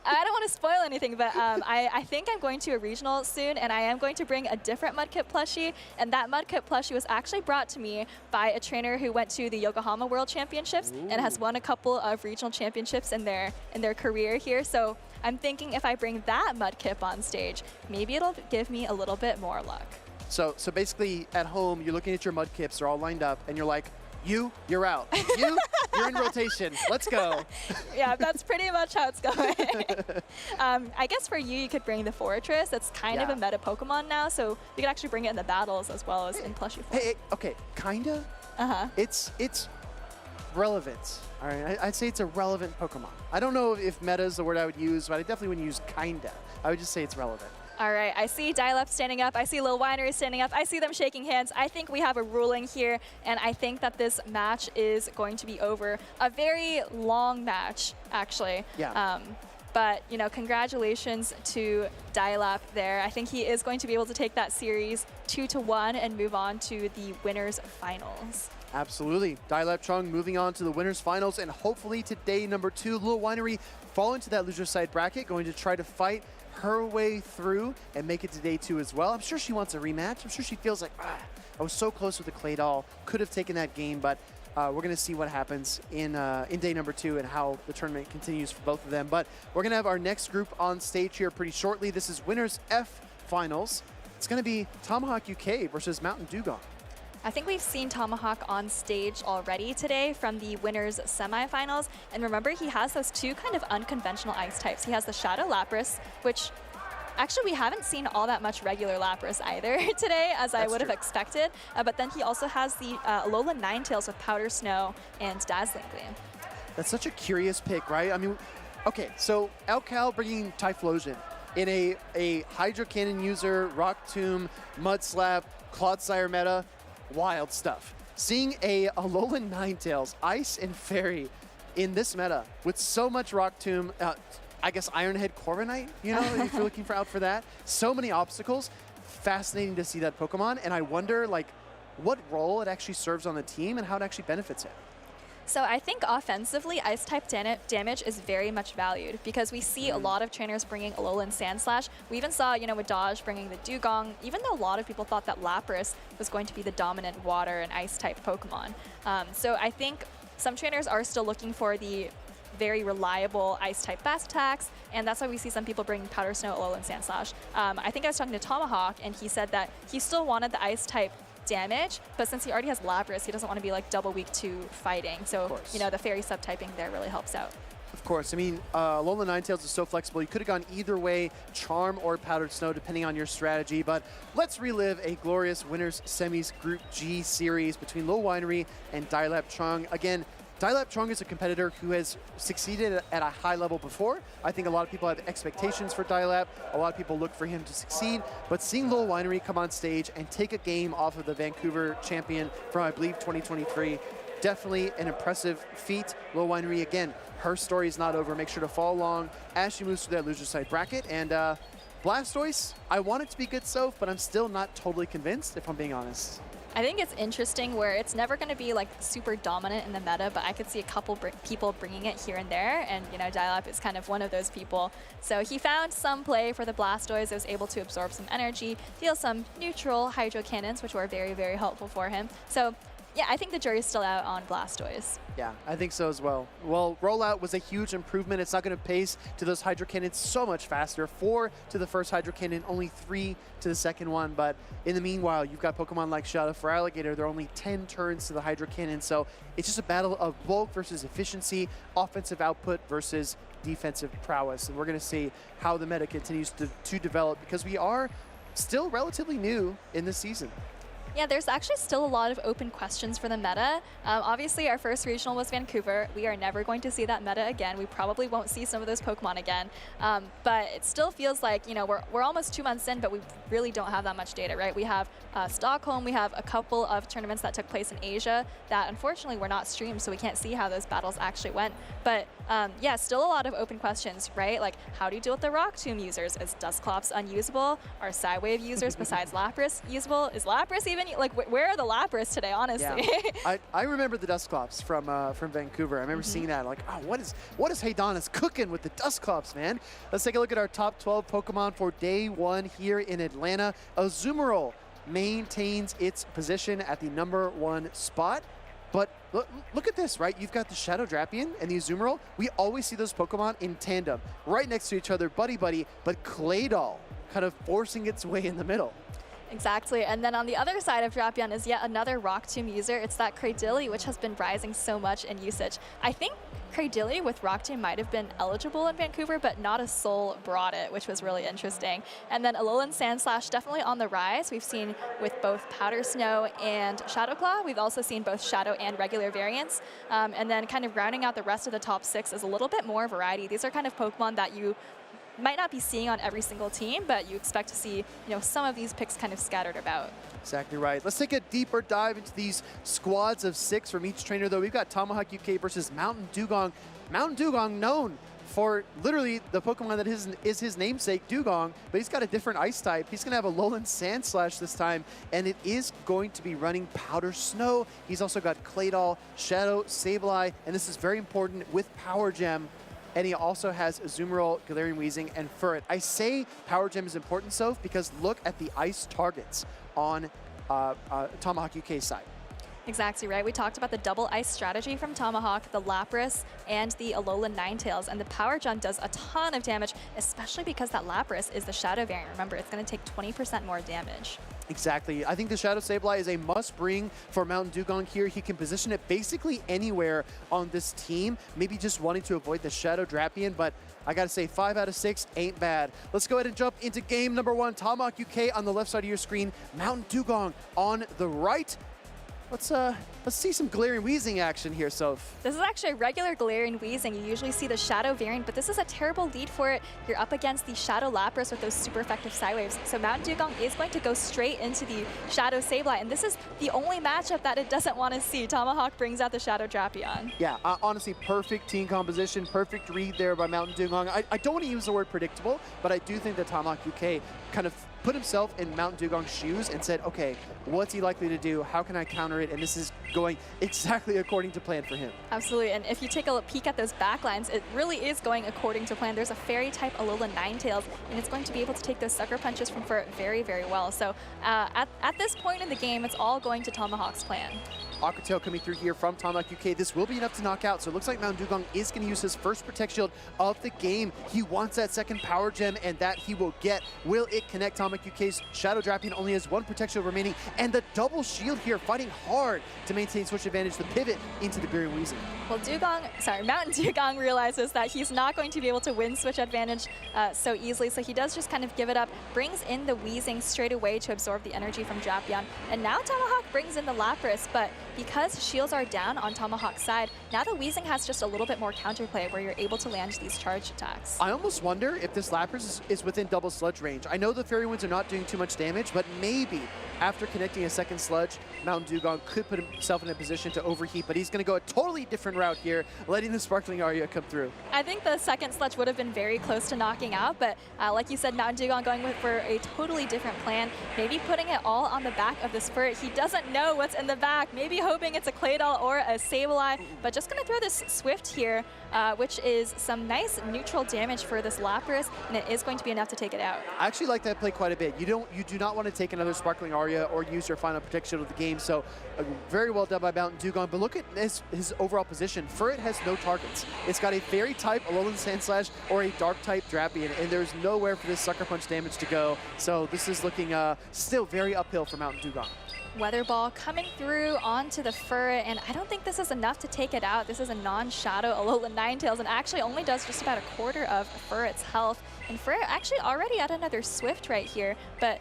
I don't want to spoil anything, but I think I'm going to a regional soon, and I am going to bring a different Mudkip plushie. And that Mudkip plushie was actually brought to me by a trainer who went to the Yokohama World Championships and has won a couple of regional championships in their career here. So I'm thinking if I bring that Mudkip on stage, maybe it'll give me a little bit more luck. So basically, at home, you're looking at your Mudkips, they're all lined up, and you're like, you're out. You're in rotation. Let's go. Yeah, that's pretty much how it's going. I guess for you could bring the Fortress. It's kind of a meta Pokemon now, so you can actually bring it in the battles as well as in plushie form. Hey, okay, kinda. It's relevant. All right, I'd say it's a relevant Pokemon. I don't know if meta is the word I would use, but I definitely wouldn't use kinda. I would just say it's relevant. All right, I see Dial-Up standing up. I see Lil Winery standing up. I see them shaking hands. I think we have a ruling here, and I think that this match is going to be over. A very long match, actually. Yeah. But, you know, congratulations to Dial-Up there. I think he is going to be able to take that series 2-1 and move on to the winners finals. Absolutely. Dial-Up Chung moving on to the winners finals, and hopefully today, number 2, Lil Winery fall into that loser side bracket, going to try to fight her way through and make it to day 2 as well. I'm sure she wants a rematch. I'm sure she feels like, I was so close with the clay doll, could have taken that game, but we're going to see what happens in day number 2 and how the tournament continues for both of them. But we're going to have our next group on stage here pretty shortly. This is Winners F Finals. It's going to be Tomahawk UK versus Mountain Dugong. I think we've seen Tomahawk on stage already today from the winners semifinals. And remember, he has those 2 kind of unconventional ice types. He has the Shadow Lapras, which actually we haven't seen all that much regular Lapras either today, as I would have expected. But then he also has the Alolan Ninetales with Powder Snow and Dazzling Gleam. That's such a curious pick, right? I mean, okay, so Alcal bringing Typhlosion in a Hydro Cannon user, Rock Tomb, Mud Slap, Clodsire meta. Wild stuff. Seeing a Alolan Ninetales, Ice and Fairy in this meta with so much Rock Tomb, I guess Ironhead Corviknight, you know, if you're looking out for that. So many obstacles. Fascinating to see that Pokemon, and I wonder, like, what role it actually serves on the team and how it actually benefits it. So I think offensively, Ice-type damage is very much valued because we see a lot of trainers bringing Alolan Sandslash. We even saw, you know, Wadage bringing the Dugong, even though a lot of people thought that Lapras was going to be the dominant water and Ice-type Pokemon. So I think some trainers are still looking for the very reliable Ice-type fast attacks, and that's why we see some people bring Powder Snow, Alolan Sandslash. I think I was talking to Tomahawk, and he said that he still wanted the Ice-type damage, but since he already has Lapras, he doesn't want to be like double weak to fighting. So, you know, the fairy subtyping there really helps out. Of course. I mean, Alolan Ninetales is so flexible. You could have gone either way, Charm or Powdered Snow, depending on your strategy. But let's relive a glorious winners semis Group G series between Lil Winery and Dial-Up Chung. Again, Dial-Up Chung is a competitor who has succeeded at a high level before. I think a lot of people have expectations for Dial-Up. A lot of people look for him to succeed. But seeing Lil Winery come on stage and take a game off of the Vancouver champion from, I believe, 2023, definitely an impressive feat. Lil Winery, again, her story is not over. Make sure to follow along as she moves through that loser side bracket. And Blastoise, I want it to be good Soph, but I'm still not totally convinced, if I'm being honest. I think it's interesting where it's never going to be like super dominant in the meta, but I could see a couple people bringing it here and there, and you know, Dial-Up is kind of one of those people. So he found some play for the Blastoise. It was able to absorb some energy, deal some neutral Hydro Cannons, which were very, very helpful for him. So yeah, I think the jury's still out on Blastoise. Yeah, I think so as well. Well, rollout was a huge improvement. It's not going to pace to those Hydro Cannons so much faster. 4 to the first Hydro Cannon, only 3 to the second one. But in the meanwhile, you've got Pokemon like Shadow for Alligator. There are only 10 turns to the Hydro Cannon. So it's just a battle of bulk versus efficiency, offensive output versus defensive prowess. And we're going to see how the meta continues to develop because we are still relatively new in this season. Yeah, there's actually still a lot of open questions for the meta. Obviously, our first regional was Vancouver. We are never going to see that meta again. We probably won't see some of those Pokemon again. But it still feels like, you know, we're almost 2 months in, but we really don't have that much data, right? We have Stockholm. We have a couple of tournaments that took place in Asia that unfortunately were not streamed, so we can't see how those battles actually went. But yeah, still a lot of open questions, right? Like, how do you deal with the Rock Tomb users? Is Dusclops unusable? Are Psywave users besides Lapras usable? Is Lapras even even like where are the Lapras today? Honestly. Yeah. I remember the Dusclops from Vancouver. I remember seeing that. Like, oh, what is Haydonis cooking with the Dusclops, man? Let's take a look at our top 12 Pokemon for day 1 here in Atlanta. Azumarill maintains its position at the #1 spot. But look at this, right? You've got the Shadow Drapion and the Azumarill. We always see those Pokemon in tandem, right next to each other, buddy-buddy, but Claydol kind of forcing its way in the middle. Exactly, and then on the other side of Drapion is yet another Rock Tomb user. It's that Cradily, which has been rising so much in usage. I think Cradily with Rock Tomb might have been eligible in Vancouver, but not a soul brought it, which was really interesting. And then Alolan Sandslash definitely on the rise. We've seen with both Powder Snow and Shadow Claw. We've also seen both Shadow and regular variants. And then kind of rounding out the rest of the top 6 is a little bit more variety. These are kind of Pokemon that you might not be seeing on every single team, but you expect to see, some of these picks kind of scattered about. Exactly right. Let's take a deeper dive into these squads of 6 from each trainer, though. We've got Tomahawk UK versus Mountain Dugong. Mountain Dugong known for literally the Pokemon that is his namesake, Dugong, but he's got a different ice type. He's going to have a Alolan Sandslash this time, and it is going to be running Powder Snow. He's also got Claydol, Shadow, Sableye, and this is very important with Power Gem. And he also has Azumarill, Galarian Weezing, and Furret. I say Power Gem is important, Soph, because look at the ice targets on Tomahawk UK's side. Exactly right. We talked about the double ice strategy from Tomahawk, the Lapras, and the Alolan Ninetales. And the Power Gem does a ton of damage, especially because that Lapras is the Shadow variant. Remember, it's going to take 20% more damage. Exactly. I think the Shadow Sableye is a must-bring for Mountain Dugong here. He can position it basically anywhere on this team, maybe just wanting to avoid the Shadow Drapion, but I gotta say 5 out of 6 ain't bad. Let's go ahead and jump into game number 1. Tomahawk UK on the left side of your screen, Mountain Dugong on the right. Let's see some Galarian Weezing action here, Soph. This is actually a regular Galarian Weezing. You usually see the Shadow variant, but this is a terrible lead for it. You're up against the Shadow Lapras with those super effective Psywaves. So Mountain Dugong is going to go straight into the Shadow Sableye, and this is the only matchup that it doesn't want to see. Tomahawk brings out the Shadow Drapion. Yeah, honestly, perfect team composition, perfect read there by Mountain Dugong. I don't want to use the word predictable, but I do think that Tomahawk UK kind of put himself in Mountain Dugong's shoes and said, okay, what's he likely to do? How can I counter it? And this is going exactly according to plan for him. Absolutely, and if you take a peek at those backlines, it really is going according to plan. There's a Fairy type Alolan Ninetales, and it's going to be able to take those Sucker Punches from Furret very, very well. So at this point in the game, it's all going to Tomahawk's plan. Aqua Tail coming through here from Tomahawk UK. This will be enough to knock out, so it looks like Mountain Dugong is going to use his first Protect Shield of the game. He wants that second Power Gem, and that he will get. Will it connect? Tomahawk UK's Shadow Drapion only has 1 Protect Shield remaining, and the double shield here, fighting hard to maintain switch advantage, the pivot into the Galarian Weezing. Well, Mountain Dugong realizes that he's not going to be able to win switch advantage so easily, so he does just kind of give it up, brings in the Weezing straight away to absorb the energy from Drapion, and now Tomahawk brings in the Lapras, but because shields are down on Tomahawk's side, now the Weezing has just a little bit more counterplay where you're able to land these charge attacks. I almost wonder if this Lapras is within double sludge range. I know the Fairy Winds are not doing too much damage, but maybe after connecting a second sludge, Mountain Dugong could put himself in a position to overheat, but he's going to go a totally different route here, letting the Sparkling Aria come through. I think the second sludge would have been very close to knocking out, but like you said, Mountain Dugong going for a totally different plan, maybe putting it all on the back of this Furret. He doesn't know what's in the back, maybe hoping it's a Claydol or a Sableye, but just going to throw this Swift here, which is some nice neutral damage for this Lapras, and it is going to be enough to take it out. I actually like that play quite a bit. You do not want to take another Sparkling Aria or use your final Protect Shield of the game, so very well done by Mountain Dugong. But look at his overall position. Furret has no targets. It's got a Fairy type Alolan Sandslash or a Dark type Drapion, and there's nowhere for this Sucker Punch damage to go. So this is looking still very uphill for Mountain Dugong. Weather Ball coming through onto the Furret, and I don't think this is enough to take it out. This is a non-shadow Alolan Ninetales, and actually only does just about a quarter of Furret's health. And Furret actually already at another Swift right here, but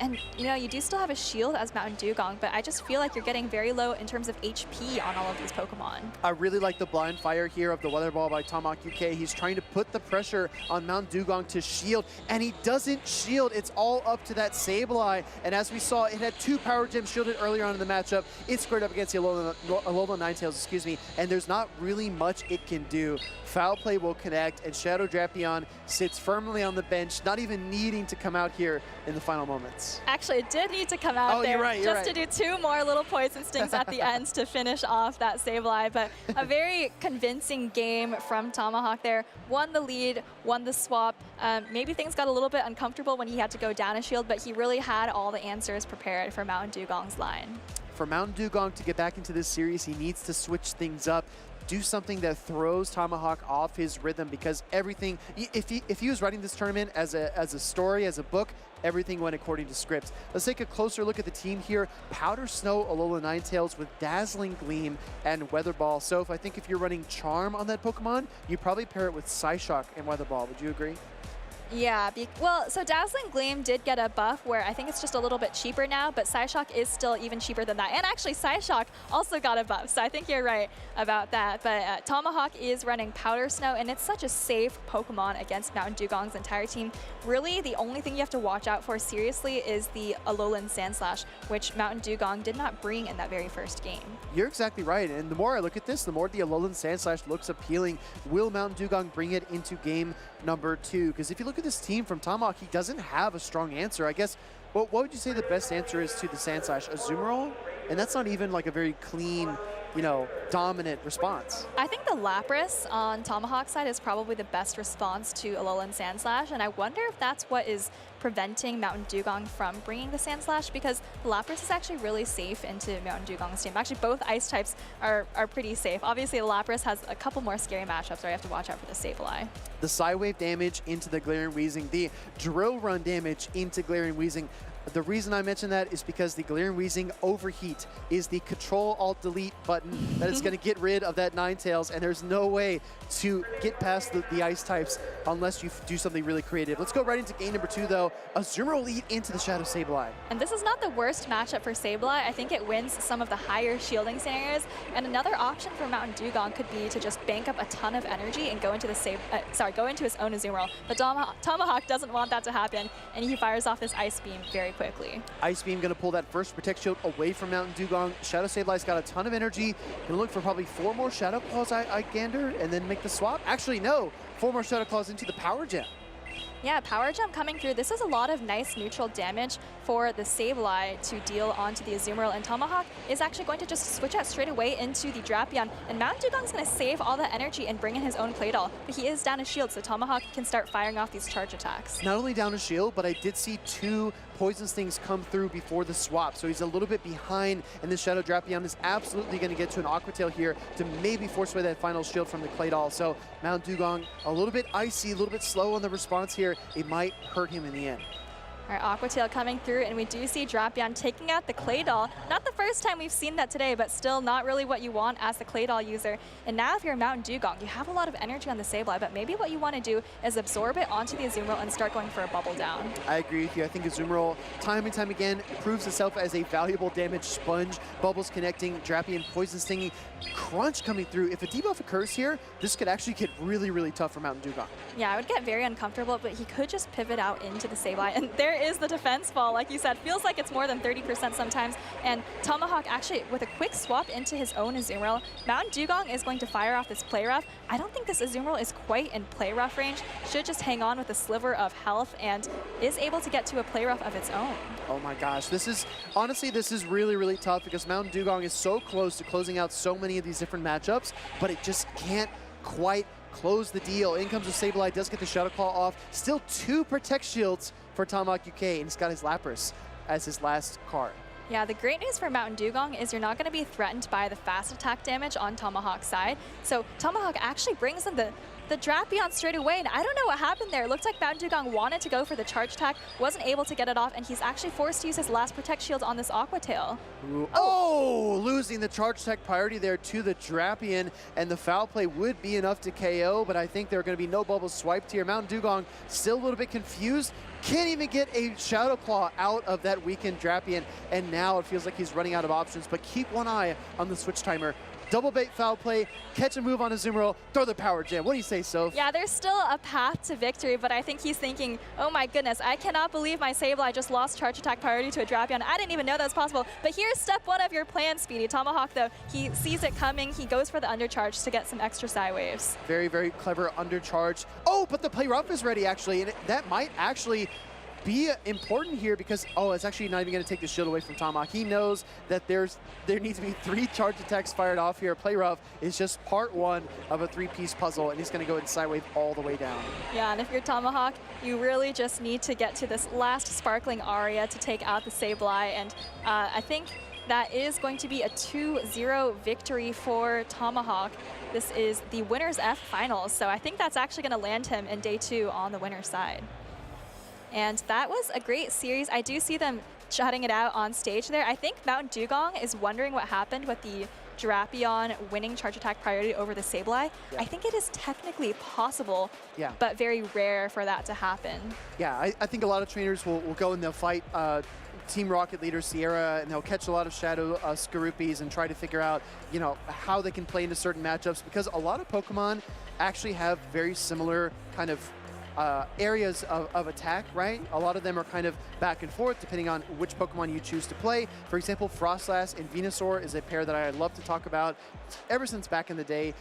and you do still have a shield as Mountain Dugong, but I just feel like you're getting very low in terms of HP on all of these Pokemon. I really like the blind fire here of the Weather Ball by Tomahawk UK. He's trying to put the pressure on Mountain Dugong to shield, and he doesn't shield. It's all up to that Sableye, and as we saw, it had 2 Power Gems shielded earlier on in the matchup. It's squared up against the Alolan Ninetales, and there's not really much it can do. Foul Play will connect, and Shadow Drapion sits firmly on the bench, not even needing to come out here in the final final moments. Actually, it did need to come out there You're right, just to do 2 more little poison stings at the end to finish off that Sableye. But a very convincing game from Tomahawk there. Won the lead, won the swap. Maybe things got a little bit uncomfortable when he had to go down a shield, but he really had all the answers prepared for Mountain Dugong's line. For Mountain Dugong to get back into this series, he needs to switch things up. Do something that throws Tomahawk off his rhythm, because everything, if he was writing this tournament as a story, as a book, everything went according to script. Let's take a closer look at the team here. Powder Snow, Alola Ninetales with Dazzling Gleam and Weather Ball. So I think if you're running Charm on that Pokemon, you probably pair it with Psyshock and Weather Ball. Would you agree? Yeah, well, so Dazzling Gleam did get a buff where I think it's just a little bit cheaper now, but Psyshock is still even cheaper than that. And actually, Psyshock also got a buff, so I think you're right about that. But Tomahawk is running Powder Snow, and it's such a safe Pokemon against Mountain Dugong's entire team. Really, the only thing you have to watch out for seriously is the Alolan Sandslash, which Mountain Dugong did not bring in that very first game. You're exactly right, and the more I look at this, the more the Alolan Sandslash looks appealing. Will Mountain Dugong bring it into game number 2? Because if you look at this team from Tomahawk, he doesn't have a strong answer. I guess, what would you say the best answer is to the Sandslash? Azumarill? And that's not even like a very clean, you know, dominant response. I think the Lapras on Tomahawk's side is probably the best response to Alolan Sandslash, and I wonder if that's what is preventing Mountain Dugong from bringing the Sandslash, because Lapras is actually really safe into Mountain Dugong's team. Actually, both ice types are pretty safe. Obviously, Lapras has a couple more scary matchups where you have to watch out for the Sableye. The Psywave damage into the Galarian Weezing, the Drill Run damage into Galarian Weezing. The reason I mention that is because the Galarian Weezing Overheat is the Control-Alt-Delete button that is going to get rid of that Ninetales, and there's no way to get past the ice types unless you do something really creative. Let's go right into game number 2, though. Azumarill lead into the Shadow Sableye. And this is not the worst matchup for Sableye. I think it wins some of the higher shielding scenarios, and another option for Mountain Dugong could be to just bank up a ton of energy and go into go into his own Azumarill. But Tomahawk doesn't want that to happen, and he fires off this Ice Beam very quickly. Ice Beam going to pull that first Protect Shield away from Mountain Dugong. Shadow Sableye's got a ton of energy. Going to look for probably 4 more Shadow Claws, I gander, and then make the swap. Actually, no. 4 more Shadow Claws into the Power Gem. Yeah, Power Jump coming through. This is a lot of nice neutral damage for the Sableye to deal onto the Azumarill, and Tomahawk is actually going to just switch out straight away into the Drapion, and Mountain Dugong's going to save all the energy and bring in his own Clay Doll, but he is down a shield, so Tomahawk can start firing off these charge attacks. Not only down a shield, but I did see 2 Poison Stings come through before the swap, so he's a little bit behind, and the Shadow Drapion is absolutely going to get to an Aqua Tail here to maybe force away that final shield from the Clay Doll. So Mountain Dugong a little bit icy, a little bit slow on the response here. It might hurt him in the end. All right, Aqua Tail coming through, and we do see Drapion taking out the Clay Doll. Not the first time we've seen that today, but still not really what you want as the Clay Doll user. And now if you're a Mountain Dugong, you have a lot of energy on the Sableye, but maybe what you want to do is absorb it onto the Azumarill and start going for a Bubble Down. I agree with you. I think Azumarill, time and time again, proves itself as a valuable damage sponge. Bubbles connecting, Drapion Poison Stinging, Crunch coming through. If a debuff occurs here, this could actually get really, really tough for Mountain Dugong. Yeah, I would get very uncomfortable, but he could just pivot out into the Sableye. And there is the defense fall, like you said. Feels like it's more than 30% sometimes. And Tomahawk actually, with a quick swap into his own Azumarill, Mountain Dugong is going to fire off this Play Rough. I don't think this Azumarill is quite in Play Rough range. Should just hang on with a sliver of health and is able to get to a Play Rough of its own. Oh my gosh, this is, honestly, this is really, really tough because Mountain Dugong is so close to closing out so many of these different matchups, but it just can't quite close the deal. In comes the Sableye, does get the Shadow Claw off. Still 2 Protect Shields for Tomahawk UK, and he's got his Lapras as his last card. Yeah, the great news for Mountain Dugong is you're not going to be threatened by the fast attack damage on Tomahawk's side. So Tomahawk actually brings in the Drapion straight away, and I don't know what happened there. It looked like Mountain Dugong wanted to go for the charge attack, wasn't able to get it off, and he's actually forced to use his last Protect Shield on this Aqua Tail. Oh, losing the charge attack priority there to the Drapion, and the foul play would be enough to KO, but I think there are going to be no bubbles swiped here. Mountain Dugong still a little bit confused. Can't even get a Shadow Claw out of that weakened Drapion, and now it feels like he's running out of options, but keep one eye on the switch timer. Double bait foul play, catch a move on Azumarill, throw the Power Gem. What do you say, Soph? Yeah, there's still a path to victory, but I think he's thinking, oh my goodness, I cannot believe my Sableye just lost charge attack priority to a Drapion. I didn't even know that was possible. But here's step 1 of your plan, Speedy. Tomahawk, though, he sees it coming. He goes for the undercharge to get some extra Psy Waves. Very, very clever undercharge. Oh, but the Play Rough is ready, actually, and that might actually be important here because, oh, it's actually not even going to take the shield away from Tomahawk. He knows that there needs to be 3 charge attacks fired off here. Play rough is just part 1 of a 3-piece puzzle, and he's going to go and sidewave all the way down. Yeah, and if you're Tomahawk, you really just need to get to this last Sparkling Aria to take out the Sableye, and I think that is going to be a 2-0 victory for Tomahawk. This is the Winners F Finals, so I think that's actually going to land him in day 2 on the winner's side. And that was a great series. I do see them shouting it out on stage there. I think Mountain Dugong is wondering what happened with the Drapion winning charge attack priority over the Sableye. Yeah. I think it is technically possible, yeah, but very rare for that to happen. Yeah, I think a lot of trainers will go and they'll fight Team Rocket leader Sierra, and they'll catch a lot of Shadow Skorupies and try to figure out, you know, how they can play into certain matchups, because a lot of Pokemon actually have very similar kind of areas of attack, right? A lot of them are kind of back and forth depending on which Pokemon you choose to play. For example, Frostlass and Venusaur is a pair that I love to talk about ever since back in the day.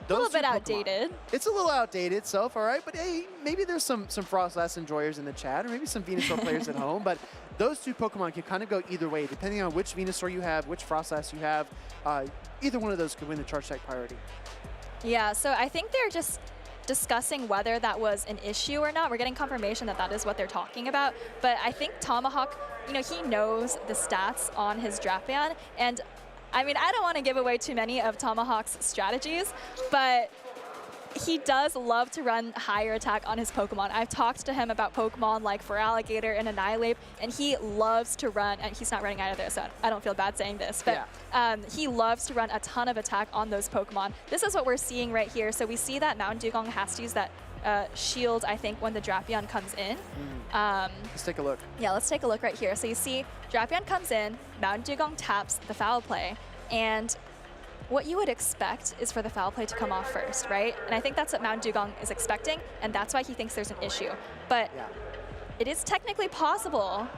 A little bit outdated. It's a little outdated itself, all right? But hey, maybe there's some Frostlass enjoyers in the chat, or maybe some Venusaur players at home, but those 2 Pokemon can kind of go either way, depending on which Venusaur you have, which Frostlass you have. Either one of those could win the charge attack priority. Yeah, so I think they're just discussing whether that was an issue or not. We're getting confirmation that that is what they're talking about. But I think Tomahawk, you know, he knows the stats on his Drapion. And I mean, I don't want to give away too many of Tomahawk's strategies, but he does love to run higher attack on his Pokemon. I've talked to him about Pokemon like Feraligatr and Annihilate, and he loves to run, and he's not running either, so I don't feel bad saying this, but he loves to run a ton of attack on those Pokemon. This is what we're seeing right here. So we see that Mountain Dugong has to use that shield, I think, when the Drapion comes in. Let's take a look. Yeah, let's take a look right here. So you see Drapion comes in, Mountain Dugong taps the foul play, and what you would expect is for the foul play to come off first, right? And I think that's what Mountain Dugong is expecting, and that's why he thinks there's an issue. But it is technically possible.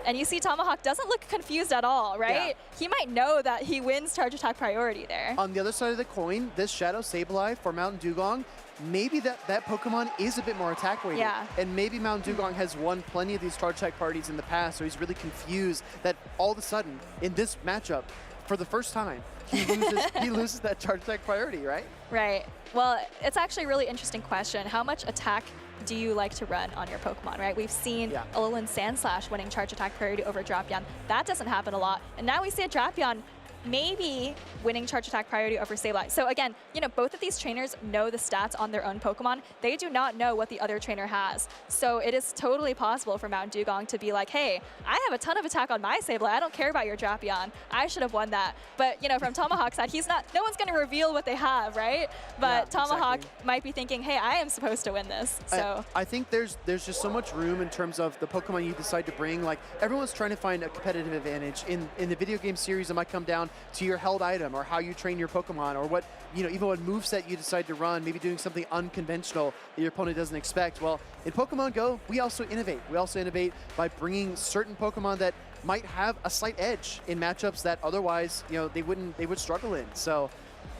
And you see Tomahawk doesn't look confused at all, right? Yeah. He might know that he wins charge attack priority there. On the other side of the coin, this Shadow Sableye for Mountain Dugong, maybe that Pokemon is a bit more attack weighted. Yeah. And maybe Mountain Dugong has won plenty of these charge attack parties in the past, so he's really confused that all of a sudden, in this matchup, for the first time, he loses that charge attack priority, right? Right. Well, it's actually a really interesting question. How much attack do you like to run on your Pokemon, right? We've seen Alolan Sandslash winning charge attack priority over Drapion. That doesn't happen a lot. And now we see a Drapion maybe winning charge attack priority over Sableye. So again, you know, both of these trainers know the stats on their own Pokemon. They do not know what the other trainer has. So it is totally possible for Mountain Dugong to be like, hey, I have a ton of attack on my Sableye. I don't care about your Drapion. I should have won that. But, you know, from Tomahawk's side, no one's going to reveal what they have, right? But Tomahawk might be thinking, hey, I am supposed to win this. So I think there's just so much room in terms of the Pokemon you decide to bring. Like, everyone's trying to find a competitive advantage. In the video game series, it might come down to your held item or how you train your Pokemon, or what, you know, even what moveset you decide to run, maybe doing something unconventional that your opponent doesn't expect. Well, in Pokemon Go, we also innovate. We also innovate by bringing certain Pokemon that might have a slight edge in matchups that otherwise, you know, they would struggle in. So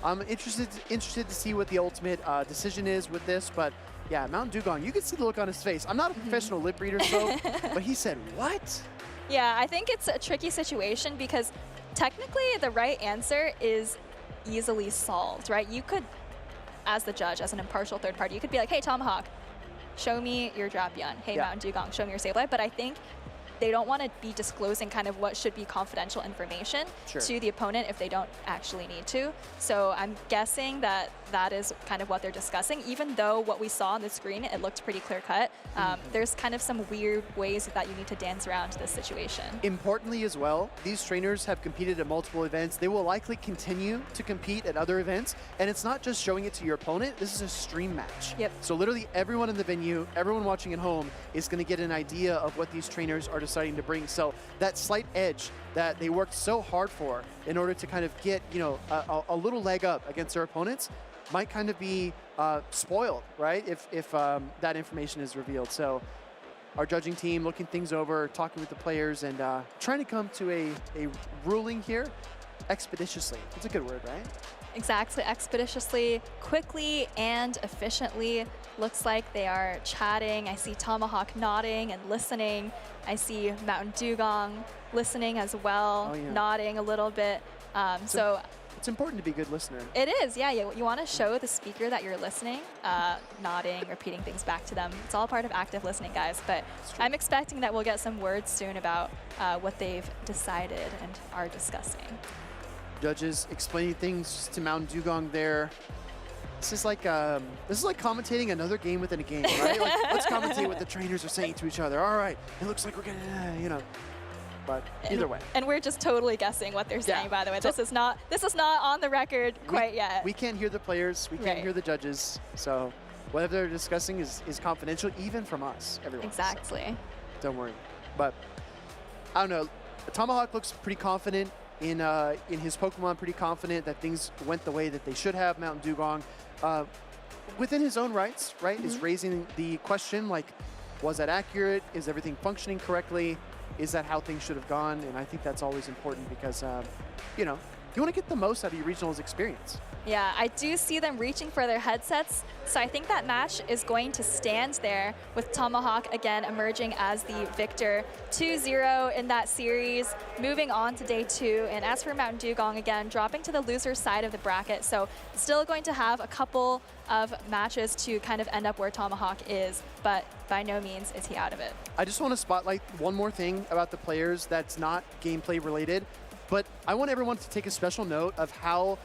I'm interested to see what the ultimate decision is with this, but yeah, Mountain Dugong, you can see the look on his face. I'm not a professional lip reader, so, but he said, what? Yeah, I think it's a tricky situation because technically the right answer is easily solved, right? You could, as the judge, as an impartial third party, you could be like, hey, Tomahawk, show me your Drapion. Hey, Mountain Dugong, show me your Sableye. But I think they don't want to be disclosing kind of what should be confidential information to the opponent if they don't actually need to. So I'm guessing that that is kind of what they're discussing, even though what we saw on the screen, it looked pretty clear cut. There's kind of some weird ways that you need to dance around this situation. Importantly as well, these trainers have competed at multiple events. They will likely continue to compete at other events. And it's not just showing it to your opponent, this is a stream match. So literally everyone in the venue, everyone watching at home is going to get an idea of what these trainers are deciding to bring. So that slight edge that they worked so hard for in order to kind of get, you know, a little leg up against their opponents might kind of be spoiled, right, if that information is revealed. So our judging team looking things over, talking with the players, and trying to come to a ruling here expeditiously. It's a good word, right? Exactly, expeditiously, quickly, and efficiently. Looks like they are chatting. I see Tomahawk nodding and listening. I see Mountain Dugong listening as well, nodding a little bit. So it's important to be a good listener. it is, yeah. You want to show the speaker that you're listening, nodding, repeating things back to them. It's all part of active listening, guys. But I'm expecting that we'll get some words soon about what they've decided and are discussing. Judges explaining things to Mountain Dugong there. This is like commentating another game within a game, right? Like, let's commentate what the trainers are saying to each other. All right, it looks like we're gonna, you know. But either way. And we're just totally guessing what they're saying, by the way. This is not on the record quite yet. We can't hear the players. We can't hear the judges. So whatever they're discussing is confidential, even from us, everyone. Exactly. So don't worry. But I don't know. Tomahawk looks pretty confident in his Pokemon, pretty confident that things went the way that they should have. Mountain Dugong, within his own rights, right, is raising the question, like, was that accurate? Is everything functioning correctly? Is that how things should have gone? And I think that's always important because, you know, you want to get the most out of your regionals experience. Yeah, I do see them reaching for their headsets, so I think that match is going to stand there with Tomahawk again emerging as the victor. 2-0 in that series, moving on to day 2. And as for Mountain Dugong, again, dropping to the loser side of the bracket, so still going to have a couple of matches to kind of end up where Tomahawk is, but by no means is he out of it. I just want to spotlight one more thing about the players that's not gameplay related, but I want everyone to take a special note of how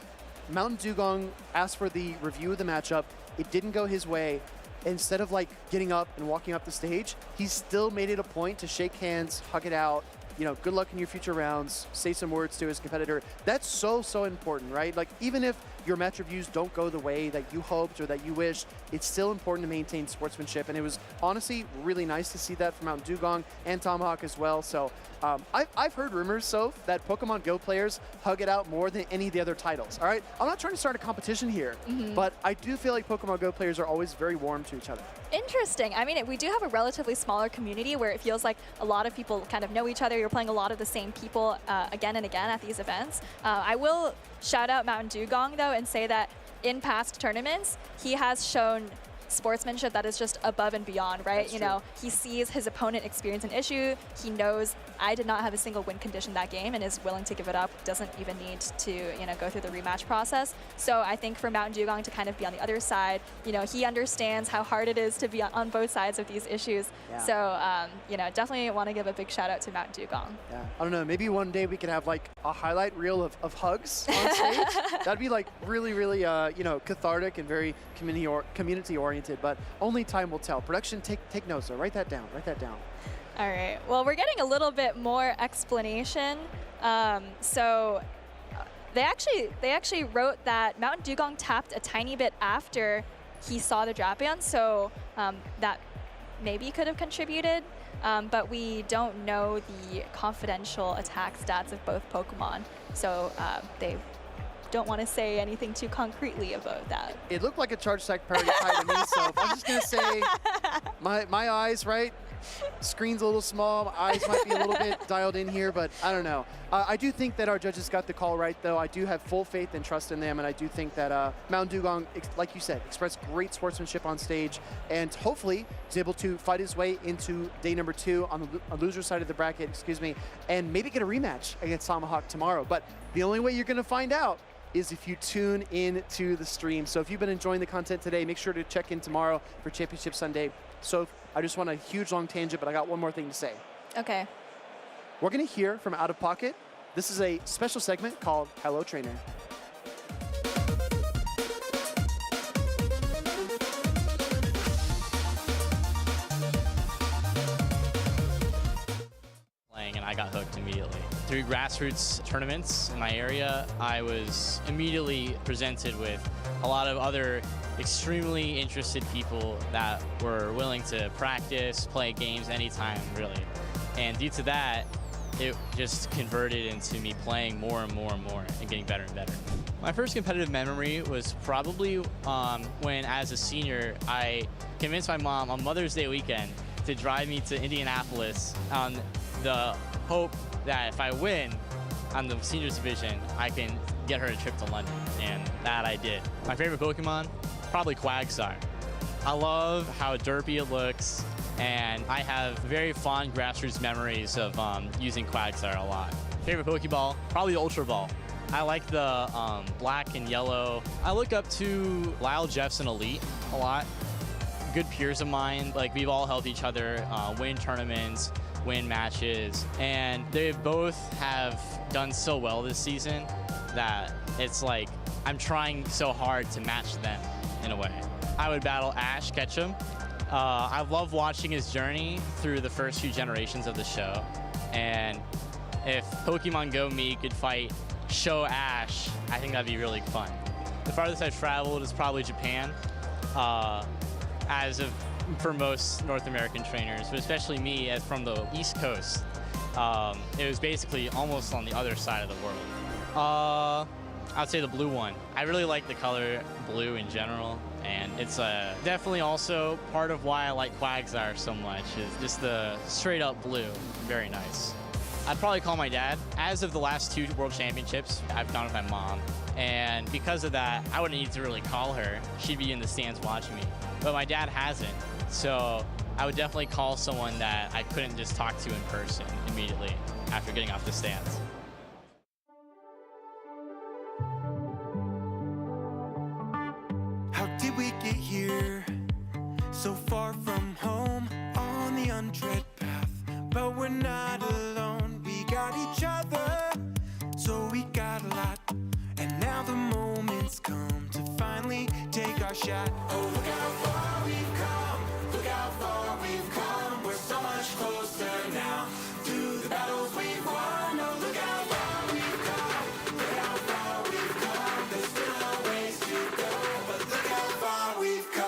Mountain Dugong asked for the review of the matchup. It didn't go his way. Instead of like getting up and walking up the stage, he still made it a point to shake hands, hug it out, you know, good luck in your future rounds, say some words to his competitor. That's so, so important, right? Like, even if your match reviews don't go the way that you hoped or that you wished, it's still important to maintain sportsmanship. And it was honestly really nice to see that from Mountain Dugong and Tomahawk as well. So I've heard rumors, Soph, that Pokemon Go players hug it out more than any of the other titles, all right? I'm not trying to start a competition here, but I do feel like Pokemon Go players are always very warm to each other. Interesting. I mean, we do have a relatively smaller community where it feels like a lot of people kind of know each other. You're playing a lot of the same people again and again at these events. I will shout out Mountain Dugong, though, and say that in past tournaments, he has shown sportsmanship that is just above and beyond, right? That's you know, he sees his opponent experience an issue. He knows I did not have a single win condition that game and is willing to give it up, doesn't even need to, you know, go through the rematch process. So I think for Mountain Dugong to kind of be on the other side, you know, he understands how hard it is to be on both sides of these issues. Yeah. So, you know, definitely want to give a big shout out to Mountain Dugong. Yeah, I don't know, maybe one day we could have like a highlight reel of hugs on stage. That'd be like really, really, you know, cathartic and very community oriented, but only time will tell. Production, take notes, so write that down, write that down. All right, well, we're getting a little bit more explanation. So they actually wrote that Mountain Dugong tapped a tiny bit after he saw the Drapion, so that maybe could have contributed, but we don't know the confidential attack stats of both Pokemon, so they don't want to say anything too concretely about that. It looked like a charge stack parity to me, so I'm just gonna say my eyes, right? Screen's a little small, my eyes might be a little bit dialed in here, but I don't know. I do think that our judges got the call right, though. I do have full faith and trust in them, and I do think that Mountain Dugong, like you said, expressed great sportsmanship on stage, and hopefully is able to fight his way into day number 2 on the loser side of the bracket, and maybe get a rematch against Tomahawk tomorrow. But the only way you're going to find out is if you tune in to the stream. So if you've been enjoying the content today, make sure to check in tomorrow for Championship Sunday. So I just want a huge long tangent, but I got one more thing to say. Okay. We're going to hear from OutOfPoket. This is a special segment called Hello Trainer. And I got hooked immediately. Through grassroots tournaments in my area, I was immediately presented with a lot of other extremely interested people that were willing to practice, play games anytime, really. And due to that, it just converted into me playing more and more and more and getting better and better. My first competitive memory was probably when, as a senior, I convinced my mom on Mother's Day weekend to drive me to Indianapolis on the hope that if I win on the seniors division, I can get her a trip to London, and that I did. My favorite Pokemon? Probably Quagsire. I love how derpy it looks, and I have very fond grassroots memories of using Quagsire a lot. Favorite Pokeball? Probably the Ultra Ball. I like the black and yellow. I look up to Lyle, Jeffs, and Elite a lot. Good peers of mine. Like, we've all helped each other win tournaments, win matches, and they both have done so well this season that it's like I'm trying so hard to match them in a way. I would battle Ash Ketchum. I love watching his journey through the first few generations of the show, and if Pokemon Go me could fight Show Ash, I think that'd be really fun. The farthest I've traveled is probably Japan, for most North American trainers, but especially me as from the East Coast. It was basically almost on the other side of the world. I'd say the blue one. I really like the color blue in general, and it's definitely also part of why I like Quagsire so much, is just the straight up blue. Very nice. I'd probably call my dad. As of the last 2 World Championships, I've gone with my mom. And because of that, I wouldn't need to really call her. She'd be in the stands watching me. But my dad hasn't. So I would definitely call someone that I couldn't just talk to in person immediately after getting off the stands. How did we get here? So far from home, on the untread path. But we're not alone, we got each other. So we got a lot, and now the moment's come to finally take our shot. Oh, look how far we've come, look how far we've come. We're so much closer now, through the battles we've won. Oh, look how far we've come, look how far we've come. There's still a ways to go, but look how far we've come.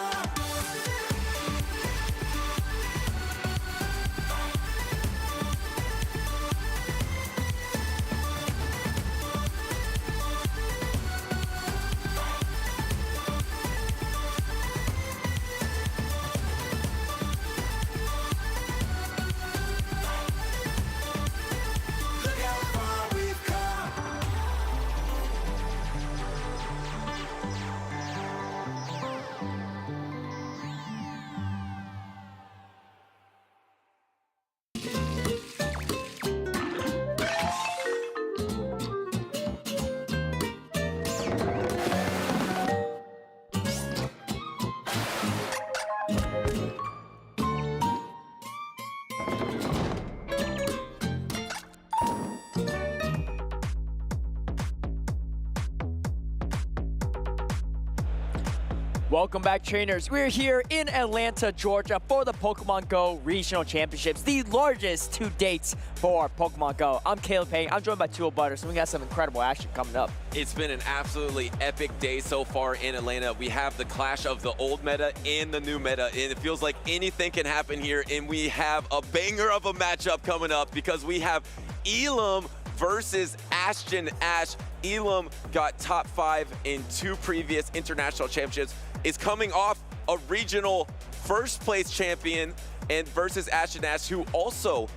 Welcome back, trainers. We're here in Atlanta, Georgia for the Pokemon Go Regional Championships, the largest to date for Pokemon Go. I'm Kpine. I'm joined by Two Butters, and we got some incredible action coming up. It's been an absolutely epic day so far in Atlanta. We have the clash of the old meta and the new meta, and it feels like anything can happen here, and we have a banger of a matchup coming up because we have Elam versus Ashton Ash. Elam got top 5 in 2 previous international championships, is coming off a regional first place champion, and versus Ashton Ash, who also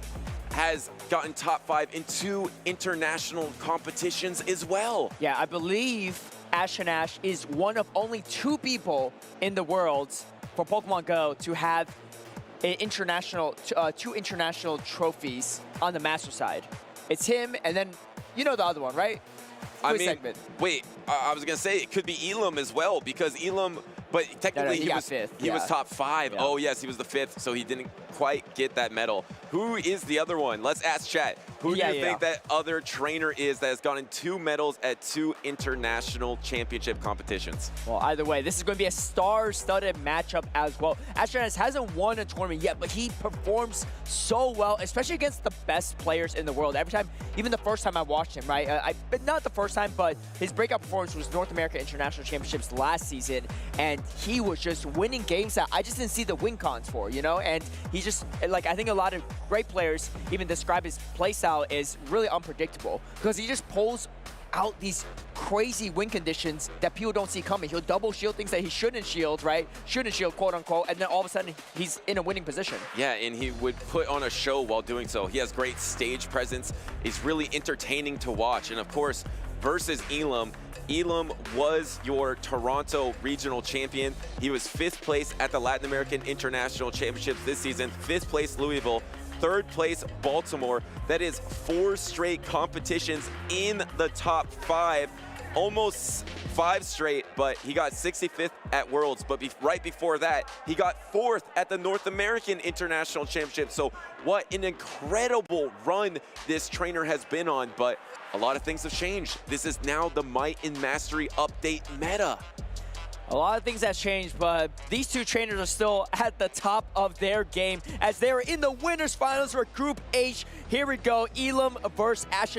has gotten top 5 in 2 international competitions as well. Yeah, I believe Ashton Ash is one of only 2 people in the world for Pokemon Go to have an international, 2 international trophies on the master side. It's him, and then you know the other one, right? I mean, wait, I was gonna say it could be Elam as well, because Elam, but technically he was 5th. He was top 5. Yeah. Oh yes, he was the 5th, so he didn't quite get that medal. Who is the other one? Let's ask chat. Who do you think that other trainer is that has gotten 2 medals at 2 international championship competitions? Well, either way, this is going to be a star-studded matchup as well. Ashton Ash hasn't won a tournament yet, but he performs so well, especially against the best players in the world. Every time, even the first time I watched him, right? But not the first time, but his breakout performance was North America International Championships last season, and he was just winning games that I just didn't see the win cons for, you know? And he just, like, I think a lot of great players even describe his playstyle is really unpredictable because he just pulls out these crazy win conditions that people don't see coming. He'll double shield things that he shouldn't shield, right? Shouldn't shield, quote unquote, and then all of a sudden he's in a winning position. Yeah, and he would put on a show while doing so. He has great stage presence. He's really entertaining to watch. And of course, versus Elam. Elam was your Toronto regional champion. He was 5th place at the Latin American International Championships this season, 5th place Louisville, 3rd place Baltimore. That is 4 straight competitions in the top 5. Almost 5 straight, but he got 65th at Worlds. But right before that, he got 4th at the North American International Championship. So what an incredible run this trainer has been on. But a lot of things have changed. This is now the Might and Mastery update meta. A lot of things have changed, but these two trainers are still at the top of their game as they're in the winners finals for Group H. Here we go, Elam versus Ash.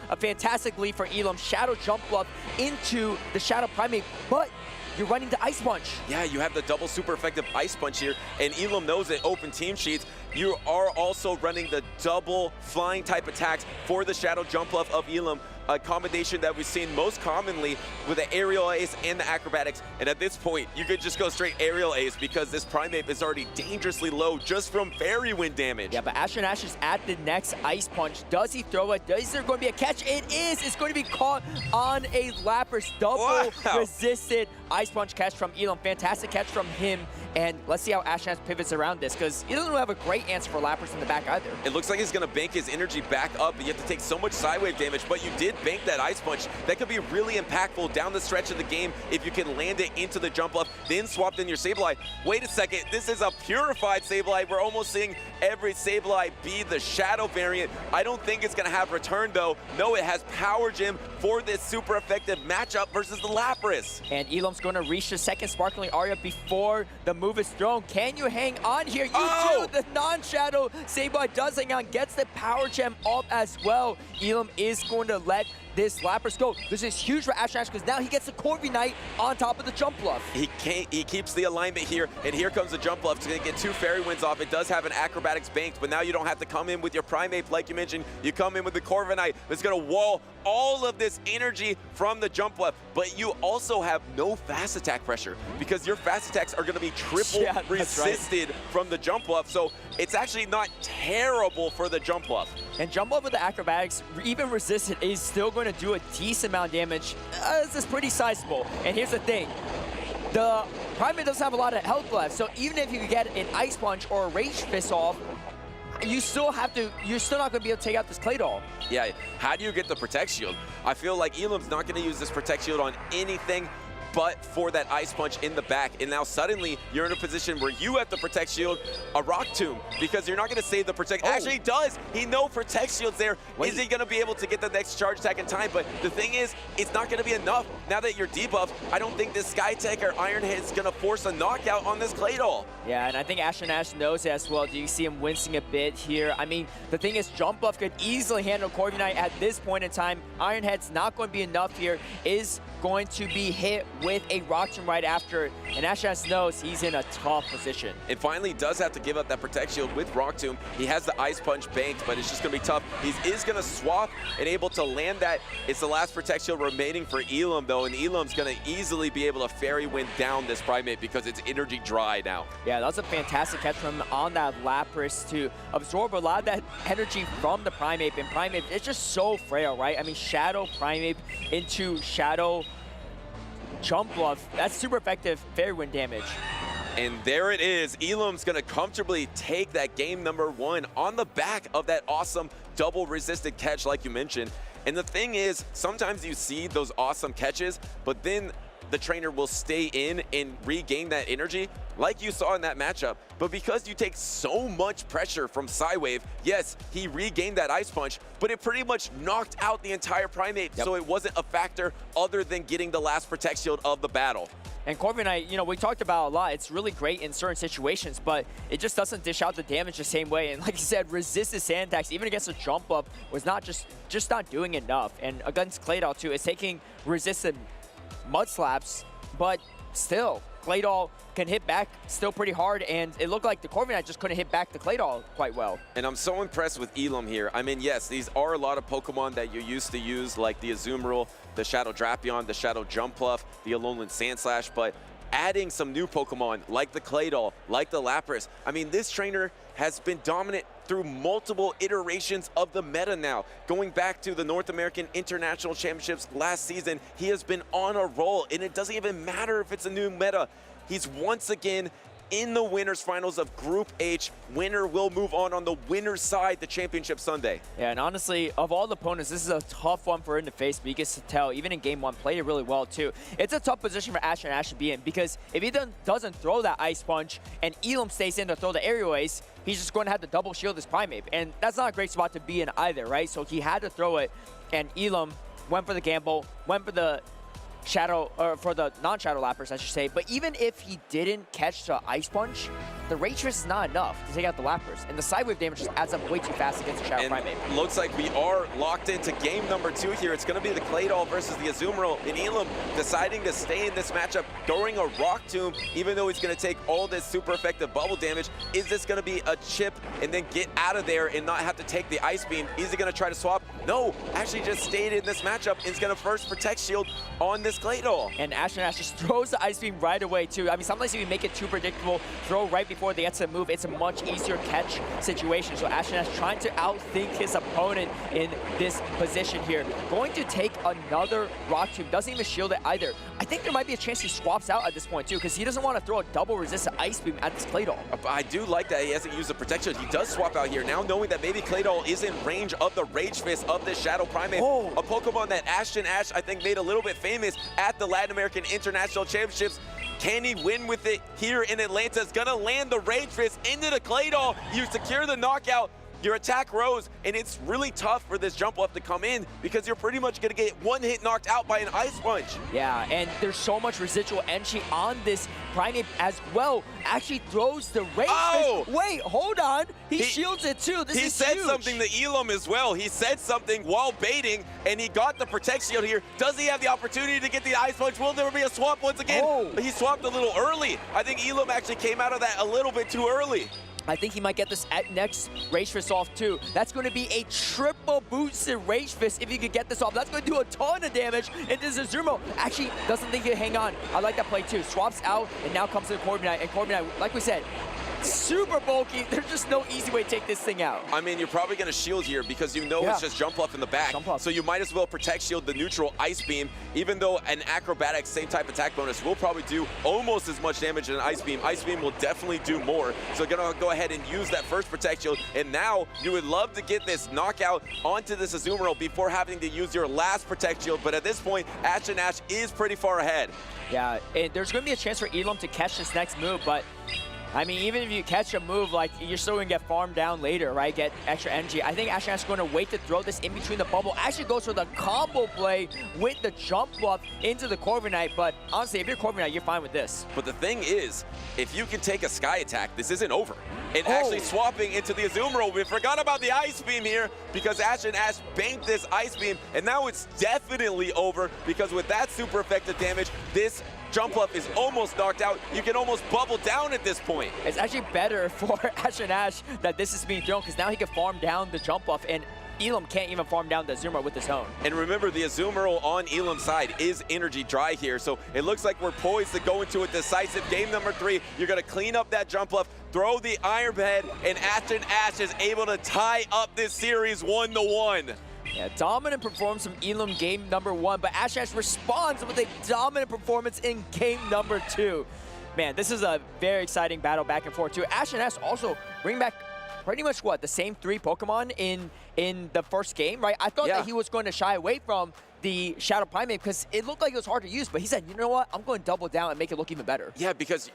A fantastic lead for Elam. Shadow jump bluff into the Shadow Primate, but you're running the Ice Punch. Yeah, you have the double super effective Ice Punch here, and Elam knows it. Open team sheets. You are also running the double flying type attacks for the Shadow jump bluff of Elam, a combination that we've seen most commonly with the aerial ace and the acrobatics. And at this point, you could just go straight aerial ace because this Primate is already dangerously low just from fairy wind damage. Yeah, but Ash is at the next Ice Punch. Does he throw it? Is there going to be a catch? It is. It's going to be caught on a Lapras. Double resisted Ice Punch catch from Elam. Fantastic catch from him. And let's see how Ash pivots around this, because he doesn't have a great answer for Lapras in the back either. It looks like he's going to bank his energy back up, but you have to take so much side wave damage, but you did bank that Ice Punch. That could be really impactful down the stretch of the game if you can land it into the jump bluff, then swap in your Sableye. Wait a second, this is a purified Sableye. We're almost seeing every Sableye be the Shadow variant. I don't think it's going to have return, though. No, it has Power Gem for this super effective matchup versus the Lapras. And Elam's going to reach the second Sparkling Aria before the move is thrown. Can you hang on here? You do. The non-Shadow Sableye does hang on, gets the Power Gem off as well. Elam is going to let this Lapras go. This is huge for Ash because now he gets the Corviknight on top of the jump bluff. He keeps the alignment here, and here comes the jump bluff. It's going to get 2 fairy winds off. It does have an acrobatics banked, but now you don't have to come in with your Primate like you mentioned. You come in with the Corviknight. It's going to wall all of this energy from the jump bluff, but you also have no fast attack pressure because your fast attacks are going to be triple resisted from the jump bluff. So it's actually not terrible for the jump bluff. And jump bluff with the acrobatics, even resisted, is still going to do a decent amount of damage. This is pretty sizable. And here's the thing. The Primate doesn't have a lot of health left, so even if you could get an Ice Punch or a Rage Fist off, you're still not going to be able to take out this Claydol. Yeah, how do you get the Protect Shield? I feel like Elam's not going to use this Protect Shield on anything but for that Ice Punch in the back. And now suddenly you're in a position where you have to Protect Shield a Rock Tomb because you're not going to save the Protect. Actually, he does. He knows Protect Shield's there. Is he going to be able to get the next charge attack in time? But the thing is, it's not going to be enough. Now that you're debuffed, I don't think this Skytech or Iron Head is going to force a knockout on this Claydol. Yeah, and I think Ash knows it as well. Do you see him wincing a bit here? I mean, the thing is, Jump Bluff could easily handle Corviknight at this point in time. Iron Head's not going to be enough here. Is going to be hit with a Rock Tomb right after, and Ash knows he's in a tough position. And finally does have to give up that Protect Shield with Rock Tomb. He has the Ice Punch banked, but it's just going to be tough. He is going to swap and able to land that. It's the last Protect Shield remaining for Elam, though, and Elam's going to easily be able to Fairy Wind down this Primate because it's energy dry now. Yeah, that was a fantastic catch from him on that Lapras to absorb a lot of that energy from the Primate, and Primate, it's just so frail, right? I mean, Shadow Primate into Shadow Jump Bluff, that's super effective Fairy Wind damage. And there it is. Elam's going to comfortably take that game number 1 on the back of that awesome double resisted catch like you mentioned. And the thing is, sometimes you see those awesome catches, but then the trainer will stay in and regain that energy like you saw in that matchup. But because you take so much pressure from Psywave, yes, he regained that Ice Punch, but it pretty much knocked out the entire Primate, so it wasn't a factor other than getting the last Protect Shield of the battle. And Corviknight, you know, we talked about a lot. It's really great in certain situations, but it just doesn't dish out the damage the same way. And like you said, resisted sand attacks, even against a jump up, was not just not doing enough. And against Claydol too, it's taking resisted mud slaps, but still, Claydol can hit back still pretty hard, and it looked like the Corviknight just couldn't hit back the Claydol quite well. And I'm so impressed with Elam here. I mean, yes, these are a lot of Pokemon that you used to use, like the Azumarill, the Shadow Drapion, the Shadow Jumpluff, the Alolan Sandslash, but adding some new Pokemon like the Claydol, like the Lapras. I mean, this trainer has been dominant through multiple iterations of the meta now. Going back to the North American International Championships last season, he has been on a roll, and it doesn't even matter if it's a new meta. He's once again in the winners finals of Group H. Winner will move on the winner's side the championship Sunday. Yeah, and honestly, of all the opponents, this is a tough one for him to face, but you can tell, even in game 1, played it really well too. It's a tough position for Ash and Ash to be in, because if he doesn't throw that Ice Punch and Elam stays in to throw the aerial ace, he's just going to have to double shield his Primate, and that's not a great spot to be in either, right? So he had to throw it, and Elam went for the gamble, went for the Shadow, or for the non-Shadow Lappers, I should say. But even if he didn't catch the Ice Punch, the Rage Fist is not enough to take out the Lappers. And the side wave damage just adds up way too fast against the Shadow Primate. Looks like we are locked into game number 2 here. It's going to be the Claydol versus the Azumarill. And Elam deciding to stay in this matchup, throwing a Rock Tomb, even though he's going to take all this super effective bubble damage. Is this going to be a chip and then get out of there and not have to take the Ice Beam? Is he going to try to swap? No, actually just stayed in this matchup and is going to first Protect Shield on this Claydol. And Ash just throws the Ice Beam right away too. I mean, sometimes if you make it too predictable, throw right before they get to move, it's a much easier catch situation. So Ash trying to outthink his opponent in this position here. Going to take another Rock Tomb, doesn't even shield it either. I think there might be a chance he swaps out at this point too, because he doesn't want to throw a double resistant Ice Beam at this Claydol. I do like that he hasn't used the protection. He does swap out here. Now knowing that maybe Claydol is in range of the Rage Fist of this Shadow Primate. Oh. A Pokemon that Ash I think made a little bit famous at the Latin American International Championships. Can he win with it here in Atlanta? It's gonna land the Rage Fist into the Claydol. You secure the knockout. Your attack rose, and it's really tough for this jump up to come in because you're pretty much gonna get one hit knocked out by an Ice Punch. Yeah, and there's so much residual energy on this Primate as well. Actually throws the Rage Fist. Wait, hold on. He shields it too. This is He said huge. something to Elam as well. He said something while baiting, and he got the Protect Shield here. Does he have the opportunity to get the Ice Punch? Will there be a swap once again? He swapped a little early. I think Elam actually came out of that a little bit too early. I think he might get this next Rage Fist off too. That's going to be a triple boosted Rage Fist if he could get this off. That's going to do a ton of damage into Azumarill. Actually, doesn't think he'll hang on. I like that play too. Swaps out and now comes to the Kpine. And Kpine, like we said, super bulky. There's just no easy way to take this thing out. I mean, you're probably going to shield here because you know it's just jump up in the back. So you might as well Protect Shield the neutral Ice Beam, even though an Acrobatics, same type attack bonus, will probably do almost as much damage as an Ice Beam. Ice Beam will definitely do more. So going to go ahead and use that first Protect Shield. And now you would love to get this knockout onto this Azumarill before having to use your last Protect Shield. But at this point, Ash is pretty far ahead. Yeah, and there's going to be a chance for Elam to catch this next move, but I mean, even if you catch a move, like, you're still going to get farmed down later, right? Get extra energy. I think Ash is going to wait to throw this in between the bubble. Actually goes for the combo play with the jump up into the Corviknight, but honestly, if you're Corviknight, you're fine with this. But the thing is, if you can take a Sky Attack, this isn't over. And actually swapping into the Azumarill, we forgot about the Ice Beam here because Ash banked this Ice Beam, and now it's definitely over because with that super effective damage, this jump up is almost knocked out. You can almost bubble down at this point. It's actually better for Ash that this is being thrown because now he can farm down the jump off, and Elam can't even farm down the Azumarill with his own. And remember, the Azumarill on Elam's side is energy dry here, so it looks like we're poised to go into a decisive game number 3. You're going to clean up that jump up, throw the Iron Head, and Ash is able to tie up this series 1-1. Yeah, dominant performance from Elam game number 1, but Ash responds with a dominant performance in game number 2. Man, this is a very exciting battle back and forth too. Ash also bring back pretty much the same 3 Pokemon in the first game, right? I thought that he was going to shy away from the Shadow Primate because it looked like it was hard to use, but he said, you know what, I'm going to double down and make it look even better. Yeah, because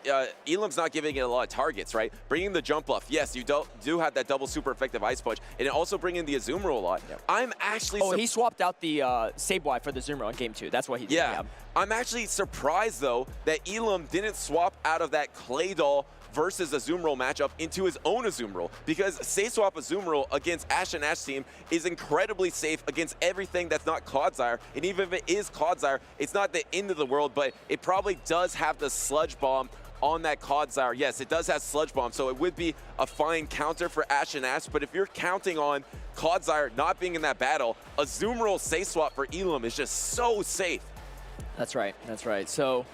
Elam's not giving it a lot of targets, right? Bringing the jump buff, yes, you do have that double super effective Ice Punch, and also bringing the Azumarill a lot. Yep. I'm actually... he swapped out the Sableye for the Azumarill in game 2. That's what he did. Yeah. I'm actually surprised, though, that Elam didn't swap out of that Claydol versus Azumarill matchup into his own Azumarill, because Say Swap Azumarill against Ash team is incredibly safe against everything that's not Clodsire, and even if it is Clodsire, it's not the end of the world, but it probably does have the Sludge Bomb on that Clodsire. Yes, it does have Sludge Bomb, so it would be a fine counter for Ash, but if you're counting on Clodsire not being in that battle, Azumarill Say Swap for Elam is just so safe. That's right, that's right. So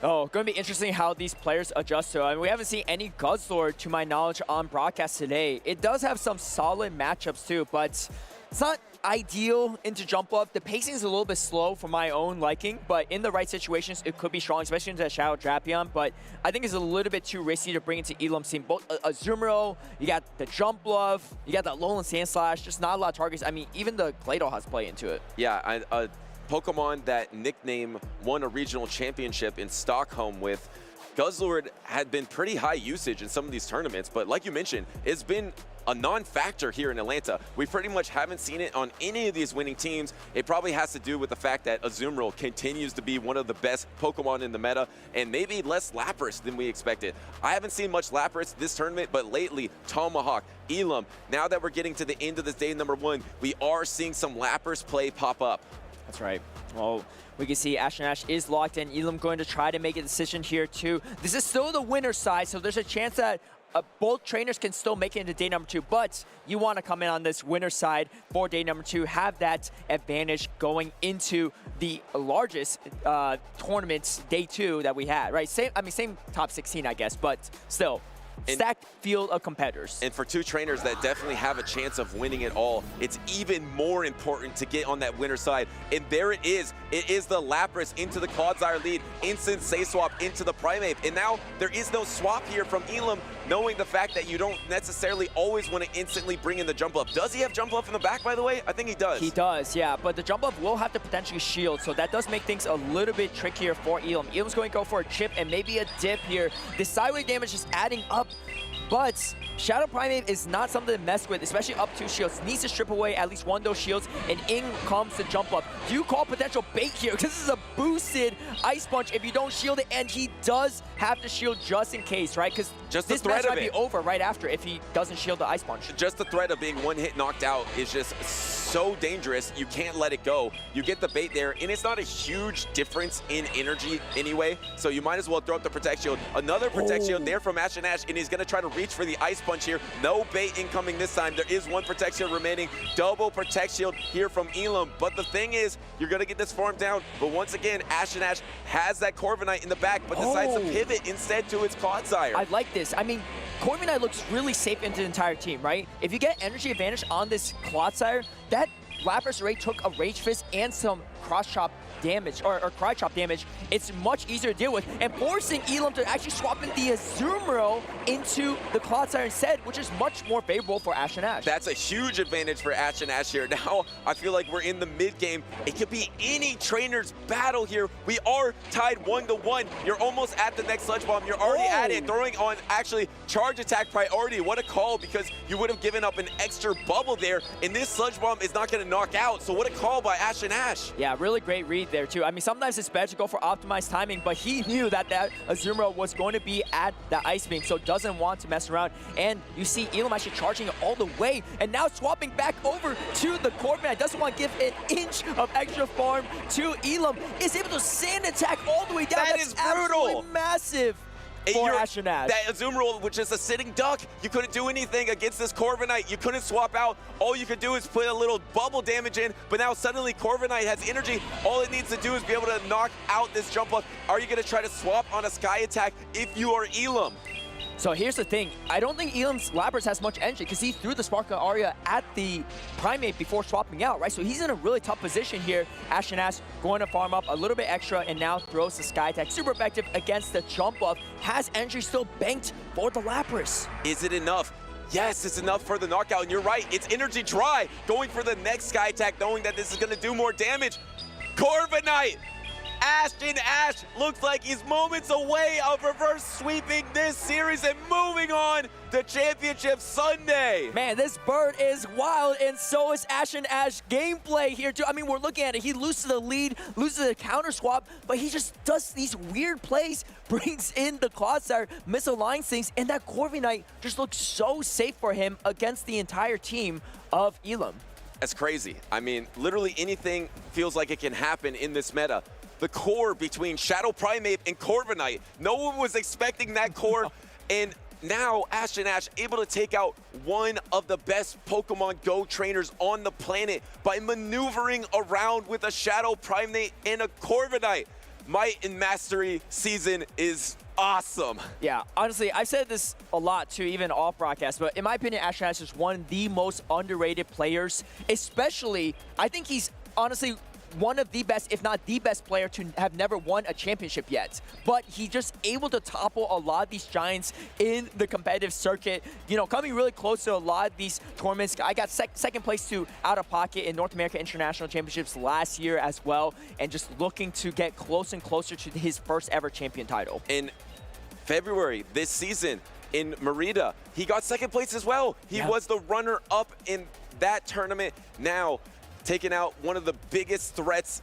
Oh, going to be interesting how these players adjust to it. I mean, we haven't seen any Guzzlord, to my knowledge, on broadcast today. It does have some solid matchups too, but it's not ideal into jump up. The pacing is a little bit slow for my own liking, but in the right situations, it could be strong, especially into Shadow Drapion. But I think it's a little bit too risky to bring into Elam's team. Both Azumarill, you got the Jump Love, you got the Alolan Sand Slash, just not a lot of targets. I mean, even the Claydol has play into it. Yeah, Pokemon that nickname won a regional championship in Stockholm with. Guzzlord had been pretty high usage in some of these tournaments, but like you mentioned, it's been a non-factor here in Atlanta. We pretty much haven't seen it on any of these winning teams. It probably has to do with the fact that Azumarill continues to be one of the best Pokemon in the meta, and maybe less Lapras than we expected. I haven't seen much Lapras this tournament, but lately, Tomahawk, Elam, now that we're getting to the end of this day number 1, we are seeing some Lapras play pop up. That's right. Well, we can see Ash is locked in. Elam going to try to make a decision here too. This is still the winner's side, so there's a chance that both trainers can still make it into day number 2, but you want to come in on this winner's side for day number 2, have that advantage going into the largest tournaments, day 2 that we had, right? Same top 16, I guess, but still. Stacked field of competitors. And for 2 trainers that definitely have a chance of winning it all, it's even more important to get on that winner side. And there it is. It is the Lapras into the Clodsire lead, instant Say Swap into the Primeape. And now there is no swap here from Elam, knowing the fact that you don't necessarily always want to instantly bring in the Jump Up. Does he have Jump Up in the back, by the way? I think he does. He does, yeah. But the Jump Up will have to potentially shield, so that does make things a little bit trickier for Elam. Elam's going to go for a chip and maybe a dip here. The sideway damage is adding up. But Shadow Primeape is not something to mess with, especially up 2 shields. Needs to strip away at least one of those shields, and in comes the Jump Up. Do you call potential bait here? Because this is a boosted Ice Punch if you don't shield it, and he does have to shield just in case, right? Because this match might be over right after if he doesn't shield the Ice Punch. Just the threat of being one hit knocked out is just so dangerous. You can't let it go. You get the bait there, and it's not a huge difference in energy anyway, so you might as well throw up the Protect Shield. Another Protect Shield there from Ash, and he's going to try to reach for the Ice Punch here. No bait incoming this time. There is one Protect Shield remaining. Double Protect Shield here from Elam. But the thing is, you're going to get this farm down. But once again, Ash has that Corviknight in the back, but decides to pivot instead to its Clodsire. I like this. I mean, Corviknight looks really safe into the entire team, right? If you get energy advantage on this Clodsire, that Lapras already took a Rage Fist and some Cross Chop damage, or Cry Chop damage. It's much easier to deal with, and forcing Elam to actually swap in the Azumarill into the Clodsire instead, which is much more favorable for Ash. That's a huge advantage for Ash here. Now, I feel like we're in the mid-game. It could be any trainer's battle here. We are tied 1-1. You're almost at the next Sludge Bomb. You're already at it, throwing on actually Charge Attack priority. What a call, because you would have given up an extra bubble there, and this Sludge Bomb is not going to knock out. So what a call by Ash. Yeah, really great read there too. I mean, sometimes it's better to go for optimized timing, but he knew that Azumarill was going to be at the Ice Beam, so doesn't want to mess around. And you see Elam actually charging it all the way, and now swapping back over to the Corviknight. Doesn't want to give an inch of extra farm to Elam. Is able to sand attack all the way down. That is brutal. Massive. For Ash. That Azumarill, which is a sitting duck, you couldn't do anything against this Corviknight. You couldn't swap out. All you could do is put a little bubble damage in, but now suddenly Corviknight has energy. All it needs to do is be able to knock out this Jump Up. Are you going to try to swap on a Sky Attack if you are Elam? So here's the thing. I don't think Elam's Lapras has much energy because he threw the Sparkle Aria at the Primeape before swapping out, right? So he's in a really tough position here. Ash going to farm up a little bit extra and now throws the Sky Attack. Super effective against the Jump Up. Has energy still banked for the Lapras. Is it enough? Yes, it's enough for the knockout, and you're right. It's energy dry. Going for the next Sky Attack, knowing that this is going to do more damage. Corviknight! Ash looks like he's moments away of reverse sweeping this series and moving on to Championship Sunday. Man, this bird is wild, and so is Ash gameplay here too. I mean, we're looking at it. He loses the lead, loses the counter swap, but he just does these weird plays, brings in the Clodsire, misaligns things, and that Corviknight just looks so safe for him against the entire team of Elam. That's crazy. I mean, literally anything feels like it can happen in this meta. The core between Shadow Primeape and Corviknight. No one was expecting that core, and now Ash able to take out one of the best Pokemon Go trainers on the planet by maneuvering around with a Shadow Primeape and a Corviknight. Might and Mastery season is awesome. Yeah, honestly, I've said this a lot too, even off broadcast, but in my opinion, Ashton Hatch is one of the most underrated players, especially, I think he's honestly one of the best, if not the best player to have never won a championship yet. But he's just able to topple a lot of these giants in the competitive circuit, you know, coming really close to a lot of these tournaments. I got second place to OutOfPoket in North America International Championships last year as well, and just looking to get closer and closer to his first ever champion title. In February this season in Merida, he got second place as well. He was the runner-up in that tournament. Now, taking out one of the biggest threats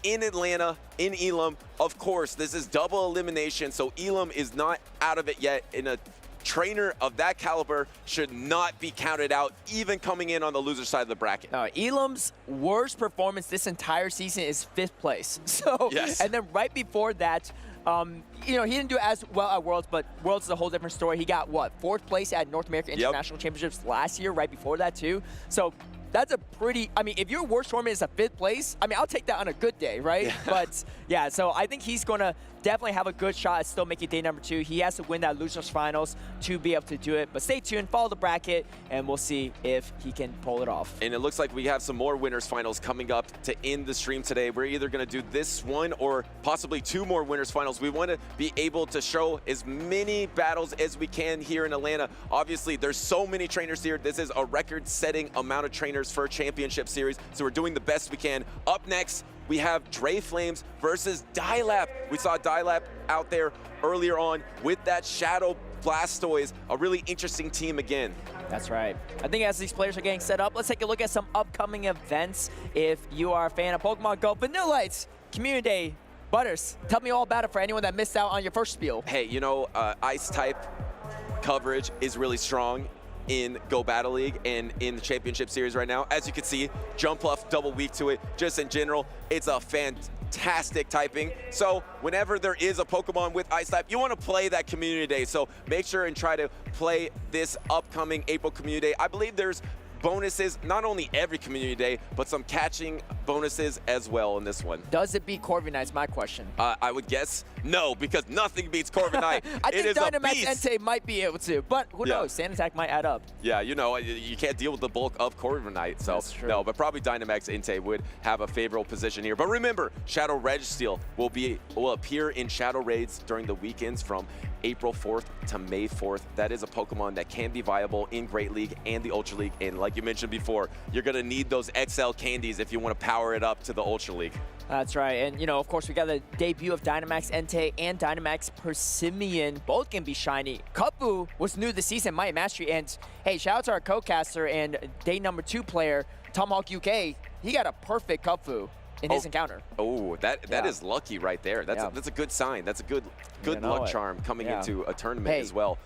in Atlanta, in Elam. Of course, this is double elimination, so Elam is not out of it yet, and a trainer of that caliber should not be counted out, even coming in on the loser side of the bracket. Elam's worst performance this entire season is 5th place. So, and then right before that, you know, he didn't do as well at Worlds, but Worlds is a whole different story. He got, what, 4th place at North America International Championships last year, right before that too. So that's a pretty, I mean, if your worst tournament is a 5th place, I mean, I'll take that on a good day, right? Yeah. But yeah, so I think he's going to definitely have a good shot at still making day number 2. He has to win that losers finals to be able to do it. But stay tuned, follow the bracket, and we'll see if he can pull it off. And it looks like we have some more winners finals coming up to end the stream today. We're either going to do this one or possibly 2 more winners finals. We want to be able to show as many battles as we can here in Atlanta. Obviously, there's so many trainers here. This is a record-setting amount of trainers for a championship series, so we're doing the best we can. Up next, we have Dre Flames versus Dilap. We saw Dilap out there earlier on with that Shadow Blastoise, a really interesting team again. That's right. I think as these players are getting set up, let's take a look at some upcoming events. If you are a fan of Pokemon Go, Vanillites, Community Day, Butters, tell me all about it for anyone that missed out on your first spiel. Hey, you know, Ice type coverage is really strong in Go Battle League and in the championship series right now. As you can see, Jumpluff double weak to it. Just in general, it's a fantastic typing. So whenever there is a Pokemon with Ice type, you want to play that Community Day. So make sure and try to play this upcoming April Community Day. I believe there's bonuses, not only every Community Day, but some catching bonuses as well in this one. Does it beat Corviknight is my question. I would guess no, because nothing beats Corviknight. I think Dynamax Entei might be able to, but who knows? Sand Attack might add up. Yeah, you know, you can't deal with the bulk of Corviknight, so no, but probably Dynamax Entei would have a favorable position here. But remember, Shadow Registeel will appear in Shadow Raids during the weekends from April 4th to May 4th. That is a Pokemon that can be viable in Great League and the Ultra League. And like you mentioned before, you're going to need those XL candies if you want to power it up to the Ultra League. That's right. And, you know, of course, we got the debut of Dynamax Entei and Dynamax Persimmon. Both can be shiny. Kupfu was new this season, Might Mastery. And, hey, shout out to our co-caster and day number 2 player, Tomahawk UK. He got a perfect Kupfu in his encounter. Oh, that is lucky right there. That's a good sign. That's a good luck charm coming into a tournament as well.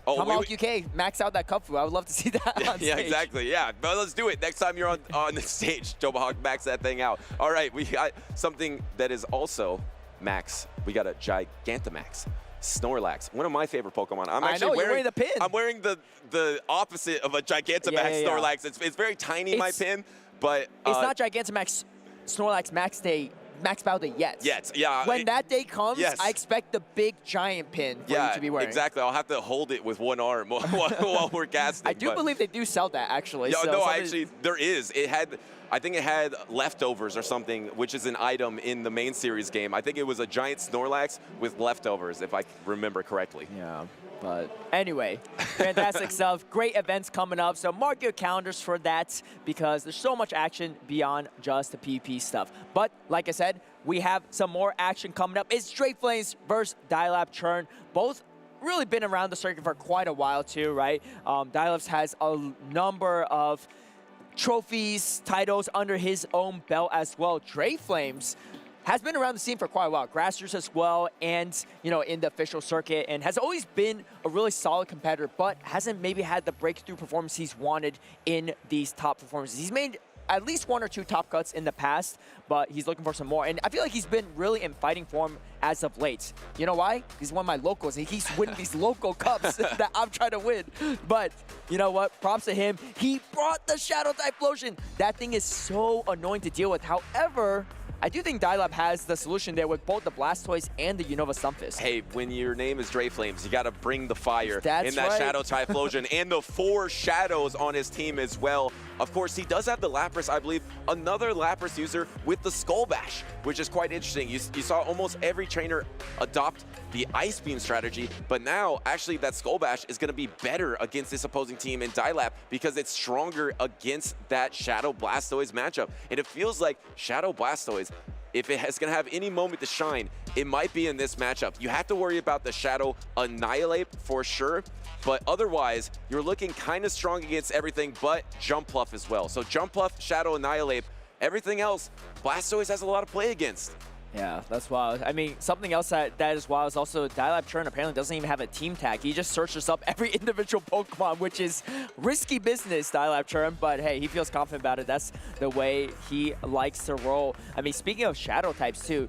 Oh, Tomahawk UK, max out that Kupfu. I would love to see that on stage. Yeah, exactly. Yeah, but let's do it. Next time you're on the stage, Tomahawk, max that thing out. All right, we got something that is also max. We got a Gigantamax. Snorlax, one of my favorite Pokemon. I know, you're wearing the pin. I'm wearing the opposite of a Gigantamax Snorlax. It's very tiny, my pin, but it's not Gigantamax Snorlax Max Bow Day yet. Yeah. When that day comes, I expect the big giant pin for you to be wearing. Exactly. I'll have to hold it with one arm while we're casting. I do believe they do sell that, actually. Yeah, so no, actually, there is. I think it had leftovers or something, which is an item in the main series game. I think it was a giant Snorlax with leftovers, if I remember correctly. Yeah. But anyway, fantastic stuff. Great events coming up. So mark your calendars for that because there's so much action beyond just the PvP stuff. But like I said, we have some more action coming up. It's Dre Flames versus Dilap Churn. Both really been around the circuit for quite a while too, right? Dilap has a number of trophies, titles under his own belt as well. Dre Flames has been around the scene for quite a while, grassroots as well, and in the official circuit, and has always been a really solid competitor, but hasn't maybe had the breakthrough performance he's wanted in these top performances. He's made at least 1 or 2 top cuts in the past, but he's looking for some more, and I feel like he's been really in fighting form as of late. You know why? He's one of my locals, and he's winning these local cups that I'm trying to win. But you know what? Props to him. He brought the Shadow Type Lotion. That thing is so annoying to deal with. However, I do think Dialab has the solution there with both the Blastoise and the Unova Stunfisk. Hey, when your name is Dre Flames, you got to bring the fire in that right. Shadow Typhlosion and the 4 Shadows on his team as well. Of course, he does have the Lapras, I believe, another Lapras user with the Skull Bash, which is quite interesting. You saw almost every trainer adopt the Ice Beam strategy, but now actually that Skull Bash is going to be better against this opposing team in Dialab because it's stronger against that Shadow Blastoise matchup. And it feels like Shadow Blastoise, if it is going to have any moment to shine, it might be in this matchup. You have to worry about the Shadow Annihilate for sure, but otherwise, you're looking kind of strong against everything but Jumpluff as well. So Jumpluff, Shadow Annihilate, everything else, Blastoise has a lot of play against. Yeah, that's wild. I mean, something else that is wild is also Dialab Churn apparently doesn't even have a team tag. He just searches up every individual Pokemon, which is risky business, Dialab Churn, but hey, he feels confident about it. That's the way he likes to roll. I mean, speaking of Shadow types too,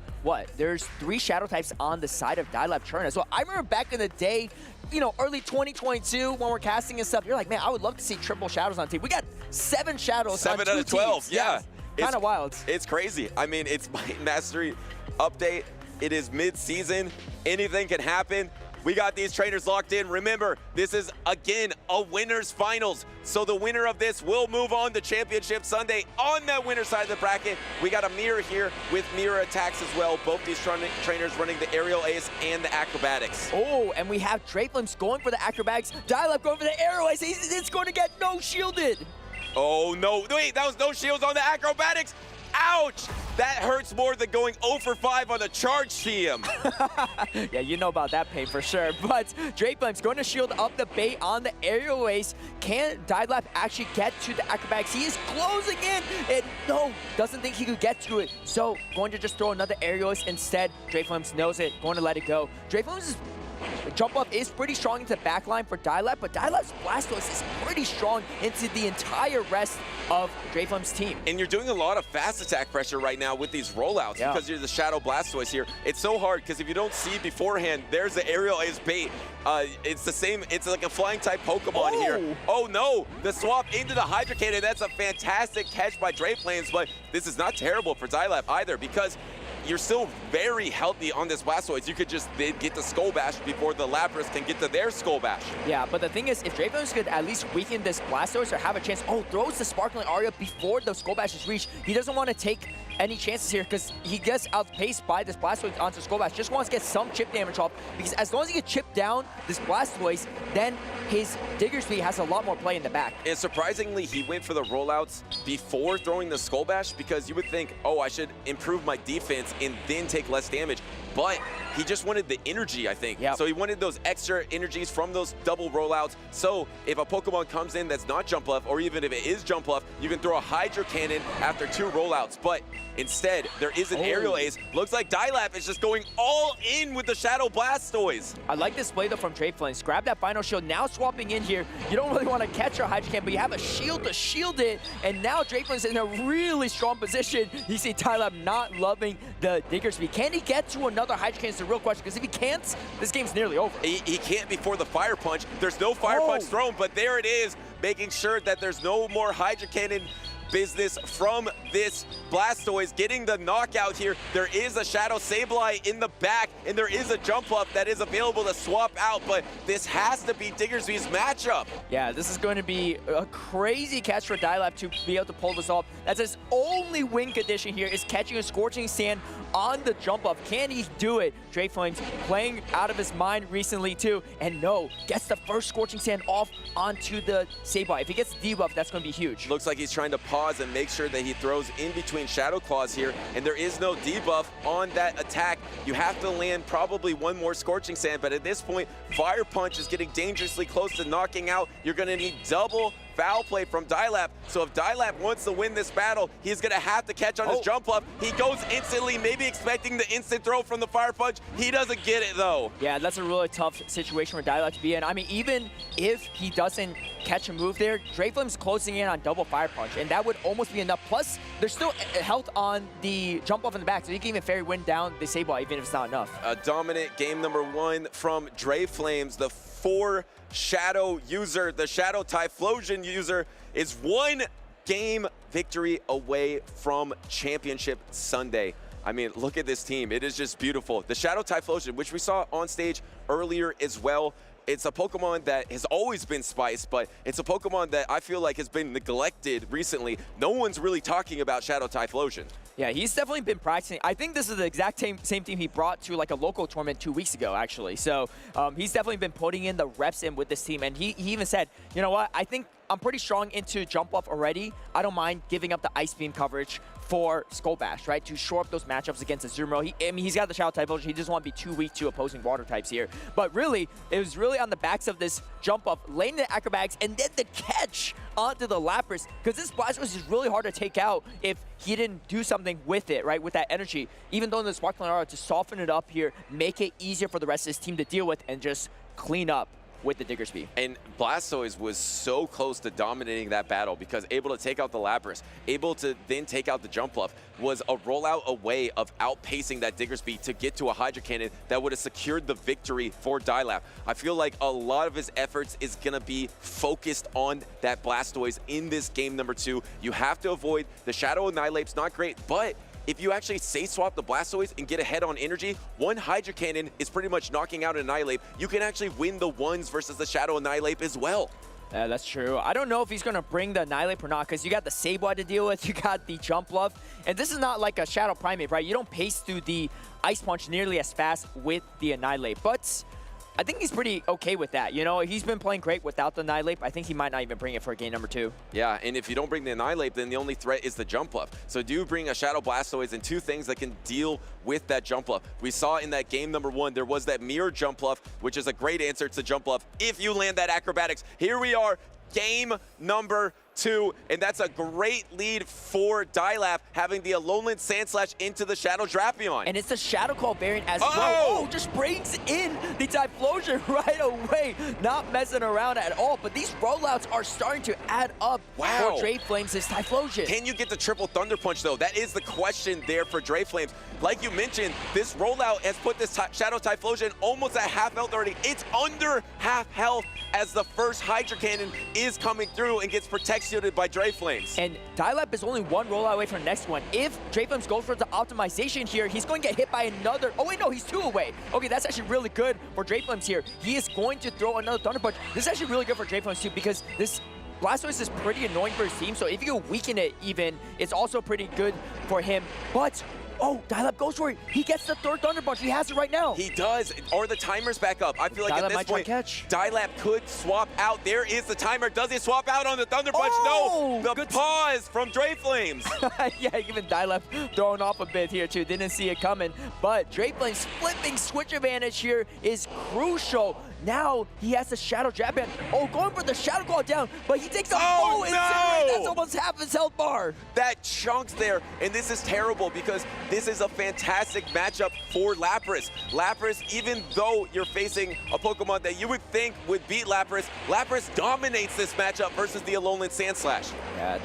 there's 3 Shadow types on the side of Dialab Churn as well. I remember back in the day, you know, early 2022 when we're casting and stuff, you're like, man, I would love to see triple Shadows on team. We got 7 Shadows 7 on 2 out of 12, teams. yeah. Kind of wild. It's crazy. I mean, it's Might Mastery update. It is mid-season. Anything can happen. We got these trainers locked in. Remember, this is, again, a winner's finals. So the winner of this will move on to Championship Sunday on that winner's side of the bracket. We got a mirror here with mirror attacks as well. Both these trainers running the Aerial Ace and the Acrobatics. Oh, and we have Drapelims going for the Acrobatics. Dialab going for the Aerial Ace. It's going to get no shielded. Oh, no. Wait, that was no shields on the Acrobatics. Ouch! That hurts more than going 0 for 5 on a charge TM. Yeah, you know about that pain for sure. But Drapelims going to shield up the bait on the Aerial Ace. Can Dialab actually get to the Acrobatics? He is closing in, and no, doesn't think he could get to it. So going to just throw another Aerial Ace instead. Drapelims knows it, going to let it go. Drapelims' jump up is pretty strong into the backline for Dialab, but Dialab's Blastoise is pretty strong into the entire rest of Drapelims' team. And you're doing a lot of fast attack pressure right now with these rollouts because you're the Shadow Blastoise here. It's so hard because if you don't see beforehand, there's the Aerial Ace bait. It's the same, it's like a flying type Pokemon here. Oh no, the swap into the Hydro Cannon. That's a fantastic catch by Drapelims, but this is not terrible for Dialab either because you're still very healthy on this Blastoise. You could just get the Skull Bash before the Lapras can get to their Skull Bash. Yeah, but the thing is, if Drapelims could at least weaken this Blastoise or have a chance, throws the Sparkling Aria before the Skull Bash is reached. He doesn't want to take any chances here because he gets outpaced by this Blastoise onto Skull Bash. Just wants to get some chip damage off because as long as he can chip down this Blastoise, then his Diggersby has a lot more play in the back. And surprisingly, he went for the rollouts before throwing the Skull Bash because you would think, oh, I should improve my defense and then take less damage. But he just wanted the energy, I think. So he wanted those extra energies from those double rollouts. So if a Pokemon comes in that's not Jumpluff, or even if it is Jumpluff, you can throw a Hydro Cannon after 2 rollouts. But instead, there is an Aerial Ace. Looks like Dialab is just going all in with the Shadow Blastoise. I like this play though from Drapelims. Grab that final shield. Now swapping in here. You don't really want to catch your Hydro Cannon, but you have a shield to shield it. And now Drapelims in a really strong position. You see Dialab not loving the Diggersby. Can he get to another Hydro Cannon is the real question, because if he can't, this game's nearly over. He can't before the Fire Punch. There's no Fire Punch thrown, but there it is, making sure that there's no more Hydro Cannon business from this Blastoise, getting the knockout here. There is a Shadow Sableye in the back, and there is a Jumpluff that is available to swap out, but this has to be Diggersby's matchup. Yeah, this is going to be a crazy catch for Dialab to be able to pull this off. That's his only win condition here, is catching a Scorching Sand on the Jumpluff. Can he do it? Drapelims playing out of his mind recently too, and no, gets the first Scorching Sand off onto the Sableye. If he gets debuff, that's going to be huge. Looks like he's trying to pause and make sure that he throws in between Shadow Claws here, and there is no debuff on that attack. You have to land probably one more Scorching Sand, but at this point, Fire Punch is getting dangerously close to knocking out. You're going to need double foul play from Dialab. So if Dialab wants to win this battle, he's going to have to catch on his Jumpluff. He goes instantly, maybe expecting the instant throw from the Fire Punch. He doesn't get it, though. Yeah, that's a really tough situation for Dialab to be in. I mean, even if he doesn't catch a move there, Drapelims closing in on double Fire Punch, and that would almost be enough. Plus, there's still health on the Jumpluff in the back, so he can even fairy win down the Sableye, even if it's not enough. A dominant game number 1 from Drapelims, the 4 Shadow user, the Shadow Typhlosion user, is 1 game victory away from Championship Sunday. I mean, look at this team. It is just beautiful. The Shadow Typhlosion, which we saw on stage earlier as well, it's a Pokemon that has always been spiced, but it's a Pokemon that I feel like has been neglected recently. No one's really talking about Shadow Typhlosion. Yeah, he's definitely been practicing. I think this is the exact same team he brought to like a local tournament 2 weeks ago, actually. So he's definitely been putting in the reps in with this team. And he even said, you know what, I think I'm pretty strong into jump off already. I don't mind giving up the Ice Beam coverage for Skull Bash, right? To shore up those matchups against Azumarill. I mean, he's got the Shadow Typhlosion. He doesn't want to be too weak to opposing water types here. But really, it was really on the backs of this jump up, laying the acrobatics, and then the catch onto the Lapras. Because this Blastoise is really hard to take out if he didn't do something with it, right? With that energy. Even though in the Sparkling Aura, to soften it up here, make it easier for the rest of his team to deal with, and just clean up with the Diggersby. And Blastoise was so close to dominating that battle because able to take out the Lapras, able to then take out the Jumpluff, was a rollout away of outpacing that Diggersby to get to a Hydro Cannon that would have secured the victory for Dialab. I feel like a lot of his efforts is going to be focused on that Blastoise in this game number 2. You have to avoid the Shadow Annihilate's not great, but if you actually safe swap the Blastoise and get ahead on energy, one Hydro Cannon is pretty much knocking out an Annihilate. You can actually win the ones versus the Shadow Annihilate as well. Yeah, that's true. I don't know if he's going to bring the Annihilate or not, because you got the Sableye to deal with, you got the Jumpluff, and this is not like a Shadow Primate, right? You don't pace through the Ice Punch nearly as fast with the Annihilate, but I think he's pretty okay with that. You know, he's been playing great without the Annihilate. I think he might not even bring it for game number 2. Yeah, and if you don't bring the Annihilate, then the only threat is the Jumpluff. So do bring a Shadow Blastoise and 2 things that can deal with that Jumpluff. We saw in that game number 1, there was that Mirror Jumpluff, which is a great answer to Jumpluff if you land that Acrobatics. Here we are, game number 2, and that's a great lead for Dialab, having the Alolan Sandslash into the Shadow Drapion. And it's a Shadow Claw variant as well. Oh, just brings in the Typhlosion right away. Not messing around at all, but these rollouts are starting to add up for Drayflames' Typhlosion. Can you get the triple Thunder Punch, though? That is the question there for Drayflames. Like you mentioned, this rollout has put this Shadow Typhlosion almost at half health already. It's under half health as the first Hydro Cannon is coming through and gets protected by Drayflames. And Dialab is only 1 rollout away from the next one. If Drayflames goes for the optimization here, he's going to get hit by another. Oh wait, no, he's 2 away. Okay, that's actually really good for Drayflames here. He is going to throw another Thunder Punch. This is actually really good for Drayflames too, because this Blastoise is pretty annoying for his team. So if you can weaken it even, it's also pretty good for him. But oh, Dialab goes for it. He gets the 3rd Thunder Punch. He has it right now. He does. Are the timers back up? I feel like Dialab at this point, Dialab could swap out. There is the timer. Does he swap out on the Thunder Punch? Oh, no. The pause from Drayflames. Yeah, even Dialab throwing off a bit here too. Didn't see it coming. But Drayflames flipping switch advantage here is crucial. Now he has the Shadow Drapion. Oh, going for the Shadow Claw down, but he takes a full Incinerate. That's almost half his health bar. That chunks there, and this is terrible because this is a fantastic matchup for Lapras. Lapras, even though you're facing a Pokemon that you would think would beat Lapras, Lapras dominates this matchup versus the Alolan Sandslash. Yeah,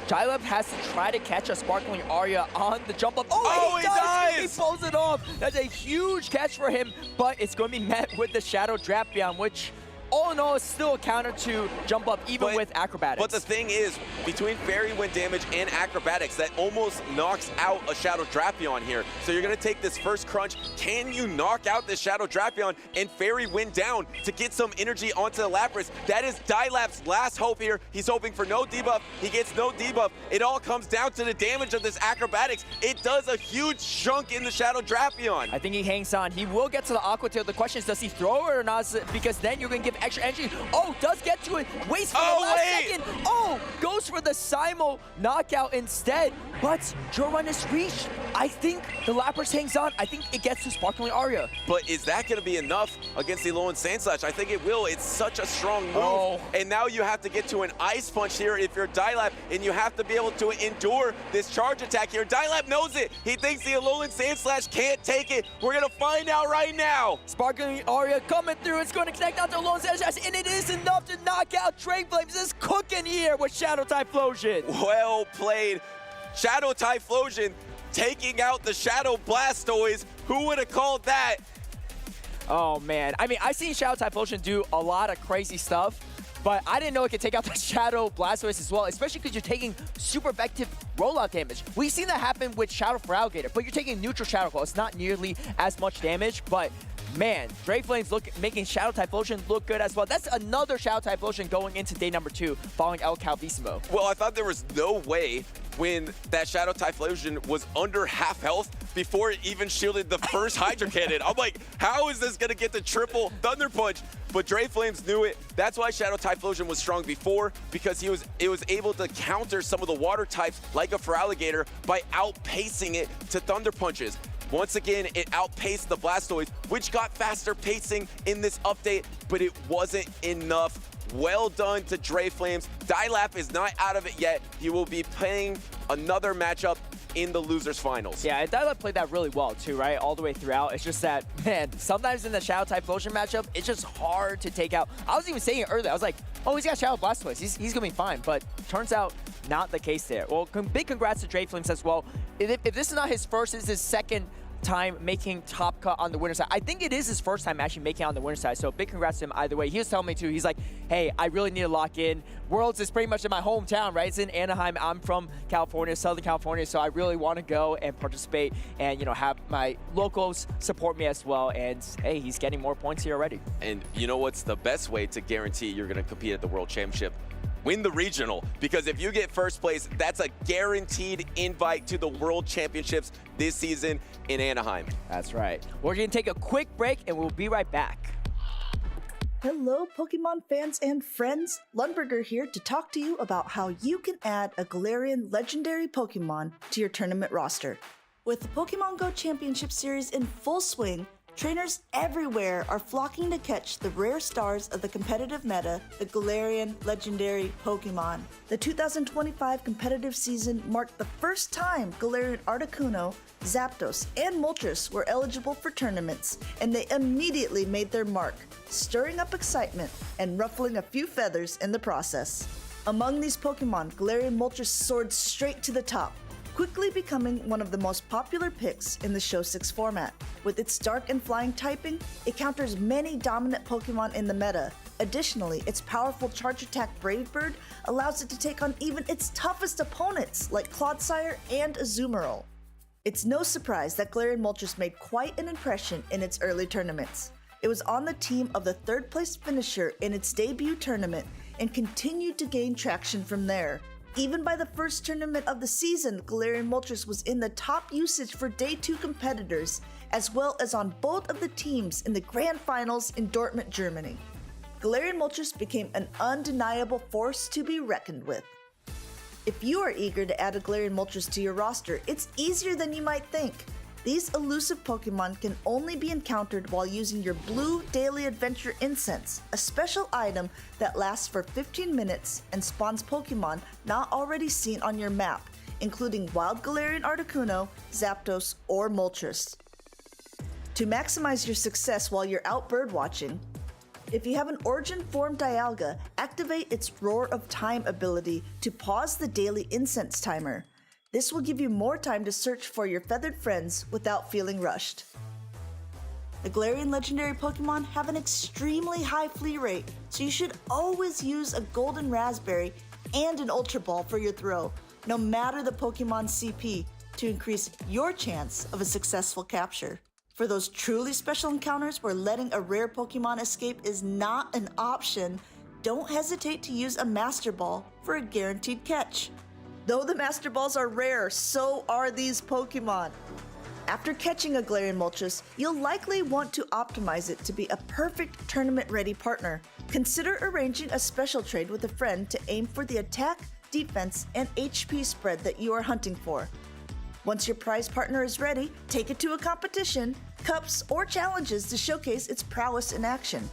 Dialab has to try to catch a Sparkling Aria on the jump up. Oh, he does! He pulls it off. That's a huge catch for him, but it's going to be met with the Shadow Drapion, which all in all is still a counter to jump up even with Acrobatics. But the thing is, between Fairy Wind damage and Acrobatics, that almost knocks out a Shadow Drapion here. So you're going to take this first crunch. Can you knock out this Shadow Drapion and Fairy Wind down to get some energy onto the Lapras? That is Dialab's last hope here. He's hoping for no debuff. He gets no debuff. It all comes down to the damage of this Acrobatics. It does a huge chunk in the Shadow Drapion. I think he hangs on. He will get to the Aqua Tail. The question is, does he throw it or not? Because then you're going to give extra energy. Oh, does get to it. Waits for the last second. Oh, goes for the Simul knockout instead. But Jorun is reached. I think the Lapras hangs on. I think it gets to Sparkling Aria. But is that going to be enough against the Alolan Sandslash? I think it will. It's such a strong move. And now you have to get to an Ice Punch here if you're Dialab, and you have to be able to endure this charge attack here. Dialab knows it. He thinks the Alolan Sandslash can't take it. We're going to find out right now. Sparkling Aria coming through. It's going to connect out to Alolan Sandslash, and it is enough to knock out Drayflames. This is cooking here with Shadow Typhlosion. Well played. Shadow Typhlosion taking out the Shadow Blastoise. Who would have called that? Oh, man. I mean, I've seen Shadow Typhlosion do a lot of crazy stuff, but I didn't know it could take out the Shadow Blastoise as well, especially because you're taking super effective rollout damage. We've seen that happen with Shadow Feraligatr, but you're taking neutral Shadow Claw. It's not nearly as much damage, but man, Drayflame's making Shadow Typhlosion look good as well. That's another Shadow Typhlosion going into day number 2 following El Calvissimo. Well, I thought there was no way when that Shadow Typhlosion was under half health before it even shielded the first Hydro Cannon. I'm like, how is this gonna get the triple Thunder Punch? But Drayflames knew it. That's why Shadow Typhlosion was strong before, because it was able to counter some of the water types like a Feraligatr by outpacing it to Thunder Punches. Once again, it outpaced the Blastoise, which got faster pacing in this update, but it wasn't enough. Well done to Drayflames. Dilap is not out of it yet. He will be playing another matchup in the losers finals. Yeah, and Dilap played that really well too, right? All the way throughout. It's just that, man, sometimes in the Shadow Typhlosion matchup, it's just hard to take out. I was even saying it earlier. I was like, oh, he's got Shadow Blastoise. He's gonna be fine. But turns out not the case there. Well, big congrats to Drayflames as well. If this is not his first, this is his second time making top cut on the winner side. I think it is his first time actually making it on the winner side, so big congrats to him either way. He was telling me too, he's like, hey, I really need to lock in. Worlds is pretty much in my hometown, right? It's in Anaheim. I'm from California, Southern California, so I really want to go and participate and, you know, have my locals support me as well. And hey, he's getting more points here already. And you know what's the best way to guarantee you're going to compete at the World Championship? Win the regional, because if you get first place, that's a guaranteed invite to the World Championships this season in Anaheim. That's right. We're going to take a quick break and we'll be right back. Hello, Pokemon fans and friends. Lundberger here to talk to you about how you can add a Galarian legendary Pokemon to your tournament roster. With the Pokemon Go Championship Series in full swing, trainers everywhere are flocking to catch the rare stars of the competitive meta, the Galarian legendary Pokemon. The 2025 competitive season marked the first time Galarian Articuno, Zapdos, and Moltres were eligible for tournaments, and they immediately made their mark, stirring up excitement and ruffling a few feathers in the process. Among these Pokemon, Galarian Moltres soared straight to the top, quickly becoming one of the most popular picks in the Show 6 format. With its dark and flying typing, it counters many dominant Pokemon in the meta. Additionally, its powerful charge attack Brave Bird allows it to take on even its toughest opponents like Clodsire and Azumarill. It's no surprise that Galarian Moltres made quite an impression in its early tournaments. It was on the team of the third-place finisher in its debut tournament and continued to gain traction from there. Even by the first tournament of the season, Galarian Moltres was in the top usage for Day 2 competitors, as well as on both of the teams in the Grand Finals in Dortmund, Germany. Galarian Moltres became an undeniable force to be reckoned with. If you are eager to add a Galarian Moltres to your roster, it's easier than you might think. These elusive Pokemon can only be encountered while using your Blue Daily Adventure Incense, a special item that lasts for 15 minutes and spawns Pokemon not already seen on your map, including Wild Galarian Articuno, Zapdos, or Moltres. To maximize your success while you're out birdwatching, if you have an Origin Form Dialga, activate its Roar of Time ability to pause the daily incense timer. This will give you more time to search for your feathered friends without feeling rushed. The Galarian legendary Pokemon have an extremely high flea rate, so you should always use a Golden Raspberry and an Ultra Ball for your throw, no matter the Pokemon's CP, to increase your chance of a successful capture. For those truly special encounters where letting a rare Pokemon escape is not an option, don't hesitate to use a Master Ball for a guaranteed catch. Though the Master Balls are rare, so are these Pokemon. After catching a Galarian Moltres, you'll likely want to optimize it to be a perfect tournament-ready partner. Consider arranging a special trade with a friend to aim for the attack, defense, and HP spread that you are hunting for. Once your prize partner is ready, take it to a competition, cups, or challenges to showcase its prowess in action.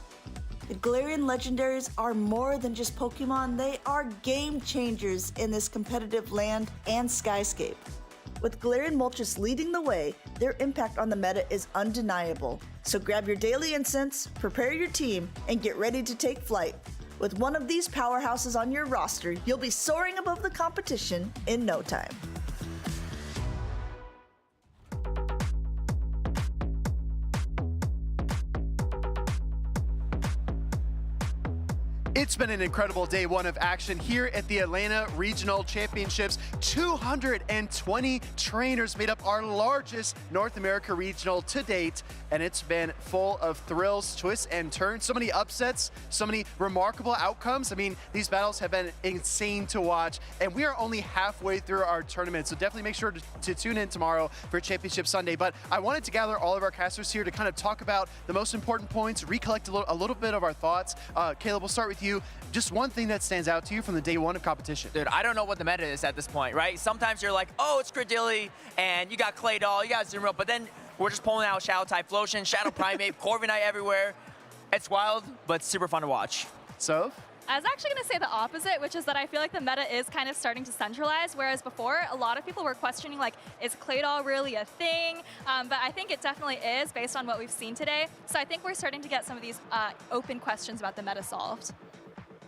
The Galarian legendaries are more than just Pokemon, they are game changers in this competitive land and skyscape. With Galarian Moltres leading the way, their impact on the meta is undeniable. So grab your daily incense, prepare your team, and get ready to take flight. With one of these powerhouses on your roster, you'll be soaring above the competition in no time. It It's been an incredible day one of action here at the Atlanta Regional Championships. 220 trainers made up our largest North America regional to date, and it's been full of thrills, twists, and turns. So many upsets, so many remarkable outcomes. I mean, these battles have been insane to watch, and we are only halfway through our tournament, so definitely make sure to tune in tomorrow for Championship Sunday. But I wanted to gather all of our casters here to kind of talk about the most important points, recollect a little bit of our thoughts. Caleb, we'll start with you. Just one thing that stands out to you from the day one of competition. Dude, I don't know what the meta is at this point, right? Sometimes you're like, oh, it's Credilli, and you got Clay Doll, you got Zero, but then we're just pulling out Shadow Typhlosion, Shadow Primate, Corviknight everywhere. It's wild, but super fun to watch. So? I was actually going to say the opposite, which is that I feel like the meta is kind of starting to centralize, whereas before, a lot of people were questioning, like, is Claydol really a thing? But I think it definitely is, based on what we've seen today. So I think we're starting to get some of these open questions about the meta solved.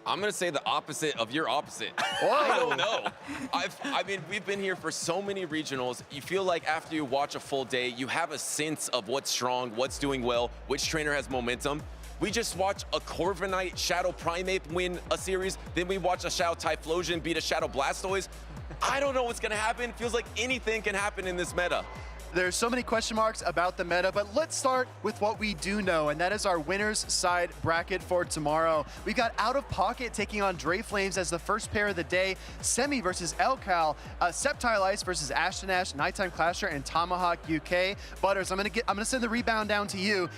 I'm going to say the opposite of your opposite. I don't know. I mean, we've been here for so many regionals. You feel like after you watch a full day, you have a sense of what's strong, what's doing well, which trainer has momentum. We just watch a Corviknight Shadow Primate win a series, then we watch a Shadow Typhlosion beat a Shadow Blastoise. I don't know what's going to happen. Feels like anything can happen in this meta. There's so many question marks about the meta, but let's start with what we do know, and that is our winner's side bracket for tomorrow. We've got OutOfPoket taking on Dre Flames as the first pair of the day, Semi versus Elcal, Sceptile Ice versus Ashton, Nighttime Clasher, and Tomahawk UK. Butters, I'm gonna send the rebound down to you.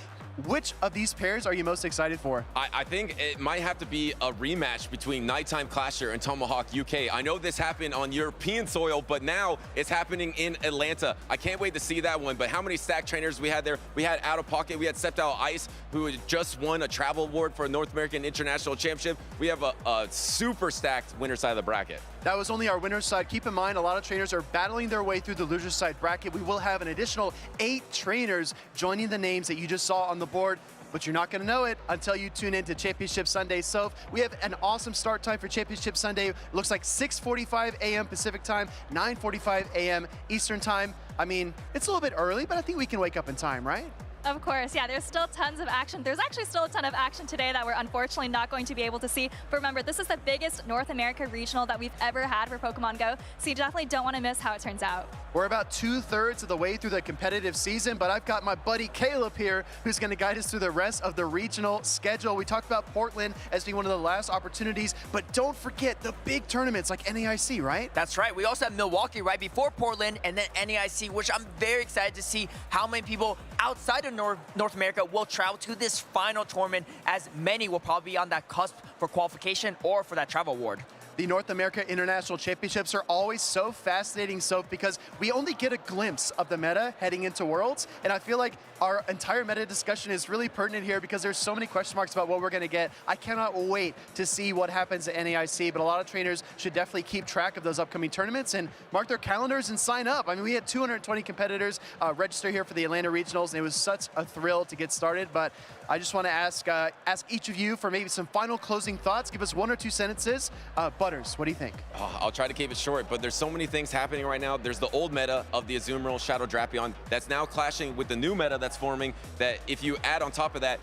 Which of these pairs are you most excited for? I think it might have to be a rematch between Nighttime Clasher and Tomahawk UK. I know this happened on European soil, but now it's happening in Atlanta. I can't wait to see that one, but how many stack trainers we had there? We had OutOfPoket, we had Sceptile Ice, who had just won a travel award for a North American International Championship. We have a super stacked winner side of the bracket. That was only our winner's side. Keep in mind, a lot of trainers are battling their way through the loser's side bracket. We will have an additional 8 trainers joining the names that you just saw on the board, but you're not going to know it until you tune in to Championship Sunday. So we have an awesome start time for Championship Sunday. It looks like 6:45 a.m. Pacific time, 9:45 a.m. Eastern time. I mean, it's a little bit early, but I think we can wake up in time, right? Of course, yeah, there's still tons of action. There's actually still a ton of action today that we're unfortunately not going to be able to see. But remember, this is the biggest North America regional that we've ever had for Pokemon Go, so you definitely don't want to miss how it turns out. We're about 2/3 of the way through the competitive season, but I've got my buddy Caleb here who's going to guide us through the rest of the regional schedule. We talked about Portland as being one of the last opportunities, but don't forget the big tournaments like NAIC, right? That's right. We also have Milwaukee right before Portland and then NAIC, which I'm very excited to see how many people outside of North America will travel to this final tournament, as many will probably be on that cusp for qualification or for that travel award. The North America International Championships are always so fascinating, because we only get a glimpse of the meta heading into Worlds, and I feel like our entire meta discussion is really pertinent here because there's so many question marks about what we're going to get. I cannot wait to see what happens at NAIC, but a lot of trainers should definitely keep track of those upcoming tournaments and mark their calendars and sign up. I mean, we had 220 competitors register here for the Atlanta Regionals, and it was such a thrill to get started, but I just want to ask each of you for maybe some final closing thoughts. Give us 1 or 2 sentences. Butters, what do you think? I'll try to keep it short, but there's so many things happening right now. There's the old meta of the Azumarill Shadow Drapion that's now clashing with the new meta that's forming, that if you add on top of that,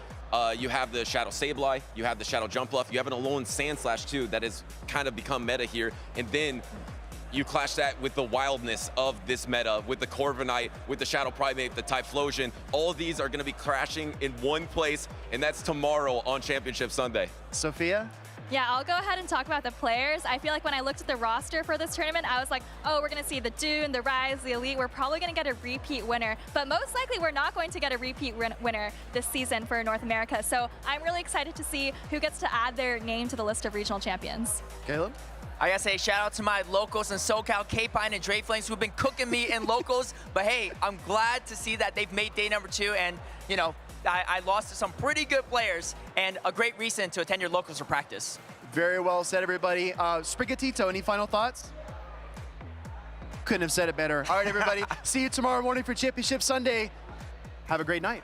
you have the Shadow Sableye, you have the Shadow Jumpluff, you have an Alolan Sandslash too that has kind of become meta here, and then you clash that with the wildness of this meta, with the Corviknight, with the Shadow Primate, the Typhlosion. All of these are going to be crashing in one place, and that's tomorrow on Championship Sunday. Sophia? Yeah, I'll go ahead and talk about the players. I feel like when I looked at the roster for this tournament, I was like, oh, we're going to see the Dune, the Rise, the Elite. We're probably going to get a repeat winner. But most likely, we're not going to get a repeat winner this season for North America. So I'm really excited to see who gets to add their name to the list of regional champions. Caleb? I gotta say, shout out to my locals in SoCal, Kpine and Dre Flames, who've been cooking me in locals. But hey, I'm glad to see that they've made day number 2, and you know, I lost to some pretty good players, and a great reason to attend your locals for practice. Very well said, everybody. Sprigatito, any final thoughts? Couldn't have said it better. All right, everybody. See you tomorrow morning for Championship Sunday. Have a great night.